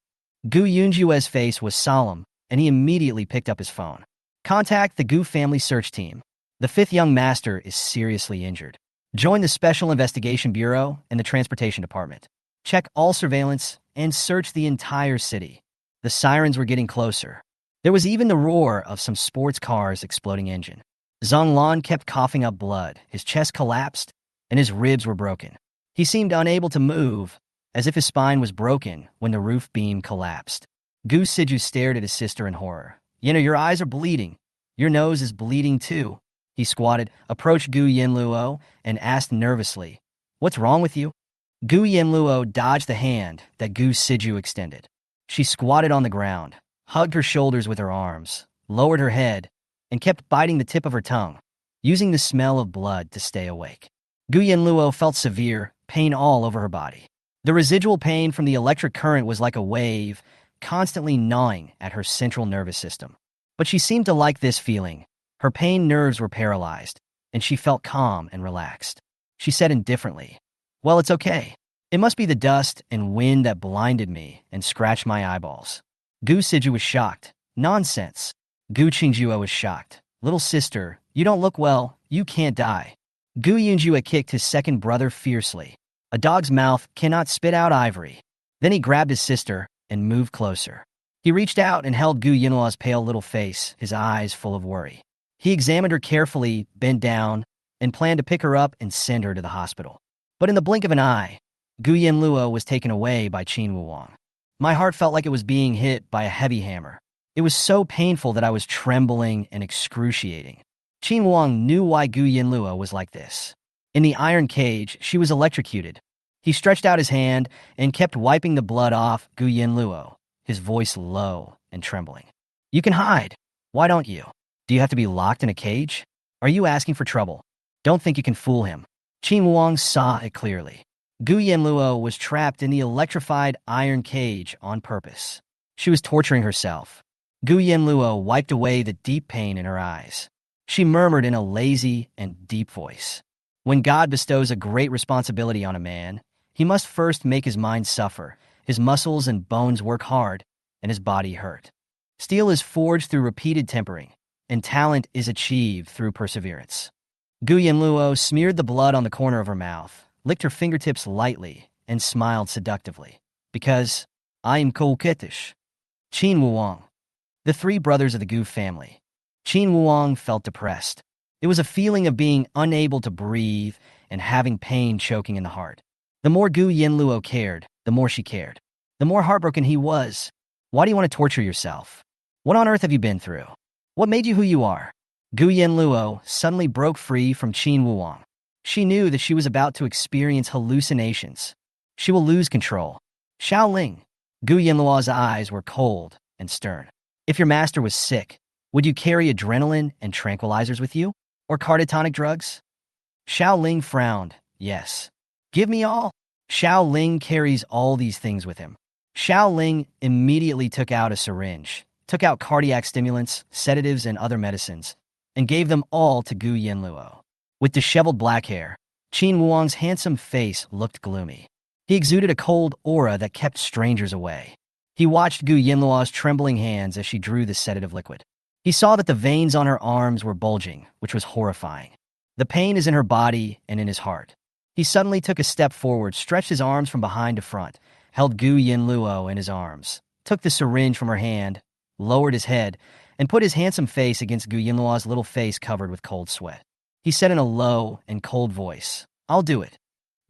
A: Gu Yunjue's face was solemn, and he immediately picked up his phone. Contact the Gu family search team. The 5th young master is seriously injured. Join the Special Investigation Bureau and the Transportation Department. Check all surveillance and search the entire city. The sirens were getting closer. There was even the roar of some sports car's exploding engine. Zhonglan kept coughing up blood. His chest collapsed, and his ribs were broken. He seemed unable to move, as if his spine was broken when the roof beam collapsed. Gu Siju stared at his sister in horror. Your eyes are bleeding. Your nose is bleeding too." He squatted, approached Gu Yanluo, and asked nervously, "What's wrong with you?" Gu Yanluo dodged the hand that Gu Siju extended. She squatted on the ground, hugged her shoulders with her arms, lowered her head, and kept biting the tip of her tongue, using the smell of blood to stay awake. Gu Yanluo felt severe pain all over her body. The residual pain from the electric current was like a wave, constantly gnawing at her central nervous system. But she seemed to like this feeling. Her pain nerves were paralyzed, and she felt calm and relaxed. She said indifferently, "Well, it's okay. It must be the dust and wind that blinded me and scratched my eyeballs." Gu Siju was shocked. "Nonsense." Gu Qingjuo was shocked. "Little sister, you don't look well. You can't die." Gu Yunjue kicked his second brother fiercely. A dog's mouth cannot spit out ivory. Then he grabbed his sister and moved closer. He reached out and held Gu Yanluo's pale little face, his eyes full of worry. He examined her carefully, bent down, and planned to pick her up and send her to the hospital. But in the blink of an eye, Gu Yanluo was taken away by Qin Wuwang. My heart felt like it was being hit by a heavy hammer. It was so painful that I was trembling and excruciating. Qin Wuwang knew why Gu Yanluo was like this. In the iron cage, she was electrocuted. He stretched out his hand and kept wiping the blood off Gu Yanluo, his voice low and trembling. "You can hide. Why don't you? Do you have to be locked in a cage? Are you asking for trouble? Don't think you can fool him." Qin Wuwang saw it clearly. Gu Yanluo was trapped in the electrified iron cage on purpose. She was torturing herself. Gu Yanluo wiped away the deep pain in her eyes. She murmured in a lazy and deep voice, "When God bestows a great responsibility on a man, he must first make his mind suffer, his muscles and bones work hard, and his body hurt. Steel is forged through repeated tempering, and talent is achieved through perseverance." Gu Yanluo smeared the blood on the corner of her mouth, licked her fingertips lightly, and smiled seductively. "Because I am coquettish." Qin Wuwang. The three brothers of the Gu family. Qin Wuwang felt depressed. It was a feeling of being unable to breathe and having pain choking in the heart. The more Gu Yanluo cared, the more she cared. The more heartbroken he was. "Why do you want to torture yourself? What on earth have you been through? What made you who you are?" Gu Yanluo suddenly broke free from Qin Wuwang. She knew that she was about to experience hallucinations. She will lose control. "Xiao Ling." Gu Yanluo's eyes were cold and stern. "If your master was sick, would you carry adrenaline and tranquilizers with you? Or carditonic drugs?" Xiao Ling frowned. "Yes." "Give me all." Xiao Ling carries all these things with him. Xiao Ling immediately took out a syringe, took out cardiac stimulants, sedatives, and other medicines, and gave them all to Gu Yanluo. With disheveled black hair, Qin Wuwang's handsome face looked gloomy. He exuded a cold aura that kept strangers away. He watched Gu Yanluo's trembling hands as she drew the sedative liquid. He saw that the veins on her arms were bulging, which was horrifying. The pain is in her body and in his heart. He suddenly took a step forward, stretched his arms from behind to front, held Gu Yanluo in his arms, took the syringe from her hand, lowered his head, and put his handsome face against Gu Yanluo's little face covered with cold sweat. He said in a low and cold voice, "I'll do it."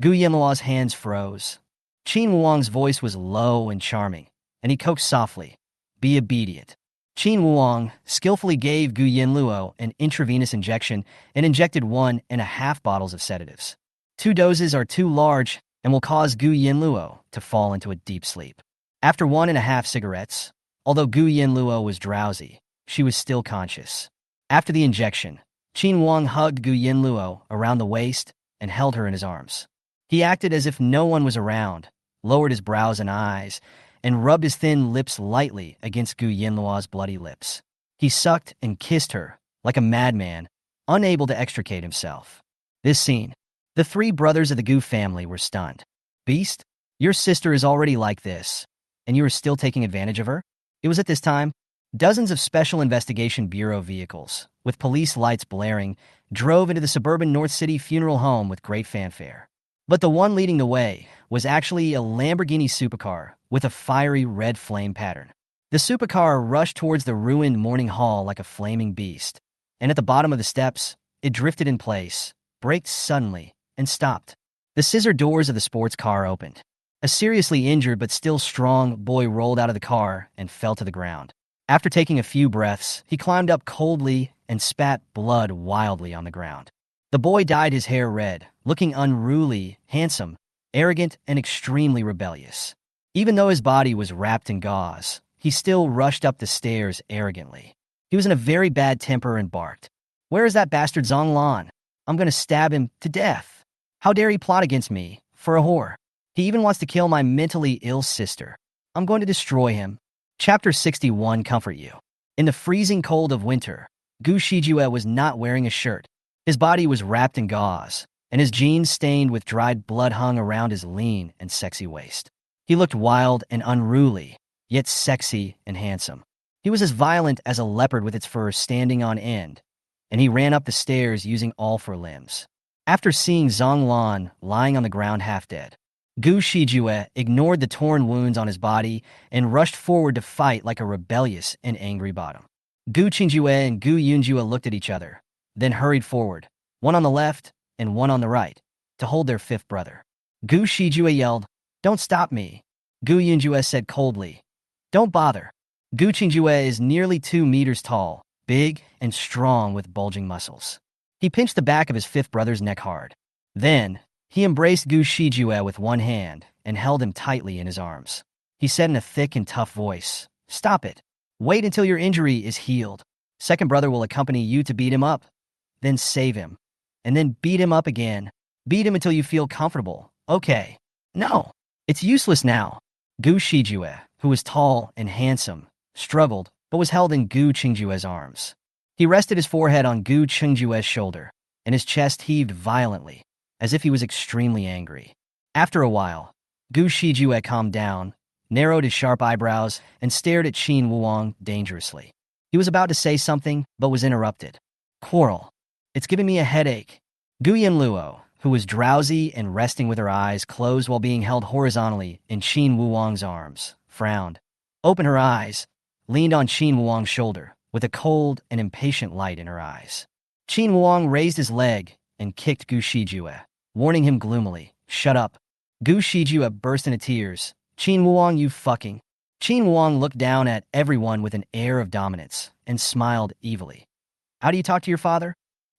A: Gu Yanluo's hands froze. Qin Wuwang's voice was low and charming, and he coaxed softly, "Be obedient." Qin Wuwang skillfully gave Gu Yanluo an intravenous injection and injected 1.5 bottles of sedatives. 2 doses are too large and will cause Gu Yanluo to fall into a deep sleep. After 1.5 cigarettes, although Gu Yanluo was drowsy, she was still conscious. After the injection, Qin Wuwang hugged Gu Yanluo around the waist and held her in his arms. He acted as if no one was around, lowered his brows and eyes, and rubbed his thin lips lightly against Gu Yanluo's bloody lips. He sucked and kissed her like a madman, unable to extricate himself. This scene, the 3 brothers of the Gu family were stunned. "Beast, your sister is already like this, and you are still taking advantage of her?" It was at this time, dozens of Special Investigation Bureau vehicles, with police lights blaring, drove into the suburban North City funeral home with great fanfare. But the one leading the way was actually a Lamborghini supercar with a fiery red flame pattern. The supercar rushed towards the ruined mourning hall like a flaming beast, and at the bottom of the steps, it drifted in place, braked suddenly, and stopped. The scissor doors of the sports car opened. A seriously injured but still strong boy rolled out of the car and fell to the ground. After taking a few breaths, he climbed up coldly and spat blood wildly on the ground. The boy dyed his hair red, looking unruly, handsome, arrogant, and extremely rebellious. Even though his body was wrapped in gauze, he still rushed up the stairs arrogantly. He was in a very bad temper and barked, "Where is that bastard Zhonglan? I'm gonna stab him to death. How dare he plot against me, for a whore? He even wants to kill my mentally ill sister. I'm going to destroy him." Chapter 61 Comfort You. In the freezing cold of winter, Gu Shijue was not wearing a shirt. His body was wrapped in gauze, and his jeans stained with dried blood hung around his lean and sexy waist. He looked wild and unruly, yet sexy and handsome. He was as violent as a leopard with its fur standing on end, and he ran up the stairs using all four limbs. After seeing Zhonglan lying on the ground half dead, Gu Shijue ignored the torn wounds on his body and rushed forward to fight like a rebellious and angry bottom. Gu Qingjue and Gu Yunjue looked at each other, then hurried forward, one on the left and one on the right, to hold their fifth brother. Gu Shijue yelled, "Don't stop me." Gu Yunjue said coldly, "Don't bother." Gu Qingjue is nearly 2 meters tall, big and strong with bulging muscles. He pinched the back of his fifth brother's neck hard. Then, he embraced Gu Shijue with one hand and held him tightly in his arms. He said in a thick and tough voice, "Stop it. Wait until your injury is healed. Second brother will accompany you to beat him up. Then save him. And then beat him up again. Beat him until you feel comfortable. Okay." "No. It's useless now." Gu Shijue, who was tall and handsome, struggled, but was held in Gu Qingjue's arms. He rested his forehead on Gu Qingjue's shoulder, and his chest heaved violently, as if he was extremely angry. After a while, Gu Shijue calmed down, narrowed his sharp eyebrows, and stared at Qin Wuang dangerously. He was about to say something, but was interrupted. "Quarrel. It's giving me a headache." Gu Yanluo, who was drowsy and resting with her eyes closed while being held horizontally in Qin Wuang's arms, frowned, opened her eyes, leaned on Qin Wuang's shoulder, with a cold and impatient light in her eyes. Qin Wuang raised his leg and kicked Gu Shijue, warning him gloomily, "Shut up." Gu Shijue burst into tears. "Qin Wuang, you fucking..." Qin Wuang looked down at everyone with an air of dominance and smiled evilly. "How do you talk to your father?"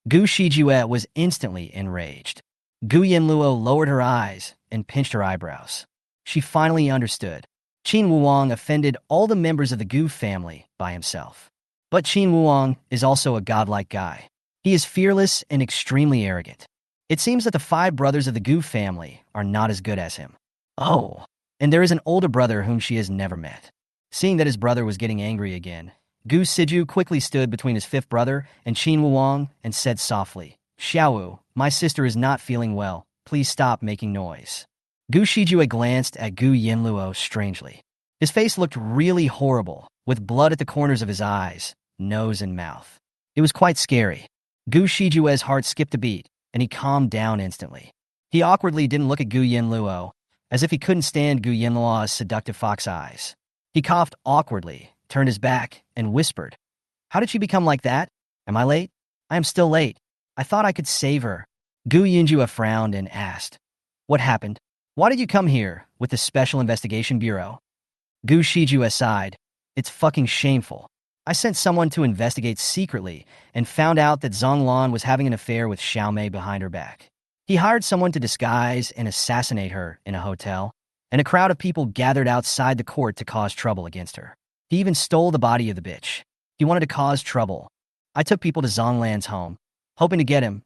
A: Gu Shijue was instantly enraged. Gu Yanluo lowered her eyes and pinched her eyebrows. She finally understood. Qin Wuang offended all the members of the Gu family by himself. But Qin Wuang is also a godlike guy. He is fearless and extremely arrogant. It seems that the 5 brothers of the Gu family are not as good as him. Oh, and there is an older brother whom she has never met. Seeing that his brother was getting angry again, Gu Siju quickly stood between his 5th brother and Qin Wuang and said softly, "Xiaowu, my sister is not feeling well. Please stop making noise." Gu Shijue glanced at Gu Yanluo strangely. His face looked really horrible, with blood at the corners of his eyes, nose, and mouth. It was quite scary. Gu Shijue's heart skipped a beat, and he calmed down instantly. He awkwardly didn't look at Gu Yanluo, as if he couldn't stand Gu Yanluo's seductive fox eyes. He coughed awkwardly, turned his back, and whispered, "How did she become like that? Am I late? I am still late. I thought I could save her." Gu Yunjue frowned and asked, "What happened? Why did you come here with the Special Investigation Bureau?" Gu Shijue sighed, "It's fucking shameful. I sent someone to investigate secretly and found out that Zhonglan was having an affair with Xiaomei behind her back. He hired someone to disguise and assassinate her in a hotel, and a crowd of people gathered outside the court to cause trouble against her. He even stole the body of the bitch. He wanted to cause trouble. I took people to Zhonglan's home, hoping to get him.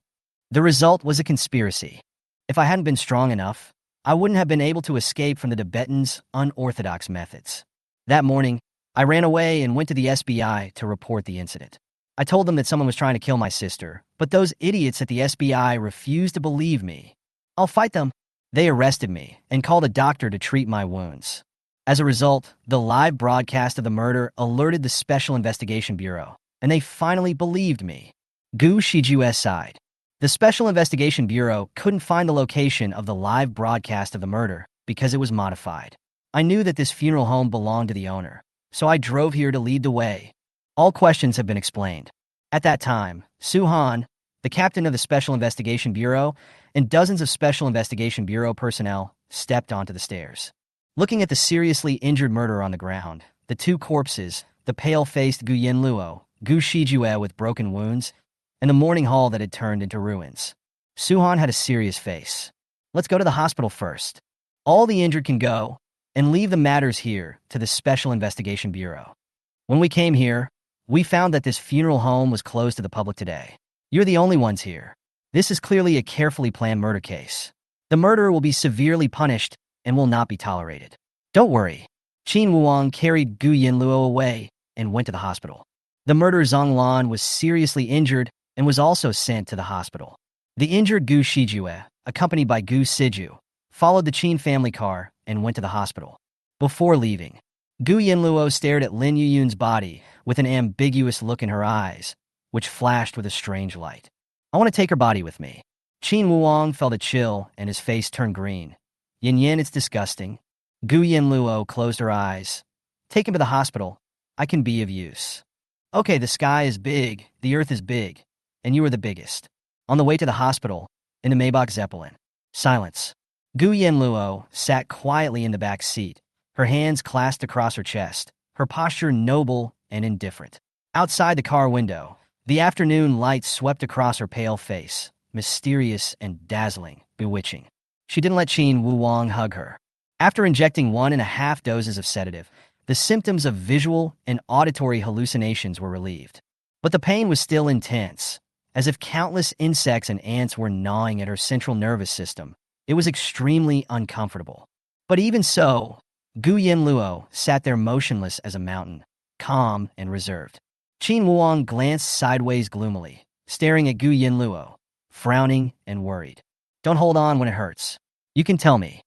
A: The result was a conspiracy. If I hadn't been strong enough, I wouldn't have been able to escape from the Tibetans' unorthodox methods. That morning, I ran away and went to the SBI to report the incident. I told them that someone was trying to kill my sister, but those idiots at the SBI refused to believe me. I'll fight them." They arrested me and called a doctor to treat my wounds. As a result, the live broadcast of the murder alerted the Special Investigation Bureau, and they finally believed me. Gu Shijue sighed. The Special Investigation Bureau couldn't find the location of the live broadcast of the murder because it was modified. I knew that this funeral home belonged to the owner, so I drove here to lead the way. All questions have been explained. At that time, Su Han, the captain of the Special Investigation Bureau, and dozens of Special Investigation Bureau personnel stepped onto the stairs. Looking at the seriously injured murderer on the ground, the 2 corpses, the pale-faced Gu Yanluo, Gu Shijue with broken wounds, and the mourning hall that had turned into ruins, Su Han had a serious face. "Let's go to the hospital first. All the injured can go, and leave the matters here to the Special Investigation Bureau. When we came here, we found that this funeral home was closed to the public today. You're the only ones here. This is clearly a carefully planned murder case. The murderer will be severely punished and will not be tolerated. Don't worry. Qin Wuang carried Gu Yanluo away and went to the hospital. The murderer Zhang Lan was seriously injured and was also sent to the hospital. The injured Gu Shijue, accompanied by Gu Siju, followed the Qin family car and went to the hospital. Before leaving, Gu Yanluo stared at Lin Yuyun's body with an ambiguous look in her eyes, which flashed with a strange light. I want to take her body with me. Qin Wuang felt a chill and his face turned green. Yin Yin, it's disgusting. Gu Yanluo closed her eyes. Take him to the hospital. I can be of use. Okay, the sky is big, the earth is big, and you are the biggest. On the way to the hospital, in the Maybach Zeppelin. Silence. Gu Yanluo sat quietly in the back seat, her hands clasped across her chest, her posture noble and indifferent. Outside the car window, the afternoon light swept across her pale face, mysterious and dazzling, bewitching. She didn't let Qin Wuang hug her. After injecting 1.5 doses of sedative, the symptoms of visual and auditory hallucinations were relieved. But the pain was still intense, as if countless insects and ants were gnawing at her central nervous system. It was extremely uncomfortable. But even so, Gu Yanluo sat there motionless as a mountain, calm and reserved. Qin Wuang glanced sideways gloomily, staring at Gu Yanluo, frowning and worried. Don't hold on when it hurts. You can tell me.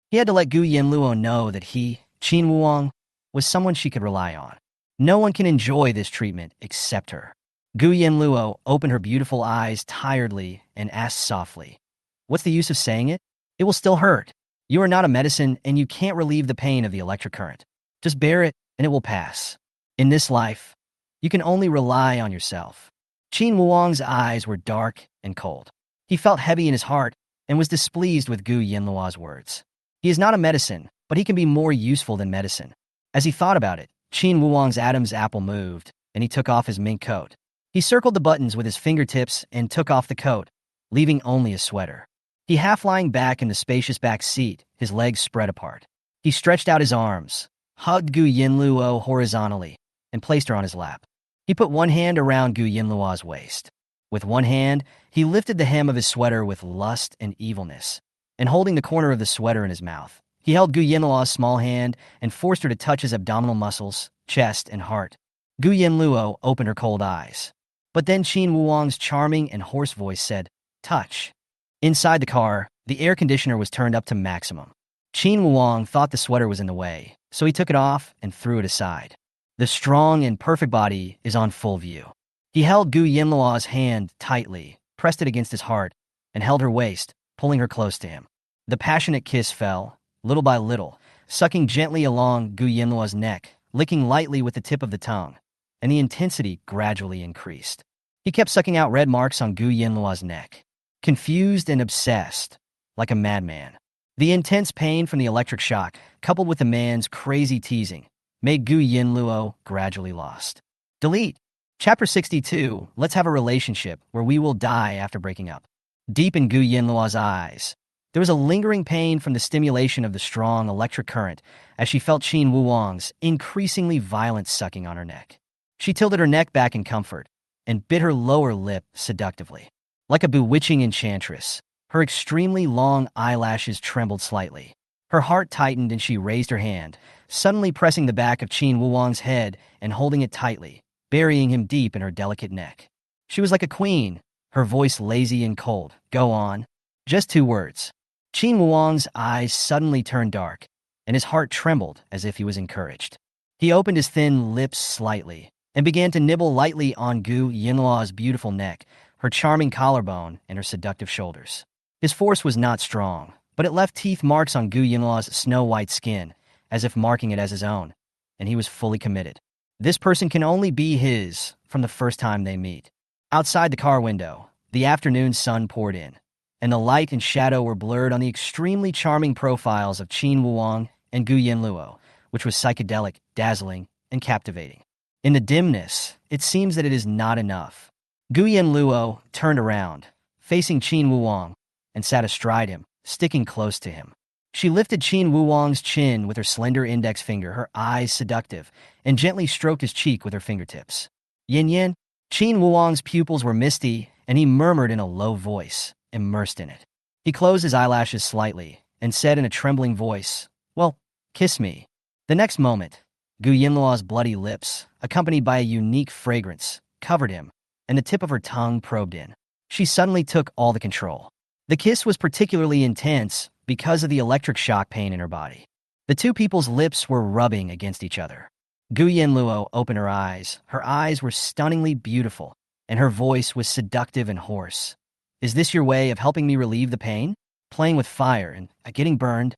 A: He had to let Gu Yanluo know that he, Qin Wuang, was someone she could rely on. No one can enjoy this treatment except her. Gu Yanluo opened her beautiful eyes tiredly and asked softly, "What's the use of saying it? It will still hurt. You are not a medicine and you can't relieve the pain of the electric current. Just bear it and it will pass. In this life, you can only rely on yourself." Qin Wuang's eyes were dark and cold. He felt heavy in his heart and was displeased with Gu Yanluo's words. He is not a medicine, but he can be more useful than medicine. As he thought about it, Qin Wuang's Adam's apple moved, and he took off his mink coat. He circled the buttons with his fingertips and took off the coat, leaving only a sweater. He half lying back in the spacious back seat, his legs spread apart. He stretched out his arms, hugged Gu Yanluo horizontally, and placed her on his lap. He put one hand around Gu Yanluo's waist. With one hand, he lifted the hem of his sweater with lust and evilness, and holding the corner of the sweater in his mouth, he held Gu Yanluo's small hand and forced her to touch his abdominal muscles, chest, and heart. Gu Yanluo opened her cold eyes. But then Qin Wuang's charming and hoarse voice said, "Touch." Inside the car, the air conditioner was turned up to maximum. Qin Wuang thought the sweater was in the way, so he took it off and threw it aside. The strong and perfect body is on full view. He held Gu Yanluo's hand tightly, pressed it against his heart, and held her waist, pulling her close to him. The passionate kiss fell, little by little, sucking gently along Gu Yanluo's neck, licking lightly with the tip of the tongue, and the intensity gradually increased. He kept sucking out red marks on Gu Yanluo's neck, confused and obsessed, like a madman. The intense pain from the electric shock, coupled with the man's crazy teasing, made Gu Yanluo gradually lost. Delete. Chapter 62, Let's have a relationship where we will die after breaking up. Deep in Gu Yanluo's eyes, there was a lingering pain from the stimulation of the strong electric current as she felt Qin Wuang's increasingly violent sucking on her neck. She tilted her neck back in comfort and bit her lower lip seductively. Like a bewitching enchantress, her extremely long eyelashes trembled slightly. Her heart tightened and she raised her hand, suddenly pressing the back of Qin Wuang's head and holding it tightly, burying him deep in her delicate neck. She was like a queen, her voice lazy and cold. "Go on." Just 2 words. Qin Wuang's eyes suddenly turned dark, and his heart trembled as if he was encouraged. He opened his thin lips slightly and began to nibble lightly on Gu Yanluo's beautiful neck, her charming collarbone, and her seductive shoulders. His force was not strong, but it left teeth marks on Gu Yanluo's snow-white skin, as if marking it as his own, and he was fully committed. This person can only be his from the first time they meet. Outside the car window, the afternoon sun poured in, and the light and shadow were blurred on the extremely charming profiles of Qin Wuang and Gu Yanluo, which was psychedelic, dazzling, and captivating. In the dimness, it seems that it is not enough. Gu Yanluo turned around, facing Qin Wuang, and sat astride him, sticking close to him. She lifted Qin Wuwang's chin with her slender index finger, her eyes seductive, and gently stroked his cheek with her fingertips. Yin Yin. Qin Wuwang's pupils were misty, and he murmured in a low voice, immersed in it. He closed his eyelashes slightly and said in a trembling voice, "Well, kiss me." The next moment, Gu Yanluo's bloody lips, accompanied by a unique fragrance, covered him, and the tip of her tongue probed in. She suddenly took all the control. The kiss was particularly intense because of the electric shock pain in her body. The two people's lips were rubbing against each other. Gu Yanluo opened her eyes. Her eyes were stunningly beautiful, and her voice was seductive and hoarse. "Is this your way of helping me relieve the pain? Playing with fire and getting burned?"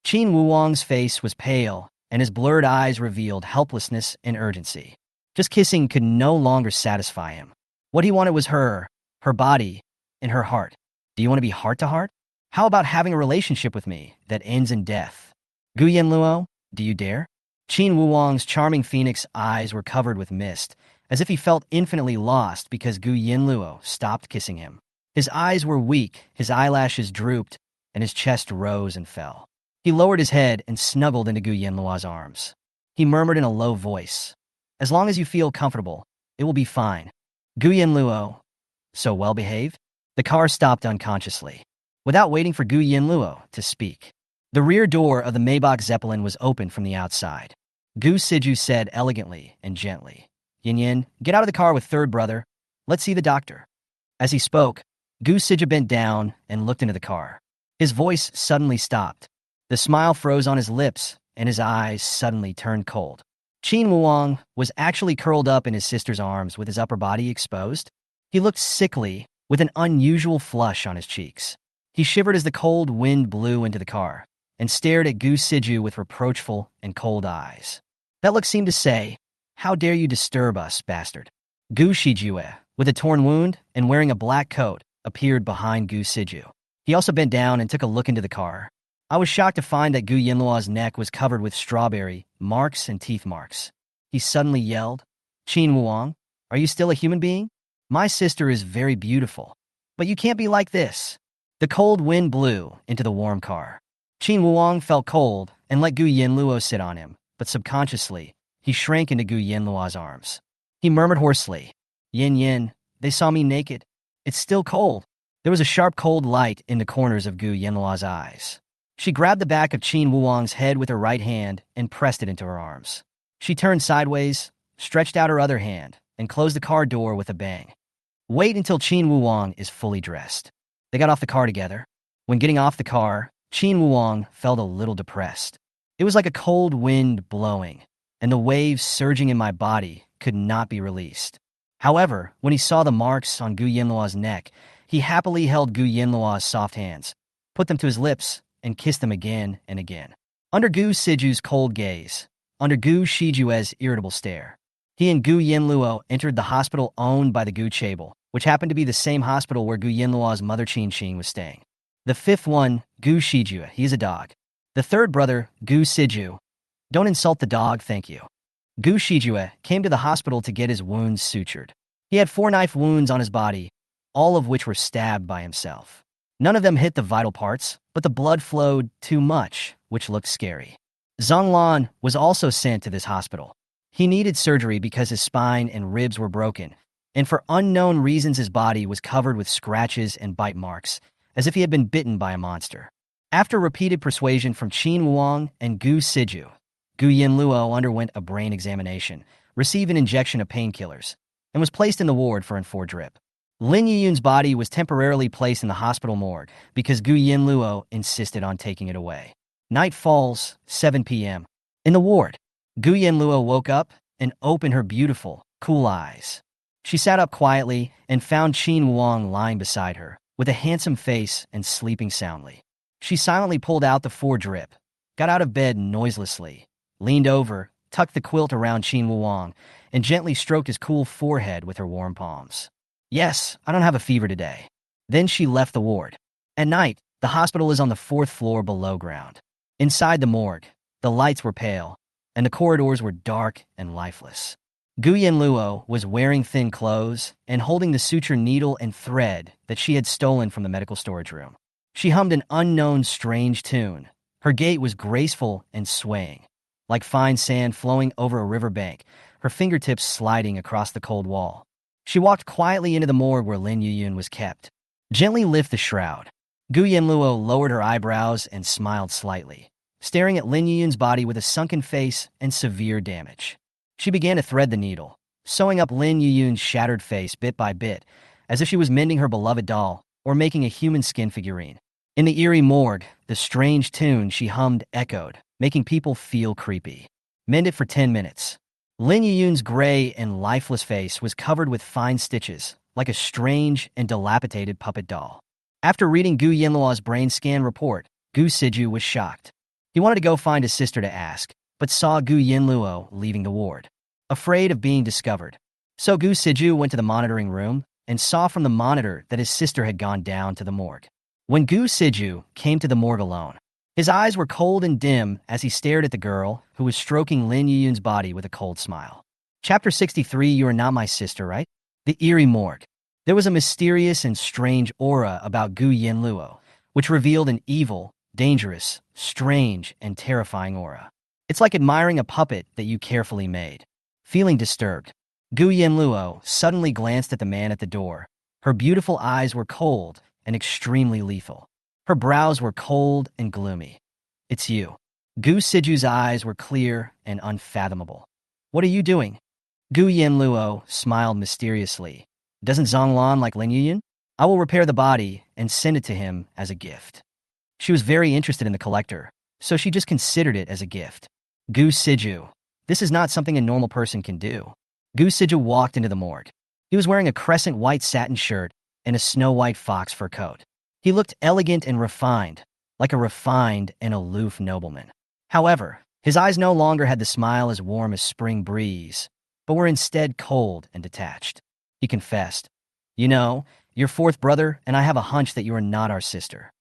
A: Qin Wuwang's face was pale, and his blurred eyes revealed helplessness and urgency. Just kissing could no longer satisfy him. What he wanted was her body, and her heart. "Do you want to be heart-to-heart? How about having a relationship with me that ends in death? Gu Yanluo, do you dare?" Qin Wuwang's charming phoenix eyes were covered with mist, as if he felt infinitely lost because Gu Yanluo stopped kissing him. His eyes were weak, his eyelashes drooped, and his chest rose and fell. He lowered his head and snuggled into Gu Yanluo's arms. He murmured in a low voice, "As long as you feel comfortable, it will be fine." Gu Yanluo, so well-behaved? The car stopped unconsciously, without waiting for Gu Yanluo to speak. The rear door of the Maybach Zeppelin was open from the outside. Gu Siju said elegantly and gently, "Yin Yin, get out of the car with third brother. Let's see the doctor." As he spoke, Gu Siju bent down and looked into the car. His voice suddenly stopped. The smile froze on his lips, and his eyes suddenly turned cold. Qin Wuwang was actually curled up in his sister's arms with his upper body exposed. He looked sickly, with an unusual flush on his cheeks. He shivered as the cold wind blew into the car, and stared at Gu Siju with reproachful and cold eyes. That look seemed to say, "How dare you disturb us, bastard?" Gu Shijue, with a torn wound and wearing a black coat, appeared behind Gu Siju. He also bent down and took a look into the car. I was shocked to find that Gu Yanluo's neck was covered with strawberry marks and teeth marks. He suddenly yelled, "Qin Wuwang, are you still a human being? My sister is very beautiful, but you can't be like this." The cold wind blew into the warm car. Qin Wuwang felt cold and let Gu Yanluo sit on him, but subconsciously, he shrank into Gu Yanluo's arms. He murmured hoarsely, "Yin Yin, they saw me naked. It's still cold." There was a sharp cold light in the corners of Gu Yanluo's eyes. She grabbed the back of Qin Wuwang's head with her right hand and pressed it into her arms. She turned sideways, stretched out her other hand, and closed the car door with a bang. "Wait until Qin Wuwang is fully dressed." They got off the car together. When getting off the car, Qin Wuwang felt a little depressed. It was like a cold wind blowing, and the waves surging in my body could not be released. However, when he saw the marks on Gu Yanluo's neck, he happily held Gu Yanluo's soft hands, put them to his lips, and kissed them again and again. Under Gu Siju's cold gaze, under Gu Shijue's irritable stare, he and Gu Yanluo entered the hospital owned by the Gu Chabel, which happened to be the same hospital where Gu Yanluo's mother Qin Qing was staying. The fifth one, Gu Shiju, he's a dog. The third brother, Gu Siju, don't insult the dog, thank you. Gu Shiju came to the hospital to get his wounds sutured. He had 4 knife wounds on his body, all of which were stabbed by himself. None of them hit the vital parts, but the blood flowed too much, which looked scary. Zhang Lan was also sent to this hospital. He needed surgery because his spine and ribs were broken, and for unknown reasons his body was covered with scratches and bite marks, as if he had been bitten by a monster. After repeated persuasion from Qin Wuwang and Gu Siju, Gu Yanluo underwent a brain examination, received an injection of painkillers, and was placed in the ward for an 4 drip. Lin Yiyun's body was temporarily placed in the hospital morgue because Gu Yanluo insisted on taking it away. Night falls, 7 p.m. In the ward, Gu Yanluo woke up and opened her beautiful, cool eyes. She sat up quietly and found Qin Wuwang lying beside her, with a handsome face and sleeping soundly. She silently pulled out the 4 drip, got out of bed noiselessly, leaned over, tucked the quilt around Qin Wuwang, and gently stroked his cool forehead with her warm palms. "Yes, I don't have a fever today." Then she left the ward. At night, the hospital is on the 4th floor below ground. Inside the morgue, the lights were pale, and the corridors were dark and lifeless. Gu Yanluo was wearing thin clothes and holding the suture needle and thread that she had stolen from the medical storage room. She hummed an unknown strange tune, Her gait was graceful and swaying, like fine sand flowing over a riverbank, her fingertips sliding across the cold wall. She walked quietly into the morgue where Lin Yuyun was kept. Gently lift the shroud. Gu Yanluo lowered her eyebrows and smiled slightly, staring at Lin Yuyun's body with a sunken face and severe damage. She began to thread the needle, sewing up Lin Yuyun's shattered face bit by bit, as if she was mending her beloved doll or making a human skin figurine. In the eerie morgue, the strange tune she hummed echoed, making people feel creepy. Mend it for 10 minutes. Lin Yuyun's gray and lifeless face was covered with fine stitches, like a strange and dilapidated puppet doll. After reading Gu Yanluo's brain scan report, Gu Siju was shocked. He wanted to go find his sister to ask, but saw Gu Yanluo leaving the ward, afraid of being discovered. So Gu Siju went to the monitoring room and saw from the monitor that his sister had gone down to the morgue. When Gu Siju came to the morgue alone, his eyes were cold and dim as he stared at the girl who was stroking Lin Yuyun's body with a cold smile. Chapter 63, You Are Not My Sister, right? The eerie morgue. There was a mysterious and strange aura about Gu Yanluo, which revealed an evil, dangerous, strange, and terrifying aura. It's like admiring a puppet that you carefully made. Feeling disturbed, Gu Yanluo suddenly glanced at the man at the door. Her beautiful eyes were cold and extremely lethal. Her brows were cold and gloomy. It's you. Gu Siju's eyes were clear and unfathomable. What are you doing? Gu Yanluo smiled mysteriously. Doesn't Zhonglan like Lin Yuyun? I will repair the body and send it to him as a gift. She was very interested in the collector, so she just considered it as a gift. Gu Siju. This is not something a normal person can do. Gu Siju walked into the morgue. He was wearing a crescent white satin shirt and a snow-white fox fur coat. He looked elegant and refined, like a refined and aloof nobleman. However, his eyes no longer had the smile as warm as spring breeze, but were instead cold and detached. He confessed, You know, your fourth brother and I have a hunch that you are not our sister.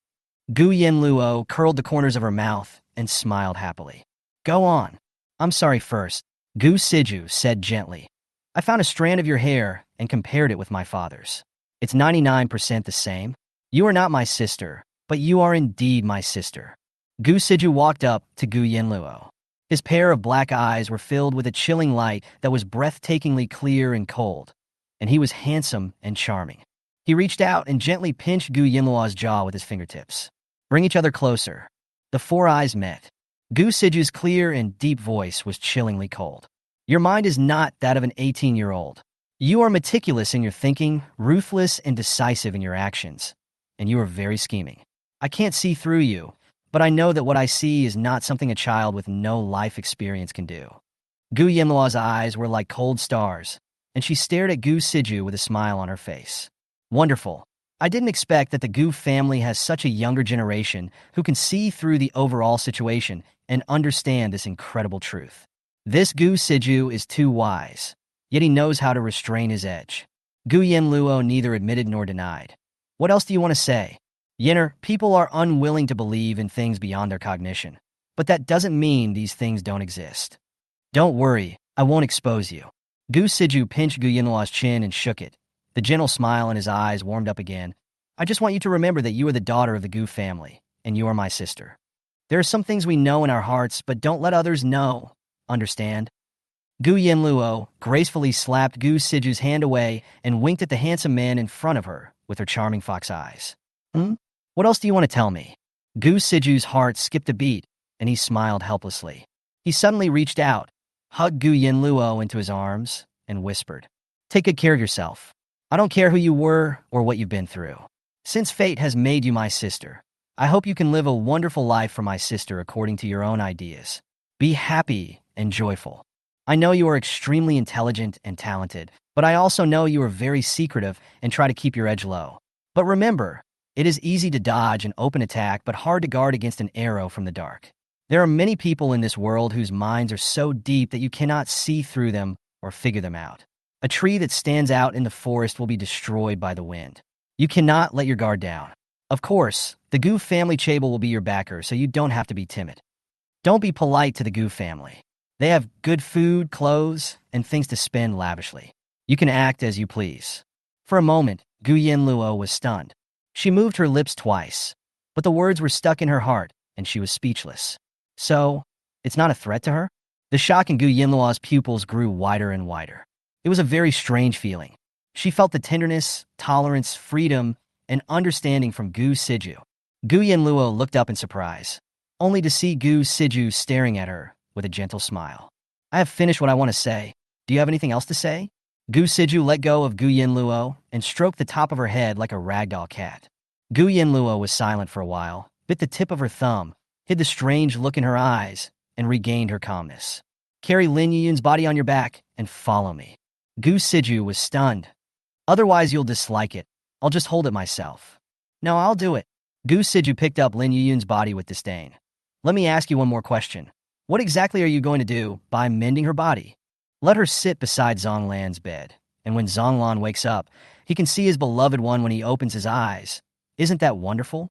A: Gu Yanluo curled the corners of her mouth and smiled happily. Go on. I'm sorry first, Gu Siju said gently. I found a strand of your hair and compared it with my father's. It's 99% the same. You are not my sister, but you are indeed my sister. Gu Siju walked up to Gu Yanluo. His pair of black eyes were filled with a chilling light that was breathtakingly clear and cold, and he was handsome and charming. He reached out and gently pinched Gu Yanluo's jaw with his fingertips. Bring each other closer. The four eyes met. Gu Siju's clear and deep voice was chillingly cold. Your mind is not that of an 18-year-old. You are meticulous in your thinking, ruthless and decisive in your actions, and you are very scheming. I can't see through you, but I know that what I see is not something a child with no life experience can do. Gu Yanluo's eyes were like cold stars, and she stared at Gu Siju with a smile on her face. Wonderful. I didn't expect that the Gu family has such a younger generation who can see through the overall situation and understand this incredible truth. This Gu Siju is too wise, yet he knows how to restrain his edge. Gu Yanluo neither admitted nor denied. What else do you want to say? Yenner, people are unwilling to believe in things beyond their cognition, but that doesn't mean these things don't exist. Don't worry, I won't expose you. Gu Siju pinched Gu Yanluo's chin and shook it. The gentle smile in his eyes warmed up again. I just want you to remember that you are the daughter of the Gu family, and you are my sister. There are some things we know in our hearts, but don't let others know. Understand? Gu Yanluo gracefully slapped Gu Siju's hand away and winked at the handsome man in front of her with her charming fox eyes. What else do you want to tell me? Gu Siju's heart skipped a beat, and he smiled helplessly. He suddenly reached out, hugged Gu Yanluo into his arms, and whispered, Take good care of yourself. I don't care who you were or what you've been through. Since fate has made you my sister, I hope you can live a wonderful life for my sister according to your own ideas. Be happy and joyful. I know you are extremely intelligent and talented, but I also know you are very secretive and try to keep your edge low. But remember, it is easy to dodge an open attack but hard to guard against an arrow from the dark. There are many people in this world whose minds are so deep that you cannot see through them or figure them out. A tree that stands out in the forest will be destroyed by the wind. You cannot let your guard down. Of course, the Gu family Chable will be your backer, so you don't have to be timid. Don't be polite to the Gu family. They have good food, clothes, and things to spend lavishly. You can act as you please. For a moment, Gu Yanluo was stunned. She moved her lips twice, but the words were stuck in her heart, and she was speechless. So, it's not a threat to her? The shock in Gu Yanluo's pupils grew wider and wider. It was a very strange feeling. She felt the tenderness, tolerance, freedom, and understanding from Gu Siju. Gu Yanluo looked up in surprise, only to see Gu Siju staring at her with a gentle smile. I have finished what I want to say. Do you have anything else to say? Gu Siju let go of Gu Yanluo and stroked the top of her head like a ragdoll cat. Gu Yanluo was silent for a while, bit the tip of her thumb, hid the strange look in her eyes, and regained her calmness. Carry Lin Yuyun's body on your back and follow me. Gu Siju was stunned. Otherwise you'll dislike it. I'll just hold it myself. No, I'll do it. Gu Siju picked up Lin Yuyun's body with disdain. Let me ask you one more question. What exactly are you going to do by mending her body? Let her sit beside Zhonglan's bed, and when Zhonglan wakes up, he can see his beloved one when he opens his eyes. Isn't that wonderful?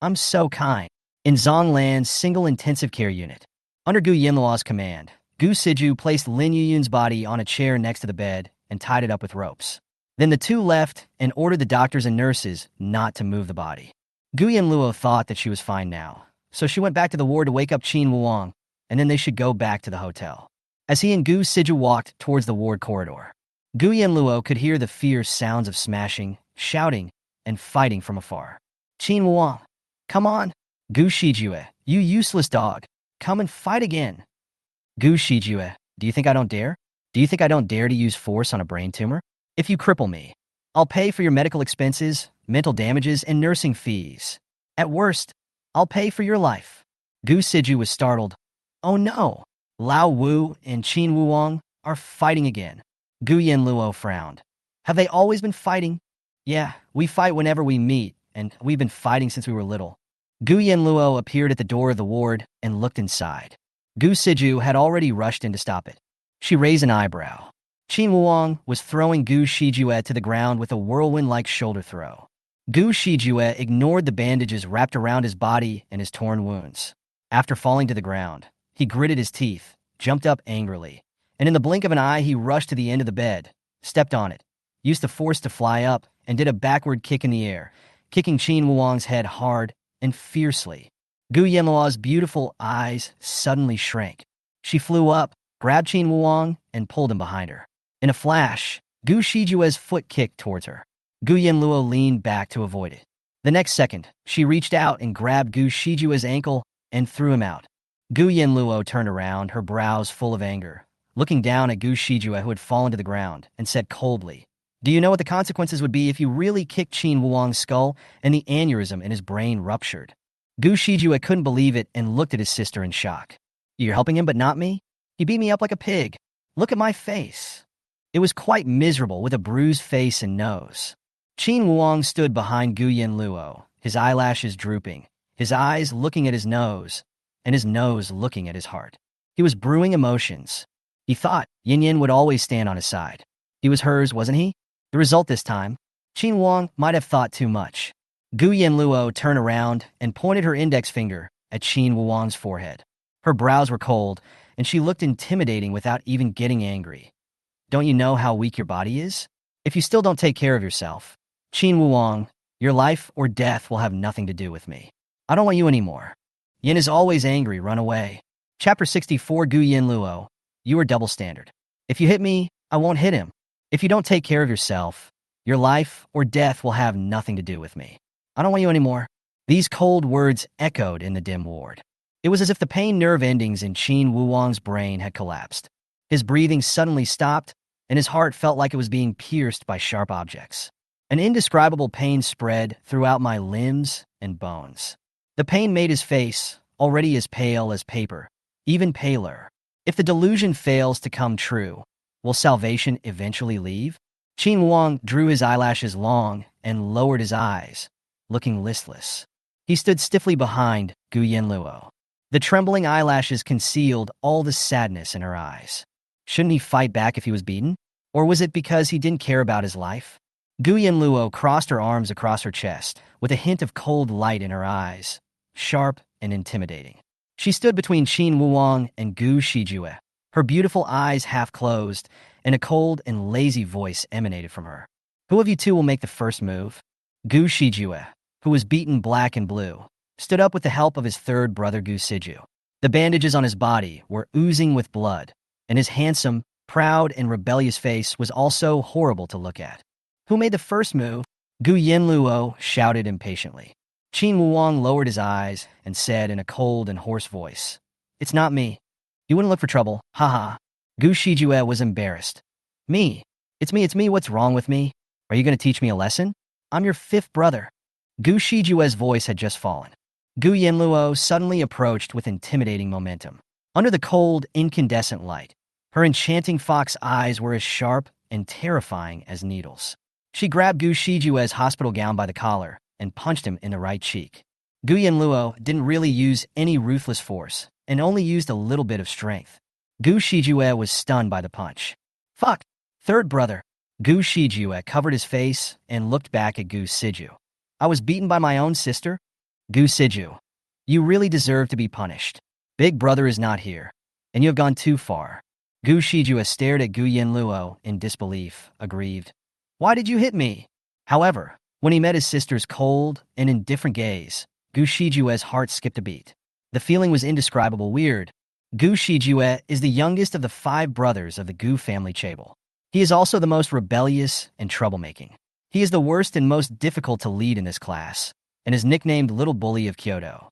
A: I'm so kind. In Zhonglan's single intensive care unit, under Gu Yanluo's command, Gu Siju placed Lin Yuyun's body on a chair next to the bed and tied it up with ropes. Then the two left and ordered the doctors and nurses not to move the body. Gu Yanluo thought that she was fine now, so she went back to the ward to wake up Qin Wuong, and then they should go back to the hotel. As he and Gu Siju walked towards the ward corridor, Gu Yanluo could hear the fierce sounds of smashing, shouting, and fighting from afar. Qin Wuong, come on! Gu Shijue, you useless dog! Come and fight again! Gu Shijue, do you think I don't dare? Do you think I don't dare to use force on a brain tumor? If you cripple me, I'll pay for your medical expenses, mental damages, and nursing fees. At worst, I'll pay for your life. Gu Siju was startled. Oh no! Lao Wu and Qin Wuong are fighting again. Gu Yanluo frowned. Have they always been fighting? Yeah, we fight whenever we meet, and we've been fighting since we were little. Gu Yanluo appeared at the door of the ward and looked inside. Gu Siju had already rushed in to stop it. She raised an eyebrow. Qin Wuong was throwing Gu Shijue to the ground with a whirlwind-like shoulder throw. Gu Shijue ignored the bandages wrapped around his body and his torn wounds. After falling to the ground, he gritted his teeth, jumped up angrily, and in the blink of an eye he rushed to the end of the bed, stepped on it, used the force to fly up, and did a backward kick in the air, kicking Qin Wuong's head hard and fiercely. Gu Yanluo's beautiful eyes suddenly shrank. She flew up, grabbed Qin Wuong, and pulled him behind her. In a flash, Gu Shijue's foot kicked towards her. Gu Yanluo leaned back to avoid it. The next second, she reached out and grabbed Gu Shijue's ankle and threw him out. Gu Yanluo turned around, her brows full of anger, looking down at Gu Shijue, who had fallen to the ground, and said coldly, "Do you know what the consequences would be if you really kicked Qin Wuong's skull and the aneurysm in his brain ruptured?" Gu Shijue couldn't believe it and looked at his sister in shock. "You're helping him but not me? He beat me up like a pig. Look at my face." It was quite miserable, with a bruised face and nose. Qin Wuong stood behind Gu Yanluo, his eyelashes drooping, his eyes looking at his nose, and his nose looking at his heart. He was brewing emotions. He thought Yin Yin would always stand on his side. He was hers, wasn't he? The result this time, Qin Wuong might have thought too much. Gu Yanluo turned around and pointed her index finger at Qin Wuong's forehead. Her brows were cold, and she looked intimidating without even getting angry. "Don't you know how weak your body is? If you still don't take care of yourself, Qin Wuong, your life or death will have nothing to do with me. I don't want you anymore. Yin is always angry, run away." Chapter 64 Gu Yanluo, you are double standard. If you hit me, I won't hit him. If you don't take care of yourself, your life or death will have nothing to do with me. I don't want you anymore. These cold words echoed in the dim ward. It was as if the pain nerve endings in Qin Wuong's brain had collapsed. His breathing suddenly stopped, and his heart felt like it was being pierced by sharp objects. An indescribable pain spread throughout my limbs and bones. The pain made his face, already as pale as paper, even paler. If the delusion fails to come true, will salvation eventually leave? Qin Wuong drew his eyelashes long and lowered his eyes, looking listless. He stood stiffly behind Gu Yanluo. The trembling eyelashes concealed all the sadness in her eyes. Shouldn't he fight back if he was beaten? Or was it because he didn't care about his life? Gu Yanluo crossed her arms across her chest, with a hint of cold light in her eyes, sharp and intimidating. She stood between Qin Wuong and Gu Shijue, her beautiful eyes half closed, and a cold and lazy voice emanated from her. "Who of you two will make the first move?" Gu Shijue, who was beaten black and blue, stood up with the help of his third brother Gu Siju. The bandages on his body were oozing with blood, and his handsome, proud, and rebellious face was also horrible to look at. Who made the first move? Gu Yanluo shouted impatiently. Qin Wuang lowered his eyes and said in a cold and hoarse voice, "It's not me. You wouldn't look for trouble, haha." Gu Shijue was embarrassed. Me? It's me, what's wrong with me? Are you going to teach me a lesson? I'm your fifth brother." Gu Shijue's voice had just fallen. Gu Yanluo suddenly approached with intimidating momentum. Under the cold, incandescent light, her enchanting fox eyes were as sharp and terrifying as needles. She grabbed Gu Shijue's hospital gown by the collar and punched him in the right cheek. Gu Yanluo didn't really use any ruthless force and only used a little bit of strength. Gu Shijue was stunned by the punch. "Fuck! Third brother." Gu Shijue covered his face and looked back at Gu Siju. "I was beaten by my own sister? Gu Siju, you really deserve to be punished. Big brother is not here, and you have gone too far." Gu Shijue stared at Gu Yanluo in disbelief, aggrieved. "Why did you hit me?" However, when he met his sister's cold and indifferent gaze, Gu Shijue's heart skipped a beat. The feeling was indescribable weird. Gu Shijue is the youngest of the 5 brothers of the Gu family Chable. He is also the most rebellious and troublemaking. He is the worst and most difficult to lead in this class, and is nicknamed Little Bully of Kyoto.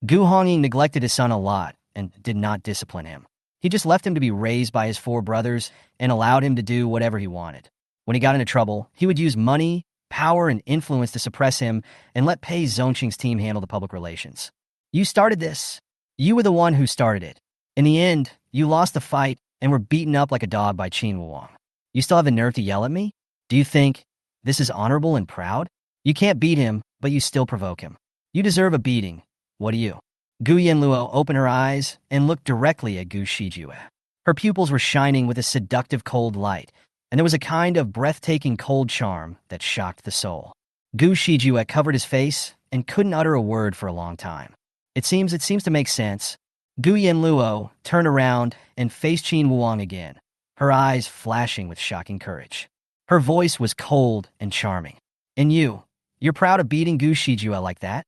A: Gu Hongying neglected his son a lot and did not discipline him. He just left him to be raised by his 4 brothers and allowed him to do whatever he wanted. When he got into trouble, he would use money, power, and influence to suppress him and let Pei Zongqing's team handle the public relations. "You started this. You were the one who started it. In the end, you lost the fight and were beaten up like a dog by Qin Wuang. You still have the nerve to yell at me? Do you think this is honorable and proud? You can't beat him, but you still provoke him. You deserve a beating. What do you?" Gu Yanluo opened her eyes and looked directly at Gu Shijue. Her pupils were shining with a seductive cold light, and there was a kind of breathtaking cold charm that shocked the soul. Gu Shijue covered his face and couldn't utter a word for a long time. It seems to make sense." Gu Yanluo turned around and faced Qin Wuang again, her eyes flashing with shocking courage. Her voice was cold and charming. "And you're proud of beating Gu Shijue like that?"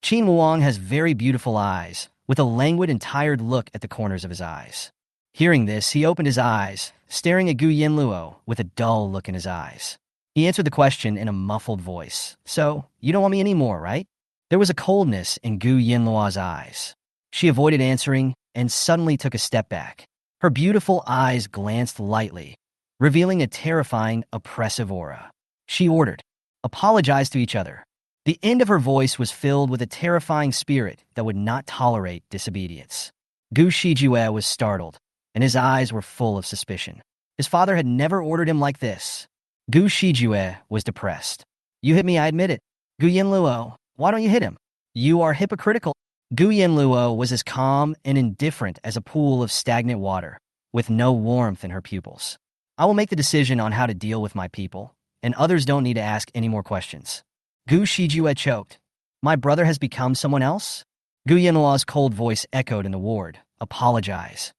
A: Qin Wuang has very beautiful eyes, with a languid and tired look at the corners of his eyes. Hearing this, he opened his eyes, staring at Gu Yanluo with a dull look in his eyes. He answered the question in a muffled voice. "So, you don't want me anymore, right?" There was a coldness in Gu Yanluo's eyes. She avoided answering and suddenly took a step back. Her beautiful eyes glanced lightly, revealing a terrifying, oppressive aura. She ordered, "Apologize to each other." The end of her voice was filled with a terrifying spirit that would not tolerate disobedience. Gu Shijue was startled, and his eyes were full of suspicion. His father had never ordered him like this. Gu Shijue was depressed. "You hit me, I admit it. Gu Yanluo, why don't you hit him? You are hypocritical." Gu Yanluo was as calm and indifferent as a pool of stagnant water, with no warmth in her pupils. "I will make the decision on how to deal with my people, and others don't need to ask any more questions." Gu Shijue choked. "My brother has become someone else?" Gu Yanluo's cold voice echoed in the ward. "Apologize."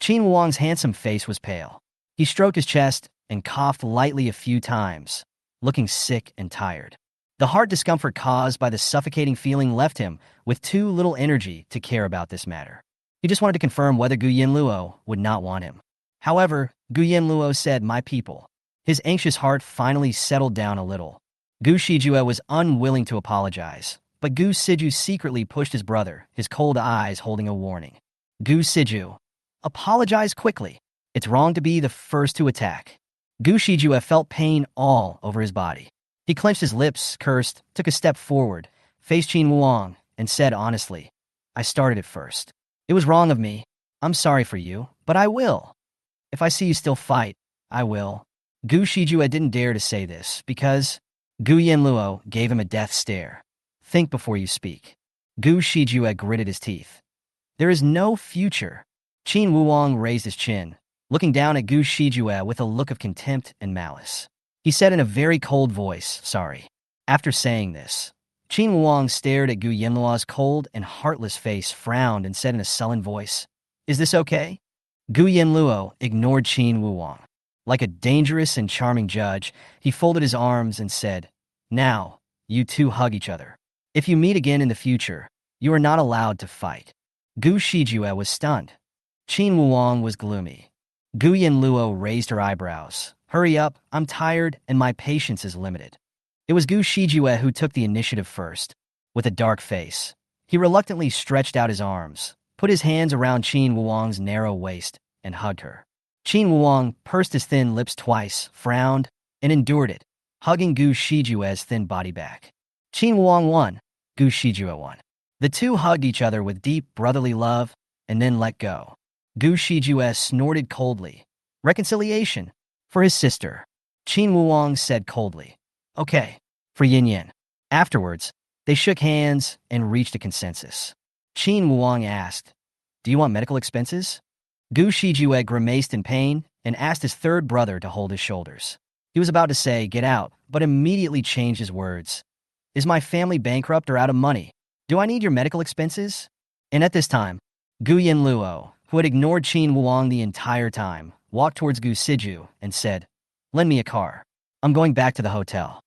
A: Qin Wuang's handsome face was pale. He stroked his chest and coughed lightly a few times, looking sick and tired. The heart discomfort caused by the suffocating feeling left him with too little energy to care about this matter. He just wanted to confirm whether Gu Yanluo would not want him. However, Gu Yanluo said, "My people." His anxious heart finally settled down a little. Gu Shijue was unwilling to apologize, but Gu Siju secretly pushed his brother, his cold eyes holding a warning. "Gu Siju, apologize quickly. It's wrong to be the first to attack." Gu Shijue felt pain all over his body. He clenched his lips, cursed, took a step forward, faced Qin Wuang, and said honestly, "I started it first. It was wrong of me. I'm sorry for you, but I will. If I see you still fight, I will." Gu Shijue didn't dare to say this because Gu Yanluo gave him a death stare. "Think before you speak." Gu Shijue gritted his teeth. "There is no future." Qin Wuang raised his chin, looking down at Gu Shijue with a look of contempt and malice. He said in a very cold voice, "Sorry." After saying this, Qin Wuang stared at Gu Yanluo's cold and heartless face, frowned, and said in a sullen voice, "Is this okay?" Gu Yanluo ignored Qin Wuang. Like a dangerous and charming judge, he folded his arms and said, "Now, you two hug each other. If you meet again in the future, You are not allowed to fight. Gu Shijue was stunned. Qin Wuong was gloomy. Gu Yanluo raised her eyebrows. Hurry up, I'm tired and my patience is limited. It was Gu Shijue who took the initiative first. With a dark face, he reluctantly stretched out his arms, put his hands around Qin Wuong's narrow waist, and hugged her. Qin Wuong pursed his thin lips twice, frowned, and endured it, hugging Gu Shijue's thin body back. Qin Wuong won. Gu Shijue won. The two hugged each other with deep brotherly love, and then let go. Gu Shijue snorted coldly. Reconciliation. For his sister. Qin Wuong said coldly. Okay. For Yin Yin. Afterwards, they shook hands and reached a consensus. Qin Wuong asked, Do you want medical expenses? Gu Shijue grimaced in pain and asked his third brother to hold his shoulders. He was about to say, get out, but immediately changed his words. Is my family bankrupt or out of money? Do I need your medical expenses? And at this time, Gu Yanluo, who had ignored Qin Wuong the entire time, walked towards Gu Siju and said, Lend me a car. I'm going back to the hotel.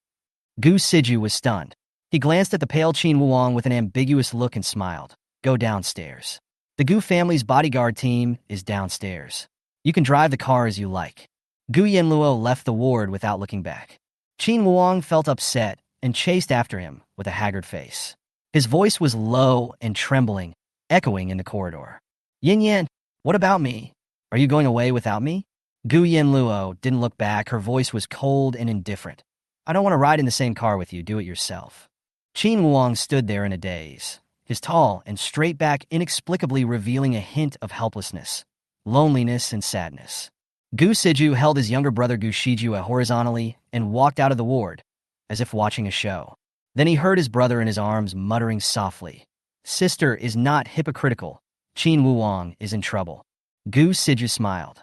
A: Gu Siju was stunned. He glanced at the pale Qin Wuong with an ambiguous look and smiled. Go downstairs. The Gu family's bodyguard team is downstairs. You can drive the car as you like. Gu Yanluo left the ward without looking back. Qin Wuong felt upset and chased after him with a haggard face. His voice was low and trembling, echoing in the corridor. Yin Yin, what about me? Are you going away without me? Gu Yanluo didn't look back. Her voice was cold and indifferent. I don't want to ride in the same car with you. Do it yourself. Qin Wuong stood there in a daze, his tall and straight back inexplicably revealing a hint of helplessness, loneliness, and sadness. Gu Siju held his younger brother Gu Shijue horizontally and walked out of the ward, as if watching a show. Then he heard his brother in his arms muttering softly, Sister is not hypocritical. Qin Wuong is in trouble. Gu Siju smiled.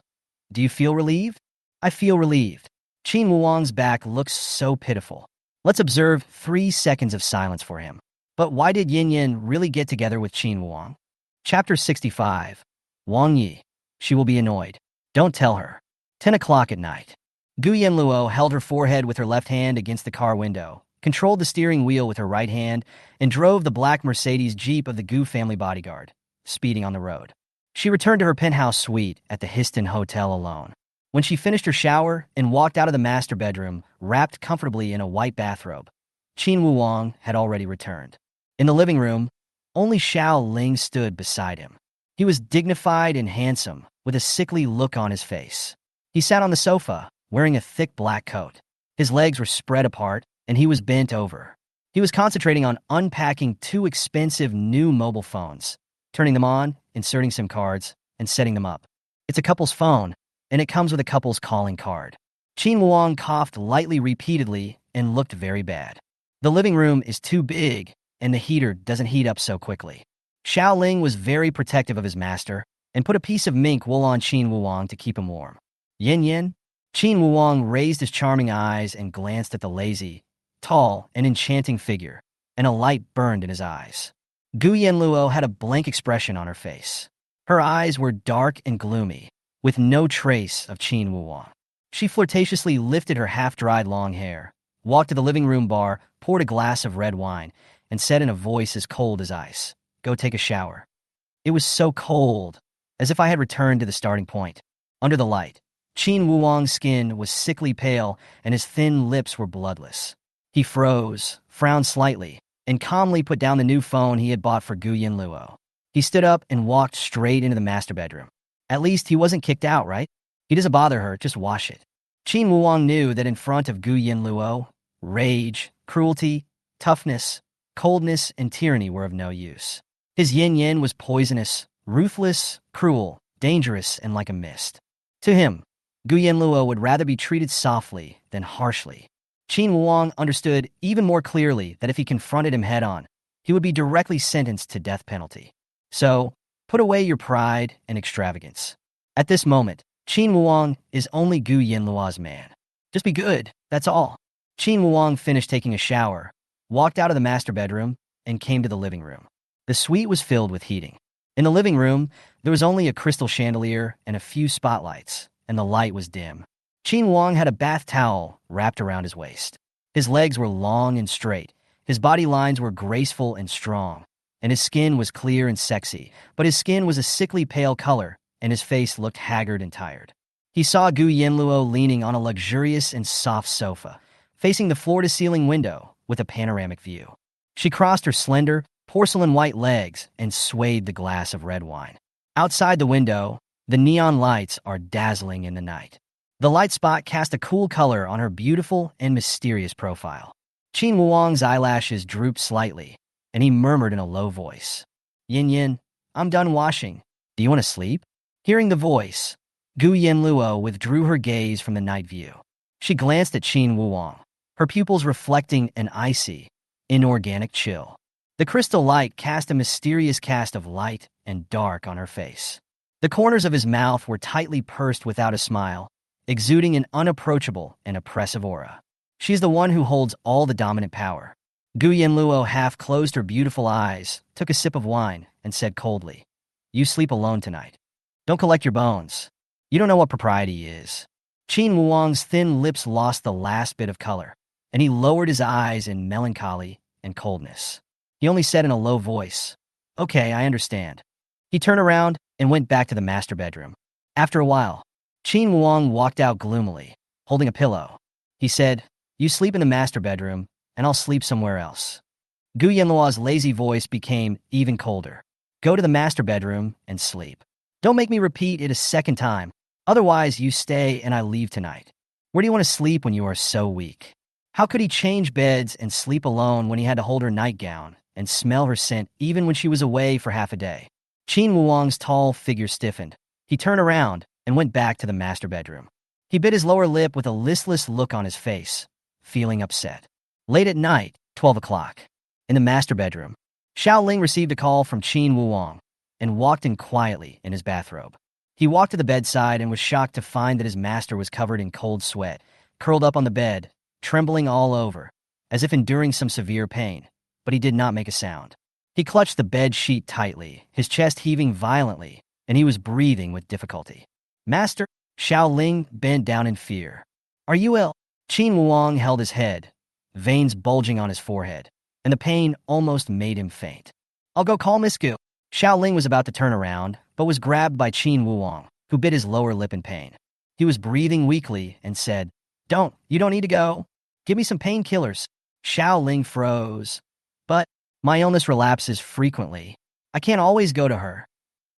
A: Do you feel relieved? I feel relieved. Qin Wuong's back looks so pitiful. Let's observe 3 seconds of silence for him. But why did Yin Yin really get together with Qin Wuong? Chapter 65. Wang Yi. She will be annoyed. Don't tell her. 10 o'clock at night. Gu Yanluo held her forehead with her left hand against the car window, controlled the steering wheel with her right hand, and drove the black Mercedes Jeep of the Gu family bodyguard, speeding on the road. She returned to her penthouse suite at the Histon Hotel alone. When she finished her shower and walked out of the master bedroom, wrapped comfortably in a white bathrobe, Qin Wuong had already returned. In the living room, only Xiao Ling stood beside him. He was dignified and handsome, with a sickly look on his face. He sat on the sofa, wearing a thick black coat. His legs were spread apart, and he was bent over. He was concentrating on unpacking 2 expensive new mobile phones, turning them on, inserting SIM cards, and setting them up. It's a couple's phone, and it comes with a couple's calling card. Qin Wuong coughed lightly repeatedly and looked very bad. The living room is too big, and the heater doesn't heat up so quickly. Xiao Ling was very protective of his master and put a piece of mink wool on Qin Wuong to keep him warm. Yin Yin? Qin Wuong raised his charming eyes and glanced at the lazy, tall, and enchanting figure, and a light burned in his eyes. Gu Yanluo had a blank expression on her face. Her eyes were dark and gloomy, with no trace of Qin Wuong. She flirtatiously lifted her half-dried long hair, walked to the living room bar, poured a glass of red wine, and said in a voice as cold as ice, Go take a shower. It was so cold, as if I had returned to the starting point. Under the light, Qin Wuong's skin was sickly pale and his thin lips were bloodless. He froze, frowned slightly, and calmly put down the new phone he had bought for Gu Yanluo. He stood up and walked straight into the master bedroom. At least he wasn't kicked out, right? He doesn't bother her, just wash it. Qin Wuong knew that in front of Gu Yanluo, rage, cruelty, toughness, coldness, and tyranny were of no use. His yin yin was poisonous, ruthless, cruel, dangerous, and like a mist. To him, Gu Yanluo would rather be treated softly than harshly. Qin Wuong understood even more clearly that if he confronted him head-on, he would be directly sentenced to death penalty. So, put away your pride and extravagance. At this moment, Qin Wuong is only Gu Yanluo's man. Just be good, that's all. Qin Wuong finished taking a shower, walked out of the master bedroom, and came to the living room. The suite was filled with heating. In the living room, there was only a crystal chandelier and a few spotlights, and the light was dim. Qin Wuong had a bath towel wrapped around his waist. His legs were long and straight. His body lines were graceful and strong, and his skin was clear and sexy, but his skin was a sickly pale color, and his face looked haggard and tired. He saw Gu Yanluo leaning on a luxurious and soft sofa, facing the floor-to-ceiling window with a panoramic view. She crossed her slender, porcelain-white legs and swayed the glass of red wine. Outside the window, the neon lights are dazzling in the night. The light spot cast a cool color on her beautiful and mysterious profile. Qin Wuang's eyelashes drooped slightly, and he murmured in a low voice, "Yin Yin, I'm done washing. Do you want to sleep?" Hearing the voice, Gu Yanluo withdrew her gaze from the night view. She glanced at Qin Wuang, her pupils reflecting an icy, inorganic chill. The crystal light cast a mysterious cast of light and dark on her face. The corners of his mouth were tightly pursed without a smile, exuding an unapproachable and oppressive aura. She's the one who holds all the dominant power. Gu Yanluo half closed her beautiful eyes, took a sip of wine, and said coldly, "You sleep alone tonight. Don't collect your bones. You don't know what propriety is." Qin Wuang's thin lips lost the last bit of color, and he lowered his eyes in melancholy and coldness. He only said in a low voice, "Okay, I understand." He turned around and went back to the master bedroom. After a while, Qin Wuang walked out gloomily, holding a pillow. He said, "You sleep in the master bedroom, and I'll sleep somewhere else." Gu Yanluo's lazy voice became even colder. "Go to the master bedroom and sleep. Don't make me repeat it a second time. Otherwise, you stay and I leave tonight. Where do you want to sleep when you are so weak?" How could he change beds and sleep alone when he had to hold her nightgown and smell her scent even when she was away for half a day? Qin Wuang's tall figure stiffened. He turned around and went back to the master bedroom. He bit his lower lip with a listless look on his face, feeling upset. Late at night, 12 o'clock. In the master bedroom, Xiaoling received a call from Qin Wuang and walked in quietly in his bathrobe. He walked to the bedside and was shocked to find that his master was covered in cold sweat, curled up on the bed, trembling all over, as if enduring some severe pain, but he did not make a sound. He clutched the bed sheet tightly, his chest heaving violently, and he was breathing with difficulty. "Master," Xiaoling bent down in fear. "Are you ill?" Qin Wuang held his head, veins bulging on his forehead, and the pain almost made him faint. "I'll go call Miss Gu." Xiaoling was about to turn around, but was grabbed by Qin Wuang, who bit his lower lip in pain. He was breathing weakly and said, You don't need to go. Give me some painkillers." Xiaoling froze. "But my illness relapses frequently. I can't always go to her."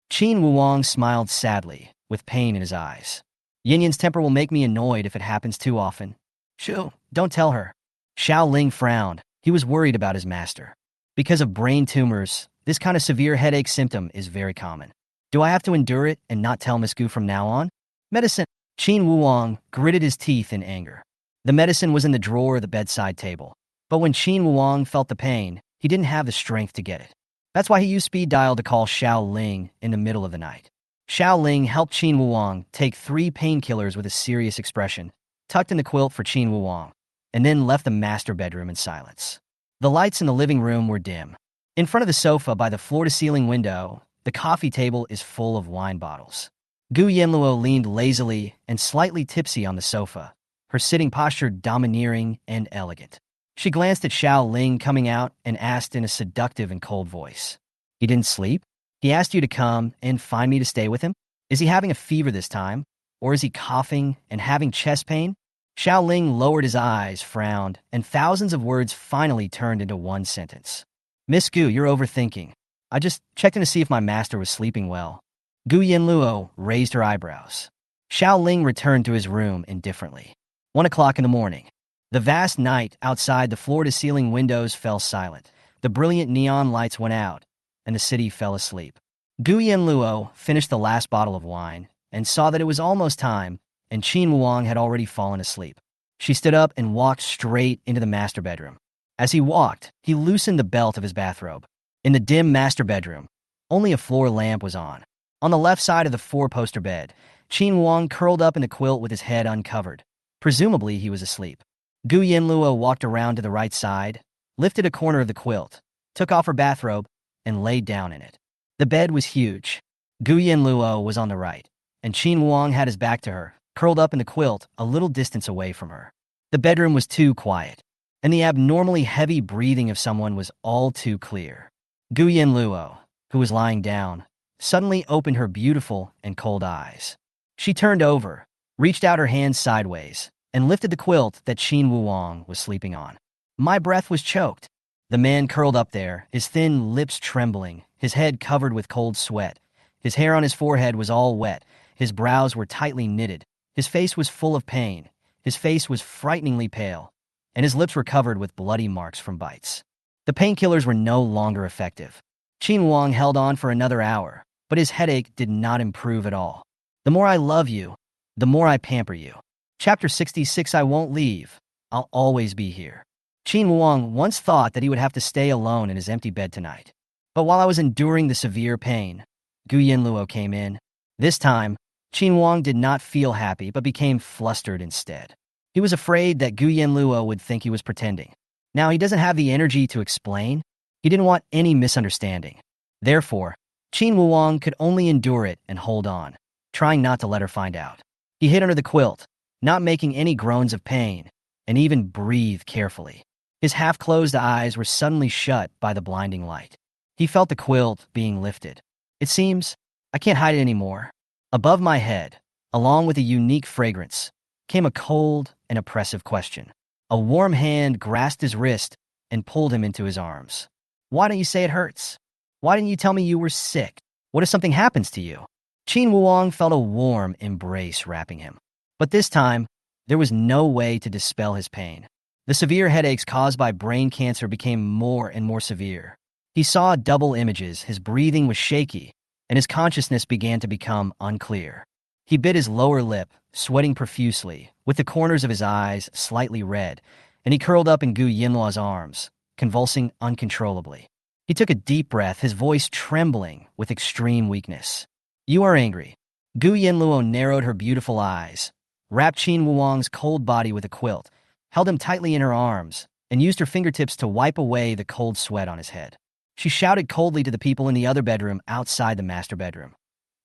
A: Qin Wuang smiled sadly, with pain in his eyes. "Yin Yin's temper will make me annoyed if it happens too often." "Shoo, don't tell her." Xiaoling frowned. He was worried about his master. Because of brain tumors, this kind of severe headache symptom is very common. "Do I have to endure it and not tell Miss Gu from now on?" "Medicine." Qin Wuang gritted his teeth in anger. The medicine was in the drawer of the bedside table, but when Qin Wuang felt the pain, he didn't have the strength to get it. That's why he used speed dial to call Xiaoling in the middle of the night. Xiaoling helped Qin Wuang take 3 painkillers with a serious expression, tucked in the quilt for Qin Wuang, and then left the master bedroom in silence. The lights in the living room were dim. In front of the sofa by the floor-to-ceiling window, the coffee table is full of wine bottles. Gu Yanluo leaned lazily and slightly tipsy on the sofa, her sitting posture domineering and elegant. She glanced at Xiaoling coming out and asked in a seductive and cold voice, "He didn't sleep? He asked you to come and find me to stay with him? Is he having a fever this time? Or is he coughing and having chest pain?" Xiaoling lowered his eyes, frowned, and thousands of words finally turned into one sentence. "Miss Gu, you're overthinking. I just checked in to see if my master was sleeping well." Gu Yanluo raised her eyebrows. Xiaoling returned to his room indifferently. 1 o'clock in the morning. The vast night outside the floor-to-ceiling windows fell silent. The brilliant neon lights went out, and the city fell asleep. Gu Yanluo finished the last bottle of wine and saw that it was almost time, and Qin Wuang had already fallen asleep. She stood up and walked straight into the master bedroom. As he walked, he loosened the belt of his bathrobe. In the dim master bedroom, only a floor lamp was on. On the left side of the 4-poster bed, Qin Wuang curled up in the quilt with his head uncovered. Presumably, he was asleep. Gu Yanluo walked around to the right side, lifted a corner of the quilt, took off her bathrobe, and laid down in it. The bed was huge. Gu Yanluo was on the right, and Qin Wuang had his back to her, curled up in the quilt a little distance away from her. The bedroom was too quiet, and the abnormally heavy breathing of someone was all too clear. Gu Yanluo, who was lying down, suddenly opened her beautiful and cold eyes. She turned over, reached out her hands sideways, and lifted the quilt that Qin Wuong was sleeping on. My breath was choked. The man curled up there, his thin lips trembling, his head covered with cold sweat. His hair on his forehead was all wet, his brows were tightly knitted, his face was full of pain, his face was frighteningly pale, and his lips were covered with bloody marks from bites. The painkillers were no longer effective. Qin Wuong held on for another hour, but his headache did not improve at all. The more I love you, the more I pamper you. Chapter 66. I won't leave. I'll always be here. Qin Wuong once thought that he would have to stay alone in his empty bed tonight. But while I was enduring the severe pain, Gu Yanluo came in. This time, Qin Wuong did not feel happy but became flustered instead. He was afraid that Gu Yanluo would think he was pretending. Now he doesn't have the energy to explain. He didn't want any misunderstanding. Therefore, Qin Wuong could only endure it and hold on, trying not to let her find out. He hid under the quilt, not making any groans of pain, and even breathed carefully. His half-closed eyes were suddenly shut by the blinding light. He felt the quilt being lifted. It seems I can't hide it anymore. Above my head, along with a unique fragrance, came a cold and oppressive question. A warm hand grasped his wrist and pulled him into his arms. Why don't you say it hurts? Why didn't you tell me you were sick? What if something happens to you? Qin Wuong felt a warm embrace wrapping him. But this time, there was no way to dispel his pain. The severe headaches caused by brain cancer became more and more severe. He saw double images, his breathing was shaky, and his consciousness began to become unclear. He bit his lower lip, sweating profusely, with the corners of his eyes slightly red, and he curled up in Gu Yanluo's arms, convulsing uncontrollably. He took a deep breath, his voice trembling with extreme weakness. You are angry. Gu Yanluo narrowed her beautiful eyes, wrapped Qin Wuong's cold body with a quilt, held him tightly in her arms, and used her fingertips to wipe away the cold sweat on his head. She shouted coldly to the people in the other bedroom outside the master bedroom.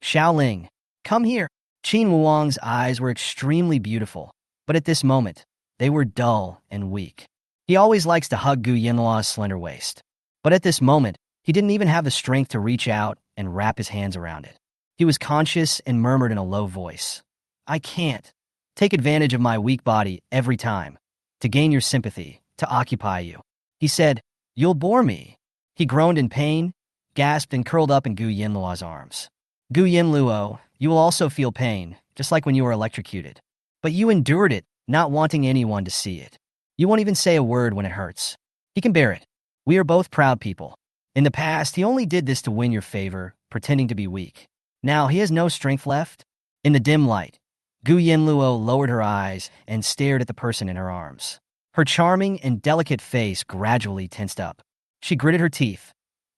A: Xiaoling, come here. Qin Wuong's eyes were extremely beautiful, but at this moment, they were dull and weak. He always likes to hug Gu Yanluo's slender waist, but at this moment, he didn't even have the strength to reach out and wrap his hands around it. He was conscious and murmured in a low voice. I can't. Take advantage of my weak body every time, to gain your sympathy, to occupy you. He said, you'll bore me. He groaned in pain, gasped, and curled up in Gu Yanluo's arms. Gu Yanluo, you will also feel pain, just like when you were electrocuted. But you endured it, not wanting anyone to see it. You won't even say a word when it hurts. He can bear it. We are both proud people. In the past, he only did this to win your favor, pretending to be weak. Now he has no strength left. In the dim light, Gu Yanluo lowered her eyes and stared at the person in her arms. Her charming and delicate face gradually tensed up. She gritted her teeth.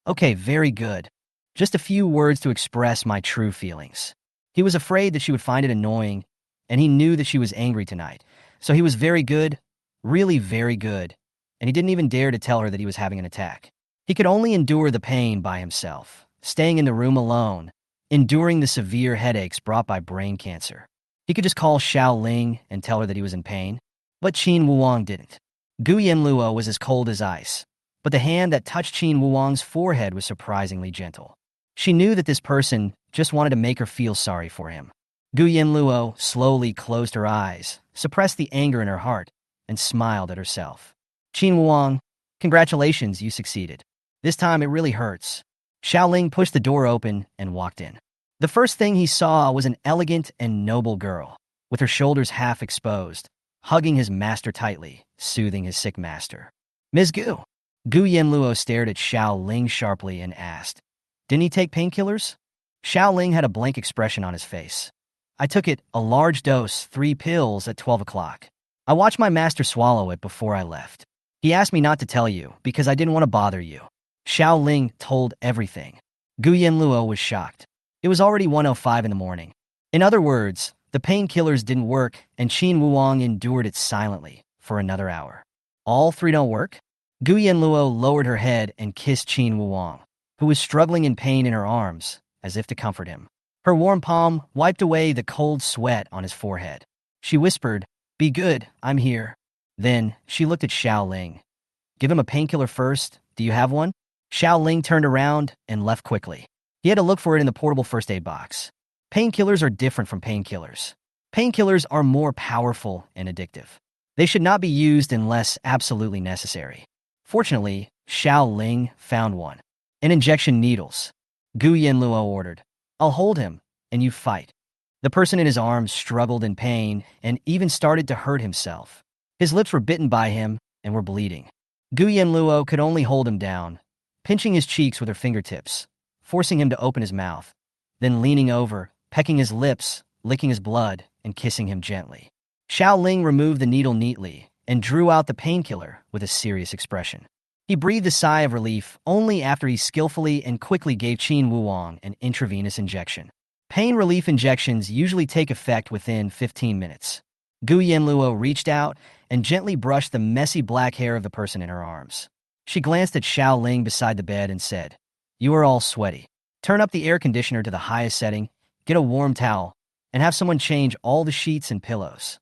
A: Okay, very good. Just a few words to express my true feelings. He was afraid that she would find it annoying, and he knew that she was angry tonight. So he was very good, really very good, and he didn't even dare to tell her that he was having an attack. He could only endure the pain by himself, staying in the room alone, enduring the severe headaches brought by brain cancer. He could just call Xiaoling and tell her that he was in pain, but Qin Wuong didn't. Gu Yanluo was as cold as ice, but the hand that touched Qin Wuong's forehead was surprisingly gentle. She knew that this person just wanted to make her feel sorry for him. Gu Yanluo slowly closed her eyes, suppressed the anger in her heart, and smiled at herself. Qin Wuong, congratulations, you succeeded. This time it really hurts. Xiaoling pushed the door open and walked in. The first thing he saw was an elegant and noble girl, with her shoulders half exposed, hugging his master tightly, soothing his sick master. Ms. Gu. Gu Yanluo stared at Xiaoling sharply and asked, didn't he take painkillers? Xiaoling had a blank expression on his face. I took it, a large dose, 3 pills at 12 o'clock. I watched my master swallow it before I left. He asked me not to tell you because I didn't want to bother you. Xiaoling told everything. Gu Yanluo was shocked. It was already 1:05 in the morning. In other words, the painkillers didn't work and Qin Wuong endured it silently for another hour. All 3 don't work? Gu Yanluo lowered her head and kissed Qin Wuong, who was struggling in pain in her arms, as if to comfort him. Her warm palm wiped away the cold sweat on his forehead. She whispered, be good, I'm here. Then she looked at Xiaoling. Give him a painkiller first. Do you have one? Xiao Ling turned around and left quickly. He had to look for it in the portable first aid box. Painkillers are different from painkillers. Painkillers are more powerful and addictive. They should not be used unless absolutely necessary. Fortunately, Xiao Ling found one. An injection needles. Gu Yanluo ordered, "I'll hold him, and you fight." The person in his arms struggled in pain and even started to hurt himself. His lips were bitten by him and were bleeding. Gu Yanluo could only hold him down, pinching his cheeks with her fingertips, forcing him to open his mouth, then leaning over, pecking his lips, licking his blood, and kissing him gently. Xiao Ling removed the needle neatly and drew out the painkiller with a serious expression. He breathed a sigh of relief only after he skillfully and quickly gave Qin Wuwang an intravenous injection. Pain relief injections usually take effect within 15 minutes. Gu Yanluo reached out and gently brushed the messy black hair of the person in her arms. She glanced at Xiao Ling beside the bed and said, "You are all sweaty. Turn up the air conditioner to the highest setting, get a warm towel, and have someone change all the sheets and pillows.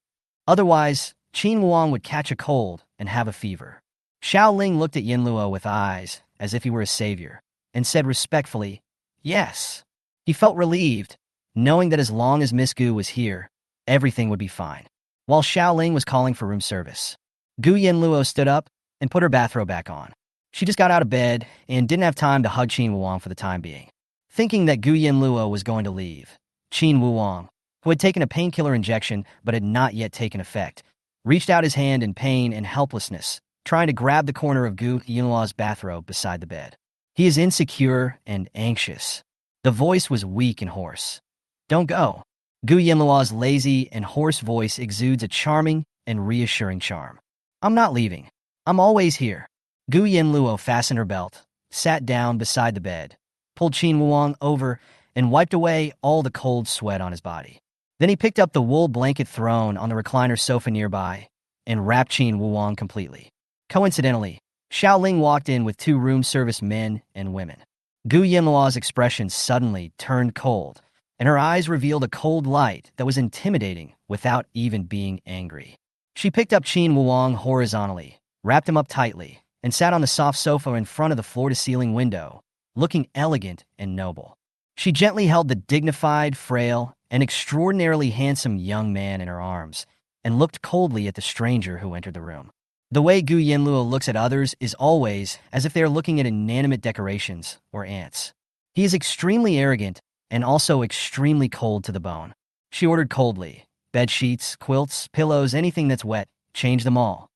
A: Otherwise, Qin Wuwang would catch a cold and have a fever." Xiao Ling looked at Yanluo with eyes as if he were a savior and said respectfully, "Yes." He felt relieved, knowing that as long as Miss Gu was here, everything would be fine. While Xiao Ling was calling for room service, Gu Yanluo stood up and put her bathrobe back on. She just got out of bed and didn't have time to hug Qin Wuwang for the time being. Thinking that Gu Yanluo was going to leave, Qin Wuwang, who had taken a painkiller injection but had not yet taken effect, reached out his hand in pain and helplessness, trying to grab the corner of Gu Yanluo's bathrobe beside the bed. He is insecure and anxious. The voice was weak and hoarse. "Don't go." Gu Yanluo's lazy and hoarse voice exudes a charming and reassuring charm. "I'm not leaving. I'm always here." Gu Yanluo fastened her belt, sat down beside the bed, pulled Qin Wuwang over, and wiped away all the cold sweat on his body. Then he picked up the wool blanket thrown on the recliner sofa nearby and wrapped Qin Wuwang completely. Coincidentally, Xiao Ling walked in with 2 room service men and women. Gu Yanluo's expression suddenly turned cold, and her eyes revealed a cold light that was intimidating without even being angry. She picked up Qin Wuwang horizontally, wrapped him up tightly, and sat on the soft sofa in front of the floor-to-ceiling window, looking elegant and noble. She gently held the dignified, frail, and extraordinarily handsome young man in her arms and looked coldly at the stranger who entered the room. The way Gu Yanluo looks at others is always as if they are looking at inanimate decorations or ants. He is extremely arrogant and also extremely cold to the bone. She ordered coldly, "Bed sheets, quilts, pillows, anything that's wet, change them all."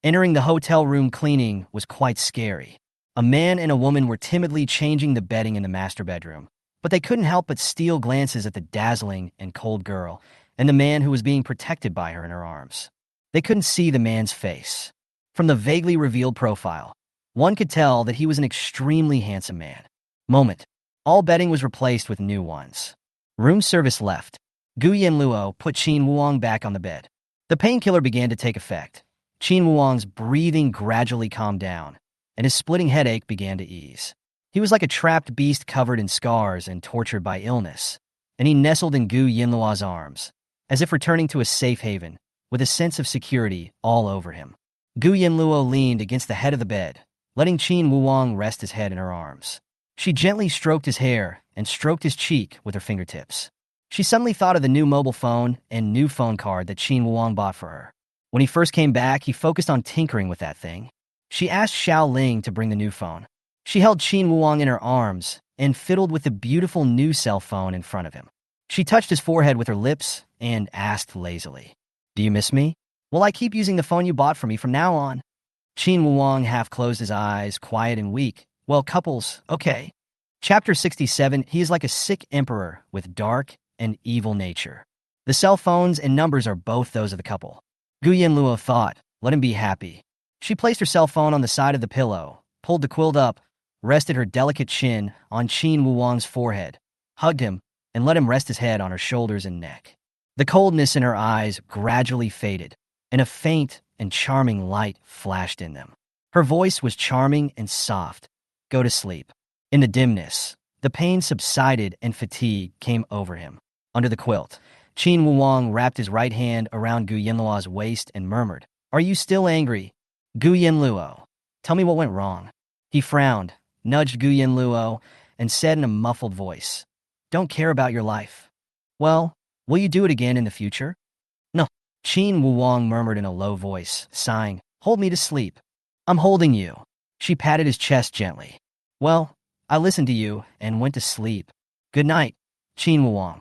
A: Entering the hotel room cleaning was quite scary. A man and a woman were timidly changing the bedding in the master bedroom, but they couldn't help but steal glances at the dazzling and cold girl and the man who was being protected by her in her arms. They couldn't see the man's face. From the vaguely revealed profile, one could tell that he was an extremely handsome man. Moment. All bedding was replaced with new ones. Room service left. Gu Yanluo put Qin Wuwang back on the bed. The painkiller began to take effect. Qin Wuwang's breathing gradually calmed down, and his splitting headache began to ease. He was like a trapped beast covered in scars and tortured by illness, and he nestled in Gu Yanluo's arms, as if returning to a safe haven, with a sense of security all over him. Gu Yanluo leaned against the head of the bed, letting Qin Wuwang rest his head in her arms. She gently stroked his hair and stroked his cheek with her fingertips. She suddenly thought of the new mobile phone and new phone card that Qin Wuwang bought for her. When he first came back, he focused on tinkering with that thing. She asked Xiao Ling to bring the new phone. She held Qin Wuwang in her arms and fiddled with the beautiful new cell phone in front of him. She touched his forehead with her lips and asked lazily, "Do you miss me? Will I keep using the phone you bought for me from now on?" Qin Wuwang half closed his eyes, quiet and weak. "Well, couples, okay." Chapter 67, he is like a sick emperor with dark and evil nature. The cell phones and numbers are both those of the couple. Gu Yanluo thought, let him be happy. She placed her cell phone on the side of the pillow, pulled the quilt up, rested her delicate chin on Qin Wuwang's forehead, hugged him, and let him rest his head on her shoulders and neck. The coldness in her eyes gradually faded, and a faint and charming light flashed in them. Her voice was charming and soft. "Go to sleep." In the dimness, the pain subsided and fatigue came over him. Under the quilt, Qin Wuwang wrapped his right hand around Gu Yanluo's waist and murmured, "Are you still angry?" "Gu Yanluo, tell me what went wrong." He frowned, nudged Gu Yanluo, and said in a muffled voice, "Don't care about your life. Well, will you do it again in the future?" "No," Qin Wuwang murmured in a low voice, sighing. "Hold me to sleep." "I'm holding you." She patted his chest gently. "Well, I listened to you and went to sleep. Good night, Qin Wuwang."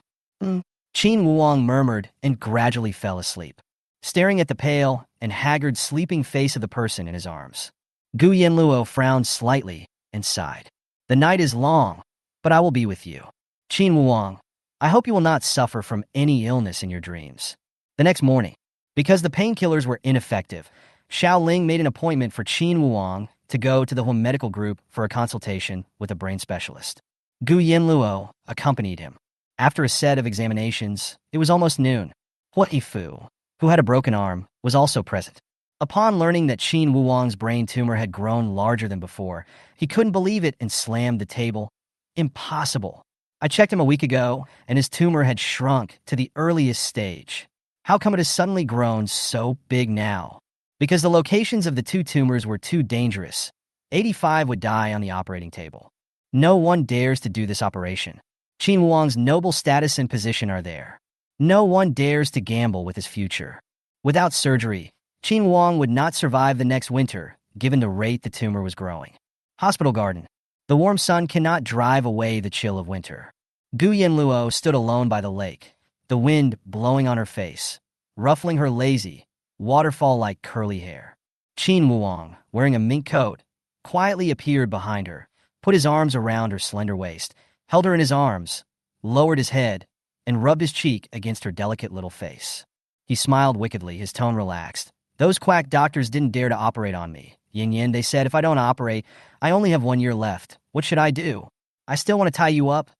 A: Qin Wuwang murmured and gradually fell asleep, staring at the pale and haggard sleeping face of the person in his arms. Gu Yanluo frowned slightly and sighed. "The night is long, but I will be with you. Qin Wuwang, I hope you will not suffer from any illness in your dreams." The next morning, because the painkillers were ineffective, Xiao Ling made an appointment for Qin Wuwang to go to the home medical group for a consultation with a brain specialist. Gu Yanluo accompanied him. After a set of examinations, it was almost noon. Hua Yifu, who had a broken arm, was also present. Upon learning that Qin Wuwang's brain tumor had grown larger than before, he couldn't believe it and slammed the table. "Impossible. I checked him a week ago, and his tumor had shrunk to the earliest stage. How come it has suddenly grown so big now?" Because the locations of the two tumors were too dangerous. 85 would die on the operating table. No one dares to do this operation. Qin Wuwang's noble status and position are there. No one dares to gamble with his future. Without surgery, Qin Wuwang would not survive the next winter, given the rate the tumor was growing. Hospital garden. The warm sun cannot drive away the chill of winter. Gu Yanluo stood alone by the lake, the wind blowing on her face, ruffling her lazy, waterfall-like curly hair. Qin Wuwang, wearing a mink coat, quietly appeared behind her, put his arms around her slender waist, held her in his arms, lowered his head, and rubbed his cheek against her delicate little face. He smiled wickedly, his tone relaxed. "Those quack doctors didn't dare to operate on me. Yin Yin, they said if I don't operate, I only have 1 year left. What should I do? I still want to tie you up?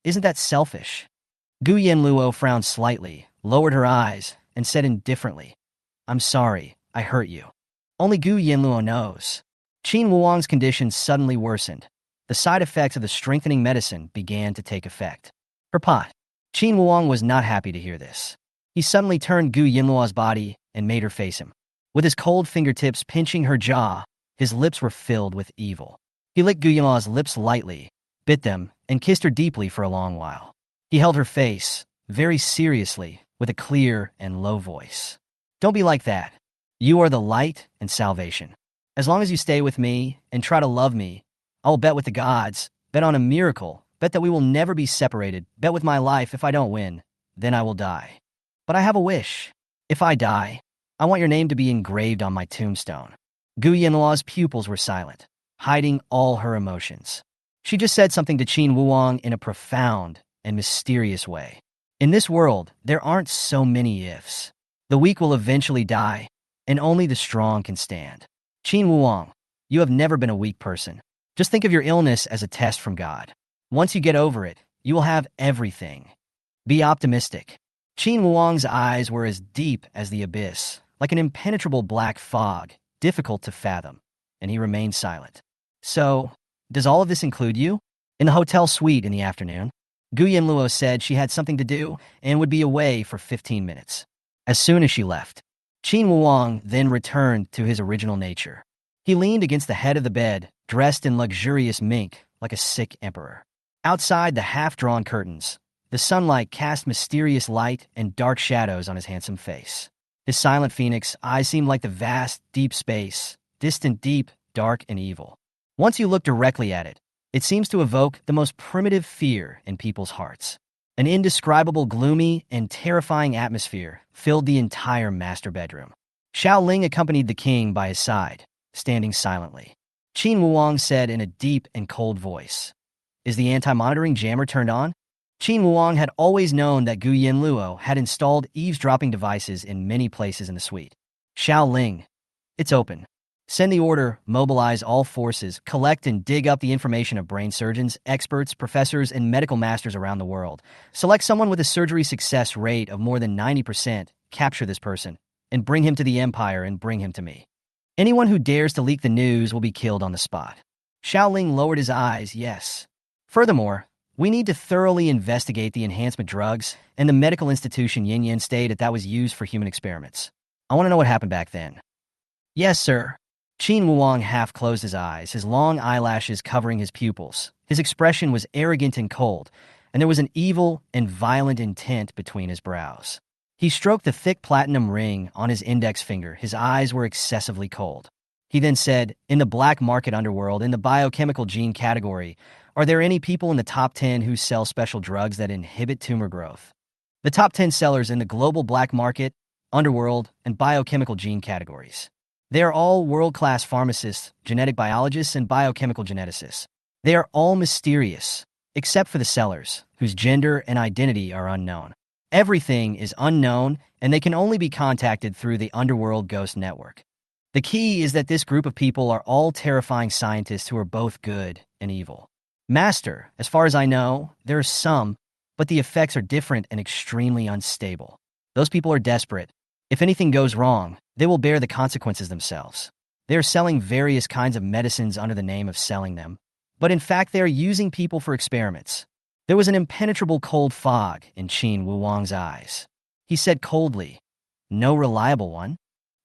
A: Isn't that selfish?" Gu Yanluo frowned slightly, lowered her eyes, and said indifferently, "I'm sorry, I hurt you." Only Gu Yanluo knows. Qin Wuwang's condition suddenly worsened. The side effects of the strengthening medicine began to take effect. Her pot. Qin Wuwang was not happy to hear this. He suddenly turned Gu Yanluo's body and made her face him. With his cold fingertips pinching her jaw, his lips were filled with evil. He licked Gu Yanluo's lips lightly, bit them, and kissed her deeply for a long while. He held her face, very seriously, with a clear and low voice. "Don't be like that. You are the light and salvation. As long as you stay with me and try to love me, I will bet with the gods, bet on a miracle, bet that we will never be separated, bet with my life if I don't win, then I will die. But I have a wish. If I die, I want your name to be engraved on my tombstone." Gu Yanluo's pupils were silent, hiding all her emotions. She just said something to Qin Wuwang in a profound and mysterious way. In this world, there aren't so many ifs. The weak will eventually die, and only the strong can stand. Qin Wuwang, you have never been a weak person. Just think of your illness as a test from God. Once you get over it, you will have everything. Be optimistic. Qin Wuwang's eyes were as deep as the abyss, like an impenetrable black fog, difficult to fathom, and he remained silent. "So, does all of this include you?" In the hotel suite in the afternoon, Gu Yanluo said she had something to do and would be away for 15 minutes. As soon as she left, Qin Wuwang then returned to his original nature. He leaned against the head of the bed, dressed in luxurious mink like a sick emperor. Outside the half-drawn curtains, the sunlight cast mysterious light and dark shadows on his handsome face. His silent phoenix eyes seemed like the vast, deep space, distant, deep, dark, and evil. Once you look directly at it, it seems to evoke the most primitive fear in people's hearts. An indescribable, gloomy, and terrifying atmosphere filled the entire master bedroom. Xiao Ling accompanied the king by his side, standing silently. Qin Wuwang said in a deep and cold voice, "Is the anti-monitoring jammer turned on?" Qin Wuwang had always known that Gu Yanluo had installed eavesdropping devices in many places in the suite. "Xiao Ling, it's open. Send the order, mobilize all forces, collect and dig up the information of brain surgeons, experts, professors, and medical masters around the world. Select someone with a surgery success rate of more than 90%, capture this person, and bring him to the Empire and bring him to me. Anyone who dares to leak the news will be killed on the spot." Xiao Ling lowered his eyes, yes. "Furthermore, we need to thoroughly investigate the enhancement drugs and the medical institution Yin Yin stated that was used for human experiments. I want to know what happened back then." "Yes, sir." Qin Wuang half closed his eyes, his long eyelashes covering his pupils. His expression was arrogant and cold, and there was an evil and violent intent between his brows. He stroked the thick platinum ring on his index finger. His eyes were excessively cold. He then said, "In the black market underworld, in the biochemical gene category, are there any people in the top 10 who sell special drugs that inhibit tumor growth?" The top 10 sellers in the global black market, underworld, and biochemical gene categories. They are all world-class pharmacists, genetic biologists, and biochemical geneticists. They are all mysterious, except for the sellers, whose gender and identity are unknown. Everything is unknown, and they can only be contacted through the Underworld Ghost Network. The key is that this group of people are all terrifying scientists who are both good and evil. Master, as far as I know, there are some, but the effects are different and extremely unstable. Those people are desperate. If anything goes wrong, they will bear the consequences themselves. They are selling various kinds of medicines under the name of selling them, but in fact they are using people for experiments. There was an impenetrable cold fog in Qin Wuang's eyes. He said coldly, "No reliable one?"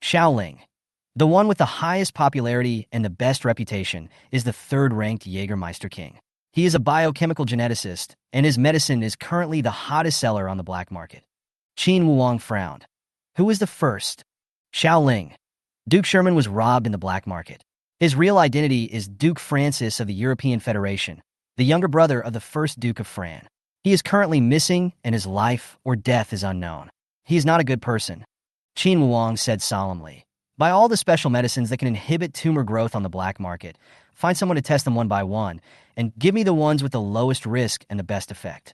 A: Xiaoling, the one with the highest popularity and the best reputation, is the third-ranked Jägermeister King. He is a biochemical geneticist, and his medicine is currently the hottest seller on the black market. Qin Wuang frowned. Who is the first? Xiaoling. Duke Sherman was robbed in the black market. His real identity is Duke Francis of the European Federation, the younger brother of the first Duke of Fran. He is currently missing, and his life or death is unknown. He is not a good person, Qin Wuang said solemnly. Buy all the special medicines that can inhibit tumor growth on the black market. Find someone to test them one by one, and give me the ones with the lowest risk and the best effect.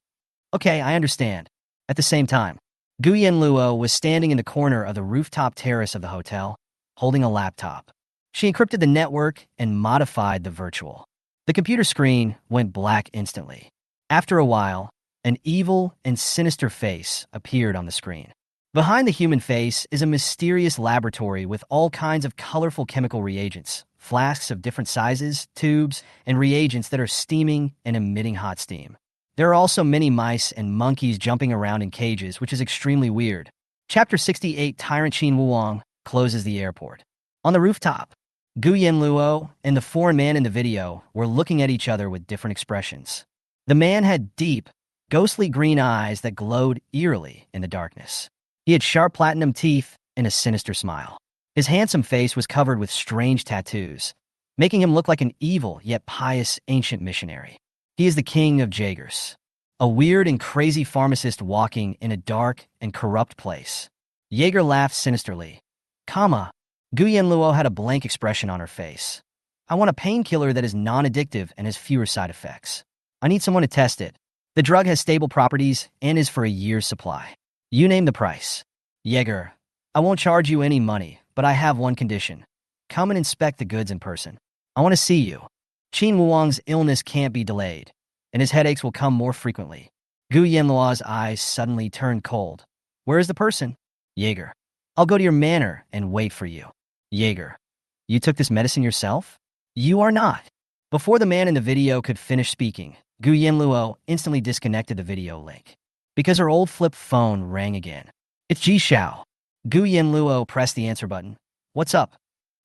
A: Okay, I understand. At the same time, Gu Yanluo was standing in the corner of the rooftop terrace of the hotel, holding a laptop. She encrypted the network and modified the virtual. The computer screen went black instantly. After a while, an evil and sinister face appeared on the screen. Behind the human face is a mysterious laboratory with all kinds of colorful chemical reagents, flasks of different sizes, tubes, and reagents that are steaming and emitting hot steam. There are also many mice and monkeys jumping around in cages, which is extremely weird. Chapter 68, Tyrant Qin Wuang closes the airport. On the rooftop, Gu Yanluo and the foreign man in the video were looking at each other with different expressions. The man had deep, ghostly green eyes that glowed eerily in the darkness. He had sharp platinum teeth and a sinister smile. His handsome face was covered with strange tattoos, making him look like an evil yet pious ancient missionary. He is the king of Jaegers, a weird and crazy pharmacist walking in a dark and corrupt place. Jaeger laughed sinisterly. Gu Yanluo had a blank expression on her face. I want a painkiller that is non-addictive and has fewer side effects. I need someone to test it. The drug has stable properties and is for a year's supply. You name the price. Jaeger, I won't charge you any money, but I have one condition. Come and inspect the goods in person. I want to see you. Qin Wuang's illness can't be delayed, and his headaches will come more frequently. Gu Yanluo's eyes suddenly turned cold. Where is the person? Jaeger. I'll go to your manor and wait for you. Jaeger. You took this medicine yourself? You are not. Before the man in the video could finish speaking, Gu Yanluo instantly disconnected the video link, because her old flip phone rang again. It's Ji Xiao. Gu Yanluo pressed the answer button. What's up?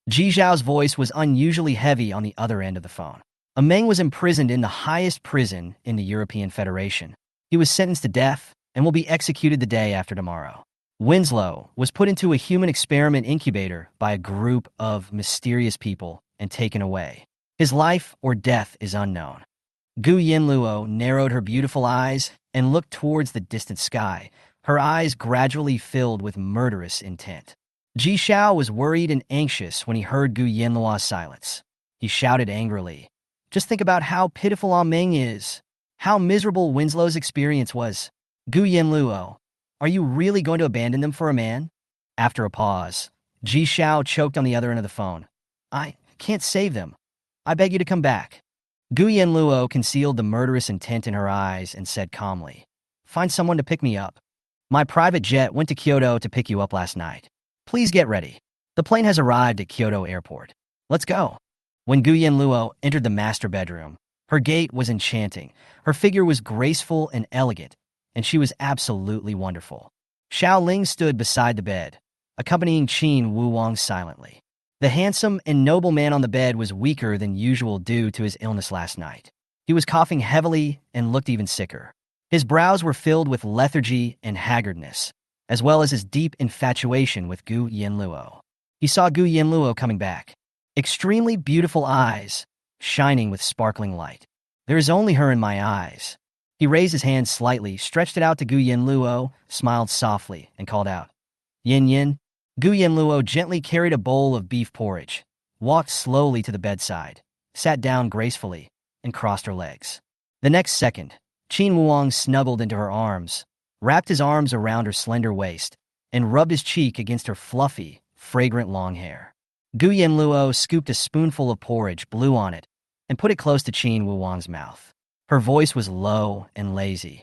A: Ji Xiao's voice was unusually heavy on the other end of the phone. A Meng was imprisoned in the highest prison in the European Federation. He was sentenced to death and will be executed the day after tomorrow. Winslow was put into a human experiment incubator by a group of mysterious people and taken away. His life or death is unknown. Gu Yanluo narrowed her beautiful eyes and looked towards the distant sky, her eyes gradually filled with murderous intent. Ji Xiao was worried and anxious when he heard Gu Yanluo's silence. He shouted angrily, "Just think about how pitiful Ah Meng is, how miserable Winslow's experience was. Gu Yanluo, are you really going to abandon them for a man?" After a pause, Ji Xiao choked on the other end of the phone. I can't save them. I beg you to come back. Gu Yanluo concealed the murderous intent in her eyes and said calmly, Find someone to pick me up. My private jet went to Kyoto to pick you up last night. Please get ready. The plane has arrived at Kyoto Airport. Let's go. When Gu Yanluo entered the master bedroom, her gait was enchanting, her figure was graceful and elegant, and she was absolutely wonderful. Xiao Ling stood beside the bed, accompanying Qin Wuang silently. The handsome and noble man on the bed was weaker than usual due to his illness last night. He was coughing heavily and looked even sicker. His brows were filled with lethargy and haggardness, as well as his deep infatuation with Gu Yanluo. He saw Gu Yanluo coming back. Extremely beautiful eyes, shining with sparkling light. There is only her in my eyes. He raised his hand slightly, stretched it out to Gu Yanluo, smiled softly, and called out, "Yin Yin." Gu Yanluo gently carried a bowl of beef porridge, walked slowly to the bedside, sat down gracefully, and crossed her legs. The next second, Qin Wuang snuggled into her arms, wrapped his arms around her slender waist, and rubbed his cheek against her fluffy, fragrant long hair. Gu Yanluo scooped a spoonful of porridge, blew on it, and put it close to Qin Wuang's mouth. Her voice was low and lazy.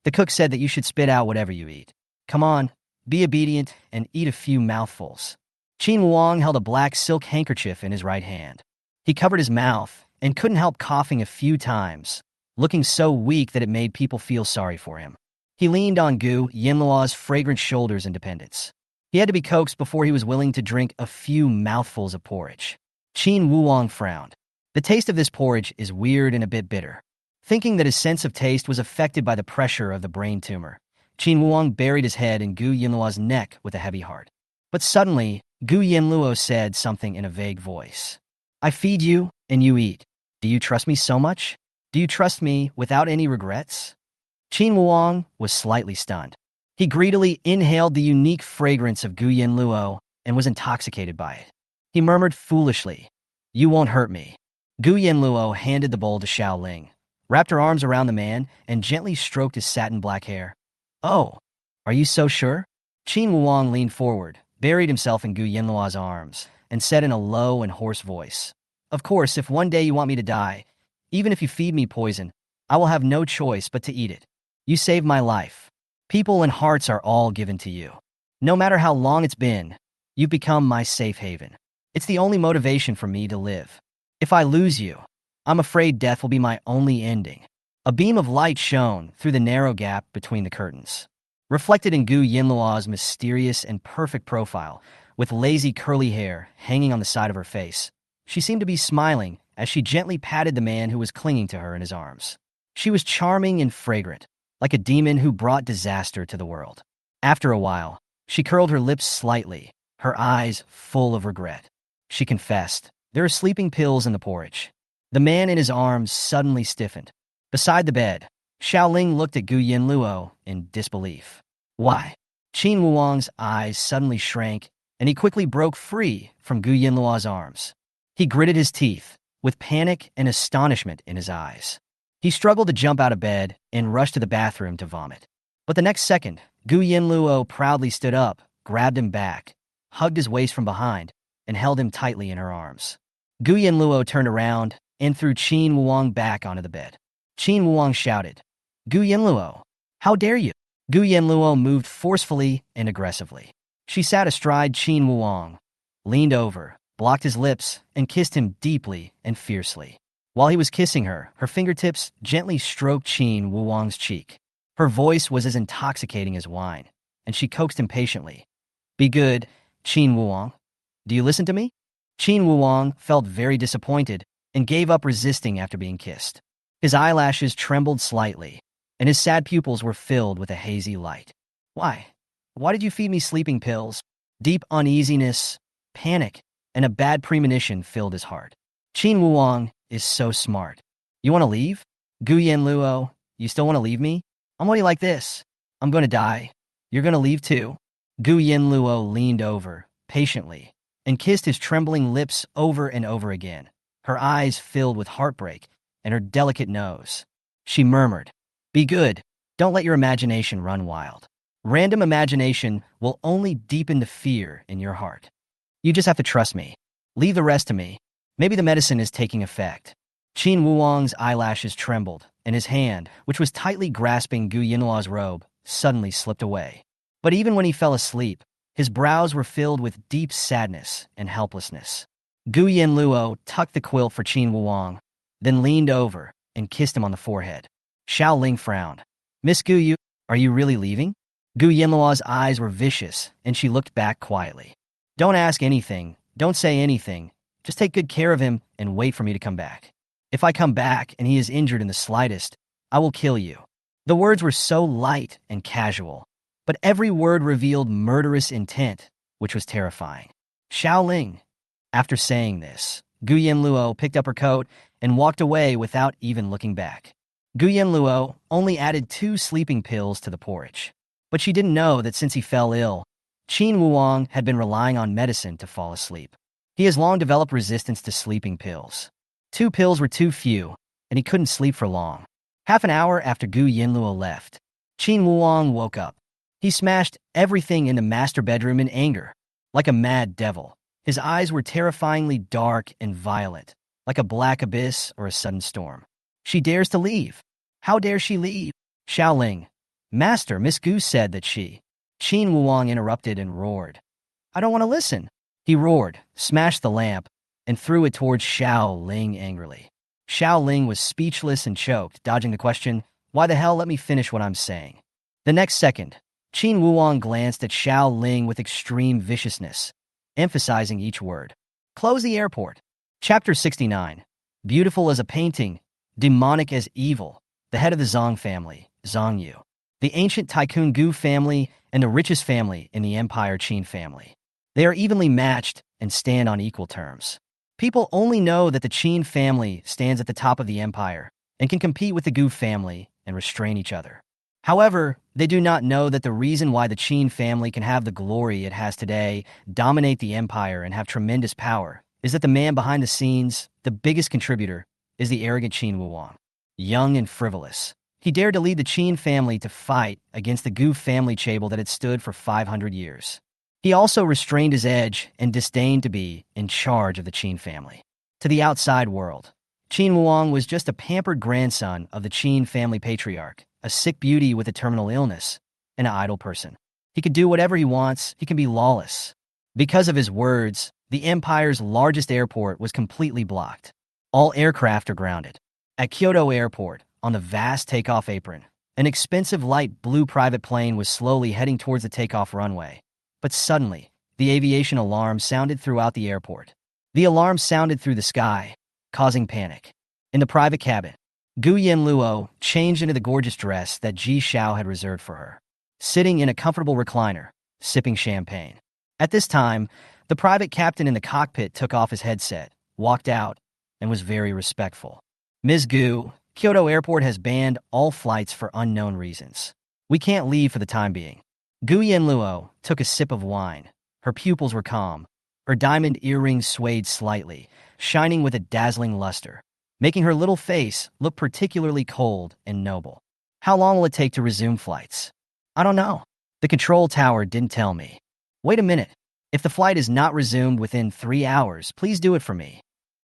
A: "The cook said that you should spit out whatever you eat. Come on, be obedient and eat a few mouthfuls." Qin Wuang held a black silk handkerchief in his right hand. He covered his mouth and couldn't help coughing a few times, looking so weak that it made people feel sorry for him. He leaned on Gu Yanluo's fragrant shoulders in dependence. He had to be coaxed before he was willing to drink a few mouthfuls of porridge. Qin Wuang frowned. The taste of this porridge is weird and a bit bitter. Thinking that his sense of taste was affected by the pressure of the brain tumor, Qin Wuang buried his head in Gu Yanluo's neck with a heavy heart. But suddenly, Gu Yanluo said something in a vague voice. "I feed you, and you eat. Do you trust me so much? Do you trust me without any regrets?" Qin Wuang was slightly stunned. He greedily inhaled the unique fragrance of Gu Yanluo and was intoxicated by it. He murmured foolishly, "You won't hurt me." Gu Yanluo handed the bowl to Xiaoling, wrapped her arms around the man, and gently stroked his satin black hair. "Oh, are you so sure?" Qin Wuang leaned forward, buried himself in Gu Yanluo's arms, and said in a low and hoarse voice, "Of course, if one day you want me to die, even if you feed me poison, I will have no choice but to eat it. You saved my life. People and hearts are all given to you. No matter how long it's been, you've become my safe haven. It's the only motivation for me to live. If I lose you, I'm afraid death will be my only ending." A beam of light shone through the narrow gap between the curtains. Reflected in Gu Yanluo's mysterious and perfect profile, with lazy curly hair hanging on the side of her face, she seemed to be smiling as she gently patted the man who was clinging to her in his arms. She was charming and fragrant, like a demon who brought disaster to the world. After a while, she curled her lips slightly, her eyes full of regret. She confessed, "There are sleeping pills in the porridge." The man in his arms suddenly stiffened. Beside the bed, Xiaoling looked at Gu Yanluo in disbelief. "Why?" Qin Wuang's eyes suddenly shrank, and he quickly broke free from Gu Yanluo's arms. He gritted his teeth, with panic and astonishment in his eyes. He struggled to jump out of bed and rushed to the bathroom to vomit. But the next second, Gu Yanluo proudly stood up, grabbed him back, hugged his waist from behind, and held him tightly in her arms. Gu Yanluo turned around and threw Qin Wuang back onto the bed. Qin Wuang shouted, "Gu Yanluo, how dare you?" Gu Yanluo moved forcefully and aggressively. She sat astride Qin Wuang, leaned over, blocked his lips, and kissed him deeply and fiercely. While he was kissing her, her fingertips gently stroked Qin Wuang's cheek. Her voice was as intoxicating as wine, and she coaxed impatiently. "Be good, Qin Wuang. Do you listen to me?" Qin Wuang felt very disappointed and gave up resisting after being kissed. His eyelashes trembled slightly, and his sad pupils were filled with a hazy light. "Why? Why did you feed me sleeping pills?" Deep uneasiness, panic, and a bad premonition filled his heart. Qin Wuang is so smart. "You want to leave? Gu Yanluo, you still want to leave me? I'm already like this. I'm going to die. You're going to leave too?" Gu Yanluo leaned over, patiently, and kissed his trembling lips over and over again, her eyes filled with heartbreak and her delicate nose. She murmured, "Be good. Don't let your imagination run wild. Random imagination will only deepen the fear in your heart. You just have to trust me. Leave the rest to me. Maybe the medicine is taking effect." Qin Wuang's eyelashes trembled, and his hand, which was tightly grasping Gu Yanluo's robe, suddenly slipped away. But even when he fell asleep, his brows were filled with deep sadness and helplessness. Gu Yanluo tucked the quilt for Qin Wuang, then leaned over and kissed him on the forehead. Xiaoling frowned. "Miss Gu, are you really leaving?" Gu Yanluo's eyes were vicious, and she looked back quietly. "Don't ask anything Don't say anything. Just take good care of him and wait for me to come back. If I come back and he is injured in the slightest, I will kill you." The words were so light and casual, but every word revealed murderous intent, which was terrifying. Xiaoling. After saying this, Gu Yanluo picked up her coat and walked away without even looking back. Gu Yanluo only added 2 sleeping pills to the porridge. But she didn't know that since he fell ill, Qin Wuang had been relying on medicine to fall asleep. He has long developed resistance to sleeping pills. 2 pills were too few, and he couldn't sleep for long. Half an hour after Gu Yanluo left, Qin Wuang woke up. He smashed everything in the master bedroom in anger, like a mad devil. His eyes were terrifyingly dark and violent, like a black abyss or a sudden storm. "She dares to leave. How dare she leave?" "Xiaoling, Master, Miss Gu said that she..." Qin Wuang interrupted and roared. "I don't want to listen." He roared, smashed the lamp, and threw it towards Xiaoling angrily. Xiaoling was speechless and choked, dodging the question, "Why the hell let me finish what I'm saying?" The next second, Qin Wuang glanced at Xiaoling with extreme viciousness, emphasizing each word. "Close the airport." Chapter 69. Beautiful as a painting, demonic as evil, the head of the Zhang family, Zhang Yu. The ancient tycoon Gu family and the richest family in the empire Qin family. They are evenly matched and stand on equal terms. People only know that the Qin family stands at the top of the empire and can compete with the Gu family and restrain each other. However, they do not know that the reason why the Qin family can have the glory it has today, dominate the empire, and have tremendous power is that the man behind the scenes, the biggest contributor, is the arrogant Qin Wuang. Young and frivolous, he dared to lead the Qin family to fight against the Gu family chaebol that had stood for 500 years. He also restrained his edge and disdained to be in charge of the Qin family. To the outside world, Qin Wuang was just a pampered grandson of the Qin family patriarch, a sick beauty with a terminal illness, and an idle person. He could do whatever he wants, he can be lawless. Because of his words, the empire's largest airport was completely blocked. All aircraft are grounded. At Kyoto Airport, on the vast takeoff apron, an expensive light blue private plane was slowly heading towards the takeoff runway. But suddenly, the aviation alarm sounded throughout the airport. The alarm sounded through the sky, causing panic. In the private cabin, Gu Yanluo changed into the gorgeous dress that Ji Xiao had reserved for her, sitting in a comfortable recliner, sipping champagne. At this time, the private captain in the cockpit took off his headset, walked out, and was very respectful. "Ms. Gu, Kyoto Airport has banned all flights for unknown reasons. We can't leave for the time being." Gu Yanluo took a sip of wine. Her pupils were calm. Her diamond earrings swayed slightly, shining with a dazzling luster, making her little face look particularly cold and noble. "How long will it take to resume flights?" "I don't know. The control tower didn't tell me." "Wait a minute. If the flight is not resumed within 3 hours, please do it for me."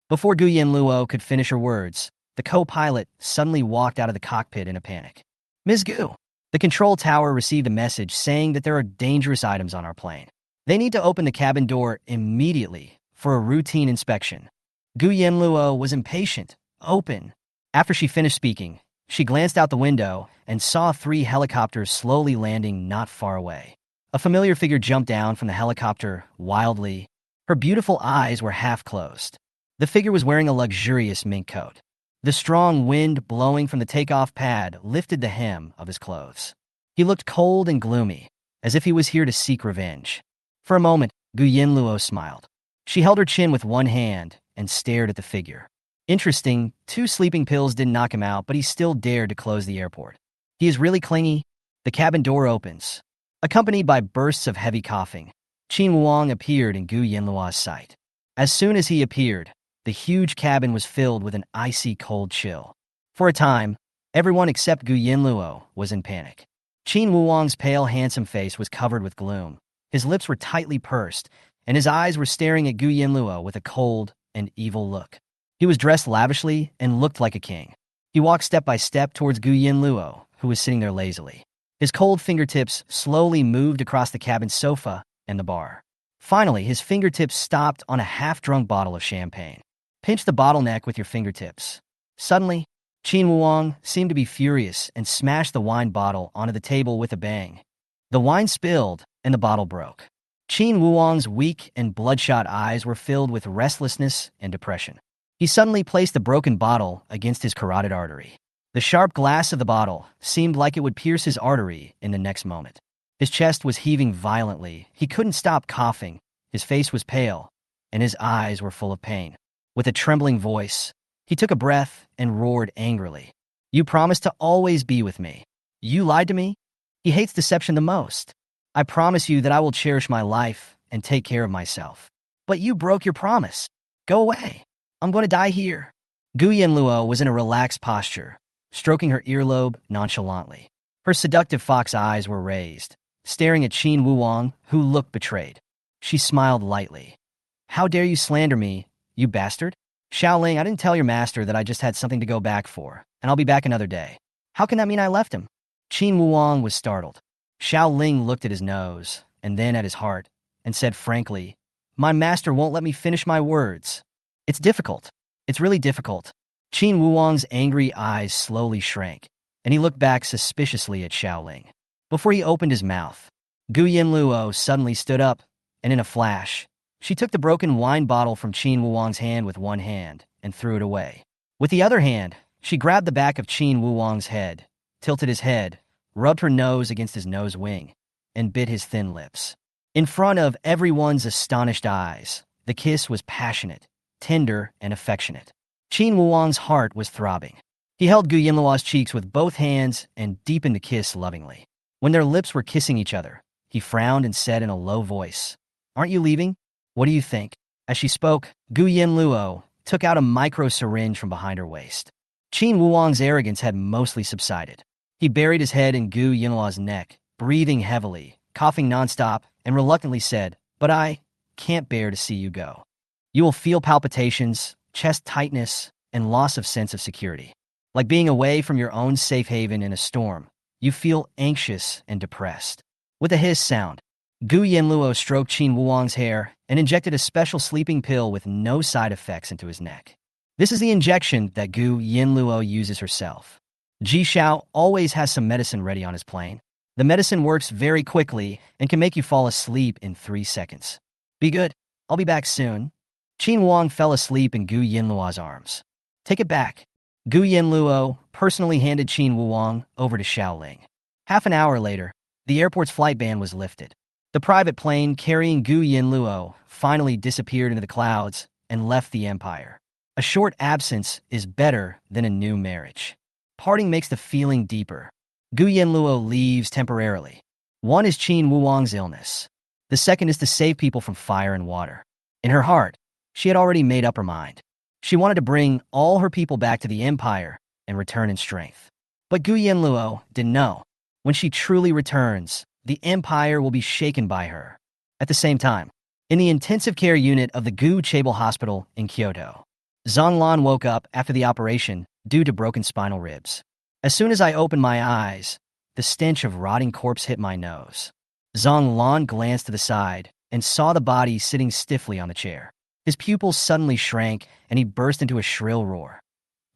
A: Before Gu Yanluo could finish her words, the co-pilot suddenly walked out of the cockpit in a panic. "Ms. Gu, the control tower received a message saying that there are dangerous items on our plane. They need to open the cabin door immediately for a routine inspection." Gu Yanluo was impatient. "Open." After she finished speaking, she glanced out the window and saw 3 helicopters slowly landing not far away. A familiar figure jumped down from the helicopter wildly. Her beautiful eyes were half closed. The figure was wearing a luxurious mink coat. The strong wind blowing from the takeoff pad lifted the hem of his clothes. He looked cold and gloomy, as if he was here to seek revenge. For a moment, Gu Yanluo smiled. She held her chin with one hand and stared at the figure. Interesting, 2 sleeping pills didn't knock him out, but he still dared to close the airport. He is really clingy. The cabin door opens. Accompanied by bursts of heavy coughing, Qin Wuang appeared in Gu Yanluo's sight. As soon as he appeared, the huge cabin was filled with an icy cold chill. For a time, everyone except Gu Yanluo was in panic. Qin Wuang's pale, handsome face was covered with gloom. His lips were tightly pursed, and his eyes were staring at Gu Yanluo with a cold and evil look. He was dressed lavishly and looked like a king. He walked step by step towards Gu Yanluo, who was sitting there lazily. His cold fingertips slowly moved across the cabin sofa and the bar. Finally, his fingertips stopped on a half-drunk bottle of champagne. Pinch the bottleneck with your fingertips. Suddenly, Qin Wuang seemed to be furious and smashed the wine bottle onto the table with a bang. The wine spilled and the bottle broke. Qin Wuong's weak and bloodshot eyes were filled with restlessness and depression. He suddenly placed the broken bottle against his carotid artery. The sharp glass of the bottle seemed like it would pierce his artery in the next moment. His chest was heaving violently. He couldn't stop coughing. His face was pale, and his eyes were full of pain. With a trembling voice, he took a breath and roared angrily. "You promised to always be with me. You lied to me?" He hates deception the most. "I promise you that I will cherish my life and take care of myself. But you broke your promise. Go away. I'm going to die here." Gu Yanluo was in a relaxed posture, stroking her earlobe nonchalantly. Her seductive fox eyes were raised, staring at Qin Wuong, who looked betrayed. She smiled lightly. "How dare you slander me, you bastard? Xiaoling, I didn't tell your master that I just had something to go back for, and I'll be back another day. How can that mean I left him?" Qin Wuong was startled. Xiaoling looked at his nose, and then at his heart, and said frankly, "My master won't let me finish my words. It's difficult. It's really difficult." Qin Wuong's angry eyes slowly shrank, and he looked back suspiciously at Xiaoling. Before he opened his mouth, Gu Yanluo suddenly stood up, and in a flash, she took the broken wine bottle from Qin Wuong's hand with one hand and threw it away. With the other hand, she grabbed the back of Qin Wuong's head, tilted his head, rubbed her nose against his nose wing, and bit his thin lips. In front of everyone's astonished eyes, the kiss was passionate, tender, and affectionate. Qin Wuong's heart was throbbing. He held Gu Yanluo's cheeks with both hands and deepened the kiss lovingly. When their lips were kissing each other, he frowned and said in a low voice, "Aren't you leaving? What do you think?" As she spoke, Gu Yanluo took out a micro syringe from behind her waist. Qin Wuong's arrogance had mostly subsided. He buried his head in Gu Yanluo's neck, breathing heavily, coughing nonstop, and reluctantly said, "But I can't bear to see you go. You will feel palpitations, chest tightness, and loss of sense of security. Like being away from your own safe haven in a storm, you feel anxious and depressed." With a hiss sound, Gu Yanluo stroked Qin Wuong's hair and injected a special sleeping pill with no side effects into his neck. This is the injection that Gu Yanluo uses herself. Ji Xiao always has some medicine ready on his plane. The medicine works very quickly and can make you fall asleep in 3 seconds. "Be good. I'll be back soon." Qin Wuong fell asleep in Gu Yanluo's arms. "Take it back." Gu Yanluo personally handed Qin Wuong over to Xiaoling. Half an hour later, the airport's flight ban was lifted. The private plane carrying Gu Yanluo finally disappeared into the clouds and left the empire. A short absence is better than a new marriage. Parting makes the feeling deeper. Gu Yanluo leaves temporarily. One is Qin Wuong's illness. The second is to save people from fire and water. In her heart, she had already made up her mind. She wanted to bring all her people back to the empire and return in strength. But Gu Yanluo didn't know. When she truly returns, the empire will be shaken by her. At the same time, in the intensive care unit of the Gu Chaebol Hospital in Kyoto, Zhang Lan woke up after the operation due to broken spinal ribs. "As soon as I opened my eyes, the stench of rotting corpse hit my nose." Zhang Lan glanced to the side and saw the body sitting stiffly on the chair. His pupils suddenly shrank, and he burst into a shrill roar.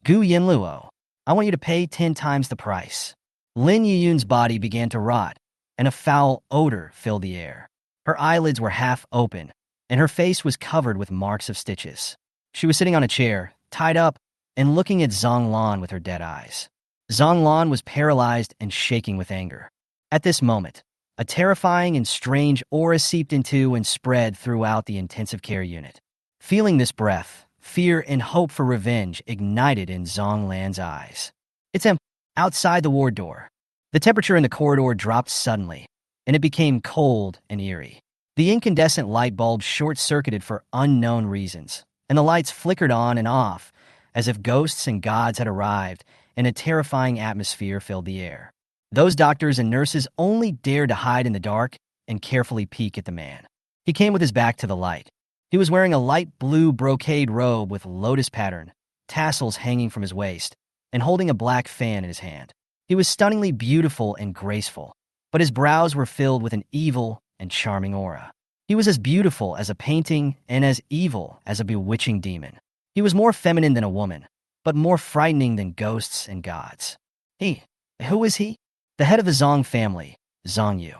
A: "Gu Yanluo, I want you to pay 10 times the price." Lin Yiyun's body began to rot, and a foul odor filled the air. Her eyelids were half open, and her face was covered with marks of stitches. She was sitting on a chair, tied up, and looking at Zhang Lan with her dead eyes. Zhang Lan was paralyzed and shaking with anger. At this moment, a terrifying and strange aura seeped into and spread throughout the intensive care unit. Feeling this breath, fear and hope for revenge ignited in Zhang Lan's eyes. "It's him." Outside the ward door, the temperature in the corridor dropped suddenly, and it became cold and eerie. The incandescent light bulbs short-circuited for unknown reasons, and the lights flickered on and off, as if ghosts and gods had arrived, and a terrifying atmosphere filled the air. Those doctors and nurses only dared to hide in the dark and carefully peek at the man. He came with his back to the light. He was wearing a light blue brocade robe with lotus pattern, tassels hanging from his waist, and holding a black fan in his hand. He was stunningly beautiful and graceful, but his brows were filled with an evil and charming aura. He was as beautiful as a painting and as evil as a bewitching demon. He was more feminine than a woman, but more frightening than ghosts and gods. Who is he? The head of the Zhang family, Zhang Yu.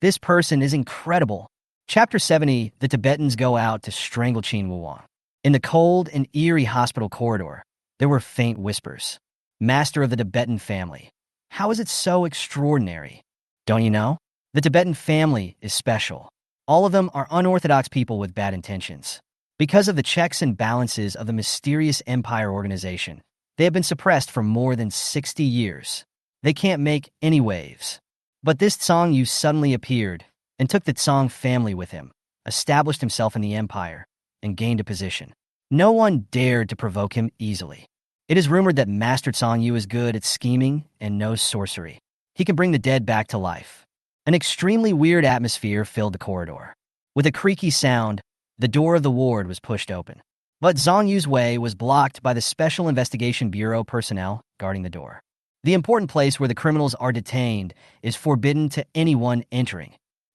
A: This person is incredible. Chapter 70, the Tibetans go out to strangle Qin Wuwang. In the cold and eerie hospital corridor, there were faint whispers. Master of the Tibetan family. How is it so extraordinary? Don't you know? The Tibetan family is special. All of them are unorthodox people with bad intentions. Because of the checks and balances of the mysterious empire organization, they have been suppressed for more than 60 years. They can't make any waves. But this Tsang Yu suddenly appeared and took the Tsang family with him, established himself in the empire, and gained a position. No one dared to provoke him easily. It is rumored that Master Tsang Yu is good at scheming and knows sorcery. He can bring the dead back to life. An extremely weird atmosphere filled the corridor. With a creaky sound, the door of the ward was pushed open. But Zhang Yu's way was blocked by the Special Investigation Bureau personnel guarding the door. The important place where the criminals are detained is forbidden to anyone entering.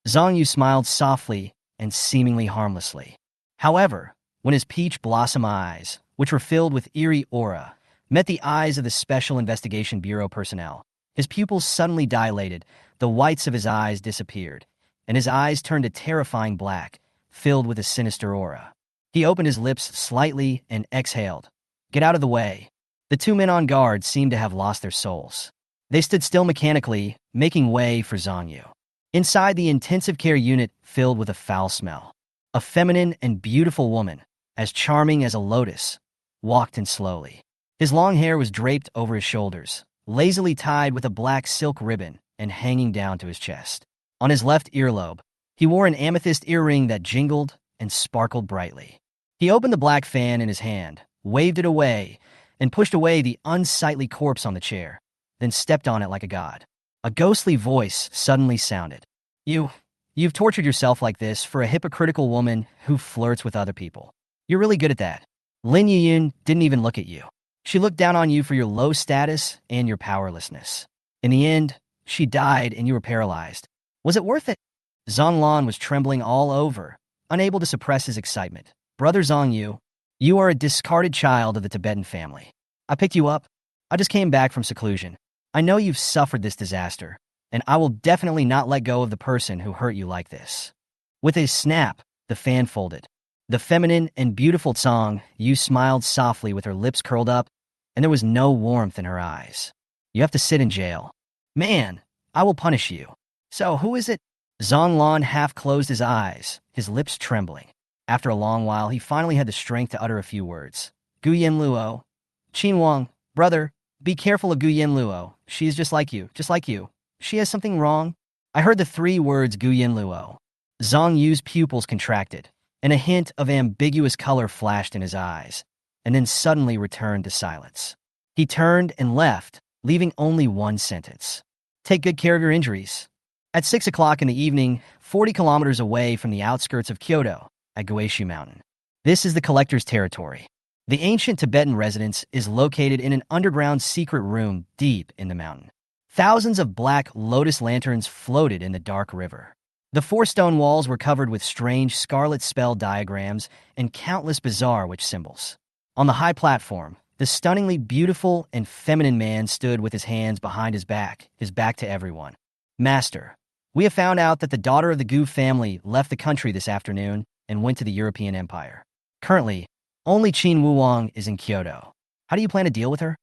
A: Zhang Yu smiled softly and seemingly harmlessly. However, when his peach blossom eyes, which were filled with eerie aura, met the eyes of the Special Investigation Bureau personnel, his pupils suddenly dilated, the whites of his eyes disappeared, and his eyes turned a terrifying black, filled with a sinister aura. He opened his lips slightly and exhaled. Get out of the way. The two men on guard seemed to have lost their souls. They stood still mechanically, making way for Zhang Yu. Inside the intensive care unit filled with a foul smell, a feminine and beautiful woman, as charming as a lotus, walked in slowly. His long hair was draped over his shoulders, lazily tied with a black silk ribbon and hanging down to his chest. On his left earlobe, he wore an amethyst earring that jingled and sparkled brightly. He opened the black fan in his hand, waved it away, and pushed away the unsightly corpse on the chair, then stepped on it like a god. A ghostly voice suddenly sounded. You've tortured yourself like this for a hypocritical woman who flirts with other people. You're really good at that. Lin Yuyun didn't even look at you. She looked down on you for your low status and your powerlessness. In the end, she died and you were paralyzed. Was it worth it? Zhang Lan was trembling all over, unable to suppress his excitement. Brother Zhang Yu, you are a discarded child of the Tibetan family. I picked you up. I just came back from seclusion. I know you've suffered this disaster, and I will definitely not let go of the person who hurt you like this. With a snap, the fan folded. The feminine and beautiful Tsang Yu smiled softly with her lips curled up, and there was no warmth in her eyes. You have to sit in jail. Man, I will punish you. So who is it? Zhang Lan half closed his eyes, his lips trembling. After a long while, he finally had the strength to utter a few words. Gu Yanluo. Qin Wang, brother, be careful of Gu Yanluo. She is just like you, just like you. She has something wrong. I heard the three words Gu Yanluo. Zhang Yu's pupils contracted, and a hint of ambiguous color flashed in his eyes, and then suddenly returned to silence. He turned and left, leaving only one sentence. Take good care of your injuries. At 6 o'clock in the evening, 40 kilometers away from the outskirts of Kyoto, at Guishu Mountain. This is the collector's territory. The ancient Tibetan residence is located in an underground secret room deep in the mountain. Thousands of black lotus lanterns floated in the dark river. The 4 stone walls were covered with strange scarlet spell diagrams and countless bizarre witch symbols. On the high platform, the stunningly beautiful and feminine man stood with his hands behind his back to everyone. Master, we have found out that the daughter of the Gu family left the country this afternoon and went to the European Empire. Currently, only Qin Wuwang is in Kyoto. How do you plan to deal with her?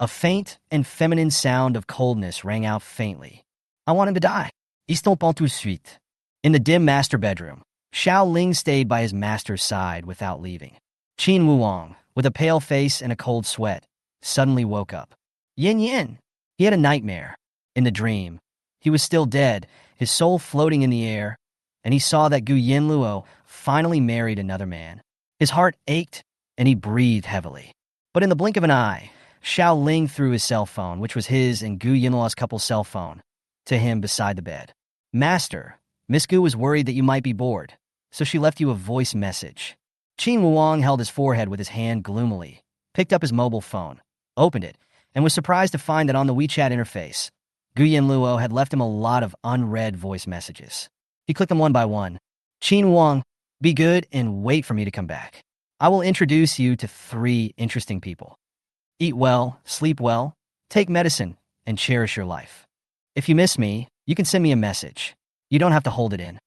A: A faint and feminine sound of coldness rang out faintly. I want him to die. Ils sont pas tout de suite. In the dim master bedroom, Xiao Ling stayed by his master's side without leaving. Qin Wuwang, with a pale face and a cold sweat, suddenly woke up. Yin Yin! He had a nightmare. In the dream, he was still dead, his soul floating in the air, and he saw that Gu Yanluo finally married another man. His heart ached, and he breathed heavily. But in the blink of an eye, Xiao Ling threw his cell phone, which was his and Gu Yanluo's couple's cell phone, to him beside the bed. Master, Miss Gu was worried that you might be bored, so she left you a voice message. Qin Wuwang held his forehead with his hand gloomily, picked up his mobile phone, opened it, and was surprised to find that on the WeChat interface, Gu Yanluo had left him a lot of unread voice messages. He clicked them one by one. Qin Wuwang, be good and wait for me to come back. I will introduce you to 3 interesting people. Eat well, sleep well, take medicine, and cherish your life. If you miss me, you can send me a message. You don't have to hold it in.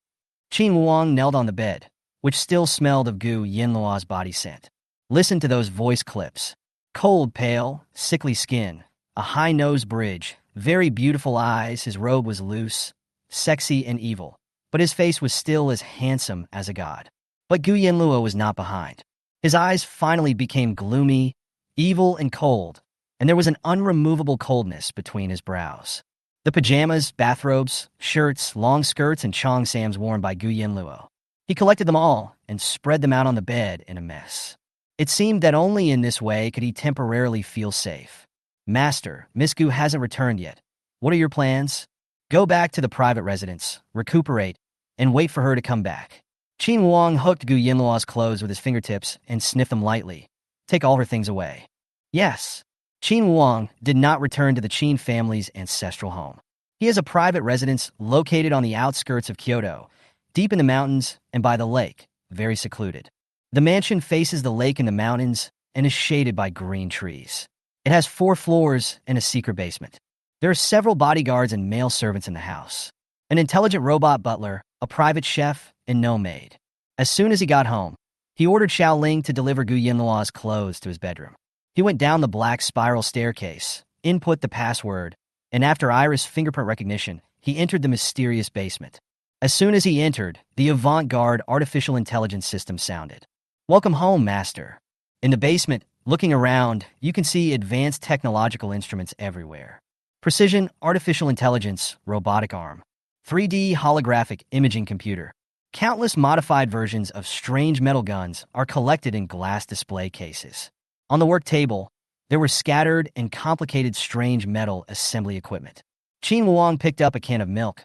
A: Qin Wuang knelt on the bed, which still smelled of Gu Yanluo's body scent. Listen to those voice clips. Cold, pale, sickly skin, a high nose bridge, very beautiful eyes. His robe was loose, sexy, and evil, but his face was still as handsome as a god. But Gu Yanluo was not behind. His eyes finally became gloomy, evil, and cold, and there was an unremovable coldness between his brows. The pajamas, bathrobes, shirts, long skirts, and cheongsams worn by Gu Yanluo. He collected them all and spread them out on the bed in a mess. It seemed that only in this way could he temporarily feel safe. Master, Miss Gu hasn't returned yet. What are your plans? Go back to the private residence, recuperate, and wait for her to come back. Qin Wuang hooked Gu Yanluo's clothes with his fingertips and sniffed them lightly. Take all her things away. Yes. Qin Wuang did not return to the Qin family's ancestral home. He has a private residence located on the outskirts of Kyoto, deep in the mountains and by the lake, very secluded. The mansion faces the lake and the mountains and is shaded by green trees. It has 4 floors and a secret basement. There are several bodyguards and male servants in the house. An intelligent robot butler, a private chef, and no maid. As soon as he got home, he ordered Xiaoling to deliver Gu Yanluo's clothes to his bedroom. He went down the black spiral staircase, input the password, and after Heiress fingerprint recognition, he entered the mysterious basement. As soon as he entered, the avant-garde artificial intelligence system sounded. Welcome home, Master. In the basement, looking around, you can see advanced technological instruments everywhere. Precision, artificial intelligence, robotic arm, 3D holographic imaging computer. Countless modified versions of strange metal guns are collected in glass display cases. On the work table, there were scattered and complicated strange metal assembly equipment. Qin Wuang picked up a can of milk,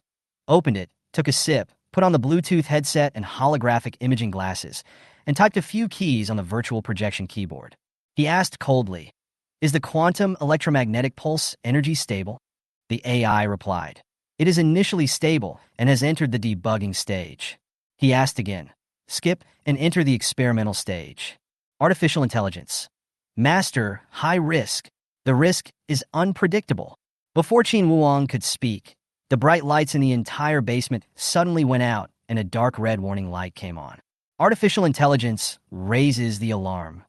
A: opened it, took a sip, put on the Bluetooth headset and holographic imaging glasses, and typed a few keys on the virtual projection keyboard. He asked coldly, "Is the quantum electromagnetic pulse energy stable?" The AI replied, "It is initially stable and has entered the debugging stage." He asked again, "Skip and enter the experimental stage." Artificial intelligence. Master, high risk. The risk is unpredictable. Before Qin Wuang could speak, the bright lights in the entire basement suddenly went out and a dark red warning light came on. Artificial intelligence raises the alarm.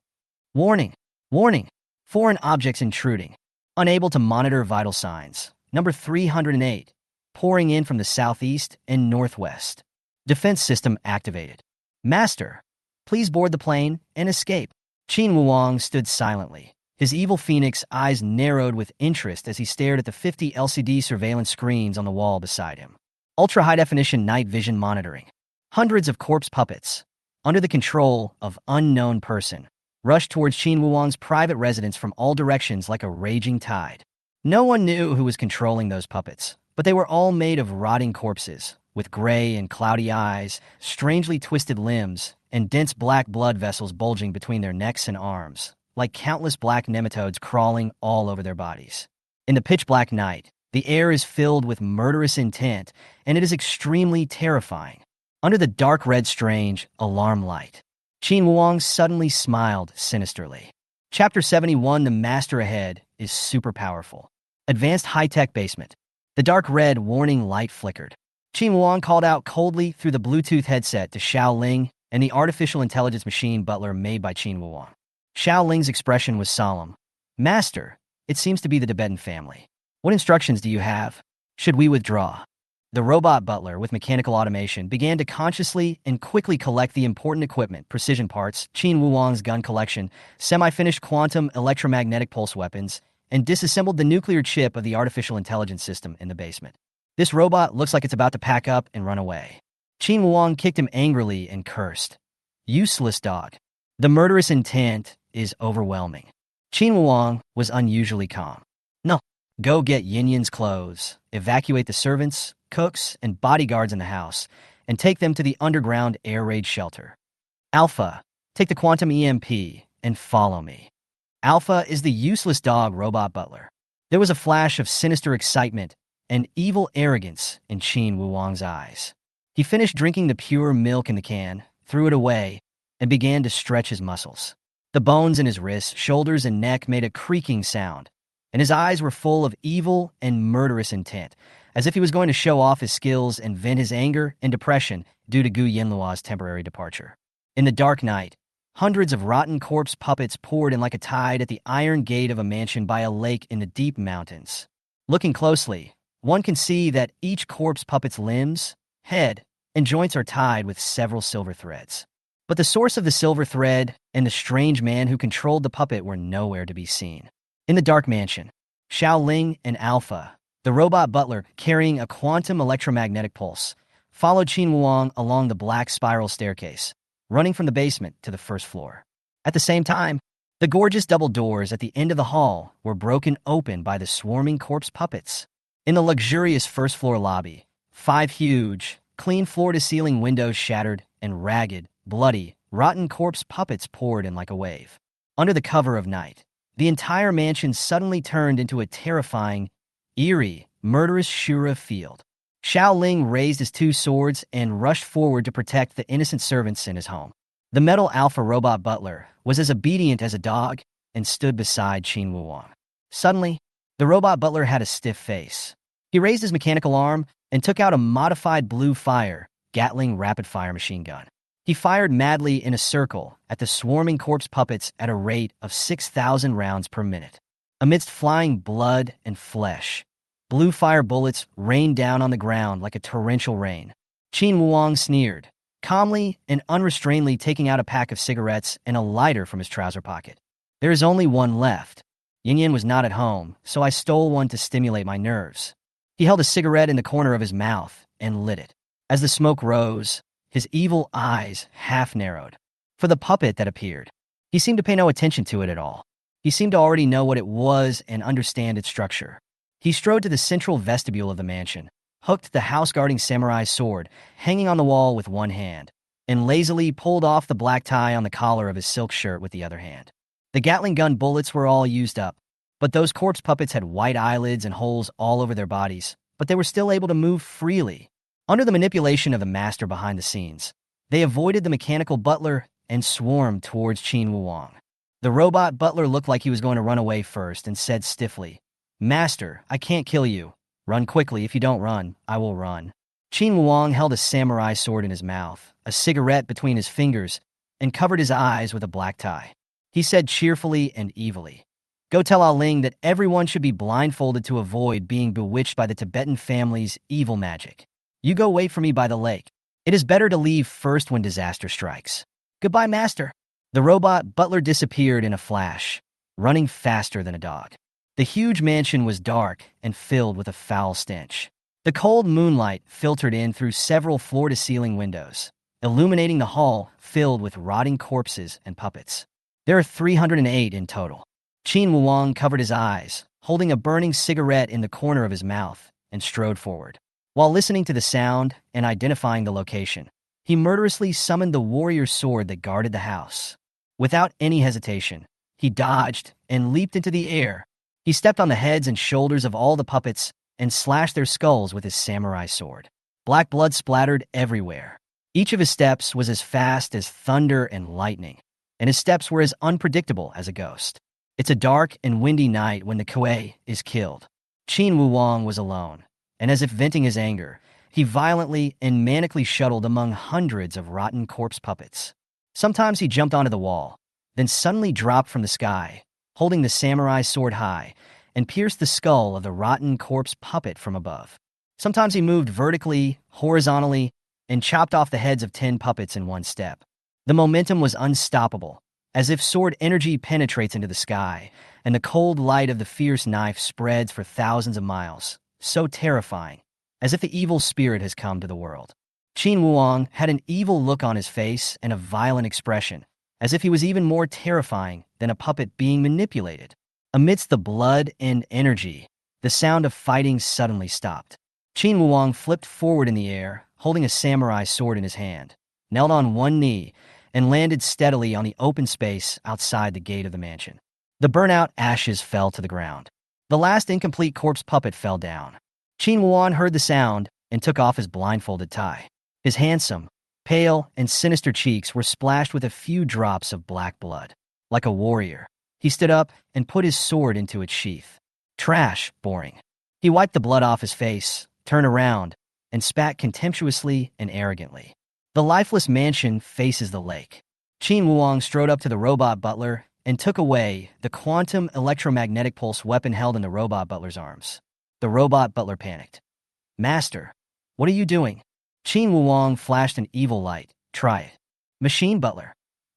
A: Warning! Warning! Foreign objects intruding. Unable to monitor vital signs. Number 308. Pouring in from the southeast and northwest. Defense system activated. Master, please board the plane and escape. Qin Wuang stood silently. His evil phoenix eyes narrowed with interest as he stared at the 50 LCD surveillance screens on the wall beside him. Ultra-high-definition night vision monitoring. Hundreds of corpse puppets, under the control of unknown person, rushed towards Qin Wuang's private residence from all directions like a raging tide. No one knew who was controlling those puppets, but they were all made of rotting corpses, with gray and cloudy eyes, strangely twisted limbs, and dense black blood vessels bulging between their necks and arms, like countless black nematodes crawling all over their bodies. In the pitch-black night, the air is filled with murderous intent, and it is extremely terrifying. Under the dark red strange alarm light, Qin Wuang suddenly smiled sinisterly. Chapter 71, The Master Ahead, is super powerful. Advanced high-tech basement. The dark red warning light flickered. Qin Wuang called out coldly through the Bluetooth headset to Xiaoling and the artificial intelligence machine butler made by Qin Wuang. Xiaoling's expression was solemn. Master, it seems to be the Tibetan family. What instructions do you have? Should we withdraw? The robot butler with mechanical automation began to consciously and quickly collect the important equipment, precision parts, Qin Wuang's gun collection, semi-finished quantum electromagnetic pulse weapons, and disassembled the nuclear chip of the artificial intelligence system in the basement. This robot looks like it's about to pack up and run away. Qin Wuang kicked him angrily and cursed. Useless dog. The murderous intent is overwhelming. Qin Wuang was unusually calm. No, go get Yin Yin's clothes, evacuate the servants, cooks, and bodyguards in the house, and take them to the underground air raid shelter. Alpha, take the quantum EMP and follow me. Alpha is the useless dog robot butler. There was a flash of sinister excitement and evil arrogance in Qin Wuang's eyes. He finished drinking the pure milk in the can, threw it away, and began to stretch his muscles. The bones in his wrists, shoulders, and neck made a creaking sound, and his eyes were full of evil and murderous intent, as if he was going to show off his skills and vent his anger and depression due to Gu Yanluo's temporary departure. In the dark night, hundreds of rotten corpse puppets poured in like a tide at the iron gate of a mansion by a lake in the deep mountains. Looking closely, one can see that each corpse puppet's limbs, head, and joints are tied with several silver threads. But the source of the silver thread and the strange man who controlled the puppet were nowhere to be seen. In the dark mansion, Xiaoling and Alpha, the robot butler carrying a quantum electromagnetic pulse, followed Qin Wuang along the black spiral staircase, running from the basement to the first floor. At the same time, the gorgeous double doors at the end of the hall were broken open by the swarming corpse puppets. In the luxurious first-floor lobby, 5 huge, clean floor-to-ceiling windows shattered and ragged, bloody, rotten corpse puppets poured in like a wave. Under the cover of night, the entire mansion suddenly turned into a terrifying, eerie, murderous Shura field. Xiaoling raised his 2 swords and rushed forward to protect the innocent servants in his home. The metal alpha robot butler was as obedient as a dog and stood beside Qin Wuang. Suddenly, the robot butler had a stiff face. He raised his mechanical arm and took out a modified blue fire, Gatling rapid-fire machine gun. He fired madly in a circle at the swarming corpse puppets at a rate of 6,000 rounds per minute. Amidst flying blood and flesh, blue fire bullets rained down on the ground like a torrential rain. Qin Wuang sneered, calmly and unrestrainedly taking out a pack of cigarettes and a lighter from his trouser pocket. There is only one left. Yin was not at home, so I stole one to stimulate my nerves. He held a cigarette in the corner of his mouth and lit it. As the smoke rose, his evil eyes half-narrowed. For the puppet that appeared, he seemed to pay no attention to it at all. He seemed to already know what it was and understand its structure. He strode to the central vestibule of the mansion, hooked the house-guarding samurai's sword, hanging on the wall with one hand, and lazily pulled off the black tie on the collar of his silk shirt with the other hand. The Gatling gun bullets were all used up, but those corpse puppets had white eyelids and holes all over their bodies, but they were still able to move freely. Under the manipulation of the master behind the scenes, they avoided the mechanical butler and swarmed towards Qin Wuang. The robot butler looked like he was going to run away first and said stiffly, "Master, I can't kill you. Run quickly. If you don't run, I will run." Qin Wuang held a samurai sword in his mouth, a cigarette between his fingers, and covered his eyes with a black tie. He said cheerfully and evilly, "Go tell Ah Ling that everyone should be blindfolded to avoid being bewitched by the Tibetan family's evil magic. You go wait for me by the lake. It is better to leave first when disaster strikes. Goodbye, master." The robot butler disappeared in a flash, running faster than a dog. The huge mansion was dark and filled with a foul stench. The cold moonlight filtered in through several floor-to-ceiling windows, illuminating the hall filled with rotting corpses and puppets. There are 308 in total. Qin Wuang covered his eyes, holding a burning cigarette in the corner of his mouth, and strode forward. While listening to the sound and identifying the location, he murderously summoned the warrior sword that guarded the house. Without any hesitation, he dodged and leaped into the air. He stepped on the heads and shoulders of all the puppets and slashed their skulls with his samurai sword. Black blood splattered everywhere. Each of his steps was as fast as thunder and lightning, and his steps were as unpredictable as a ghost. It's a dark and windy night when the Kuei is killed. Qin Wuang was alone, and as if venting his anger, he violently and manically shuttled among hundreds of rotten corpse puppets. Sometimes he jumped onto the wall, then suddenly dropped from the sky, holding the samurai sword high, and pierced the skull of the rotten corpse puppet from above. Sometimes he moved vertically, horizontally, and chopped off the heads of 10 puppets in one step. The momentum was unstoppable, as if sword energy penetrates into the sky, and the cold light of the fierce knife spreads for thousands of miles, so terrifying, as if the evil spirit has come to the world. Qin Wuang had an evil look on his face and a violent expression, as if he was even more terrifying than a puppet being manipulated. Amidst the blood and energy, the sound of fighting suddenly stopped. Qin Wuang flipped forward in the air, holding a samurai sword in his hand, knelt on one knee, and landed steadily on the open space outside the gate of the mansion. The burnout ashes fell to the ground. The last incomplete corpse puppet fell down. Qin Wuang heard the sound and took off his blindfolded tie. His handsome, pale, and sinister cheeks were splashed with a few drops of black blood. Like a warrior, he stood up and put his sword into its sheath. Trash, boring. He wiped the blood off his face turned around, and spat contemptuously and arrogantly. The lifeless mansion faces the lake. Qin Wuong strode up to the robot butler and took away the quantum electromagnetic pulse weapon held in the robot butler's arms. The robot butler panicked. "Master, what are you doing?" Qin Wuong flashed an evil light. "Try it." "Machine butler."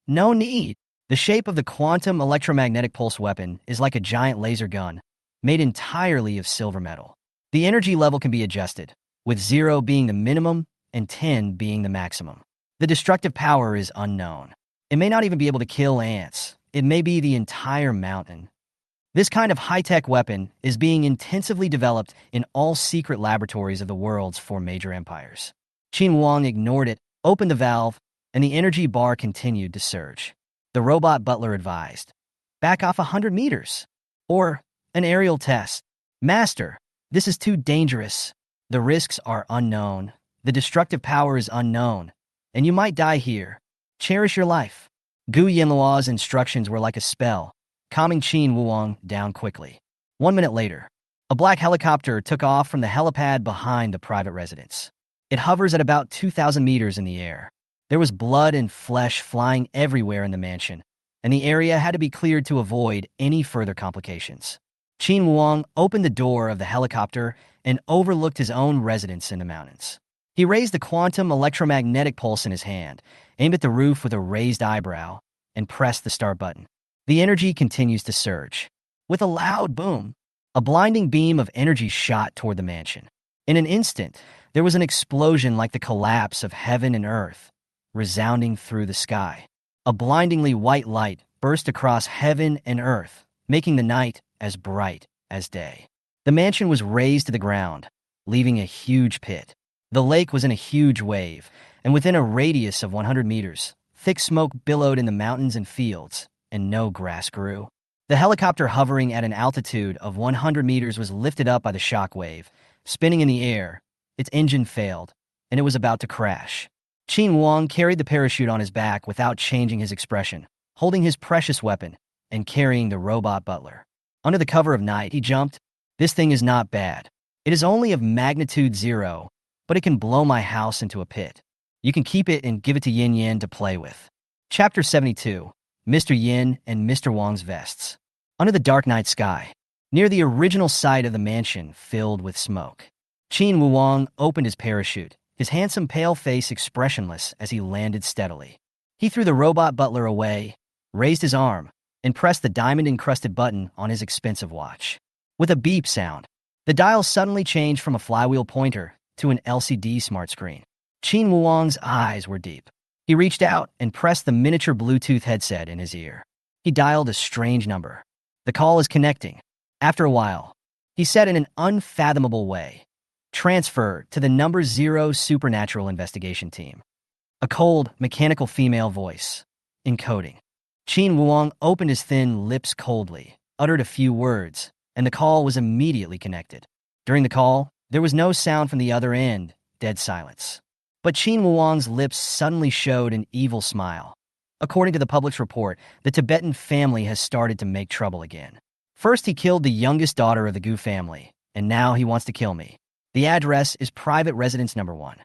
A: "No need." The shape of the quantum electromagnetic pulse weapon is like a giant laser gun, made entirely of silver metal. The energy level can be adjusted, with 0 being the minimum and 10 being the maximum. The destructive power is unknown. It may not even be able to kill ants. It may be the entire mountain. This kind of high-tech weapon is being intensively developed in all secret laboratories of the world's 4 major empires. Qin Wuong ignored it, opened the valve, and the energy bar continued to surge. The robot butler advised, "Back off 100 meters. Or an aerial test." "Master, this is too dangerous. The risks are unknown. The destructive power is unknown. And you might die here. Cherish your life." Gu Yanluo's instructions were like a spell, calming Qin Wuong down quickly. 1 minute later, a black helicopter took off from the helipad behind the private residence. It hovers at about 2,000 meters in the air. There was blood and flesh flying everywhere in the mansion, and the area had to be cleared to avoid any further complications. Qin Wuong opened the door of the helicopter and overlooked his own residence in the mountains. He raised the quantum electromagnetic pulse in his hand, aimed at the roof with a raised eyebrow, and pressed the start button. The energy continues to surge. With a loud boom, a blinding beam of energy shot toward the mansion. In an instant, there was an explosion like the collapse of heaven and earth, resounding through the sky. A blindingly white light burst across heaven and earth, making the night as bright as day. The mansion was razed to the ground, leaving a huge pit. The lake was in a huge wave, and within a radius of 100 meters, thick smoke billowed in the mountains and fields, and no grass grew. The helicopter hovering at an altitude of 100 meters was lifted up by the shock wave. Spinning in the air, its engine failed, and it was about to crash. Qin Wuong carried the parachute on his back without changing his expression, holding his precious weapon and carrying the robot butler. Under the cover of night, he jumped. "This thing is not bad. It is only of magnitude 0, but it can blow my house into a pit. You can keep it and give it to Yin Yin to play with." Chapter 72, Mr. Yin and Mr. Wong's Vests. Under the dark night sky, near the original site of the mansion filled with smoke, Qin Wuong opened his parachute, his handsome pale face expressionless as he landed steadily. He threw the robot butler away, raised his arm, and pressed the diamond-encrusted button on his expensive watch. With a beep sound, the dial suddenly changed from a flywheel pointer to an LCD smart screen. Qin Wuong's eyes were deep. He reached out and pressed the miniature Bluetooth headset in his ear. He dialed a strange number. The call is connecting. After a while, he said in an unfathomable way, "Transfer to the number 0 Supernatural Investigation Team." A cold, mechanical female voice. Encoding. Qin Wuong opened his thin lips coldly, uttered a few words, and the call was immediately connected. During the call, there was no sound from the other end, dead silence. But Qin Wuong's lips suddenly showed an evil smile. According to the published report, the Tibetan family has started to make trouble again. First, he killed the youngest daughter of the Gu family, and now he wants to kill me. The address is private residence number 1.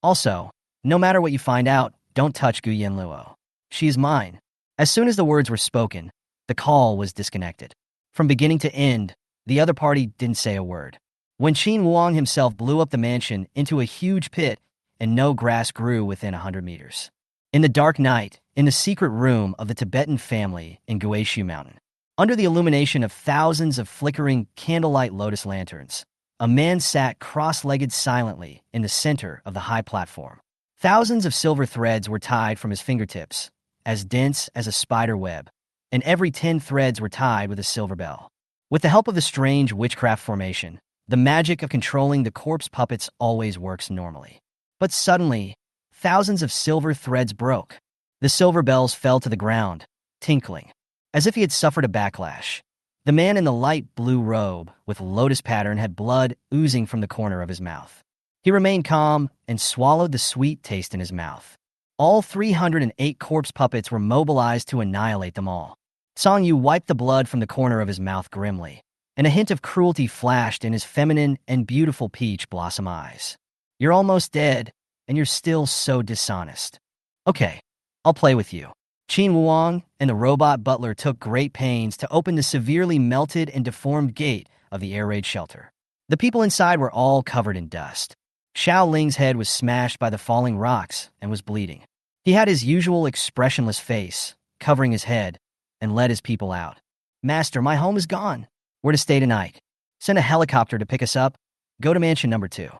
A: Also, no matter what you find out, don't touch Gu Yanluo. She is mine. As soon as the words were spoken, the call was disconnected. From beginning to end, the other party didn't say a word. When Qin Wuong himself blew up the mansion into a huge pit and no grass grew within 100 meters. In the dark night, in the secret room of the Tibetan family in Guishu Mountain, under the illumination of thousands of flickering candlelight lotus lanterns, a man sat cross-legged silently in the center of the high platform. Thousands of silver threads were tied from his fingertips, as dense as a spider web, and every 10 threads were tied with a silver bell. With the help of the strange witchcraft formation, the magic of controlling the corpse puppets always works normally. But suddenly, thousands of silver threads broke. The silver bells fell to the ground, tinkling, as if he had suffered a backlash. The man in the light blue robe with lotus pattern had blood oozing from the corner of his mouth. He remained calm and swallowed the sweet taste in his mouth. All 308 corpse puppets were mobilized to annihilate them all. Song Yu wiped the blood from the corner of his mouth grimly, and a hint of cruelty flashed in his feminine and beautiful peach blossom eyes. You're almost dead, and you're still so dishonest. Okay, I'll play with you. Qin Wuong and the robot butler took great pains to open the severely melted and deformed gate of the air raid shelter. The people inside were all covered in dust. Xiao Ling's head was smashed by the falling rocks and was bleeding. He had his usual expressionless face, covering his head, and led his people out. Master, my home is gone. We're to stay tonight. Send a helicopter to pick us up. Go to mansion number 2.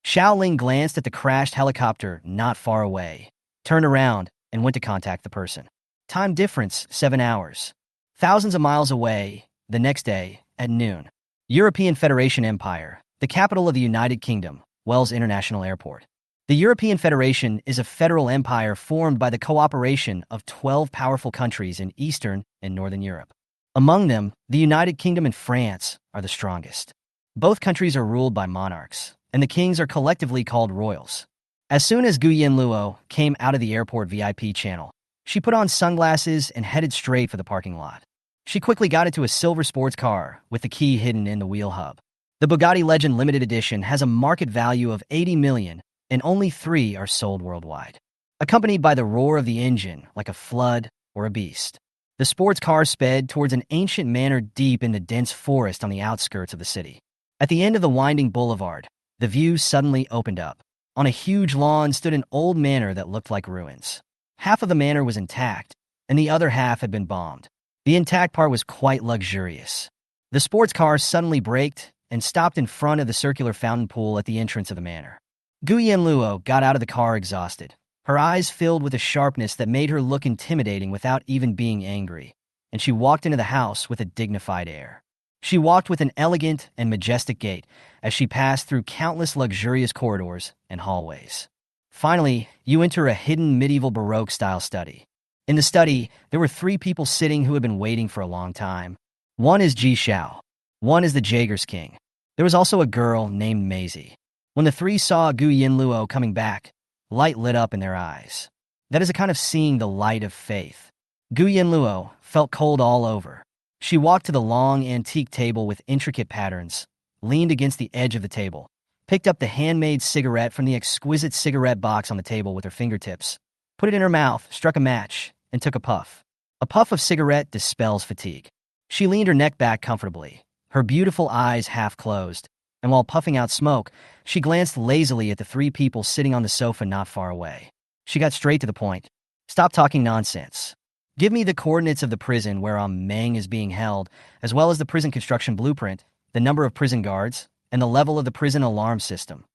A: Xiao Ling glanced at the crashed helicopter not far away, turned around, and went to contact the person. Time difference, 7 hours. Thousands of miles away, the next day, at noon. European Federation Empire, the capital of the United Kingdom, Wells International Airport. The European Federation is a federal empire formed by the cooperation of 12 powerful countries in Eastern and Northern Europe. Among them, the United Kingdom and France are the strongest. Both countries are ruled by monarchs, and the kings are collectively called royals. As soon as Gu Yanluo came out of the airport VIP channel, she put on sunglasses and headed straight for the parking lot. She quickly got into a silver sports car with the key hidden in the wheel hub. The Bugatti Legend Limited Edition has a market value of 80 million, and only 3 are sold worldwide. Accompanied by the roar of the engine like a flood or a beast, the sports car sped towards an ancient manor deep in the dense forest on the outskirts of the city. At the end of the winding boulevard, the view suddenly opened up. On a huge lawn stood an old manor that looked like ruins. Half of the manor was intact, and the other half had been bombed. The intact part was quite luxurious. The sports car suddenly braked and stopped in front of the circular fountain pool at the entrance of the manor. Gu Yanluo got out of the car exhausted, her eyes filled with a sharpness that made her look intimidating without even being angry, and she walked into the house with a dignified air. She walked with an elegant and majestic gait as she passed through countless luxurious corridors and hallways. Finally, you enter a hidden medieval Baroque-style study. In the study, there were 3 people sitting who had been waiting for a long time. One is Ji Xiao. One is the Jaeger's king. There was also a girl named Maisie. When the 3 saw Gu Yanluo coming back, light lit up in their eyes. That is a kind of seeing the light of faith. Gu Yanluo felt cold all over. She walked to the long antique table with intricate patterns, leaned against the edge of the table, picked up the handmade cigarette from the exquisite cigarette box on the table with her fingertips, put it in her mouth, struck a match, and took a puff. A puff of cigarette dispels fatigue. She leaned her neck back comfortably, her beautiful eyes half closed, and while puffing out smoke, she glanced lazily at the 3 people sitting on the sofa not far away. She got straight to the point. Stop talking nonsense. Give me the coordinates of the prison where Meng is being held, as well as the prison construction blueprint, the number of prison guards, and the level of the prison alarm system.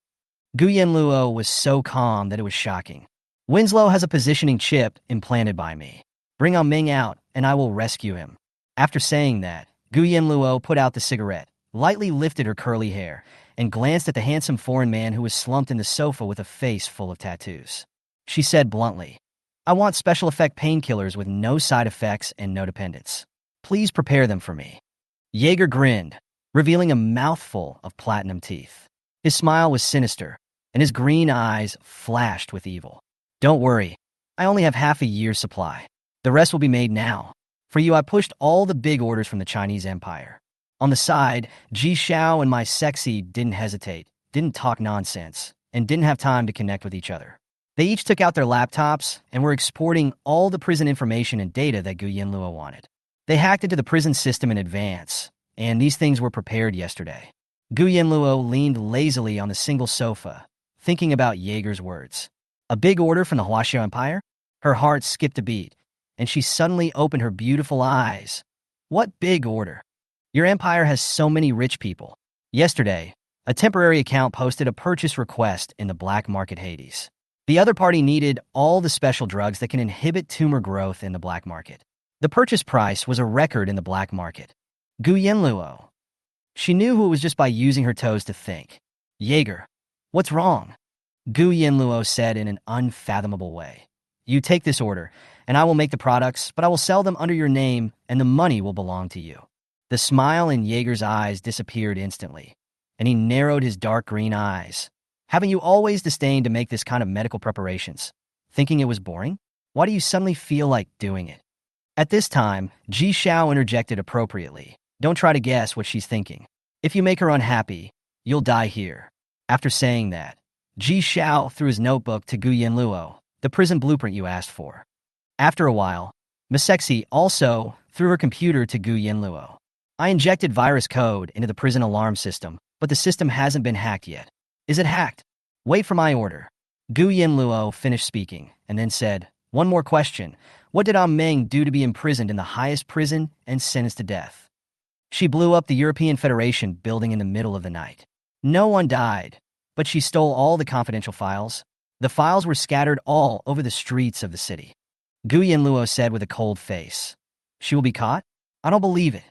A: Gu Yanluo was so calm that it was shocking. Winslow has a positioning chip implanted by me. Bring Meng out, and I will rescue him. After saying that, Gu Yanluo put out the cigarette, lightly lifted her curly hair, and glanced at the handsome foreign man who was slumped in the sofa with a face full of tattoos. She said bluntly, I want special effect painkillers with no side effects and no dependence. Please prepare them for me. Jaeger grinned, revealing a mouthful of platinum teeth. His smile was sinister, and his green eyes flashed with evil. Don't worry, I only have half a year's supply. The rest will be made now. For you, I pushed all the big orders from the Chinese Empire. On the side, Ji Xiao and my sexy didn't hesitate, didn't talk nonsense, and didn't have time to connect with each other. They each took out their laptops and were exporting all the prison information and data that Gu Yanluo wanted. They hacked into the prison system in advance, and these things were prepared yesterday. Gu Yanluo leaned lazily on the single sofa, thinking about Jaeger's words. A big order from the Huaxiao Empire? Her heart skipped a beat, and she suddenly opened her beautiful eyes. What big order? Your empire has so many rich people. Yesterday, a temporary account posted a purchase request in the black market Hades. The other party needed all the special drugs that can inhibit tumor growth in the black market. The purchase price was a record in the black market. Gu Yanluo. She knew who it was just by using her toes to think. Jaeger, what's wrong? Gu Yanluo said in an unfathomable way. You take this order, and I will make the products, but I will sell them under your name, and the money will belong to you. The smile in Jaeger's eyes disappeared instantly, and he narrowed his dark green eyes. Haven't you always disdained to make this kind of medical preparations? Thinking it was boring? Why do you suddenly feel like doing it? At this time, Ji Xiao interjected appropriately. Don't try to guess what she's thinking. If you make her unhappy, you'll die here." After saying that, Ji Xiao threw his notebook to Gu Yanluo, the prison blueprint you asked for. After a while, Misexi also threw her computer to Gu Yanluo. "I injected virus code into the prison alarm system, but the system hasn't been hacked yet." "Is it hacked?" "Wait for my order." Gu Yanluo finished speaking, and then said, "One more question. What did Meng do to be imprisoned in the highest prison and sentenced to death?" "She blew up the European Federation building in the middle of the night. No one died, but she stole all the confidential files. The files were scattered all over the streets of the city." Gu Yanluo said with a cold face. "She will be caught? I don't believe it."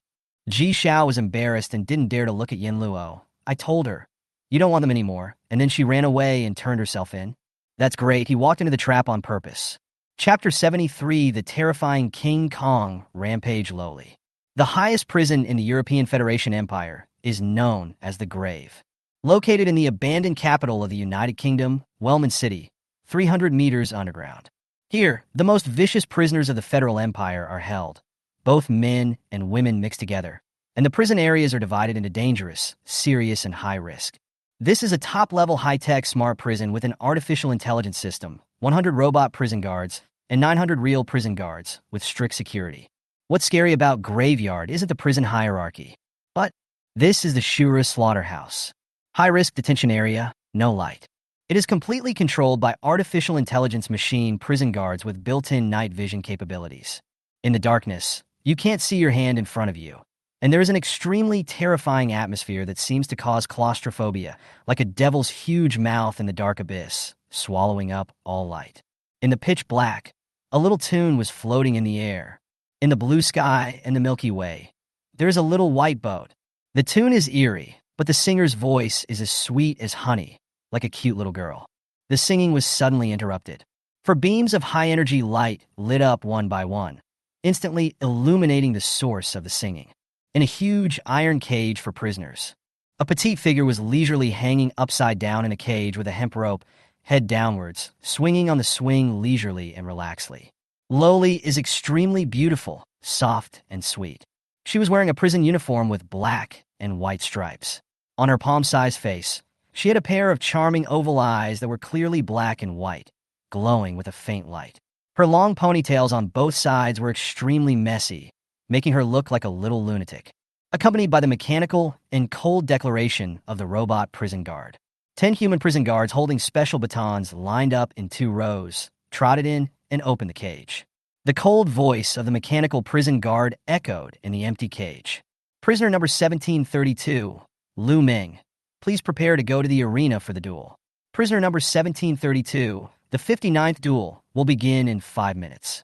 A: Ji Xiao was embarrassed and didn't dare to look at Yanluo. "I told her, you don't want them anymore," and then she ran away and turned herself in. "That's great." He walked into the trap on purpose. Chapter 73, The Terrifying King Kong Rampage Lowly. The highest prison in the European Federation Empire is known as the Grave. Located in the abandoned capital of the United Kingdom, Wellman City, 300 meters underground. Here, the most vicious prisoners of the Federal Empire are held, both men and women mixed together, and the prison areas are divided into dangerous, serious, and high risk. This is a top-level high-tech smart prison with an artificial intelligence system, 100 robot prison guards, and 900 real prison guards with strict security. What's scary about Graveyard isn't the prison hierarchy, but this is the Shura slaughterhouse. High-risk detention area, no light. It is completely controlled by artificial intelligence machine prison guards with built-in night vision capabilities. In the darkness, you can't see your hand in front of you, and there is an extremely terrifying atmosphere that seems to cause claustrophobia, like a devil's huge mouth in the dark abyss, swallowing up all light. In the pitch black, a little tune was floating in the air. In the blue sky and the Milky Way, there is a little white boat. The tune is eerie, but the singer's voice is as sweet as honey, like a cute little girl. The singing was suddenly interrupted, for beams of high-energy light lit up one by one, instantly illuminating the source of the singing. In a huge iron cage for prisoners, a petite figure was leisurely hanging upside down in a cage with a hemp rope, head downwards, swinging on the swing leisurely and relaxedly. Lowly is extremely beautiful, soft, and sweet. She was wearing a prison uniform with black and white stripes. On her palm-sized face, she had a pair of charming oval eyes that were clearly black and white, glowing with a faint light. Her long ponytails on both sides were extremely messy, making her look like a little lunatic. Accompanied by the mechanical and cold declaration of the robot prison guard. 10 human prison guards holding special batons lined up in 2 rows, trotted in and opened the cage. The cold voice of the mechanical prison guard echoed in the empty cage. "Prisoner number 1732, Lu Ming. Please prepare to go to the arena for the duel. Prisoner number 1732, the 59th duel will begin in 5 minutes."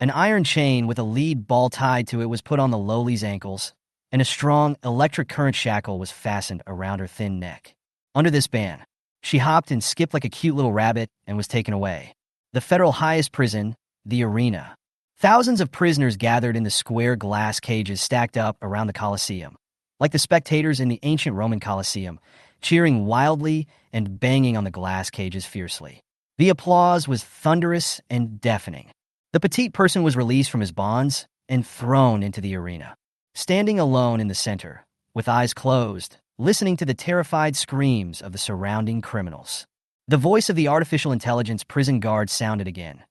A: An iron chain with a lead ball tied to it was put on the Lowly's ankles, and a strong electric current shackle was fastened around her thin neck. Under this band, she hopped and skipped like a cute little rabbit and was taken away. The federal highest prison, the arena. Thousands of prisoners gathered in the square glass cages stacked up around the Colosseum, like the spectators in the ancient Roman Colosseum, cheering wildly and banging on the glass cages fiercely. The applause was thunderous and deafening. The petite person was released from his bonds and thrown into the arena. Standing alone in the center, with eyes closed, listening to the terrified screams of the surrounding criminals. The voice of the artificial intelligence prison guard sounded again.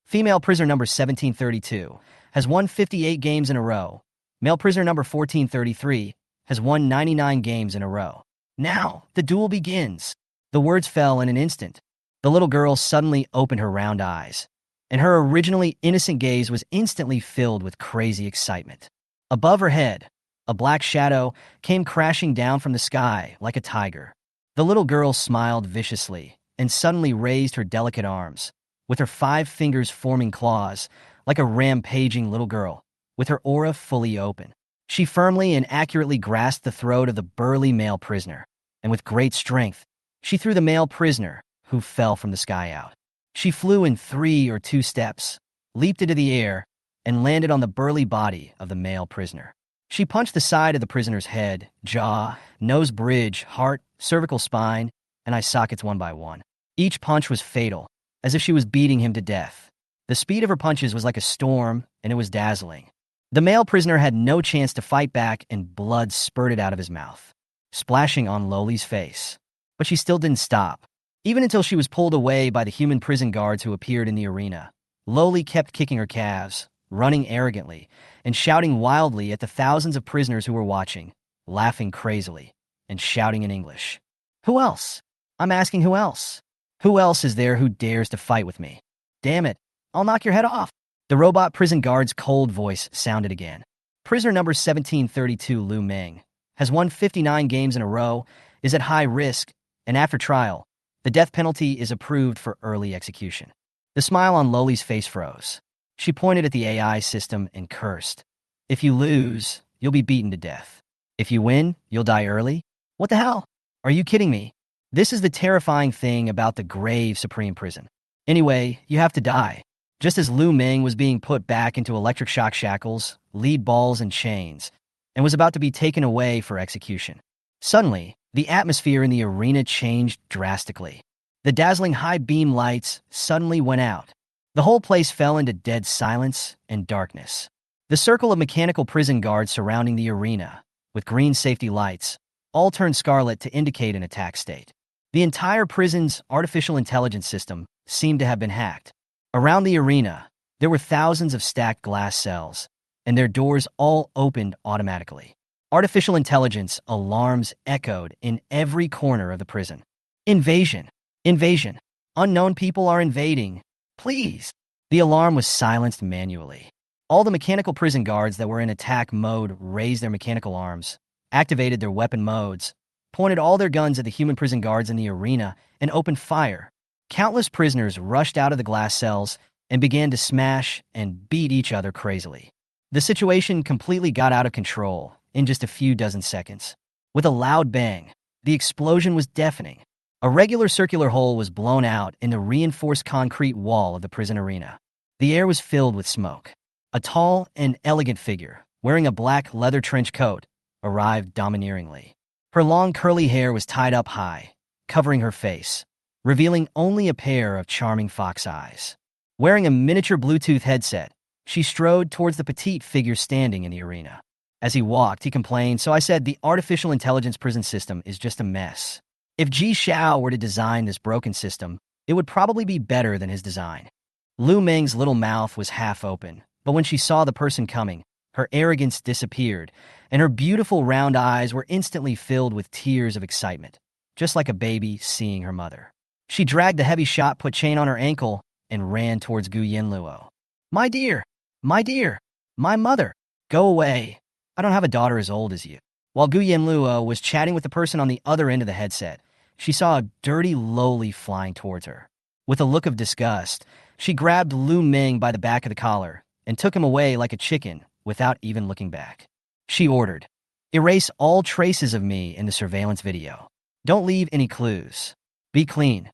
A: "Female prisoner number 1732 has won 58 games in a row. Male prisoner number 1433 has won 99 games in a row. Now, the duel begins." The words fell in an instant. The little girl suddenly opened her round eyes, and her originally innocent gaze was instantly filled with crazy excitement. Above her head, a black shadow came crashing down from the sky like a tiger. The little girl smiled viciously and suddenly raised her delicate arms, with her 5 fingers forming claws, like a rampaging little girl, with her aura fully open. She firmly and accurately grasped the throat of the burly male prisoner, and with great strength, she threw the male prisoner, who fell from the sky out. She flew in 3 or 2 steps, leaped into the air, and landed on the burly body of the male prisoner. She punched the side of the prisoner's head, jaw, nose bridge, heart, cervical spine, and eye sockets one by one. Each punch was fatal, as if she was beating him to death. The speed of her punches was like a storm, and it was dazzling. The male prisoner had no chance to fight back and blood spurted out of his mouth, splashing on Loli's face. But she still didn't stop. Even until she was pulled away by the human prison guards who appeared in the arena, Loli kept kicking her calves, running arrogantly, and shouting wildly at the thousands of prisoners who were watching, laughing crazily, and shouting in English. Who else? I'm asking who else? Who else is there who dares to fight with me? Damn it, I'll knock your head off. The robot prison guard's cold voice sounded again. Prisoner number 1732 Lu Meng has won 59 games in a row, is at high risk, and after trial, the death penalty is approved for early execution. The smile on Loli's face froze. She pointed at the AI system and cursed. If you lose, you'll be beaten to death. If you win, you'll die early? What the hell? Are you kidding me? This is the terrifying thing about the grave Supreme Prison. Anyway, you have to die. Just as Lu Meng was being put back into electric shock shackles, lead balls, and chains, and was about to be taken away for execution. Suddenly, the atmosphere in the arena changed drastically. The dazzling high beam lights suddenly went out. The whole place fell into dead silence and darkness. The circle of mechanical prison guards surrounding the arena, with green safety lights, all turned scarlet to indicate an attack state. The entire prison's artificial intelligence system seemed to have been hacked. Around the arena, there were thousands of stacked glass cells, and their doors all opened automatically. Artificial intelligence alarms echoed in every corner of the prison. Invasion! Invasion! Unknown people are invading! Please! The alarm was silenced manually. All the mechanical prison guards that were in attack mode raised their mechanical arms, activated their weapon modes, pointed all their guns at the human prison guards in the arena, and opened fire. Countless prisoners rushed out of the glass cells and began to smash and beat each other crazily. The situation completely got out of control in just a few dozen seconds. With a loud bang, the explosion was deafening. A regular circular hole was blown out in the reinforced concrete wall of the prison arena. The air was filled with smoke. A tall and elegant figure, wearing a black leather trench coat, arrived domineeringly. Her long curly hair was tied up high, covering her face, revealing only a pair of charming fox eyes. Wearing a miniature Bluetooth headset, she strode towards the petite figure standing in the arena. As he walked, he complained, "So I said the artificial intelligence prison system is just a mess. If Ji Xiao were to design this broken system, it would probably be better than his design." Lu Meng's little mouth was half open, but when she saw the person coming, her arrogance disappeared, and her beautiful round eyes were instantly filled with tears of excitement, just like a baby seeing her mother. She dragged the heavy shot-put chain on her ankle and ran towards Gu Yanluo. My dear, my mother, go away. I don't have a daughter as old as you." While Gu Yanluo was chatting with the person on the other end of the headset, she saw a dirty Loli flying towards her. With a look of disgust, she grabbed Lu Meng by the back of the collar and took him away like a chicken without even looking back. She ordered, "Erase all traces of me in the surveillance video. Don't leave any clues. Be clean."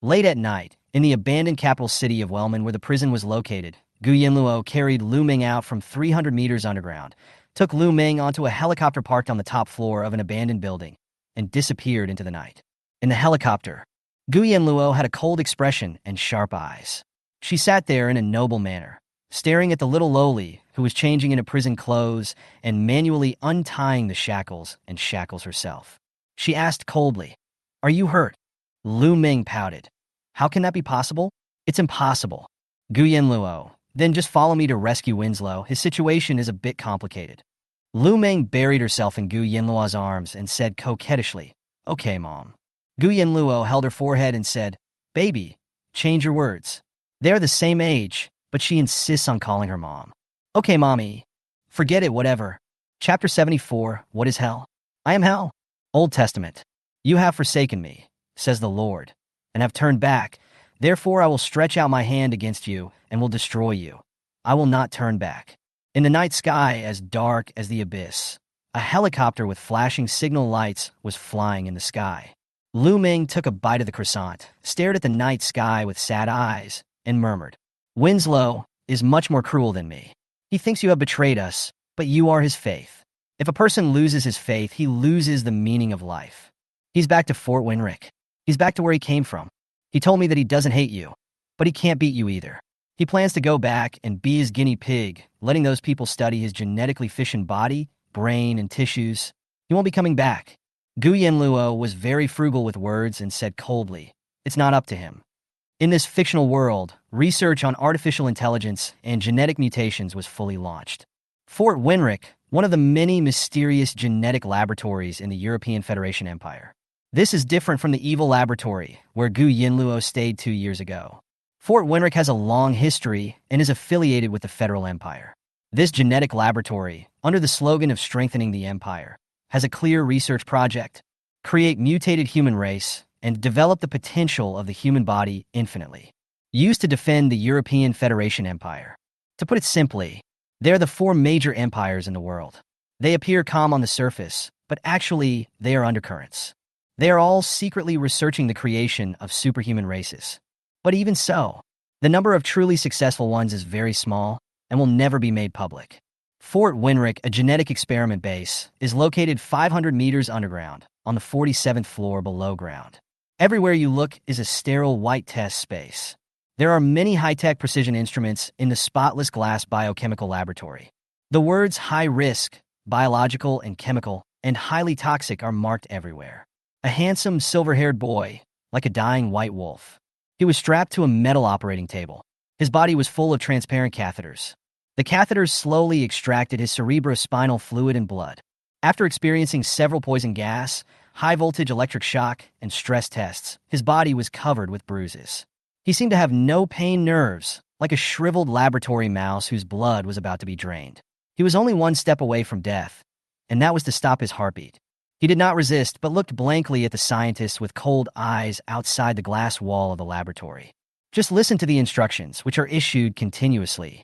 A: Late at night, in the abandoned capital city of Wellman where the prison was located, Gu Yanluo carried Lu Meng out from 300 meters underground, took Lu Meng onto a helicopter parked on the top floor of an abandoned building, and disappeared into the night. In the helicopter, Gu Yanluo had a cold expression and sharp eyes. She sat there in a noble manner, staring at the little Loli, who was changing into prison clothes and manually untying the shackles and shackles herself. She asked coldly, "Are you hurt?" Lu Meng pouted. "How can that be possible?" "It's impossible." Gu Yanluo, "Then just follow me to rescue Winslow. His situation is a bit complicated." Lu Meng buried herself in Gu Yanluo's arms and said coquettishly, "Okay, Mom." Gu Yanluo held her forehead and said, "Baby, change your words." They are the same age, but she insists on calling her Mom. "Okay, Mommy. Forget it, whatever." Chapter 74, What is Hell? I am hell. Old Testament. "You have forsaken me, says the Lord, and have turned back. Therefore I will stretch out my hand against you and will destroy you. I will not turn back." In the night sky as dark as the abyss, a helicopter with flashing signal lights was flying in the sky. Lu Meng took a bite of the croissant, stared at the night sky with sad eyes, and murmured, "Winslow is much more cruel than me. He thinks you have betrayed us, but you are his faith. If a person loses his faith, he loses the meaning of life. He's back to Fort Winrick. He's back to where he came from. He told me that he doesn't hate you, but he can't beat you either. He plans to go back and be his guinea pig, letting those people study his genetically efficient body, brain, and tissues. He won't be coming back. Gu Yanluo was very frugal with words and said coldly, "It's not up to him." In this fictional world, research on artificial intelligence and genetic mutations was fully launched. Fort Winrick, one of the many mysterious genetic laboratories in the European Federation Empire. This is different from the evil laboratory where Gu Yanluo stayed 2 years ago. Fort Winrick has a long history and is affiliated with the Federal Empire. This genetic laboratory, under the slogan of strengthening the empire, has a clear research project: create mutated human race and develop the potential of the human body infinitely, used to defend the European Federation Empire. To put it simply, they are the four major empires in the world. They appear calm on the surface, but actually they are undercurrents. They are all secretly researching the creation of superhuman races. But even so, the number of truly successful ones is very small and will never be made public. Fort Winrick, a genetic experiment base, is located 500 meters underground on the 47th floor below ground. Everywhere you look is a sterile white test space. There are many high-tech precision instruments in the spotless glass biochemical laboratory. The words high risk, biological and chemical, and highly toxic are marked everywhere. A handsome silver-haired boy, like a dying white wolf. He was strapped to a metal operating table. His body was full of transparent catheters. The catheters slowly extracted his cerebrospinal fluid and blood. After experiencing several poison gas, high-voltage electric shock, and stress tests, his body was covered with bruises. He seemed to have no pain nerves, like a shriveled laboratory mouse whose blood was about to be drained. He was only one step away from death, and that was to stop his heartbeat. He did not resist, but looked blankly at the scientists with cold eyes outside the glass wall of the laboratory. Just listen to the instructions, which are issued continuously.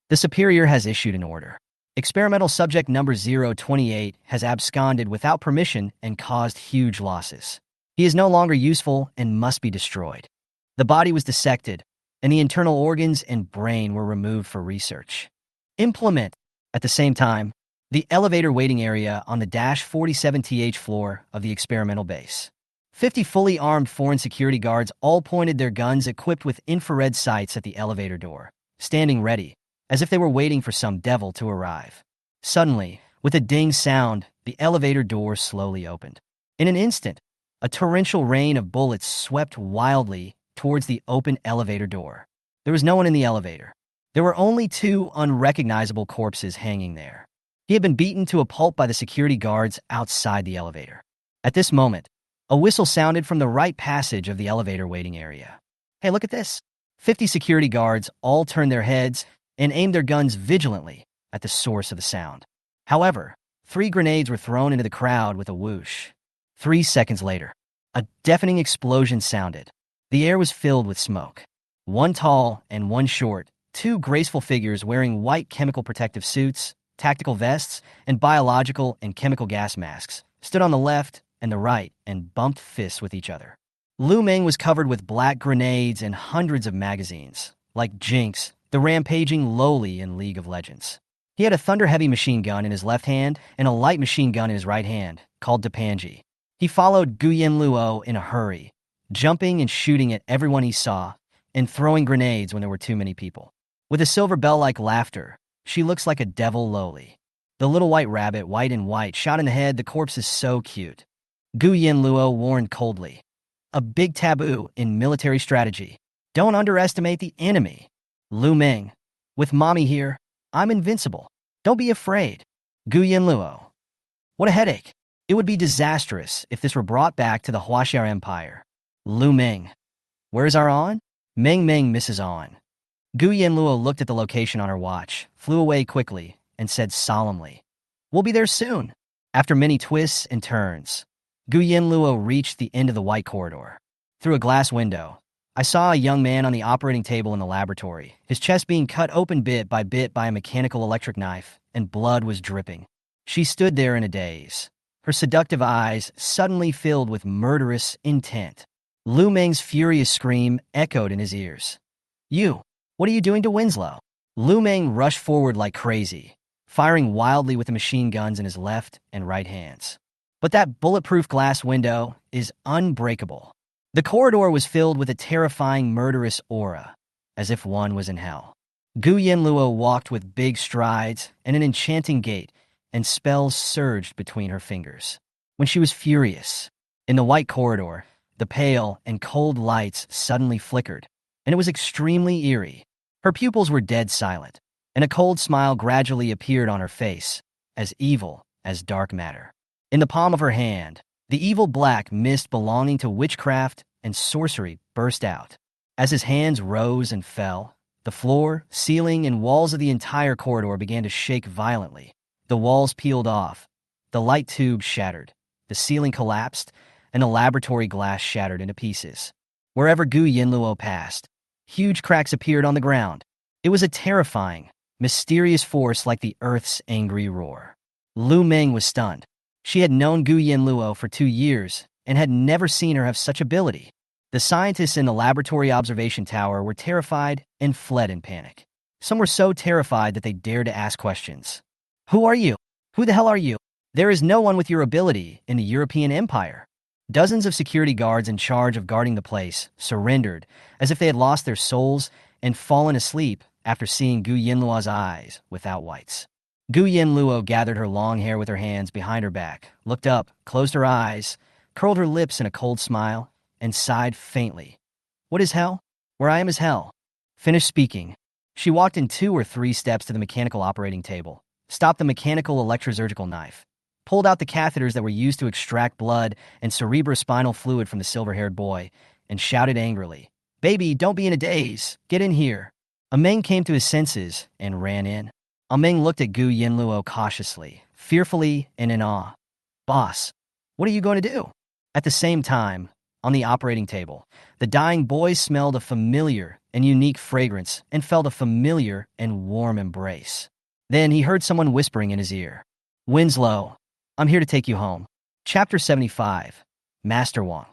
A: The superior has issued an order. Experimental subject number 028 has absconded without permission and caused huge losses. He is no longer useful and must be destroyed. The body was dissected, and the internal organs and brain were removed for research. Implement. At the same time, the elevator waiting area on the -47th floor of the experimental base. 50 fully armed foreign security guards all pointed their guns equipped with infrared sights at the elevator door, standing ready, as if they were waiting for some devil to arrive. Suddenly, with a ding sound, the elevator door slowly opened. In an instant, a torrential rain of bullets swept wildly towards the open elevator door. There was no one in the elevator. There were only two unrecognizable corpses hanging there. He had been beaten to a pulp by the security guards outside the elevator. At this moment, a whistle sounded from the right passage of the elevator waiting area. Hey, look at this. 50 security guards all turned their heads and aimed their guns vigilantly at the source of the sound. However, 3 grenades were thrown into the crowd with a whoosh. 3 seconds later, a deafening explosion sounded. The air was filled with smoke. One tall and one short, 2 graceful figures wearing white chemical protective suits, tactical vests, and biological and chemical gas masks stood on the left and the right and bumped fists with each other. Lu Meng was covered with black grenades and hundreds of magazines, like Jinx, the rampaging lowly in League of Legends. He had a thunder-heavy machine gun in his left hand and a light machine gun in his right hand, called Depanji. He followed Gu Yanluo in a hurry, jumping and shooting at everyone he saw, and throwing grenades when there were too many people. With a silver bell-like laughter, she looks like a devil lowly. The little white rabbit, white and white, shot in the head. The corpse is so cute. Gu Yanluo warned coldly. A big taboo in military strategy. Don't underestimate the enemy. Lu Meng. With mommy here, I'm invincible. Don't be afraid. Gu Yanluo. What a headache. It would be disastrous if this were brought back to the Huaxiao Empire. Lu Meng. Where's our On? Meng Meng misses On. Gu Yanluo looked at the location on her watch, flew away quickly, and said solemnly, "We'll be there soon." After many twists and turns, Gu Yanluo reached the end of the white corridor. Through a glass window, I saw a young man on the operating table in the laboratory, his chest being cut open bit by a mechanical electric knife, and blood was dripping. She stood there in a daze, her seductive eyes suddenly filled with murderous intent. Lu Meng's furious scream echoed in his ears. "You! What are you doing to Winslow?" Lu Meng rushed forward like crazy, firing wildly with the machine guns in his left and right hands. But that bulletproof glass window is unbreakable. The corridor was filled with a terrifying, murderous aura. as if one was in hell. Gu Yanluo walked with big strides and an enchanting gait, and spells surged between her fingers. When she was furious, in the white corridor, the pale and cold lights suddenly flickered, and it was extremely eerie. Her pupils were dead silent, and a cold smile gradually appeared on her face, as evil as dark matter. In the palm of her hand, the evil black mist belonging to witchcraft and sorcery burst out. As his hands rose and fell, the floor, ceiling, and walls of the entire corridor began to shake violently. The walls peeled off, the light tube shattered, the ceiling collapsed, and the laboratory glass shattered into pieces. Wherever Gu Yanluo passed, huge cracks appeared on the ground. It was a terrifying, mysterious force like the Earth's angry roar. Lu Meng was stunned. She had known Gu Yanluo for 2 years and had never seen her have such ability. The scientists in the laboratory observation tower were terrified and fled in panic. Some were so terrified that they dared to ask questions. "Who are you? Who the hell are you? There is no one with your ability in the European Empire." Dozens of security guards in charge of guarding the place surrendered as if they had lost their souls and fallen asleep after seeing Gu Yanluo's eyes without whites. Gu Yanluo gathered her long hair with her hands behind her back, looked up, closed her eyes, curled her lips in a cold smile, and sighed faintly. "What is hell? Where I am is hell." Finished speaking, she walked in 2 or 3 steps to the mechanical operating table, stopped the mechanical electrosurgical knife, pulled out the catheters that were used to extract blood and cerebrospinal fluid from the silver-haired boy, and shouted angrily, "Baby, don't be in a daze. Get in here." Meng came to his senses and ran in. Meng looked at Gu Yanluo cautiously, fearfully, and in awe. "Boss, what are you going to do?" At the same time, on the operating table, the dying boy smelled a familiar and unique fragrance and felt a familiar and warm embrace. Then he heard someone whispering in his ear, "Winslow, I'm here to take you home." Chapter 75. Master Wang.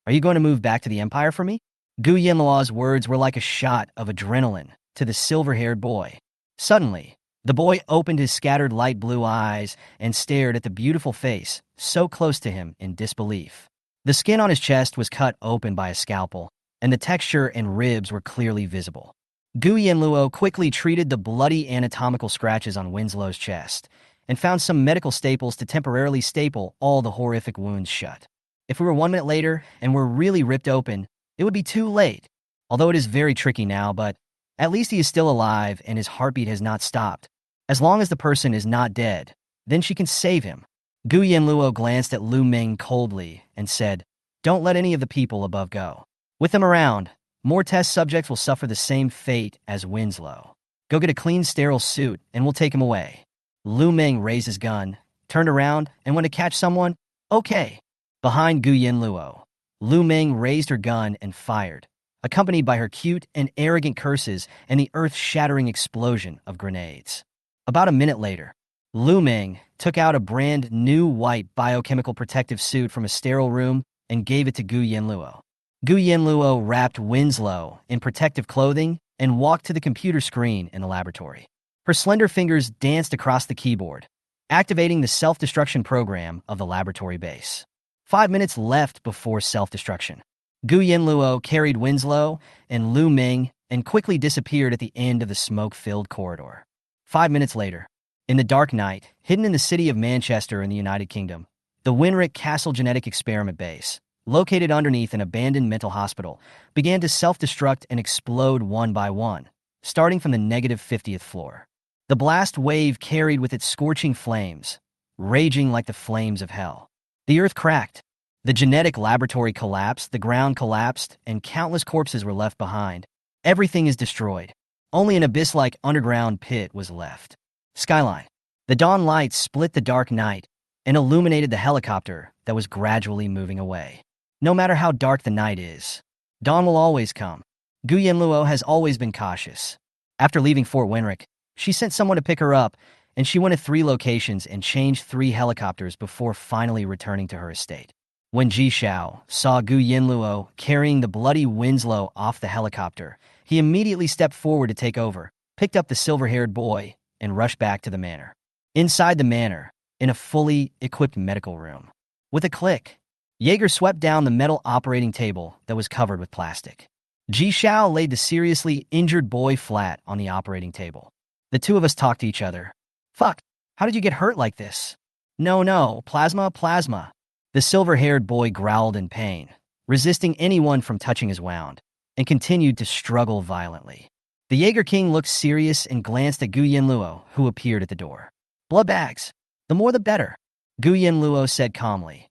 A: "Are you going to move back to the Empire for me?" Gu Yanluo's words were like a shot of adrenaline to the silver-haired boy. Suddenly, the boy opened his scattered light blue eyes and stared at the beautiful face so close to him in disbelief. The skin on his chest was cut open by a scalpel, and the texture and ribs were clearly visible. Gu Yanluo quickly treated the bloody anatomical scratches on Winslow's chest and found some medical staples to temporarily staple all the horrific wounds shut. If we were 1 minute later and were really ripped open, it would be too late. Although it is very tricky now, but at least he is still alive and his heartbeat has not stopped. As long as the person is not dead, then she can save him. Gu Yanluo glanced at Lu Meng coldly and said, "Don't let any of the people above go. With them around, more test subjects will suffer the same fate as Winslow. Go get a clean, sterile suit, and we'll take him away." Lu Meng raised his gun, turned around, and went to catch someone. "Okay." Behind Gu Yanluo, Lu Meng raised her gun and fired, accompanied by her cute and arrogant curses and the earth-shattering explosion of grenades. About a minute later, Lu Meng took out a brand new white biochemical protective suit from a sterile room and gave it to Gu Yanluo. Gu Yanluo wrapped Winslow in protective clothing and walked to the computer screen in the laboratory. Her slender fingers danced across the keyboard, activating the self-destruction program of the laboratory base. 5 minutes left before self-destruction. Gu Yanluo carried Winslow and Lu Meng and quickly disappeared at the end of the smoke-filled corridor. 5 minutes later, in the dark night, hidden in the city of Manchester in the United Kingdom, the Winrick Castle Genetic Experiment Base, located underneath an abandoned mental hospital, began to self-destruct and explode one by one, starting from the -50th floor. The blast wave carried with it scorching flames, raging like the flames of hell. The earth cracked. The genetic laboratory collapsed, the ground collapsed, and countless corpses were left behind. Everything is destroyed. Only an abyss-like underground pit was left. Skyline. The dawn lights split the dark night and illuminated the helicopter that was gradually moving away. No matter how dark the night is, dawn will always come. Gu Yanluo has always been cautious. After leaving Fort Winrick, she sent someone to pick her up, and she went to 3 locations and changed 3 helicopters before finally returning to her estate. When Ji Xiao saw Gu Yanluo carrying the bloody Winslow off the helicopter, he immediately stepped forward to take over, picked up the silver-haired boy, and rushed back to the manor. Inside the manor, in a fully equipped medical room. With a click, Jaeger swept down the metal operating table that was covered with plastic. Ji Xiao laid the seriously injured boy flat on the operating table. The two of us talked to each other. Fuck, how did you get hurt like this? No, plasma, plasma. The silver-haired boy growled in pain, resisting anyone from touching his wound, and continued to struggle violently. The Jaeger King looked serious and glanced at Gu Yanluo, who appeared at the door. Blood bags. The more the better, Gu Yanluo said calmly.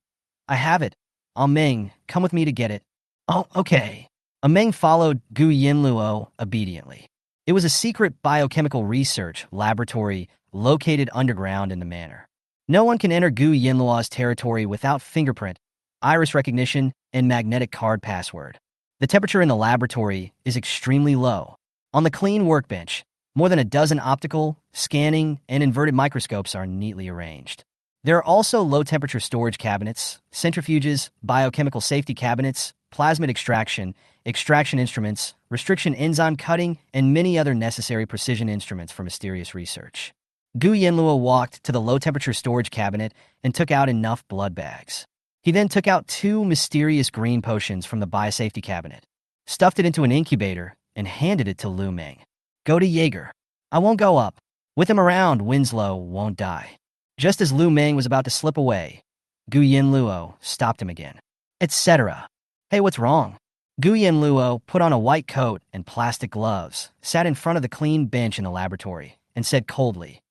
A: I have it. Meng, come with me to get it. Oh, okay. Meng followed Gu Yanluo obediently. It was a secret biochemical research laboratory located underground in the manor. No one can enter Gu Yanluo's territory without fingerprint, iris recognition, and magnetic card password. The temperature in the laboratory is extremely low. On the clean workbench, more than a dozen optical, scanning, and inverted microscopes are neatly arranged. There are also low-temperature storage cabinets, centrifuges, biochemical safety cabinets, plasmid extraction instruments, restriction enzyme cutting, and many other necessary precision instruments for mysterious research. Gu Yanluo walked to the low-temperature storage cabinet and took out enough blood bags. He then took out 2 mysterious green potions from the biosafety cabinet, stuffed it into an incubator, and handed it to Lu Meng. Go to Jaeger. I won't go up. With him around, Winslow won't die. Just as Lu Meng was about to slip away, Gu Yanluo stopped him again. Etc. Hey, what's wrong? Gu Yanluo put on a white coat and plastic gloves, sat in front of the clean bench in the laboratory, and said coldly,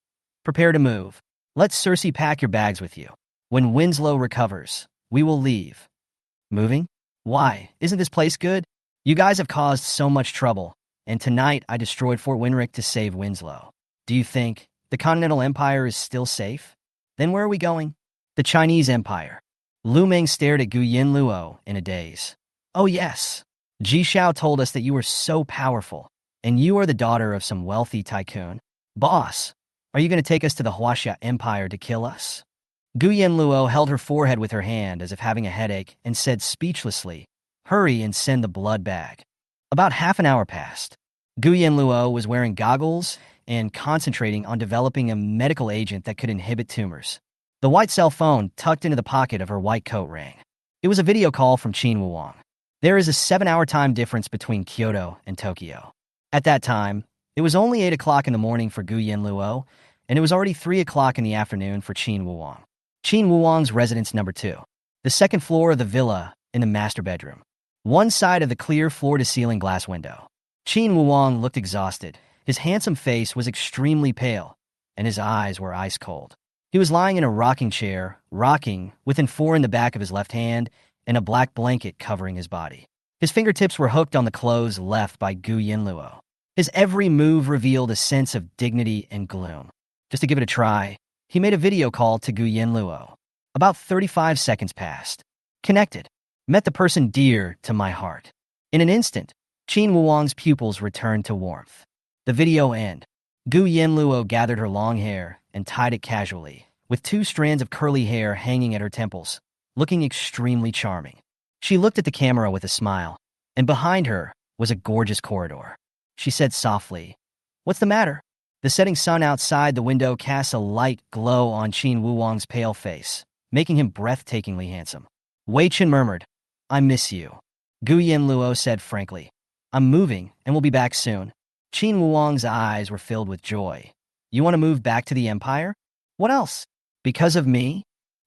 A: Prepare to move. Let Cersei pack your bags with you. When Winslow recovers, we will leave. Moving? Why? Isn't this place good? You guys have caused so much trouble, and tonight I destroyed Fort Winrick to save Winslow. Do you think the Continental Empire is still safe? Then where are we going? The Chinese Empire. Lu Meng stared at Gu Yanluo in a daze. Oh yes. Ji Xiao told us that you were so powerful, and you are the daughter of some wealthy tycoon. Boss, are you going to take us to the Huaxia Empire to kill us? Gu Yanluo held her forehead with her hand as if having a headache and said speechlessly, Hurry and send the blood bag. About half an hour passed. Gu Yanluo was wearing goggles and concentrating on developing a medical agent that could inhibit tumors. The white cell phone tucked into the pocket of her white coat rang. It was a video call from Qin Wuwang. There is a 7-hour time difference between Kyoto and Tokyo. At that time, it was only 8 o'clock in the morning for Gu Yanluo, and it was already 3 o'clock in the afternoon for Qin Wuwang. Qin Wuwang's residence number 2. The second floor of the villa in the master bedroom. One side of the clear floor-to-ceiling glass window. Qin Wuwang looked exhausted. His handsome face was extremely pale, and his eyes were ice cold. He was lying in a rocking chair, rocking, with an 4 in the back of his left hand, and a black blanket covering his body. His fingertips were hooked on the clothes left by Gu Yanluo. His every move revealed a sense of dignity and gloom. Just to give it a try, he made a video call to Gu Yanluo. About 35 seconds passed. Connected. Met the person dear to my heart. In an instant, Qin Wuwang's pupils returned to warmth. The video ended. Gu Yanluo gathered her long hair and tied it casually, with 2 strands of curly hair hanging at her temples, looking extremely charming. She looked at the camera with a smile, and behind her was a gorgeous corridor. She said softly, What's the matter? The setting sun outside the window casts a light glow on Qin Wuwang's pale face, making him breathtakingly handsome. Wei Chen murmured, I miss you. Gu Yanluo said frankly, I'm moving and will be back soon. Qin Wuwang's eyes were filled with joy. You want to move back to the Empire? What else? Because of me?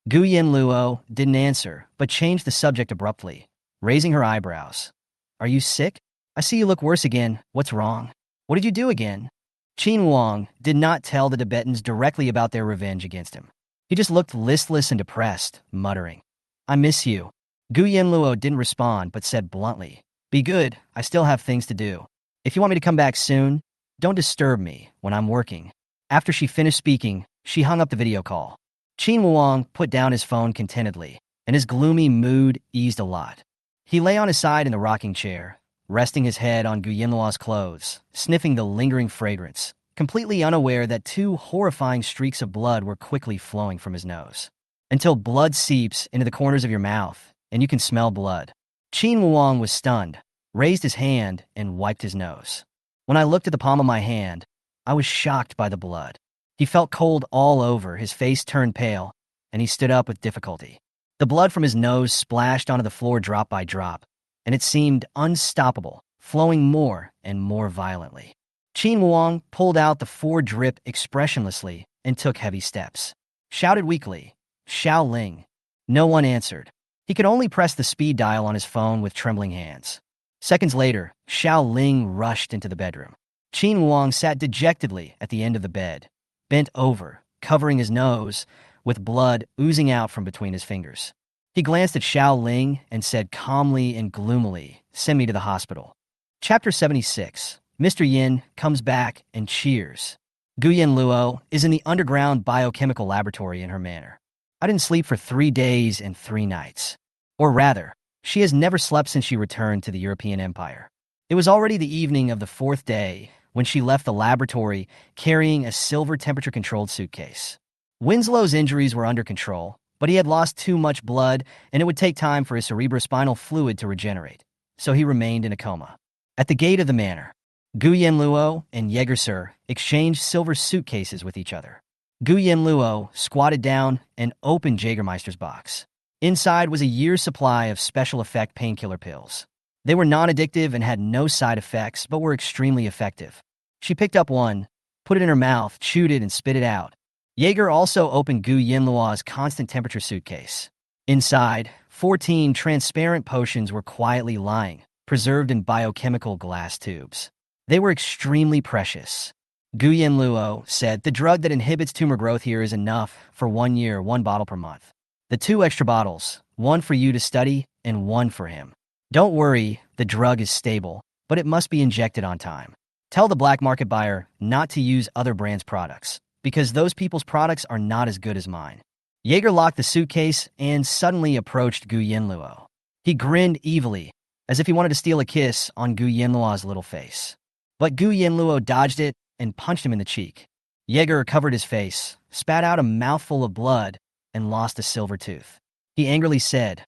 A: Gu Yanluo didn't answer, but changed the subject abruptly, raising her eyebrows. Are you sick? I see you look worse again. What's wrong? What did you do again? Qin Wuwang did not tell the Tibetans directly about their revenge against him. He just looked listless and depressed, muttering, I miss you. Gu Yanluo didn't respond, but said bluntly, Be good, I still have things to do. If you want me to come back soon, don't disturb me when I'm working. After she finished speaking, she hung up the video call. Qin Wuwang put down his phone contentedly, and his gloomy mood eased a lot. He lay on his side in the rocking chair, resting his head on Gu Yanluo's clothes, sniffing the lingering fragrance, completely unaware that 2 horrifying streaks of blood were quickly flowing from his nose. Until blood seeps into the corners of your mouth, and you can smell blood. Qin Wuwang was stunned, raised his hand, and wiped his nose. When I looked at the palm of my hand, I was shocked by the blood. He felt cold all over, his face turned pale, and he stood up with difficulty. The blood from his nose splashed onto the floor drop by drop, and it seemed unstoppable, flowing more and more violently. Qin Wang pulled out the 4-drip expressionlessly and took heavy steps. Shouted weakly, "Xiao Ling." No one answered. He could only press the speed dial on his phone with trembling hands. Seconds later, Xiao Ling rushed into the bedroom. Qin Wang sat dejectedly at the end of the bed, bent over, covering his nose, with blood oozing out from between his fingers. He glanced at Xiao Ling and said calmly and gloomily, "Send me to the hospital." Chapter 76. Mr. Yin comes back and cheers. Gu Yanluo is in the underground biochemical laboratory in her manor. I didn't sleep for 3 days and 3 nights. Or rather, she has never slept since she returned to the European Empire. It was already the evening of the 4th day when she left the laboratory carrying a silver temperature-controlled suitcase. Winslow's injuries were under control, but he had lost too much blood and it would take time for his cerebrospinal fluid to regenerate, so he remained in a coma. At the gate of the manor, Gu Yanluo and Heiress exchanged silver suitcases with each other. Gu Yanluo squatted down and opened Jägermeister's box. Inside was a year's supply of special effect painkiller pills. They were non-addictive and had no side effects, but were extremely effective. She picked up one, put it in her mouth, chewed it, and spit it out. Jaeger also opened Gu Yanluo's constant temperature suitcase. Inside, 14 transparent potions were quietly lying, preserved in biochemical glass tubes. They were extremely precious. Gu Yanluo said, "The drug that inhibits tumor growth here is enough for 1 year, 1 bottle per month. The 2 extra bottles, 1 for you to study and 1 for him. Don't worry, the drug is stable, but it must be injected on time. Tell the black market buyer not to use other brands' products, because those people's products are not as good as mine." Jaeger locked the suitcase and suddenly approached Gu Yanluo. He grinned evilly, as if he wanted to steal a kiss on Gu Yanluo's little face. But Gu Yanluo dodged it and punched him in the cheek. Jaeger covered his face, spat out a mouthful of blood, and lost a silver tooth. He angrily said,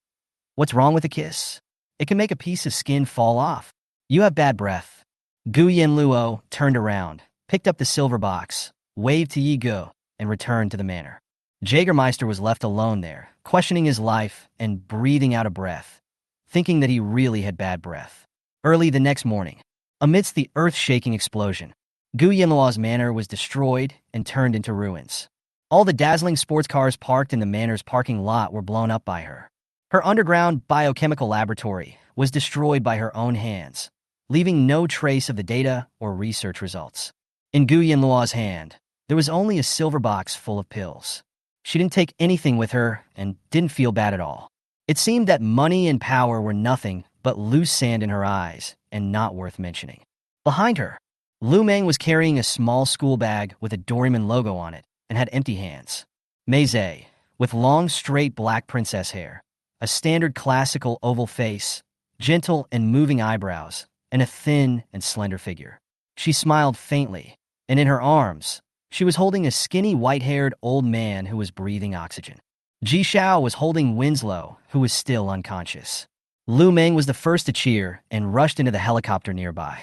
A: "What's wrong with a kiss? It can make a piece of skin fall off. You have bad breath." Gu Yanluo turned around, picked up the silver box, waved to Yi Gu, and returned to the manor. Jägermeister was left alone there, questioning his life and breathing out a breath, thinking that he really had bad breath. Early the next morning, amidst the earth-shaking explosion, Gu Yanluo's manor was destroyed and turned into ruins. All the dazzling sports cars parked in the manor's parking lot were blown up by her. Her underground biochemical laboratory was destroyed by her own hands, leaving no trace of the data or research results. In Gu Yanluo's hand, there was only a silver box full of pills. She didn't take anything with her and didn't feel bad at all. It seemed that money and power were nothing but loose sand in her eyes and not worth mentioning. Behind her, Lu Meng was carrying a small school bag with a Doraemon logo on it and had empty hands. Meizhe, with long, straight black princess hair, a standard classical oval face, gentle and moving eyebrows, and a thin and slender figure. She smiled faintly, and in her arms, she was holding a skinny, white-haired old man who was breathing oxygen. Ji Xiao was holding Winslow, who was still unconscious. Lu Meng was the first to cheer and rushed into the helicopter nearby.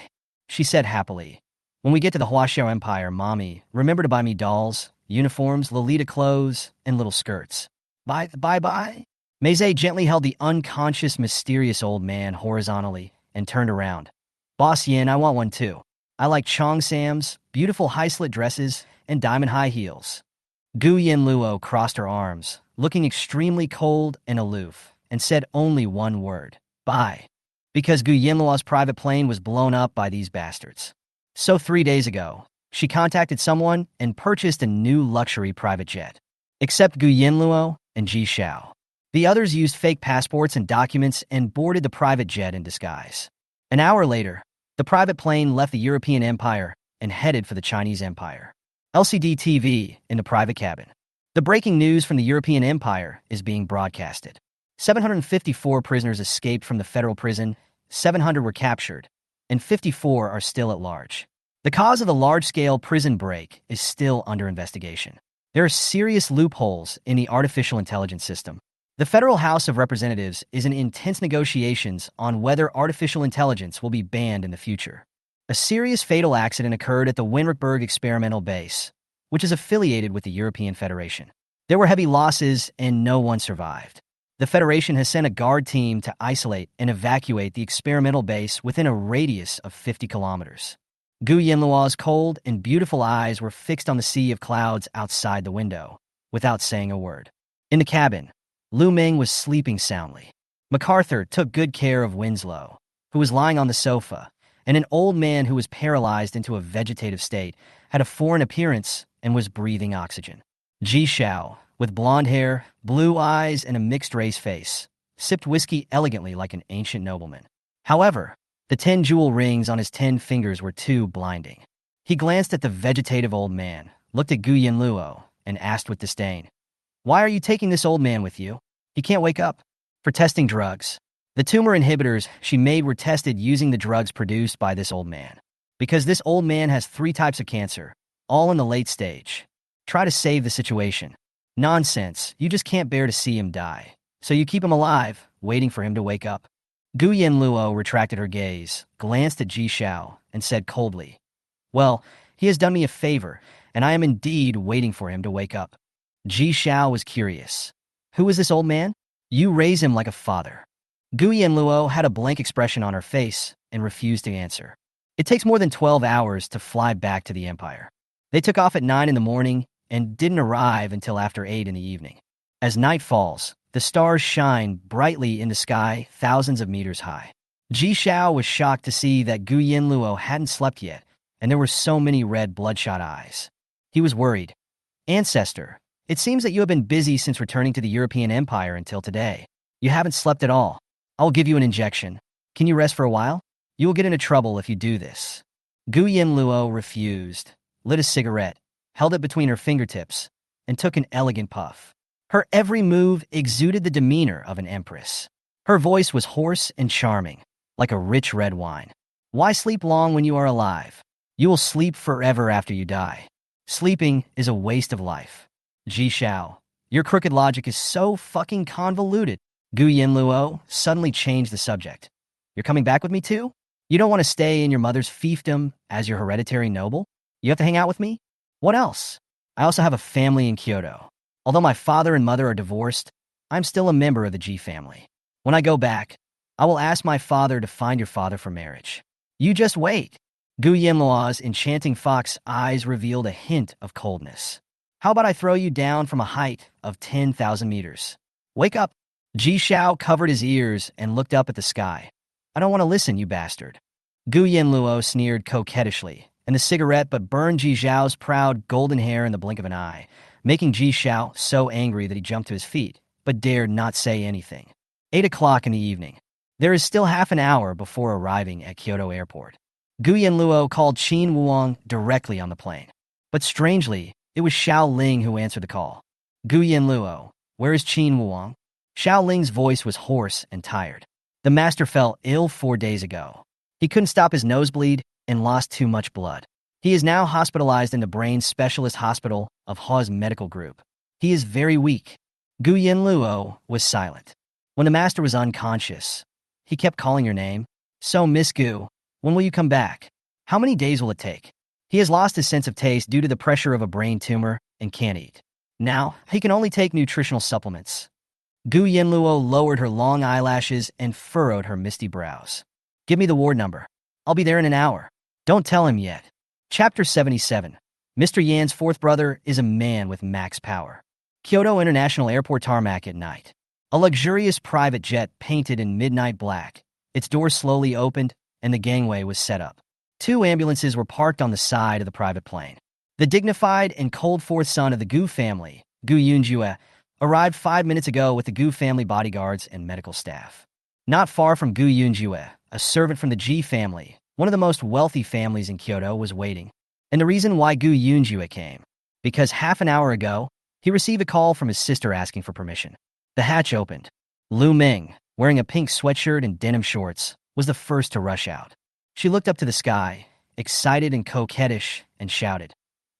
A: She said happily, "When we get to the Huaxiao Empire, Mommy, remember to buy me dolls, uniforms, Lolita clothes, and little skirts." Bye. Meizhe gently held the unconscious, mysterious old man horizontally and turned around. "Boss Yin, I want one too. I like Chong Sam's, beautiful high-slit dresses, and diamond high heels." Gu Yanluo crossed her arms, looking extremely cold and aloof, and said only one word, "Bye," because Gu Yanluo's private plane was blown up by these bastards. So 3 days ago, she contacted someone and purchased a new luxury private jet. Except Gu Yanluo and Ji Xiao. The others used fake passports and documents and boarded the private jet in disguise. An hour later, the private plane left the European Empire and headed for the Chinese Empire. LCD TV in the private cabin. The breaking news from the European Empire is being broadcasted. 754 prisoners escaped from the federal prison, 700 were captured, and 54 are still at large. The cause of the large-scale prison break is still under investigation. There are serious loopholes in the artificial intelligence system. The Federal House of Representatives is in intense negotiations on whether artificial intelligence will be banned in the future. A serious fatal accident occurred at the Winrichberg experimental base, which is affiliated with the European Federation. There were heavy losses and no one survived. The Federation has sent a guard team to isolate and evacuate the experimental base within a radius of 50 kilometers. Gu Yanluo's cold and beautiful eyes were fixed on the sea of clouds outside the window, without saying a word. In the cabin, Lu Meng was sleeping soundly. MacArthur took good care of Winslow, who was lying on the sofa, and an old man who was paralyzed into a vegetative state, had a foreign appearance, and was breathing oxygen. Ji Xiao, with blonde hair, blue eyes, and a mixed-race face, sipped whiskey elegantly like an ancient nobleman. However, the 10 jewel rings on his 10 fingers were too blinding. He glanced at the vegetative old man, looked at Gu Yanluo, and asked with disdain, "Why are you taking this old man with you? He can't wake up." For testing drugs. The tumor inhibitors she made were tested using the drugs produced by this old man. Because this old man has 3 types of cancer, all in the late stage. Try to save the situation. Nonsense, you just can't bear to see him die. So you keep him alive, waiting for him to wake up. Gu Yanluo retracted her gaze, glanced at Ji Xiao, and said coldly, "Well, he has done me a favor, and I am indeed waiting for him to wake up." Ji Xiao was curious. "Who is this old man?" "You raise him like a father." Gu Yanluo had a blank expression on her face and refused to answer. It takes more than 12 hours to fly back to the Empire. They took off at 9 in the morning and didn't arrive until after 8 in the evening. As night falls, the stars shine brightly in the sky thousands of meters high. Ji Xiao was shocked to see that Gu Yanluo hadn't slept yet, and there were so many red bloodshot eyes. He was worried. "Ancestor, it seems that you have been busy since returning to the European Empire until today. You haven't slept at all. I will give you an injection. Can you rest for a while? You will get into trouble if you do this." Gu Yanluo refused, lit a cigarette, held it between her fingertips, and took an elegant puff. Her every move exuded the demeanor of an empress. Her voice was hoarse and charming, like a rich red wine. "Why sleep long when you are alive? You will sleep forever after you die. Sleeping is a waste of life." Ji Xiao, your crooked logic is so fucking convoluted. Gu Yanluo suddenly changed the subject. "You're coming back with me too? You don't want to stay in your mother's fiefdom as your hereditary noble? You have to hang out with me? What else? I also have a family in Kyoto. Although my father and mother are divorced, I'm still a member of the Ji family. When I go back, I will ask my father to find your father for marriage. You just wait." Gu Yanluo's enchanting fox eyes revealed a hint of coldness. "How about I throw you down from a height of 10,000 meters? Wake up." Ji Xiao covered his ears and looked up at the sky. "I don't want to listen, you bastard." Gu Yanluo sneered coquettishly, and the cigarette but burned Ji Xiao's proud golden hair in the blink of an eye, making Ji Xiao so angry that he jumped to his feet, but dared not say anything. 8 o'clock in the evening. There is still half an hour before arriving at Kyoto Airport. Gu Yanluo called Qin Wuong directly on the plane. But strangely, it was Xiao Ling who answered the call. "Gu Yanluo, where is Qin Wuong?" Xiao Ling's voice was hoarse and tired. "The master fell ill 4 days ago. He couldn't stop his nosebleed and lost too much blood. He is now hospitalized in the brain specialist hospital of Ha's medical group. He is very weak." Gu Yanluo was silent. When the master was unconscious, he kept calling your name. "So, Miss Gu, when will you come back? How many days will it take?" He has lost his sense of taste due to the pressure of a brain tumor and can't eat. Now, he can only take nutritional supplements. Gu Yanluo lowered her long eyelashes and furrowed her misty brows. "Give me the ward number. I'll be there in an hour. Don't tell him yet." Chapter 77. Mr. Yan's fourth brother is a man with max power. Kyoto International Airport tarmac at night. A luxurious private jet painted in midnight black. Its doors slowly opened, and the gangway was set up. 2 ambulances were parked on the side of the private plane. The dignified and cold fourth son of the Gu family, Gu Yanluo, arrived 5 minutes ago with the Gu family bodyguards and medical staff. Not far from Gu Yanluo, a servant from the Ji family, one of the most wealthy families in Kyoto, was waiting. And the reason why Gu Yanluo came, because half an hour ago, he received a call from his sister asking for permission. The hatch opened. Lu Meng, wearing a pink sweatshirt and denim shorts, was the first to rush out. She looked up to the sky, excited and coquettish, and shouted,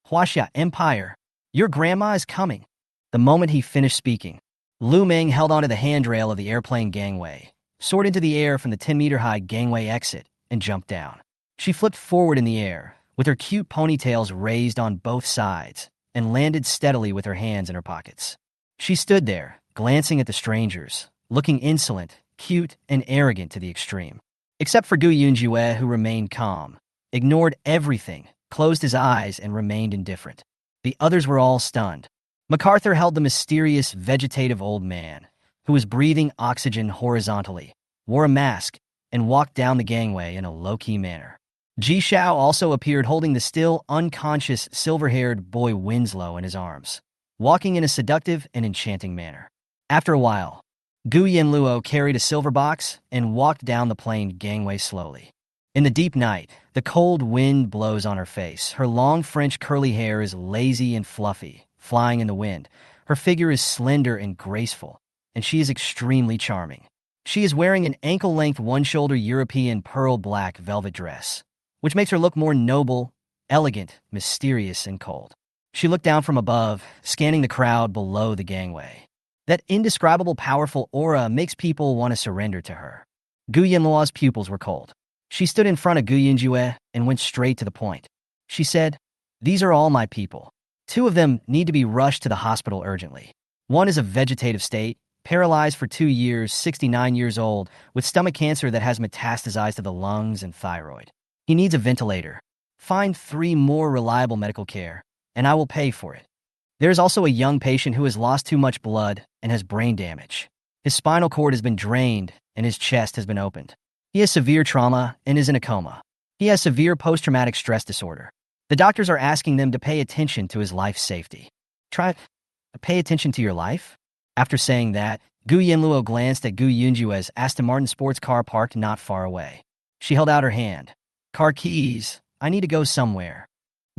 A: "Huaxia Empire, your grandma is coming." The moment he finished speaking, Lu Meng held onto the handrail of the airplane gangway, soared into the air from the 10-meter-high gangway exit, and jumped down. She flipped forward in the air, with her cute ponytails raised on both sides, and landed steadily with her hands in her pockets. She stood there, glancing at the strangers, looking insolent, cute, and arrogant to the extreme. Except for Gu Yanluo, who remained calm, ignored everything, closed his eyes, and remained indifferent. The others were all stunned. MacArthur held the mysterious, vegetative old man, who was breathing oxygen horizontally, wore a mask, and walked down the gangway in a low-key manner. Ji Xiao also appeared holding the still unconscious silver-haired boy Winslow in his arms, walking in a seductive and enchanting manner. After a while, Gu Yanluo carried a silver box and walked down the planed gangway slowly. In the deep night, the cold wind blows on her face. Her long French curly hair is lazy and fluffy, flying in the wind. Her figure is slender and graceful, and she is extremely charming. She is wearing an ankle-length one-shoulder European pearl black velvet dress, which makes her look more noble, elegant, mysterious, and cold. She looked down from above, scanning the crowd below the gangway. That indescribable powerful aura makes people want to surrender to her. Gu Yanluo's pupils were cold. She stood in front of Gu Yanluo and went straight to the point. She said, "These are all my people. 2 of them need to be rushed to the hospital urgently. One is a vegetative state, paralyzed for 2 years, 69 years old, with stomach cancer that has metastasized to the lungs and thyroid. He needs a ventilator. Find 3 more reliable medical care, and I will pay for it. There is also a young patient who has lost too much blood and has brain damage. His spinal cord has been drained and his chest has been opened. He has severe trauma and is in a coma. He has severe post-traumatic stress disorder. The doctors are asking them to pay attention to his life safety. Try to pay attention to your life?" After saying that, Gu Yanluo glanced at Gu Yanluo's Aston Martin sports car parked not far away. She held out her hand. "Car keys. I need to go somewhere."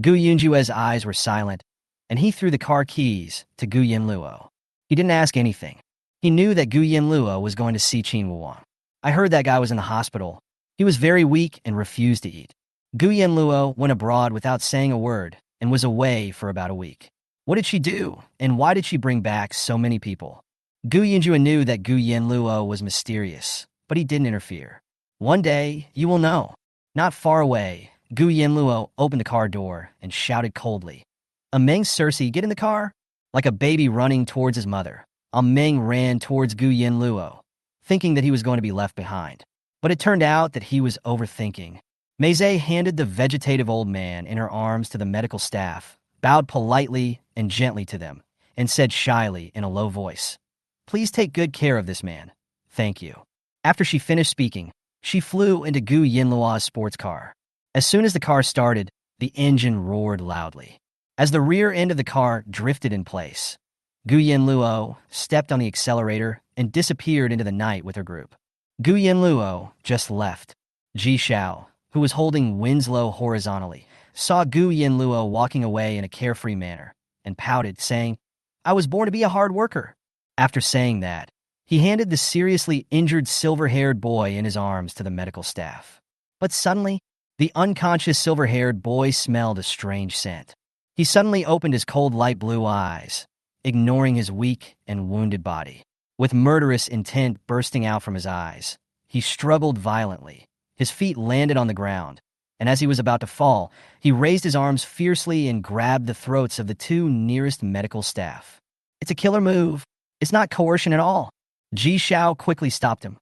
A: Gu Yanluo's eyes were silent, and he threw the car keys to Gu Yanluo. He didn't ask anything. He knew that Gu Yanluo was going to see Qin Wuwang. "I heard that guy was in the hospital. He was very weak and refused to eat." Gu Yanluo went abroad without saying a word and was away for about a week. What did she do, and why did she bring back so many people? Gu Yanluo knew that Gu Yanluo was mysterious, but he didn't interfere. "One day, you will know." Not far away, Gu Yanluo opened the car door and shouted coldly, "Meng Cersei, get in the car!" Like a baby running towards his mother, Meng ran towards Gu Yanluo, thinking that he was going to be left behind. But it turned out that he was overthinking. Meize handed the vegetative old man in her arms to the medical staff, bowed politely and gently to them, and said shyly in a low voice, "Please take good care of this man. Thank you." After she finished speaking, she flew into Gu Yanluo's sports car. As soon as the car started, the engine roared loudly. As the rear end of the car drifted in place, Gu Yanluo stepped on the accelerator and disappeared into the night with her group. Gu Yanluo just left. Ji Xiao, who was holding Winslow horizontally, saw Gu Yanluo walking away in a carefree manner and pouted, saying, "I was born to be a hard worker." After saying that, he handed the seriously injured silver-haired boy in his arms to the medical staff. But suddenly, the unconscious silver-haired boy smelled a strange scent. He suddenly opened his cold light blue eyes, ignoring his weak and wounded body. With murderous intent bursting out from his eyes, he struggled violently. His feet landed on the ground, and as he was about to fall, he raised his arms fiercely and grabbed the throats of the 2 nearest medical staff. "It's a killer move. It's not coercion at all." Ji Xiao quickly stopped him.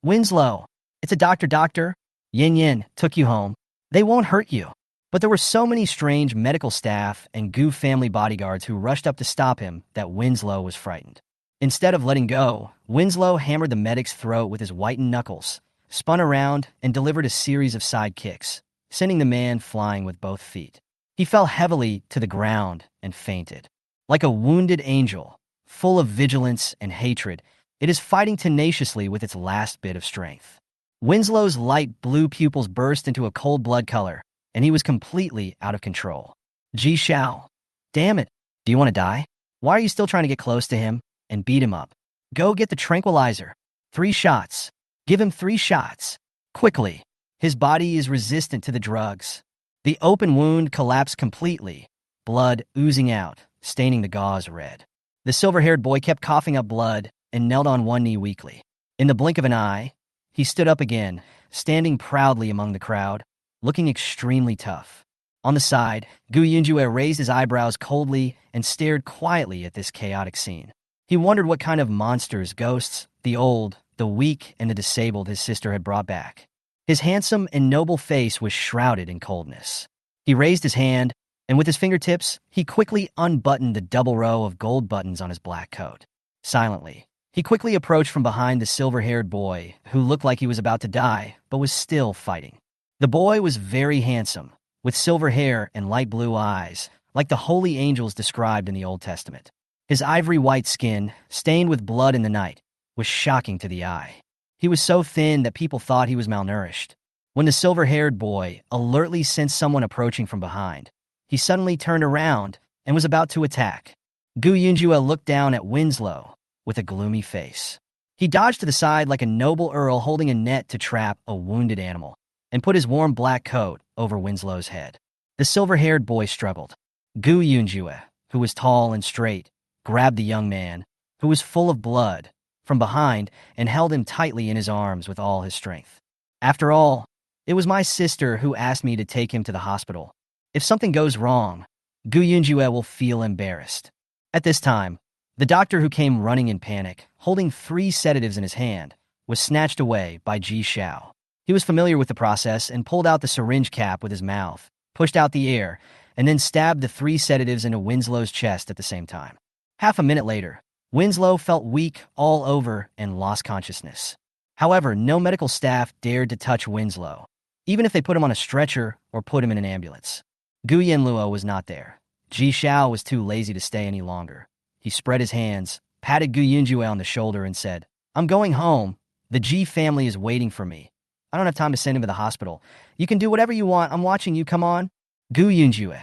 A: "Winslow, it's a doctor. Yin Yin took you home. They won't hurt you." But there were so many strange medical staff and Gu family bodyguards who rushed up to stop him that Winslow was frightened. Instead of letting go, Winslow hammered the medic's throat with his whitened knuckles, spun around, and delivered a series of side kicks, sending the man flying with both feet. He fell heavily to the ground and fainted. Like a wounded angel, full of vigilance and hatred, it is fighting tenaciously with its last bit of strength. Winslow's light blue pupils burst into a cold blood color, and he was completely out of control. Ji Xiao, damn it, do you want to die? Why are you still trying to get close to him and beat him up? Go get the tranquilizer. 3 shots. Give him 3 shots. Quickly. His body is resistant to the drugs. The open wound collapsed completely, blood oozing out, staining the gauze red. The silver-haired boy kept coughing up blood and knelt on one knee weakly. In the blink of an eye, he stood up again, standing proudly among the crowd, looking extremely tough. On the side, Gu Yanluo raised his eyebrows coldly and stared quietly at this chaotic scene. He wondered what kind of monsters, ghosts, the old, the weak, and the disabled his sister had brought back. His handsome and noble face was shrouded in coldness. He raised his hand, and with his fingertips, he quickly unbuttoned the double row of gold buttons on his black coat. Silently, he quickly approached from behind the silver-haired boy, who looked like he was about to die, but was still fighting. The boy was very handsome, with silver hair and light blue eyes, like the holy angels described in the Old Testament. His ivory-white skin, stained with blood in the night, was shocking to the eye. He was so thin that people thought he was malnourished. When the silver-haired boy alertly sensed someone approaching from behind, he suddenly turned around and was about to attack. Gu Yanluo looked down at Winslow with a gloomy face. He dodged to the side like a noble earl holding a net to trap a wounded animal, and put his warm black coat over Winslow's head. The silver-haired boy struggled. Gu Yanluo, who was tall and straight, grabbed the young man, who was full of blood, from behind and held him tightly in his arms with all his strength. After all, it was my sister who asked me to take him to the hospital. If something goes wrong, Gu Yanluo will feel embarrassed. At this time, the doctor, who came running in panic, holding 3 sedatives in his hand, was snatched away by Ji Xiao. He was familiar with the process and pulled out the syringe cap with his mouth, pushed out the air, and then stabbed the 3 sedatives into Winslow's chest at the same time. Half a minute later, Winslow felt weak all over and lost consciousness. However, no medical staff dared to touch Winslow, even if they put him on a stretcher or put him in an ambulance. Gu Yanluo was not there. Ji Xiao was too lazy to stay any longer. He spread his hands, patted Gu Yanluo on the shoulder, and said, "I'm going home. The Ji family is waiting for me. I don't have time to send him to the hospital. You can do whatever you want. I'm watching you. Come on." Gu Yanluo,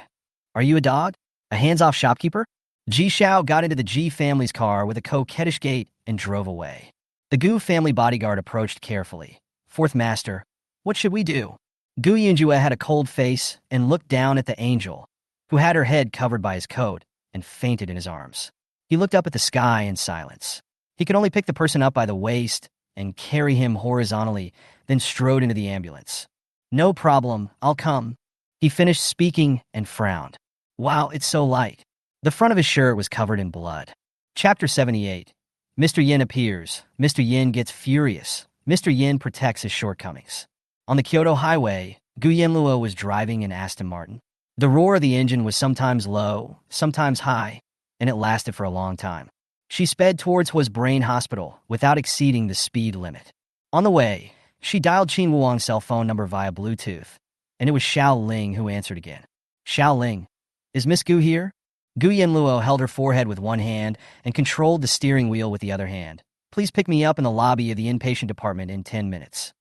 A: are you a dog? A hands-off shopkeeper? Ji Xiao got into the Ji family's car with a coquettish gait and drove away. The Gu family bodyguard approached carefully. "Fourth master, what should we do?" Gu Yanluo had a cold face and looked down at the angel, who had her head covered by his coat, and fainted in his arms. He looked up at the sky in silence. He could only pick the person up by the waist and carry him horizontally, then strode into the ambulance. "No problem, I'll come." He finished speaking and frowned. "Wow, it's so light." The front of his shirt was covered in blood. Chapter 78. Mr. Yin appears. Mr. Yin gets furious. Mr. Yin protects his shortcomings. On the Kyoto highway, Gu Yanluo was driving an Aston Martin. The roar of the engine was sometimes low, sometimes high, and it lasted for a long time. She sped towards Hua's brain hospital without exceeding the speed limit. On the way, she dialed Qin Wuang's cell phone number via Bluetooth, and it was Xiao Ling who answered again. "Xiao Ling, is Miss Gu here?" Gu Yanluo held her forehead with one hand and controlled the steering wheel with the other hand. "Please pick me up in the lobby of the inpatient department in 10 minutes.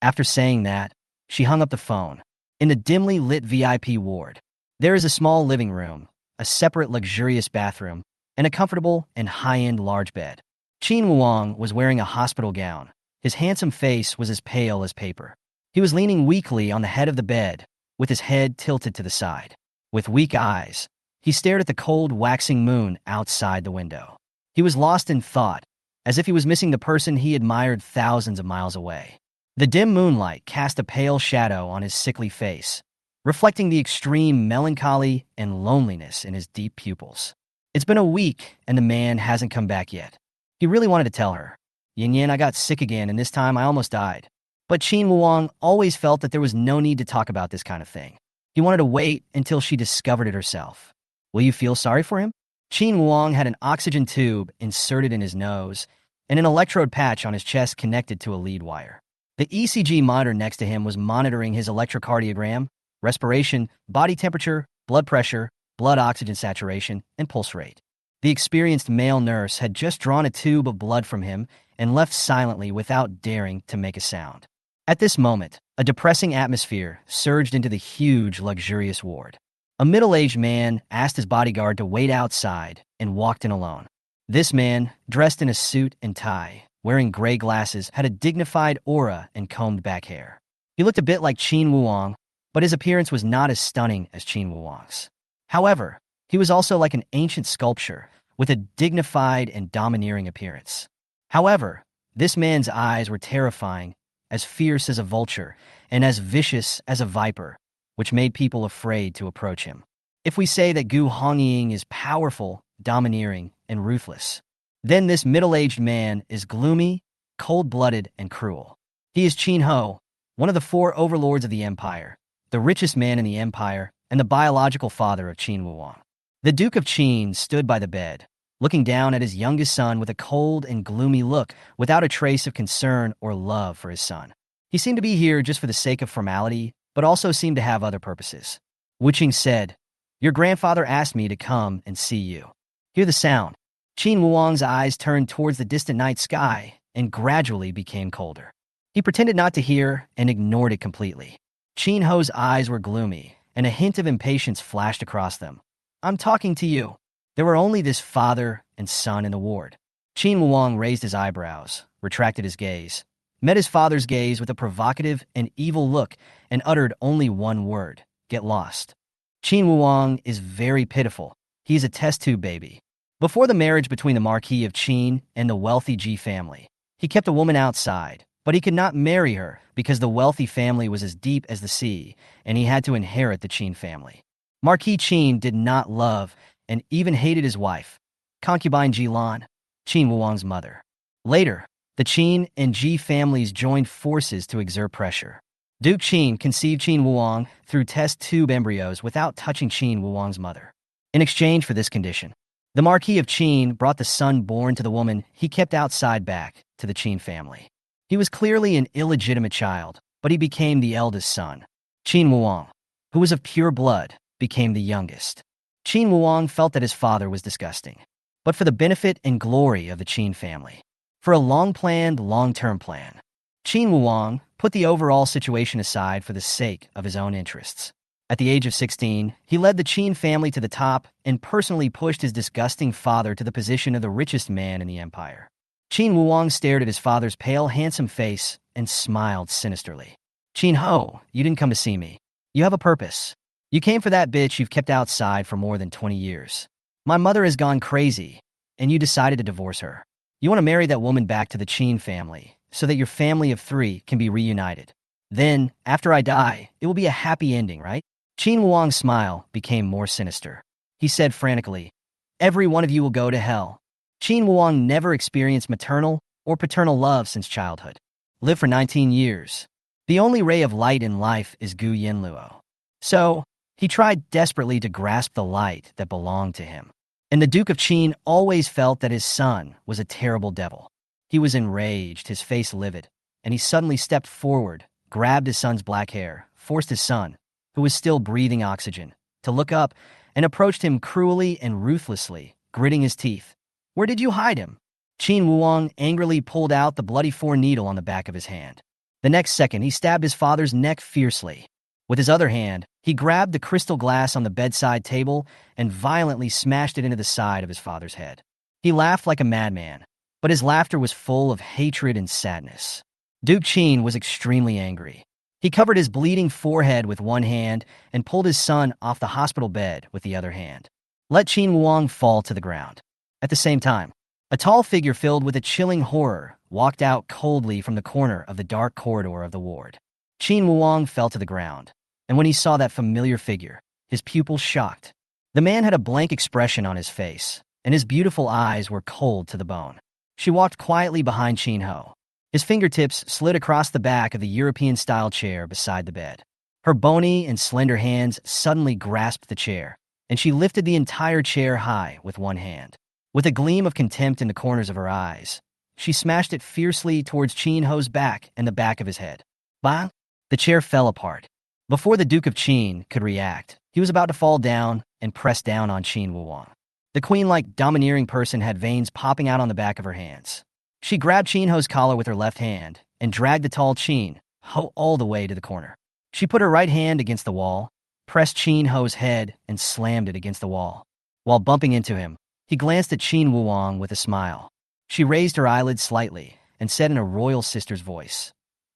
A: After saying that, she hung up the phone. In the dimly lit VIP ward, there is a small living room, a separate luxurious bathroom, and a comfortable and high-end large bed. Qin Wuang was wearing a hospital gown. His handsome face was as pale as paper. He was leaning weakly on the head of the bed, with his head tilted to the side. With weak eyes, he stared at the cold, waxing moon outside the window. He was lost in thought, as if he was missing the person he admired thousands of miles away. The dim moonlight cast a pale shadow on his sickly face, reflecting the extreme melancholy and loneliness in his deep pupils. It's been a week, and the man hasn't come back yet. He really wanted to tell her, "Yin Yin, I got sick again, and this time I almost died." But Qin Wuang always felt that there was no need to talk about this kind of thing. He wanted to wait until she discovered it herself. "Will you feel sorry for him?" Qin Wuang had an oxygen tube inserted in his nose and an electrode patch on his chest connected to a lead wire. The ECG monitor next to him was monitoring his electrocardiogram, respiration, body temperature, blood pressure, blood oxygen saturation, and pulse rate. The experienced male nurse had just drawn a tube of blood from him and left silently without daring to make a sound. At this moment, a depressing atmosphere surged into the huge, luxurious ward. A middle-aged man asked his bodyguard to wait outside and walked in alone. This man, dressed in a suit and tie, wearing gray glasses, had a dignified aura and combed-back hair. He looked a bit like Qin Wuang, but his appearance was not as stunning as Qin Wuang's. However, he was also like an ancient sculpture, with a dignified and domineering appearance. However, this man's eyes were terrifying, as fierce as a vulture, and as vicious as a viper, which made people afraid to approach him. If we say that Gu Hongying is powerful, domineering, and ruthless, Then this middle-aged man is gloomy, cold-blooded, and cruel. He is Qin Ho, one of the four overlords of the empire, the richest man in the empire, and the biological father of Qin Wuwang. The Duke of Qin stood by the bed, looking down at his youngest son with a cold and gloomy look, without a trace of concern or love for his son. He seemed to be here just for the sake of formality, but also seemed to have other purposes. Wu Qing said, "Your grandfather asked me to come and see you." Hear the sound. Qin Wuwang's eyes turned towards the distant night sky and gradually became colder. He pretended not to hear and ignored it completely. Qin Ho's eyes were gloomy, and a hint of impatience flashed across them. "I'm talking to you." There were only this father and son in the ward. Qin Wuwang raised his eyebrows, retracted his gaze, met his father's gaze with a provocative and evil look, and uttered only one word: "Get lost." Qin Wuwang is very pitiful. He is a test tube baby. Before the marriage between the Marquis of Qin and the wealthy Ji family, he kept a woman outside, but he could not marry her because the wealthy family was as deep as the sea, and he had to inherit the Qin family. Marquis Qin did not love and even hated his wife, concubine Ji Lan, Qin Wuwang's mother. Later, the Qin and Ji families joined forces to exert pressure. Duke Qin conceived Qin Wuwang through test tube embryos without touching Qin Wuwang's mother. In exchange for this condition, the Marquis of Qin brought the son born to the woman he kept outside back to the Qin family. He was clearly an illegitimate child, but he became the eldest son. Qin Wuwang, who was of pure blood, became the youngest. Qin Wuwang felt that his father was disgusting, but for the benefit and glory of the Qin family. For a long-planned, long-term plan, Qin Wuwang put the overall situation aside for the sake of his own interests. At the age of 16, he led the Qin family to the top and personally pushed his disgusting father to the position of the richest man in the empire. Qin Wuwang stared at his father's pale, handsome face and smiled sinisterly. "Qin Ho, you didn't come to see me. You have a purpose. You came for that bitch you've kept outside for more than 20 years. My mother has gone crazy, and you decided to divorce her. You want to marry that woman back to the Qin family so that your family of three can be reunited. Then, after I die, it will be a happy ending, right?" Qin Wuwang's smile became more sinister. He said frantically, "Every one of you will go to hell." Qin Wuwang never experienced maternal or paternal love since childhood. Lived for 19 years. The only ray of light in life is Gu Yanluo. So, he tried desperately to grasp the light that belonged to him. And the Duke of Qin always felt that his son was a terrible devil. He was enraged, his face livid, and he suddenly stepped forward, grabbed his son's black hair, forced his son, who was still breathing oxygen, to look up, and approached him cruelly and ruthlessly, gritting his teeth. "Where did you hide him?" Qin Wuwang angrily pulled out the bloody 4 needle on the back of his hand. The next second, he stabbed his father's neck fiercely. With his other hand, he grabbed the crystal glass on the bedside table and violently smashed it into the side of his father's head. He laughed like a madman, but his laughter was full of hatred and sadness. Duke Qin was extremely angry. He covered his bleeding forehead with one hand and pulled his son off the hospital bed with the other hand. Let Qin Wuwang fall to the ground. At the same time, a tall figure filled with a chilling horror walked out coldly from the corner of the dark corridor of the ward. Qin Wuwang fell to the ground, and when he saw that familiar figure, his pupils shocked. The man had a blank expression on his face, and his beautiful eyes were cold to the bone. She walked quietly behind Qin Ho. His fingertips slid across the back of the European-style chair beside the bed. Her bony and slender hands suddenly grasped the chair, and she lifted the entire chair high with one hand. With a gleam of contempt in the corners of her eyes, she smashed it fiercely towards Qin Ho's back and the back of his head. Bang! The chair fell apart. Before the Duke of Qin could react, he was about to fall down and press down on Qin Wuwang. The queen-like domineering person had veins popping out on the back of her hands. She grabbed Qin Ho's collar with her left hand and dragged the tall Qin Ho all the way to the corner. She put her right hand against the wall, pressed Qin Ho's head, and slammed it against the wall. While bumping into him, he glanced at Qin Wuwang with a smile. She raised her eyelids slightly and said in a royal sister's voice,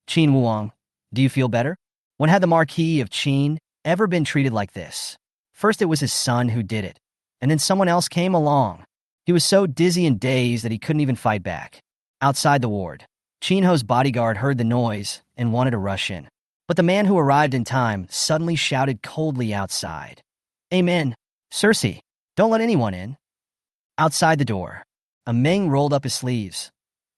A: "Qin Wuwang, do you feel better?" When had the Marquis of Qin ever been treated like this? First it was his son who did it, and then someone else came along. He was so dizzy and dazed that he couldn't even fight back. Outside the ward, Qin Ho's bodyguard heard the noise and wanted to rush in. But the man who arrived in time suddenly shouted coldly outside, "Amen, Cersei, don't let anyone in." Outside the door, Meng rolled up his sleeves.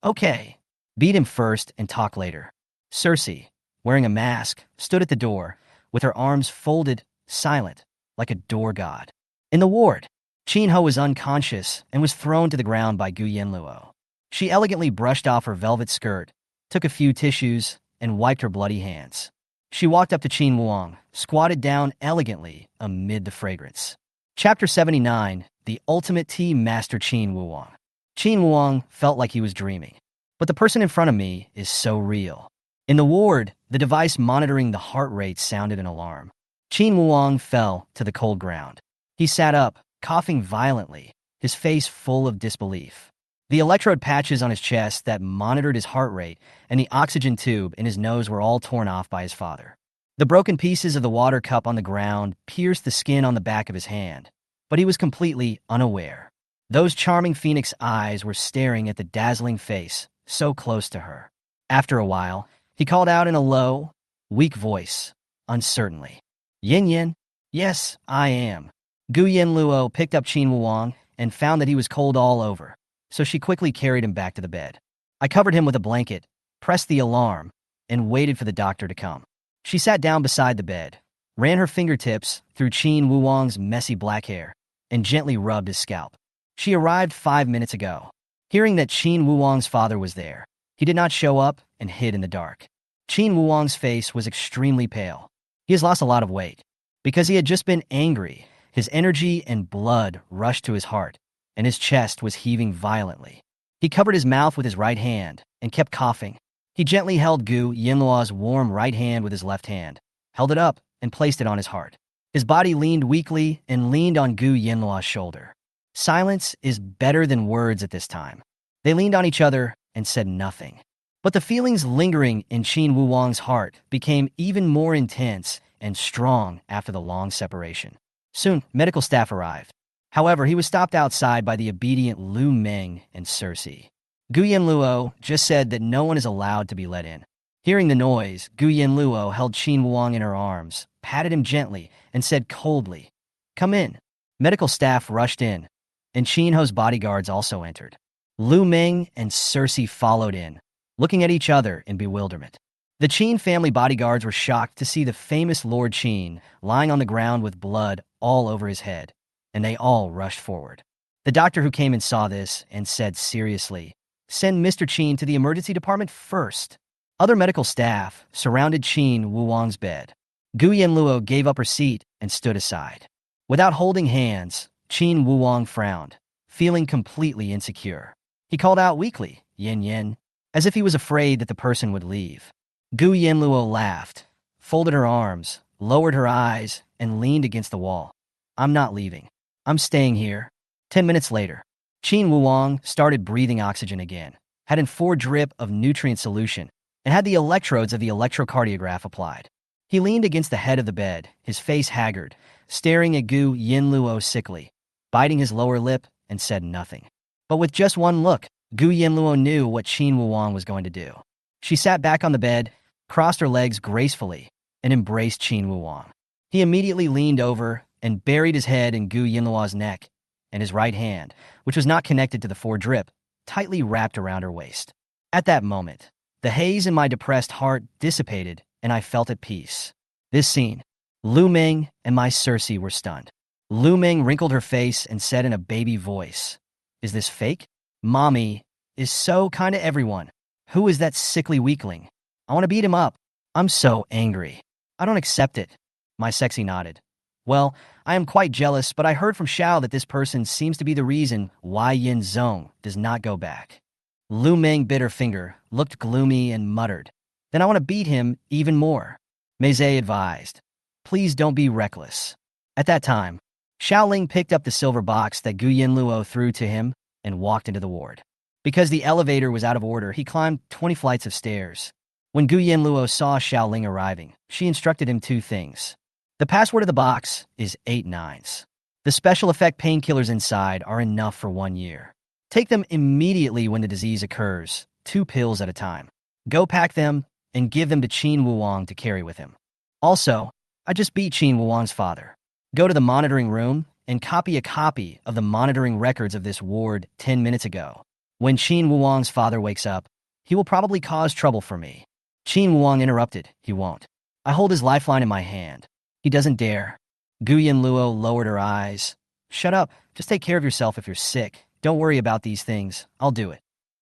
A: Okay. Beat him first and talk later. Cersei, wearing a mask, stood at the door, with her arms folded, silent, like a door god. In the ward, Qin Ho was unconscious and was thrown to the ground by Gu Yanluo. She elegantly brushed off her velvet skirt, took a few tissues, and wiped her bloody hands. She walked up to Qin Wuang, squatted down elegantly amid the fragrance. Chapter 79, The Ultimate Tea Master Qin Wuang. Qin Wuang felt like he was dreaming. But the person in front of me is so real. In the ward, the device monitoring the heart rate sounded an alarm. Qin Wuang fell to the cold ground. He sat up, coughing violently, his face full of disbelief. The electrode patches on his chest that monitored his heart rate and the oxygen tube in his nose were all torn off by his father. The broken pieces of the water cup on the ground pierced the skin on the back of his hand, but he was completely unaware. Those charming phoenix eyes were staring at the dazzling face, so close to her. After a while, he called out in a low, weak voice, uncertainly. Yin Yin? Yes, I am. Gu Yanluo picked up Qin Wuang and found that he was cold all over, so she quickly carried him back to the bed. I covered him with a blanket, pressed the alarm, and waited for the doctor to come. She sat down beside the bed, ran her fingertips through Qin Wuang's messy black hair, and gently rubbed his scalp. She arrived 5 minutes ago. Hearing that Qin Wuang's father was there, he did not show up and hid in the dark. Qin Wuang's face was extremely pale. He has lost a lot of weight. Because he had just been angry, his energy and blood rushed to his heart, and his chest was heaving violently. He covered his mouth with his right hand and kept coughing. He gently held Gu Yanluo's warm right hand with his left hand, held it up, and placed it on his heart. His body leaned weakly and leaned on Gu Yanluo's shoulder. Silence is better than words at this time. They leaned on each other and said nothing. But the feelings lingering in Qin Wuang's heart became even more intense and strong after the long separation. Soon, medical staff arrived. However, he was stopped outside by the obedient Lu Meng and Cersei. Gu Yanluo just said that no one is allowed to be let in. Hearing the noise, Gu Yanluo held Qin Wuang in her arms, patted him gently, and said coldly, "Come in." Medical staff rushed in, and Qin Ho's bodyguards also entered. Lu Meng and Cersei followed in, looking at each other in bewilderment. The Qin family bodyguards were shocked to see the famous Lord Qin lying on the ground with blood all over his head, and they all rushed forward. The doctor who came and saw this and said seriously, "Send Mr. Qin to the emergency department first." Other medical staff surrounded Qin Wuang's bed. Gu Yanluo gave up her seat and stood aside. Without holding hands, Qin Wuang frowned, feeling completely insecure. He called out weakly, "Yin Yin," as if he was afraid that the person would leave. Gu Yanluo laughed, folded her arms, lowered her eyes, and leaned against the wall. "I'm not leaving. I'm staying here." 10 minutes later, Qin Wuang started breathing oxygen again, had a 4 drip of nutrient solution, and had the electrodes of the electrocardiograph applied. He leaned against the head of the bed, his face haggard, staring at Gu Yanluo sickly, biting his lower lip, and said nothing. But with just one look, Gu Yanluo knew what Qin Wuang was going to do. She sat back on the bed, crossed her legs gracefully, and embraced Qin Wuang. He immediately leaned over and buried his head in Gu Yanluo's neck, and his right hand, which was not connected to the 4 drip, tightly wrapped around her waist. At that moment, the haze in my depressed heart dissipated, and I felt at peace. This scene, Lu Meng and my Cersei were stunned. Lu Meng wrinkled her face and said in a baby voice, "Is this fake? Mommy is so kind to everyone. Who is that sickly weakling? I want to beat him up. I'm so angry. I don't accept it." My sexy nodded. "Well, I am quite jealous, but I heard from Xiao that this person seems to be the reason why Yin Zong does not go back." Lu Meng bit her finger, looked gloomy, and muttered, "Then I want to beat him even more." Meize advised, "Please don't be reckless." At that time, Xiaoling picked up the silver box that Gu Yanluo threw to him and walked into the ward. Because the elevator was out of order, he climbed 20 flights of stairs. When Gu Yanluo saw Xiaoling arriving, she instructed him 2 things. The password of the box is 8 nines. The special effect painkillers inside are enough for 1 year. Take them immediately when the disease occurs, 2 pills at a time. Go pack them and give them to Qin Wuang to carry with him. Also, I just beat Qin Wuang's father. Go to the monitoring room and copy a copy of the monitoring records of this ward 10 minutes ago. When Qin Wuong's father wakes up, he will probably cause trouble for me. Qin Wuong interrupted. He won't. I hold his lifeline in my hand. He doesn't dare. Gu Yanluo lowered her eyes. Shut up. Just take care of yourself if you're sick. Don't worry about these things. I'll do it.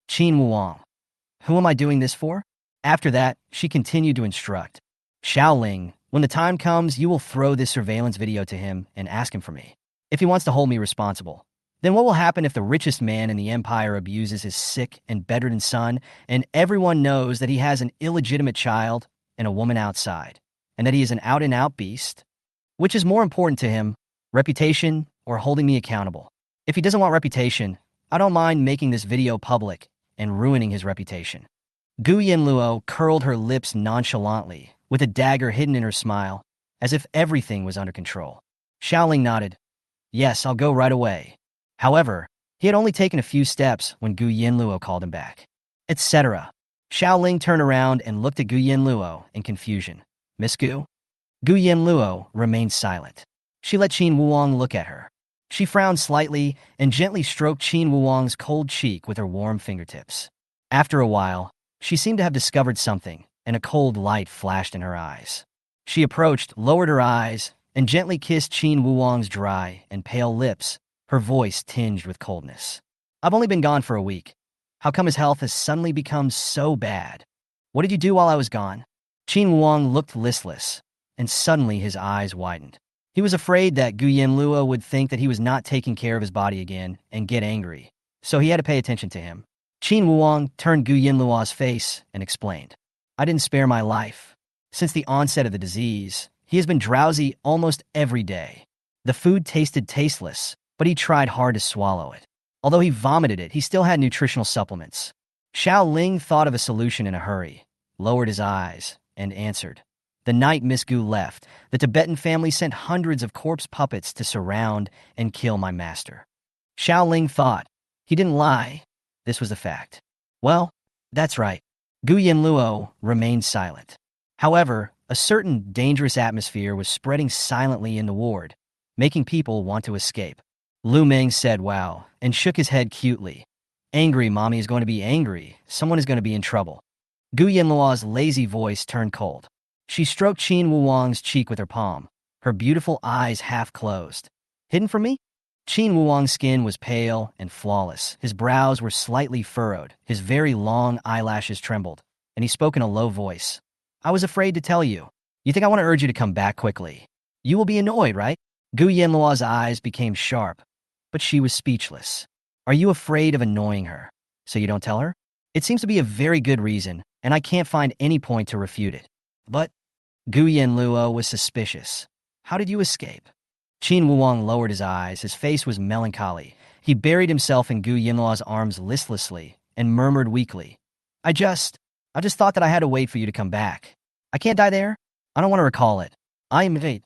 A: Qin Wuong. Who am I doing this for? After that, she continued to instruct. Xiaoling, when the time comes, you will throw this surveillance video to him and ask him for me. If he wants to hold me responsible. Then what will happen if the richest man in the empire abuses his sick and bedridden son, and everyone knows that he has an illegitimate child and a woman outside, and that he is an out-and-out beast? Which is more important to him, reputation or holding me accountable? If he doesn't want reputation, I don't mind making this video public and ruining his reputation. Gu Yanluo curled her lips nonchalantly, with a dagger hidden in her smile, as if everything was under control. Xiaoling nodded. Yes, I'll go right away. However, he had only taken a few steps when Gu Yanluo called him back. Etc. Xiaoling turned around and looked at Gu Yanluo in confusion. Miss Gu? Gu Yanluo remained silent. She let Qin Wuong look at her. She frowned slightly and gently stroked Qin Wuong's cold cheek with her warm fingertips. After a while, she seemed to have discovered something, and a cold light flashed in her eyes. She approached, lowered her eyes, and gently kissed Qin Wuong's dry and pale lips, her voice tinged with coldness. I've only been gone for a week. How come his health has suddenly become so bad? What did you do while I was gone? Qin Wuong looked listless, and suddenly his eyes widened. He was afraid that Gu Yanluo would think that he was not taking care of his body again and get angry, so he had to pay attention to him. Qin Wuong turned Gu Yanluo's face and explained. I didn't spare my life. Since the onset of the disease, he has been drowsy almost every day. The food tasted tasteless, but he tried hard to swallow it. Although he vomited it, he still had nutritional supplements. Xiaoling thought of a solution in a hurry, lowered his eyes, and answered. The night Miss Gu left, the Tibetan family sent hundreds of corpse puppets to surround and kill my master. Xiaoling thought. He didn't lie. This was a fact. Well, that's right. Gu Yanluo remained silent. However, a certain dangerous atmosphere was spreading silently in the ward, making people want to escape. Lu Meng said wow and shook his head cutely. Angry mommy is going to be angry. Someone is going to be in trouble. Gu Yanluo's lazy voice turned cold. She stroked Qin Wuong's cheek with her palm, her beautiful eyes half closed. Hidden from me? Qin Wuong's skin was pale and flawless. His brows were slightly furrowed. His very long eyelashes trembled, and he spoke in a low voice. I was afraid to tell you. You think I want to urge you to come back quickly? You will be annoyed, right? Gu Yanluo's eyes became sharp, but she was speechless. Are you afraid of annoying her, so you don't tell her? It seems to be a very good reason, and I can't find any point to refute it. But Gu Yanluo was suspicious. How did you escape? Qin Wuong lowered his eyes. His face was melancholy. He buried himself in Gu Yanluo's arms listlessly and murmured weakly. I just thought that I had to wait for you to come back. I can't die there. I don't want to recall it. I am fate.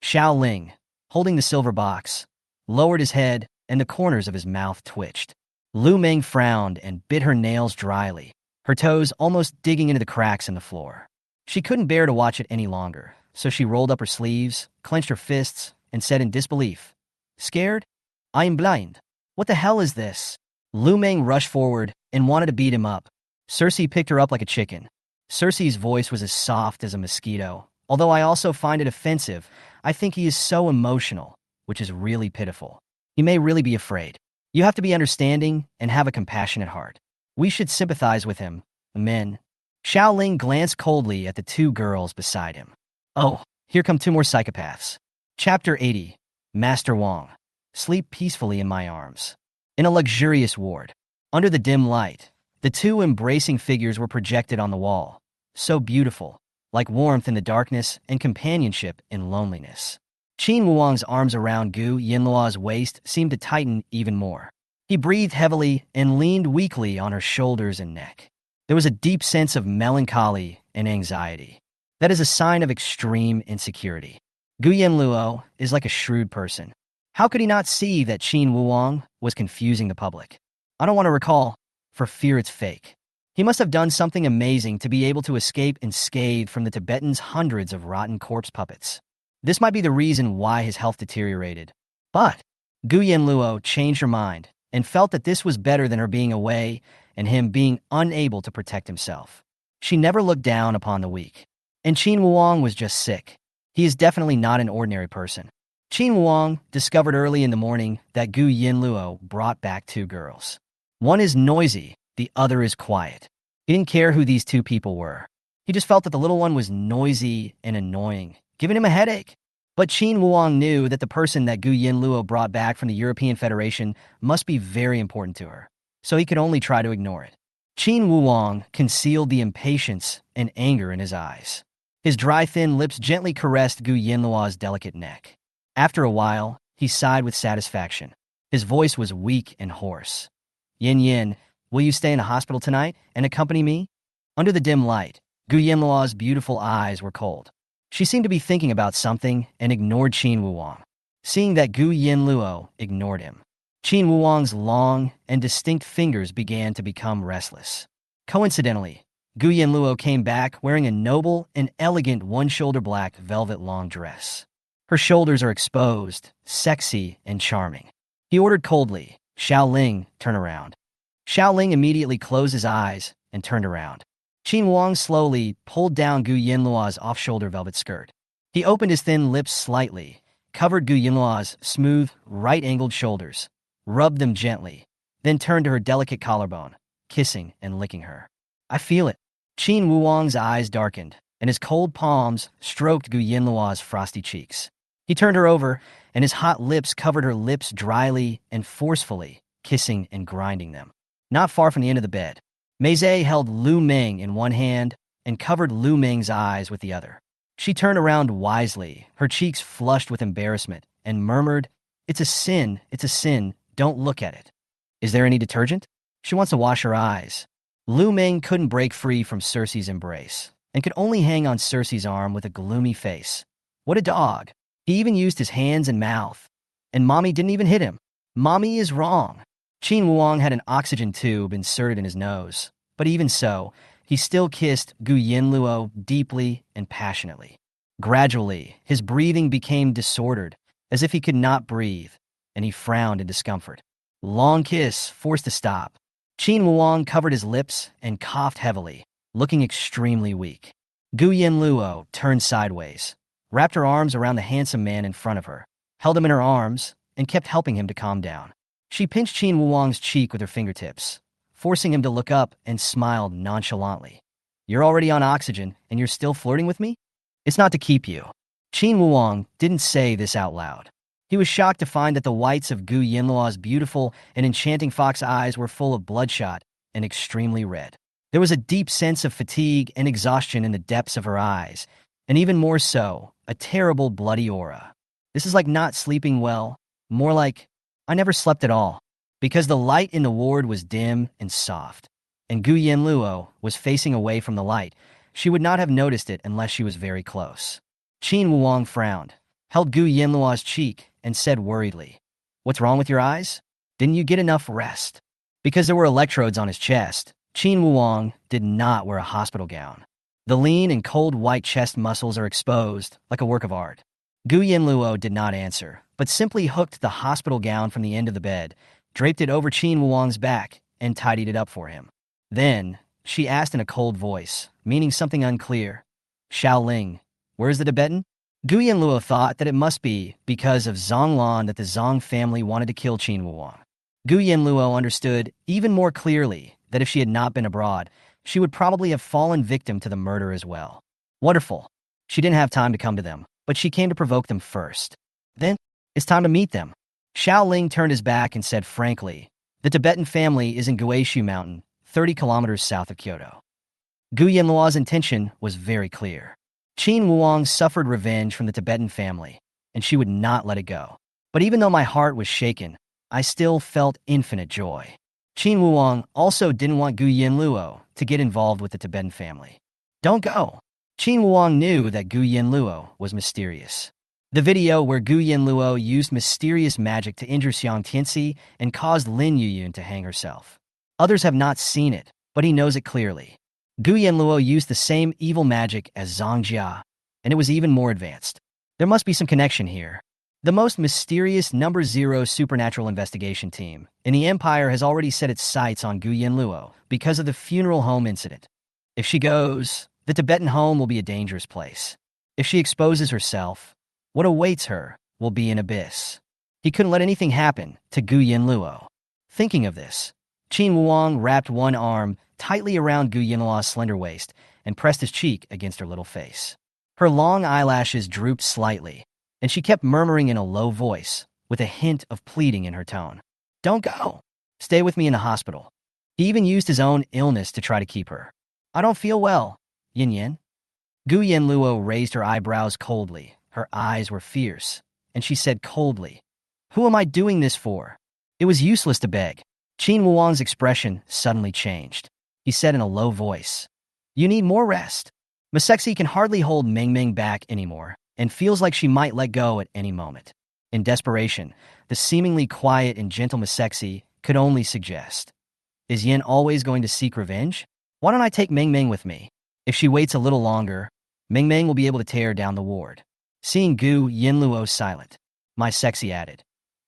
A: Xiaoling, holding the silver box, lowered his head and the corners of his mouth twitched. Lu Meng frowned and bit her nails dryly, her toes almost digging into the cracks in the floor. She couldn't bear to watch it any longer, so she rolled up her sleeves, clenched her fists, and said in disbelief, Scared? I am blind. What the hell is this? Lu Meng rushed forward and wanted to beat him up. Cersei picked her up like a chicken. Cersei's voice was as soft as a mosquito. Although I also find it offensive, I think he is so emotional, which is really pitiful. He may really be afraid. You have to be understanding and have a compassionate heart. We should sympathize with him, men. Xiaoling glanced coldly at the two girls beside him. Oh, here come two more psychopaths. Chapter 80. Master Wang. Sleep peacefully in my arms. In a luxurious ward. Under the dim light, the two embracing figures were projected on the wall. So beautiful, like warmth in the darkness and companionship in loneliness. Qin Wuong's arms around Gu Yanluo's waist seemed to tighten even more. He breathed heavily and leaned weakly on her shoulders and neck. There was a deep sense of melancholy and anxiety. That is a sign of extreme insecurity. Gu Yanluo is like a shrewd person. How could he not see that Qin Wuong was confusing the public? I don't want to recall, for fear it's fake. He must have done something amazing to be able to escape unscathed from the Tibetans' hundreds of rotten corpse puppets. This might be the reason why his health deteriorated. But Gu Yanluo changed her mind and felt that this was better than her being away and him being unable to protect himself. She never looked down upon the weak. And Qin Wuong was just sick. He is definitely not an ordinary person. Qin Wuong discovered early in the morning that Gu Yanluo brought back two girls. One is noisy, the other is quiet. He didn't care who these two people were. He just felt that the little one was noisy and annoying, giving him a headache. But Qin Wuong knew that the person that Gu Yanluo brought back from the European Federation must be very important to her, so he could only try to ignore it. Qin Wuong concealed the impatience and anger in his eyes. His dry, thin lips gently caressed Gu Yanluo's delicate neck. After a while, he sighed with satisfaction. His voice was weak and hoarse. "Yin Yin, will you stay in the hospital tonight and accompany me?" Under the dim light, Gu Yanluo's beautiful eyes were cold. She seemed to be thinking about something and ignored Qin Wuong. Seeing that Gu Yanluo ignored him, Qin Wuong's long and distinct fingers began to become restless. Coincidentally, Gu Yanluo came back wearing a noble and elegant one-shoulder black velvet long dress. Her shoulders are exposed, sexy, and charming. He ordered coldly, "Xiao Ling, turn around." Xiao Ling immediately closed his eyes and turned around. Qin Wuong slowly pulled down Gu Yanluo's off-shoulder velvet skirt. He opened his thin lips slightly, covered Gu Yanluo's smooth, right-angled shoulders, rubbed them gently, then turned to her delicate collarbone, kissing and licking her. "I feel it." Qin Wuong's eyes darkened, and his cold palms stroked Gu Yanluo's frosty cheeks. He turned her over, and his hot lips covered her lips dryly and forcefully, kissing and grinding them. Not far from the end of the bed, Meize held Lu Ming in one hand and covered Lu Ming's eyes with the other. She turned around wisely, her cheeks flushed with embarrassment, and murmured, it's a sin, don't look at it." "Is there any detergent?" "She wants to wash her eyes." Lu Ming couldn't break free from Cersei's embrace, and could only hang on Cersei's arm with a gloomy face. What a dog. He even used his hands and mouth. And Mommy didn't even hit him. Mommy is wrong. Qin Wuong had an oxygen tube inserted in his nose, but even so, he still kissed Gu Yanluo deeply and passionately. Gradually, his breathing became disordered, as if he could not breathe, and he frowned in discomfort. Long kiss, forced to stop. Qin Wuong covered his lips and coughed heavily, looking extremely weak. Gu Yanluo turned sideways, wrapped her arms around the handsome man in front of her, held him in her arms, and kept helping him to calm down. She pinched Qin Wuong's cheek with her fingertips, forcing him to look up, and smiled nonchalantly. "You're already on oxygen, and you're still flirting with me? It's not to keep you." Qin Wuong didn't say this out loud. He was shocked to find that the whites of Gu Yanluo's beautiful and enchanting fox eyes were full of bloodshot and extremely red. There was a deep sense of fatigue and exhaustion in the depths of her eyes, and even more so, a terrible bloody aura. This is like not sleeping well, more like, I never slept at all, because the light in the ward was dim and soft, and Gu Yanluo was facing away from the light. She would not have noticed it unless she was very close. Qin Wuong frowned, held Gu Yanluo's cheek, and said worriedly, "What's wrong with your eyes? Didn't you get enough rest?" Because there were electrodes on his chest, Qin Wuong did not wear a hospital gown. The lean and cold white chest muscles are exposed, like a work of art. Gu Yanluo did not answer, but simply hooked the hospital gown from the end of the bed, draped it over Qin Wuong's back, and tidied it up for him. Then, she asked in a cold voice, meaning something unclear, "Xiao Ling, where's the Tibetan?" Gu Yanluo thought that it must be because of Zhonglan that the Zhong family wanted to kill Qin Wuong. Gu Yanluo understood even more clearly that if she had not been abroad, she would probably have fallen victim to the murder as well. Wonderful. She didn't have time to come to them, but she came to provoke them first. Then, it's time to meet them. Xiao Ling turned his back and said frankly, "The Tibetan family is in Guishu Mountain, 30 kilometers south of Kyoto." Gu Yanluo's intention was very clear. Qin Wuong suffered revenge from the Tibetan family, and she would not let it go. But even though my heart was shaken, I still felt infinite joy. Qin Wuong also didn't want Gu Yanluo to get involved with the Tibetan family. Don't go. Qin Wuong knew that Gu Yanluo was mysterious. The video where Gu Yanluo used mysterious magic to injure Xiang Tianxi and caused Lin Yuyun to hang herself. Others have not seen it, but he knows it clearly. Gu Yanluo used the same evil magic as Zhang Jia, and it was even more advanced. There must be some connection here. The most mysterious number 0 supernatural investigation team in the Empire has already set its sights on Gu Yanluo because of the funeral home incident. If she goes, the Tibetan home will be a dangerous place. If she exposes herself, what awaits her will be an abyss. He couldn't let anything happen to Gu Yanluo. Thinking of this, Qin Wuang wrapped one arm tightly around Gu Yanluo's slender waist and pressed his cheek against her little face. Her long eyelashes drooped slightly, and she kept murmuring in a low voice, with a hint of pleading in her tone. "Don't go. Stay with me in the hospital." He even used his own illness to try to keep her. "I don't feel well, Yin Yin." Gu Yanluo raised her eyebrows coldly. Her eyes were fierce, and she said coldly, "Who am I doing this for?" It was useless to beg. Qin Wuang's expression suddenly changed. He said in a low voice, "You need more rest." Masexi can hardly hold Meng Meng back anymore, and feels like she might let go at any moment. In desperation, the seemingly quiet and gentle Masexi could only suggest, "Is Yin always going to seek revenge? Why don't I take Meng Meng with me? If she waits a little longer, Meng Meng will be able to tear down the ward." Seeing Gu Yanluo silent, Masexi added,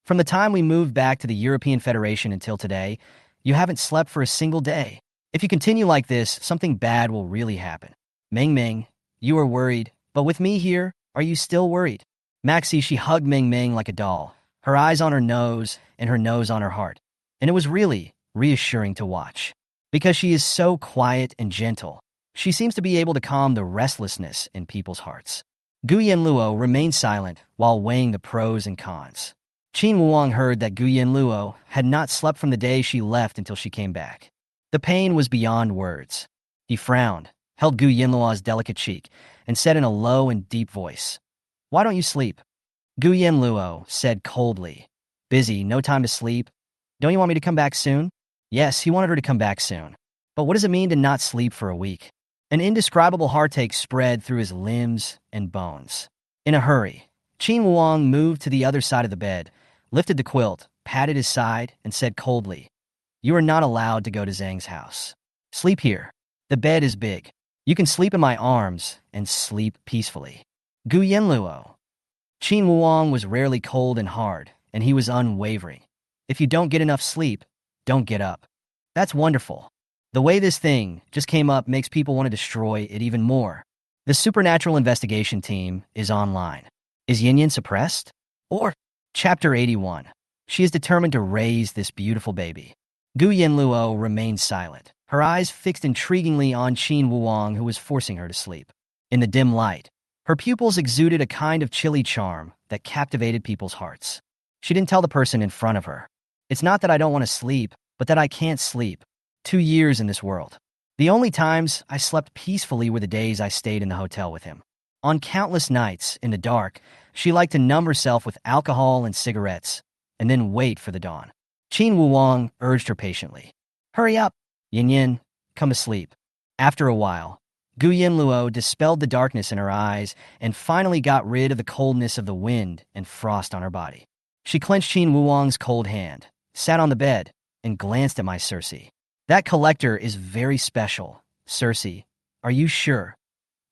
A: "From the time we moved back to the European Federation until today, you haven't slept for a single day. If you continue like this, something bad will really happen. Meng Meng, you are worried, but with me here, are you still worried?" Maxi, she hugged Meng Meng like a doll, her eyes on her nose and her nose on her heart. And it was really reassuring to watch. Because she is so quiet and gentle, she seems to be able to calm the restlessness in people's hearts. Gu Yanluo remained silent while weighing the pros and cons. Qin Wuang heard that Gu Yanluo had not slept from the day she left until she came back. The pain was beyond words. He frowned, held Gu Yanluo's delicate cheek, and said in a low and deep voice, "Why don't you sleep?" Gu Yanluo said coldly, "Busy, no time to sleep. Don't you want me to come back soon?" Yes, he wanted her to come back soon. But what does it mean to not sleep for a week? An indescribable heartache spread through his limbs and bones. In a hurry, Qin Wuang moved to the other side of the bed, lifted the quilt, patted his side, and said coldly, "You are not allowed to go to Zhang's house. Sleep here. The bed is big. You can sleep in my arms and sleep peacefully." Gu Yanluo. Qin Wuang was rarely cold and hard, and he was unwavering. "If you don't get enough sleep, don't get up." That's wonderful. The way this thing just came up makes people want to destroy it even more. The supernatural investigation team is online. Is Yin Yin suppressed? Or, Chapter 81. She is determined to raise this beautiful baby. Gu Yanluo remained silent, her eyes fixed intriguingly on Qin Wuang, who was forcing her to sleep. In the dim light, her pupils exuded a kind of chilly charm that captivated people's hearts. She didn't tell the person in front of her, "It's not that I don't want to sleep, but that I can't sleep. 2 years in this world. The only times I slept peacefully were the days I stayed in the hotel with him." On countless nights, in the dark, she liked to numb herself with alcohol and cigarettes, and then wait for the dawn. Qin Wuang urged her patiently, "Hurry up, Yin Yin, come to sleep." After a while, Gu Yanluo dispelled the darkness in her eyes and finally got rid of the coldness of the wind and frost on her body. She clenched Qin Wuang's cold hand, sat on the bed, and glanced at my Cersei. "That collector is very special, Cersei. Are you sure?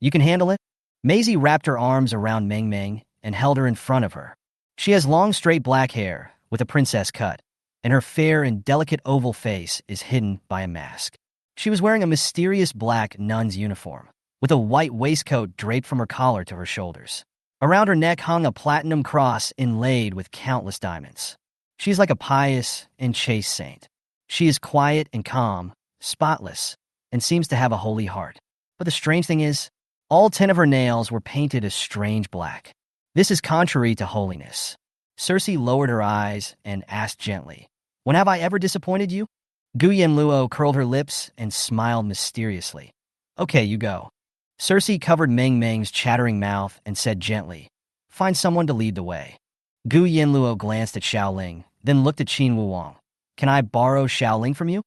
A: You can handle it?" Maisie wrapped her arms around Meng Meng and held her in front of her. She has long, straight black hair with a princess cut, and her fair and delicate oval face is hidden by a mask. She was wearing a mysterious black nun's uniform, with a white waistcoat draped from her collar to her shoulders. Around her neck hung a platinum cross inlaid with countless diamonds. She's like a pious and chaste saint. She is quiet and calm, spotless, and seems to have a holy heart. But the strange thing is, all 10 of her nails were painted a strange black. This is contrary to holiness. Cersei lowered her eyes and asked gently, "When have I ever disappointed you?" Gu Yanluo curled her lips and smiled mysteriously. "Okay, you go." Cersei covered Meng Meng's chattering mouth and said gently, "Find someone to lead the way." Gu Yanluo glanced at Xiaoling, then looked at Qin Wuang. "Can I borrow Xiaoling from you?"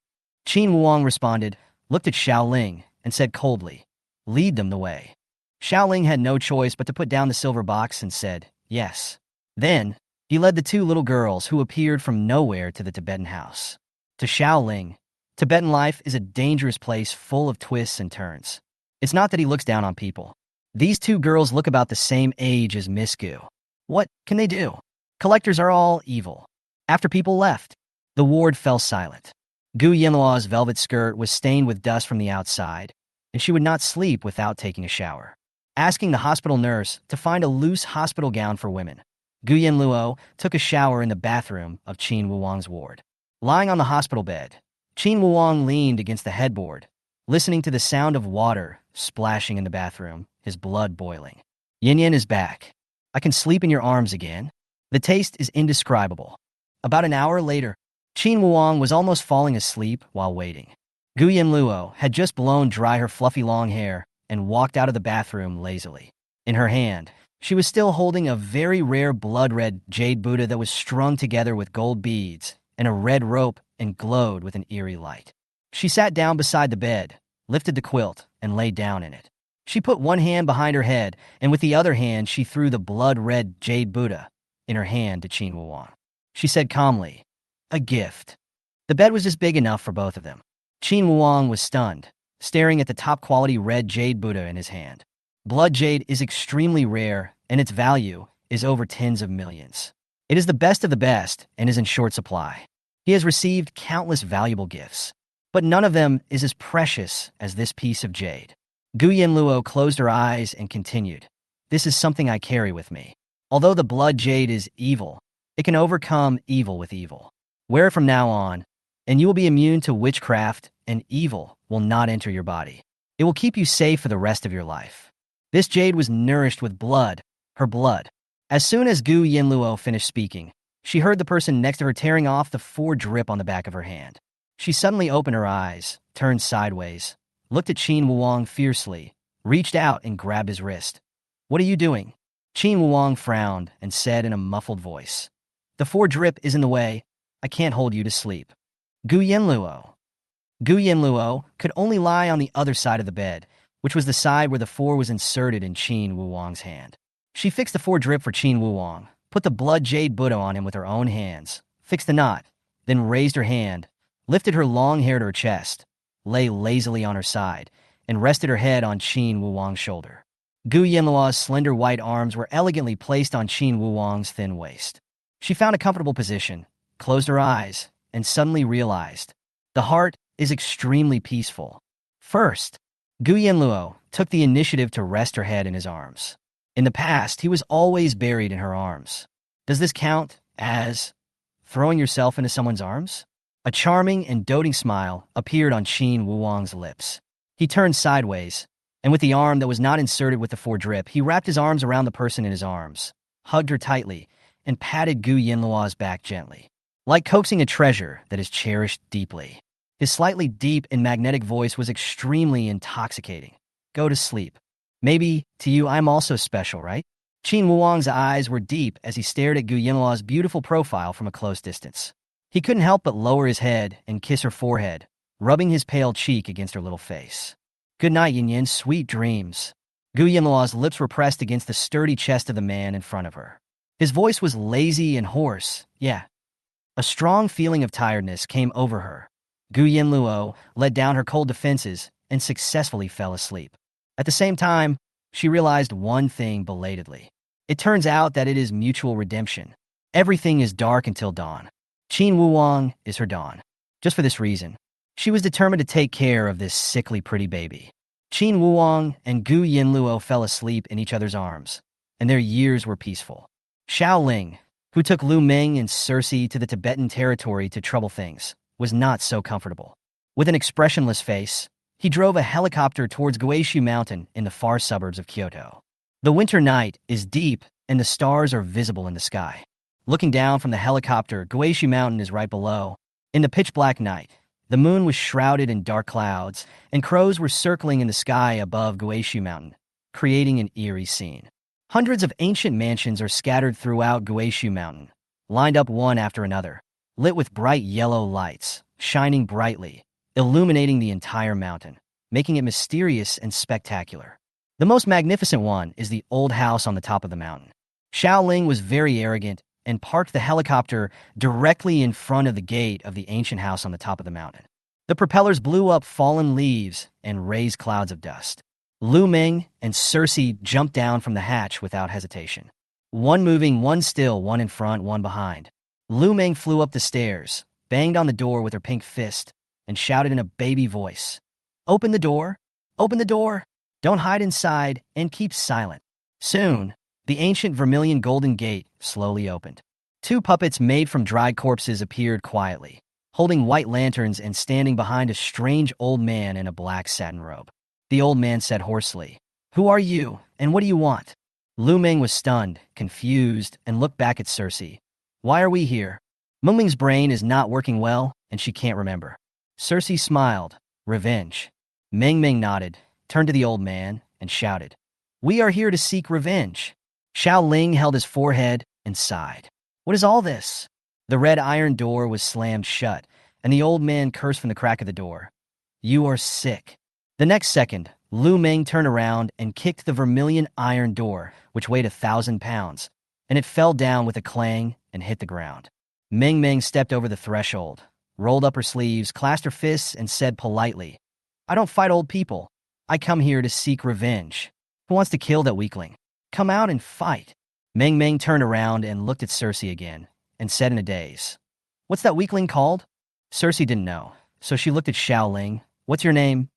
A: Qin Wuang responded, looked at Xiaoling, and said coldly, "Lead them the way." Xiaoling had no choice but to put down the silver box and said, "Yes." Then, he led the 2 little girls who appeared from nowhere to the Tibetan house. To Xiaoling, Tibetan life is a dangerous place full of twists and turns. It's not that he looks down on people. These 2 girls look about the same age as Miss Gu. What can they do? Collectors are all evil. After people left, the ward fell silent. Gu Yanluo's velvet skirt was stained with dust from the outside, and she would not sleep without taking a shower. Asking the hospital nurse to find a loose hospital gown for women, Gu Yanluo took a shower in the bathroom of Qin Wuwang's ward. Lying on the hospital bed, Qin Wuwang leaned against the headboard, listening to the sound of water splashing in the bathroom, his blood boiling. Yin Yin is back. I can sleep in your arms again. The taste is indescribable. About an hour later, Qin Wuwang was almost falling asleep while waiting. Gu Yanluo had just blown dry her fluffy long hair and walked out of the bathroom lazily. In her hand, she was still holding a very rare blood-red jade Buddha that was strung together with gold beads and a red rope and glowed with an eerie light. She sat down beside the bed, lifted the quilt, and lay down in it. She put one hand behind her head, and with the other hand she threw the blood-red jade Buddha in her hand to Qin Wuwang. She said calmly, "A gift." The bed was just big enough for both of them. Qin Wuwang was stunned, staring at the top-quality red jade Buddha in his hand. Blood jade is extremely rare, and its value is over tens of millions. It is the best of the best and is in short supply. He has received countless valuable gifts, but none of them is as precious as this piece of jade. Gu Yanluo closed her eyes and continued, "This is something I carry with me. Although the blood jade is evil, it can overcome evil with evil. Wear it from now on, and you will be immune to witchcraft, and evil will not enter your body. It will keep you safe for the rest of your life." This jade was nourished with blood, her blood. As soon as Gu Yanluo finished speaking, she heard the person next to her tearing off the 4 drip on the back of her hand. She suddenly opened her eyes, turned sideways, looked at Qin Wuwang fiercely, reached out and grabbed his wrist. "What are you doing?" Qin Wuwang frowned and said in a muffled voice, "The 4 drip is in the way. I can't hold you to sleep." Gu Yanluo. Gu Yanluo could only lie on the other side of the bed, which was the side where the 4 was inserted in Qin Wuwang's hand. She fixed the 4 drip for Qin Wuwang, put the blood jade Buddha on him with her own hands, fixed the knot, then raised her hand, lifted her long hair to her chest, lay lazily on her side, and rested her head on Qin Wuwang's shoulder. Gu Yanluo's slender white arms were elegantly placed on Qin Wuwang's thin waist. She found a comfortable position, closed her eyes, and suddenly realized the heart is extremely peaceful. First, Gu Yanluo took the initiative to rest her head in his arms. In the past, he was always buried in her arms. Does this count as throwing yourself into someone's arms? A charming and doting smile appeared on Qin Wuwang's lips. He turned sideways, and with the arm that was not inserted with the 4 drip, he wrapped his arms around the person in his arms, hugged her tightly, and patted Gu Yanluo's back gently, like coaxing a treasure that is cherished deeply. His slightly deep and magnetic voice was extremely intoxicating. "Go to sleep. Maybe, to you, I'm also special, right?" Qin Wuwang's eyes were deep as he stared at Gu Yanluo's beautiful profile from a close distance. He couldn't help but lower his head and kiss her forehead, rubbing his pale cheek against her little face. "Good night, Yin Yin, sweet dreams." Gu Yanluo's lips were pressed against the sturdy chest of the man in front of her. His voice was lazy and hoarse, yeah. A strong feeling of tiredness came over her. Gu Yanluo let down her cold defenses and successfully fell asleep. At the same time, she realized one thing belatedly. It turns out that it is mutual redemption. Everything is dark until dawn. Qin Wuwang is her dawn. Just for this reason, she was determined to take care of this sickly pretty baby. Qin Wuwang and Gu Yanluo fell asleep in each other's arms, and their years were peaceful. Xiao Ling, who took Lu Meng and Cersei to the Tibetan territory to trouble things, was not so comfortable. With an expressionless face, he drove a helicopter towards Guishu Mountain in the far suburbs of Kyoto. The winter night is deep and the stars are visible in the sky. Looking down from the helicopter, Guishu Mountain is right below. In the pitch-black night, the moon was shrouded in dark clouds, and crows were circling in the sky above Guishu Mountain, creating an eerie scene. Hundreds of ancient mansions are scattered throughout Guishu Mountain, lined up one after another, lit with bright yellow lights, shining brightly, illuminating the entire mountain, making it mysterious and spectacular. The most magnificent one is the old house on the top of the mountain. Xiao Ling was very arrogant and parked the helicopter directly in front of the gate of the ancient house on the top of the mountain. The propellers blew up fallen leaves and raised clouds of dust. Lu Meng and Cersei jumped down from the hatch without hesitation. One moving, one still, one in front, one behind. Lu Meng flew up the stairs, banged on the door with her pink fist, and shouted in a baby voice, "Open the door! Open the door! Don't hide inside, and keep silent." Soon, the ancient vermilion golden gate slowly opened. Two puppets made from dried corpses appeared quietly, holding white lanterns and standing behind a strange old man in a black satin robe. The old man said hoarsely, "Who are you, and what do you want?" Lu Meng was stunned, confused, and looked back at Cersei. "Why are we here?" Mengming's brain is not working well, and she can't remember. Cersei smiled. "Revenge." Mengming nodded, turned to the old man, and shouted, "We are here to seek revenge." Xiao Ling held his forehead and sighed. "What is all this?" The red iron door was slammed shut, and the old man cursed from the crack of the door. "You are sick." The next second, Lu Meng turned around and kicked the vermilion iron door, which weighed 1,000 pounds, and it fell down with a clang and hit the ground. Meng Meng stepped over the threshold, rolled up her sleeves, clasped her fists, and said politely, "I don't fight old people. I come here to seek revenge. Who wants to kill that weakling? Come out and fight." Meng Meng turned around and looked at Cersei again, and said in a daze, "What's that weakling called?" Cersei didn't know, so she looked at Xiao Ling. "What's your name?"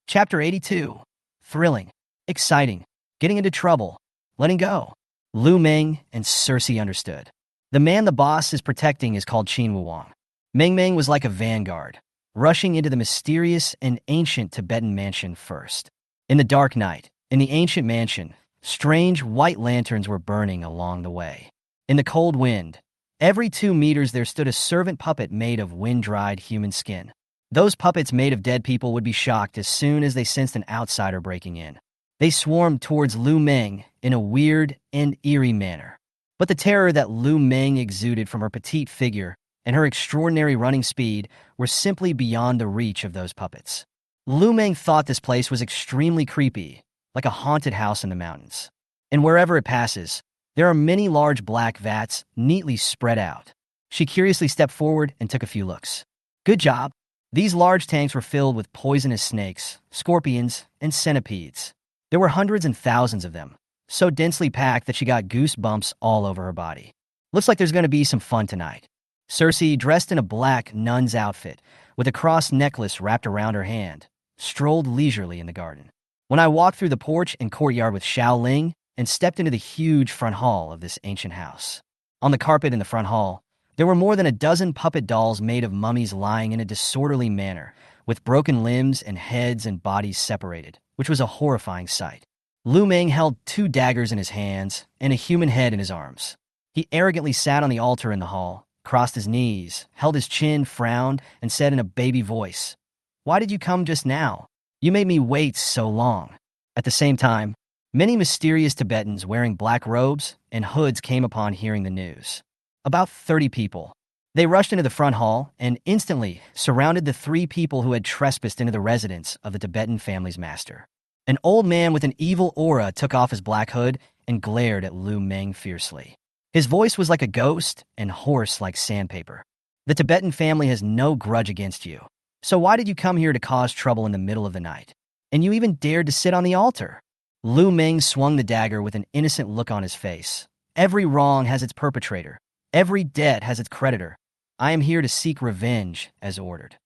A: Chapter 82. Thrilling. Exciting. Getting into trouble. Letting go. Lu Meng and Cersei understood. The man the boss is protecting is called Qin Wuwang. Meng Meng was like a vanguard, rushing into the mysterious and ancient Tibetan mansion first. In the dark night, in the ancient mansion, strange white lanterns were burning along the way. In the cold wind, every 2 meters there stood a servant puppet made of wind-dried human skin. Those puppets made of dead people would be shocked as soon as they sensed an outsider breaking in. They swarmed towards Lu Meng in a weird and eerie manner. But the terror that Lu Meng exuded from her petite figure and her extraordinary running speed were simply beyond the reach of those puppets. Lu Meng thought this place was extremely creepy, like a haunted house in the mountains. And wherever it passes, there are many large black vats neatly spread out. She curiously stepped forward and took a few looks. Good job. These large tanks were filled with poisonous snakes, scorpions, and centipedes. There were hundreds and thousands of them, so densely packed that she got goosebumps all over her body. Looks like there's going to be some fun tonight. Cersei, dressed in a black nun's outfit, with a cross necklace wrapped around her hand, strolled leisurely in the garden. When I walked through the porch and courtyard with Xiao Ling and stepped into the huge front hall of this ancient house. On the carpet in the front hall, there were more than a dozen puppet dolls made of mummies lying in a disorderly manner, with broken limbs and heads and bodies separated, which was a horrifying sight. Lu Meng held 2 daggers in his hands and a human head in his arms. He arrogantly sat on the altar in the hall, crossed his knees, held his chin, frowned, and said in a baby voice, "Why did you come just now? You made me wait so long." At the same time, many mysterious Tibetans wearing black robes and hoods came upon hearing the news. About 30 people. They rushed into the front hall and instantly surrounded the 3 people who had trespassed into the residence of the Tibetan family's master. An old man with an evil aura took off his black hood and glared at Lu Meng fiercely. His voice was like a ghost and hoarse like sandpaper. "The Tibetan family has no grudge against you. So why did you come here to cause trouble in the middle of the night? And you even dared to sit on the altar?" Lu Meng swung the dagger with an innocent look on his face. "Every wrong has its perpetrator. Every debt has its creditor. I am here to seek revenge as ordered."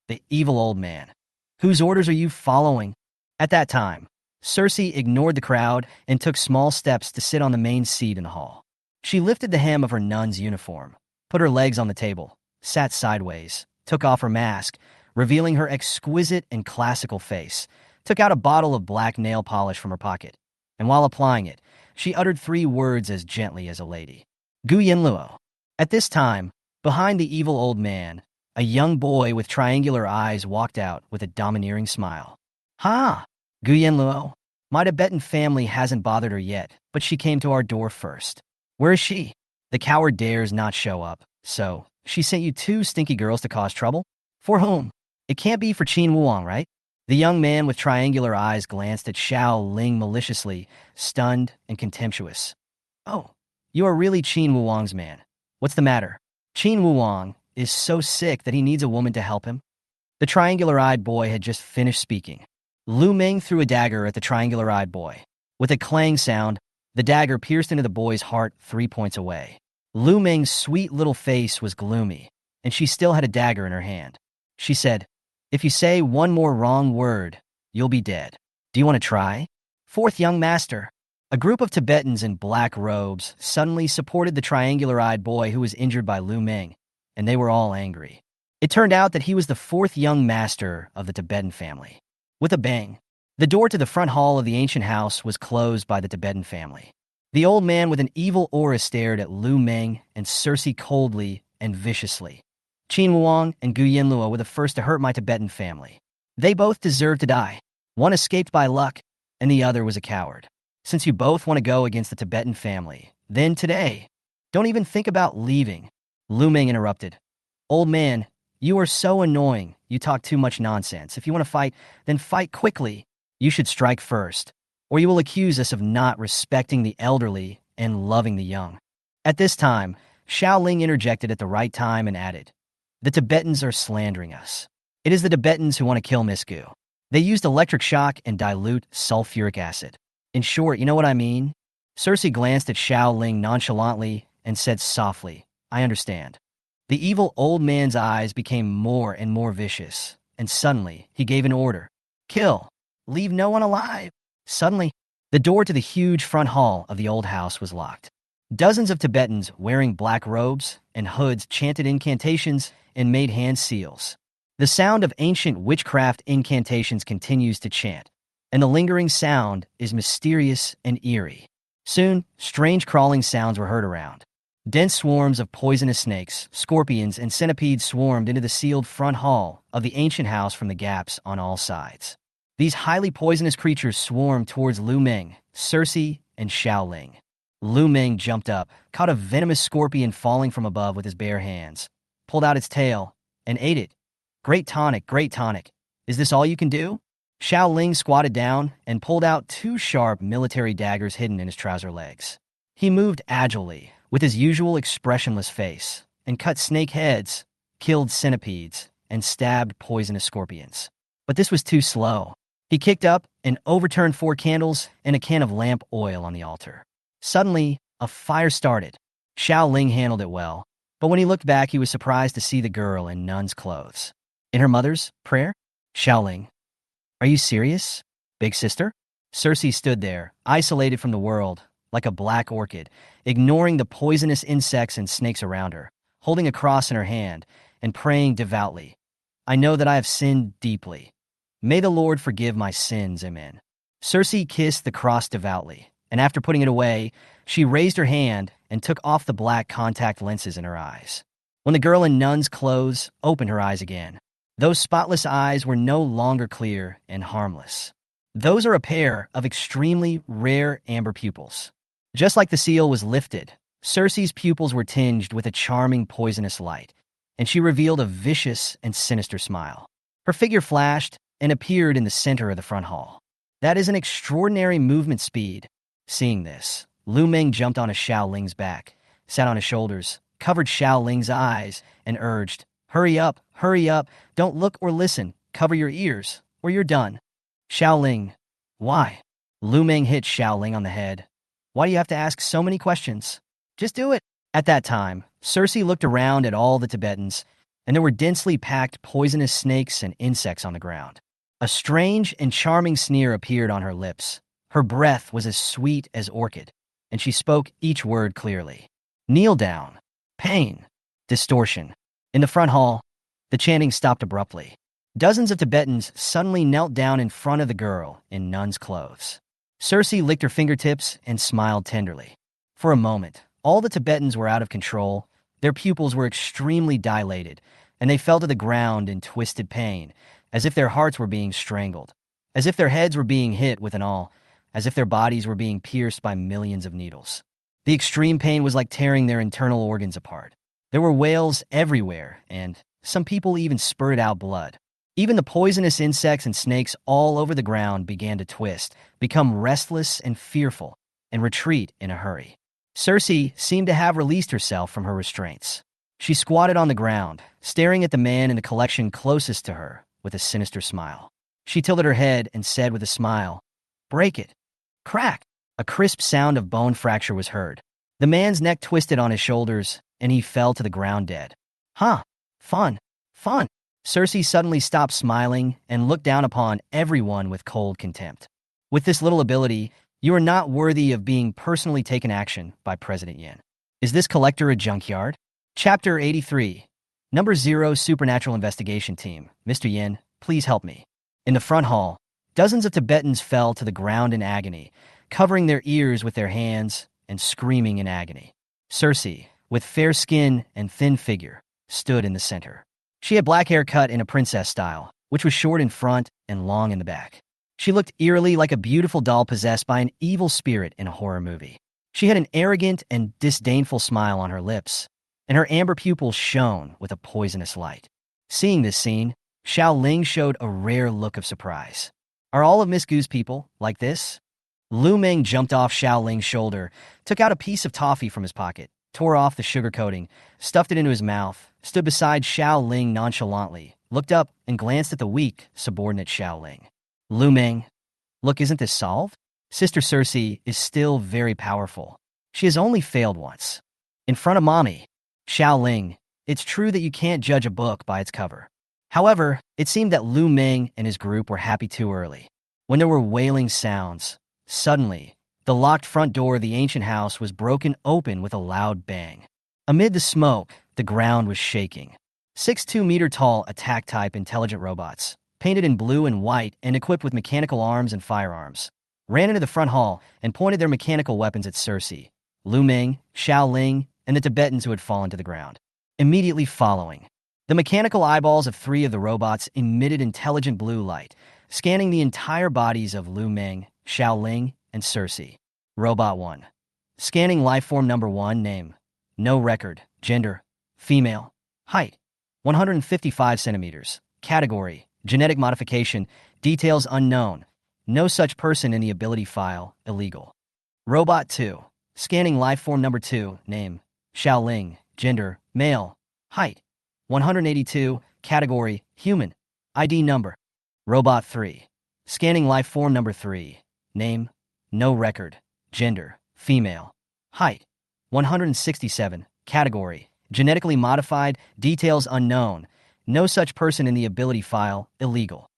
A: The evil old man. "Whose orders are you following?" At that time, Cersei ignored the crowd and took small steps to sit on the main seat in the hall. She lifted the hem of her nun's uniform, put her legs on the table, sat sideways, took off her mask, revealing her exquisite and classical face, took out a bottle of black nail polish from her pocket, and while applying it, she uttered 3 words as gently as a lady. "Gu Yanluo." At this time, behind the evil old man, a young boy with triangular eyes walked out with a domineering smile. "Ha! Gu Yanluo. My Tibetan family hasn't bothered her yet, but she came to our door first. Where is she? The coward dares not show up, so she sent you 2 stinky girls to cause trouble? For whom? It can't be for Qin Wuwang, right?" The young man with triangular eyes glanced at Xiao Ling maliciously, stunned and contemptuous. "Oh, you are really Qin Wuwang's man. What's the matter?" "Qin Wuwang is so sick that he needs a woman to help him." The triangular-eyed boy had just finished speaking. Lu Meng threw a dagger at the triangular-eyed boy. With a clang sound, The dagger pierced into the boy's heart 3 points away. Lu Ming's sweet little face was gloomy, and she still had a dagger in her hand. She said, "If you say one more wrong word, you'll be dead. Do you want to try?" Fourth young master. A group of Tibetans in black robes suddenly supported the triangular-eyed boy who was injured by Lu Ming, and they were all angry. It turned out that he was the fourth young master of the Tibetan family. With a bang, the door to the front hall of the ancient house was closed by the Tibetan family. The old man with an evil aura stared at Lu Ming and Cersei coldly and viciously. Qin Wuang and Gu Yanluo were the first to hurt my Tibetan family. They both deserved to die. One escaped by luck, and the other was a coward. Since you both want to go against the Tibetan family, then today, don't even think about leaving. Lu Ming interrupted. Old man, you are so annoying. You talk too much nonsense. If you want to fight, then fight quickly. You should strike first, or you will accuse us of not respecting the elderly and loving the young. At this time, Xiao Ling interjected at the right time and added, the Tibetans are slandering us. It is the Tibetans who want to kill Miss Gu. They used electric shock and dilute sulfuric acid. In short, you know what I mean? Cersei glanced at Xiao Ling nonchalantly and said softly, I understand. The evil old man's eyes became more and more vicious, and suddenly he gave an order. Kill. Leave no one alive. Suddenly, the door to the huge front hall of the old house was locked. Dozens of Tibetans wearing black robes and hoods chanted incantations and made hand seals. The sound of ancient witchcraft incantations continues to chant, and the lingering sound is mysterious and eerie. Soon, strange crawling sounds were heard around. Dense swarms of poisonous snakes, scorpions, and centipedes swarmed into the sealed front hall of the ancient house from the gaps on all sides. These highly poisonous creatures swarmed towards Lu Ming, Cersei, and Xiao Ling. Lu Ming jumped up, caught a venomous scorpion falling from above with his bare hands, pulled out its tail, and ate it. Great tonic, great tonic. Is this all you can do? Xiao Ling squatted down and pulled out two sharp military daggers hidden in his trouser legs. He moved agilely, with his usual expressionless face, and cut snake heads, killed centipedes, and stabbed poisonous scorpions. But this was too slow. He kicked up and overturned 4 candles and a can of lamp oil on the altar. Suddenly, a fire started. Xiao Ling handled it well, but when he looked back, he was surprised to see the girl in nun's clothes. In her mother's prayer? Xiao Ling, are you serious? Big sister? Cersei stood there, isolated from the world, like a black orchid, ignoring the poisonous insects and snakes around her, holding a cross in her hand and praying devoutly. I know that I have sinned deeply. May the Lord forgive my sins, amen. Cersei kissed the cross devoutly, and after putting it away, she raised her hand and took off the black contact lenses in her eyes. When the girl in nun's clothes opened her eyes again, those spotless eyes were no longer clear and harmless. Those are a pair of extremely rare amber pupils. Just like the seal was lifted, Cersei's pupils were tinged with a charming poisonous light, and she revealed a vicious and sinister smile. Her figure flashed and appeared in the center of the front hall. That is an extraordinary movement speed. Seeing this, Lu Ming jumped onto Xiao Ling's back, sat on his shoulders, covered Xiao Ling's eyes, and urged, hurry up, don't look or listen, cover your ears, or you're done. Xiao Ling, why? Lu Ming hit Xiao Ling on the head. Why do you have to ask so many questions? Just do it. At that time, Cersei looked around at all the Tibetans, and there were densely packed poisonous snakes and insects on the ground. A strange and charming sneer appeared on her lips. Her breath was as sweet as orchid, and she spoke each word clearly. Kneel down. Pain. Distortion. In the front hall, the chanting stopped abruptly. Dozens of Tibetans suddenly knelt down in front of the girl in nun's clothes. Cersei licked her fingertips and smiled tenderly. For a moment, all the Tibetans were out of control. Their pupils were extremely dilated, and they fell to the ground in twisted pain, as if their hearts were being strangled, as if their heads were being hit with an awl, as if their bodies were being pierced by millions of needles. The extreme pain was like tearing their internal organs apart. There were wails everywhere, and some people even spurted out blood. Even the poisonous insects and snakes all over the ground began to twist, become restless and fearful, and retreat in a hurry. Cersei seemed to have released herself from her restraints. She squatted on the ground, staring at the man in the collection closest to her with a sinister smile. She tilted her head and said with a smile, break it. Crack. A crisp sound of bone fracture was heard. The man's neck twisted on his shoulders, and he fell to the ground dead. Huh. Fun. Fun. Cersei suddenly stopped smiling and looked down upon everyone with cold contempt. With this little ability, you are not worthy of being personally taken action by President Yin. Is this collector a junkyard? Chapter 83. Number 0 Supernatural Investigation Team. Mr. Yin, please help me. In the front hall, dozens of Tibetans fell to the ground in agony, covering their ears with their hands and screaming in agony. Cersei, with fair skin and thin figure, stood in the center. She had black hair cut in a princess style, which was short in front and long in the back. She looked eerily like a beautiful doll possessed by an evil spirit in a horror movie. She had an arrogant and disdainful smile on her lips, and her amber pupils shone with a poisonous light. Seeing this scene, Xiao Ling showed a rare look of surprise. Are all of Miss Gu's people like this? Lu Meng jumped off Xiao Ling's shoulder, took out a piece of toffee from his pocket, tore off the sugar coating, stuffed it into his mouth, stood beside Xiao Ling nonchalantly, looked up and glanced at the weak, subordinate Xiao Ling. Lu Meng, look, isn't this solved? Sister Cersei is still very powerful. She has only failed once. In front of Mommy, Xiao Ling, it's true that you can't judge a book by its cover. However, it seemed that Lu Meng and his group were happy too early. When there were wailing sounds, suddenly, the locked front door of the ancient house was broken open with a loud bang. Amid the smoke, the ground was shaking. 6 2-meter-tall attack-type intelligent robots, painted in blue and white and equipped with mechanical arms and firearms, ran into the front hall and pointed their mechanical weapons at Cersei, Lu Meng, Xiao Ling, and the Tibetans who had fallen to the ground. Immediately following, the mechanical eyeballs of 3 of the robots emitted intelligent blue light, scanning the entire bodies of Lu Meng, Xiao Ling, and Cersei. Robot 1. Scanning lifeform number 1, name. No record, gender, female, height, 155 centimeters, category, genetic modification, details unknown, no such person in the ability file, illegal. Robot 2. Scanning lifeform number 2, name, Xiao Ling, gender, male, height, 182, category, human, ID number. Robot 3. Scanning lifeform number 3, name, no record, gender, female, height, 167, category, genetically modified, details unknown, no such person in the ability file, illegal.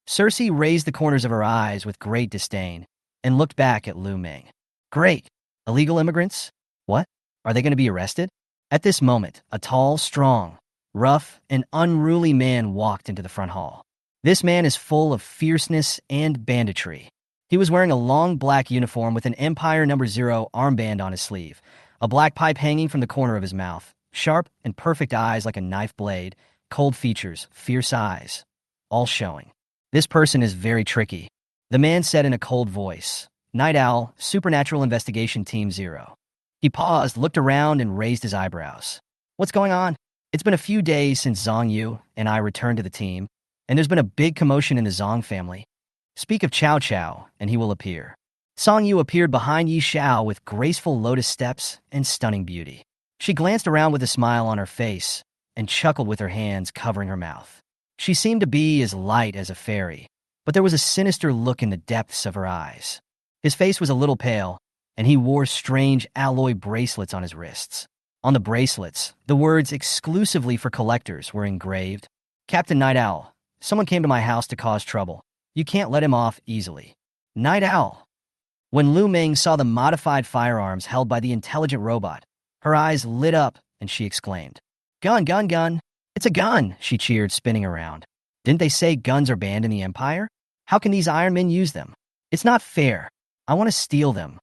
A: Cersei raised the corners of her eyes with great disdain and looked back at Lu Meng. Great. Illegal immigrants? What? Are they going to be arrested? At this moment, a tall, strong, rough, and unruly man walked into the front hall. This man is full of fierceness and banditry. He was wearing a long black uniform with an Empire No. 0 armband on his sleeve, a black pipe hanging from the corner of his mouth, sharp and perfect eyes like a knife blade, cold features, fierce eyes, all showing. This person is very tricky, the man said in a cold voice. Night Owl, Supernatural Investigation Team 0. He paused, looked around, and raised his eyebrows. What's going on? It's been a few days since Zhang Yu and I returned to the team, and there's been a big commotion in the Zhang family. Speak of Cao Cao, and he will appear. Zhang Yu appeared behind Yi Xiao with graceful lotus steps and stunning beauty. She glanced around with a smile on her face and chuckled with her hands covering her mouth. She seemed to be as light as a fairy, but there was a sinister look in the depths of her eyes. His face was a little pale, and he wore strange alloy bracelets on his wrists. On the bracelets, the words exclusively for collectors were engraved. Captain Night Owl, someone came to my house to cause trouble. You can't let him off easily. Night Owl. When Lu Meng saw the modified firearms held by the intelligent robot, her eyes lit up and she exclaimed, Gun, gun, gun. It's a gun, she cheered, spinning around. Didn't they say guns are banned in the Empire? How can these Iron Men use them? It's not fair. I want to steal them.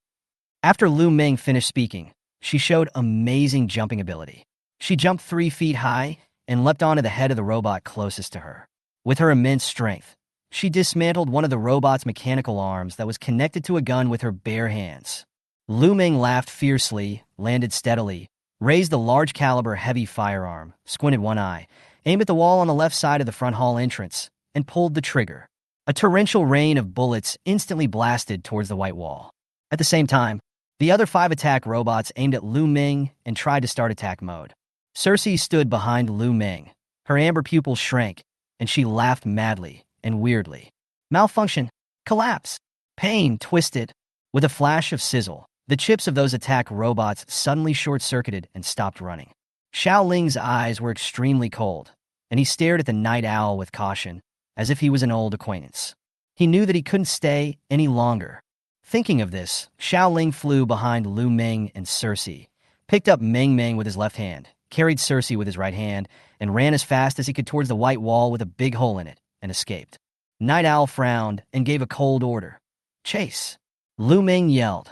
A: After Lu Meng finished speaking, she showed amazing jumping ability. She jumped 3 feet high and leapt onto the head of the robot closest to her. With her immense strength, she dismantled one of the robot's mechanical arms that was connected to a gun with her bare hands. Lu Meng laughed fiercely, landed steadily, raised the large-caliber heavy firearm, squinted one eye, aimed at the wall on the left side of the front hall entrance, and pulled the trigger. A torrential rain of bullets instantly blasted towards the white wall. At the same time, the other 5 attack robots aimed at Lu Meng and tried to start attack mode. Cersei stood behind Lu Meng. Her amber pupils shrank, and she laughed madly and weirdly. Malfunction. Collapse. Pain. Twisted. With a flash of sizzle, the chips of those attack robots suddenly short-circuited and stopped running. Xiao Ling's eyes were extremely cold, and he stared at the night owl with caution, as if he was an old acquaintance. He knew that he couldn't stay any longer. Thinking of this, Xiao Ling flew behind Lu Meng and Cersei, picked up Meng Meng with his left hand, carried Cersei with his right hand, and ran as fast as he could towards the white wall with a big hole in it, and escaped. Night Owl frowned and gave a cold order. Chase. Lu Meng yelled.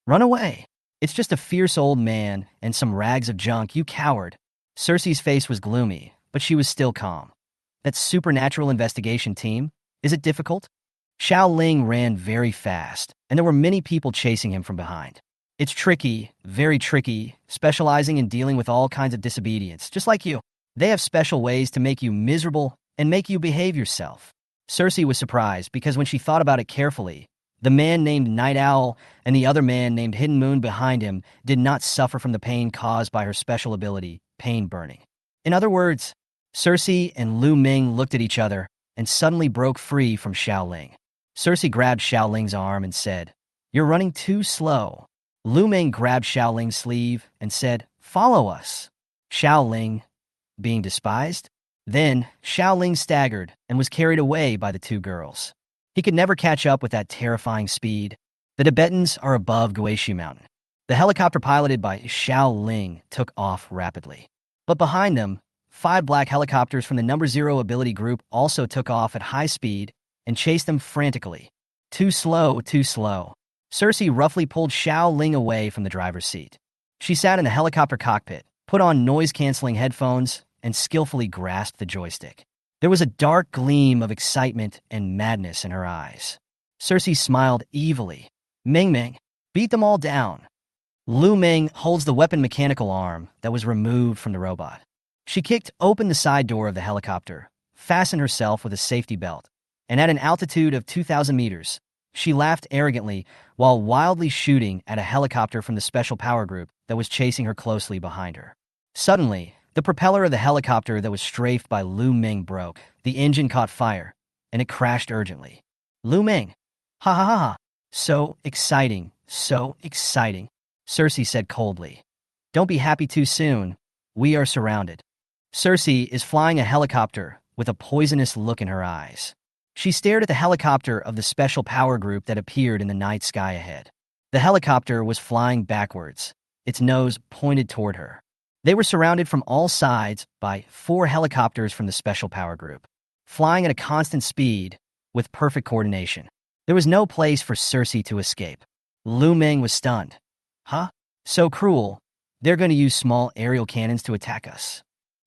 A: Run away. It's just a fierce old man and some rags of junk, you coward. Cersei's face was gloomy, but she was still calm. That supernatural investigation team? Is it difficult? Xiao Ling ran very fast, and there were many people chasing him from behind. It's tricky, very tricky, specializing in dealing with all kinds of disobedience, just like you. They have special ways to make you miserable and make you behave yourself. Cersei was surprised because when she thought about it carefully, the man named Night Owl and the other man named Hidden Moon behind him did not suffer from the pain caused by her special ability, pain burning. In other words, Cersei and Lu Meng looked at each other and suddenly broke free from Xiao Ling. Cersei grabbed Xiao Ling's arm and said, You're running too slow. Lu Meng grabbed Xiao Ling's sleeve and said, Follow us. Xiao Ling, being despised? Then, Xiao Ling staggered and was carried away by the two girls. He could never catch up with that terrifying speed. The Tibetans are above Guishu Mountain. The helicopter piloted by Xiao Ling took off rapidly. But behind them, 5 black helicopters from the number 0 ability group also took off at high speed and chased them frantically. Too slow, too slow. Cersei roughly pulled Xiao Ling away from the driver's seat. She sat in the helicopter cockpit, put on noise-canceling headphones, and skillfully grasped the joystick. There was a dark gleam of excitement and madness in her eyes. Cersei smiled evilly. Meng Meng, beat them all down. Lu Meng holds the weapon mechanical arm that was removed from the robot. She kicked open the side door of the helicopter, fastened herself with a safety belt, and at an altitude of 2,000 meters, she laughed arrogantly while wildly shooting at a helicopter from the special power group that was chasing her closely behind her. Suddenly, the propeller of the helicopter that was strafed by Lu Meng broke, the engine caught fire, and it crashed urgently. Lu Meng, ha ha ha ha, so exciting, Cersei said coldly. Don't be happy too soon, we are surrounded. Cersei is flying a helicopter with a poisonous look in her eyes. She stared at the helicopter of the special power group that appeared in the night sky ahead. The helicopter was flying backwards, its nose pointed toward her. They were surrounded from all sides by 4 helicopters from the special power group, flying at a constant speed with perfect coordination. There was no place for Cersei to escape. Lu Meng was stunned. Huh? So cruel. They're going to use small aerial cannons to attack us.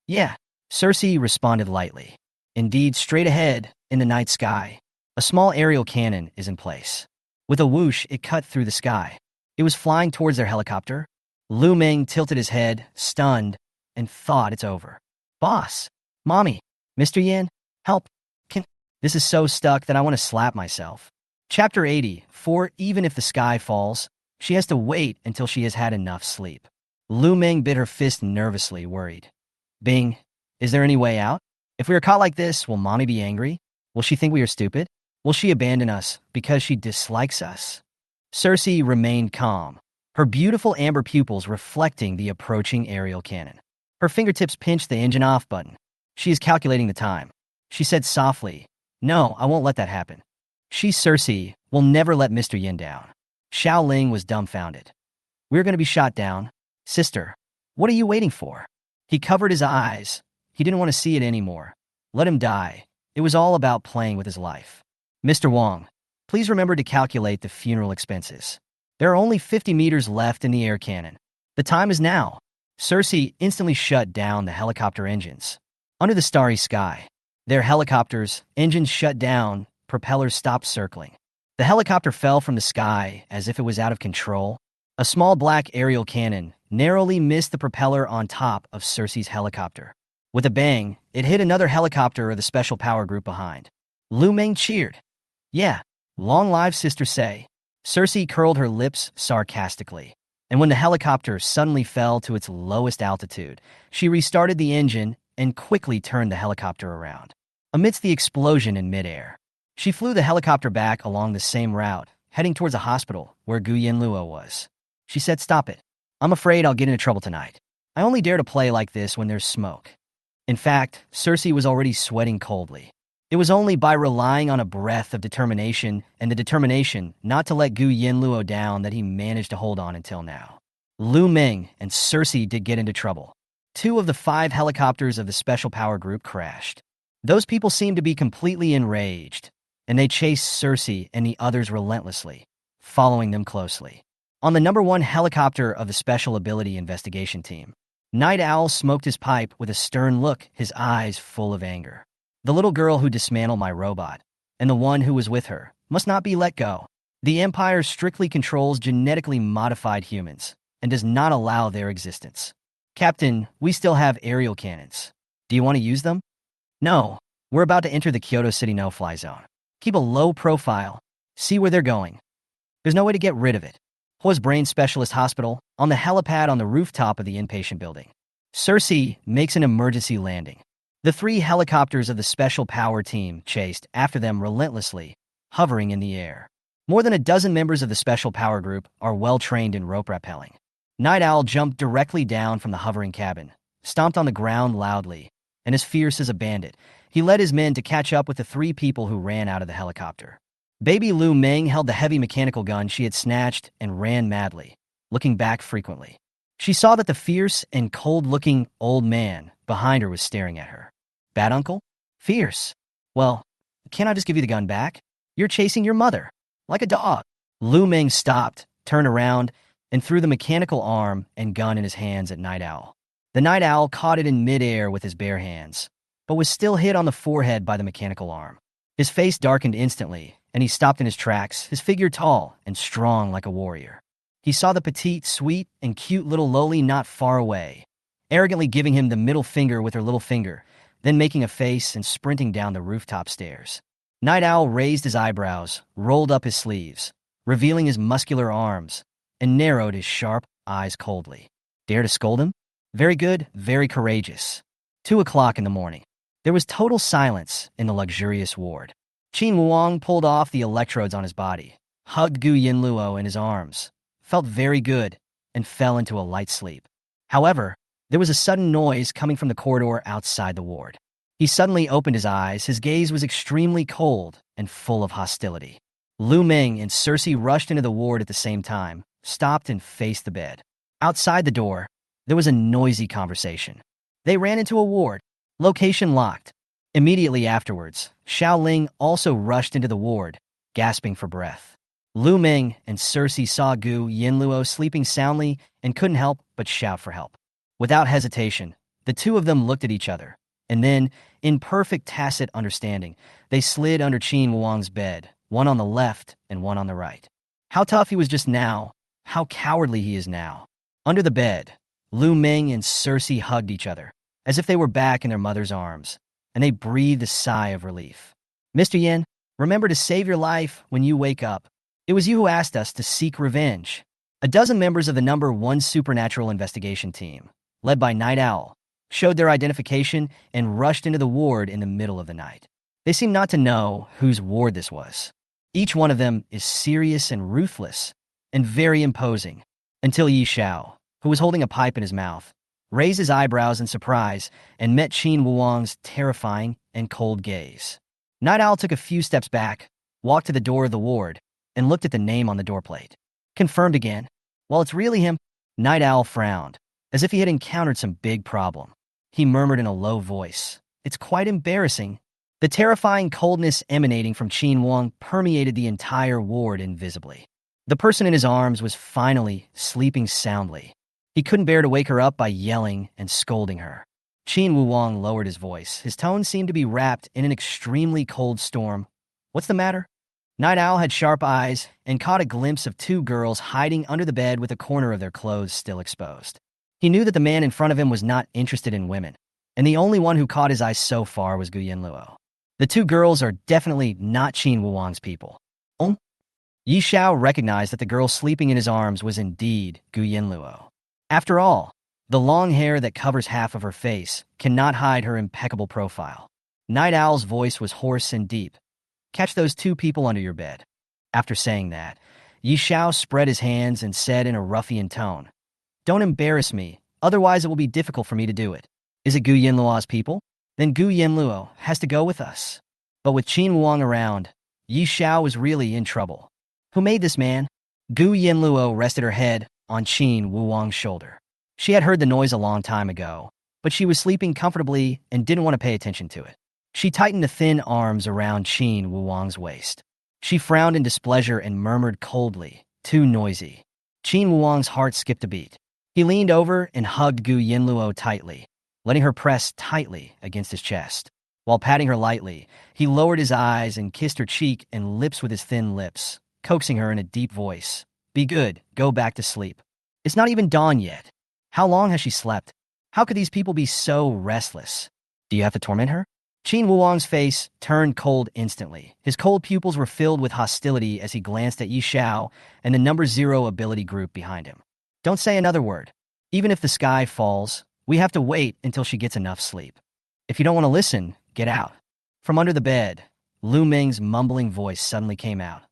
A: Yeah, Cersei responded lightly. Indeed, straight ahead, in the night sky, a small aerial cannon is in place. With a whoosh, it cut through the sky. It was flying towards their helicopter. Lu Meng tilted his head, stunned, and thought it's over. Boss, Mommy, Mr. Yin, help, this is so stuck that I want to slap myself. Chapter 80, for even if the sky falls, she has to wait until she has had enough sleep. Lu Meng bit her fist nervously, worried. Bing, is there any way out? If we are caught like this, will Mommy be angry? Will she think we are stupid? Will she abandon us because she dislikes us? Cersei remained calm, her beautiful amber pupils reflecting the approaching aerial cannon. Her fingertips pinched the engine off button. She is calculating the time. She said softly, No, I won't let that happen. She, Cersei, will never let Mr. Yin down. Xiao Ling was dumbfounded. We're going to be shot down. Sister, what are you waiting for? He covered his eyes. He didn't want to see it anymore. Let him die. It was all about playing with his life. Mr. Wong, please remember to calculate the funeral expenses. There are only 50 meters left in the air cannon. The time is now. Cersei instantly shut down the helicopter engines. Under the starry sky, their helicopters' engines shut down, propellers stopped circling. The helicopter fell from the sky as if it was out of control. A small black aerial cannon narrowly missed the propeller on top of Cersei's helicopter. With a bang, it hit another helicopter of the special power group behind. Lu Meng cheered. Yeah, long live Sister Say. Cersei curled her lips sarcastically, and when the helicopter suddenly fell to its lowest altitude, she restarted the engine and quickly turned the helicopter around. Amidst the explosion in midair, she flew the helicopter back along the same route, heading towards a hospital where Gu Yanluo was. She said, "Stop it. I'm afraid I'll get into trouble tonight. I only dare to play like this when there's smoke." In fact, Cersei was already sweating coldly. It was only by relying on a breath of determination and the determination not to let Gu Yanluo down that he managed to hold on until now. Lu Meng and Cersei did get into trouble. 2 of the 5 helicopters of the Special Power Group crashed. Those people seemed to be completely enraged, and they chased Cersei and the others relentlessly, following them closely. On the number 1 helicopter of the Special Ability Investigation Team, Night Owl smoked his pipe with a stern look, his eyes full of anger. The little girl who dismantled my robot, and the one who was with her, must not be let go. The Empire strictly controls genetically modified humans and does not allow their existence. Captain, we still have aerial cannons. Do you want to use them? No. We're about to enter the Kyoto City no-fly zone. Keep a low profile. See where they're going. There's no way to get rid of it. Ho's Brain Specialist Hospital, on the helipad on the rooftop of the inpatient building. Cersei makes an emergency landing. The 3 helicopters of the Special Power Team chased after them relentlessly, hovering in the air. More than a dozen members of the Special Power Group are well-trained in rope rappelling. Night Owl jumped directly down from the hovering cabin, stomped on the ground loudly, and as fierce as a bandit, he led his men to catch up with the 3 people who ran out of the helicopter. Baby Lu Meng held the heavy mechanical gun she had snatched and ran madly, looking back frequently. She saw that the fierce and cold-looking old man behind her was staring at her. Bad uncle? Fierce. Well, can't I just give you the gun back? You're chasing your mother, like a dog. Lu Meng stopped, turned around, and threw the mechanical arm and gun in his hands at Night Owl. The Night Owl caught it in midair with his bare hands, but was still hit on the forehead by the mechanical arm. His face darkened instantly, and he stopped in his tracks, his figure tall and strong like a warrior. He saw the petite, sweet, and cute little Loli not far away, arrogantly giving him the middle finger with her little finger, then making a face and sprinting down the rooftop stairs. Night Owl raised his eyebrows, rolled up his sleeves, revealing his muscular arms, and narrowed his sharp eyes coldly. Dare to scold him? Very good, very courageous. 2 o'clock in the morning. There was total silence in the luxurious ward. Qin Wuang pulled off the electrodes on his body, hugged Gu Yanluo in his arms, felt very good, and fell into a light sleep. However, there was a sudden noise coming from the corridor outside the ward. He suddenly opened his eyes. His gaze was extremely cold and full of hostility. Lu Meng and Cersei rushed into the ward at the same time, stopped and faced the bed. Outside the door, there was a noisy conversation. They ran into a ward. Location locked. Immediately afterwards, Xiaoling also rushed into the ward, gasping for breath. Lu Meng and Cersei saw Gu Yanluo sleeping soundly and couldn't help but shout for help. Without hesitation, the 2 of them looked at each other, and then, in perfect tacit understanding, they slid under Qin Wuang's bed, one on the left and one on the right. How tough he was just now, how cowardly he is now. Under the bed, Lu Meng and Cersei hugged each other, as if they were back in their mother's arms, and they breathed a sigh of relief. "Mr. Yan, remember to save your life when you wake up. It was you who asked us to seek revenge." A dozen members of the number 1 supernatural investigation team, led by Night Owl, showed their identification and rushed into the ward in the middle of the night. They seemed not to know whose ward this was. Each one of them is serious and ruthless, and very imposing, until Yi Xiao, who was holding a pipe in his mouth, raised his eyebrows in surprise and met Qin Wuang's terrifying and cold gaze. Night Owl took a few steps back, walked to the door of the ward, and looked at the name on the doorplate. Confirmed again. Well, it's really him. Night Owl frowned, as if he had encountered some big problem. He murmured in a low voice, "It's quite embarrassing." The terrifying coldness emanating from Qin Wuang permeated the entire ward invisibly. The person in his arms was finally sleeping soundly. He couldn't bear to wake her up by yelling and scolding her. Qin Wuang lowered his voice. His tone seemed to be wrapped in an extremely cold storm. "What's the matter?" Night Owl had sharp eyes and caught a glimpse of 2 girls hiding under the bed with a corner of their clothes still exposed. He knew that the man in front of him was not interested in women, and the only one who caught his eye so far was Gu Yanluo. The 2 girls are definitely not Qin Wuang's people. Oh? Yi Xiao recognized that the girl sleeping in his arms was indeed Gu Yanluo. After all, the long hair that covers half of her face cannot hide her impeccable profile. Night Owl's voice was hoarse and deep. "Catch those 2 people under your bed." After saying that, Yi Xiao spread his hands and said in a ruffian tone, "Don't embarrass me, otherwise it will be difficult for me to do it. Is it Gu Yanluo's people? Then Gu Yanluo has to go with us." But with Qin Wuang around, Yi Xiao was really in trouble. Who made this man? Gu Yanluo rested her head on Qin Wuang's shoulder. She had heard the noise a long time ago, but she was sleeping comfortably and didn't want to pay attention to it. She tightened the thin arms around Qin Wuang's waist. She frowned in displeasure and murmured coldly, "Too noisy." Qin Wuang's heart skipped a beat. He leaned over and hugged Gu Yanluo tightly, letting her press tightly against his chest. While patting her lightly, he lowered his eyes and kissed her cheek and lips with his thin lips, coaxing her in a deep voice. "Be good, go back to sleep. It's not even dawn yet. How long has she slept? How could these people be so restless? Do you have to torment her?" Qin Wuang's face turned cold instantly. His cold pupils were filled with hostility as he glanced at Yi Xiao and the number 0 ability group behind him. "Don't say another word. Even if the sky falls, we have to wait until she gets enough sleep. If you don't want to listen, get out." From under the bed, Lu Ming's mumbling voice suddenly came out.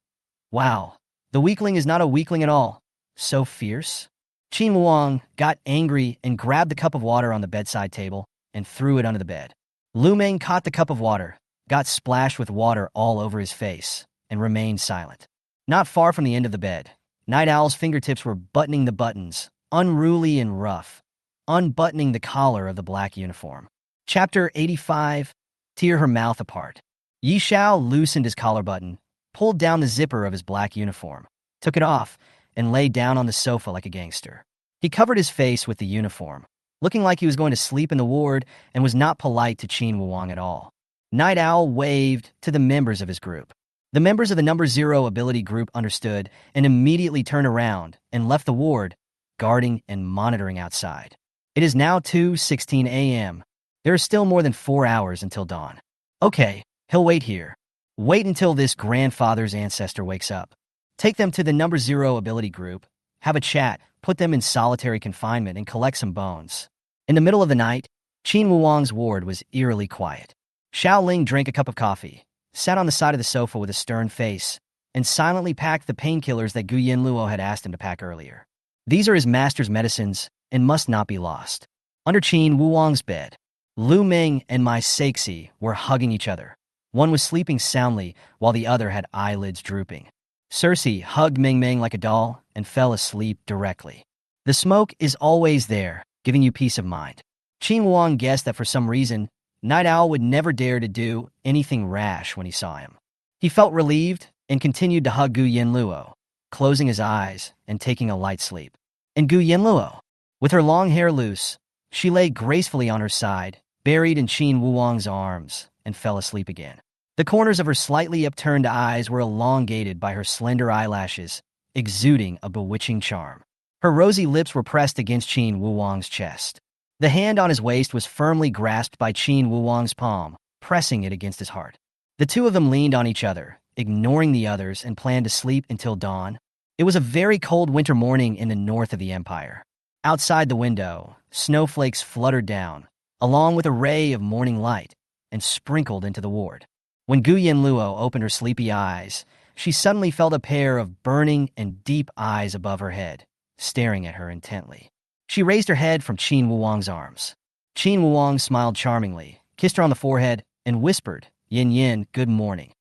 A: "Wow, the weakling is not a weakling at all. So fierce." Qin Wuang got angry and grabbed the cup of water on the bedside table and threw it under the bed. Lu Ming caught the cup of water, got splashed with water all over his face, and remained silent. Not far from the end of the bed, Night Owl's fingertips were buttoning the buttons, unruly and rough, unbuttoning the collar of the black uniform. Chapter 85. Tear her mouth apart. Yi Xiao loosened his collar button, pulled down the zipper of his black uniform, took it off, and lay down on the sofa like a gangster. He covered his face with the uniform, looking like he was going to sleep in the ward, and was not polite to Qin Wuang at all. Night Owl waved to the members of his group. The members of the number 0 ability group understood and immediately turned around and left the ward, guarding and monitoring outside. It is now 2:16 a.m. There are still more than 4 hours until dawn. Okay, he'll wait here. Wait until this grandfather's ancestor wakes up. Take them to the number 0 ability group, have a chat, put them in solitary confinement, and collect some bones. In the middle of the night, Qin Wuang's ward was eerily quiet. Xiao Ling drank a cup of coffee, sat on the side of the sofa with a stern face, and silently packed the painkillers that Gu Yanluo had asked him to pack earlier. These are his master's medicines and must not be lost. Under Qin Wuang's bed, Lu Ming and Mai Seixi were hugging each other. One was sleeping soundly while the other had eyelids drooping. Cersei hugged Ming Ming like a doll and fell asleep directly. The smoke is always there, giving you peace of mind. Qin Wuang guessed that for some reason, Night Owl would never dare to do anything rash when he saw him. He felt relieved and continued to hug Gu Yanluo, closing his eyes and taking a light sleep. And Gu Yanluo, with her long hair loose, she lay gracefully on her side, buried in Qin Wuang's arms, and fell asleep again. The corners of her slightly upturned eyes were elongated by her slender eyelashes, exuding a bewitching charm. Her rosy lips were pressed against Qin Wuang's chest. The hand on his waist was firmly grasped by Qin Wuang's palm, pressing it against his heart. The two of them leaned on each other, ignoring the others, and planned to sleep until dawn. It was a very cold winter morning in the north of the empire. Outside the window, snowflakes fluttered down, along with a ray of morning light, and sprinkled into the ward. When Gu Yanluo opened her sleepy eyes, she suddenly felt a pair of burning and deep eyes above her head, staring at her intently. She raised her head from Qin Wuang's arms. Qin Wuang smiled charmingly, kissed her on the forehead, and whispered, "Yin Yin, good morning."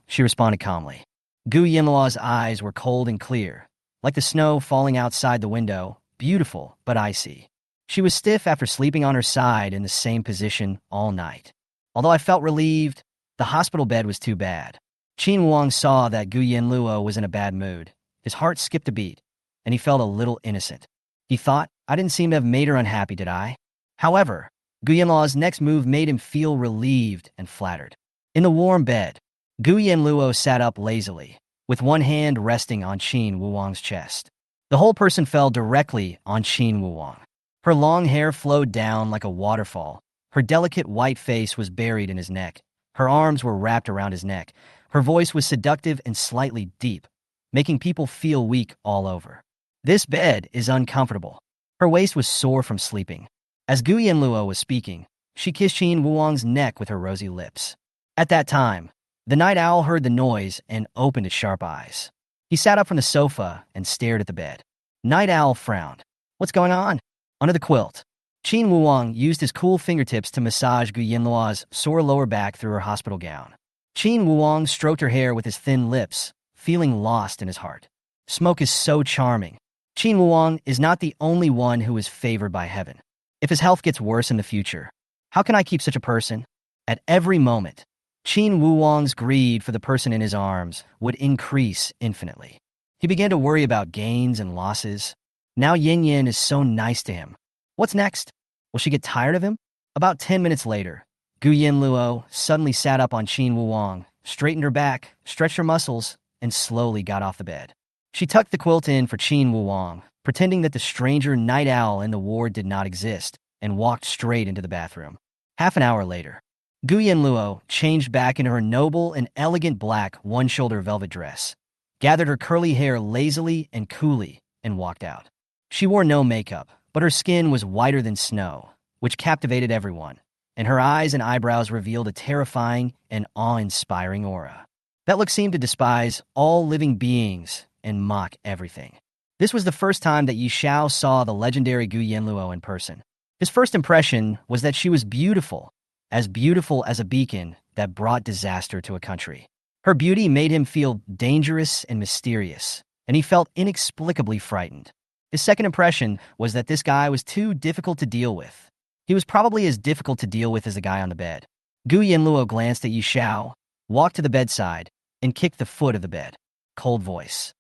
A: She responded calmly. Gu Yanluo's eyes were cold and clear, like the snow falling outside the window, beautiful but icy. She was stiff after sleeping on her side in the same position all night. Although I felt relieved, the hospital bed was too bad. Qin Wuang saw that Gu Yanluo was in a bad mood. His heart skipped a beat, and he felt a little innocent. He thought, I didn't seem to have made her unhappy, did I? However, Gu Yanluo's next move made him feel relieved and flattered. In the warm bed, Gu Yanluo sat up lazily, with one hand resting on Qin Wuang's chest. The whole person fell directly on Qin Wuang. Her long hair flowed down like a waterfall. Her delicate white face was buried in his neck. Her arms were wrapped around his neck. Her voice was seductive and slightly deep, making people feel weak all over. This bed is uncomfortable. Her waist was sore from sleeping. As Gu Yanluo was speaking, she kissed Qin Wuang's neck with her rosy lips. At that time, The night owl heard the noise and opened its sharp eyes. He sat up from the sofa and stared at the bed. Night owl frowned. What's going on? Under the quilt. Qin Wuwang used his cool fingertips to massage Gu Yanluo's sore lower back through her hospital gown. Qin Wuwang stroked her hair with his thin lips, feeling lost in his heart. Smoke is so charming. Qin Wuwang is not the only one who is favored by heaven. If his health gets worse in the future, how can I keep such a person? At every moment, Qin Wuwang's greed for the person in his arms would increase infinitely. He began to worry about gains and losses. Now Yin Yin is so nice to him. What's next? Will she get tired of him? About 10 minutes later, Gu Yanluo suddenly sat up on Qin Wuwang, straightened her back, stretched her muscles, and slowly got off the bed. She tucked the quilt in for Qin Wuwang, pretending that the stranger night owl in the ward did not exist, and walked straight into the bathroom. Half an hour later, Gu Yanluo changed back into her noble and elegant black one-shoulder velvet dress, gathered her curly hair lazily and coolly, and walked out. She wore no makeup, but her skin was whiter than snow, which captivated everyone, and her eyes and eyebrows revealed a terrifying and awe-inspiring aura. That look seemed to despise all living beings and mock everything. This was the first time that Yi Xiao saw the legendary Gu Yanluo in person. His first impression was that she was beautiful as a beacon that brought disaster to a country. Her beauty made him feel dangerous and mysterious, and he felt inexplicably frightened. His second impression was that this guy was too difficult to deal with. He was probably as difficult to deal with as the guy on the bed. Gu Yanluo glanced at Yi Xiao, walked to the bedside, and kicked the foot of the bed. Cold voice.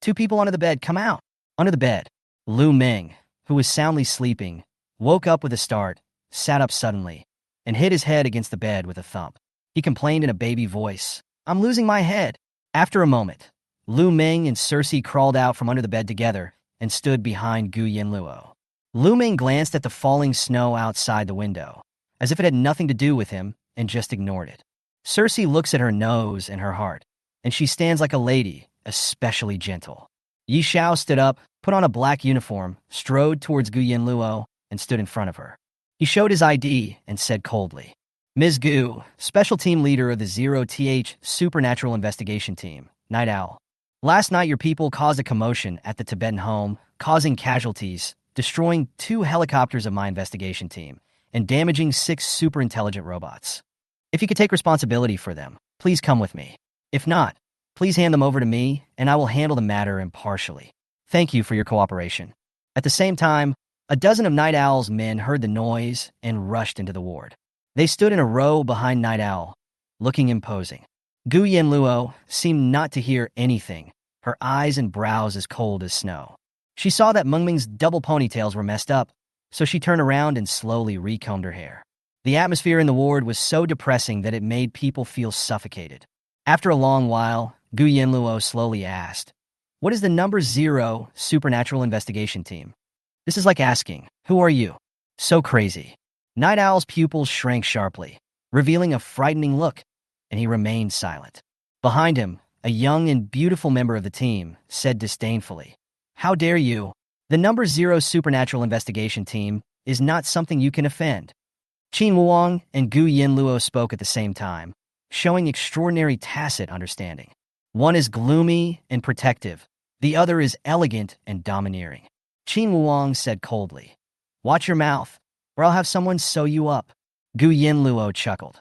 A: Two people under the bed, come out. Under the bed. Lu Meng, who was soundly sleeping, woke up with a start, sat up suddenly, and hit his head against the bed with a thump. He complained in a baby voice, I'm losing my head. After a moment, Lu Meng and Cersei crawled out from under the bed together and stood behind Gu Yanluo. Lu Meng glanced at the falling snow outside the window, as if it had nothing to do with him, and just ignored it. Cersei looks at her nose and her heart, and she stands like a lady, especially gentle. Yi Xiao stood up, put on a black uniform, strode towards Gu Yanluo, and stood in front of her. He showed his ID and said coldly, Ms. Gu, special team leader of the 0th Supernatural Investigation Team, Night Owl. Last night your people caused a commotion at the Tibetan home, causing casualties, destroying 2 helicopters of my investigation team, and damaging 6 super-intelligent robots. If you could take responsibility for them, please come with me. If not, please hand them over to me, and I will handle the matter impartially. Thank you for your cooperation. At the same time, a dozen of Night Owl's men heard the noise and rushed into the ward. They stood in a row behind Night Owl, looking imposing. Gu Yanluo seemed not to hear anything, her eyes and brows as cold as snow. She saw that Mengming's double ponytails were messed up, so she turned around and slowly recombed her hair. The atmosphere in the ward was so depressing that it made people feel suffocated. After a long while, Gu Yanluo slowly asked, What is the number 0 Supernatural Investigation Team? This is like asking, who are you? So crazy. Night Owl's pupils shrank sharply, revealing a frightening look, and he remained silent. Behind him, a young and beautiful member of the team said disdainfully, How dare you? The number 0 Supernatural Investigation Team is not something you can offend. Qin Wuwang and Gu Yanluo spoke at the same time, showing extraordinary tacit understanding. One is gloomy and protective, the other is elegant and domineering. Qin Wuwang said coldly, Watch your mouth, or I'll have someone sew you up. Gu Yanluo chuckled.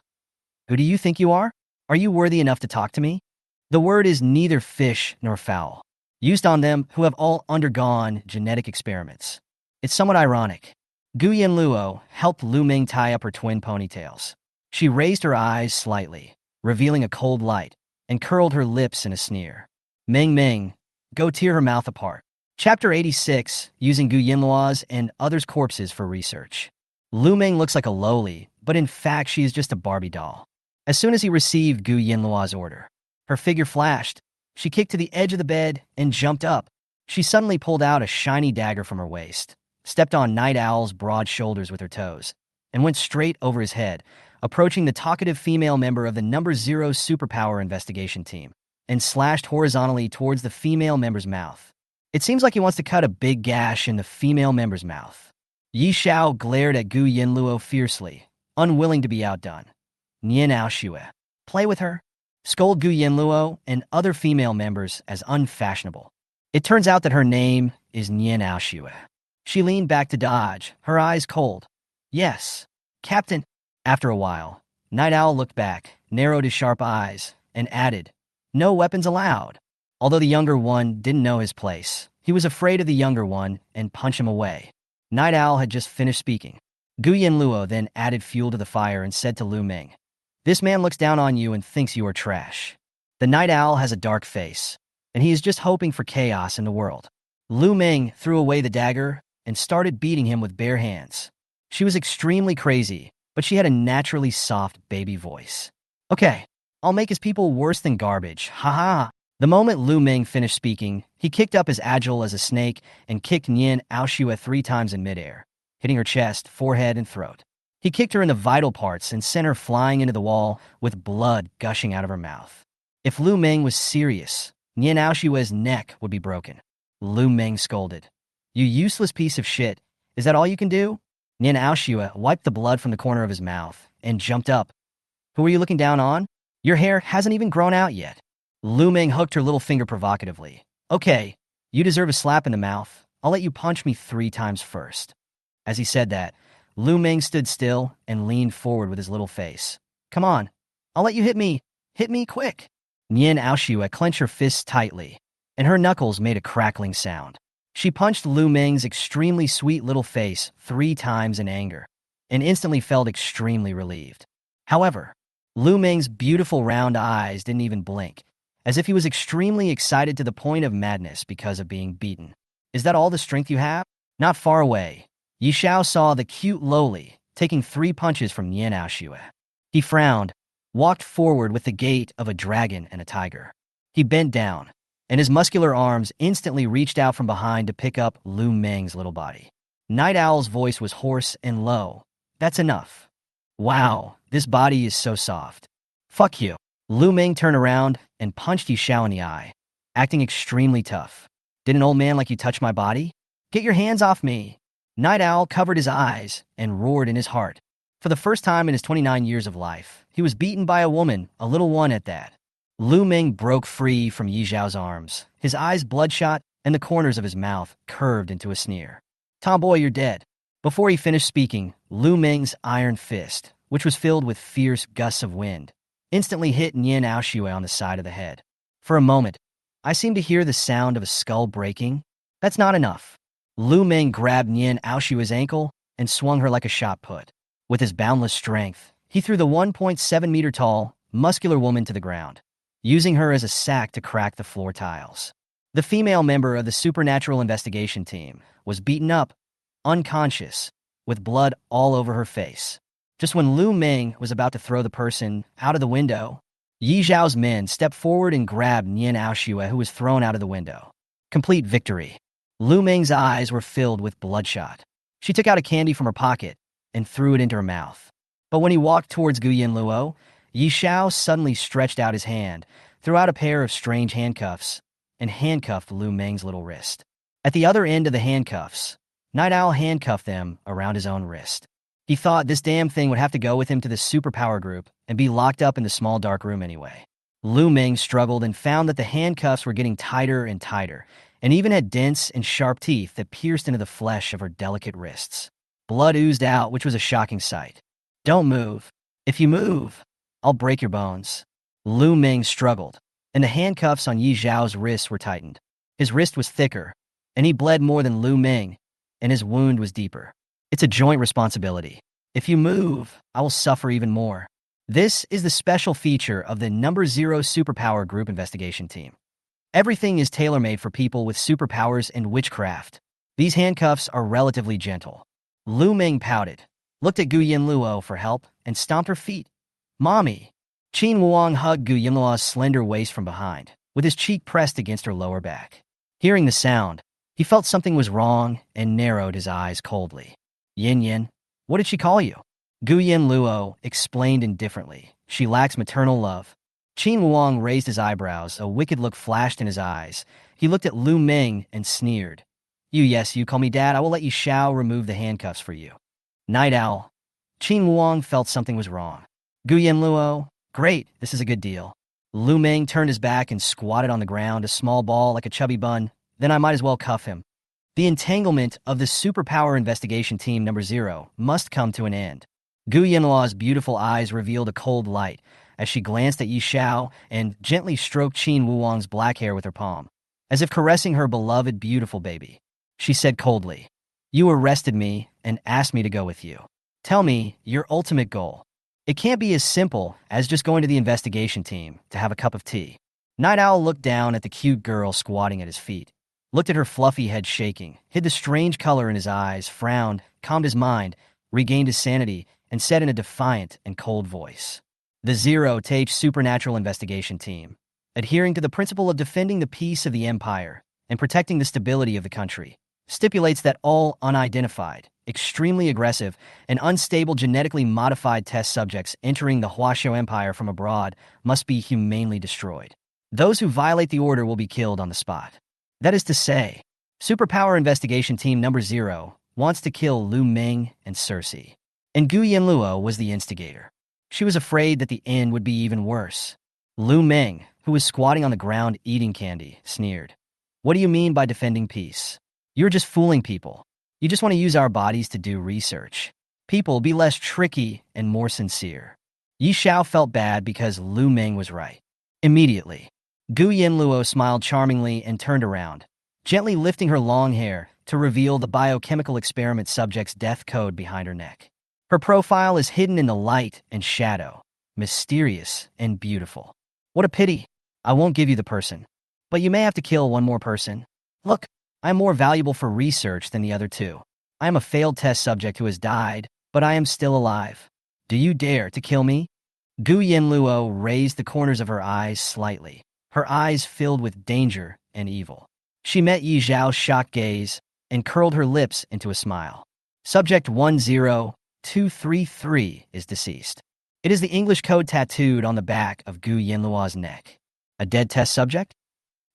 A: Who do you think you are? Are you worthy enough to talk to me? The word is neither fish nor fowl, used on them who have all undergone genetic experiments. It's somewhat ironic. Gu Yanluo helped Lu Meng tie up her twin ponytails. She raised her eyes slightly, revealing a cold light, and curled her lips in a sneer. Meng, go tear her mouth apart. Chapter 86, using Gu Yanluo's and others' corpses for research. Lu Meng looks like a lowly, but in fact she is just a Barbie doll. As soon as he received Gu Yanluo's order, her figure flashed. She kicked to the edge of the bed and jumped up. She suddenly pulled out a shiny dagger from her waist, stepped on Night Owl's broad shoulders with her toes, and went straight over his head, approaching the talkative female member of the number 0 Superpower Investigation Team, and slashed horizontally towards the female member's mouth. It seems like he wants to cut a big gash in the female member's mouth. Yi Xiao glared at Gu Yanluo fiercely, unwilling to be outdone. Nian Ao Shue. Play with her? scold Gu Yanluo and other female members as unfashionable. It turns out that her name is Xiao. She leaned back to dodge, her eyes cold. Yes, Captain. After a while, Night Owl looked back, narrowed his sharp eyes, and added, no weapons allowed. Although the younger one didn't know his place, he was afraid of the younger one and punched him away. Night Owl had just finished speaking. Gu Yanluo then added fuel to the fire and said to Lu Ming, this man looks down on you and thinks you are trash. The Night Owl has a dark face, and he is just hoping for chaos in the world. Lu Ming threw away the dagger and started beating him with bare hands. She was extremely crazy, but she had a naturally soft baby voice. Okay, I'll make his people worse than garbage, haha. The moment Lu Ming finished speaking, he kicked up as agile as a snake and kicked Xiao 3 times in midair, hitting her chest, forehead, and throat. He kicked her in the vital parts and sent her flying into the wall with blood gushing out of her mouth. If Lu Ming was serious, Xiao's neck would be broken. Lu Ming scolded. You useless piece of shit, is that all you can do? Xiao wiped the blood from the corner of his mouth and jumped up. Who are you looking down on? Your hair hasn't even grown out yet. Lu Ming hooked her little finger provocatively. Okay, you deserve a slap in the mouth. I'll let you punch me 3 times first. As he said that, Lu Ming stood still and leaned forward with his little face. Come on, I'll let you hit me. Hit me quick. Xiao clenched her fists tightly, and her knuckles made a crackling sound. She punched Lu Ming's extremely sweet little face 3 times in anger, and instantly felt extremely relieved. However, Lu Ming's beautiful round eyes didn't even blink, as if he was extremely excited to the point of madness because of being beaten. Is that all the strength you have? Not far away, Yishao saw the cute lowly taking 3 punches from Xiao. He frowned, walked forward with the gait of a dragon and a tiger. He bent down, and his muscular arms instantly reached out from behind to pick up Lu Ming's little body. Night Owl's voice was hoarse and low. That's enough. Wow, this body is so soft. Fuck you. Lu Ming turned around and punched Yishao in the eye, acting extremely tough. Did an old man like you touch my body? Get your hands off me. Night Owl covered his eyes and roared in his heart. For the first time in his 29 years of life, he was beaten by a woman, a little one at that. Lu Ming broke free from Yizhao's arms, his eyes bloodshot and the corners of his mouth curved into a sneer. Tomboy, you're dead. Before he finished speaking, Lu Ming's iron fist, which was filled with fierce gusts of wind, instantly hit Xiao on the side of the head. For a moment, I seemed to hear the sound of a skull breaking. That's not enough. Lu Ming grabbed Xiao's ankle and swung her like a shot put. With his boundless strength, he threw the 1.7-meter-tall, muscular woman to the ground, using her as a sack to crack the floor tiles. The female member of the supernatural investigation team was beaten up, unconscious, with blood all over her face. Just when Lu Ming was about to throw the person out of the window, Yi Zhao's men stepped forward and grabbed Xiao, who was thrown out of the window. Complete victory. Lu Ming's eyes were filled with bloodshot. She took out a candy from her pocket and threw it into her mouth. But when he walked towards Gu Yanluo, Yi Zhao suddenly stretched out his hand, threw out a pair of strange handcuffs, and handcuffed Lu Ming's little wrist. At the other end of the handcuffs, Night Owl handcuffed them around his own wrist. He thought this damn thing would have to go with him to the superpower group and be locked up in the small dark room anyway. Lu Ming struggled and found that the handcuffs were getting tighter and tighter, and even had dense and sharp teeth that pierced into the flesh of her delicate wrists. Blood oozed out, which was a shocking sight. Don't move. If you move, I'll break your bones. Lu Ming struggled, and the handcuffs on Yi Zhao's wrists were tightened. His wrist was thicker, and he bled more than Lu Ming, and his wound was deeper. It's a joint responsibility. If you move, I will suffer even more. This is the special feature of the No. 0 Superpower Group Investigation Team. Everything is tailor-made for people with superpowers and witchcraft. These handcuffs are relatively gentle. Lu Ming pouted, looked at Gu Yanluo for help, and stomped her feet. Mommy! Qin Wuang hugged Gu Yanluo's slender waist from behind, with his cheek pressed against her lower back. Hearing the sound, he felt something was wrong and narrowed his eyes coldly. Yin Yin, what did she call you? Gu Yanluo explained indifferently. She lacks maternal love. Qin Wuang raised his eyebrows, a wicked look flashed in his eyes. He looked at Lu Ming and sneered. You call me dad, I will let Yishao remove the handcuffs for you. Night Owl. Qin Wuang felt something was wrong. Gu Yanluo, great, this is a good deal. Lu Meng turned his back and squatted on the ground, a small ball like a chubby bun. Then I might as well cuff him. The entanglement of the superpower investigation team number 0 must come to an end. Gu Yanluo's beautiful eyes revealed a cold light as she glanced at Yi Xiao and gently stroked Qin Wuwang's black hair with her palm, as if caressing her beloved beautiful baby. She said coldly, "You arrested me and asked me to go with you. Tell me your ultimate goal. It can't be as simple as just going to the investigation team to have a cup of tea." Night Owl looked down at the cute girl squatting at his feet, looked at her fluffy head shaking, hid the strange color in his eyes, frowned, calmed his mind, regained his sanity, and said in a defiant and cold voice, "The Zero-Tage Supernatural Investigation Team, adhering to the principle of defending the peace of the Empire and protecting the stability of the country, stipulates that all unidentified, extremely aggressive, and unstable genetically modified test subjects entering the Huaxiao Empire from abroad must be humanely destroyed. Those who violate the order will be killed on the spot. That is to say, Superpower Investigation Team number 0 wants to kill Lu Meng and Cersei. And Gu Yanluo was the instigator. She was afraid that the end would be even worse. Lu Meng, who was squatting on the ground eating candy, sneered. "What do you mean by defending peace? You're just fooling people. You just want to use our bodies to do research. People, be less tricky and more sincere." Yi Xiao felt bad because Lu Meng was right. Immediately, Gu Yanluo smiled charmingly and turned around, gently lifting her long hair to reveal the biochemical experiment subject's death code behind her neck. Her profile is hidden in the light and shadow, mysterious and beautiful. "What a pity. I won't give you the person. But you may have to kill one more person. Look, I am more valuable for research than the other two. I am a failed test subject who has died, but I am still alive. Do you dare to kill me?" Gu Yanluo raised the corners of her eyes slightly, her eyes filled with danger and evil. She met Yi Zhao's shocked gaze and curled her lips into a smile. Subject 10233 is deceased. It is the English code tattooed on the back of Gu Yanluo's neck. A dead test subject?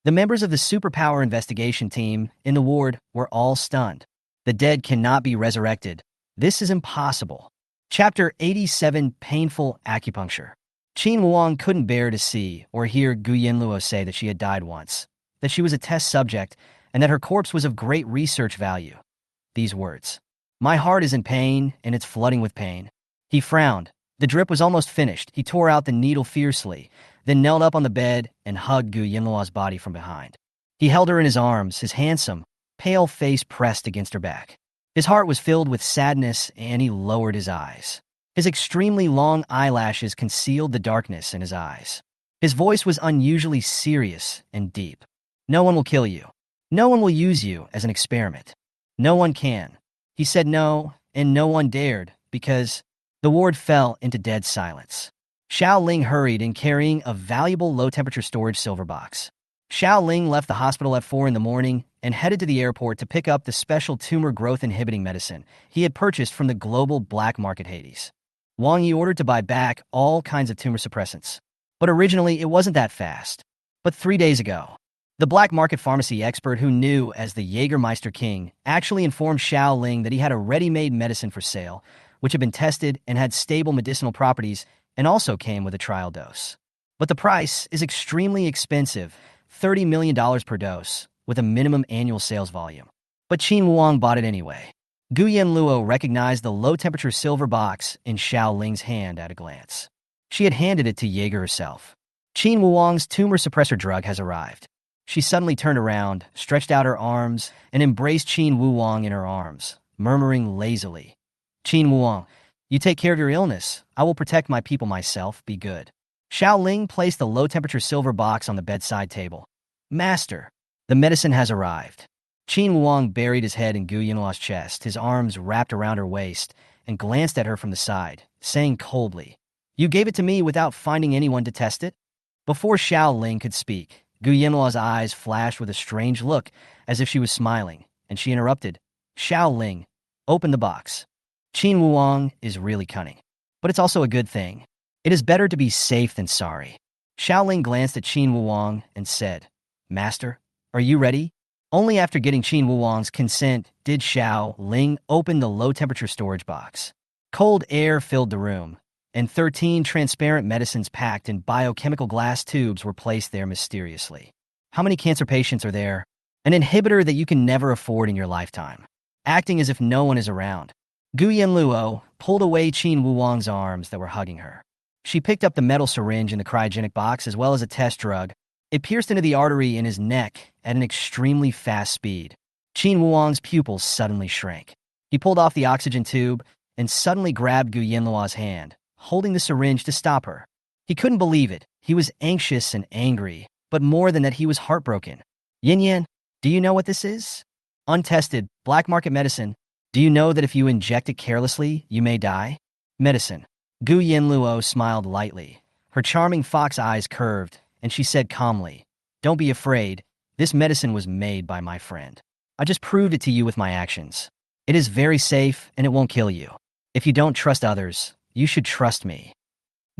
A: The members of the Superpower Investigation Team in the ward were all stunned. The dead cannot be resurrected. This is impossible. Chapter 87, Painful Acupuncture. Qin Wuang couldn't bear to see or hear Gu Yanluo say that she had died once, that she was a test subject, and that her corpse was of great research value. These words. "My heart is in pain, and it's flooding with pain." He frowned. The drip was almost finished. He tore out the needle fiercely, then knelt up on the bed and hugged Gu Yanluo's body from behind. He held her in his arms, his handsome, pale face pressed against her back. His heart was filled with sadness, and he lowered his eyes. His extremely long eyelashes concealed the darkness in his eyes. His voice was unusually serious and deep. "No one will kill you. No one will use you as an experiment. No one can." He said no, and no one dared, because the ward fell into dead silence. Xiao Ling hurried in carrying a valuable low-temperature storage silver box. Xiao Ling left the hospital at 4 in the morning and headed to the airport to pick up the special tumor growth-inhibiting medicine he had purchased from the global black market Hades. Wang Yi ordered to buy back all kinds of tumor suppressants. But originally, it wasn't that fast. But 3 days ago, the black market pharmacy expert who knew as the Jägermeister King actually informed Xiao Ling that he had a ready-made medicine for sale, which had been tested and had stable medicinal properties and also came with a trial dose. But the price is extremely expensive, $30 million per dose, with a minimum annual sales volume. But Qin Wuang bought it anyway. Gu Yanluo recognized the low-temperature silver box in Xiao Ling's hand at a glance. She had handed it to Jaeger herself. "Qin Wuang's tumor suppressor drug has arrived." She suddenly turned around, stretched out her arms, and embraced Qin Wuang in her arms, murmuring lazily, "Qin Wuang, you take care of your illness. I will protect my people myself. Be good." Xiao Ling placed the low-temperature silver box on the bedside table. "Master, the medicine has arrived." Qin Wuang buried his head in Gu Yanluo's chest, his arms wrapped around her waist, and glanced at her from the side, saying coldly, "You gave it to me without finding anyone to test it?" Before Xiao Ling could speak, Gu Yanluo's eyes flashed with a strange look, as if she was smiling, and she interrupted, "Xiao Ling, open the box." Qin Wuang is really cunning. But it's also a good thing. It is better to be safe than sorry. Xiao Ling glanced at Qin Wuang and said, "Master, are you ready?" Only after getting Qin Wuang's consent did Xiao Ling open the low-temperature storage box. Cold air filled the room, and 13 transparent medicines packed in biochemical glass tubes were placed there mysteriously. How many cancer patients are there? An inhibitor that you can never afford in your lifetime. Acting as if no one is around, Gu Yanluo pulled away Qin Wuwang's arms that were hugging her. She picked up the metal syringe in the cryogenic box as well as a test drug. It pierced into the artery in his neck at an extremely fast speed. Qin Wuwang's pupils suddenly shrank. He pulled off the oxygen tube and suddenly grabbed Gu Yanluo's hand, holding the syringe to stop her. He couldn't believe it. He was anxious and angry, but more than that, he was heartbroken. Yin Yan, do you know what this is? Untested, black market medicine. Do you know that if you inject it carelessly, you may die? Medicine. Gu Yanluo smiled lightly. Her charming fox eyes curved, and she said calmly, "Don't be afraid. This medicine was made by my friend. I just proved it to you with my actions. It is very safe, and it won't kill you. If you don't trust others, you should trust me."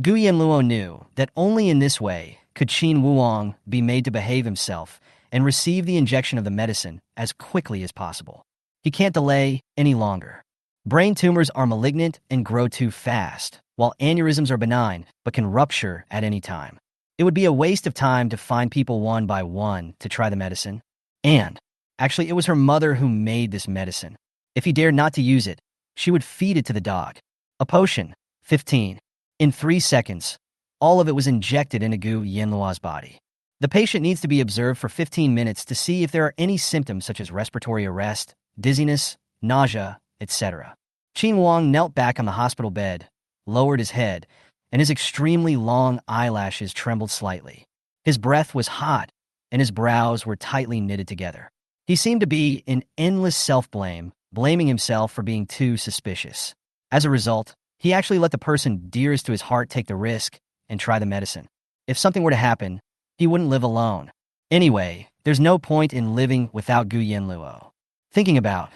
A: Gu Yanluo knew that only in this way could Qin Wuwang be made to behave himself and receive the injection of the medicine as quickly as possible. He can't delay any longer. Brain tumors are malignant and grow too fast, while aneurysms are benign but can rupture at any time. It would be a waste of time to find people one by one to try the medicine. And, actually, it was her mother who made this medicine. If he dared not to use it, she would feed it to the dog. A potion. 15. In 3 seconds, all of it was injected into Gu Yanluo's body. The patient needs to be observed for 15 minutes to see if there are any symptoms such as respiratory arrest, dizziness, nausea, etc. Qin Wang knelt back on the hospital bed, lowered his head, and his extremely long eyelashes trembled slightly. His breath was hot, and his brows were tightly knitted together. He seemed to be in endless self-blame, blaming himself for being too suspicious. As a result, he actually let the person dearest to his heart take the risk and try the medicine. If something were to happen, he wouldn't live alone. Anyway, there's no point in living without Gu Yanluo. Thinking about,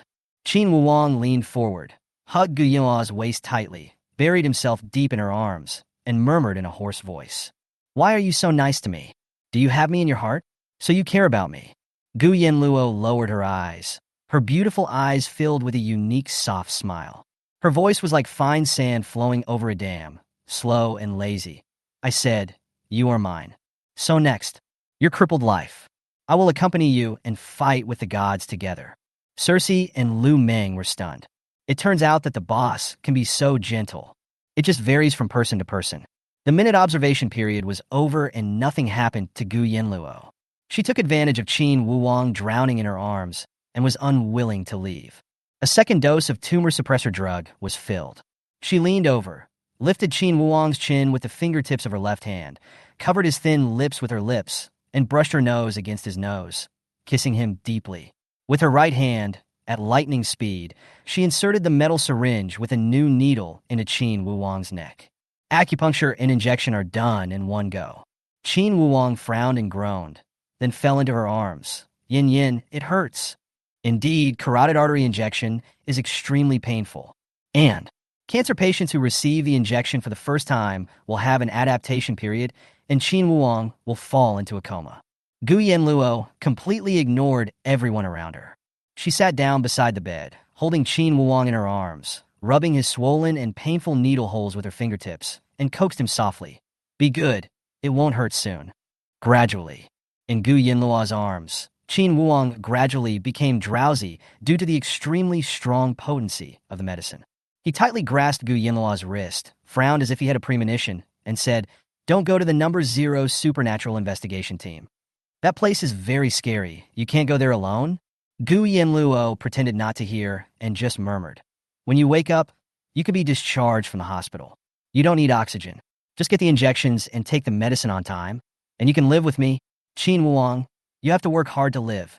A: Qin Wuwang leaned forward, hugged Gu Yanluo's waist tightly, buried himself deep in her arms, and murmured in a hoarse voice, "Why are you so nice to me? Do you have me in your heart? So you care about me?" Gu Yanluo lowered her eyes. Her beautiful eyes filled with a unique soft smile. Her voice was like fine sand flowing over a dam, slow and lazy. "I said, you are mine. So next, your crippled life. I will accompany you and fight with the gods together." Cersei and Lu Meng were stunned. It turns out that the boss can be so gentle. It just varies from person to person. The minute observation period was over and nothing happened to Gu Yanluo. She took advantage of Qin Wuwang drowning in her arms and was unwilling to leave. A second dose of tumor suppressor drug was filled. She leaned over, lifted Qin Wuwang's chin with the fingertips of her left hand, covered his thin lips with her lips, and brushed her nose against his nose, kissing him deeply. With her right hand, at lightning speed, she inserted the metal syringe with a new needle into Qin Wuwang's neck. Acupuncture and injection are done in one go. Qin Wuwang frowned and groaned, then fell into her arms. "Yin Yin, it hurts." Indeed, carotid artery injection is extremely painful. And cancer patients who receive the injection for the first time will have an adaptation period, and Qin Wuwang will fall into a coma. Gu Yanluo completely ignored everyone around her. She sat down beside the bed, holding Qin Wuwang in her arms, rubbing his swollen and painful needle holes with her fingertips, and coaxed him softly. "Be good. It won't hurt soon." Gradually, in Gu Yanluo's arms, Qin Wuwang gradually became drowsy due to the extremely strong potency of the medicine. He tightly grasped Gu Yanluo's wrist, frowned as if he had a premonition, and said, "Don't go to the number 0 supernatural investigation team. That place is very scary. You can't go there alone." Gu Yanluo pretended not to hear and just murmured, "When you wake up, you could be discharged from the hospital. You don't need oxygen. Just get the injections and take the medicine on time, and you can live with me. Qin Wuwang, you have to work hard to live.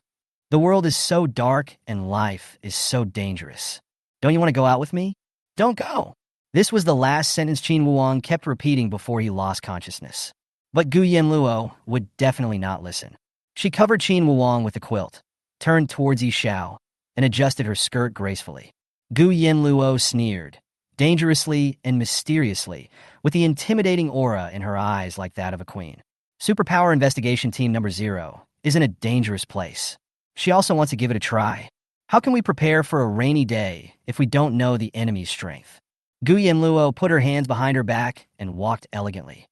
A: The world is so dark and life is so dangerous. Don't you want to go out with me? Don't go." This was the last sentence Qin Wuwang kept repeating before he lost consciousness. But Gu Yanluo would definitely not listen. She covered Qin Wuwang with a quilt, turned towards Yishao, and adjusted her skirt gracefully. Gu Yanluo sneered, dangerously and mysteriously, with the intimidating aura in her eyes like that of a queen. Superpower Investigation Team number 0 is in a dangerous place. She also wants to give it a try. How can we prepare for a rainy day if we don't know the enemy's strength? Gu Yanluo put her hands behind her back and walked elegantly.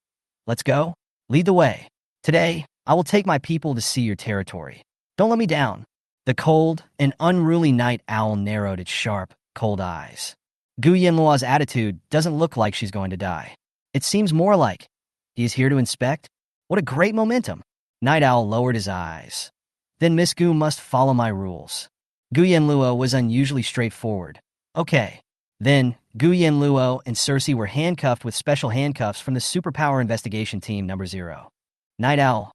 A: Let's go. Lead the way. Today, I will take my people to see your territory. Don't let me down. The cold and unruly night owl narrowed its sharp, cold eyes. Gu Yanluo's attitude doesn't look like she's going to die. It seems more like he is here to inspect. What a great momentum. Night Owl lowered his eyes. Then Miss Gu must follow my rules. Gu Yanluo was unusually straightforward. Okay. Then, Gu Yanluo and Cersei were handcuffed with special handcuffs from the Superpower Investigation Team number 0. Night Owl.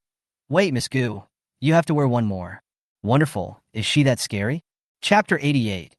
A: Wait, Miss Gu. You have to wear one more. Wonderful. Is she that scary? Chapter 88.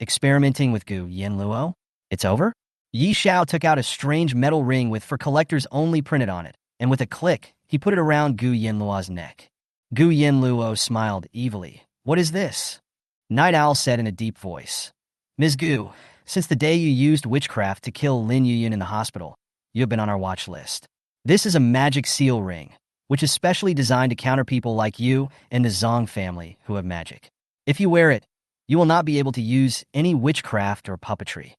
A: Experimenting with Gu Yanluo. It's over? Yi Xiao took out a strange metal ring with "For Collectors Only" printed on it, and with a click, he put it around Gu Yanluo's neck. Gu Yanluo smiled evilly. What is this? Night Owl said in a deep voice. Ms. Gu, since the day you used witchcraft to kill Lin Yuyan in the hospital, you have been on our watch list. This is a magic seal ring, which is specially designed to counter people like you and the Zong family who have magic. If you wear it, you will not be able to use any witchcraft or puppetry.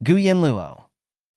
A: Gu Yanluo.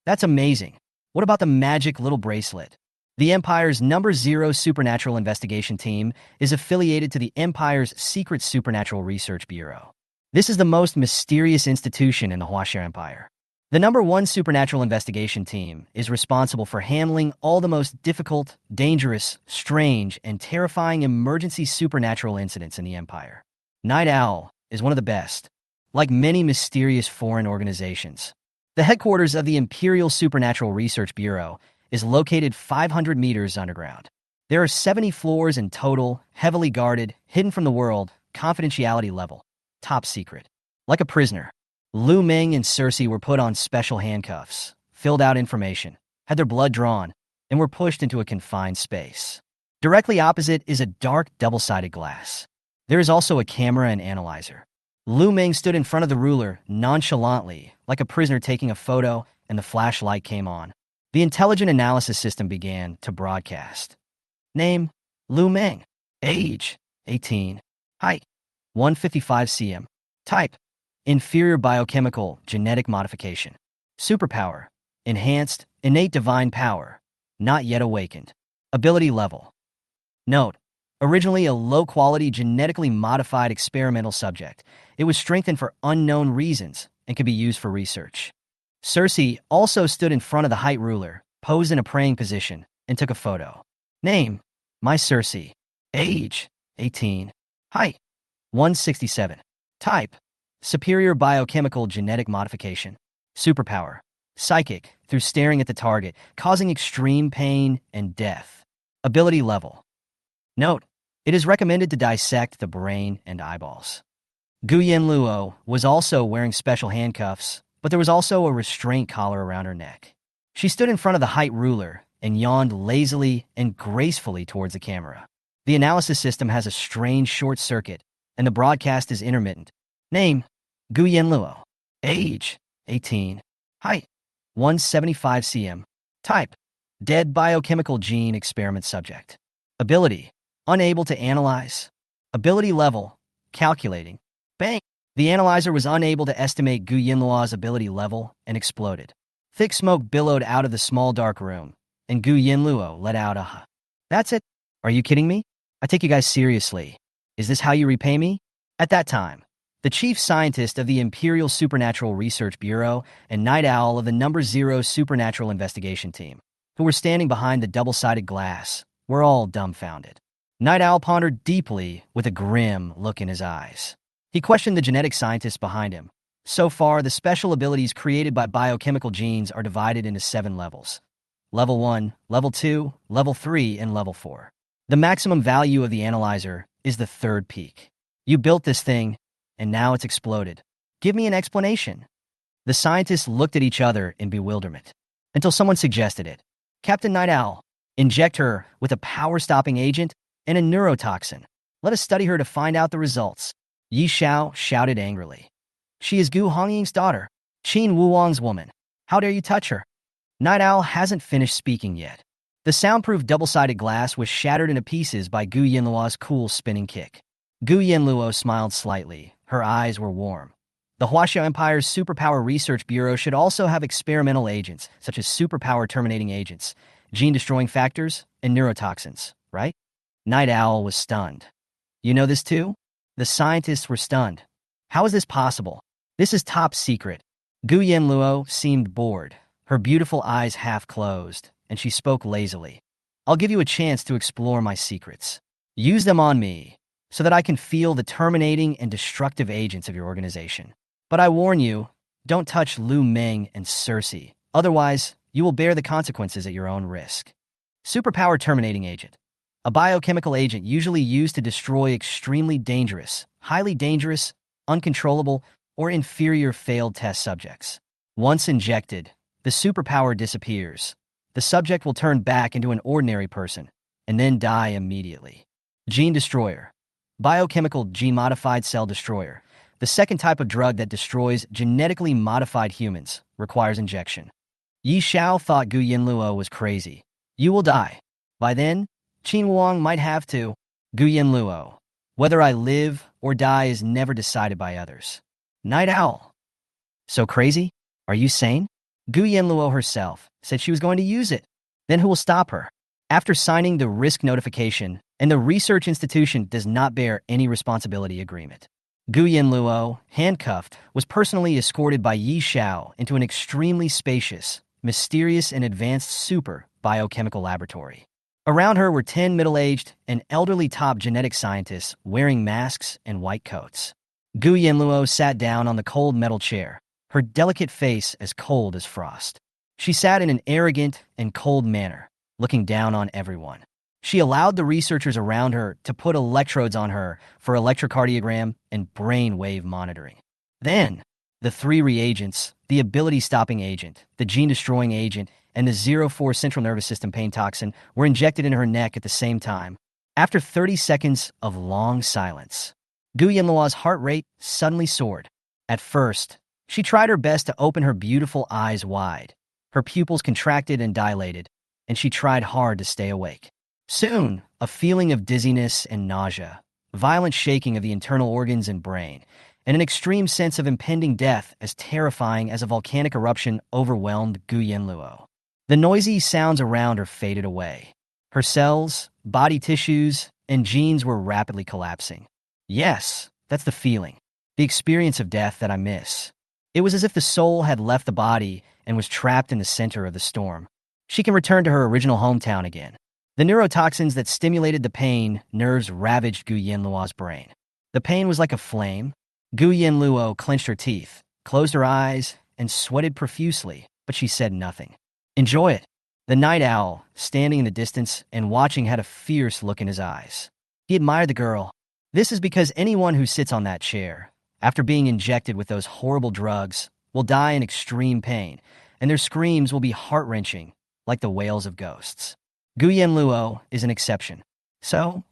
A: That's amazing. What about the magic little bracelet? The Empire's number 0 Supernatural Investigation Team is affiliated to the Empire's secret Supernatural Research Bureau. This is the most mysterious institution in the Huaxia Empire. The number 1 Supernatural Investigation Team is responsible for handling all the most difficult, dangerous, strange, and terrifying emergency supernatural incidents in the Empire. Night Owl is one of the best, like many mysterious foreign organizations. The headquarters of the Imperial Supernatural Research Bureau is located 500 meters underground. There are 70 floors in total, heavily guarded, hidden from the world, confidentiality level, top secret. Like a prisoner, Lu Meng and Cersei were put on special handcuffs, filled out information, had their blood drawn, and were pushed into a confined space. Directly opposite is a dark double-sided glass. There is also a camera and analyzer. Lu Meng stood in front of the ruler nonchalantly, like a prisoner taking a photo, and the flashlight came on. The intelligent analysis system began to broadcast. Name, Lu Meng. Age, 18. Height, 155 cm. Type, inferior biochemical genetic modification. Superpower, enhanced, innate divine power, not yet awakened. Ability level. Note, originally a low-quality genetically modified experimental subject, it was strengthened for unknown reasons and could be used for research. Cersei also stood in front of the height ruler, posed in a praying position, and took a photo. Name, My Cersei. Age, 18. Height, 167. Type, superior biochemical genetic modification. Superpower, psychic, through staring at the target, causing extreme pain and death. Ability level. Note, it is recommended to dissect the brain and eyeballs. Gu Yanluo was also wearing special handcuffs, but there was also a restraint collar around her neck. She stood in front of the height ruler and yawned lazily and gracefully towards the camera. The analysis system has a strange short circuit, and the broadcast is intermittent. Name, Gu Yanluo. Age, 18. Height, 175 cm. Type, dead biochemical gene experiment subject. Ability, unable to analyze. Ability level, calculating. Bang! The analyzer was unable to estimate Gu Yanluo's ability level and exploded. Thick smoke billowed out of the small dark room, and Gu Yanluo let out a huh. That's it? Are you kidding me? I take you guys seriously. Is this how you repay me? At that time, the chief scientist of the Imperial Supernatural Research Bureau and Night Owl of the number 0 Supernatural Investigation Team, who were standing behind the double-sided glass, were all dumbfounded. Night Owl pondered deeply with a grim look in his eyes. He questioned the genetic scientists behind him. So far, the special abilities created by biochemical genes are divided into 7 levels. Level 1, Level 2, Level 3, and Level 4. The maximum value of the analyzer is the 3rd peak. You built this thing, and now it's exploded. Give me an explanation. The scientists looked at each other in bewilderment, until someone suggested it. Captain Night Owl, inject her with a power-stopping agent and a neurotoxin. Let us study her to find out the results. Yi Xiao shouted angrily. She is Gu Hongying's daughter, Qin Wuwang's woman. How dare you touch her? Night Owl hasn't finished speaking yet. The soundproof double-sided glass was shattered into pieces by Gu Yanluo's cool spinning kick. Gu Yanluo smiled slightly. Her eyes were warm. The Huaxia Empire's Superpower Research Bureau should also have experimental agents, such as superpower terminating agents, gene-destroying factors, and neurotoxins, right? Night Owl was stunned. You know this too? The scientists were stunned. How is this possible? This is top secret. Gu Yanluo seemed bored, her beautiful eyes half closed, and she spoke lazily. I'll give you a chance to explore my secrets. Use them on me, so that I can feel the terminating and destructive agents of your organization. But I warn you, don't touch Lu Meng and Cersei. Otherwise, you will bear the consequences at your own risk. Superpower terminating agent. A biochemical agent usually used to destroy extremely dangerous, highly dangerous, uncontrollable, or inferior failed test subjects. Once injected, the superpower disappears. The subject will turn back into an ordinary person, and then die immediately. Gene destroyer. Biochemical gene-modified cell destroyer. The second type of drug that destroys genetically modified humans, requires injection. Yi Xiao thought Gu Yanluo was crazy. You will die. By then, Qin Wang might have to. Gu Yanluo. Whether I live or die is never decided by others. Night Owl. So crazy? Are you sane? Gu Yanluo herself said she was going to use it. Then who will stop her? After signing the risk notification, and the research institution does not bear any responsibility agreement. Gu Yanluo, handcuffed, was personally escorted by Yi Xiao into an extremely spacious, mysterious, and advanced super biochemical laboratory. Around her were 10 middle-aged and elderly top genetic scientists wearing masks and white coats. Gu Yanluo sat down on the cold metal chair, her delicate face as cold as frost. She sat in an arrogant and cold manner, looking down on everyone. She allowed the researchers around her to put electrodes on her for electrocardiogram and brain wave monitoring. Then, the three reagents, the ability-stopping agent, the gene-destroying agent, and the 04 central nervous system pain toxin were injected in her neck at the same time. After 30 seconds of long silence, Gu Yanluo's heart rate suddenly soared. At first, she tried her best to open her beautiful eyes wide. Her pupils contracted and dilated, and she tried hard to stay awake. Soon, a feeling of dizziness and nausea, violent shaking of the internal organs and brain, and an extreme sense of impending death as terrifying as a volcanic eruption overwhelmed Gu Yanluo. The noisy sounds around her faded away. Her cells, body tissues, and genes were rapidly collapsing. Yes, that's the feeling, the experience of death that I miss. It was as if the soul had left the body and was trapped in the center of the storm. She can return to her original hometown again. The neurotoxins that stimulated the pain nerves ravaged Gu Yanluo's brain. The pain was like a flame. Gu Yanluo clenched her teeth, closed her eyes, and sweated profusely, but she said nothing. Enjoy it. The night owl, standing in the distance and watching, had a fierce look in his eyes. He admired the girl. This is because anyone who sits on that chair, after being injected with those horrible drugs, will die in extreme pain, and their screams will be heart-wrenching, like the wails of ghosts. Gu Yanluo is an exception. So,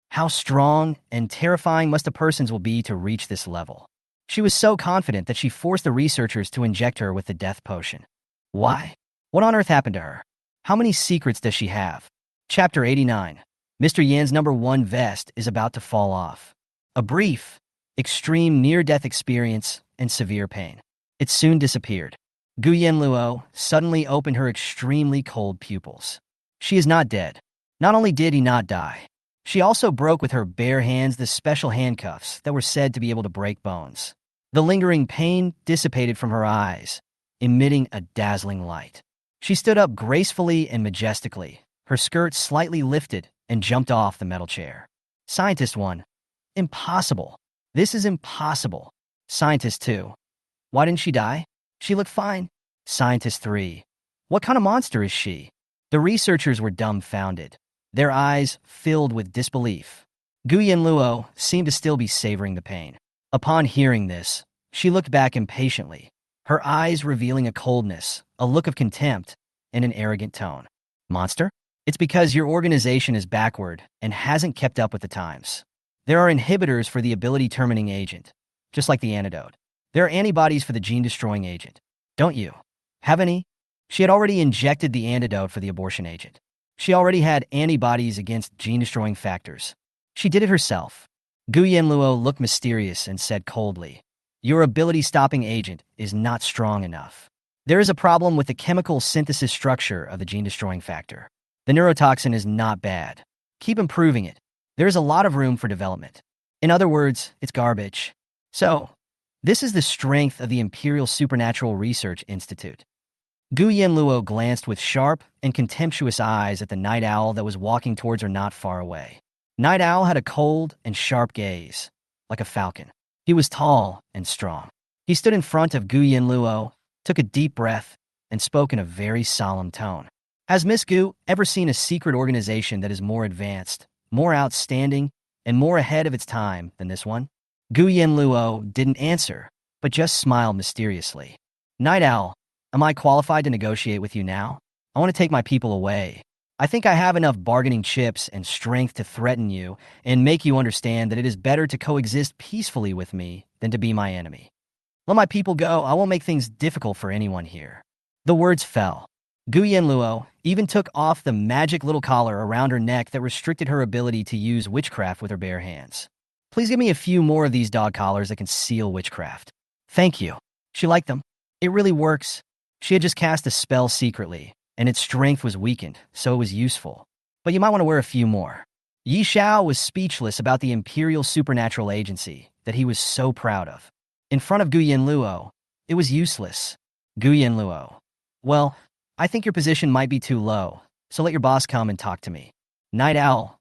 A: how strong and terrifying must a person's will be to reach this level? She was so confident that she forced the researchers to inject her with the death potion. Why? What on earth happened to her? How many secrets does she have? Chapter 89. Mr. Yan's #1 vest is about to fall off. A brief, extreme near-death experience and severe pain. It soon disappeared. Gu Yanluo suddenly opened her extremely cold pupils. She is not dead. Not only did he not die, she also broke with her bare hands the special handcuffs that were said to be able to break bones. The lingering pain dissipated from her eyes, emitting a dazzling light. She stood up gracefully and majestically, her skirt slightly lifted, and jumped off the metal chair. Scientist 1. Impossible. This is impossible. Scientist 2. Why didn't she die? She looked fine. Scientist 3. What kind of monster is she? The researchers were dumbfounded, their eyes filled with disbelief. Gu Yanluo seemed to still be savoring the pain. Upon hearing this, she looked back impatiently, her eyes revealing a coldness, a look of contempt, and an arrogant tone. Monster? It's because your organization is backward and hasn't kept up with the times. There are inhibitors for the ability-terminating agent, just like the antidote. There are antibodies for the gene-destroying agent. Don't you have any? She had already injected the antidote for the abortion agent. She already had antibodies against gene-destroying factors. She did it herself. Gu Yanluo looked mysterious and said coldly, Your ability-stopping agent is not strong enough. There is a problem with the chemical synthesis structure of the gene-destroying factor. The neurotoxin is not bad. Keep improving it. There is a lot of room for development. In other words, it's garbage. So, this is the strength of the Imperial Supernatural Research Institute. Gu Yanluo glanced with sharp and contemptuous eyes at the night owl that was walking towards her not far away. Night Owl had a cold and sharp gaze, like a falcon. He was tall and strong. He stood in front of Gu Yanluo, took a deep breath, and spoke in a very solemn tone. Has Miss Gu ever seen a secret organization that is more advanced, more outstanding, and more ahead of its time than this one? Gu Yanluo didn't answer, but just smiled mysteriously. Night Owl, am I qualified to negotiate with you now? I want to take my people away. I think I have enough bargaining chips and strength to threaten you and make you understand that it is better to coexist peacefully with me than to be my enemy. Let my people go. I won't make things difficult for anyone here. The words fell. Gu Yanluo even took off the magic little collar around her neck that restricted her ability to use witchcraft with her bare hands. Please give me a few more of these dog collars that can seal witchcraft. Thank you. She liked them. It really works. She had just cast a spell secretly, and its strength was weakened, so it was useful. But you might want to wear a few more. Yi Xiao was speechless about the Imperial Supernatural Agency that he was so proud of. In front of Gu Yanluo, it was useless. Gu Yanluo. Well, I think your position might be too low, so let your boss come and talk to me. Night Owl,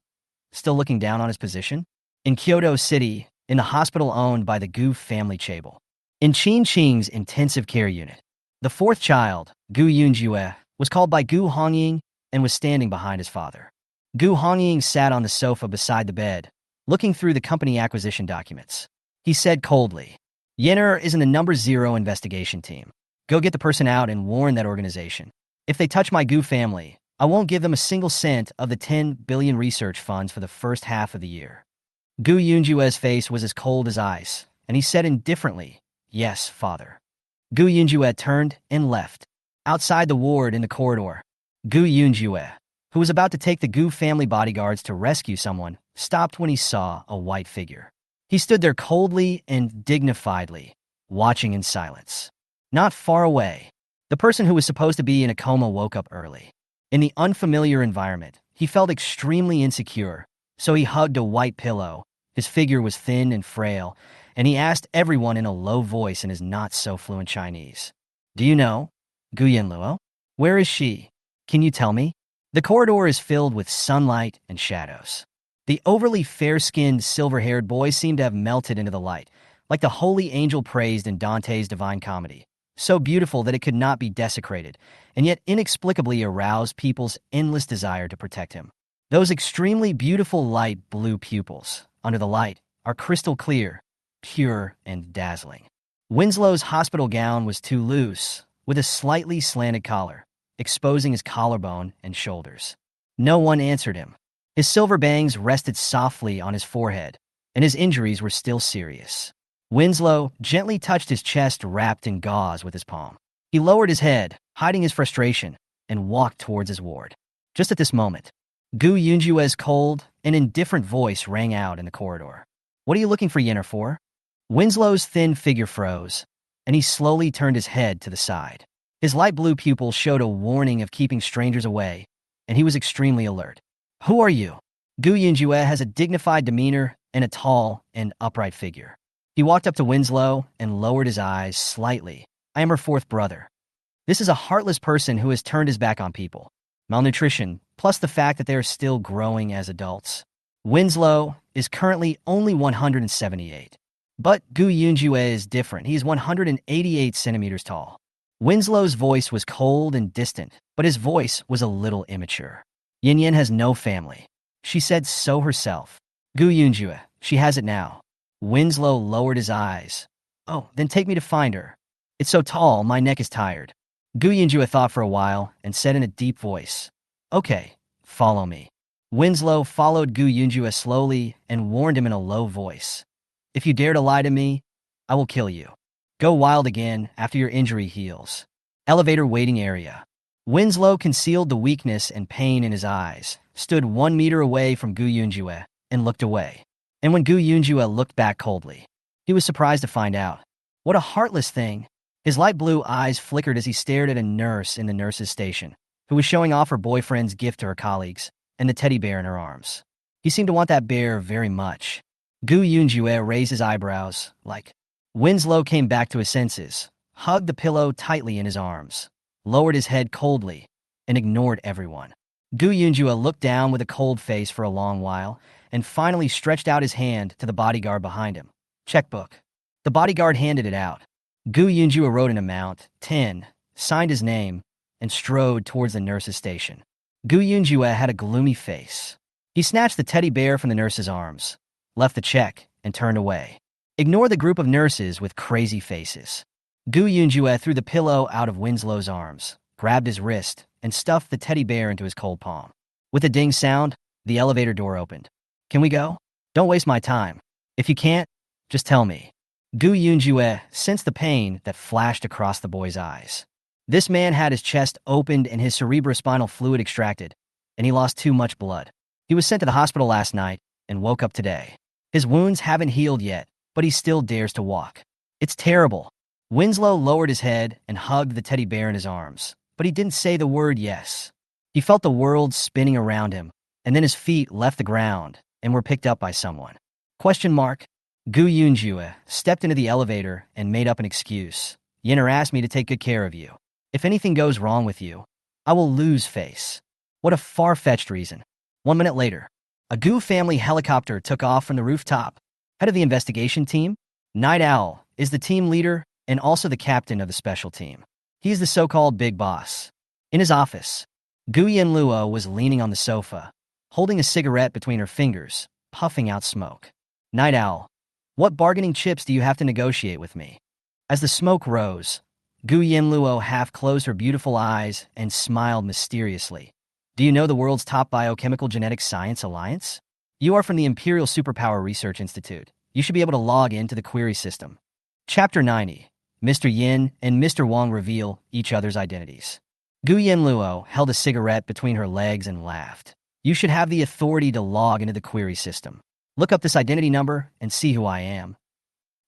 A: still looking down on his position? In Kyoto City, in the hospital owned by the Gu family Chable. In Qin Qing's intensive care unit, the fourth child, Gu Yunjue, was called by Gu Hongying and was standing behind his father. Gu Hongying sat on the sofa beside the bed, looking through the company acquisition documents. He said coldly, Yenner is in the number 0 investigation team. Go get the person out and warn that organization. If they touch my Gu family, I won't give them a single cent of the 10 billion research funds for the first half of the year. Gu Yunjue's face was as cold as ice, and he said indifferently, Yes, father. Gu Yunjue turned and left. Outside the ward in the corridor, Gu Yunjue, who was about to take the Gu family bodyguards to rescue someone, stopped when he saw a white figure. He stood there coldly and dignifiedly, watching in silence. Not far away, the person who was supposed to be in a coma woke up early. In the unfamiliar environment, he felt extremely insecure, so he hugged a white pillow. His figure was thin and frail, and he asked everyone in a low voice in his not-so-fluent Chinese. Do you know Gu Yanluo? Where is she? Can you tell me? The corridor is filled with sunlight and shadows. The overly fair-skinned, silver-haired boy seemed to have melted into the light, like the holy angel praised in Dante's Divine Comedy, so beautiful that it could not be desecrated, and yet inexplicably aroused people's endless desire to protect him. Those extremely beautiful light blue pupils, under the light, are crystal clear, pure, and dazzling. Winslow's hospital gown was too loose, with a slightly slanted collar, exposing his collarbone and shoulders. No one answered him. His silver bangs rested softly on his forehead, and his injuries were still serious. Winslow gently touched his chest wrapped in gauze with his palm. He lowered his head, hiding his frustration, and walked towards his ward. Just at this moment, Gu Yunjue's cold and indifferent voice rang out in the corridor. What are you looking for Yenner for? Winslow's thin figure froze, and he slowly turned his head to the side. His light blue pupils showed a warning of keeping strangers away, and he was extremely alert. Who are you? Gu Yunjue has a dignified demeanor and a tall and upright figure. He walked up to Winslow and lowered his eyes slightly. I am her fourth brother. This is a heartless person who has turned his back on people. Malnutrition, plus the fact that they are still growing as adults. Winslow is currently only 178. But Gu Yunjue is different. He is 188 centimeters tall. Winslow's voice was cold and distant, but his voice was a little immature. Yin Yin has no family. She said so herself. Gu Yunjue, she has it now. Winslow lowered his eyes. Oh, then take me to find her. It's so tall, my neck is tired. Gu Yunjue thought for a while and said in a deep voice, Okay, follow me. Winslow followed Gu Yunjue slowly and warned him in a low voice. If you dare to lie to me, I will kill you. Go wild again after your injury heals. Elevator waiting area. Winslow concealed the weakness and pain in his eyes, stood 1 meter away from Gu Yunjue, and looked away. And when Gu Yunjue looked back coldly, he was surprised to find out What a heartless thing. His light blue eyes flickered as he stared at a nurse in the nurse's station, who was showing off her boyfriend's gift to her colleagues, and the teddy bear in her arms. He seemed to want that bear very much. Gu Yanluo raised his eyebrows, like. Winslow came back to his senses, hugged the pillow tightly in his arms, lowered his head coldly, and ignored everyone. Gu Yanluo looked down with a cold face for a long while, and finally stretched out his hand to the bodyguard behind him. Checkbook. The bodyguard handed it out. Gu Yanluo wrote an amount, 10, signed his name, and strode towards the nurse's station. Gu Yanluo had a gloomy face. He snatched the teddy bear from the nurse's arms, left the check, and turned away. Ignore the group of nurses with crazy faces. Gu Yanluo threw the pillow out of Winslow's arms, grabbed his wrist, and stuffed the teddy bear into his cold palm. With a ding sound, the elevator door opened. Can we go? Don't waste my time. If you can't, just tell me. Gu Yanluo sensed the pain that flashed across the boy's eyes. This man had his chest opened and his cerebrospinal fluid extracted, and he lost too much blood. He was sent to the hospital last night and woke up today. His wounds haven't healed yet, but he still dares to walk. It's terrible. Winslow lowered his head and hugged the teddy bear in his arms, but he didn't say the word yes. He felt the world spinning around him, and then his feet left the ground and were picked up by someone. Question mark. Gu Yanluo stepped into the elevator and made up an excuse. Yenner asked me to take good care of you. If anything goes wrong with you, I will lose face. What a far-fetched reason. 1 minute later, a Gu family helicopter took off from the rooftop. Head of the investigation team, Night Owl, is the team leader and also the captain of the special team. He is the so-called big boss. In his office, Gu Yanluo was leaning on the sofa, holding a cigarette between her fingers, puffing out smoke. Night Owl, what bargaining chips do you have to negotiate with me? As the smoke rose, Gu Yanluo half closed her beautiful eyes and smiled mysteriously. Do you know the world's top biochemical genetic science alliance? You are from the Imperial Superpower Research Institute. You should be able to log into the query system. Chapter 90. Mr. Yin and Mr. Wang reveal each other's identities. Gu Yanluo held a cigarette between her legs and laughed. You should have the authority to log into the query system. Look up this identity number and see who I am.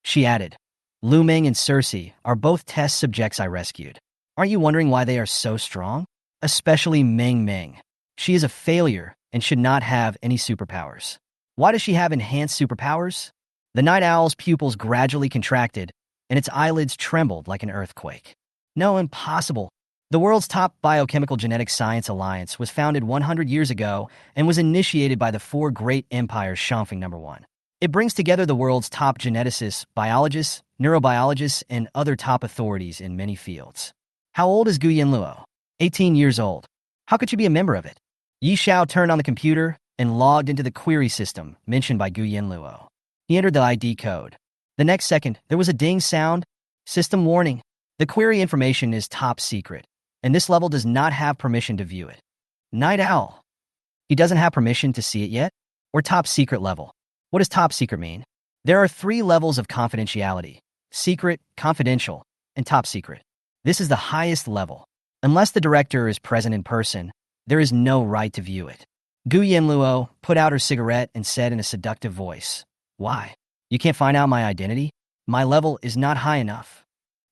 A: She added, Lu Meng and Cersei are both test subjects I rescued. Aren't you wondering why they are so strong? Especially Meng Meng. She is a failure and should not have any superpowers. Why does she have enhanced superpowers? The night owl's pupils gradually contracted, and its eyelids trembled like an earthquake. No, impossible. The world's top biochemical genetic science alliance was founded 100 years ago and was initiated by the four great empires Confronting #1. It brings together the world's top geneticists, biologists, neurobiologists, and other top authorities in many fields. How old is Gu Yanluo? 18 years old. How could she be a member of it? Yi Xiao turned on the computer and logged into the query system mentioned by Gu Yanluo. He entered the ID code. The next second, there was a ding sound. System warning. The query information is top secret, and this level does not have permission to view it. Night Owl. He doesn't have permission to see it yet? Or top secret level? What does top secret mean? There are 3 levels of confidentiality: secret, confidential, and top secret. This is the highest level. Unless the director is present in person, there is no right to view it. Gu Yanluo put out her cigarette and said in a seductive voice, Why? You can't find out my identity? My level is not high enough.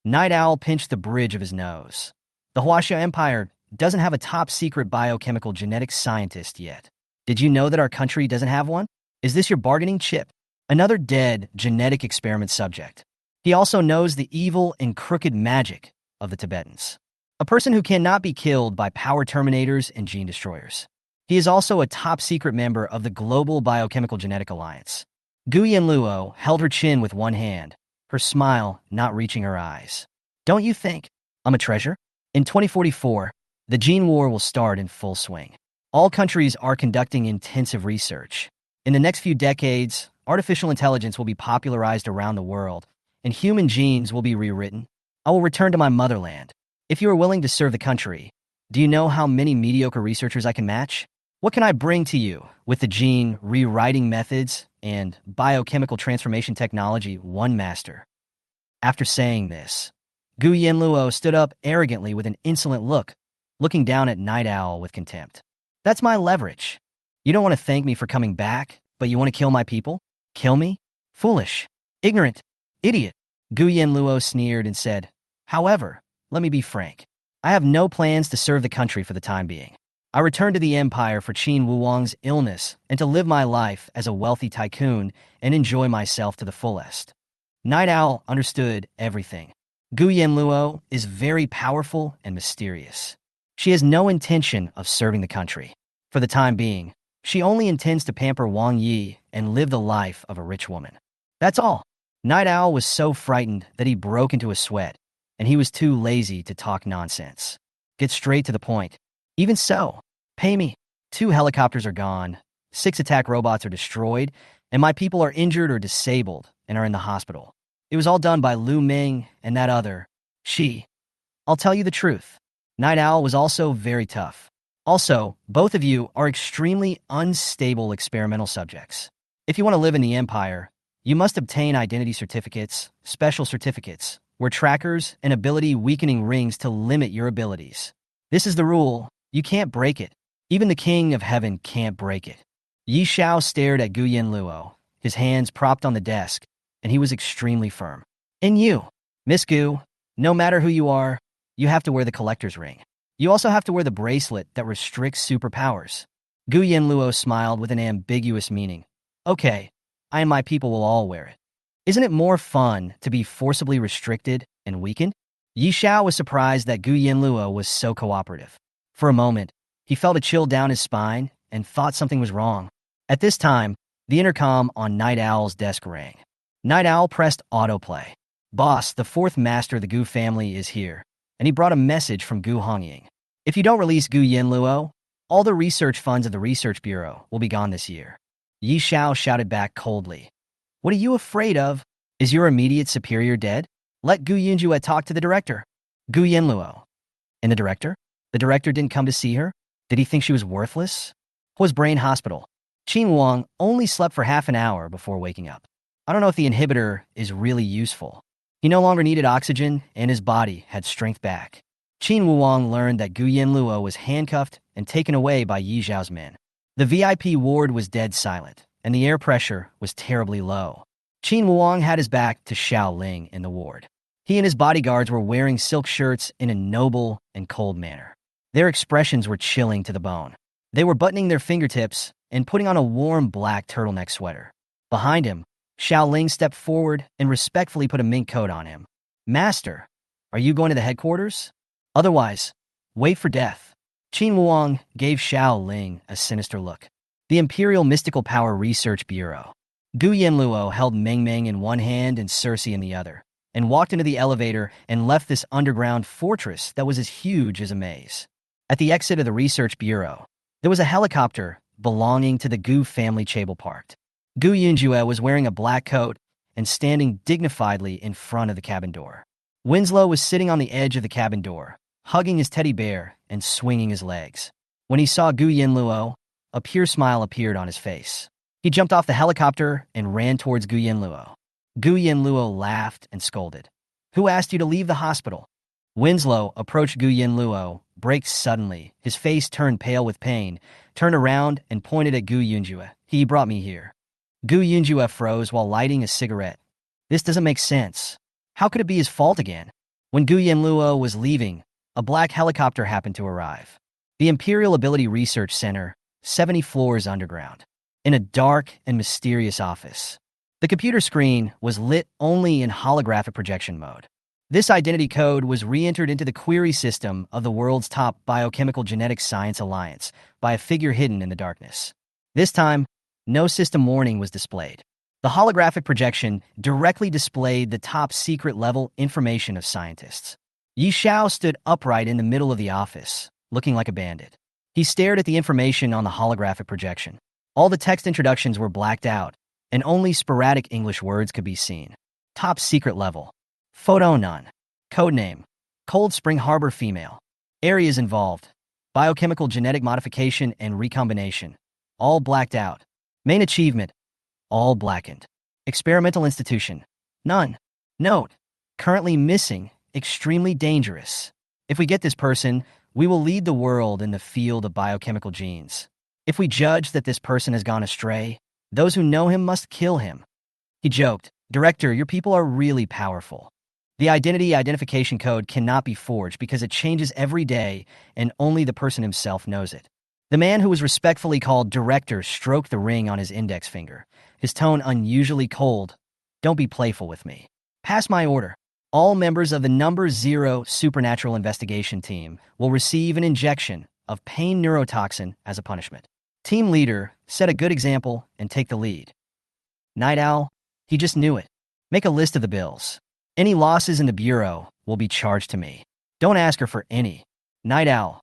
A: Night Owl pinched the bridge of his nose. The Huaxia Empire doesn't have a top-secret biochemical genetics scientist yet. Did you know that our country doesn't have one? Is this your bargaining chip? Another dead genetic experiment subject. He also knows the evil and crooked magic of the Tibetans. A person who cannot be killed by power terminators and gene destroyers. He is also a top-secret member of the Global Biochemical Genetic Alliance. Gu Yanluo held her chin with one hand, her smile not reaching her eyes. Don't you think I'm a treasure? In 2044, the gene war will start in full swing. All countries are conducting intensive research. In the next few decades, artificial intelligence will be popularized around the world, and human genes will be rewritten. I will return to my motherland. If you are willing to serve the country, do you know how many mediocre researchers I can match? What can I bring to you with the gene rewriting methods and biochemical transformation technology one master? After saying this, Gu Yanluo stood up arrogantly with an insolent look, looking down at Night Owl with contempt. That's my leverage. You don't want to thank me for coming back, but you want to kill my people? Kill me? Foolish. Ignorant. Idiot. Gu Yanluo sneered and said, "However, let me be frank. I have no plans to serve the country for the time being. I returned to the empire for Qin Wuwang's illness and to live my life as a wealthy tycoon and enjoy myself to the fullest." Night Owl understood everything. Gu Yanluo is very powerful and mysterious. She has no intention of serving the country. For the time being, she only intends to pamper Wang Yi and live the life of a rich woman. That's all. Night Owl was so frightened that he broke into a sweat, and he was too lazy to talk nonsense. Get straight to the point. Even so, pay me. 2 helicopters are gone, 6 attack robots are destroyed, and my people are injured or disabled and are in the hospital. It was all done by Lu Ming and that other. She. I'll tell you the truth. Night Owl was also very tough. Also, both of you are extremely unstable experimental subjects. If you want to live in the Empire, you must obtain identity certificates, special certificates, where trackers and ability-weakening rings to limit your abilities. This is the rule. You can't break it. Even the King of Heaven can't break it. Yi Xiao stared at Gu Yanluo, his hands propped on the desk, and he was extremely firm. And you, Miss Gu, no matter who you are, you have to wear the collector's ring. You also have to wear the bracelet that restricts superpowers. Gu Yanluo smiled with an ambiguous meaning. Okay, I and my people will all wear it. Isn't it more fun to be forcibly restricted and weakened? Yi Xiao was surprised that Gu Yanluo was so cooperative. For a moment, he felt a chill down his spine and thought something was wrong. At this time, the intercom on Night Owl's desk rang. Night Owl pressed autoplay. "Boss, the 4th master of the Gu family is here, and he brought a message from Gu Hongying. If you don't release Gu Yanluo, all the research funds of the Research Bureau will be gone this year." Yi Xiao shouted back coldly. "What are you afraid of? Is your immediate superior dead? Let Gu Yunjue talk to the director." Gu Yanluo. And the director? The director didn't come to see her? Did he think she was worthless? Was brain hospital. Qin Wang only slept for half an hour before waking up. I don't know if the inhibitor is really useful. He no longer needed oxygen, and his body had strength back. Qin Wuwang learned that Gu Yanluo was handcuffed and taken away by Yi Xiao's men. The VIP ward was dead silent, and the air pressure was terribly low. Qin Wuwang had his back to Xiao Ling in the ward. He and his bodyguards were wearing silk shirts in a noble and cold manner. Their expressions were chilling to the bone. They were buttoning their fingertips and putting on a warm black turtleneck sweater. Behind him, Xiao Ling stepped forward and respectfully put a mink coat on him. "Master, are you going to the headquarters? Otherwise, wait for death." Qin Wuang gave Xiao Ling a sinister look. The Imperial Mystical Power Research Bureau. Gu Yanluo held Meng Meng in one hand and Cersei in the other, and walked into the elevator and left this underground fortress that was as huge as a maze. At the exit of the Research Bureau, there was a helicopter belonging to the Gu family Chable parked. Gu Yunjue was wearing a black coat and standing dignifiedly in front of the cabin door. Winslow was sitting on the edge of the cabin door, hugging his teddy bear and swinging his legs. When he saw Gu Yanluo, a pure smile appeared on his face. He jumped off the helicopter and ran towards Gu Yanluo. Gu Yanluo laughed and scolded. "Who asked you to leave the hospital?" Winslow approached Gu Yanluo, braked suddenly. His face turned pale with pain, turned around and pointed at Gu Yunjue. "He brought me here." Gu Yunjue froze while lighting a cigarette. This doesn't make sense. How could it be his fault again? When Gu Yanluo was leaving, a black helicopter happened to arrive. The Imperial Ability Research Center, 70 floors underground. In a dark and mysterious office. The computer screen was lit only in holographic projection mode. This identity code was re-entered into the query system of the world's top biochemical genetic science alliance by a figure hidden in the darkness. This time, no system warning was displayed. The holographic projection directly displayed the top secret level information of scientists. Yi Xiao stood upright in the middle of the office, looking like a bandit. He stared at the information on the holographic projection. All the text introductions were blacked out, and only sporadic English words could be seen. Top secret level. Photo none. Codename. Cold Spring Harbor female. Areas involved. Biochemical genetic modification and recombination. All blacked out. Main achievement. All blackened. Experimental institution. None. Note. Currently missing. Extremely dangerous. If we get this person, we will lead the world in the field of biochemical genes. If we judge that this person has gone astray, those who know him must kill him. He joked, Director, your people are really powerful. The identity identification code cannot be forged because it changes every day and only the person himself knows it. The man who was respectfully called Director stroked the ring on his index finger, his tone unusually cold. Don't be playful with me. Pass my order. All members of the Number Zero Supernatural Investigation Team will receive an injection of pain neurotoxin as a punishment. Team leader, set a good example and take the lead. Night Owl, he just knew it. Make a list of the bills. Any losses in the bureau will be charged to me. Don't ask her for any. Night Owl,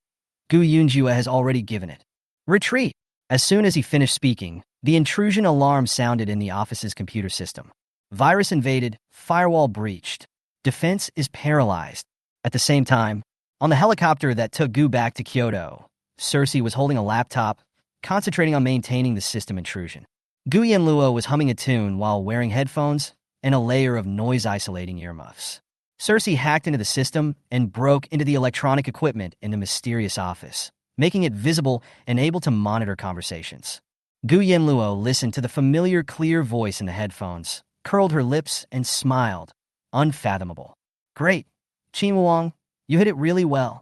A: Gu Yanluo has already given it. Retreat. As soon as he finished speaking, the intrusion alarm sounded in the office's computer system. Virus invaded, firewall breached. Defense is paralyzed. At the same time, on the helicopter that took Gu back to Kyoto, Cersei was holding a laptop, concentrating on maintaining the system intrusion. Gu Yanluo was humming a tune while wearing headphones and a layer of noise-isolating earmuffs. Cersei hacked into the system and broke into the electronic equipment in the mysterious office, making it visible and able to monitor conversations. Gu Yanluo listened to the familiar clear voice in the headphones, curled her lips, and smiled. Unfathomable. Great. Qin Wuong, you hit it really well.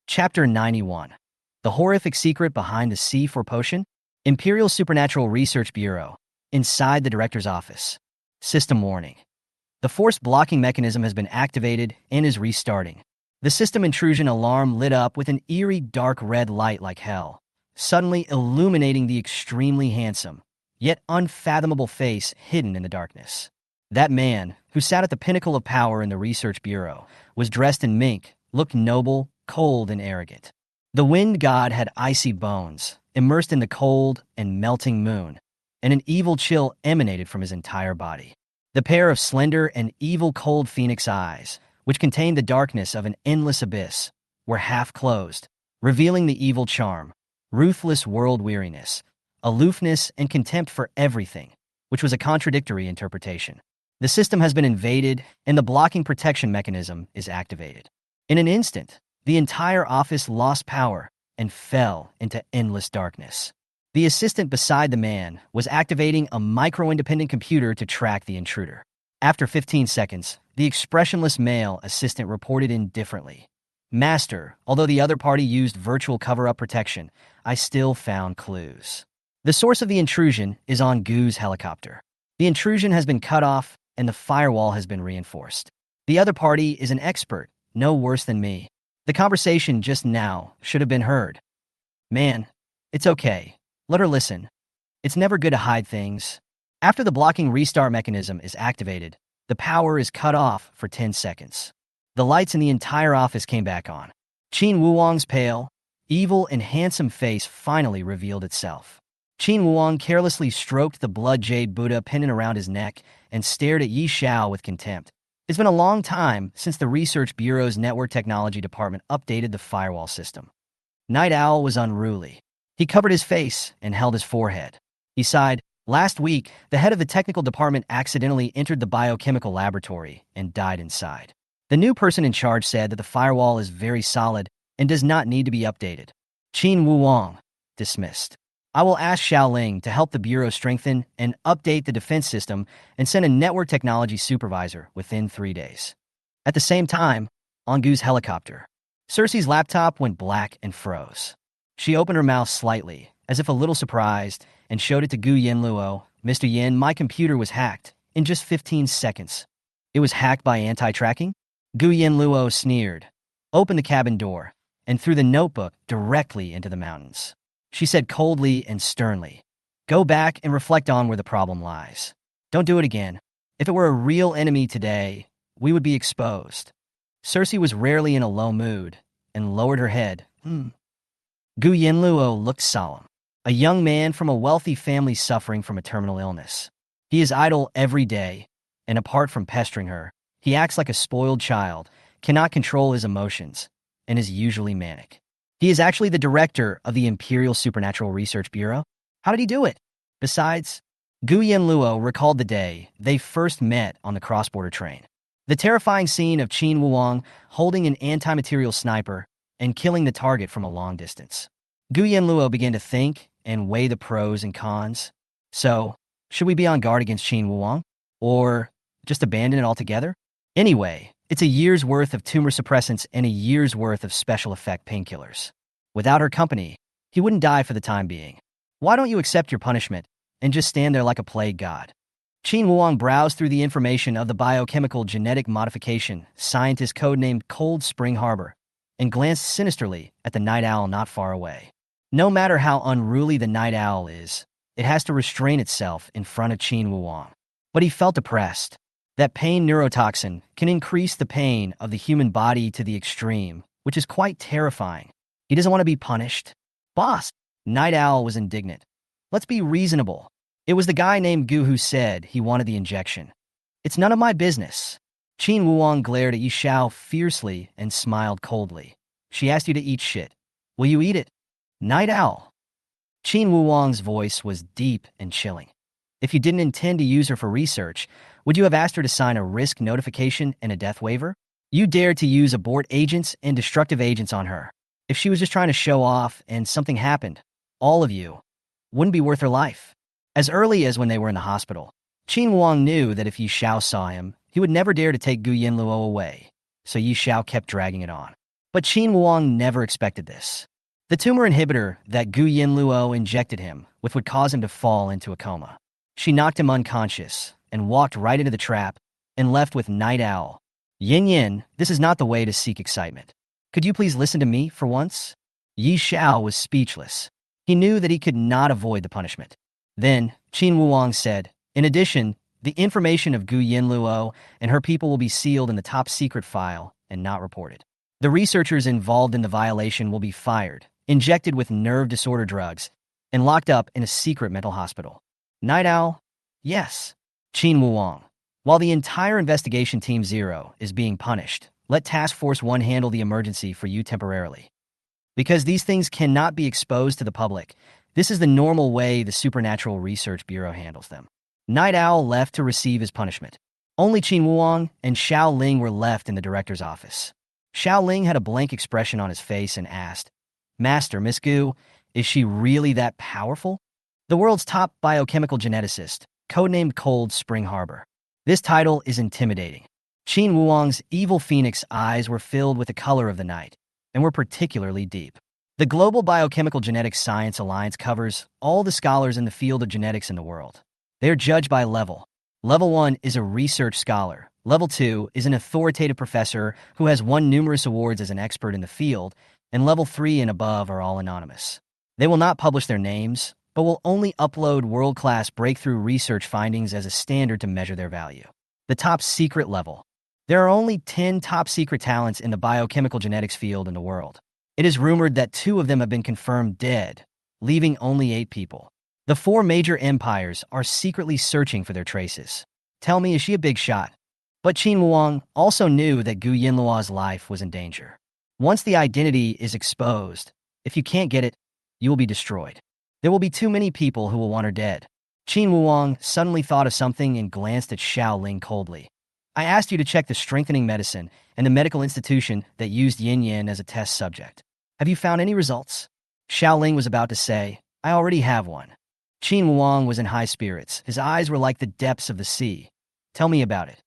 A: Chapter 91. The Horrific Secret Behind the C4 Potion? Imperial Supernatural Research Bureau. Inside the Director's office. System warning. The force blocking mechanism has been activated and is restarting. The system intrusion alarm lit up with an eerie dark red light like hell, suddenly illuminating the extremely handsome, yet unfathomable face hidden in the darkness. That man, who sat at the pinnacle of power in the Research Bureau, was dressed in mink, looked noble, cold, and arrogant. The wind god had icy bones, immersed in the cold and melting moon, and an evil chill emanated from his entire body. The pair of slender and evil cold phoenix eyes, which contained the darkness of an endless abyss, were half closed, revealing the evil charm, ruthless world weariness, aloofness, and contempt for everything, which was a contradictory interpretation. The system has been invaded, and the blocking protection mechanism is activated. In an instant, the entire office lost power and fell into endless darkness. The assistant beside the man was activating a micro-independent computer to track the intruder. After 15 seconds, the expressionless male assistant reported indifferently. Master, although the other party used virtual cover-up protection, I still found clues. The source of the intrusion is on Gu's helicopter. The intrusion has been cut off, and the firewall has been reinforced. The other party is an expert, no worse than me. The conversation just now should have been heard. Man, it's okay. Let her listen. It's never good to hide things. After the blocking restart mechanism is activated, the power is cut off for 10 seconds. The lights in the entire office came back on. Qin Wuong's pale, evil, and handsome face finally revealed itself. Qin Wuong carelessly stroked the blood jade Buddha pendant around his neck and stared at Yi Xiao with contempt. It's been a long time since the Research Bureau's Network Technology Department updated the firewall system. Night Owl was unruly. He covered his face and held his forehead. He sighed. Last week, the head of the technical department accidentally entered the biochemical laboratory and died inside. The new person in charge said that the firewall is very solid and does not need to be updated. Qin Wuong, dismissed. I will ask Xiaoling to help the Bureau strengthen and update the defense system and send a network technology supervisor within 3 days. At the same time, on Gu's helicopter, Cersei's laptop went black and froze. She opened her mouth slightly, as if a little surprised, and showed it to Gu Yanluo. Mr. Yin, my computer was hacked in just 15 seconds. It was hacked by anti-tracking? Gu Yanluo sneered, opened the cabin door, and threw the notebook directly into the mountains. She said coldly and sternly, go back and reflect on where the problem lies. Don't do it again. If it were a real enemy today, we would be exposed. Cersei was rarely in a low mood and lowered her head. Gu Yanluo looked solemn. A young man from a wealthy family suffering from a terminal illness. He is idle every day, and apart from pestering her, he acts like a spoiled child, cannot control his emotions, and is usually manic. He is actually the director of the Imperial Supernatural Research Bureau. How did he do it? Besides, Gu Yanluo recalled the day they first met on the cross-border train. The terrifying scene of Qin Wuong holding an anti-material sniper and killing the target from a long distance. Gu Yanluo began to think and weigh the pros and cons. So, should we be on guard against Qin Wuong? Or Just abandon it altogether? Anyway, it's a year's worth of tumor suppressants and a year's worth of special effect painkillers. Without her company, he wouldn't die for the time being. Why don't you accept your punishment and just stand there like a plague god? Qin Wuang browsed through the information of the biochemical genetic modification scientist codenamed Cold Spring Harbor and glanced sinisterly at the night owl not far away. No matter how unruly the night owl is, it has to restrain itself in front of Qin Wuang. But he felt depressed. That pain neurotoxin can increase the pain of the human body to the extreme, which is quite terrifying. He doesn't want to be punished. Boss, Night Owl was indignant. Let's be reasonable. It was the guy named Gu who said he wanted the injection. It's none of my business. Qin Wuang glared at Yi Xiao fiercely and smiled coldly. She asked you to eat shit. Will you eat it? Night Owl. Qin Wuang's voice was deep and chilling. If you didn't intend to use her for research, would you have asked her to sign a risk notification and a death waiver? You dared to use abort agents and destructive agents on her. If she was just trying to show off and something happened, all of you wouldn't be worth her life. As early as when they were in the hospital, Qin Wuang knew that if Yi Xiao saw him, he would never dare to take Gu Yanluo away, so Yi Xiao kept dragging it on. But Qin Wuang never expected this. The tumor inhibitor that Gu Yanluo injected him with would cause him to fall into a coma. She knocked him unconscious and walked right into the trap and left with Night Owl. Yin Yin, this is not the way to seek excitement. Could you please listen to me for once? Yi Xiao was speechless. He knew that he could not avoid the punishment. Then, Qin Wuang said, in addition, the information of Gu Yanluo and her people will be sealed in the top secret file and not reported. The researchers involved in the violation will be fired, injected with nerve disorder drugs, and locked up in a secret mental hospital. Night Owl? Yes. Qin Wuang. While the entire investigation Team 0 is being punished, let Task Force 1 handle the emergency for you temporarily. Because these things cannot be exposed to the public, this is the normal way the Supernatural Research Bureau handles them. Night Owl left to receive his punishment. Only Qin Wuang and Xiao Ling were left in the director's office. Xiao Ling had a blank expression on his face and asked, Master, Miss Gu, is she really that powerful? The world's top biochemical geneticist, codenamed Cold Spring Harbor. This title is intimidating. Qin Wuang's evil phoenix eyes were filled with the color of the night, and were particularly deep. The Global Biochemical Genetics Science Alliance covers all the scholars in the field of genetics in the world. They are judged by level. Level 1 is a research scholar. Level 2 is an authoritative professor who has won numerous awards as an expert in the field, and Level 3 and above are all anonymous. They will not publish their names, but will only upload world-class breakthrough research findings as a standard to measure their value. The top secret level. There are only 10 top secret talents in the biochemical genetics field in the world. It is rumored that 2 of them have been confirmed dead, leaving only 8 people. The 4 major empires are secretly searching for their traces. Tell me, is she a big shot? But Qin Wuang also knew that Gu Yanluo's life was in danger. Once the identity is exposed, if you can't get it, you will be destroyed. There will be too many people who will want her dead. Qin Wuang suddenly thought of something and glanced at Xiao Ling coldly. I asked you to check the strengthening medicine and the medical institution that used Yin Yin as a test subject. Have you found any results? Xiao Ling was about to say, I already have one. Qin Wuang was in high spirits. His eyes were like the depths of the sea. Tell me about it.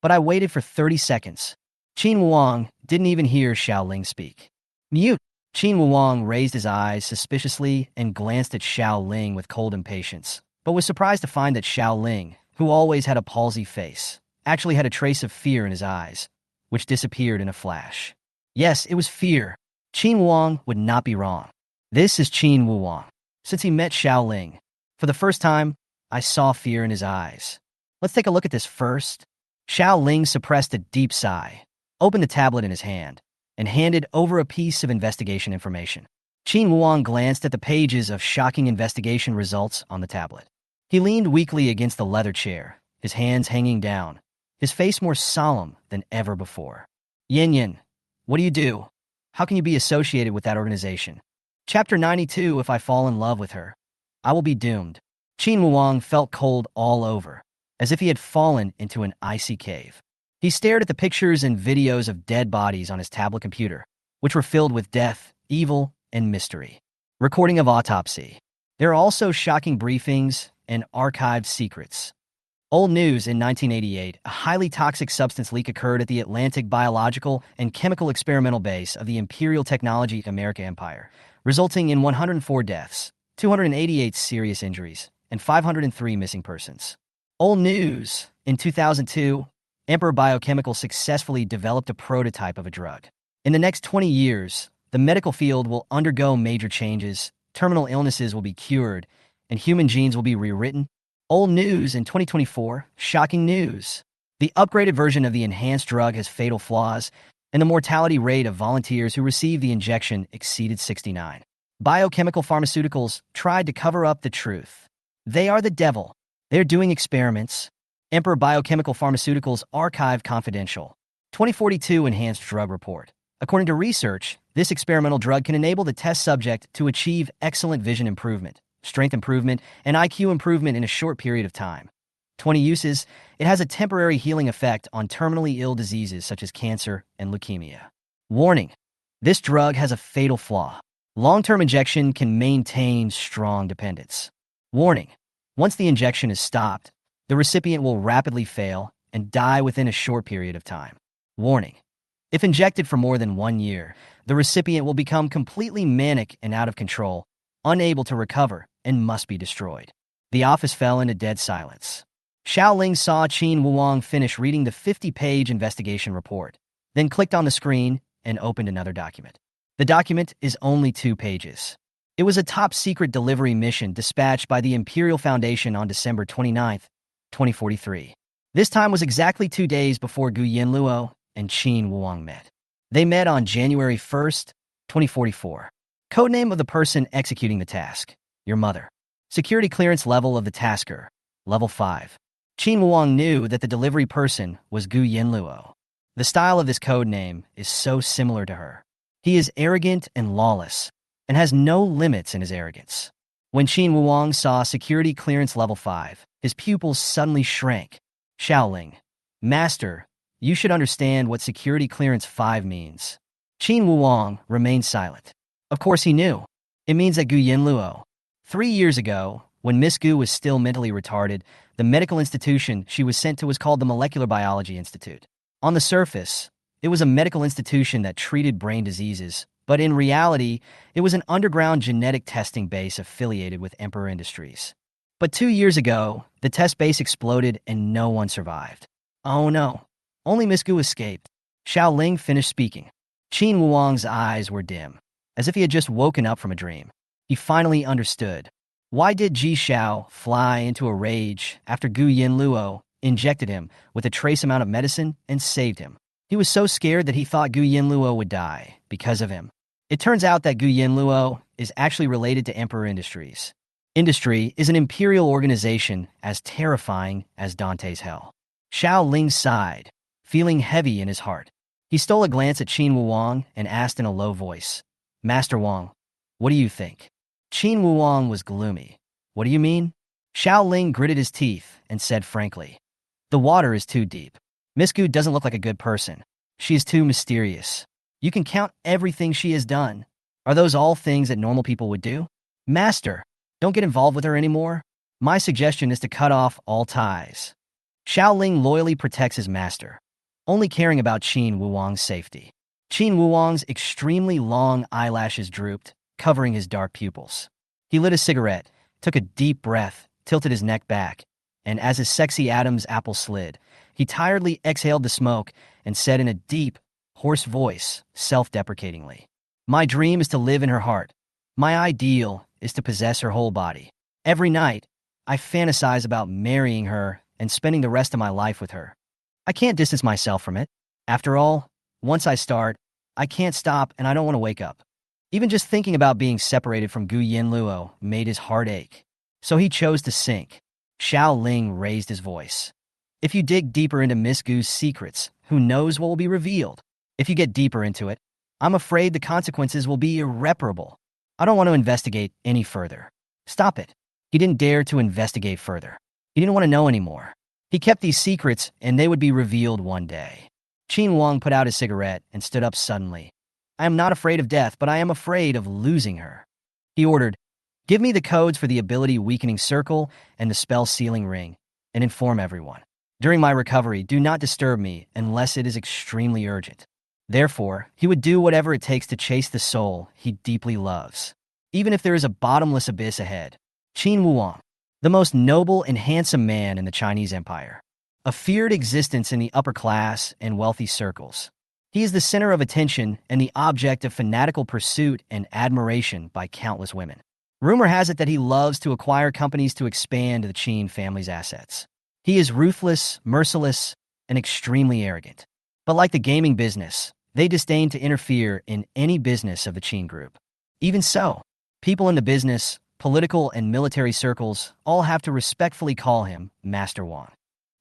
A: But I waited for 30 seconds. Qin Wuang didn't even hear Xiao Ling speak. Mute. Qin Wuang raised his eyes suspiciously and glanced at Xiao Ling with cold impatience, but was surprised to find that Xiao Ling, who always had a palsy face, actually had a trace of fear in his eyes, which disappeared in a flash. Yes, it was fear. Qin Wuang would not be wrong. This is Qin Wuang. Since he met Xiao Ling, for the first time, I saw fear in his eyes. Let's take a look at this first. Xiao Ling suppressed a deep sigh, opened the tablet in his hand, and handed over a piece of investigation information. Qin Wuang glanced at the pages of shocking investigation results on the tablet. He leaned weakly against the leather chair, his hands hanging down, his face more solemn than ever before. Yin Yin, what do you do? How can you be associated with that organization? Chapter 92, If I fall in love with her, I will be doomed. Qin Wuang felt cold all over, as if he had fallen into an icy cave. He stared at the pictures and videos of dead bodies on his tablet computer, which were filled with death, evil, and mystery. Recording of autopsy. There are also shocking briefings and archived secrets. Old news: in 1988, a highly toxic substance leak occurred at the Atlantic Biological and Chemical Experimental Base of the Imperial Technology America Empire, resulting in 104 deaths, 288 serious injuries, and 503 missing persons. Old news: in 2002, Emperor Biochemical successfully developed a prototype of a drug. In the next 20 years, the medical field will undergo major changes, terminal illnesses will be cured, and human genes will be rewritten. Old news: in 2024, shocking news. The upgraded version of the enhanced drug has fatal flaws, and the mortality rate of volunteers who received the injection exceeded 69. Biochemical pharmaceuticals tried to cover up the truth. They are the devil. They're doing experiments. Emperor Biochemical Pharmaceuticals Archive Confidential. 2042 Enhanced Drug Report. According to research, this experimental drug can enable the test subject to achieve excellent vision improvement, strength improvement, and IQ improvement in a short period of time. 20 uses: it has a temporary healing effect on terminally ill diseases such as cancer and leukemia. Warning: this drug has a fatal flaw. Long-term injection can maintain strong dependence. Warning: once the injection is stopped, the recipient will rapidly fail and die within a short period of time. Warning: if injected for more than 1 year, the recipient will become completely manic and out of control, unable to recover, and must be destroyed. The office fell into dead silence. Xiaoling saw Qin Wuang finish reading the 50-page investigation report, then clicked on the screen and opened another document. The document is only 2 pages. It was a top-secret delivery mission dispatched by the Imperial Foundation on December 29, 2043. This time was exactly 2 days before Gu Yanluo and Qin Wuang met. They met on January 1st, 2044. Codename of the person executing the task: your mother. Security clearance level of the tasker: level 5. Qin Wuang knew that the delivery person was Gu Yanluo. The style of this codename is so similar to her. He is arrogant and lawless, and has no limits in his arrogance. When Qin Wuang saw security clearance level 5, his pupils suddenly shrank. Xiaoling: Master, you should understand what security clearance 5 means. Qin Wuang remained silent. Of course he knew. It means that Gu Yanluo. 3 years ago, when Miss Gu was still mentally retarded, the medical institution she was sent to was called the Molecular Biology Institute. On the surface, it was a medical institution that treated brain diseases, but in reality, it was an underground genetic testing base affiliated with Emperor Industries. But 2 years ago, the test base exploded and no one survived. Oh no, only Miss Gu escaped. Xiaoling finished speaking. Qin Wuang's eyes were dim, as if he had just woken up from a dream. He finally understood. Why did Ji Xiao fly into a rage after Gu Yanluo injected him with a trace amount of medicine and saved him? He was so scared that he thought Gu Yanluo would die because of him. It turns out that Gu Yanluo is actually related to Emperor Industries. Industry is an imperial organization as terrifying as Dante's hell. Xiaoling sighed, feeling heavy in his heart. He stole a glance at Qin Wuang and asked in a low voice, Master Wang, what do you think? Qin Wuang was gloomy. What do you mean? Xiaoling gritted his teeth and said frankly, the water is too deep. Miss Gu doesn't look like a good person. She is too mysterious. You can count everything she has done. Are those all things that normal people would do? Master, don't get involved with her anymore. My suggestion is to cut off all ties. Xiaoling loyally protects his master, only caring about Qin Wuang's safety. Qin Wuang's extremely long eyelashes drooped, covering his dark pupils. He lit a cigarette, took a deep breath, tilted his neck back, and as his sexy Adam's apple slid, he tiredly exhaled the smoke and said in a deep, hoarse voice, self-deprecatingly, my dream is to live in her heart. My ideal is to possess her whole body. Every night, I fantasize about marrying her and spending the rest of my life with her. I can't distance myself from it. After all, once I start, I can't stop and I don't want to wake up. Even just thinking about being separated from Gu Yanluo made his heart ache. So he chose to sink. Xiaoling raised his voice. If you dig deeper into Miss Gu's secrets, who knows what will be revealed? If you get deeper into it, I'm afraid the consequences will be irreparable. I don't want to investigate any further. Stop it. He didn't dare to investigate further. He didn't want to know anymore. He kept these secrets and they would be revealed one day. Qin Wang put out his cigarette and stood up suddenly. I am not afraid of death, but I am afraid of losing her. He ordered, give me the codes for the ability weakening circle and the spell sealing ring, and inform everyone. During my recovery, do not disturb me unless it is extremely urgent. Therefore, he would do whatever it takes to chase the soul he deeply loves, even if there is a bottomless abyss ahead. Qin Wuang, the most noble and handsome man in the Chinese Empire, a feared existence in the upper class and wealthy circles. He is the center of attention and the object of fanatical pursuit and admiration by countless women. Rumor has it that he loves to acquire companies to expand the Qin family's assets. He is ruthless, merciless, and extremely arrogant. But like the gaming business, they disdain to interfere in any business of the Qin group. Even so, people in the business, political, and military circles all have to respectfully call him Master Wang.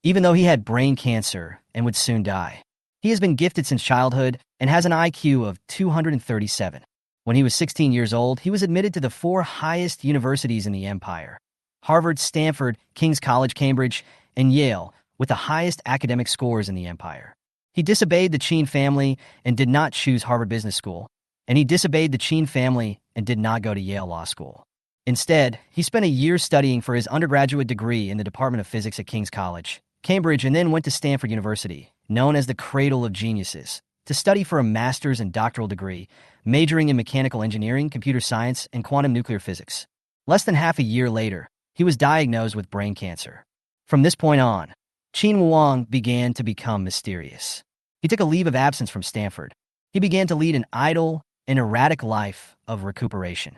A: Even though he had brain cancer and would soon die, he has been gifted since childhood and has an IQ of 237. When he was 16 years old, he was admitted to the 4 highest universities in the empire: Harvard, Stanford, King's College, Cambridge, and Yale, with the highest academic scores in the empire. He disobeyed the Qin family and did not choose Harvard Business School, and he disobeyed the Qin family and did not go to Yale Law School. Instead, he spent a year studying for his undergraduate degree in the Department of Physics at King's College, Cambridge, and then went to Stanford University, known as the Cradle of Geniuses, to study for a master's and doctoral degree, majoring in mechanical engineering, computer science, and quantum nuclear physics. Less than half a year later, he was diagnosed with brain cancer. From this point on, Qin Wuang began to become mysterious. He took a leave of absence from Stanford. He began to lead an idle and erratic life of recuperation.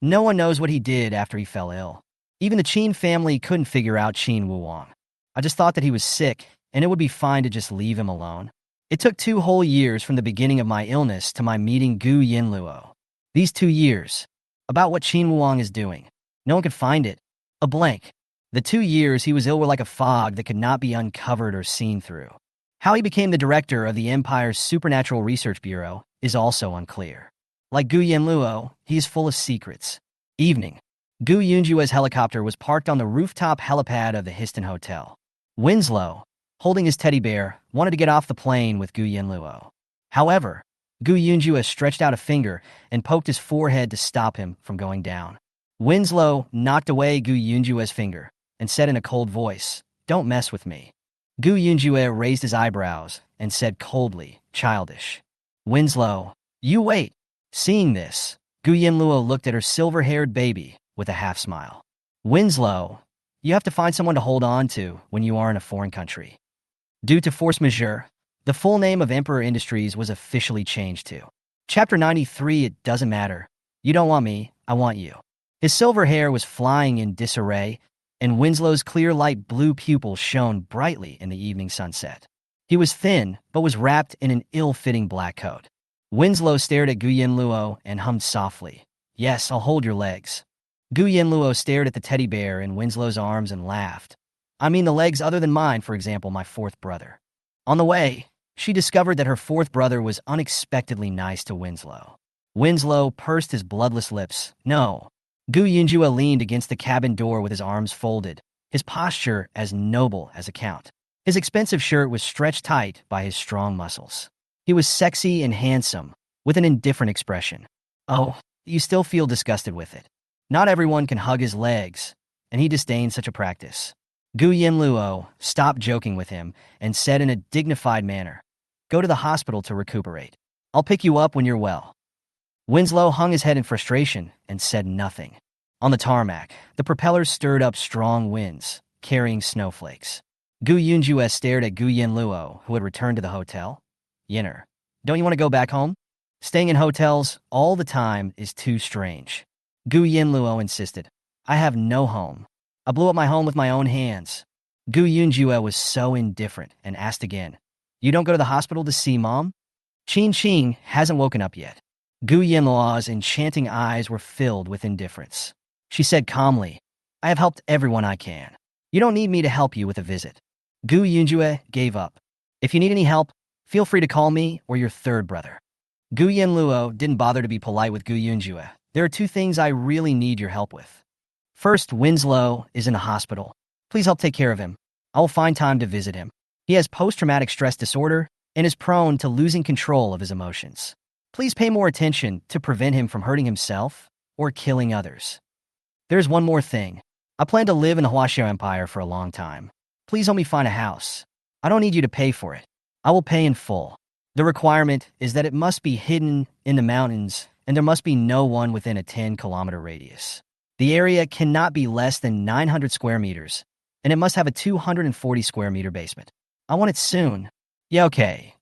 A: No one knows what he did after he fell ill. Even the Qin family couldn't figure out Qin Wuang. I just thought that he was sick, and it would be fine to just leave him alone. It took 2 whole years from the beginning of my illness to my meeting Gu Yanluo. These 2 years, about what Qin Wuang is doing. No one could find it. A blank. The 2 years he was ill were like a fog that could not be uncovered or seen through. How he became the director of the Empire's Supernatural Research Bureau is also unclear. Like Gu Yanluo, he is full of secrets. Evening. Gu Yanluo's helicopter was parked on the rooftop helipad of the Histon Hotel. Winslow, holding his teddy bear, wanted to get off the plane with Gu Yanluo. However, Gu Yanluo stretched out a finger and poked his forehead to stop him from going down. Winslow knocked away Gu Yanluo's finger and said in a cold voice, "Don't mess with me." Gu Yanluo raised his eyebrows and said coldly, "Childish." "Winslow, you wait." Seeing this, Gu Yanluo looked at her silver-haired baby with a half-smile. "Winslow, you have to find someone to hold on to when you are in a foreign country." Due to force majeure, the full name of Emperor Industries was officially changed to Chapter 93. It doesn't matter. You don't want me, I want you. His silver hair was flying in disarray, and Winslow's clear light blue pupils shone brightly in the evening sunset. He was thin, but was wrapped in an ill-fitting black coat. Winslow stared at Gu Yanluo and hummed softly, "Yes, I'll hold your legs." Gu Yanluo stared at the teddy bear in Winslow's arms and laughed. "I mean the legs other than mine, for example, my 4th brother." On the way, she discovered that her 4th brother was unexpectedly nice to Winslow. Winslow pursed his bloodless lips. "No." Gu Yanluo leaned against the cabin door with his arms folded, his posture as noble as a count. His expensive shirt was stretched tight by his strong muscles. He was sexy and handsome, with an indifferent expression. "Oh, you still feel disgusted with it. Not everyone can hug his legs," and he disdained such a practice. Gu Yanluo stopped joking with him and said in a dignified manner, "Go to the hospital to recuperate. I'll pick you up when you're well." Winslow hung his head in frustration and said nothing. On the tarmac, the propellers stirred up strong winds, carrying snowflakes. Gu Yanluo stared at Gu Yanluo, who had returned to the hotel. "Yinner, don't you want to go back home? Staying in hotels all the time is too strange." Gu Yanluo insisted. "I have no home. I blew up my home with my own hands." Gu Yanluo was so indifferent and asked again, "You don't go to the hospital to see Mom?" Qing hasn't woken up yet. Gu Yanluo's enchanting eyes were filled with indifference. She said calmly, "I have helped everyone I can. You don't need me to help you with a visit." Gu Yanluo gave up. "If you need any help, feel free to call me or your 3rd brother." Gu Yanluo didn't bother to be polite with Gu Yanluo. "There are 2 things I really need your help with. First, Winslow is in a hospital. Please help take care of him. I will find time to visit him. He has post-traumatic stress disorder and is prone to losing control of his emotions. Please pay more attention to prevent him from hurting himself or killing others. There's one more thing. I plan to live in the Huaxiao Empire for a long time. Please help me find a house. I don't need you to pay for it. I will pay in full. The requirement is that it must be hidden in the mountains, and there must be no one within a 10-kilometer radius. The area cannot be less than 900 square meters, and it must have a 240 square meter basement. I want it soon. Yeah, okay.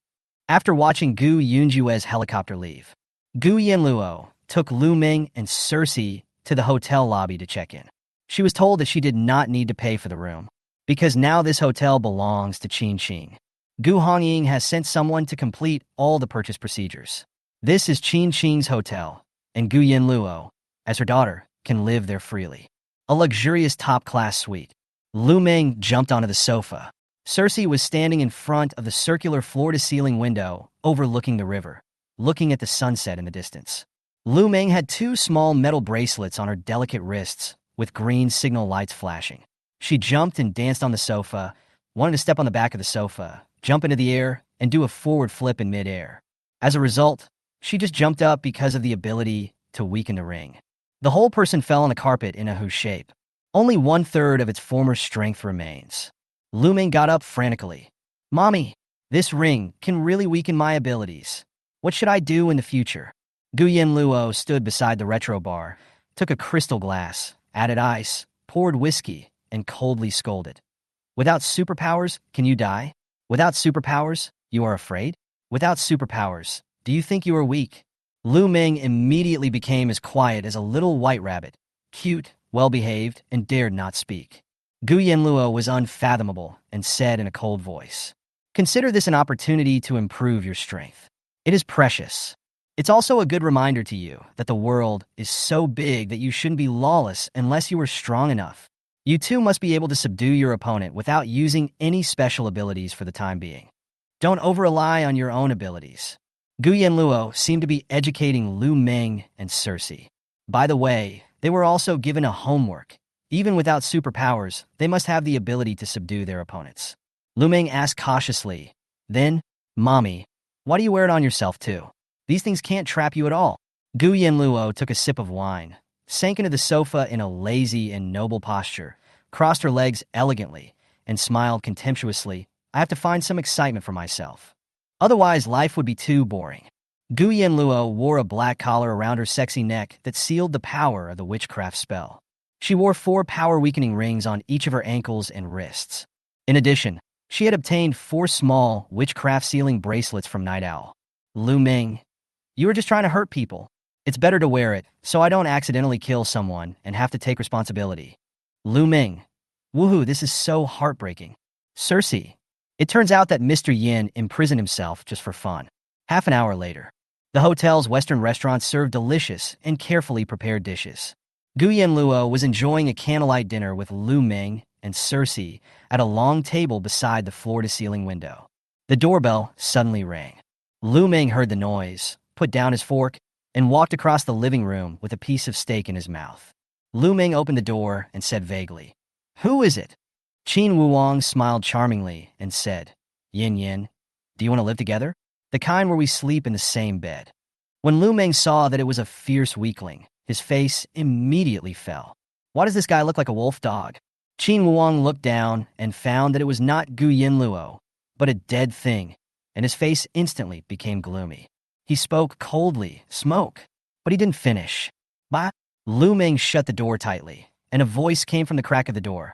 A: After watching Gu Yanluo's helicopter leave, Gu Yanluo took Lu Ming and Cersei to the hotel lobby to check in. She was told that she did not need to pay for the room, because now this hotel belongs to Qin Qing. Gu Hongying has sent someone to complete all the purchase procedures. This is Qin Qing's hotel, and Gu Yanluo, as her daughter, can live there freely. A luxurious top-class suite. Lu Ming jumped onto the sofa. Cersei was standing in front of the circular floor-to-ceiling window overlooking the river, looking at the sunset in the distance. Lu Ming had 2 small metal bracelets on her delicate wrists, with green signal lights flashing. She jumped and danced on the sofa, wanted to step on the back of the sofa, jump into the air, and do a forward flip in midair. As a result, she just jumped up because of the ability to weaken the ring. The whole person fell on the carpet in a who shape. Only 1/3 of its former strength remains. Lu Ming got up frantically. Mommy, this ring can really weaken my abilities. What should I do in the future? Gu Yanluo stood beside the retro bar, took a crystal glass, added ice, poured whiskey, and coldly scolded. Without superpowers, can you die? Without superpowers, you are afraid? Without superpowers, do you think you are weak? Lu Ming immediately became as quiet as a little white rabbit, cute, well-behaved, and dared not speak. Gu Yanluo was unfathomable and said in a cold voice, "Consider this an opportunity to improve your strength. It is precious. It's also a good reminder to you that the world is so big that you shouldn't be lawless unless you are strong enough. You too must be able to subdue your opponent without using any special abilities for the time being. Don't over-rely on your own abilities." Gu Yanluo seemed to be educating Lu Ming and Cersei. By the way, they were also given a homework. Even without superpowers, they must have the ability to subdue their opponents. Lu Ming asked cautiously, then, Mommy, why do you wear it on yourself too? These things can't trap you at all. Gu Yanluo took a sip of wine, sank into the sofa in a lazy and noble posture, crossed her legs elegantly, and smiled contemptuously. I have to find some excitement for myself. Otherwise, life would be too boring. Gu Yanluo wore a black collar around her sexy neck that sealed the power of the witchcraft spell. She wore 4 power-weakening rings on each of her ankles and wrists. In addition, she had obtained 4 small, witchcraft-sealing bracelets from Night Owl. Lu Ming, you were just trying to hurt people. It's better to wear it, so I don't accidentally kill someone and have to take responsibility. Lu Ming, woohoo, this is so heartbreaking. Cersei, it turns out that Mr. Yin imprisoned himself just for fun. Half an hour later, the hotel's Western restaurant served delicious and carefully prepared dishes. Gu Yanluo was enjoying a candlelight dinner with Lu Ming and Cersei at a long table beside the floor-to-ceiling window. The doorbell suddenly rang. Lu Ming heard the noise, put down his fork, and walked across the living room with a piece of steak in his mouth. Lu Ming opened the door and said vaguely, "Who is it?" Qin Wuwang smiled charmingly and said, "Yin Yin, do you want to live together? The kind where we sleep in the same bed." When Lu Ming saw that it was a fierce weakling, his face immediately fell. Why does this guy look like a wolf dog? Qin Wuwang looked down and found that it was not Gu Yanluo, but a dead thing, and his face instantly became gloomy. He spoke coldly, smoke, but he didn't finish. Bah! Lu Ming shut the door tightly, and a voice came from the crack of the door.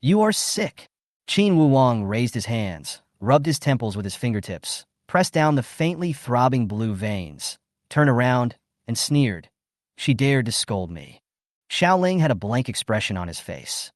A: "You are sick." Qin Wuwang raised his hands, rubbed his temples with his fingertips, pressed down the faintly throbbing blue veins, turned around, and sneered. "She dared to scold me." Xiaoling had a blank expression on his face.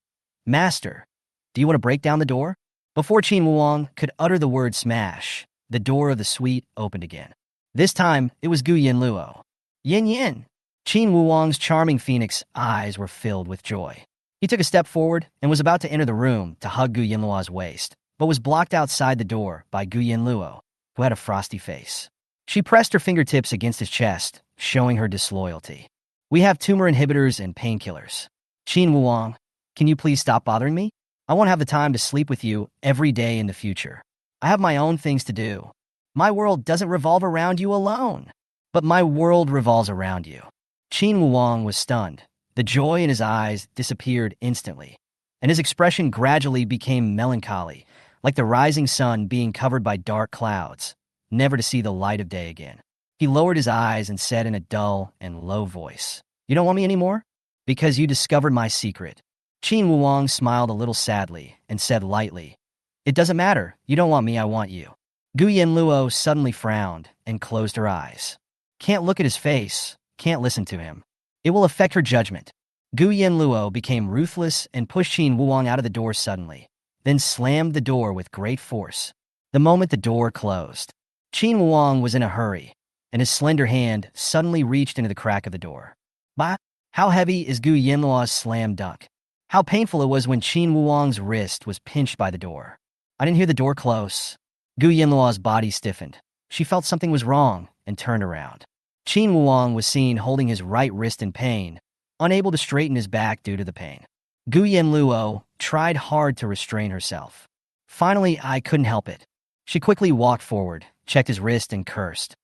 A: "Master, do you want to break down the door?" Before Qin Wuwang could utter the word smash, the door of the suite opened again. This time, it was Gu Yanluo. "Yin Yin!" Qin Wuwang's charming phoenix eyes were filled with joy. He took a step forward and was about to enter the room to hug Gu Yanluo's waist, but was blocked outside the door by Gu Yanluo, who had a frosty face. She pressed her fingertips against his chest, showing her disloyalty. "We have tumor inhibitors and painkillers. Qin Wuwang, can you please stop bothering me? I won't have the time to sleep with you every day in the future. I have my own things to do. My world doesn't revolve around you alone, but my world revolves around you." Qin Wuwang was stunned. The joy in his eyes disappeared instantly. and his expression gradually became melancholy, like the rising sun being covered by dark clouds, never to see the light of day again. He lowered his eyes and said in a dull and low voice, "You don't want me anymore? Because you discovered my secret." Qin Wuang smiled a little sadly and said lightly, "It doesn't matter. You don't want me, I want you." Gu Yanluo suddenly frowned and closed her eyes. Can't look at his face, can't listen to him. It will affect her judgment. Gu Yanluo became ruthless and pushed Qin Wuang out of the door suddenly, then slammed the door with great force. The moment the door closed, Qin Wuang was in a hurry, and his slender hand suddenly reached into the crack of the door. Bah! How heavy is Gu Yanluo's slam dunk? How painful it was when Qin Wuang's wrist was pinched by the door. I didn't hear the door close. Gu Yanluo's body stiffened. She felt something was wrong and turned around. Qin Wuang was seen holding his right wrist in pain, unable to straighten his back due to the pain. Gu Yanluo tried hard to restrain herself. Finally, I couldn't help it. She quickly walked forward, checked his wrist, and cursed.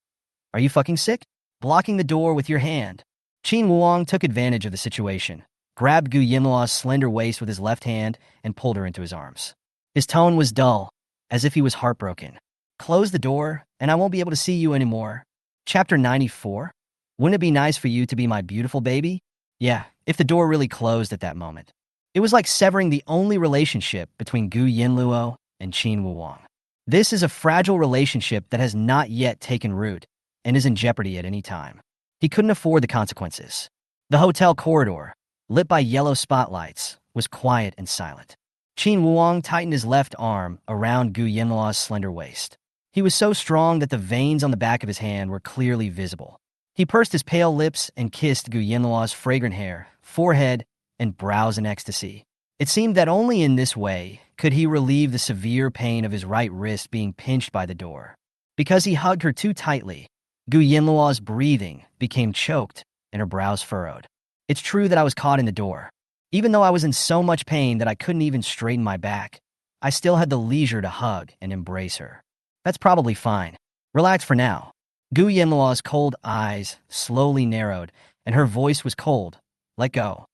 A: Are you fucking sick? Blocking the door with your hand. Qin Wuang took advantage of the situation, grabbed Gu Yanluo's slender waist with his left hand, and pulled her into his arms. His tone was dull, as if he was heartbroken. Close the door, and I won't be able to see you anymore. Chapter 94? Wouldn't it be nice for you to be my beautiful baby? Yeah, if the door really closed at that moment. It was like severing the only relationship between Gu Yanluo and Qin Wuang. This is a fragile relationship that has not yet taken root and is in jeopardy at any time. He couldn't afford the consequences. The hotel corridor, lit by yellow spotlights, was quiet and silent. Qin Wuang tightened his left arm around Gu Yanluo's slender waist. He was so strong that the veins on the back of his hand were clearly visible. He pursed his pale lips and kissed Gu Yanluo's fragrant hair, forehead, and brows in ecstasy. It seemed that only in this way could he relieve the severe pain of his right wrist being pinched by the door. Because he hugged her too tightly, Gu Yanluo's breathing became choked and her brows furrowed. It's true that I was caught in the door. Even though I was in so much pain that I couldn't even straighten my back, I still had the leisure to hug and embrace her. That's probably fine. Relax for now. Gu Yanluo's cold eyes slowly narrowed, and her voice was cold. Let go.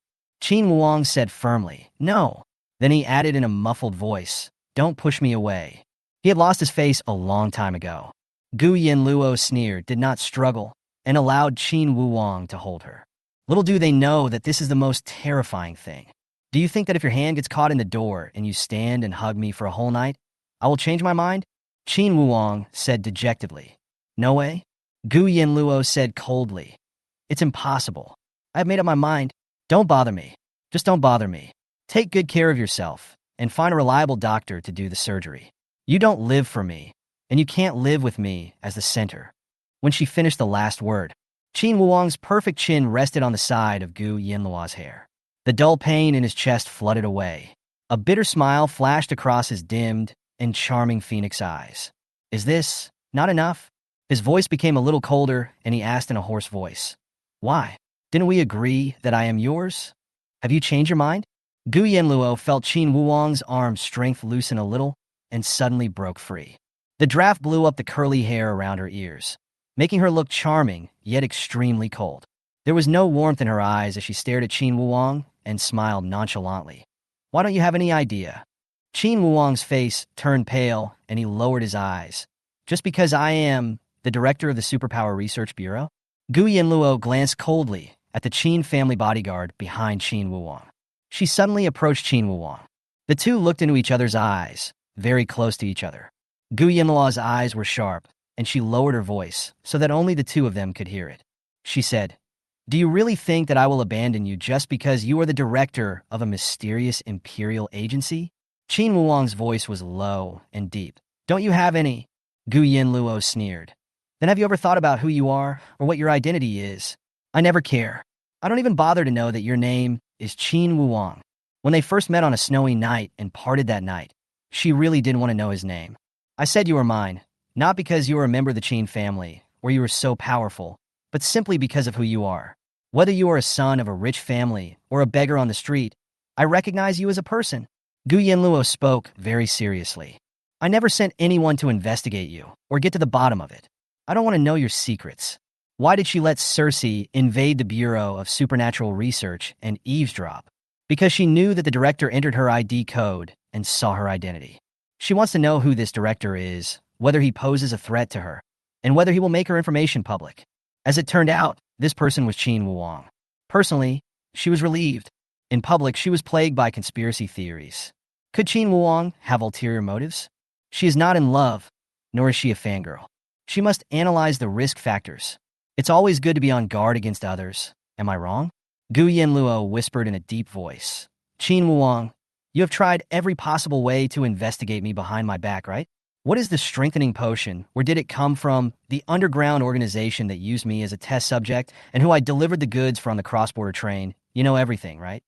A: Qin Wuang said firmly, no. Then he added in a muffled voice, don't push me away. He had lost his face a long time ago. Gu Yanluo sneered, did not struggle, and allowed Qin Wuang to hold her. Little do they know that this is the most terrifying thing. Do you think that if your hand gets caught in the door and you stand and hug me for a whole night, I will change my mind? Qin Wuang said dejectedly. No way. Gu Yanluo said coldly. It's impossible. I have made up my mind. Don't bother me. Just don't bother me. Take good care of yourself and find a reliable doctor to do the surgery. You don't live for me, and you can't live with me as the center. When she finished the last word, Qin Wuang's perfect chin rested on the side of Gu Yanluo's hair. The dull pain in his chest flooded away. A bitter smile flashed across his dimmed and charming phoenix eyes. Is this not enough? His voice became a little colder, and he asked in a hoarse voice, why? Didn't we agree that I am yours? Have you changed your mind? Gu Yanluo felt Qin Wuang's arm's strength loosen a little and suddenly broke free. The draft blew up the curly hair around her ears, making her look charming yet extremely cold. There was no warmth in her eyes as she stared at Qin Wuang and smiled nonchalantly. Why don't you have any idea? Qin Wuang's face turned pale and he lowered his eyes. Just because I am the director of the Superpower Research Bureau? Gu Yanluo glanced coldly at the Qin family bodyguard behind Qin Wuang. She suddenly approached Qin Wuang. The two looked into each other's eyes, very close to each other. Gu Yanluo's eyes were sharp, and she lowered her voice so that only the two of them could hear it. She said, do you really think that I will abandon you just because you are the director of a mysterious imperial agency? Qin Wuang's voice was low and deep. Don't you have any? Gu Yanluo sneered. Then have you ever thought about who you are or what your identity is? I never care. I don't even bother to know that your name is Qin Wuang. When they first met on a snowy night and parted that night, she really didn't want to know his name. I said you were mine, not because you were a member of the Qin family or you were so powerful, but simply because of who you are. Whether you are a son of a rich family or a beggar on the street, I recognize you as a person. Gu Yanluo spoke very seriously. I never sent anyone to investigate you or get to the bottom of it. I don't want to know your secrets. Why did she let Cersei invade the Bureau of Supernatural Research and eavesdrop? because she knew that the director entered her ID code and saw her identity. She wants to know who this director is, whether he poses a threat to her, and whether he will make her information public. As it turned out, this person was Qin Wuong. Personally, she was relieved. In public, she was plagued by conspiracy theories. Could Qin Wuong have ulterior motives? She is not in love, nor is she a fangirl. She must analyze the risk factors. It's always good to be on guard against others. Am I wrong? Gu Yanluo whispered in a deep voice. Qin Wuong, you have tried every possible way to investigate me behind my back, right? What is the strengthening potion? Where did it come from? The underground organization that used me as a test subject and who I delivered the goods for on the cross-border train. You know everything, right?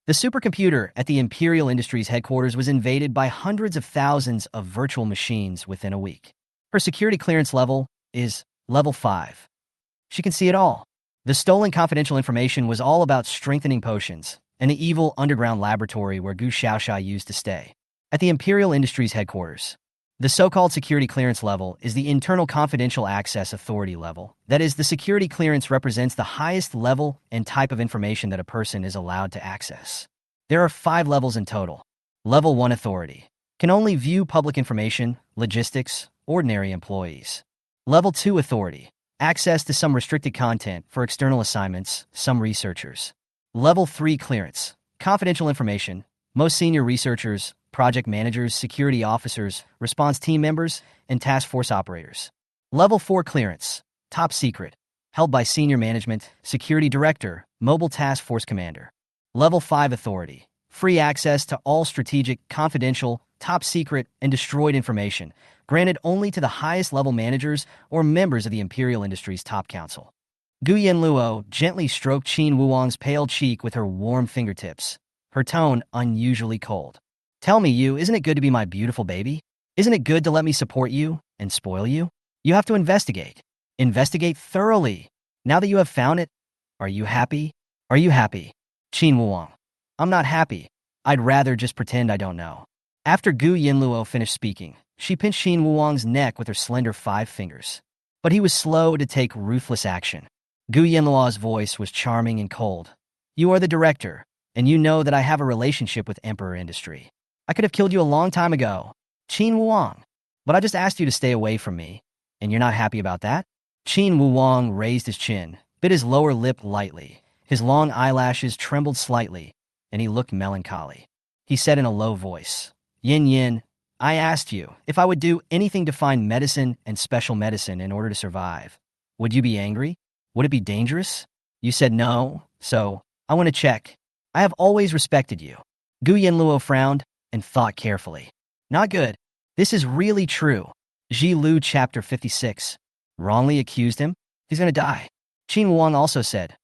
A: The supercomputer at the Imperial Industries headquarters was invaded by hundreds of thousands of virtual machines within a week. Her security clearance level is level 5. She can see it all. The stolen confidential information was all about strengthening potions and the evil underground laboratory where Gu Xiaoxia used to stay. At the Imperial Industries headquarters, the so-called security clearance level is the internal confidential access authority level. That is, the security clearance represents the highest level and type of information that a person is allowed to access. There are 5 levels in total. Level 1 authority can only view public information, logistics, ordinary employees. Level 2 authority, access to some restricted content for external assignments, some researchers. Level 3 clearance, confidential information, most senior researchers, project managers, security officers, response team members, and task force operators. Level 4 clearance, top secret, held by senior management, security director, mobile task force commander. Level 5 authority, free access to all strategic, confidential, top secret, and destroyed information, granted only to the highest level managers or members of the Imperial Industries Top Council. Gu Yanluo gently stroked Qin Wuong's pale cheek with her warm fingertips, her tone unusually cold. Tell me, isn't it good to be my beautiful baby? Isn't it good to let me support you and spoil you? You have to investigate. Investigate thoroughly. Now that you have found it, are you happy? Are you happy? Qin Wuong. I'm not happy. I'd rather just pretend I don't know. After Gu Yanluo finished speaking, she pinched Qin Wuong's neck with her slender 5 fingers. But he was slow to take ruthless action. Gu Yanluo's voice was charming and cold. You are the director, and you know that I have a relationship with Emperor Industry. I could have killed you a long time ago, Qin Wuong, but I just asked you to stay away from me, and you're not happy about that? Qin Wuong raised his chin, bit his lower lip lightly. His long eyelashes trembled slightly, and he looked melancholy. He said in a low voice, Yin Yin, I asked you if I would do anything to find medicine and special medicine in order to survive. Would you be angry? Would it be dangerous? You said no, so I want to check. I have always respected you. Gu Yanluo frowned and thought carefully. Not good. This is really true. Ji Lu chapter 56. Wrongly accused him? He's going to die. Qin Wuong also said,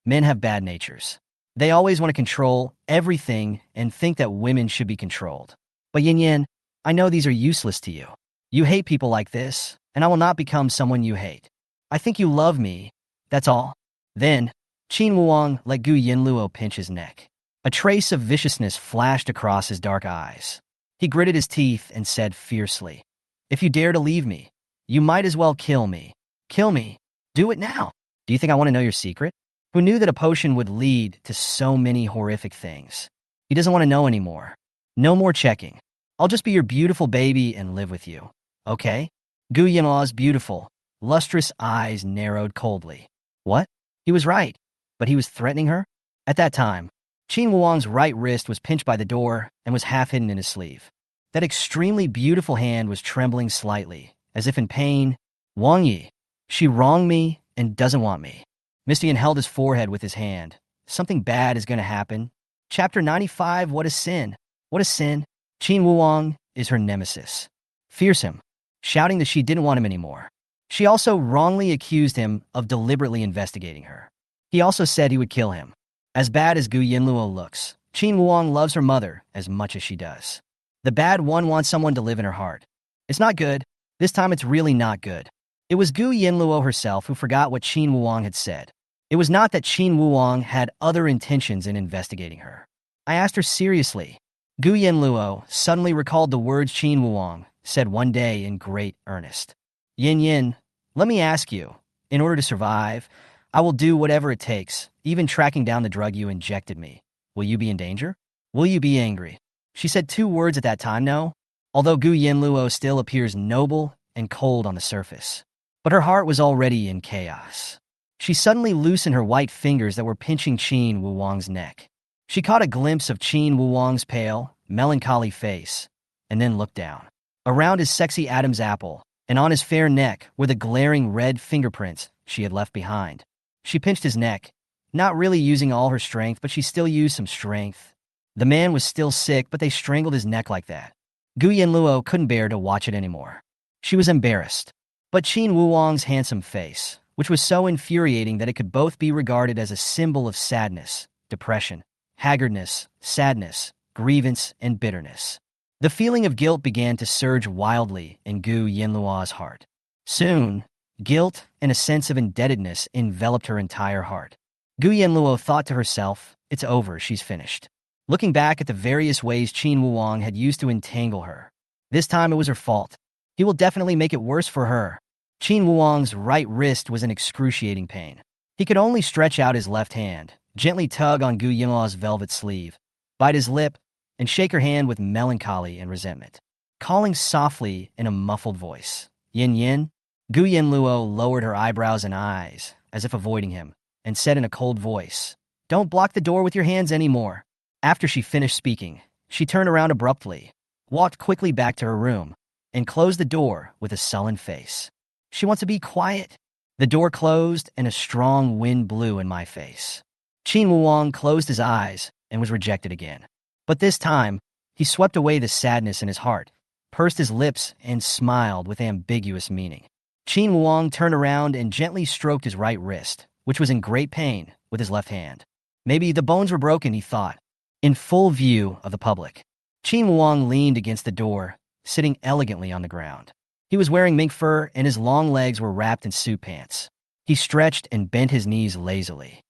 A: men have bad natures. They always want to control everything and think that women should be controlled. But Yin Yin, I know these are useless to you. You hate people like this, and I will not become someone you hate. I think you love me, that's all. Then, Qin Wuong let Gu Yanluo pinch his neck. A trace of viciousness flashed across his dark eyes. He gritted his teeth and said fiercely, if you dare to leave me, you might as well kill me. Kill me. Do it now. Do you think I want to know your secret? Who knew that a potion would lead to so many horrific things? He doesn't want to know anymore. No more checking. I'll just be your beautiful baby and live with you. Okay? Gu Yanluo's beautiful, lustrous eyes narrowed coldly. What? He was right, but he was threatening her? At that time, Qin Wuong's right wrist was pinched by the door and was half hidden in his sleeve. That extremely beautiful hand was trembling slightly, as if in pain. Wang Yi, she wronged me and doesn't want me. Mistian held his forehead with his hand. Something bad is going to happen. Chapter 95, What a Sin? What a sin? Qin Wuong is her nemesis. Fearsome, shouting that she didn't want him anymore. She also wrongly accused him of deliberately investigating her. He also said he would kill him. As bad as Gu Yanluo looks, Qin Wuong loves her mother as much as she does. The bad one wants someone to live in her heart. It's not good. This time it's really not good. It was Gu Yanluo herself who forgot what Qin Wuong had said. It was not that Qin Wuong had other intentions in investigating her. I asked her seriously. Gu Yanluo suddenly recalled the words Qin Wuong said one day in great earnest. Yin Yin, let me ask you, in order to survive, I will do whatever it takes, even tracking down the drug you injected me. Will you be in danger? Will you be angry? She said 2 words at that time, no? Although Gu Yanluo still appears noble and cold on the surface. But her heart was already in chaos. She suddenly loosened her white fingers that were pinching Qin Wuwang's neck. She caught a glimpse of Qin Wuwang's pale, melancholy face, and then looked down. Around his sexy Adam's apple, and on his fair neck were the glaring red fingerprints she had left behind. She pinched his neck, not really using all her strength, but she still used some strength. The man was still sick, but they strangled his neck like that. Gu Yanluo couldn't bear to watch it anymore. She was embarrassed. But Qin Wuwang's handsome face, which was so infuriating that it could both be regarded as a symbol of sadness, depression, haggardness, sadness, grievance, and bitterness. The feeling of guilt began to surge wildly in Gu Yanluo's heart. Soon, guilt and a sense of indebtedness enveloped her entire heart. Gu Yanluo thought to herself, it's over, she's finished. Looking back at the various ways Qin Wuwang had used to entangle her. This time it was her fault. He will definitely make it worse for her. Qin Wuwang's right wrist was in excruciating pain. He could only stretch out his left hand, gently tug on Gu Yanluo's velvet sleeve, bite his lip, and shake her hand with melancholy and resentment. Calling softly in a muffled voice, Yin Yin, Gu Yanluo lowered her eyebrows and eyes, as if avoiding him, and said in a cold voice, "Don't block the door with your hands anymore." After she finished speaking, she turned around abruptly, walked quickly back to her room, and closed the door with a sullen face. She wants to be quiet. The door closed, and a strong wind blew in my face. Qin Wuwang closed his eyes and was rejected again. But this time, he swept away the sadness in his heart, pursed his lips, and smiled with ambiguous meaning. Qin Wuwang turned around and gently stroked his right wrist, which was in great pain, with his left hand. Maybe the bones were broken, he thought. In full view of the public, Qin Wuwang leaned against the door, sitting elegantly on the ground. He was wearing mink fur, and his long legs were wrapped in suit pants. He stretched and bent his knees lazily.